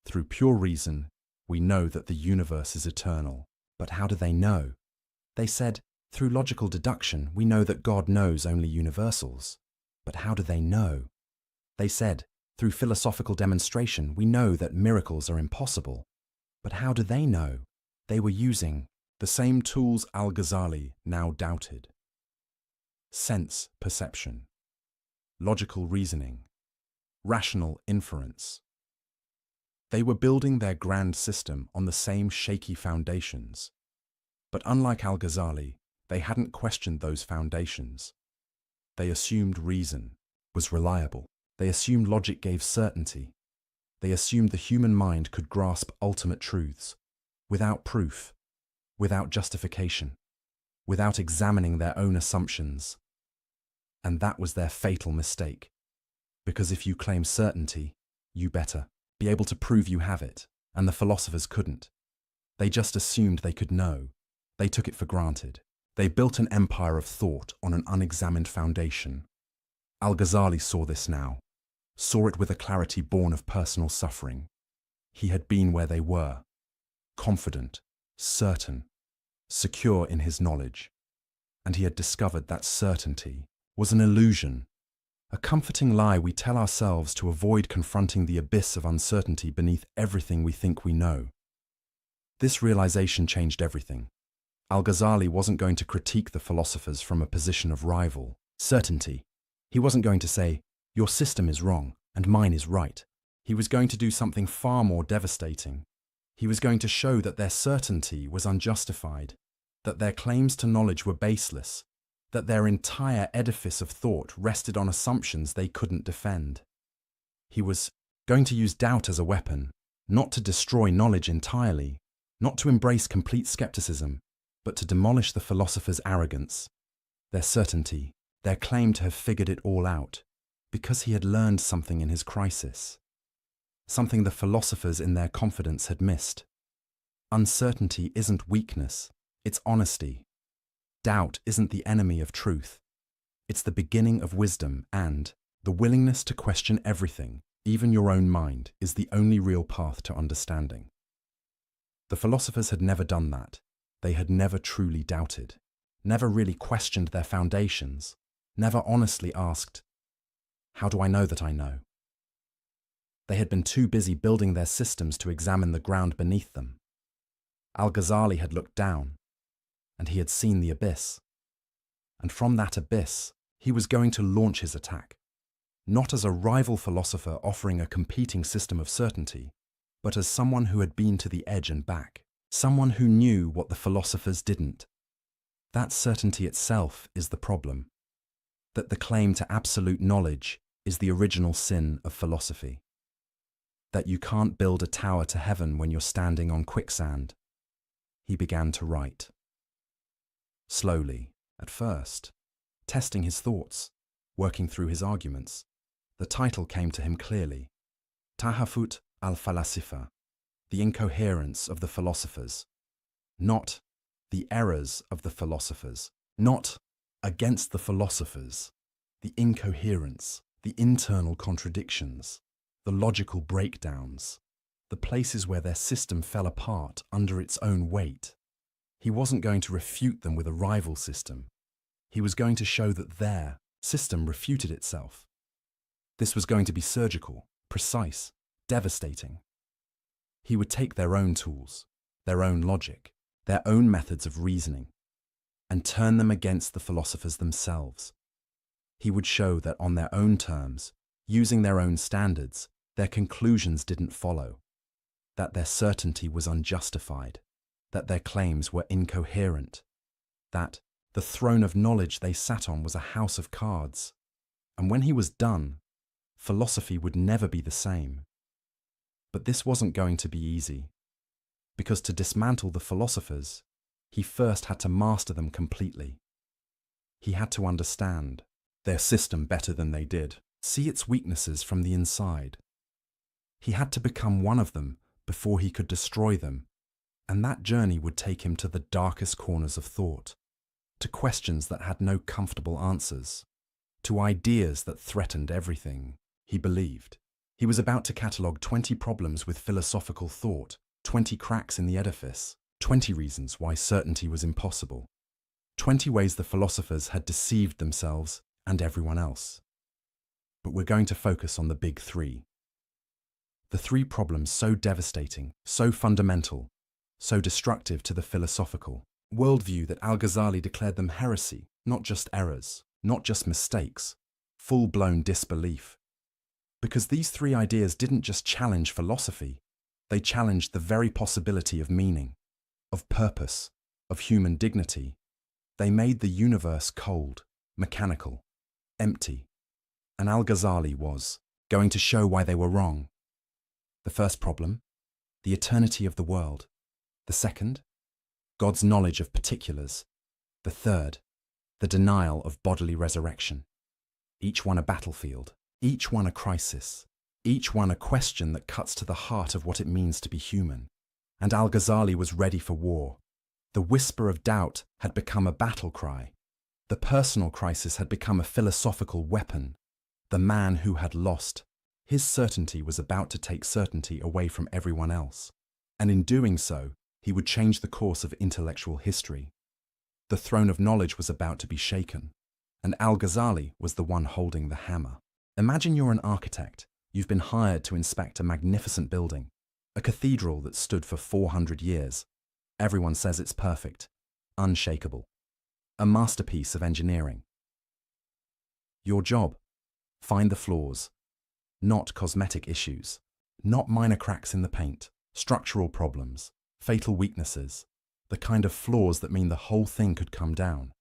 Speaker 2: through pure reason, we know that the universe is eternal. But how do they know? They said, through logical deduction, we know that God knows only universals. But how do they know? They said, through philosophical demonstration, we know that miracles are impossible. But how do they know? They were using the same tools Al-Ghazali now doubted. Sense perception, logical reasoning, rational inference. They were building their grand system on the same shaky foundations. But unlike Al-Ghazali, they hadn't questioned those foundations. They assumed reason was reliable. They assumed logic gave certainty. They assumed the human mind could grasp ultimate truths, without proof, without justification, without examining their own assumptions. And that was their fatal mistake. Because if you claim certainty, you better be able to prove you have it, and the philosophers couldn't. They just assumed they could know. They took it for granted. They built an empire of thought on an unexamined foundation. Al-Ghazali saw this now, saw it with a clarity born of personal suffering. He had been where they were, confident, certain, secure in his knowledge, and he had discovered that certainty was an illusion, a comforting lie we tell ourselves to avoid confronting the abyss of uncertainty beneath everything we think we know. This realization changed everything. Al-Ghazali wasn't going to critique the philosophers from a position of rival certainty. He wasn't going to say, your system is wrong and mine is right. He was going to do something far more devastating. He was going to show that their certainty was unjustified, that their claims to knowledge were baseless, that their entire edifice of thought rested on assumptions they couldn't defend. He was going to use doubt as a weapon, not to destroy knowledge entirely, not to embrace complete skepticism, but to demolish the philosophers' arrogance, their certainty, their claim to have figured it all out, because he had learned something in his crisis, something the philosophers in their confidence had missed. Uncertainty isn't weakness, it's honesty. Doubt isn't the enemy of truth. It's the beginning of wisdom, and the willingness to question everything, even your own mind, is the only real path to understanding. The philosophers had never done that. They had never truly doubted, never really questioned their foundations, never honestly asked, how do I know that I know? They had been too busy building their systems to examine the ground beneath them. Al-Ghazali had looked down, and he had seen the abyss. And from that abyss, he was going to launch his attack, not as a rival philosopher offering a competing system of certainty, but as someone who had been to the edge and back, someone who knew what the philosophers didn't. That certainty itself is the problem, that the claim to absolute knowledge is the original sin of philosophy, that you can't build a tower to heaven when you're standing on quicksand. He began to write. Slowly, at first, testing his thoughts, working through his arguments. The title came to him clearly. Tahafut al-Falasifa, the incoherence of the philosophers. Not the errors of the philosophers. Not against the philosophers. The incoherence, the internal contradictions, the logical breakdowns, the places where their system fell apart under its own weight. He wasn't going to refute them with a rival system. He was going to show that their system refuted itself. This was going to be surgical, precise, devastating. He would take their own tools, their own logic, their own methods of reasoning, and turn them against the philosophers themselves. He would show that on their own terms, using their own standards, their conclusions didn't follow, that their certainty was unjustified, that their claims were incoherent, that the throne of knowledge they sat on was a house of cards. And when he was done, philosophy would never be the same. But this wasn't going to be easy, because to dismantle the philosophers, he first had to master them completely. He had to understand their system better than they did, see its weaknesses from the inside. He had to become one of them before he could destroy them, and that journey would take him to the darkest corners of thought, to questions that had no comfortable answers, to ideas that threatened everything he believed. He was about to catalogue 20 problems with philosophical thought, 20 cracks in the edifice, 20 reasons why certainty was impossible, 20 ways the philosophers had deceived themselves and everyone else. But we're going to focus on the big three. The three problems so devastating, so fundamental, so destructive to the philosophical worldview that Al-Ghazali declared them heresy, not just errors, not just mistakes, full-blown disbelief. Because these three ideas didn't just challenge philosophy, they challenged the very possibility of meaning, of purpose, of human dignity. They made the universe cold, mechanical, empty. And Al-Ghazali was going to show why they were wrong. The first problem, the eternity of the world. The second, God's knowledge of particulars. The third, the denial of bodily resurrection. Each one a battlefield, each one a crisis, each one a question that cuts to the heart of what it means to be human. And Al-Ghazali was ready for war. The whisper of doubt had become a battle cry. The personal crisis had become a philosophical weapon. The man who had lost, his certainty was about to take certainty away from everyone else. And in doing so, he would change the course of intellectual history. The throne of knowledge was about to be shaken, and Al-Ghazali was the one holding the hammer. Imagine you're an architect. You've been hired to inspect a magnificent building, a cathedral that stood for 400 years. Everyone says it's perfect, unshakable, a masterpiece of engineering. Your job, find the flaws, not cosmetic issues, not minor cracks in the paint, structural problems, fatal weaknesses, the kind of flaws that mean the whole thing could come down.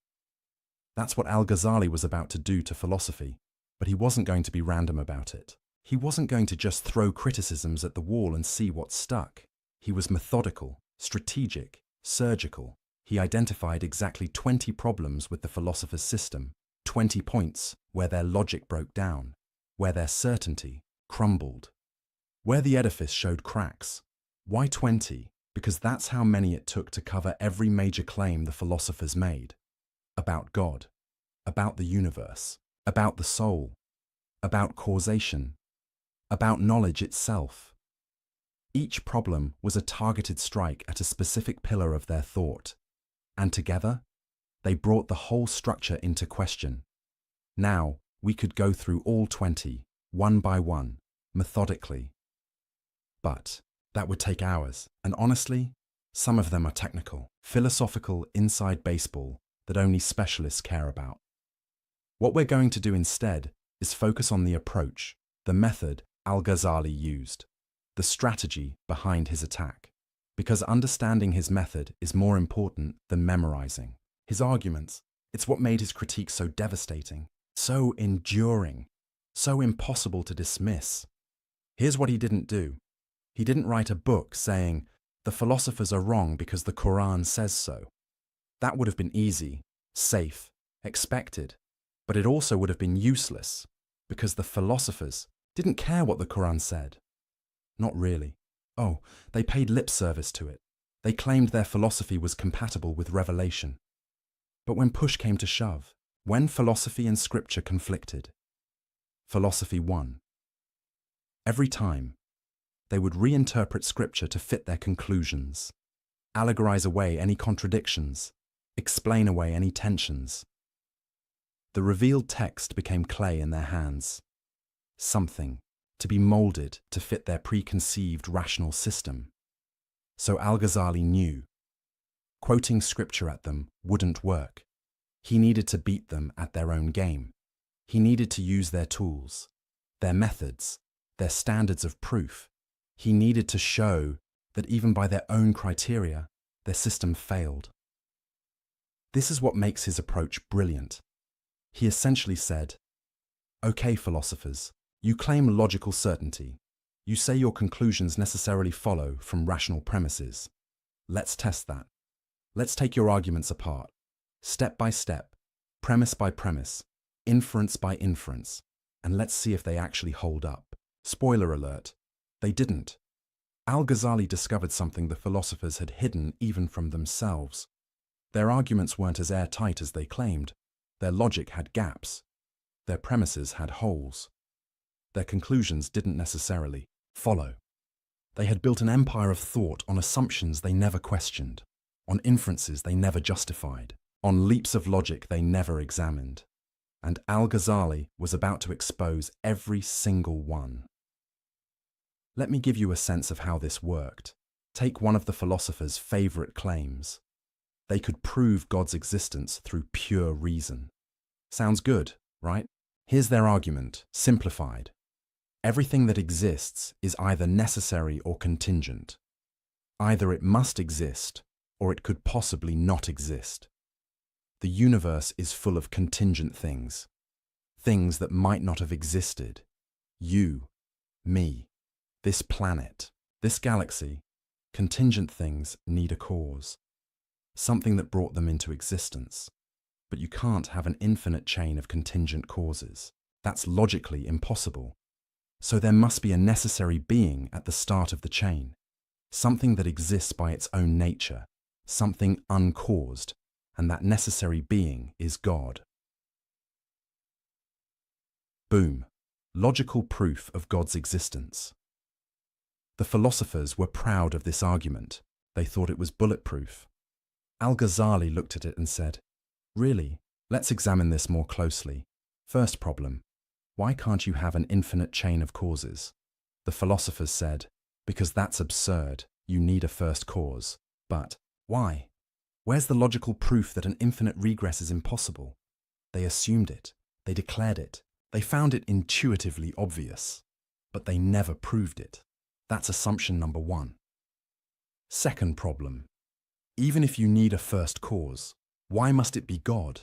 Speaker 2: That's what Al-Ghazali was about to do to philosophy, but he wasn't going to be random about it. He wasn't going to just throw criticisms at the wall and see what stuck. He was methodical, strategic, surgical. He identified exactly 20 problems with the philosopher's system, 20 points where their logic broke down, where their certainty crumbled, where the edifice showed cracks. Why 20? Because that's how many it took to cover every major claim the philosophers made. About God, about the universe, about the soul, about causation, about knowledge itself. Each problem was a targeted strike at a specific pillar of their thought, and together, they brought the whole structure into question. Now, we could go through all 20, one by one, methodically. But that would take hours, and honestly, some of them are technical, philosophical inside baseball that only specialists care about. What we're going to do instead is focus on the approach, the method Al-Ghazali used, the strategy behind his attack, because understanding his method is more important than memorizing his arguments. It's what made his critique so devastating, so enduring, so impossible to dismiss. Here's what he didn't do. He didn't write a book saying, "The philosophers are wrong because the Quran says so." That would have been easy, safe, expected, but it also would have been useless because the philosophers didn't care what the Quran said. Not really. Oh, they paid lip service to it. They claimed their philosophy was compatible with revelation. But when push came to shove, when philosophy and scripture conflicted, philosophy won. Every time, they would reinterpret scripture to fit their conclusions, allegorize away any contradictions, explain away any tensions. The revealed text became clay in their hands, something to be molded to fit their preconceived rational system. So Al-Ghazali knew, quoting scripture at them wouldn't work. He needed to beat them at their own game. He needed to use their tools, their methods, their standards of proof. He needed to show that even by their own criteria, their system failed. This is what makes his approach brilliant. He essentially said, "Okay, philosophers, you claim logical certainty. You say your conclusions necessarily follow from rational premises. Let's test that. Let's take your arguments apart, step by step, premise by premise, inference by inference, and let's see if they actually hold up." Spoiler alert, they didn't. Al-Ghazali discovered something the philosophers had hidden even from themselves. Their arguments weren't as airtight as they claimed. Their logic had gaps. Their premises had holes. Their conclusions didn't necessarily follow. They had built an empire of thought on assumptions they never questioned, on inferences they never justified, on leaps of logic they never examined. And Al-Ghazali was about to expose every single one. Let me give you a sense of how this worked. Take one of the philosophers' favorite claims. They could prove God's existence through pure reason. Sounds good, right? Here's their argument, simplified. Everything that exists is either necessary or contingent. Either it must exist, or it could possibly not exist. The universe is full of contingent things, things that might not have existed. You, me, this planet, this galaxy, contingent things need a cause, something that brought them into existence. But you can't have an infinite chain of contingent causes. That's logically impossible. So there must be a necessary being at the start of the chain, something that exists by its own nature, something uncaused, and that necessary being is God. Boom. Logical proof of God's existence. The philosophers were proud of this argument. They thought it was bulletproof. Al-Ghazali looked at it and said, "Really? Let's examine this more closely. First problem. Why can't you have an infinite chain of causes?" The philosophers said, "Because that's absurd. You need a first cause." But why? Where's the logical proof that an infinite regress is impossible? They assumed it. They declared it. They found it intuitively obvious. But they never proved it. That's assumption number one. Second problem. Even if you need a first cause, why must it be God?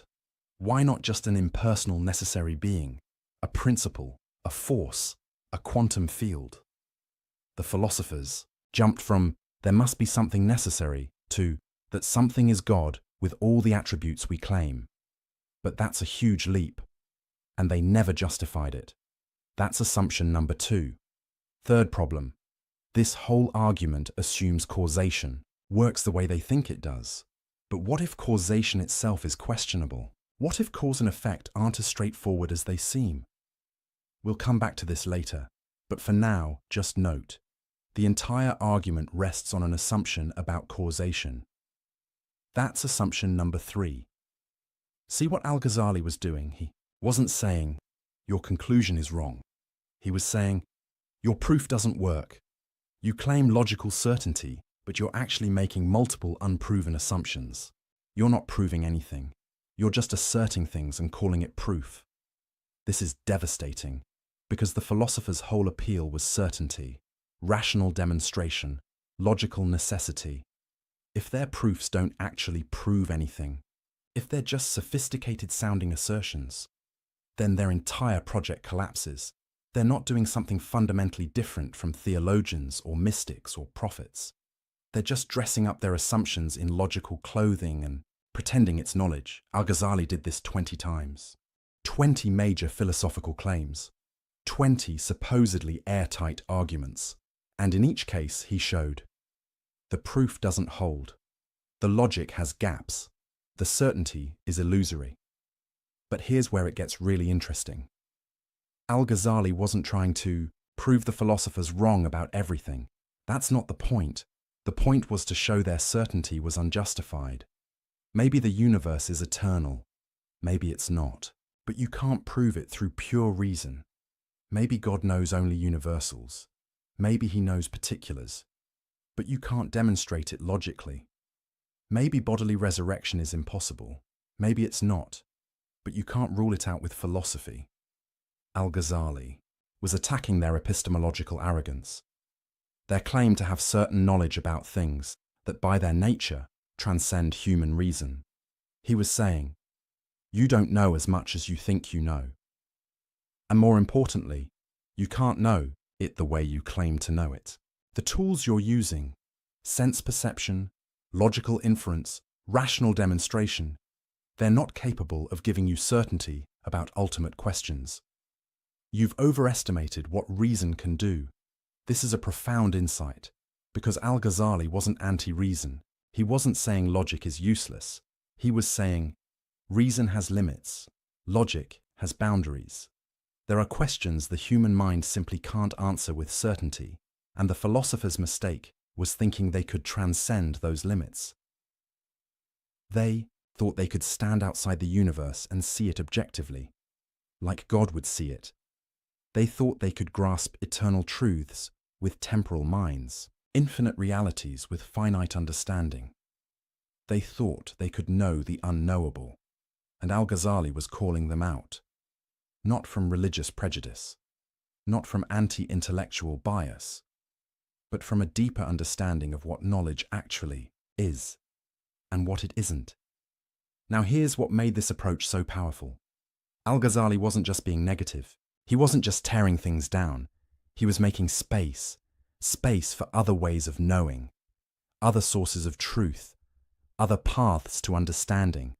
Speaker 2: Why not just an impersonal necessary being, a principle, a force, a quantum field? The philosophers jumped from "there must be something necessary" to "that something is God with all the attributes we claim." But that's a huge leap, and they never justified it. That's assumption number two. Third problem. This whole argument assumes causation, works the way they think it does. But what if causation itself is questionable? What if cause and effect aren't as straightforward as they seem? We'll come back to this later, but for now, just note, the entire argument rests on an assumption about causation. That's assumption number three. See what Al-Ghazali was doing? He wasn't saying, "Your conclusion is wrong." He was saying, "Your proof doesn't work. You claim logical certainty, but you're actually making multiple unproven assumptions. You're not proving anything. You're just asserting things and calling it proof. This is devastating, because the philosopher's whole appeal was certainty, rational demonstration, logical necessity. If their proofs don't actually prove anything, if they're just sophisticated-sounding assertions, then their entire project collapses. They're not doing something fundamentally different from theologians or mystics or prophets. They're just dressing up their assumptions in logical clothing and pretending it's knowledge. Al-Ghazali did this 20 times. 20 major philosophical claims. 20 supposedly airtight arguments. And in each case, he showed the proof doesn't hold. The logic has gaps. The certainty is illusory. But here's where it gets really interesting. Al-Ghazali wasn't trying to prove the philosophers wrong about everything. That's not the point. The point was to show their certainty was unjustified. Maybe the universe is eternal. Maybe it's not. But you can't prove it through pure reason. Maybe God knows only universals. Maybe he knows particulars. But you can't demonstrate it logically. Maybe bodily resurrection is impossible. Maybe it's not. But you can't rule it out with philosophy. Al-Ghazali was attacking their epistemological arrogance, their claim to have certain knowledge about things that by their nature transcend human reason. He was saying, you don't know as much as you think you know. And more importantly, you can't know it the way you claim to know it. The tools you're using, sense perception, logical inference, rational demonstration, they're not capable of giving you certainty about ultimate questions. You've overestimated what reason can do. This is a profound insight, because Al-Ghazali wasn't anti-reason. He wasn't saying logic is useless. He was saying, reason has limits. Logic has boundaries. There are questions the human mind simply can't answer with certainty, and the philosopher's mistake was thinking they could transcend those limits. They thought they could stand outside the universe and see it objectively, like God would see it. They thought they could grasp eternal truths with temporal minds, infinite realities with finite understanding. They thought they could know the unknowable, and Al-Ghazali was calling them out, not from religious prejudice, not from anti-intellectual bias, but from a deeper understanding of what knowledge actually is and what it isn't. Now here's what made this approach so powerful. Al-Ghazali wasn't just being negative. He wasn't just tearing things down. He was making space for other ways of knowing, other sources of truth, other paths to understanding.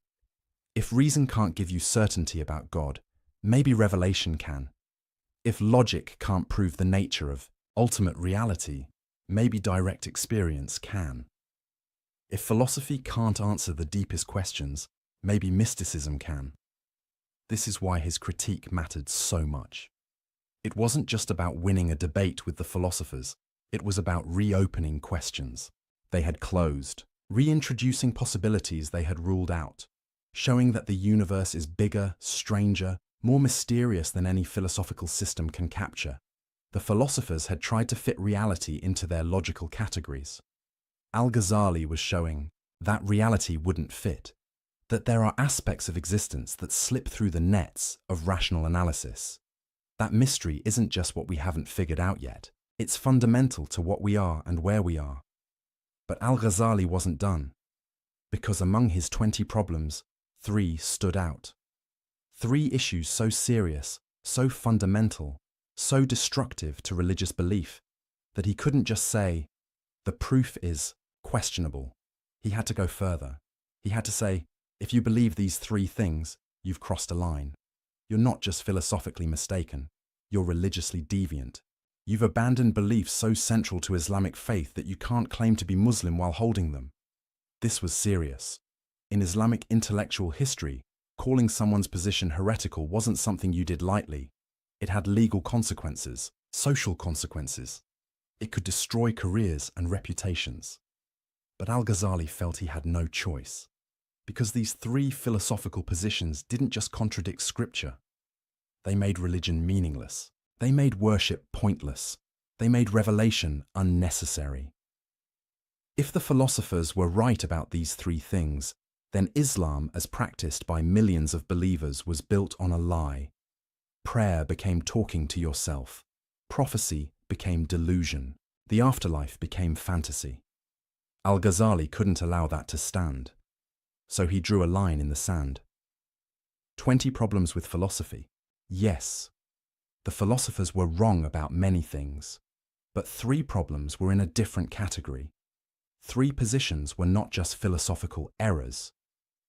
Speaker 2: If reason can't give you certainty about God, maybe revelation can. If logic can't prove the nature of ultimate reality, maybe direct experience can. If philosophy can't answer the deepest questions, maybe mysticism can. This is why his critique mattered so much. It wasn't just about winning a debate with the philosophers. It was about reopening questions they had closed, reintroducing possibilities they had ruled out, showing that the universe is bigger, stranger, more mysterious than any philosophical system can capture. The philosophers had tried to fit reality into their logical categories. Al-Ghazali was showing that reality wouldn't fit, that there are aspects of existence that slip through the nets of rational analysis. That mystery isn't just what we haven't figured out yet. It's fundamental to what we are and where we are. But Al-Ghazali wasn't done, because among his 20 problems, 3 stood out. 3 issues so serious, so fundamental, so destructive to religious belief, that he couldn't just say, the proof is questionable. He had to go further. He had to say, if you believe these 3 things, you've crossed a line. You're not just philosophically mistaken, you're religiously deviant. You've abandoned beliefs so central to Islamic faith that you can't claim to be Muslim while holding them. This was serious. In Islamic intellectual history, calling someone's position heretical wasn't something you did lightly. It had legal consequences, social consequences. It could destroy careers and reputations. But Al-Ghazali felt he had no choice, because these 3 philosophical positions didn't just contradict scripture. They made religion meaningless. They made worship pointless. They made revelation unnecessary. If the philosophers were right about these 3 things, Then Islam, as practiced by millions of believers, was built on a lie. Prayer became talking to yourself. Prophecy became delusion. The afterlife became fantasy. Al-Ghazali couldn't allow that to stand, so he drew a line in the sand. 20 problems with philosophy. Yes, the philosophers were wrong about many things, but 3 problems were in a different category. 3 positions were not just philosophical errors,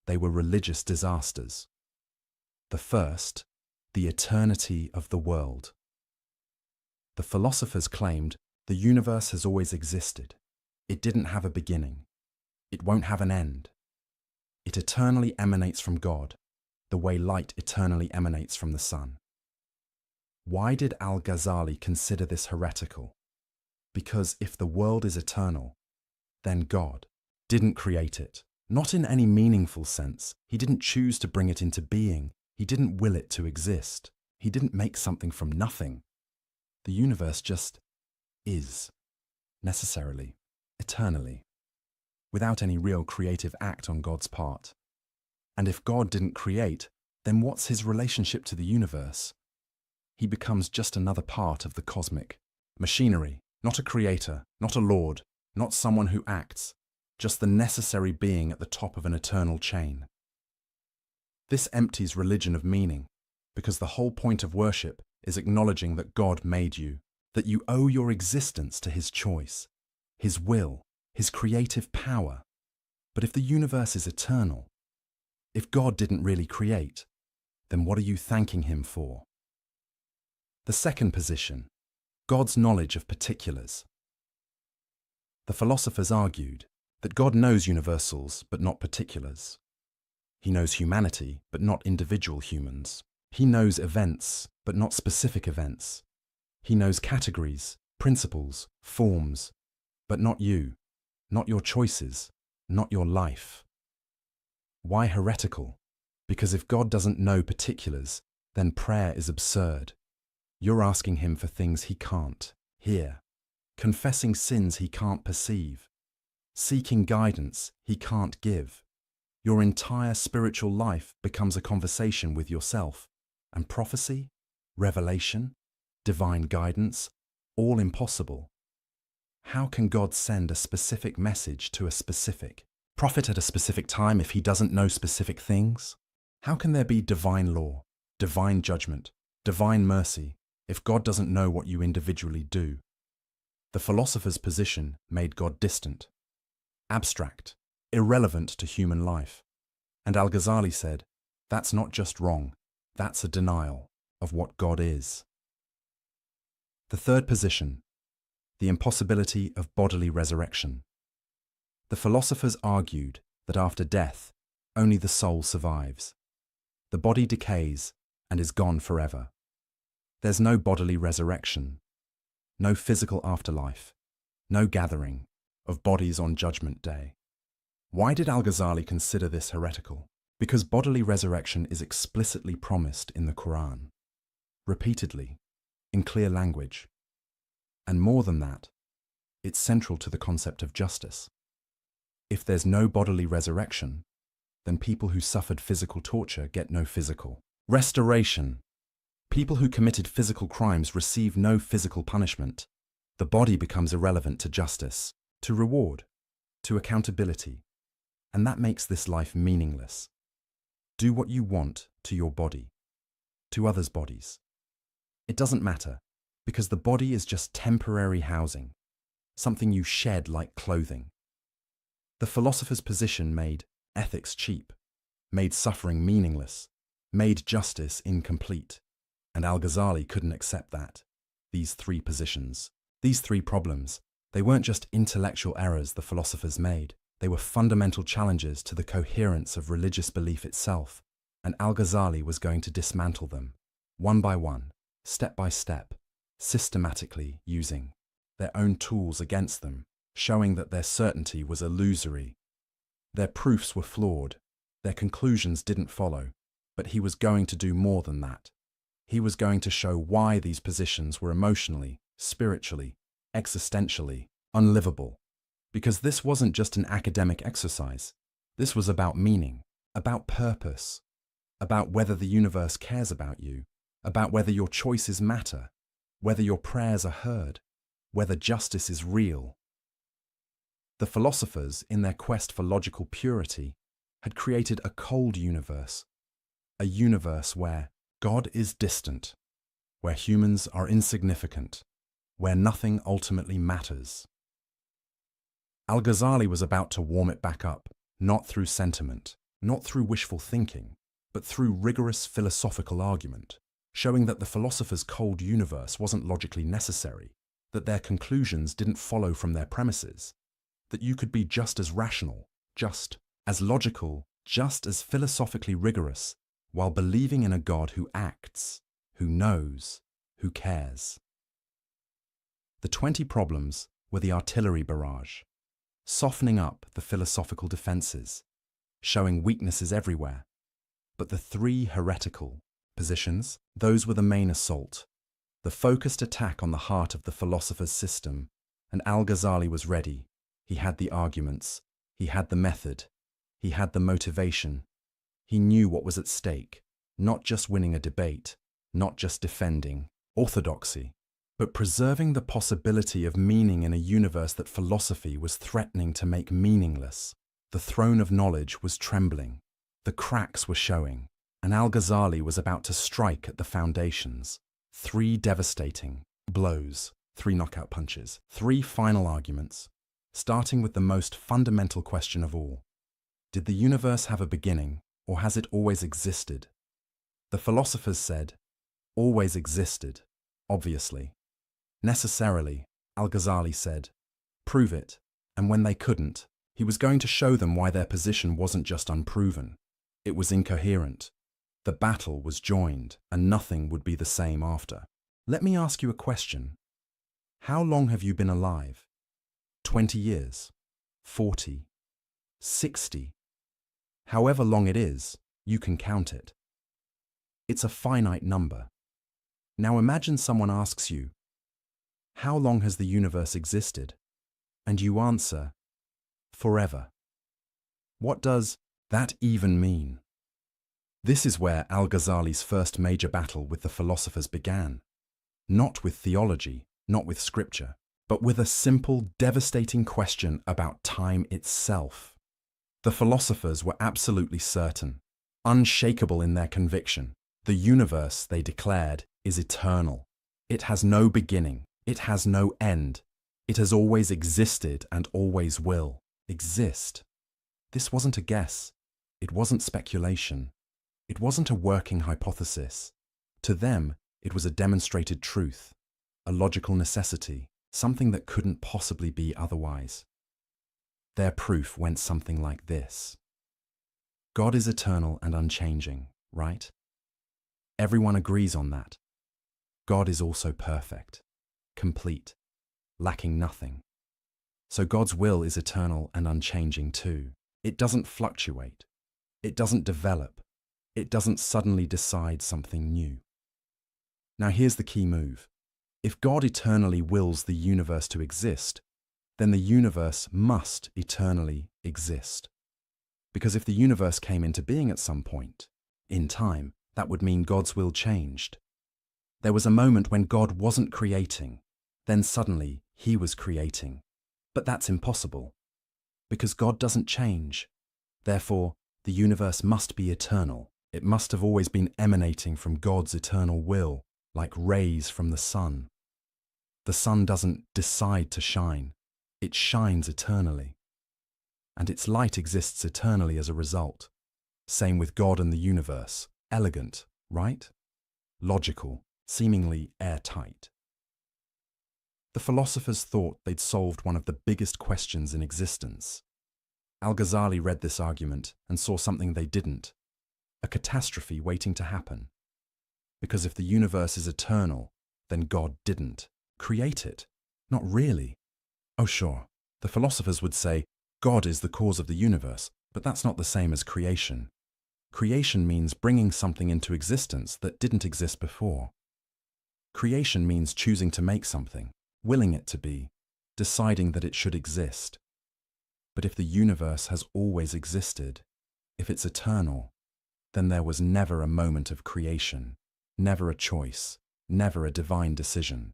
Speaker 2: they were religious disasters. The first, the eternity of the world. The philosophers claimed the universe has always existed. It didn't have a beginning. It won't have an end. It eternally emanates from God, the way light eternally emanates from the sun. Why did Al-Ghazali consider this heretical? Because if the world is eternal, then God didn't create it. Not in any meaningful sense. He didn't choose to bring it into being. He didn't will it to exist. He didn't make something from nothing. The universe just is, necessarily, eternally, without any real creative act on God's part. And if God didn't create, then what's his relationship to the universe? He becomes just another part of the cosmic machinery, not a creator, not a lord, not someone who acts, just the necessary being at the top of an eternal chain. This empties religion of meaning, because the whole point of worship is acknowledging that God made you, that you owe your existence to his choice, his will, his creative power. But if the universe is eternal, if God didn't really create, then what are you thanking him for? The second position, God's knowledge of particulars. The philosophers argued that God knows universals but not particulars. He knows humanity but not individual humans. He knows events but not specific events. He knows categories, principles, forms, but not you, not your choices, not your life. Why heretical? Because if God doesn't know particulars, then prayer is absurd. You're asking him for things he can't hear, confessing sins he can't perceive, seeking guidance he can't give. Your entire spiritual life becomes a conversation with yourself, and prophecy, revelation, divine guidance, all impossible. How can God send a specific message to a specific prophet at a specific time if he doesn't know specific things? How can there be divine law, divine judgment, divine mercy, if God doesn't know what you individually do? The philosopher's position made God distant, abstract, irrelevant to human life. And Al-Ghazali said, that's not just wrong, that's a denial of what God is. The third position, the impossibility of bodily resurrection. The philosophers argued that after death, only the soul survives. The body decays and is gone forever. There's no bodily resurrection, no physical afterlife, no gathering of bodies on Judgment Day. Why did Al-Ghazali consider this heretical? Because bodily resurrection is explicitly promised in the Quran, repeatedly, in clear language. And more than that, it's central to the concept of justice. If there's no bodily resurrection, then people who suffered physical torture get no physical restoration. People who committed physical crimes receive no physical punishment. The body becomes irrelevant to justice, to reward, to accountability. And that makes this life meaningless. Do what you want to your body, to others' bodies. It doesn't matter, because the body is just temporary housing, something you shed like clothing. The philosopher's position made ethics cheap, made suffering meaningless, made justice incomplete. And Al-Ghazali couldn't accept that. These 3 positions, these 3 problems, they weren't just intellectual errors the philosophers made. They were fundamental challenges to the coherence of religious belief itself, and Al-Ghazali was going to dismantle them, one by one, step by step, systematically using their own tools against them, showing that their certainty was illusory. Their proofs were flawed, their conclusions didn't follow, but he was going to do more than that. He was going to show why these positions were emotionally, spiritually, existentially unlivable. Because this wasn't just an academic exercise. This was about meaning, about purpose, about whether the universe cares about you, about whether your choices matter, whether your prayers are heard, whether justice is real. The philosophers, in their quest for logical purity, had created a cold universe, a universe where God is distant, where humans are insignificant, where nothing ultimately matters. Al-Ghazali was about to warm it back up, not through sentiment, not through wishful thinking, but through rigorous philosophical argument, showing that the philosophers' cold universe wasn't logically necessary, that their conclusions didn't follow from their premises, that you could be just as rational, just as logical, just as philosophically rigorous, while believing in a God who acts, who knows, who cares. The 20 problems were the artillery barrage, softening up the philosophical defenses, showing weaknesses everywhere. But the 3 heretical positions, those were the main assault, the focused attack on the heart of the philosopher's system, and Al-Ghazali was ready. He had the arguments, he had the method, he had the motivation. He knew what was at stake, not just winning a debate, not just defending orthodoxy, but preserving the possibility of meaning in a universe that philosophy was threatening to make meaningless. The throne of knowledge was trembling, the cracks were showing, and Al-Ghazali was about to strike at the foundations. 3 devastating blows, 3 knockout punches, 3 final arguments, starting with the most fundamental question of all. Did the universe have a beginning, or has it always existed? The philosophers said, always existed, obviously. Necessarily, Al-Ghazali said, prove it, and when they couldn't, he was going to show them why their position wasn't just unproven, it was incoherent. The battle was joined, and nothing would be the same after. Let me ask you a question. How long have you been alive? 20 years? 40? 60? However long it is, you can count it. It's a finite number. Now imagine someone asks you, how long has the universe existed? And you answer, forever. What does that even mean? This is where Al-Ghazali's first major battle with the philosophers began. Not with theology, not with scripture, but with a simple, devastating question about time itself. The philosophers were absolutely certain, unshakable in their conviction. The universe, they declared, is eternal. It has no beginning. It has no end. It has always existed and always will exist. This wasn't a guess. It wasn't speculation. It wasn't a working hypothesis. To them, it was a demonstrated truth, a logical necessity, something that couldn't possibly be otherwise. Their proof went something like this. God is eternal and unchanging, right? Everyone agrees on that. God is also perfect, complete, lacking nothing. So God's will is eternal and unchanging too. It doesn't fluctuate. It doesn't develop. It doesn't suddenly decide something new. Now here's the key move. If God eternally wills the universe to exist, then the universe must eternally exist. Because if the universe came into being at some point, in time, that would mean God's will changed. There was a moment when God wasn't creating, then suddenly he was creating. But that's impossible, because God doesn't change. Therefore, the universe must be eternal. It must have always been emanating from God's eternal will, like rays from the sun. The sun doesn't decide to shine. It shines eternally. And its light exists eternally as a result. Same with God and the universe. Elegant, right? Logical, seemingly airtight. The philosophers thought they'd solved one of the biggest questions in existence. Al-Ghazali read this argument and saw something they didn't. A catastrophe waiting to happen. Because if the universe is eternal, then God didn't create it. Not really. Oh sure, the philosophers would say, God is the cause of the universe, but that's not the same as creation. Creation means bringing something into existence that didn't exist before. Creation means choosing to make something, willing it to be, deciding that it should exist. But if the universe has always existed, if it's eternal, then there was never a moment of creation, never a choice, never a divine decision.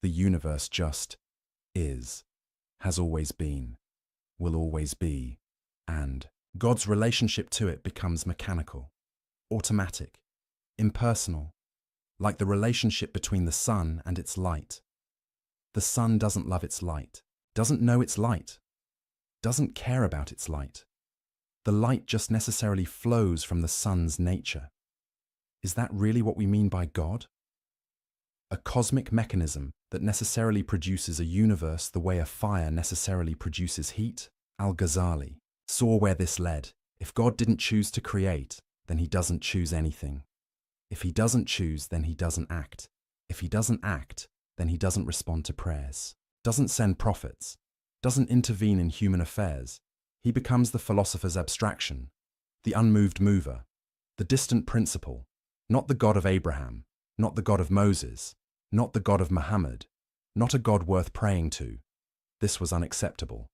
Speaker 2: The universe just is, has always been, will always be, and God's relationship to it becomes mechanical, automatic, impersonal, like the relationship between the sun and its light. The sun doesn't love its light, doesn't know its light, doesn't care about its light. The light just necessarily flows from the sun's nature. Is that really what we mean by God? A cosmic mechanism that necessarily produces a universe the way a fire necessarily produces heat? Al-Ghazali saw where this led. If God didn't choose to create, then he doesn't choose anything. If he doesn't choose, then he doesn't act. If he doesn't act, then he doesn't respond to prayers, doesn't send prophets, doesn't intervene in human affairs. He becomes the philosopher's abstraction, the unmoved mover, the distant principle, not the God of Abraham, not the God of Moses, not the God of Muhammad, not a God worth praying to. This was unacceptable.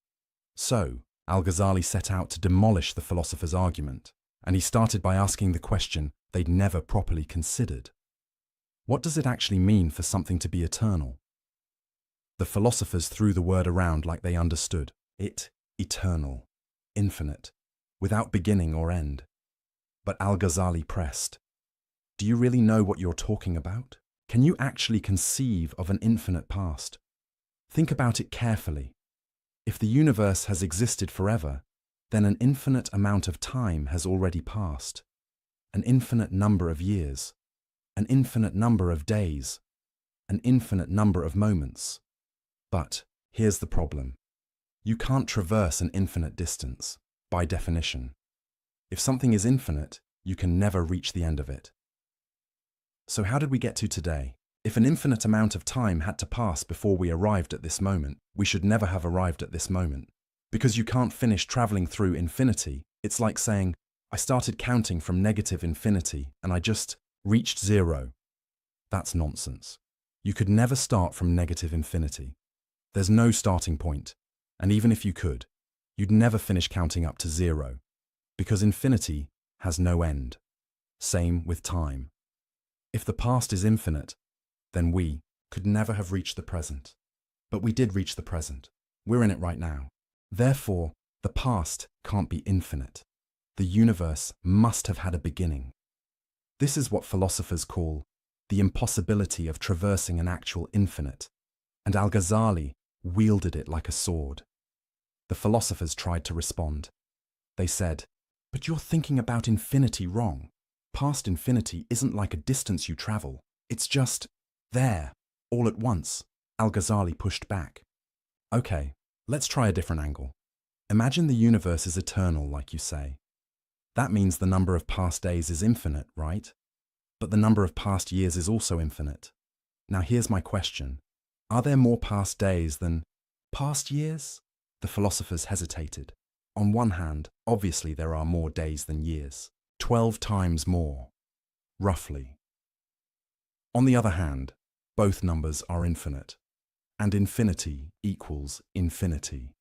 Speaker 2: So, Al-Ghazali set out to demolish the philosopher's argument, and he started by asking the question they'd never properly considered. What does it actually mean for something to be eternal? The philosophers threw the word around like they understood it, eternal, infinite, without beginning or end. But Al-Ghazali pressed, do you really know what you're talking about? Can you actually conceive of an infinite past? Think about it carefully. If the universe has existed forever, then an infinite amount of time has already passed. An infinite number of years, an infinite number of days, an infinite number of moments. But here's the problem. You can't traverse an infinite distance, by definition. If something is infinite, you can never reach the end of it. So how did we get to today? If an infinite amount of time had to pass before we arrived at this moment, we should never have arrived at this moment. Because you can't finish traveling through infinity, it's like saying, I started counting from negative infinity and I just reached zero. That's nonsense. You could never start from negative infinity. There's no starting point, and even if you could, you'd never finish counting up to zero, because infinity has no end. Same with time. If the past is infinite, then we could never have reached the present. But we did reach the present. We're in it right now. Therefore, the past can't be infinite. The universe must have had a beginning. This is what philosophers call the impossibility of traversing an actual infinite, and Al-Ghazali wielded it like a sword. The philosophers tried to respond. They said, but you're thinking about infinity wrong. Past infinity isn't like a distance you travel. It's just there, all at once. Al-Ghazali pushed back. Okay, let's try a different angle. Imagine the universe is eternal, like you say. That means the number of past days is infinite, right? But the number of past years is also infinite. Now here's my question. Are there more past days than past years? The philosophers hesitated. On one hand, obviously there are more days than years. 12 times more, roughly. On the other hand, both numbers are infinite, and infinity equals infinity.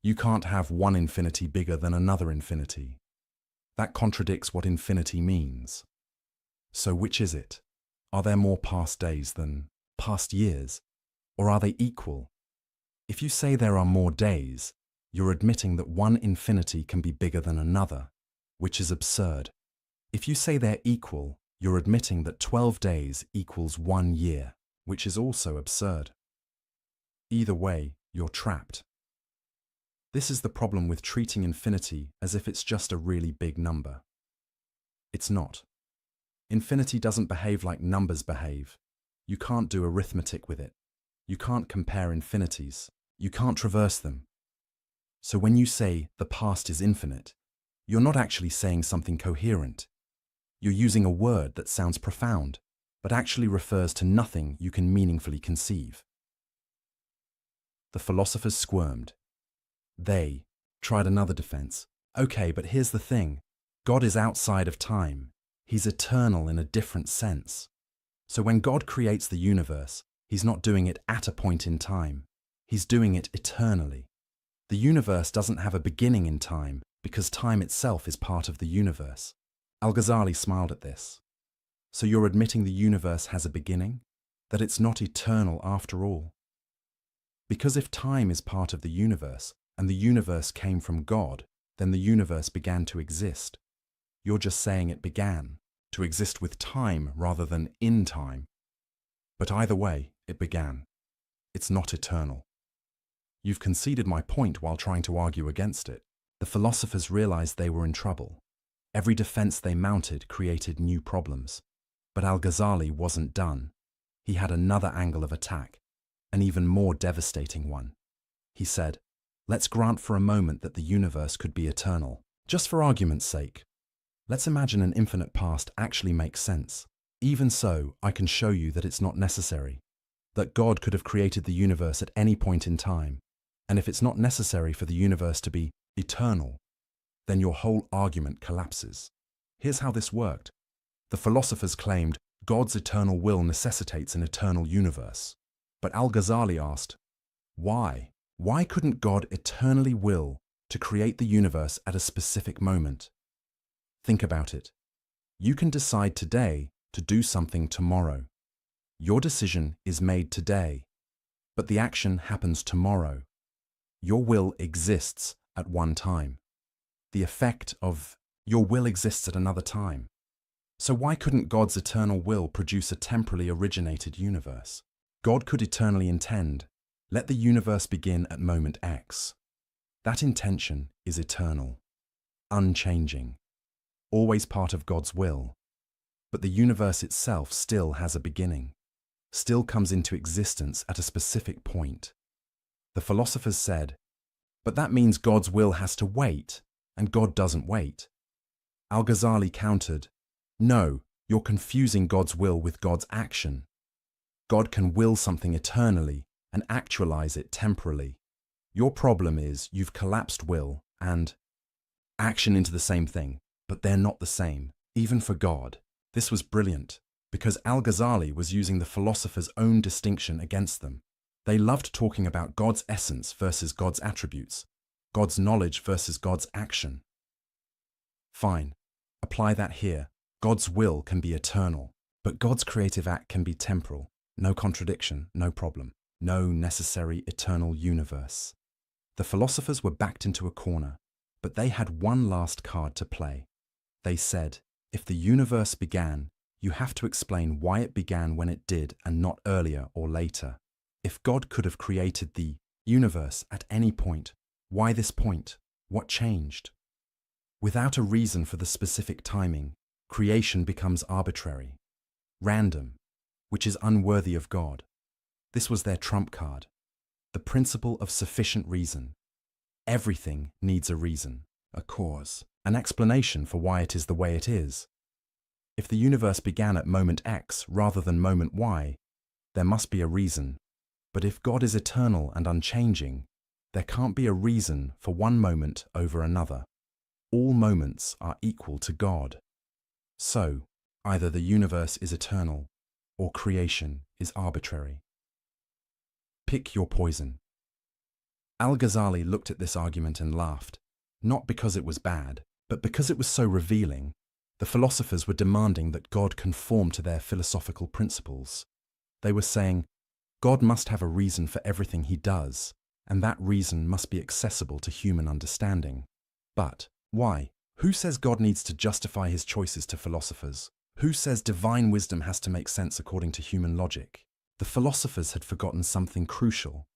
Speaker 2: You can't have one infinity bigger than another infinity. That contradicts what infinity means. So which is it? Are there more past days than past years? Or are they equal? If you say there are more days, you're admitting that one infinity can be bigger than another, which is absurd. If you say they're equal, you're admitting that 12 days equals 1 year, which is also absurd. Either way, you're trapped. This is the problem with treating infinity as if it's just a really big number. It's not. Infinity doesn't behave like numbers behave. You can't do arithmetic with it. You can't compare infinities. You can't traverse them. So when you say the past is infinite, you're not actually saying something coherent. You're using a word that sounds profound, but actually refers to nothing you can meaningfully conceive. The philosophers squirmed. They tried another defense. Okay, but here's the thing. God is outside of time. He's eternal in a different sense. So when God creates the universe, he's not doing it at a point in time. He's doing it eternally. The The universe doesn't have a beginning in time because time itself is part of the universe. Al-Ghazali smiled at this. So you're admitting the universe has a beginning? That it's not eternal after all? Because if time is part of the universe, and the universe came from God, then the universe began to exist. You're just saying it began, to exist with time rather than in time. But either way, it began. It's not eternal. You've conceded my point while trying to argue against it. The philosophers realized they were in trouble. Every defense they mounted created new problems. But Al-Ghazali wasn't done. He had another angle of attack, an even more devastating one. He said, let's grant for a moment that the universe could be eternal. Just for argument's sake, let's imagine an infinite past actually makes sense. Even so, I can show you that it's not necessary, that God could have created the universe at any point in time. And if it's not necessary for the universe to be eternal, then your whole argument collapses. Here's how this worked. The philosophers claimed God's eternal will necessitates an eternal universe. But Al-Ghazali asked, why? Why couldn't God eternally will to create the universe at a specific moment? Think about it. You can decide today to do something tomorrow. Your decision is made today, but the action happens tomorrow. Your will exists at one time. The effect of your will exists at another time. So why couldn't God's eternal will produce a temporally originated universe? God could eternally intend, let the universe begin at moment X. That intention is eternal, unchanging, always part of God's will. But the universe itself still has a beginning, still comes into existence at a specific point. The philosophers said, but that means God's will has to wait, and God doesn't wait. Al-Ghazali countered, no, you're confusing God's will with God's action. God can will something eternally and actualize it temporally. Your problem is you've collapsed will and action into the same thing, but they're not the same, even for God. This was brilliant, because Al-Ghazali was using the philosophers' own distinction against them. They loved talking about God's essence versus God's attributes, God's knowledge versus God's action. Fine, apply that here. God's will can be eternal, but God's creative act can be temporal. No contradiction, no problem. No necessary eternal universe. The philosophers were backed into a corner, but they had one last card to play. They said, if the universe began, you have to explain why it began when it did and not earlier or later. If God could have created the universe at any point, why this point? What changed? Without a reason for the specific timing, creation becomes arbitrary, random, which is unworthy of God. This was their trump card, the principle of sufficient reason. Everything needs a reason, a cause, an explanation for why it is the way it is. If the universe began at moment X rather than moment Y, there must be a reason. But if God is eternal and unchanging, there can't be a reason for one moment over another. All moments are equal to God. So, either the universe is eternal, or creation is arbitrary. Pick your poison. Al-Ghazali looked at this argument and laughed, not because it was bad, but because it was so revealing. The philosophers were demanding that God conform to their philosophical principles. They were saying, God must have a reason for everything he does, and that reason must be accessible to human understanding. But why? Who says God needs to justify his choices to philosophers? Who says divine wisdom has to make sense according to human logic? The philosophers had forgotten something crucial.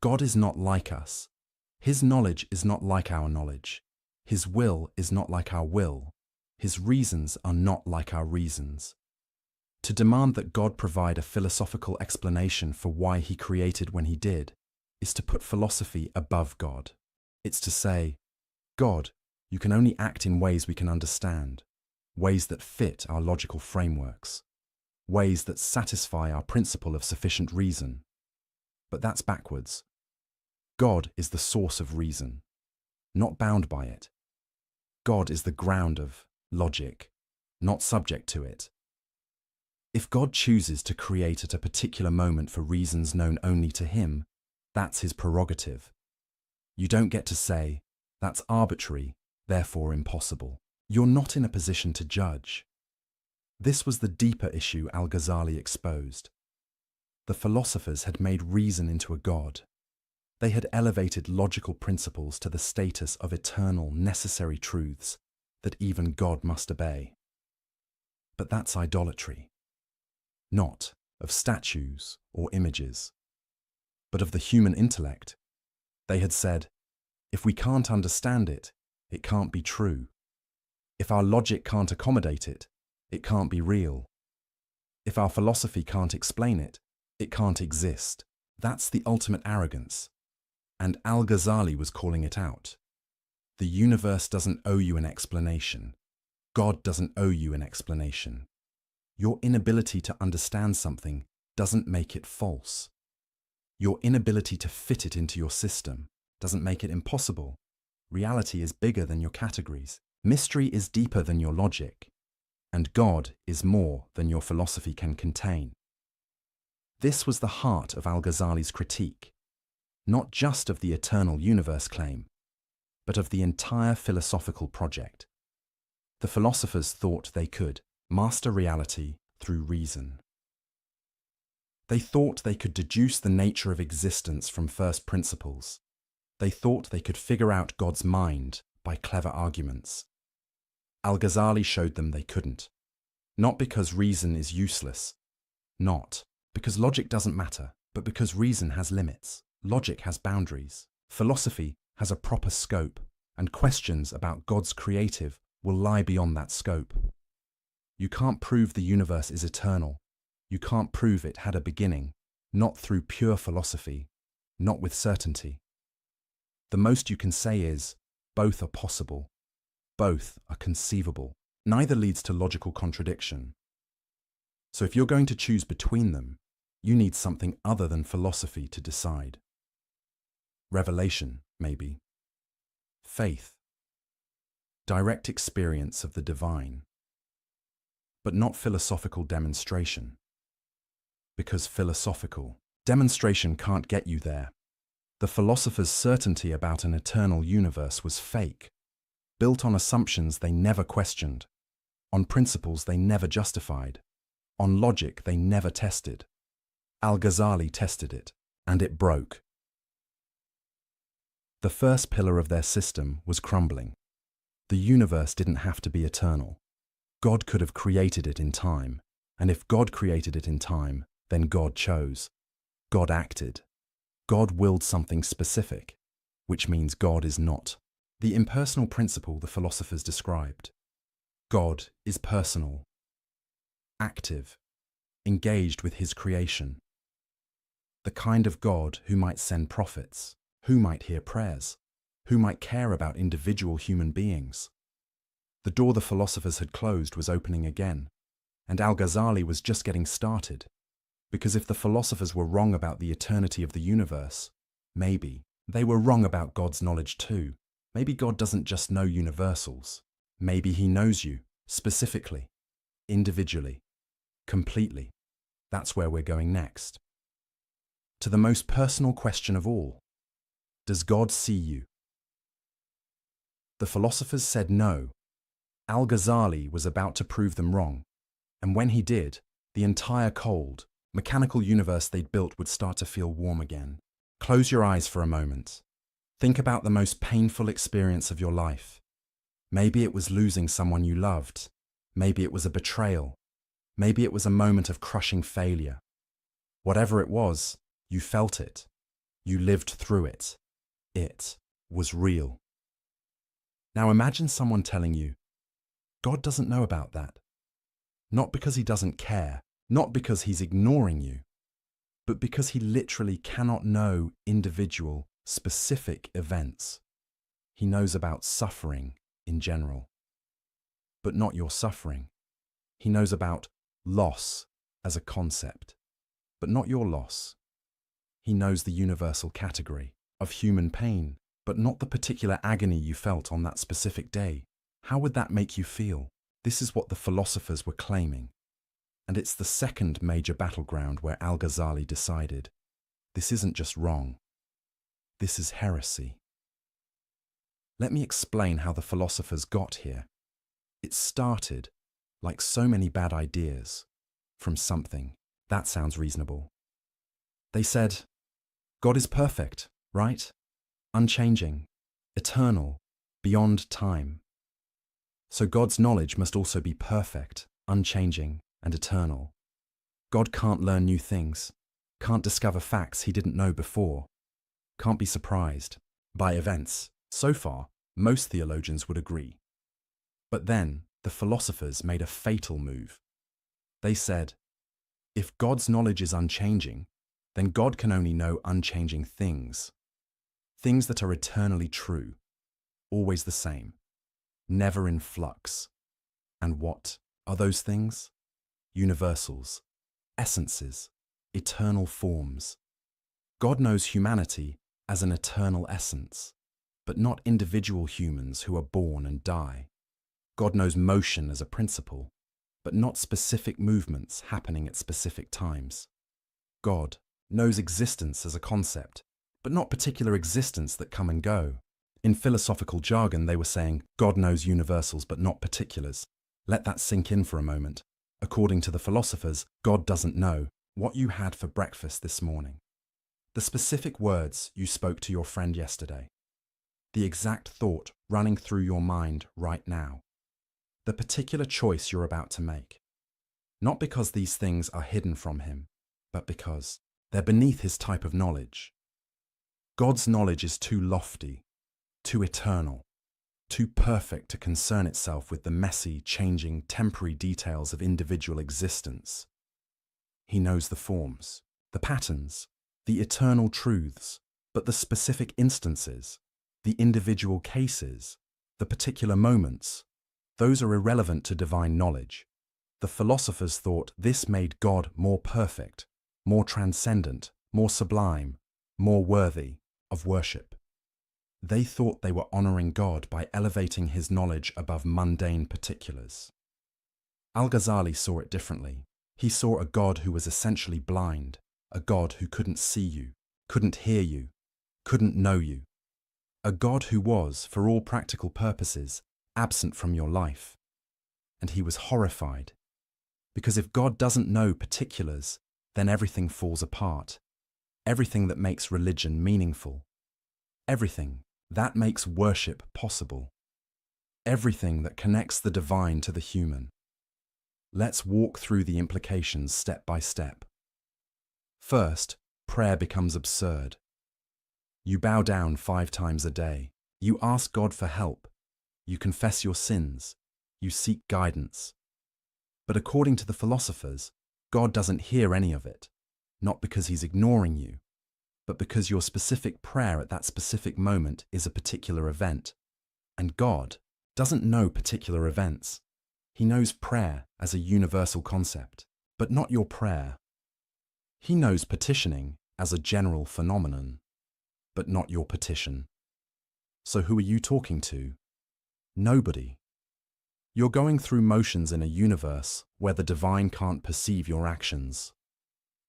Speaker 2: God is not like us. His knowledge is not like our knowledge. His will is not like our will. His reasons are not like our reasons. To demand that God provide a philosophical explanation for why he created when he did is to put philosophy above God. It's to say, God, you can only act in ways we can understand, ways that fit our logical frameworks, ways that satisfy our principle of sufficient reason. But that's backwards. God is the source of reason, not bound by it. God is the ground of logic, not subject to it. If God chooses to create at a particular moment for reasons known only to him, that's his prerogative. You don't get to say, that's arbitrary, therefore impossible. You're not in a position to judge. This was the deeper issue Al-Ghazali exposed. The philosophers had made reason into a god. They had elevated logical principles to the status of eternal, necessary truths that even God must obey. But that's idolatry. Not of statues or images, but of the human intellect. They had said, if we can't understand it, it can't be true. If our logic can't accommodate it, it can't be real. If our philosophy can't explain it, it can't exist. That's the ultimate arrogance. And Al-Ghazali was calling it out. The universe doesn't owe you an explanation. God doesn't owe you an explanation. Your inability to understand something doesn't make it false. Your inability to fit it into your system doesn't make it impossible. Reality is bigger than your categories. Mystery is deeper than your logic. And God is more than your philosophy can contain. This was the heart of Al-Ghazali's critique, not just of the eternal universe claim, but of the entire philosophical project. The philosophers thought they could master reality through reason. They thought they could deduce the nature of existence from first principles. They thought they could figure out God's mind by clever arguments. Al-Ghazali showed them they couldn't. Not because reason is useless. Not because logic doesn't matter, but because reason has limits. Logic has boundaries. Philosophy has a proper scope, and questions about God's creative will lie beyond that scope. You can't prove the universe is eternal. You can't prove it had a beginning, not through pure philosophy, not with certainty. The most you can say is, both are possible. Both are conceivable. Neither leads to logical contradiction. So if you're going to choose between them, you need something other than philosophy to decide. Revelation, maybe. Faith. Direct experience of the divine. But not philosophical demonstration. Because philosophical demonstration can't get you there. The philosophers' certainty about an eternal universe was fake, built on assumptions they never questioned, on principles they never justified, on logic they never tested. Al-Ghazali tested it, and it broke. The first pillar of their system was crumbling. The universe didn't have to be eternal. God could have created it in time, and if God created it in time, then God chose. God acted. God willed something specific, which means God is not. The impersonal principle the philosophers described. God is personal, active, engaged with his creation. The kind of God who might send prophets, who might hear prayers, who might care about individual human beings. The door the philosophers had closed was opening again, and Al-Ghazali was just getting started. Because if the philosophers were wrong about the eternity of the universe, maybe they were wrong about God's knowledge too. Maybe God doesn't just know universals. Maybe he knows you, specifically, individually, completely. That's where we're going next. To the most personal question of all. Does God see you? The philosophers said no. Al-Ghazali was about to prove them wrong. And when he did, the entire cold, mechanical universe they'd built would start to feel warm again. Close your eyes for a moment. Think about the most painful experience of your life. Maybe it was losing someone you loved. Maybe it was a betrayal. Maybe it was a moment of crushing failure. Whatever it was, you felt it. You lived through it. It was real. Now imagine someone telling you, God doesn't know about that. Not because he doesn't care, not because he's ignoring you, but because he literally cannot know individual, specific events. He knows about suffering in general, but not your suffering. He knows about loss as a concept, but not your loss. He knows the universal category of human pain, but not the particular agony you felt on that specific day. How would that make you feel? This is what the philosophers were claiming. And it's the second major battleground where Al-Ghazali decided, this isn't just wrong. This is heresy. Let me explain how the philosophers got here. It started, like so many bad ideas, from something. That sounds reasonable. They said, God is perfect, right? Unchanging, eternal, beyond time. So God's knowledge must also be perfect, unchanging, and eternal. God can't learn new things, can't discover facts he didn't know before, can't be surprised by events. So far, most theologians would agree. But then, the philosophers made a fatal move. They said, if God's knowledge is unchanging, then God can only know unchanging things. Things that are eternally true, always the same, never in flux. And what are those things? Universals, essences, eternal forms. God knows humanity as an eternal essence, but not individual humans who are born and die. God knows motion as a principle, but not specific movements happening at specific times. God knows existence as a concept, but not particular existence that come and go. In philosophical jargon, they were saying, God knows universals but not particulars. Let that sink in for a moment. According to the philosophers, God doesn't know what you had for breakfast this morning, the specific words you spoke to your friend yesterday, the exact thought running through your mind right now, the particular choice you're about to make. Not because these things are hidden from him, but because they're beneath his type of knowledge. God's knowledge is too lofty, too eternal, too perfect to concern itself with the messy, changing, temporary details of individual existence. He knows the forms, the patterns, the eternal truths, but the specific instances, the individual cases, the particular moments, those are irrelevant to divine knowledge. The philosophers thought this made God more perfect, more transcendent, more sublime, more worthy of worship. They thought they were honoring God by elevating his knowledge above mundane particulars. Al-Ghazali saw it differently. He saw a God who was essentially blind, a God who couldn't see you, couldn't hear you, couldn't know you. A God who was, for all practical purposes, absent from your life. And he was horrified, because if God doesn't know particulars, then everything falls apart. Everything that makes religion meaningful. Everything that makes worship possible. Everything that connects the divine to the human. Let's walk through the implications step by step. First, prayer becomes absurd. You bow down 5 times a day. You ask God for help. You confess your sins. You seek guidance. But according to the philosophers, God doesn't hear any of it, not because he's ignoring you, but because your specific prayer at that specific moment is a particular event. And God doesn't know particular events. He knows prayer as a universal concept, but not your prayer. He knows petitioning as a general phenomenon, but not your petition. So who are you talking to? Nobody. You're going through motions in a universe where the divine can't perceive your actions.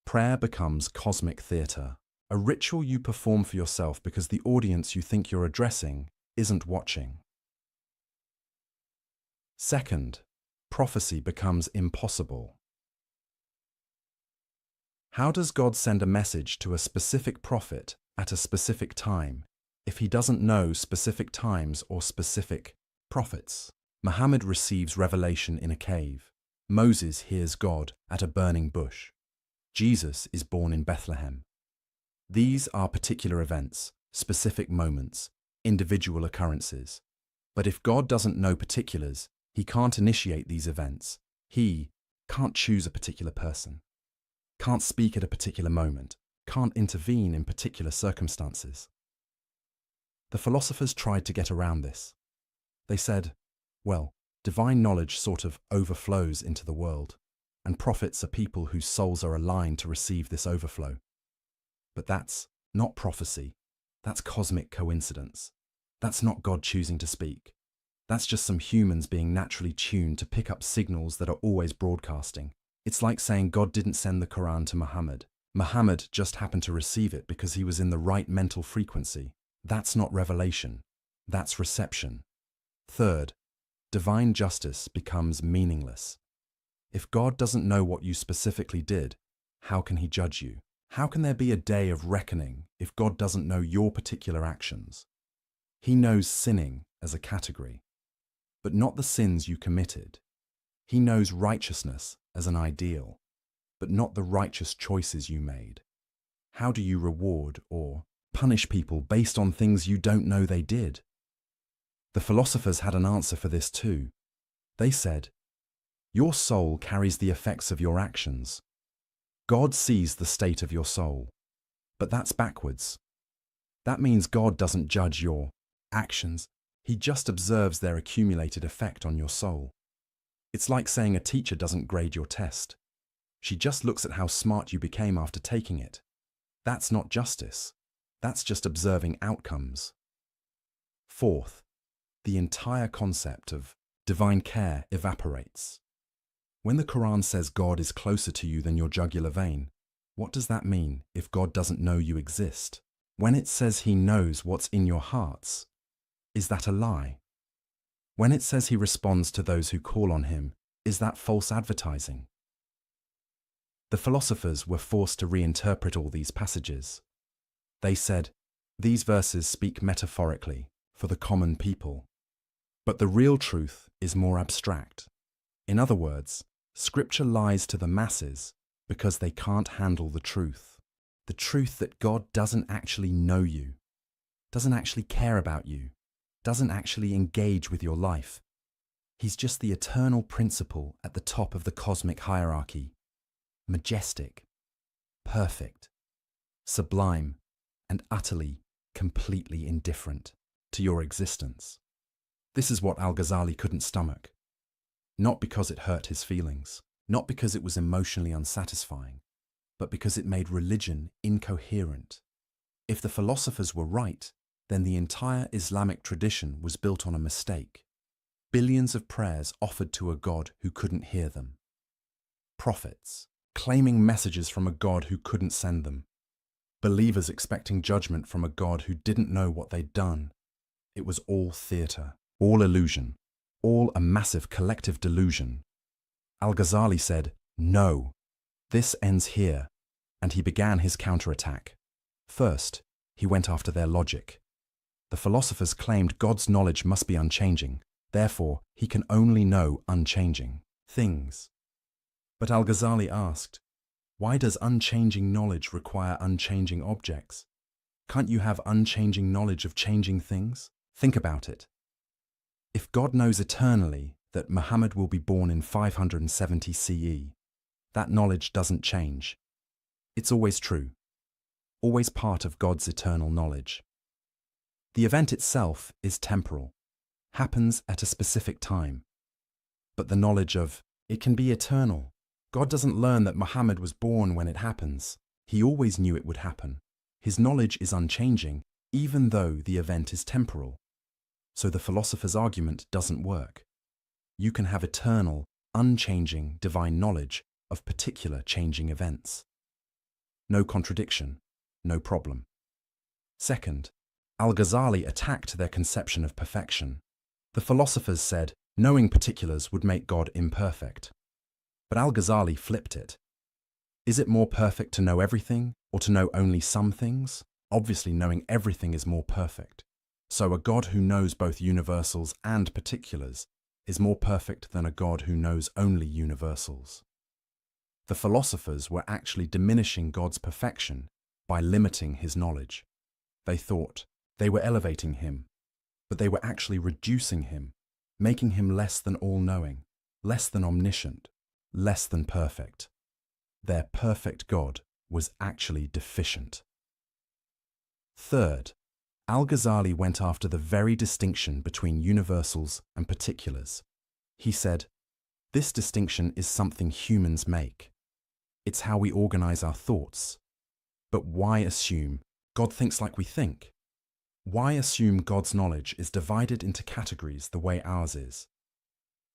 Speaker 2: Prayer becomes cosmic theatre, a ritual you perform for yourself because the audience you think you're addressing isn't watching. Second, prophecy becomes impossible. How does God send a message to a specific prophet at a specific time if he doesn't know specific times or specific prophets? Muhammad receives revelation in a cave. Moses hears God at a burning bush. Jesus is born in Bethlehem. These are particular events, specific moments, individual occurrences. But if God doesn't know particulars, he can't initiate these events. He can't choose a particular person, can't speak at a particular moment, can't intervene in particular circumstances. The philosophers tried to get around this. They said, well, divine knowledge sort of overflows into the world, and prophets are people whose souls are aligned to receive this overflow. But that's not prophecy. That's cosmic coincidence. That's not God choosing to speak. That's just some humans being naturally tuned to pick up signals that are always broadcasting. It's like saying God didn't send the Quran to Muhammad. Muhammad just happened to receive it because he was in the right mental frequency. That's not revelation. That's reception. Third, divine justice becomes meaningless. If God doesn't know what you specifically did, how can he judge you? How can there be a day of reckoning if God doesn't know your particular actions? He knows sinning as a category, but not the sins you committed. He knows righteousness as an ideal, but not the righteous choices you made. How do you reward or punish people based on things you don't know they did? The philosophers had an answer for this too. They said, your soul carries the effects of your actions. God sees the state of your soul, but that's backwards. That means God doesn't judge your actions. He just observes their accumulated effect on your soul. It's like saying a teacher doesn't grade your test. She just looks at how smart you became after taking it. That's not justice. That's just observing outcomes. Fourth, the entire concept of divine care evaporates. When the Quran says God is closer to you than your jugular vein, what does that mean if God doesn't know you exist? When it says he knows what's in your hearts, is that a lie? When it says he responds to those who call on him, is that false advertising? The philosophers were forced to reinterpret all these passages. They said, these verses speak metaphorically for the common people, but the real truth is more abstract. In other words, Scripture lies to the masses because they can't handle the truth that God doesn't actually know you, doesn't actually care about you, doesn't actually engage with your life. He's just the eternal principle at the top of the cosmic hierarchy, majestic, perfect, sublime, and utterly, completely indifferent to your existence. This is what Al-Ghazali couldn't stomach. Not because it hurt his feelings, not because it was emotionally unsatisfying, but because it made religion incoherent. If the philosophers were right, then the entire Islamic tradition was built on a mistake. Billions of prayers offered to a God who couldn't hear them. Prophets claiming messages from a God who couldn't send them. Believers expecting judgment from a God who didn't know what they'd done. It was all theatre, all illusion, all a massive collective delusion. Al-Ghazali said, no, this ends here, and he began his counterattack. First, he went after their logic. The philosophers claimed God's knowledge must be unchanging, therefore he can only know unchanging things. But Al-Ghazali asked, why does unchanging knowledge require unchanging objects? Can't you have unchanging knowledge of changing things? Think about it. If God knows eternally that Muhammad will be born in 570 CE, that knowledge doesn't change. It's always true, always part of God's eternal knowledge. The event itself is temporal, happens at a specific time. But the knowledge of it can be eternal. God doesn't learn that Muhammad was born when it happens. He always knew it would happen. His knowledge is unchanging, even though the event is temporal. So the philosopher's argument doesn't work. You can have eternal, unchanging divine knowledge of particular changing events. No contradiction, no problem. Second, Al-Ghazali attacked their conception of perfection. The philosophers said knowing particulars would make God imperfect. But Al-Ghazali flipped it. Is it more perfect to know everything or to know only some things? Obviously, knowing everything is more perfect. So a God who knows both universals and particulars is more perfect than a God who knows only universals. The philosophers were actually diminishing God's perfection by limiting his knowledge. They thought they were elevating him, but they were actually reducing him, making him less than all-knowing, less than omniscient, less than perfect. Their perfect God was actually deficient. Third, Al-Ghazali went after the very distinction between universals and particulars. He said, this distinction is something humans make. It's how we organize our thoughts. But why assume God thinks like we think? Why assume God's knowledge is divided into categories the way ours is?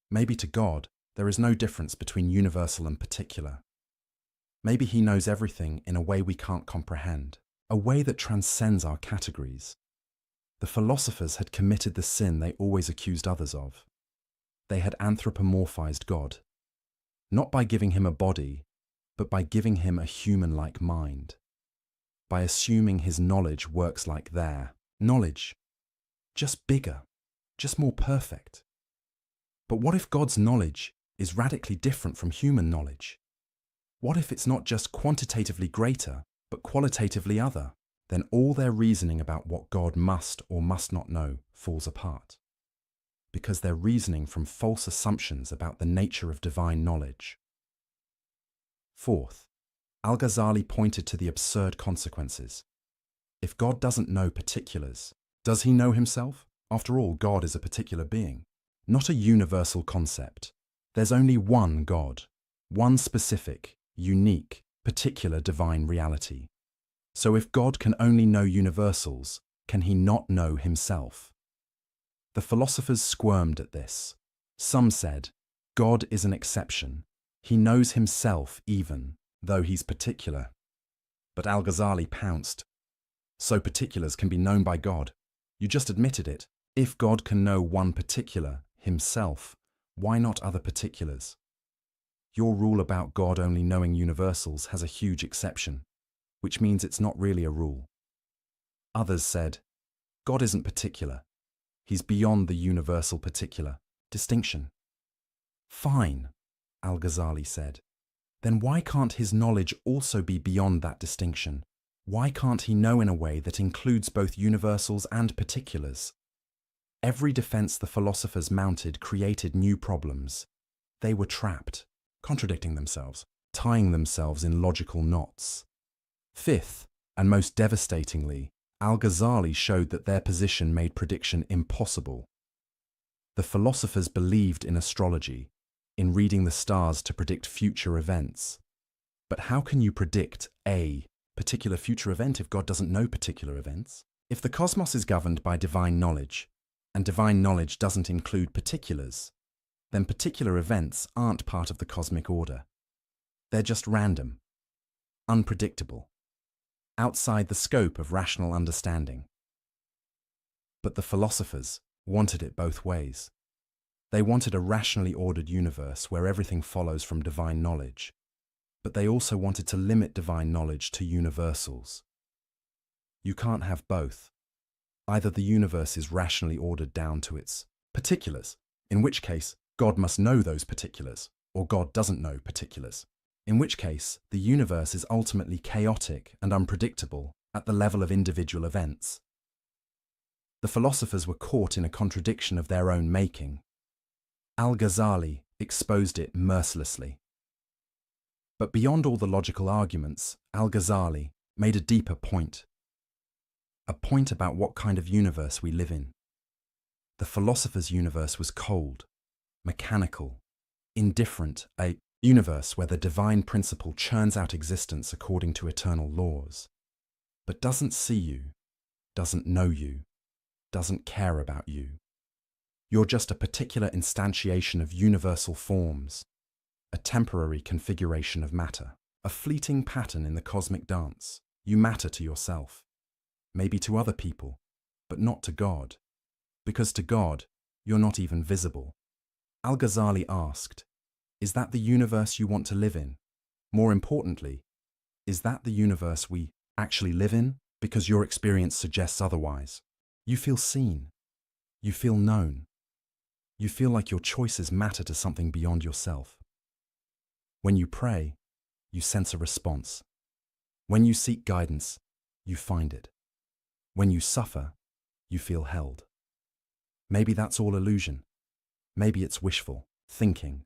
Speaker 2: Maybe to God, there is no difference between universal and particular. Maybe he knows everything in a way we can't comprehend, a way that transcends our categories. The philosophers had committed the sin they always accused others of. They had anthropomorphized God, not by giving him a body, but by giving him a human-like mind, by assuming his knowledge works like their knowledge, just bigger, just more perfect. But what if God's knowledge is radically different from human knowledge? What if it's not just quantitatively greater, but qualitatively other? Then all their reasoning about what God must or must not know falls apart, because they're reasoning from false assumptions about the nature of divine knowledge. Fourth, Al-Ghazali pointed to the absurd consequences. If God doesn't know particulars, does he know himself? After all, God is a particular being, not a universal concept. There's only one God, one specific, unique, particular divine reality. So if God can only know universals, can he not know himself? The philosophers squirmed at this. Some said, God is an exception. He knows himself even, though he's particular. But Al-Ghazali pounced. So particulars can be known by God. You just admitted it. If God can know one particular, himself, why not other particulars? Your rule about God only knowing universals has a huge exception, which means it's not really a rule. Others said, God isn't particular. He's beyond the universal particular distinction. Fine, Al-Ghazali said. Then why can't his knowledge also be beyond that distinction? Why can't he know in a way that includes both universals and particulars? Every defense the philosophers mounted created new problems. They were trapped, contradicting themselves, tying themselves in logical knots. Fifth, and most devastatingly, Al-Ghazali showed that their position made prediction impossible. The philosophers believed in astrology, in reading the stars to predict future events. But how can you predict a particular future event if God doesn't know particular events? If the cosmos is governed by divine knowledge, and divine knowledge doesn't include particulars, then particular events aren't part of the cosmic order. They're just random, unpredictable, outside the scope of rational understanding. But the philosophers wanted it both ways. They wanted a rationally ordered universe where everything follows from divine knowledge, but they also wanted to limit divine knowledge to universals. You can't have both. Either the universe is rationally ordered down to its particulars, in which case God must know those particulars, or God doesn't know particulars, in which case the universe is ultimately chaotic and unpredictable at the level of individual events. The philosophers were caught in a contradiction of their own making. Al-Ghazali exposed it mercilessly. But beyond all the logical arguments, Al-Ghazali made a deeper point. A point about what kind of universe we live in. The philosopher's universe was cold, mechanical, indifferent, a universe where the divine principle churns out existence according to eternal laws, but doesn't see you, doesn't know you, doesn't care about you. You're just a particular instantiation of universal forms, a temporary configuration of matter, a fleeting pattern in the cosmic dance. You matter to yourself, maybe to other people, but not to God, because to God, you're not even visible. Al-Ghazali asked, is that the universe you want to live in? More importantly, is that the universe we actually live in? Because your experience suggests otherwise. You feel seen. You feel known. You feel like your choices matter to something beyond yourself. When you pray, you sense a response. When you seek guidance, you find it. When you suffer, you feel held. Maybe that's all illusion. Maybe it's wishful thinking.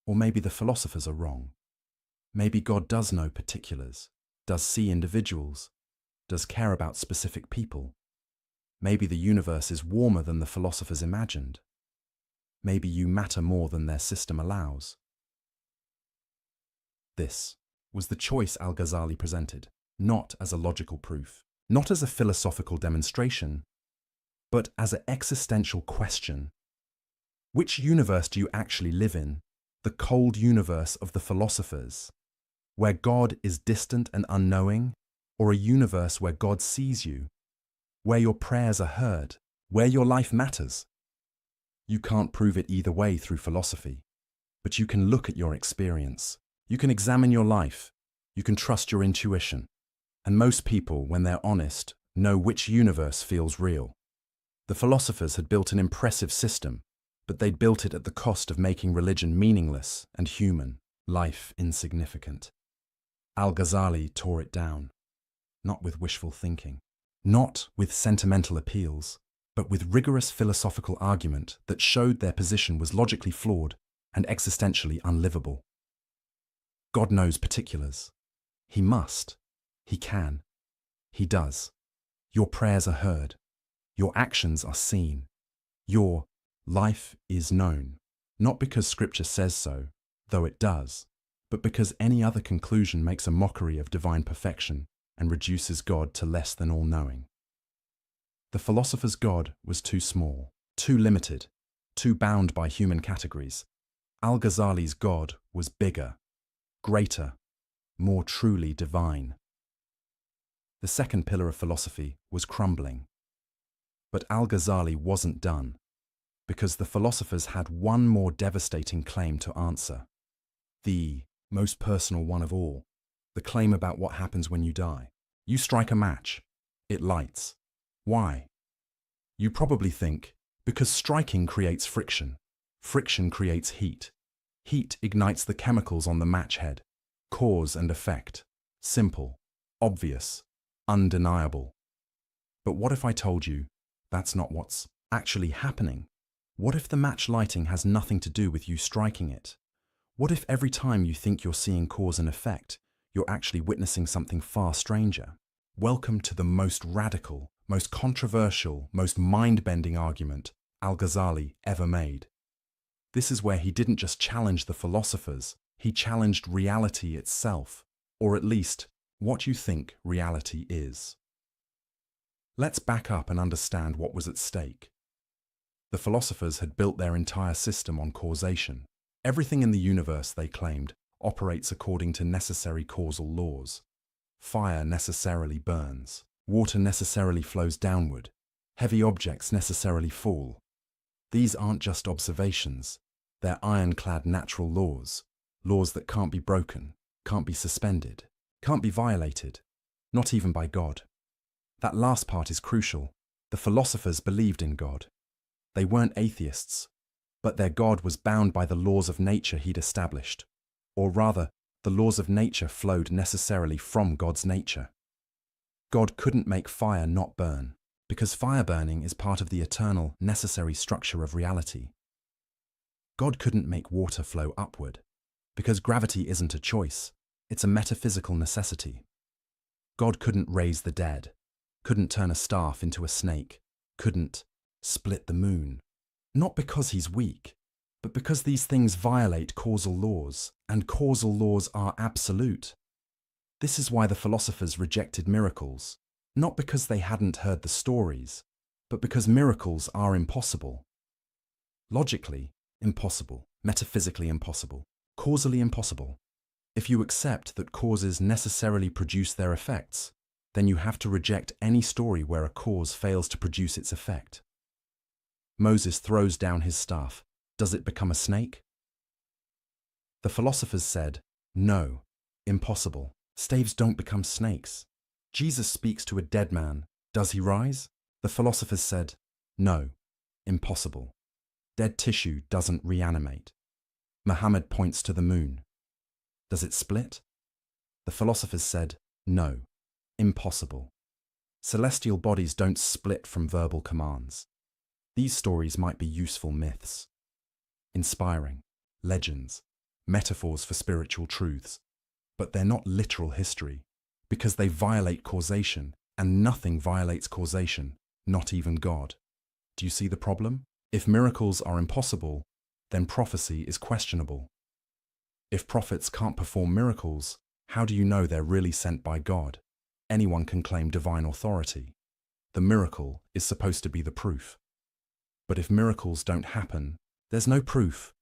Speaker 2: Or maybe the philosophers are wrong. Maybe God does know particulars, does see individuals, does care about specific people. Maybe the universe is warmer than the philosophers imagined. Maybe you matter more than their system allows. This was the choice Al-Ghazali presented, not as a logical proof, not as a philosophical demonstration, but as an existential question. Which universe do you actually live in? The cold universe of the philosophers, where God is distant and unknowing, or a universe where God sees you, where your prayers are heard, where your life matters. You can't prove it either way through philosophy, but you can look at your experience. You can examine your life. You can trust your intuition. And most people, when they're honest, know which universe feels real. The philosophers had built an impressive system, but they'd built it at the cost of making religion meaningless and human, life insignificant. Al-Ghazali tore it down, not with wishful thinking, not with sentimental appeals, but with rigorous philosophical argument that showed their position was logically flawed and existentially unlivable. God knows particulars. He must. He can. He does. Your prayers are heard. Your actions are seen. Your life is known, not because Scripture says so, though it does, but because any other conclusion makes a mockery of divine perfection and reduces God to less than all-knowing. The philosopher's God was too small, too limited, too bound by human categories. Al-Ghazali's God was bigger, greater, more truly divine. The second pillar of philosophy was crumbling. But Al-Ghazali wasn't done, because the philosophers had one more devastating claim to answer. The most personal one of all, the claim about what happens when you die. You strike a match. It lights. Why? You probably think, because striking creates friction. Friction creates heat. Heat ignites the chemicals on the match head. Cause and effect. Simple, obvious, undeniable. But what if I told you that's not what's actually happening? What if the match lighting has nothing to do with you striking it? What if every time you think you're seeing cause and effect, you're actually witnessing something far stranger? Welcome to the most radical, most controversial, most mind-bending argument Al-Ghazali ever made. This is where he didn't just challenge the philosophers, he challenged reality itself, or at least what you think reality is. Let's back up and understand what was at stake. The philosophers had built their entire system on causation. Everything in the universe, they claimed, operates according to necessary causal laws. Fire necessarily burns. Water necessarily flows downward. Heavy objects necessarily fall. These aren't just observations. They're ironclad natural laws. Laws that can't be broken, can't be suspended, can't be violated, not even by God. That last part is crucial. The philosophers believed in God. They weren't atheists, but their God was bound by the laws of nature he'd established. Or rather, the laws of nature flowed necessarily from God's nature. God couldn't make fire not burn, because fire burning is part of the eternal, necessary structure of reality. God couldn't make water flow upward, because gravity isn't a choice, it's a metaphysical necessity. God couldn't raise the dead, couldn't turn a staff into a snake, couldn't split the moon. Not because he's weak, but because these things violate causal laws, and causal laws are absolute. This is why the philosophers rejected miracles, not because they hadn't heard the stories, but because miracles are impossible. Logically impossible, metaphysically impossible, causally impossible. If you accept that causes necessarily produce their effects, then you have to reject any story where a cause fails to produce its effect. Moses throws down his staff. Does it become a snake? The philosophers said, no, impossible. Staves don't become snakes. Jesus speaks to a dead man. Does he rise? The philosophers said, no, impossible. Dead tissue doesn't reanimate. Muhammad points to the moon. Does it split? The philosophers said, no, impossible. Celestial bodies don't split from verbal commands. These stories might be useful myths, inspiring, legends, metaphors for spiritual truths, but they're not literal history, because they violate causation, and nothing violates causation, not even God. Do you see the problem? If miracles are impossible, then prophecy is questionable. If prophets can't perform miracles, how do you know they're really sent by God? Anyone can claim divine authority. The miracle is supposed to be the proof. But if miracles don't happen, there's no proof,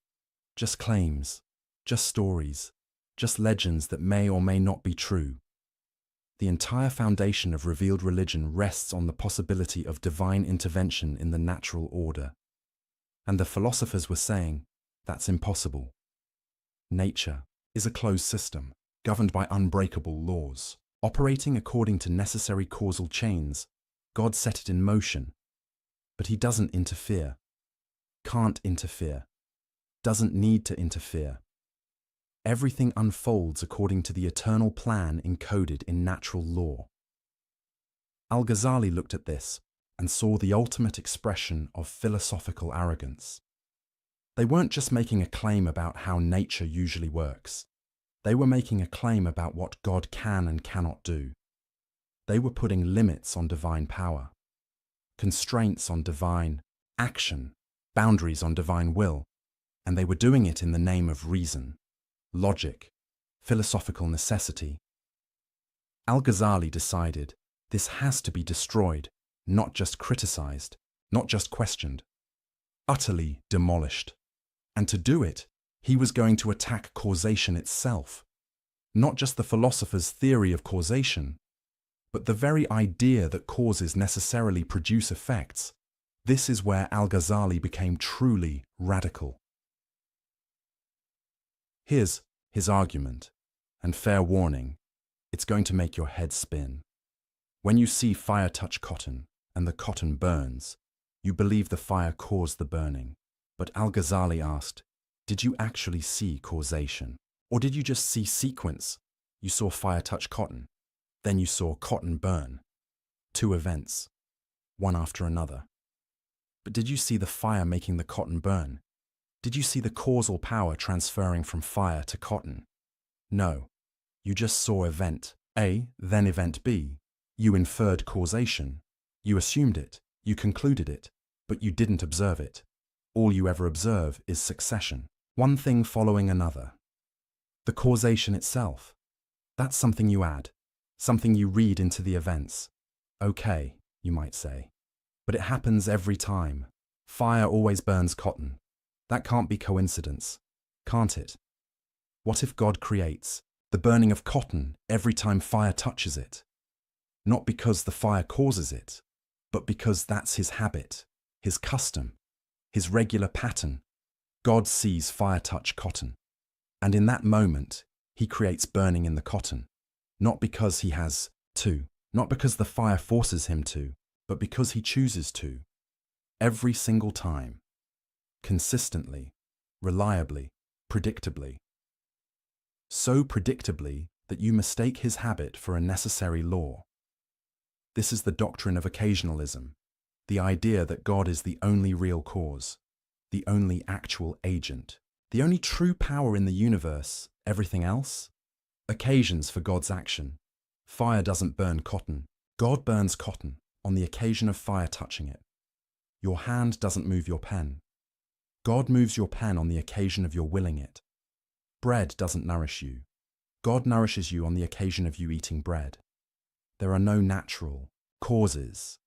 Speaker 2: just claims, just stories, just legends that may or may not be true. The entire foundation of revealed religion rests on the possibility of divine intervention in the natural order. And the philosophers were saying, that's impossible. Nature is a closed system, governed by unbreakable laws. Operating according to necessary causal chains, God set it in motion. But he doesn't interfere, can't interfere, doesn't need to interfere. Everything unfolds according to the eternal plan encoded in natural law. Al-Ghazali looked at this and saw the ultimate expression of philosophical arrogance. They weren't just making a claim about how nature usually works. They were making a claim about what God can and cannot do. They were putting limits on divine power, constraints on divine action, boundaries on divine will, and they were doing it in the name of reason, logic, philosophical necessity. Al-Ghazali decided this has to be destroyed, not just criticized, not just questioned, utterly demolished. And to do it, he was going to attack causation itself, not just the philosopher's theory of causation, but the very idea that causes necessarily produce effects. This is where Al-Ghazali became truly radical. Here's his argument, and fair warning, it's going to make your head spin. When you see fire touch cotton, and the cotton burns, you believe the fire caused the burning. But Al-Ghazali asked, did you actually see causation? Or did you just see sequence? You saw fire touch cotton, then you saw cotton burn. Two events, one after another. But did you see the fire making the cotton burn? Did you see the causal power transferring from fire to cotton? No, you just saw event A, then event B. You inferred causation. You assumed it, you concluded it, but you didn't observe it. All you ever observe is succession, one thing following another. The causation itself, that's something you add, something you read into the events. Okay, you might say, but it happens every time. Fire always burns cotton. That can't be coincidence, can't it? What if God creates the burning of cotton every time fire touches it? Not because the fire causes it, but because that's his habit, his custom, his regular pattern. God sees fire touch cotton, and in that moment, he creates burning in the cotton, not because he has to, not because the fire forces him to, but because he chooses to. Every single time, consistently, reliably, predictably. So predictably that you mistake his habit for a necessary law. This is the doctrine of occasionalism, the idea that God is the only real cause, the only actual agent, the only true power in the universe. Everything else? Occasions for God's action. Fire doesn't burn cotton. God burns cotton on the occasion of fire touching it. Your hand doesn't move your pen. God moves your pen on the occasion of your willing it. Bread doesn't nourish you. God nourishes you on the occasion of you eating bread. There are no natural causes,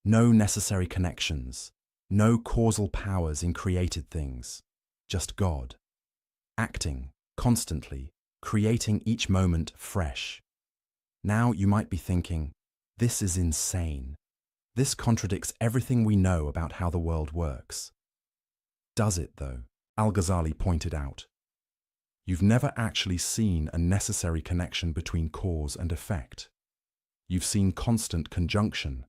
Speaker 2: no necessary connections, no causal powers in created things, just God, acting constantly, creating each moment fresh. Now you might be thinking, this is insane. This contradicts everything we know about how the world works. Does it, though? Al-Ghazali pointed out. You've never actually seen a necessary connection between cause and effect. You've seen constant conjunction,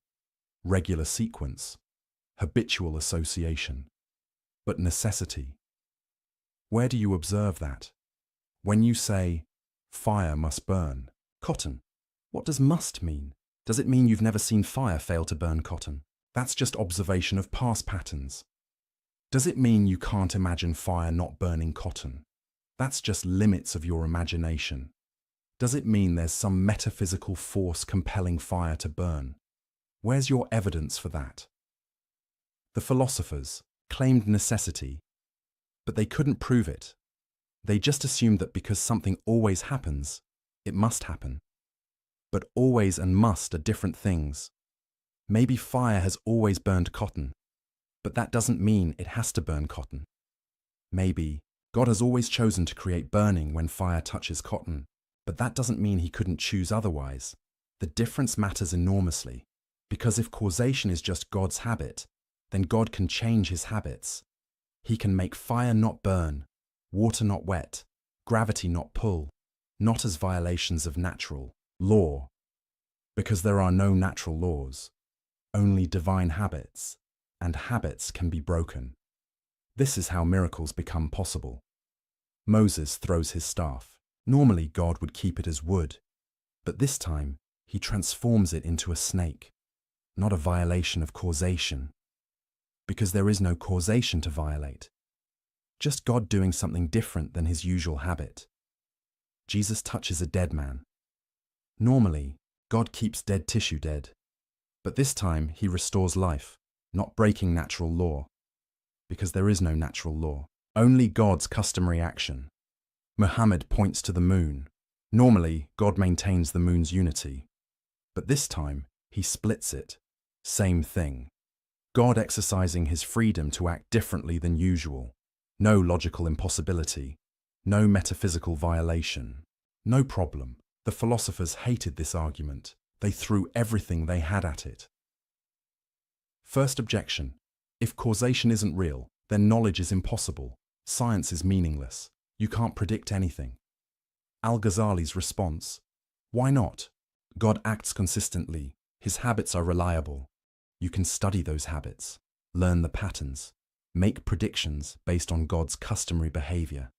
Speaker 2: regular sequence, habitual association. But necessity. Where do you observe that? When you say, fire must burn cotton, what does must mean? Does it mean you've never seen fire fail to burn cotton? That's just observation of past patterns. Does it mean you can't imagine fire not burning cotton? That's just limits of your imagination. Does it mean there's some metaphysical force compelling fire to burn? Where's your evidence for that? The philosophers claimed necessity, but they couldn't prove it. They just assumed that because something always happens, it must happen. But always and must are different things. Maybe fire has always burned cotton, but that doesn't mean it has to burn cotton. Maybe God has always chosen to create burning when fire touches cotton, but that doesn't mean he couldn't choose otherwise. The difference matters enormously, because if causation is just God's habit, then God can change his habits. He can make fire not burn, water not wet, gravity not pull, not as violations of natural law, because there are no natural laws, only divine habits, and habits can be broken. This is how miracles become possible. Moses throws his staff. Normally God would keep it as wood, but this time he transforms it into a snake, not a violation of causation, because there is no causation to violate, just God doing something different than his usual habit. Jesus touches a dead man. Normally, God keeps dead tissue dead, but this time he restores life, not breaking natural law, because there is no natural law, only God's customary action. Muhammad points to the moon. Normally, God maintains the moon's unity, but this time he splits it. Same thing. God exercising his freedom to act differently than usual. No logical impossibility, no metaphysical violation, no problem. The philosophers hated this argument. They threw everything they had at it. First objection: if causation isn't real, then knowledge is impossible. Science is meaningless. You can't predict anything. Al-Ghazali's response: why not? God acts consistently. His habits are reliable. You can study those habits, learn the patterns, make predictions based on God's customary behavior.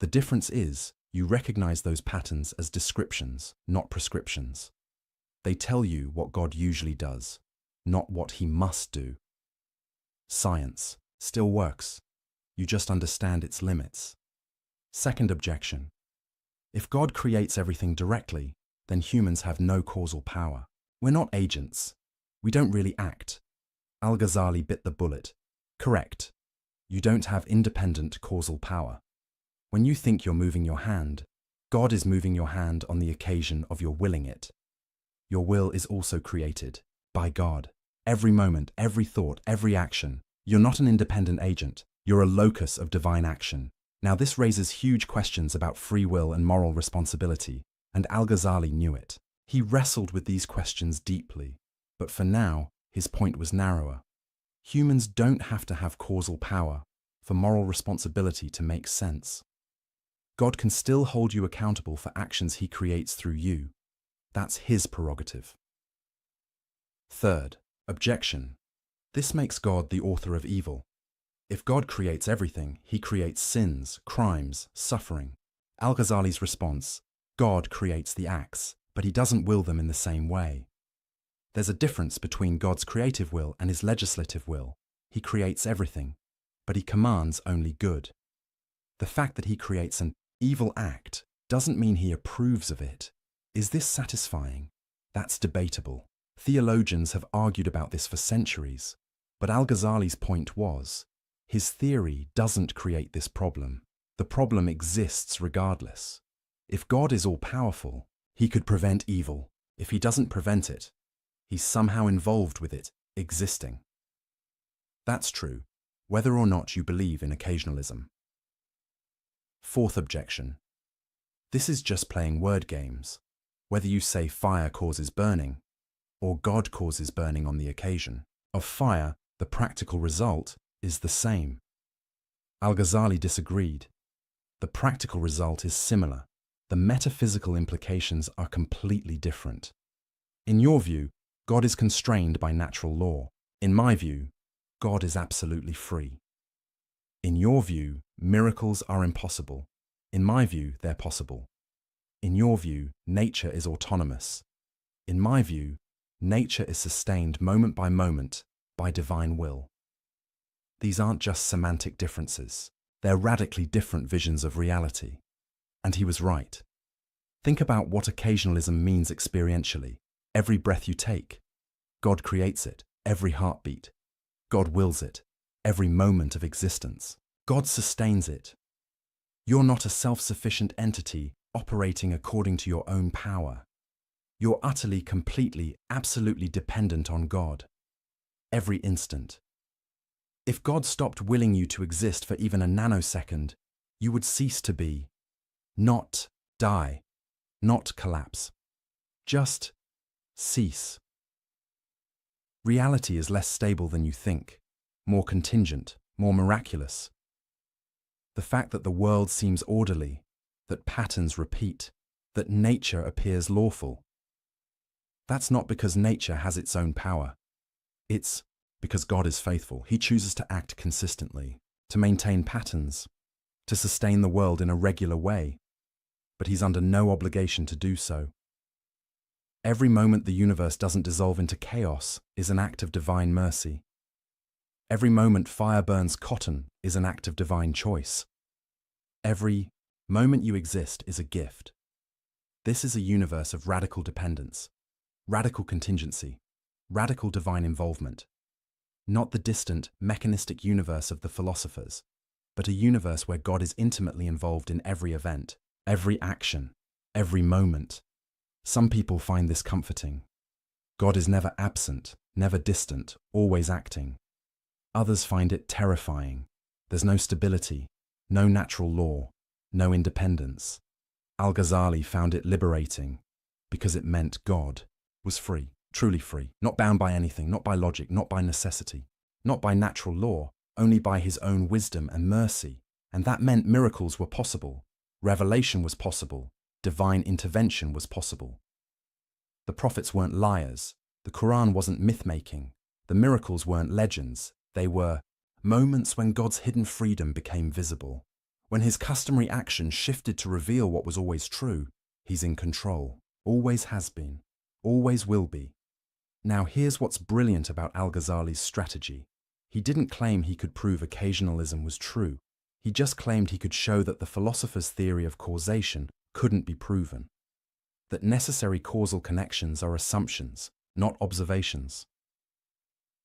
Speaker 2: The difference is, you recognize those patterns as descriptions, not prescriptions. They tell you what God usually does, not what he must do. Science still works. You just understand its limits. Second objection: if God creates everything directly, then humans have no causal power. We're not agents. We don't really act. Al-Ghazali bit the bullet. Correct. You don't have independent causal power. When you think you're moving your hand, God is moving your hand on the occasion of your willing it. Your will is also created by God. Every moment, every thought, every action. You're not an independent agent. You're a locus of divine action. Now this raises huge questions about free will and moral responsibility, and Al-Ghazali knew it. He wrestled with these questions deeply, but for now, his point was narrower. Humans don't have to have causal power for moral responsibility to make sense. God can still hold you accountable for actions he creates through you. That's his prerogative. Third objection: this makes God the author of evil. If God creates everything, he creates sins, crimes, suffering. Al-Ghazali's response: God creates the acts, but he doesn't will them in the same way. There's a difference between God's creative will and his legislative will. He creates everything, but he commands only good. The fact that he creates an evil act doesn't mean he approves of it. Is this satisfying? That's debatable. Theologians have argued about this for centuries, but Al-Ghazali's point was, his theory doesn't create this problem. The problem exists regardless. If God is all-powerful, he could prevent evil. If he doesn't prevent it, he's somehow involved with it existing. That's true, whether or not you believe in occasionalism. Fourth objection: this is just playing word games. Whether you say fire causes burning, or God causes burning on the occasion of fire, the practical result is the same. Al-Ghazali disagreed. The practical result is similar. The metaphysical implications are completely different. In your view, God is constrained by natural law. In my view, God is absolutely free. In your view, miracles are impossible. In my view, they're possible. In your view, nature is autonomous. In my view, nature is sustained moment by divine will. These aren't just semantic differences. They're radically different visions of reality. And he was right. Think about what occasionalism means experientially. Every breath you take, God creates it. Every heartbeat, God wills it. Every moment of existence, God sustains it. You're not a self-sufficient entity operating according to your own power. You're utterly, completely, absolutely dependent on God. Every instant. If God stopped willing you to exist for even a nanosecond, you would cease to be. Not die. Not collapse. Just cease. Reality is less stable than you think, more contingent, more miraculous. The fact that the world seems orderly, that patterns repeat, that nature appears lawful. That's not because nature has its own power. It's because God is faithful. He chooses to act consistently, to maintain patterns, to sustain the world in a regular way, but he's under no obligation to do so. Every moment the universe doesn't dissolve into chaos is an act of divine mercy. Every moment fire burns cotton is an act of divine choice. Every moment you exist is a gift. This is a universe of radical dependence, radical contingency, radical divine involvement. Not the distant, mechanistic universe of the philosophers, but a universe where God is intimately involved in every event, every action, every moment. Some people find this comforting. God is never absent, never distant, always acting. Others find it terrifying. There's no stability, no natural law, no independence. Al-Ghazali found it liberating because it meant God was free, truly free, not bound by anything, not by logic, not by necessity, not by natural law, only by his own wisdom and mercy. And that meant miracles were possible, revelation was possible, divine intervention was possible. The prophets weren't liars, the Quran wasn't myth-making, the miracles weren't legends, they were moments when God's hidden freedom became visible, when his customary action shifted to reveal what was always true. He's in control, always has been, always will be. Now here's what's brilliant about Al-Ghazali's strategy. He didn't claim he could prove occasionalism was true. He just claimed he could show that the philosopher's theory of causation couldn't be proven. That necessary causal connections are assumptions, not observations.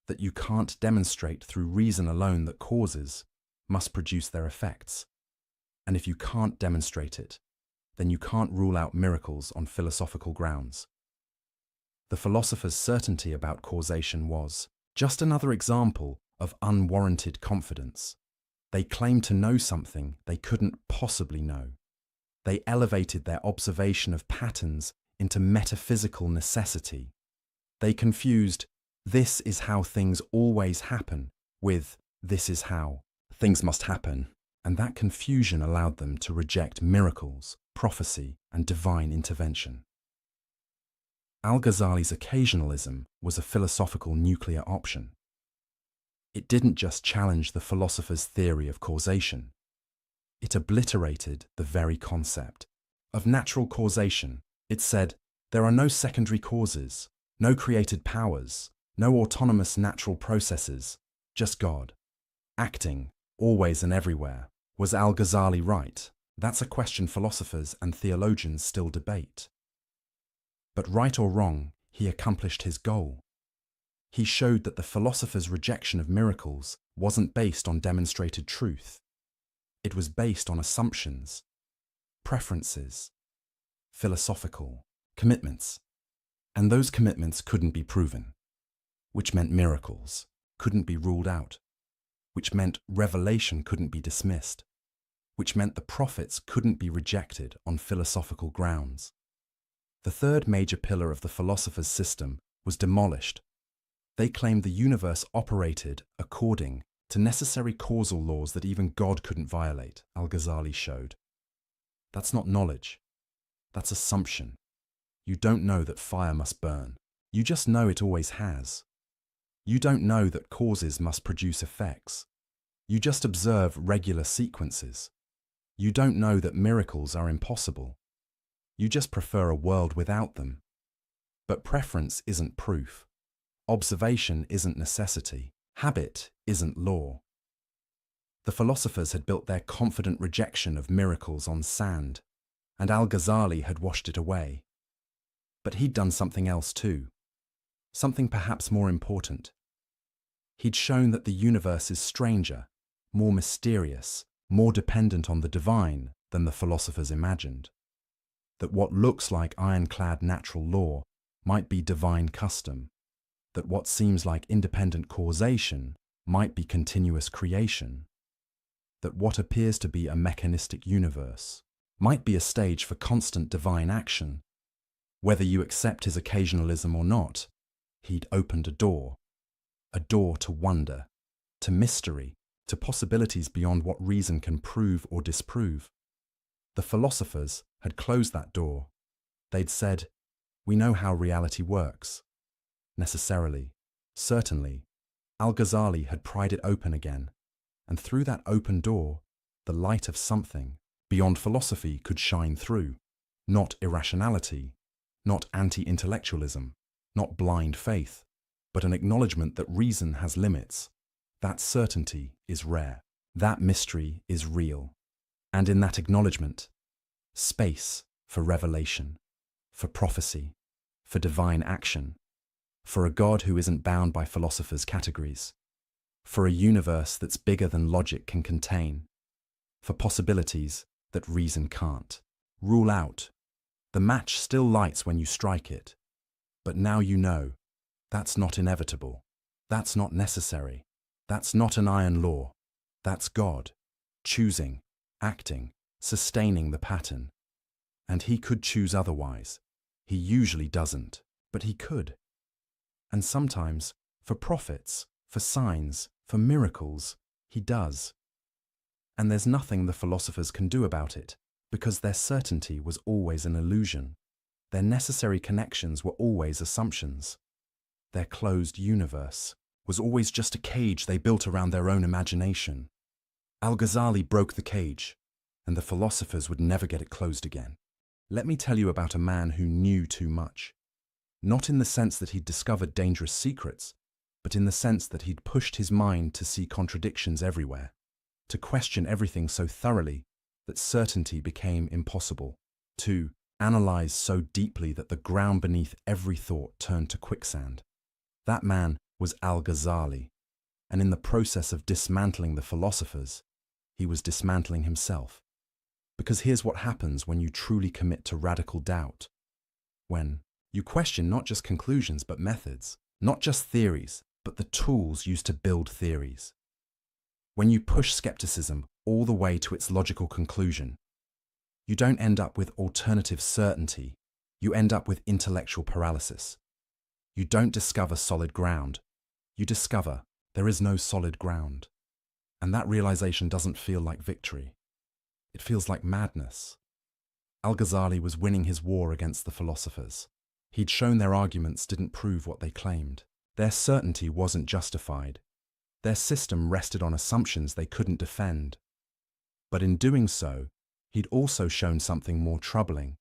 Speaker 2: That you can't demonstrate through reason alone that causes must produce their effects. And if you can't demonstrate it, then you can't rule out miracles on philosophical grounds. The philosopher's certainty about causation was just another example of unwarranted confidence. They claimed to know something they couldn't possibly know. They elevated their observation of patterns into metaphysical necessity. They confused, "This is how things always happen," with, "This is how things must happen." And that confusion allowed them to reject miracles, prophecy, and divine intervention. Al-Ghazali's occasionalism was a philosophical nuclear option. It didn't just challenge the philosopher's theory of causation. It obliterated the very concept of natural causation. It said, there are no secondary causes, no created powers, no autonomous natural processes, just God, acting, always and everywhere. Was Al-Ghazali right? That's a question philosophers and theologians still debate. But right or wrong, he accomplished his goal. He showed that the philosopher's rejection of miracles wasn't based on demonstrated truth. It was based on assumptions, preferences, philosophical commitments. And those commitments couldn't be proven, which meant miracles couldn't be ruled out, which meant revelation couldn't be dismissed, which meant the prophets couldn't be rejected on philosophical grounds. The third major pillar of the philosopher's system was demolished. They claimed the universe operated according to necessary causal laws that even God couldn't violate, Al-Ghazali showed. That's not knowledge. That's assumption. You don't know that fire must burn. You just know it always has. You don't know that causes must produce effects. You just observe regular sequences. You don't know that miracles are impossible. You just prefer a world without them. But preference isn't proof. Observation isn't necessity. Habit isn't law. The philosophers had built their confident rejection of miracles on sand, and Al-Ghazali had washed it away. But he'd done something else too. Something perhaps more important. He'd shown that the universe is stranger, more mysterious, more dependent on the divine than the philosophers imagined. That what looks like ironclad natural law might be divine custom. That what seems like independent causation might be continuous creation. That what appears to be a mechanistic universe might be a stage for constant divine action. Whether you accept his occasionalism or not, he'd opened a door to wonder, to mystery, to possibilities beyond what reason can prove or disprove. The philosophers had closed that door. They'd said, "We know how reality works." Necessarily, certainly, Al-Ghazali had pried it open again, and through that open door, the light of something beyond philosophy could shine through. Not irrationality, not anti-intellectualism, not blind faith, but an acknowledgement that reason has limits. That certainty is rare. That mystery is real. And in that acknowledgement, space for revelation, for prophecy, for divine action, for a God who isn't bound by philosophers' categories, for a universe that's bigger than logic can contain, for possibilities that reason can't rule out. The match still lights when you strike it, but now you know that's not inevitable, that's not necessary, that's not an iron law, that's God, choosing, acting, sustaining the pattern. And he could choose otherwise. He usually doesn't, but he could. And sometimes, for prophets, for signs, for miracles, he does. And there's nothing the philosophers can do about it, because their certainty was always an illusion. Their necessary connections were always assumptions. Their closed universe was always just a cage they built around their own imagination. Al-Ghazali broke the cage, and the philosophers would never get it closed again. Let me tell you about a man who knew too much. Not in the sense that he'd discovered dangerous secrets, but in the sense that he'd pushed his mind to see contradictions everywhere, to question everything so thoroughly that certainty became impossible, to analyze so deeply that the ground beneath every thought turned to quicksand. That man was Al-Ghazali, and in the process of dismantling the philosophers, he was dismantling himself. Because here's what happens when you truly commit to radical doubt. When you question not just conclusions but methods, not just theories, but the tools used to build theories. When you push skepticism all the way to its logical conclusion, you don't end up with alternative certainty, you end up with intellectual paralysis. You don't discover solid ground, you discover there is no solid ground. And that realization doesn't feel like victory. It feels like madness. Al-Ghazali was winning his war against the philosophers. He'd shown their arguments didn't prove what they claimed. Their certainty wasn't justified. Their system rested on assumptions they couldn't defend. But in doing so, he'd also shown something more troubling,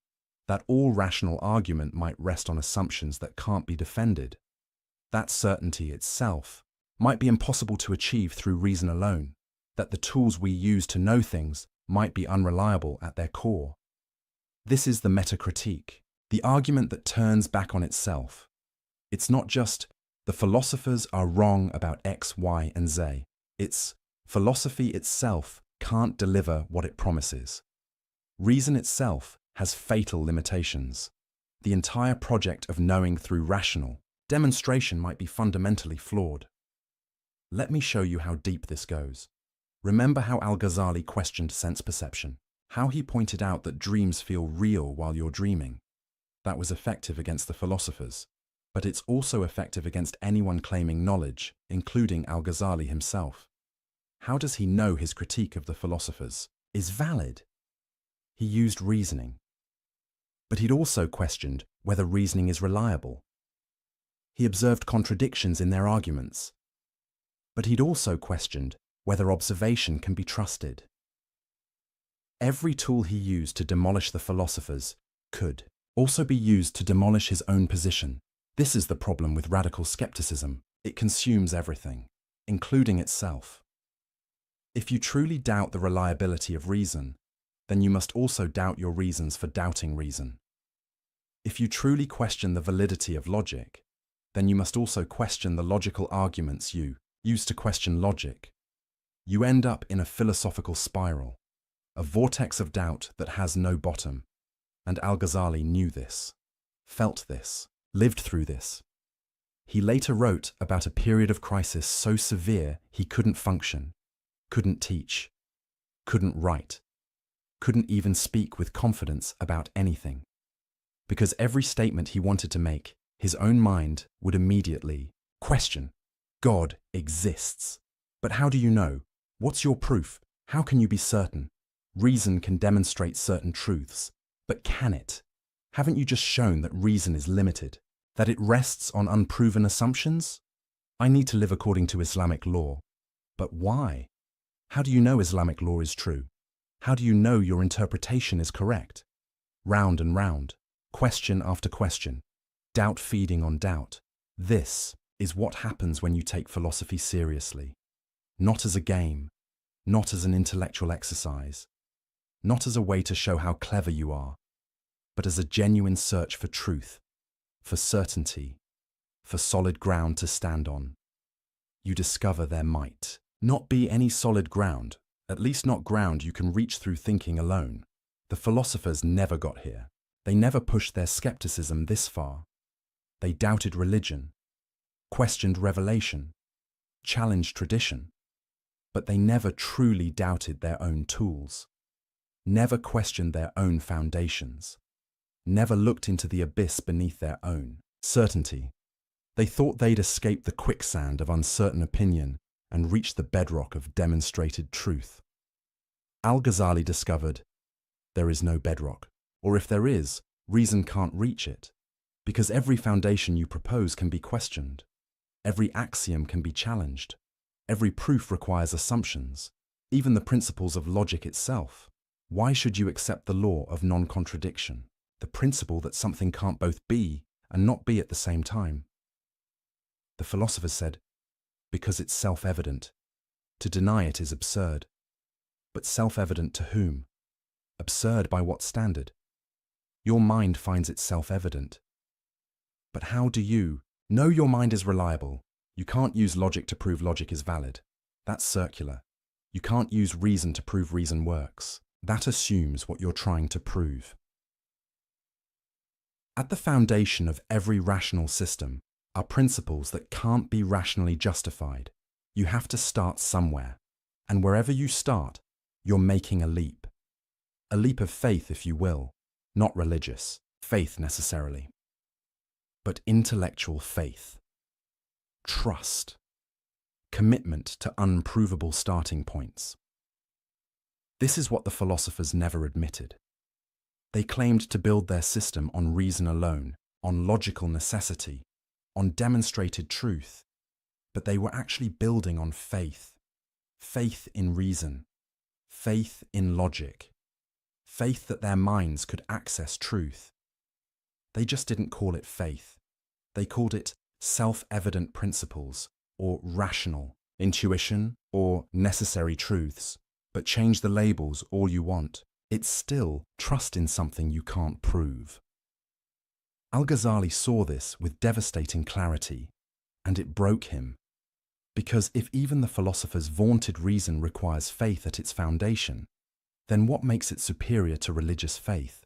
Speaker 2: that all rational argument might rest on assumptions that can't be defended. That certainty itself might be impossible to achieve through reason alone, that the tools we use to know things might be unreliable at their core. This is the metacritique, the argument that turns back on itself. It's not just, the philosophers are wrong about X, Y, and Z. It's, philosophy itself can't deliver what it promises. Reason itself has fatal limitations. The entire project of knowing through rational demonstration might be fundamentally flawed. Let me show you how deep this goes. Remember how Al-Ghazali questioned sense perception, how he pointed out that dreams feel real while you're dreaming. That was effective against the philosophers, but it's also effective against anyone claiming knowledge, including Al-Ghazali himself. How does he know his critique of the philosophers is valid? He used reasoning. But he'd also questioned whether reasoning is reliable. He observed contradictions in their arguments. But he'd also questioned whether observation can be trusted. Every tool he used to demolish the philosophers could also be used to demolish his own position. This is the problem with radical skepticism. It consumes everything, including itself. If you truly doubt the reliability of reason, then you must also doubt your reasons for doubting reason. If you truly question the validity of logic, then you must also question the logical arguments you use to question logic. You end up in a philosophical spiral, a vortex of doubt that has no bottom. And Al-Ghazali knew this, felt this, lived through this. He later wrote about a period of crisis so severe he couldn't function, couldn't teach, couldn't write, couldn't even speak with confidence about anything. Because every statement he wanted to make, his own mind would immediately question. God exists. But how do you know? What's your proof? How can you be certain? Reason can demonstrate certain truths, but can it? Haven't you just shown that reason is limited, that it rests on unproven assumptions? I need to live according to Islamic law. But why? How do you know Islamic law is true? How do you know your interpretation is correct? Round and round, question after question, doubt feeding on doubt. This is what happens when you take philosophy seriously. Not as a game, not as an intellectual exercise, not as a way to show how clever you are, but as a genuine search for truth, for certainty, for solid ground to stand on. You discover there might not be any solid ground, at least not ground you can reach through thinking alone. The philosophers never got here. They never pushed their skepticism this far. They doubted religion, questioned revelation, challenged tradition, but they never truly doubted their own tools, never questioned their own foundations, never looked into the abyss beneath their own certainty. They thought they'd escape the quicksand of uncertain opinion and reach the bedrock of demonstrated truth. Al-Ghazali discovered there is no bedrock, or if there is, reason can't reach it, because every foundation you propose can be questioned, every axiom can be challenged, every proof requires assumptions, even the principles of logic itself. Why should you accept the law of non-contradiction, the principle that something can't both be and not be at the same time? The philosophers said, because it's self-evident. To deny it is absurd. But self-evident to whom? Absurd by what standard? Your mind finds it self-evident. But how do you know your mind is reliable? You can't use logic to prove logic is valid. That's circular. You can't use reason to prove reason works. That assumes what you're trying to prove. At the foundation of every rational system are principles that can't be rationally justified. You have to start somewhere, and wherever you start, you're making a leap. A leap of faith, if you will, not religious faith necessarily, but intellectual faith, trust, commitment to unprovable starting points. This is what the philosophers never admitted. They claimed to build their system on reason alone, on logical necessity, on demonstrated truth, but they were actually building on faith. Faith in reason, faith in logic, faith that their minds could access truth. They just didn't call it faith. They called it self-evident principles, or rational, intuition, or necessary truths. But change the labels all you want. It's still trust in something you can't prove. Al-Ghazali saw this with devastating clarity, and it broke him. Because if even the philosophers' vaunted reason requires faith at its foundation, then what makes it superior to religious faith?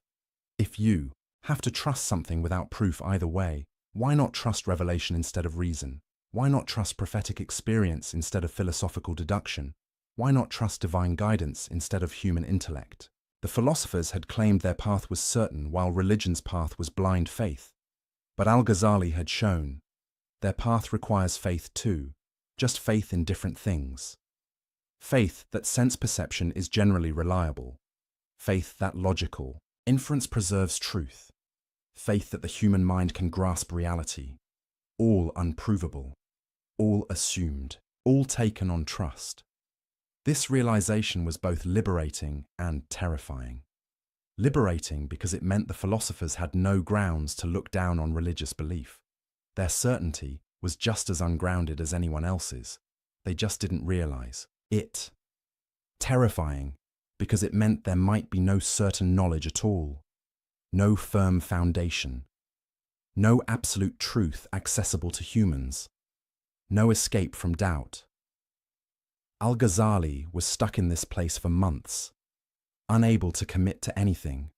Speaker 2: If you have to trust something without proof either way, why not trust revelation instead of reason? Why not trust prophetic experience instead of philosophical deduction? Why not trust divine guidance instead of human intellect? The philosophers had claimed their path was certain while religion's path was blind faith. But Al-Ghazali had shown their path requires faith too, just faith in different things. Faith that sense perception is generally reliable. Faith that logical inference preserves truth. Faith that the human mind can grasp reality. All unprovable, all assumed, all taken on trust. This realization was both liberating and terrifying. Liberating because it meant the philosophers had no grounds to look down on religious belief. Their certainty was just as ungrounded as anyone else's. They just didn't realize it. Terrifying because it meant there might be no certain knowledge at all, no firm foundation, no absolute truth accessible to humans, no escape from doubt. Al-Ghazali was stuck in this place for months, unable to commit to anything,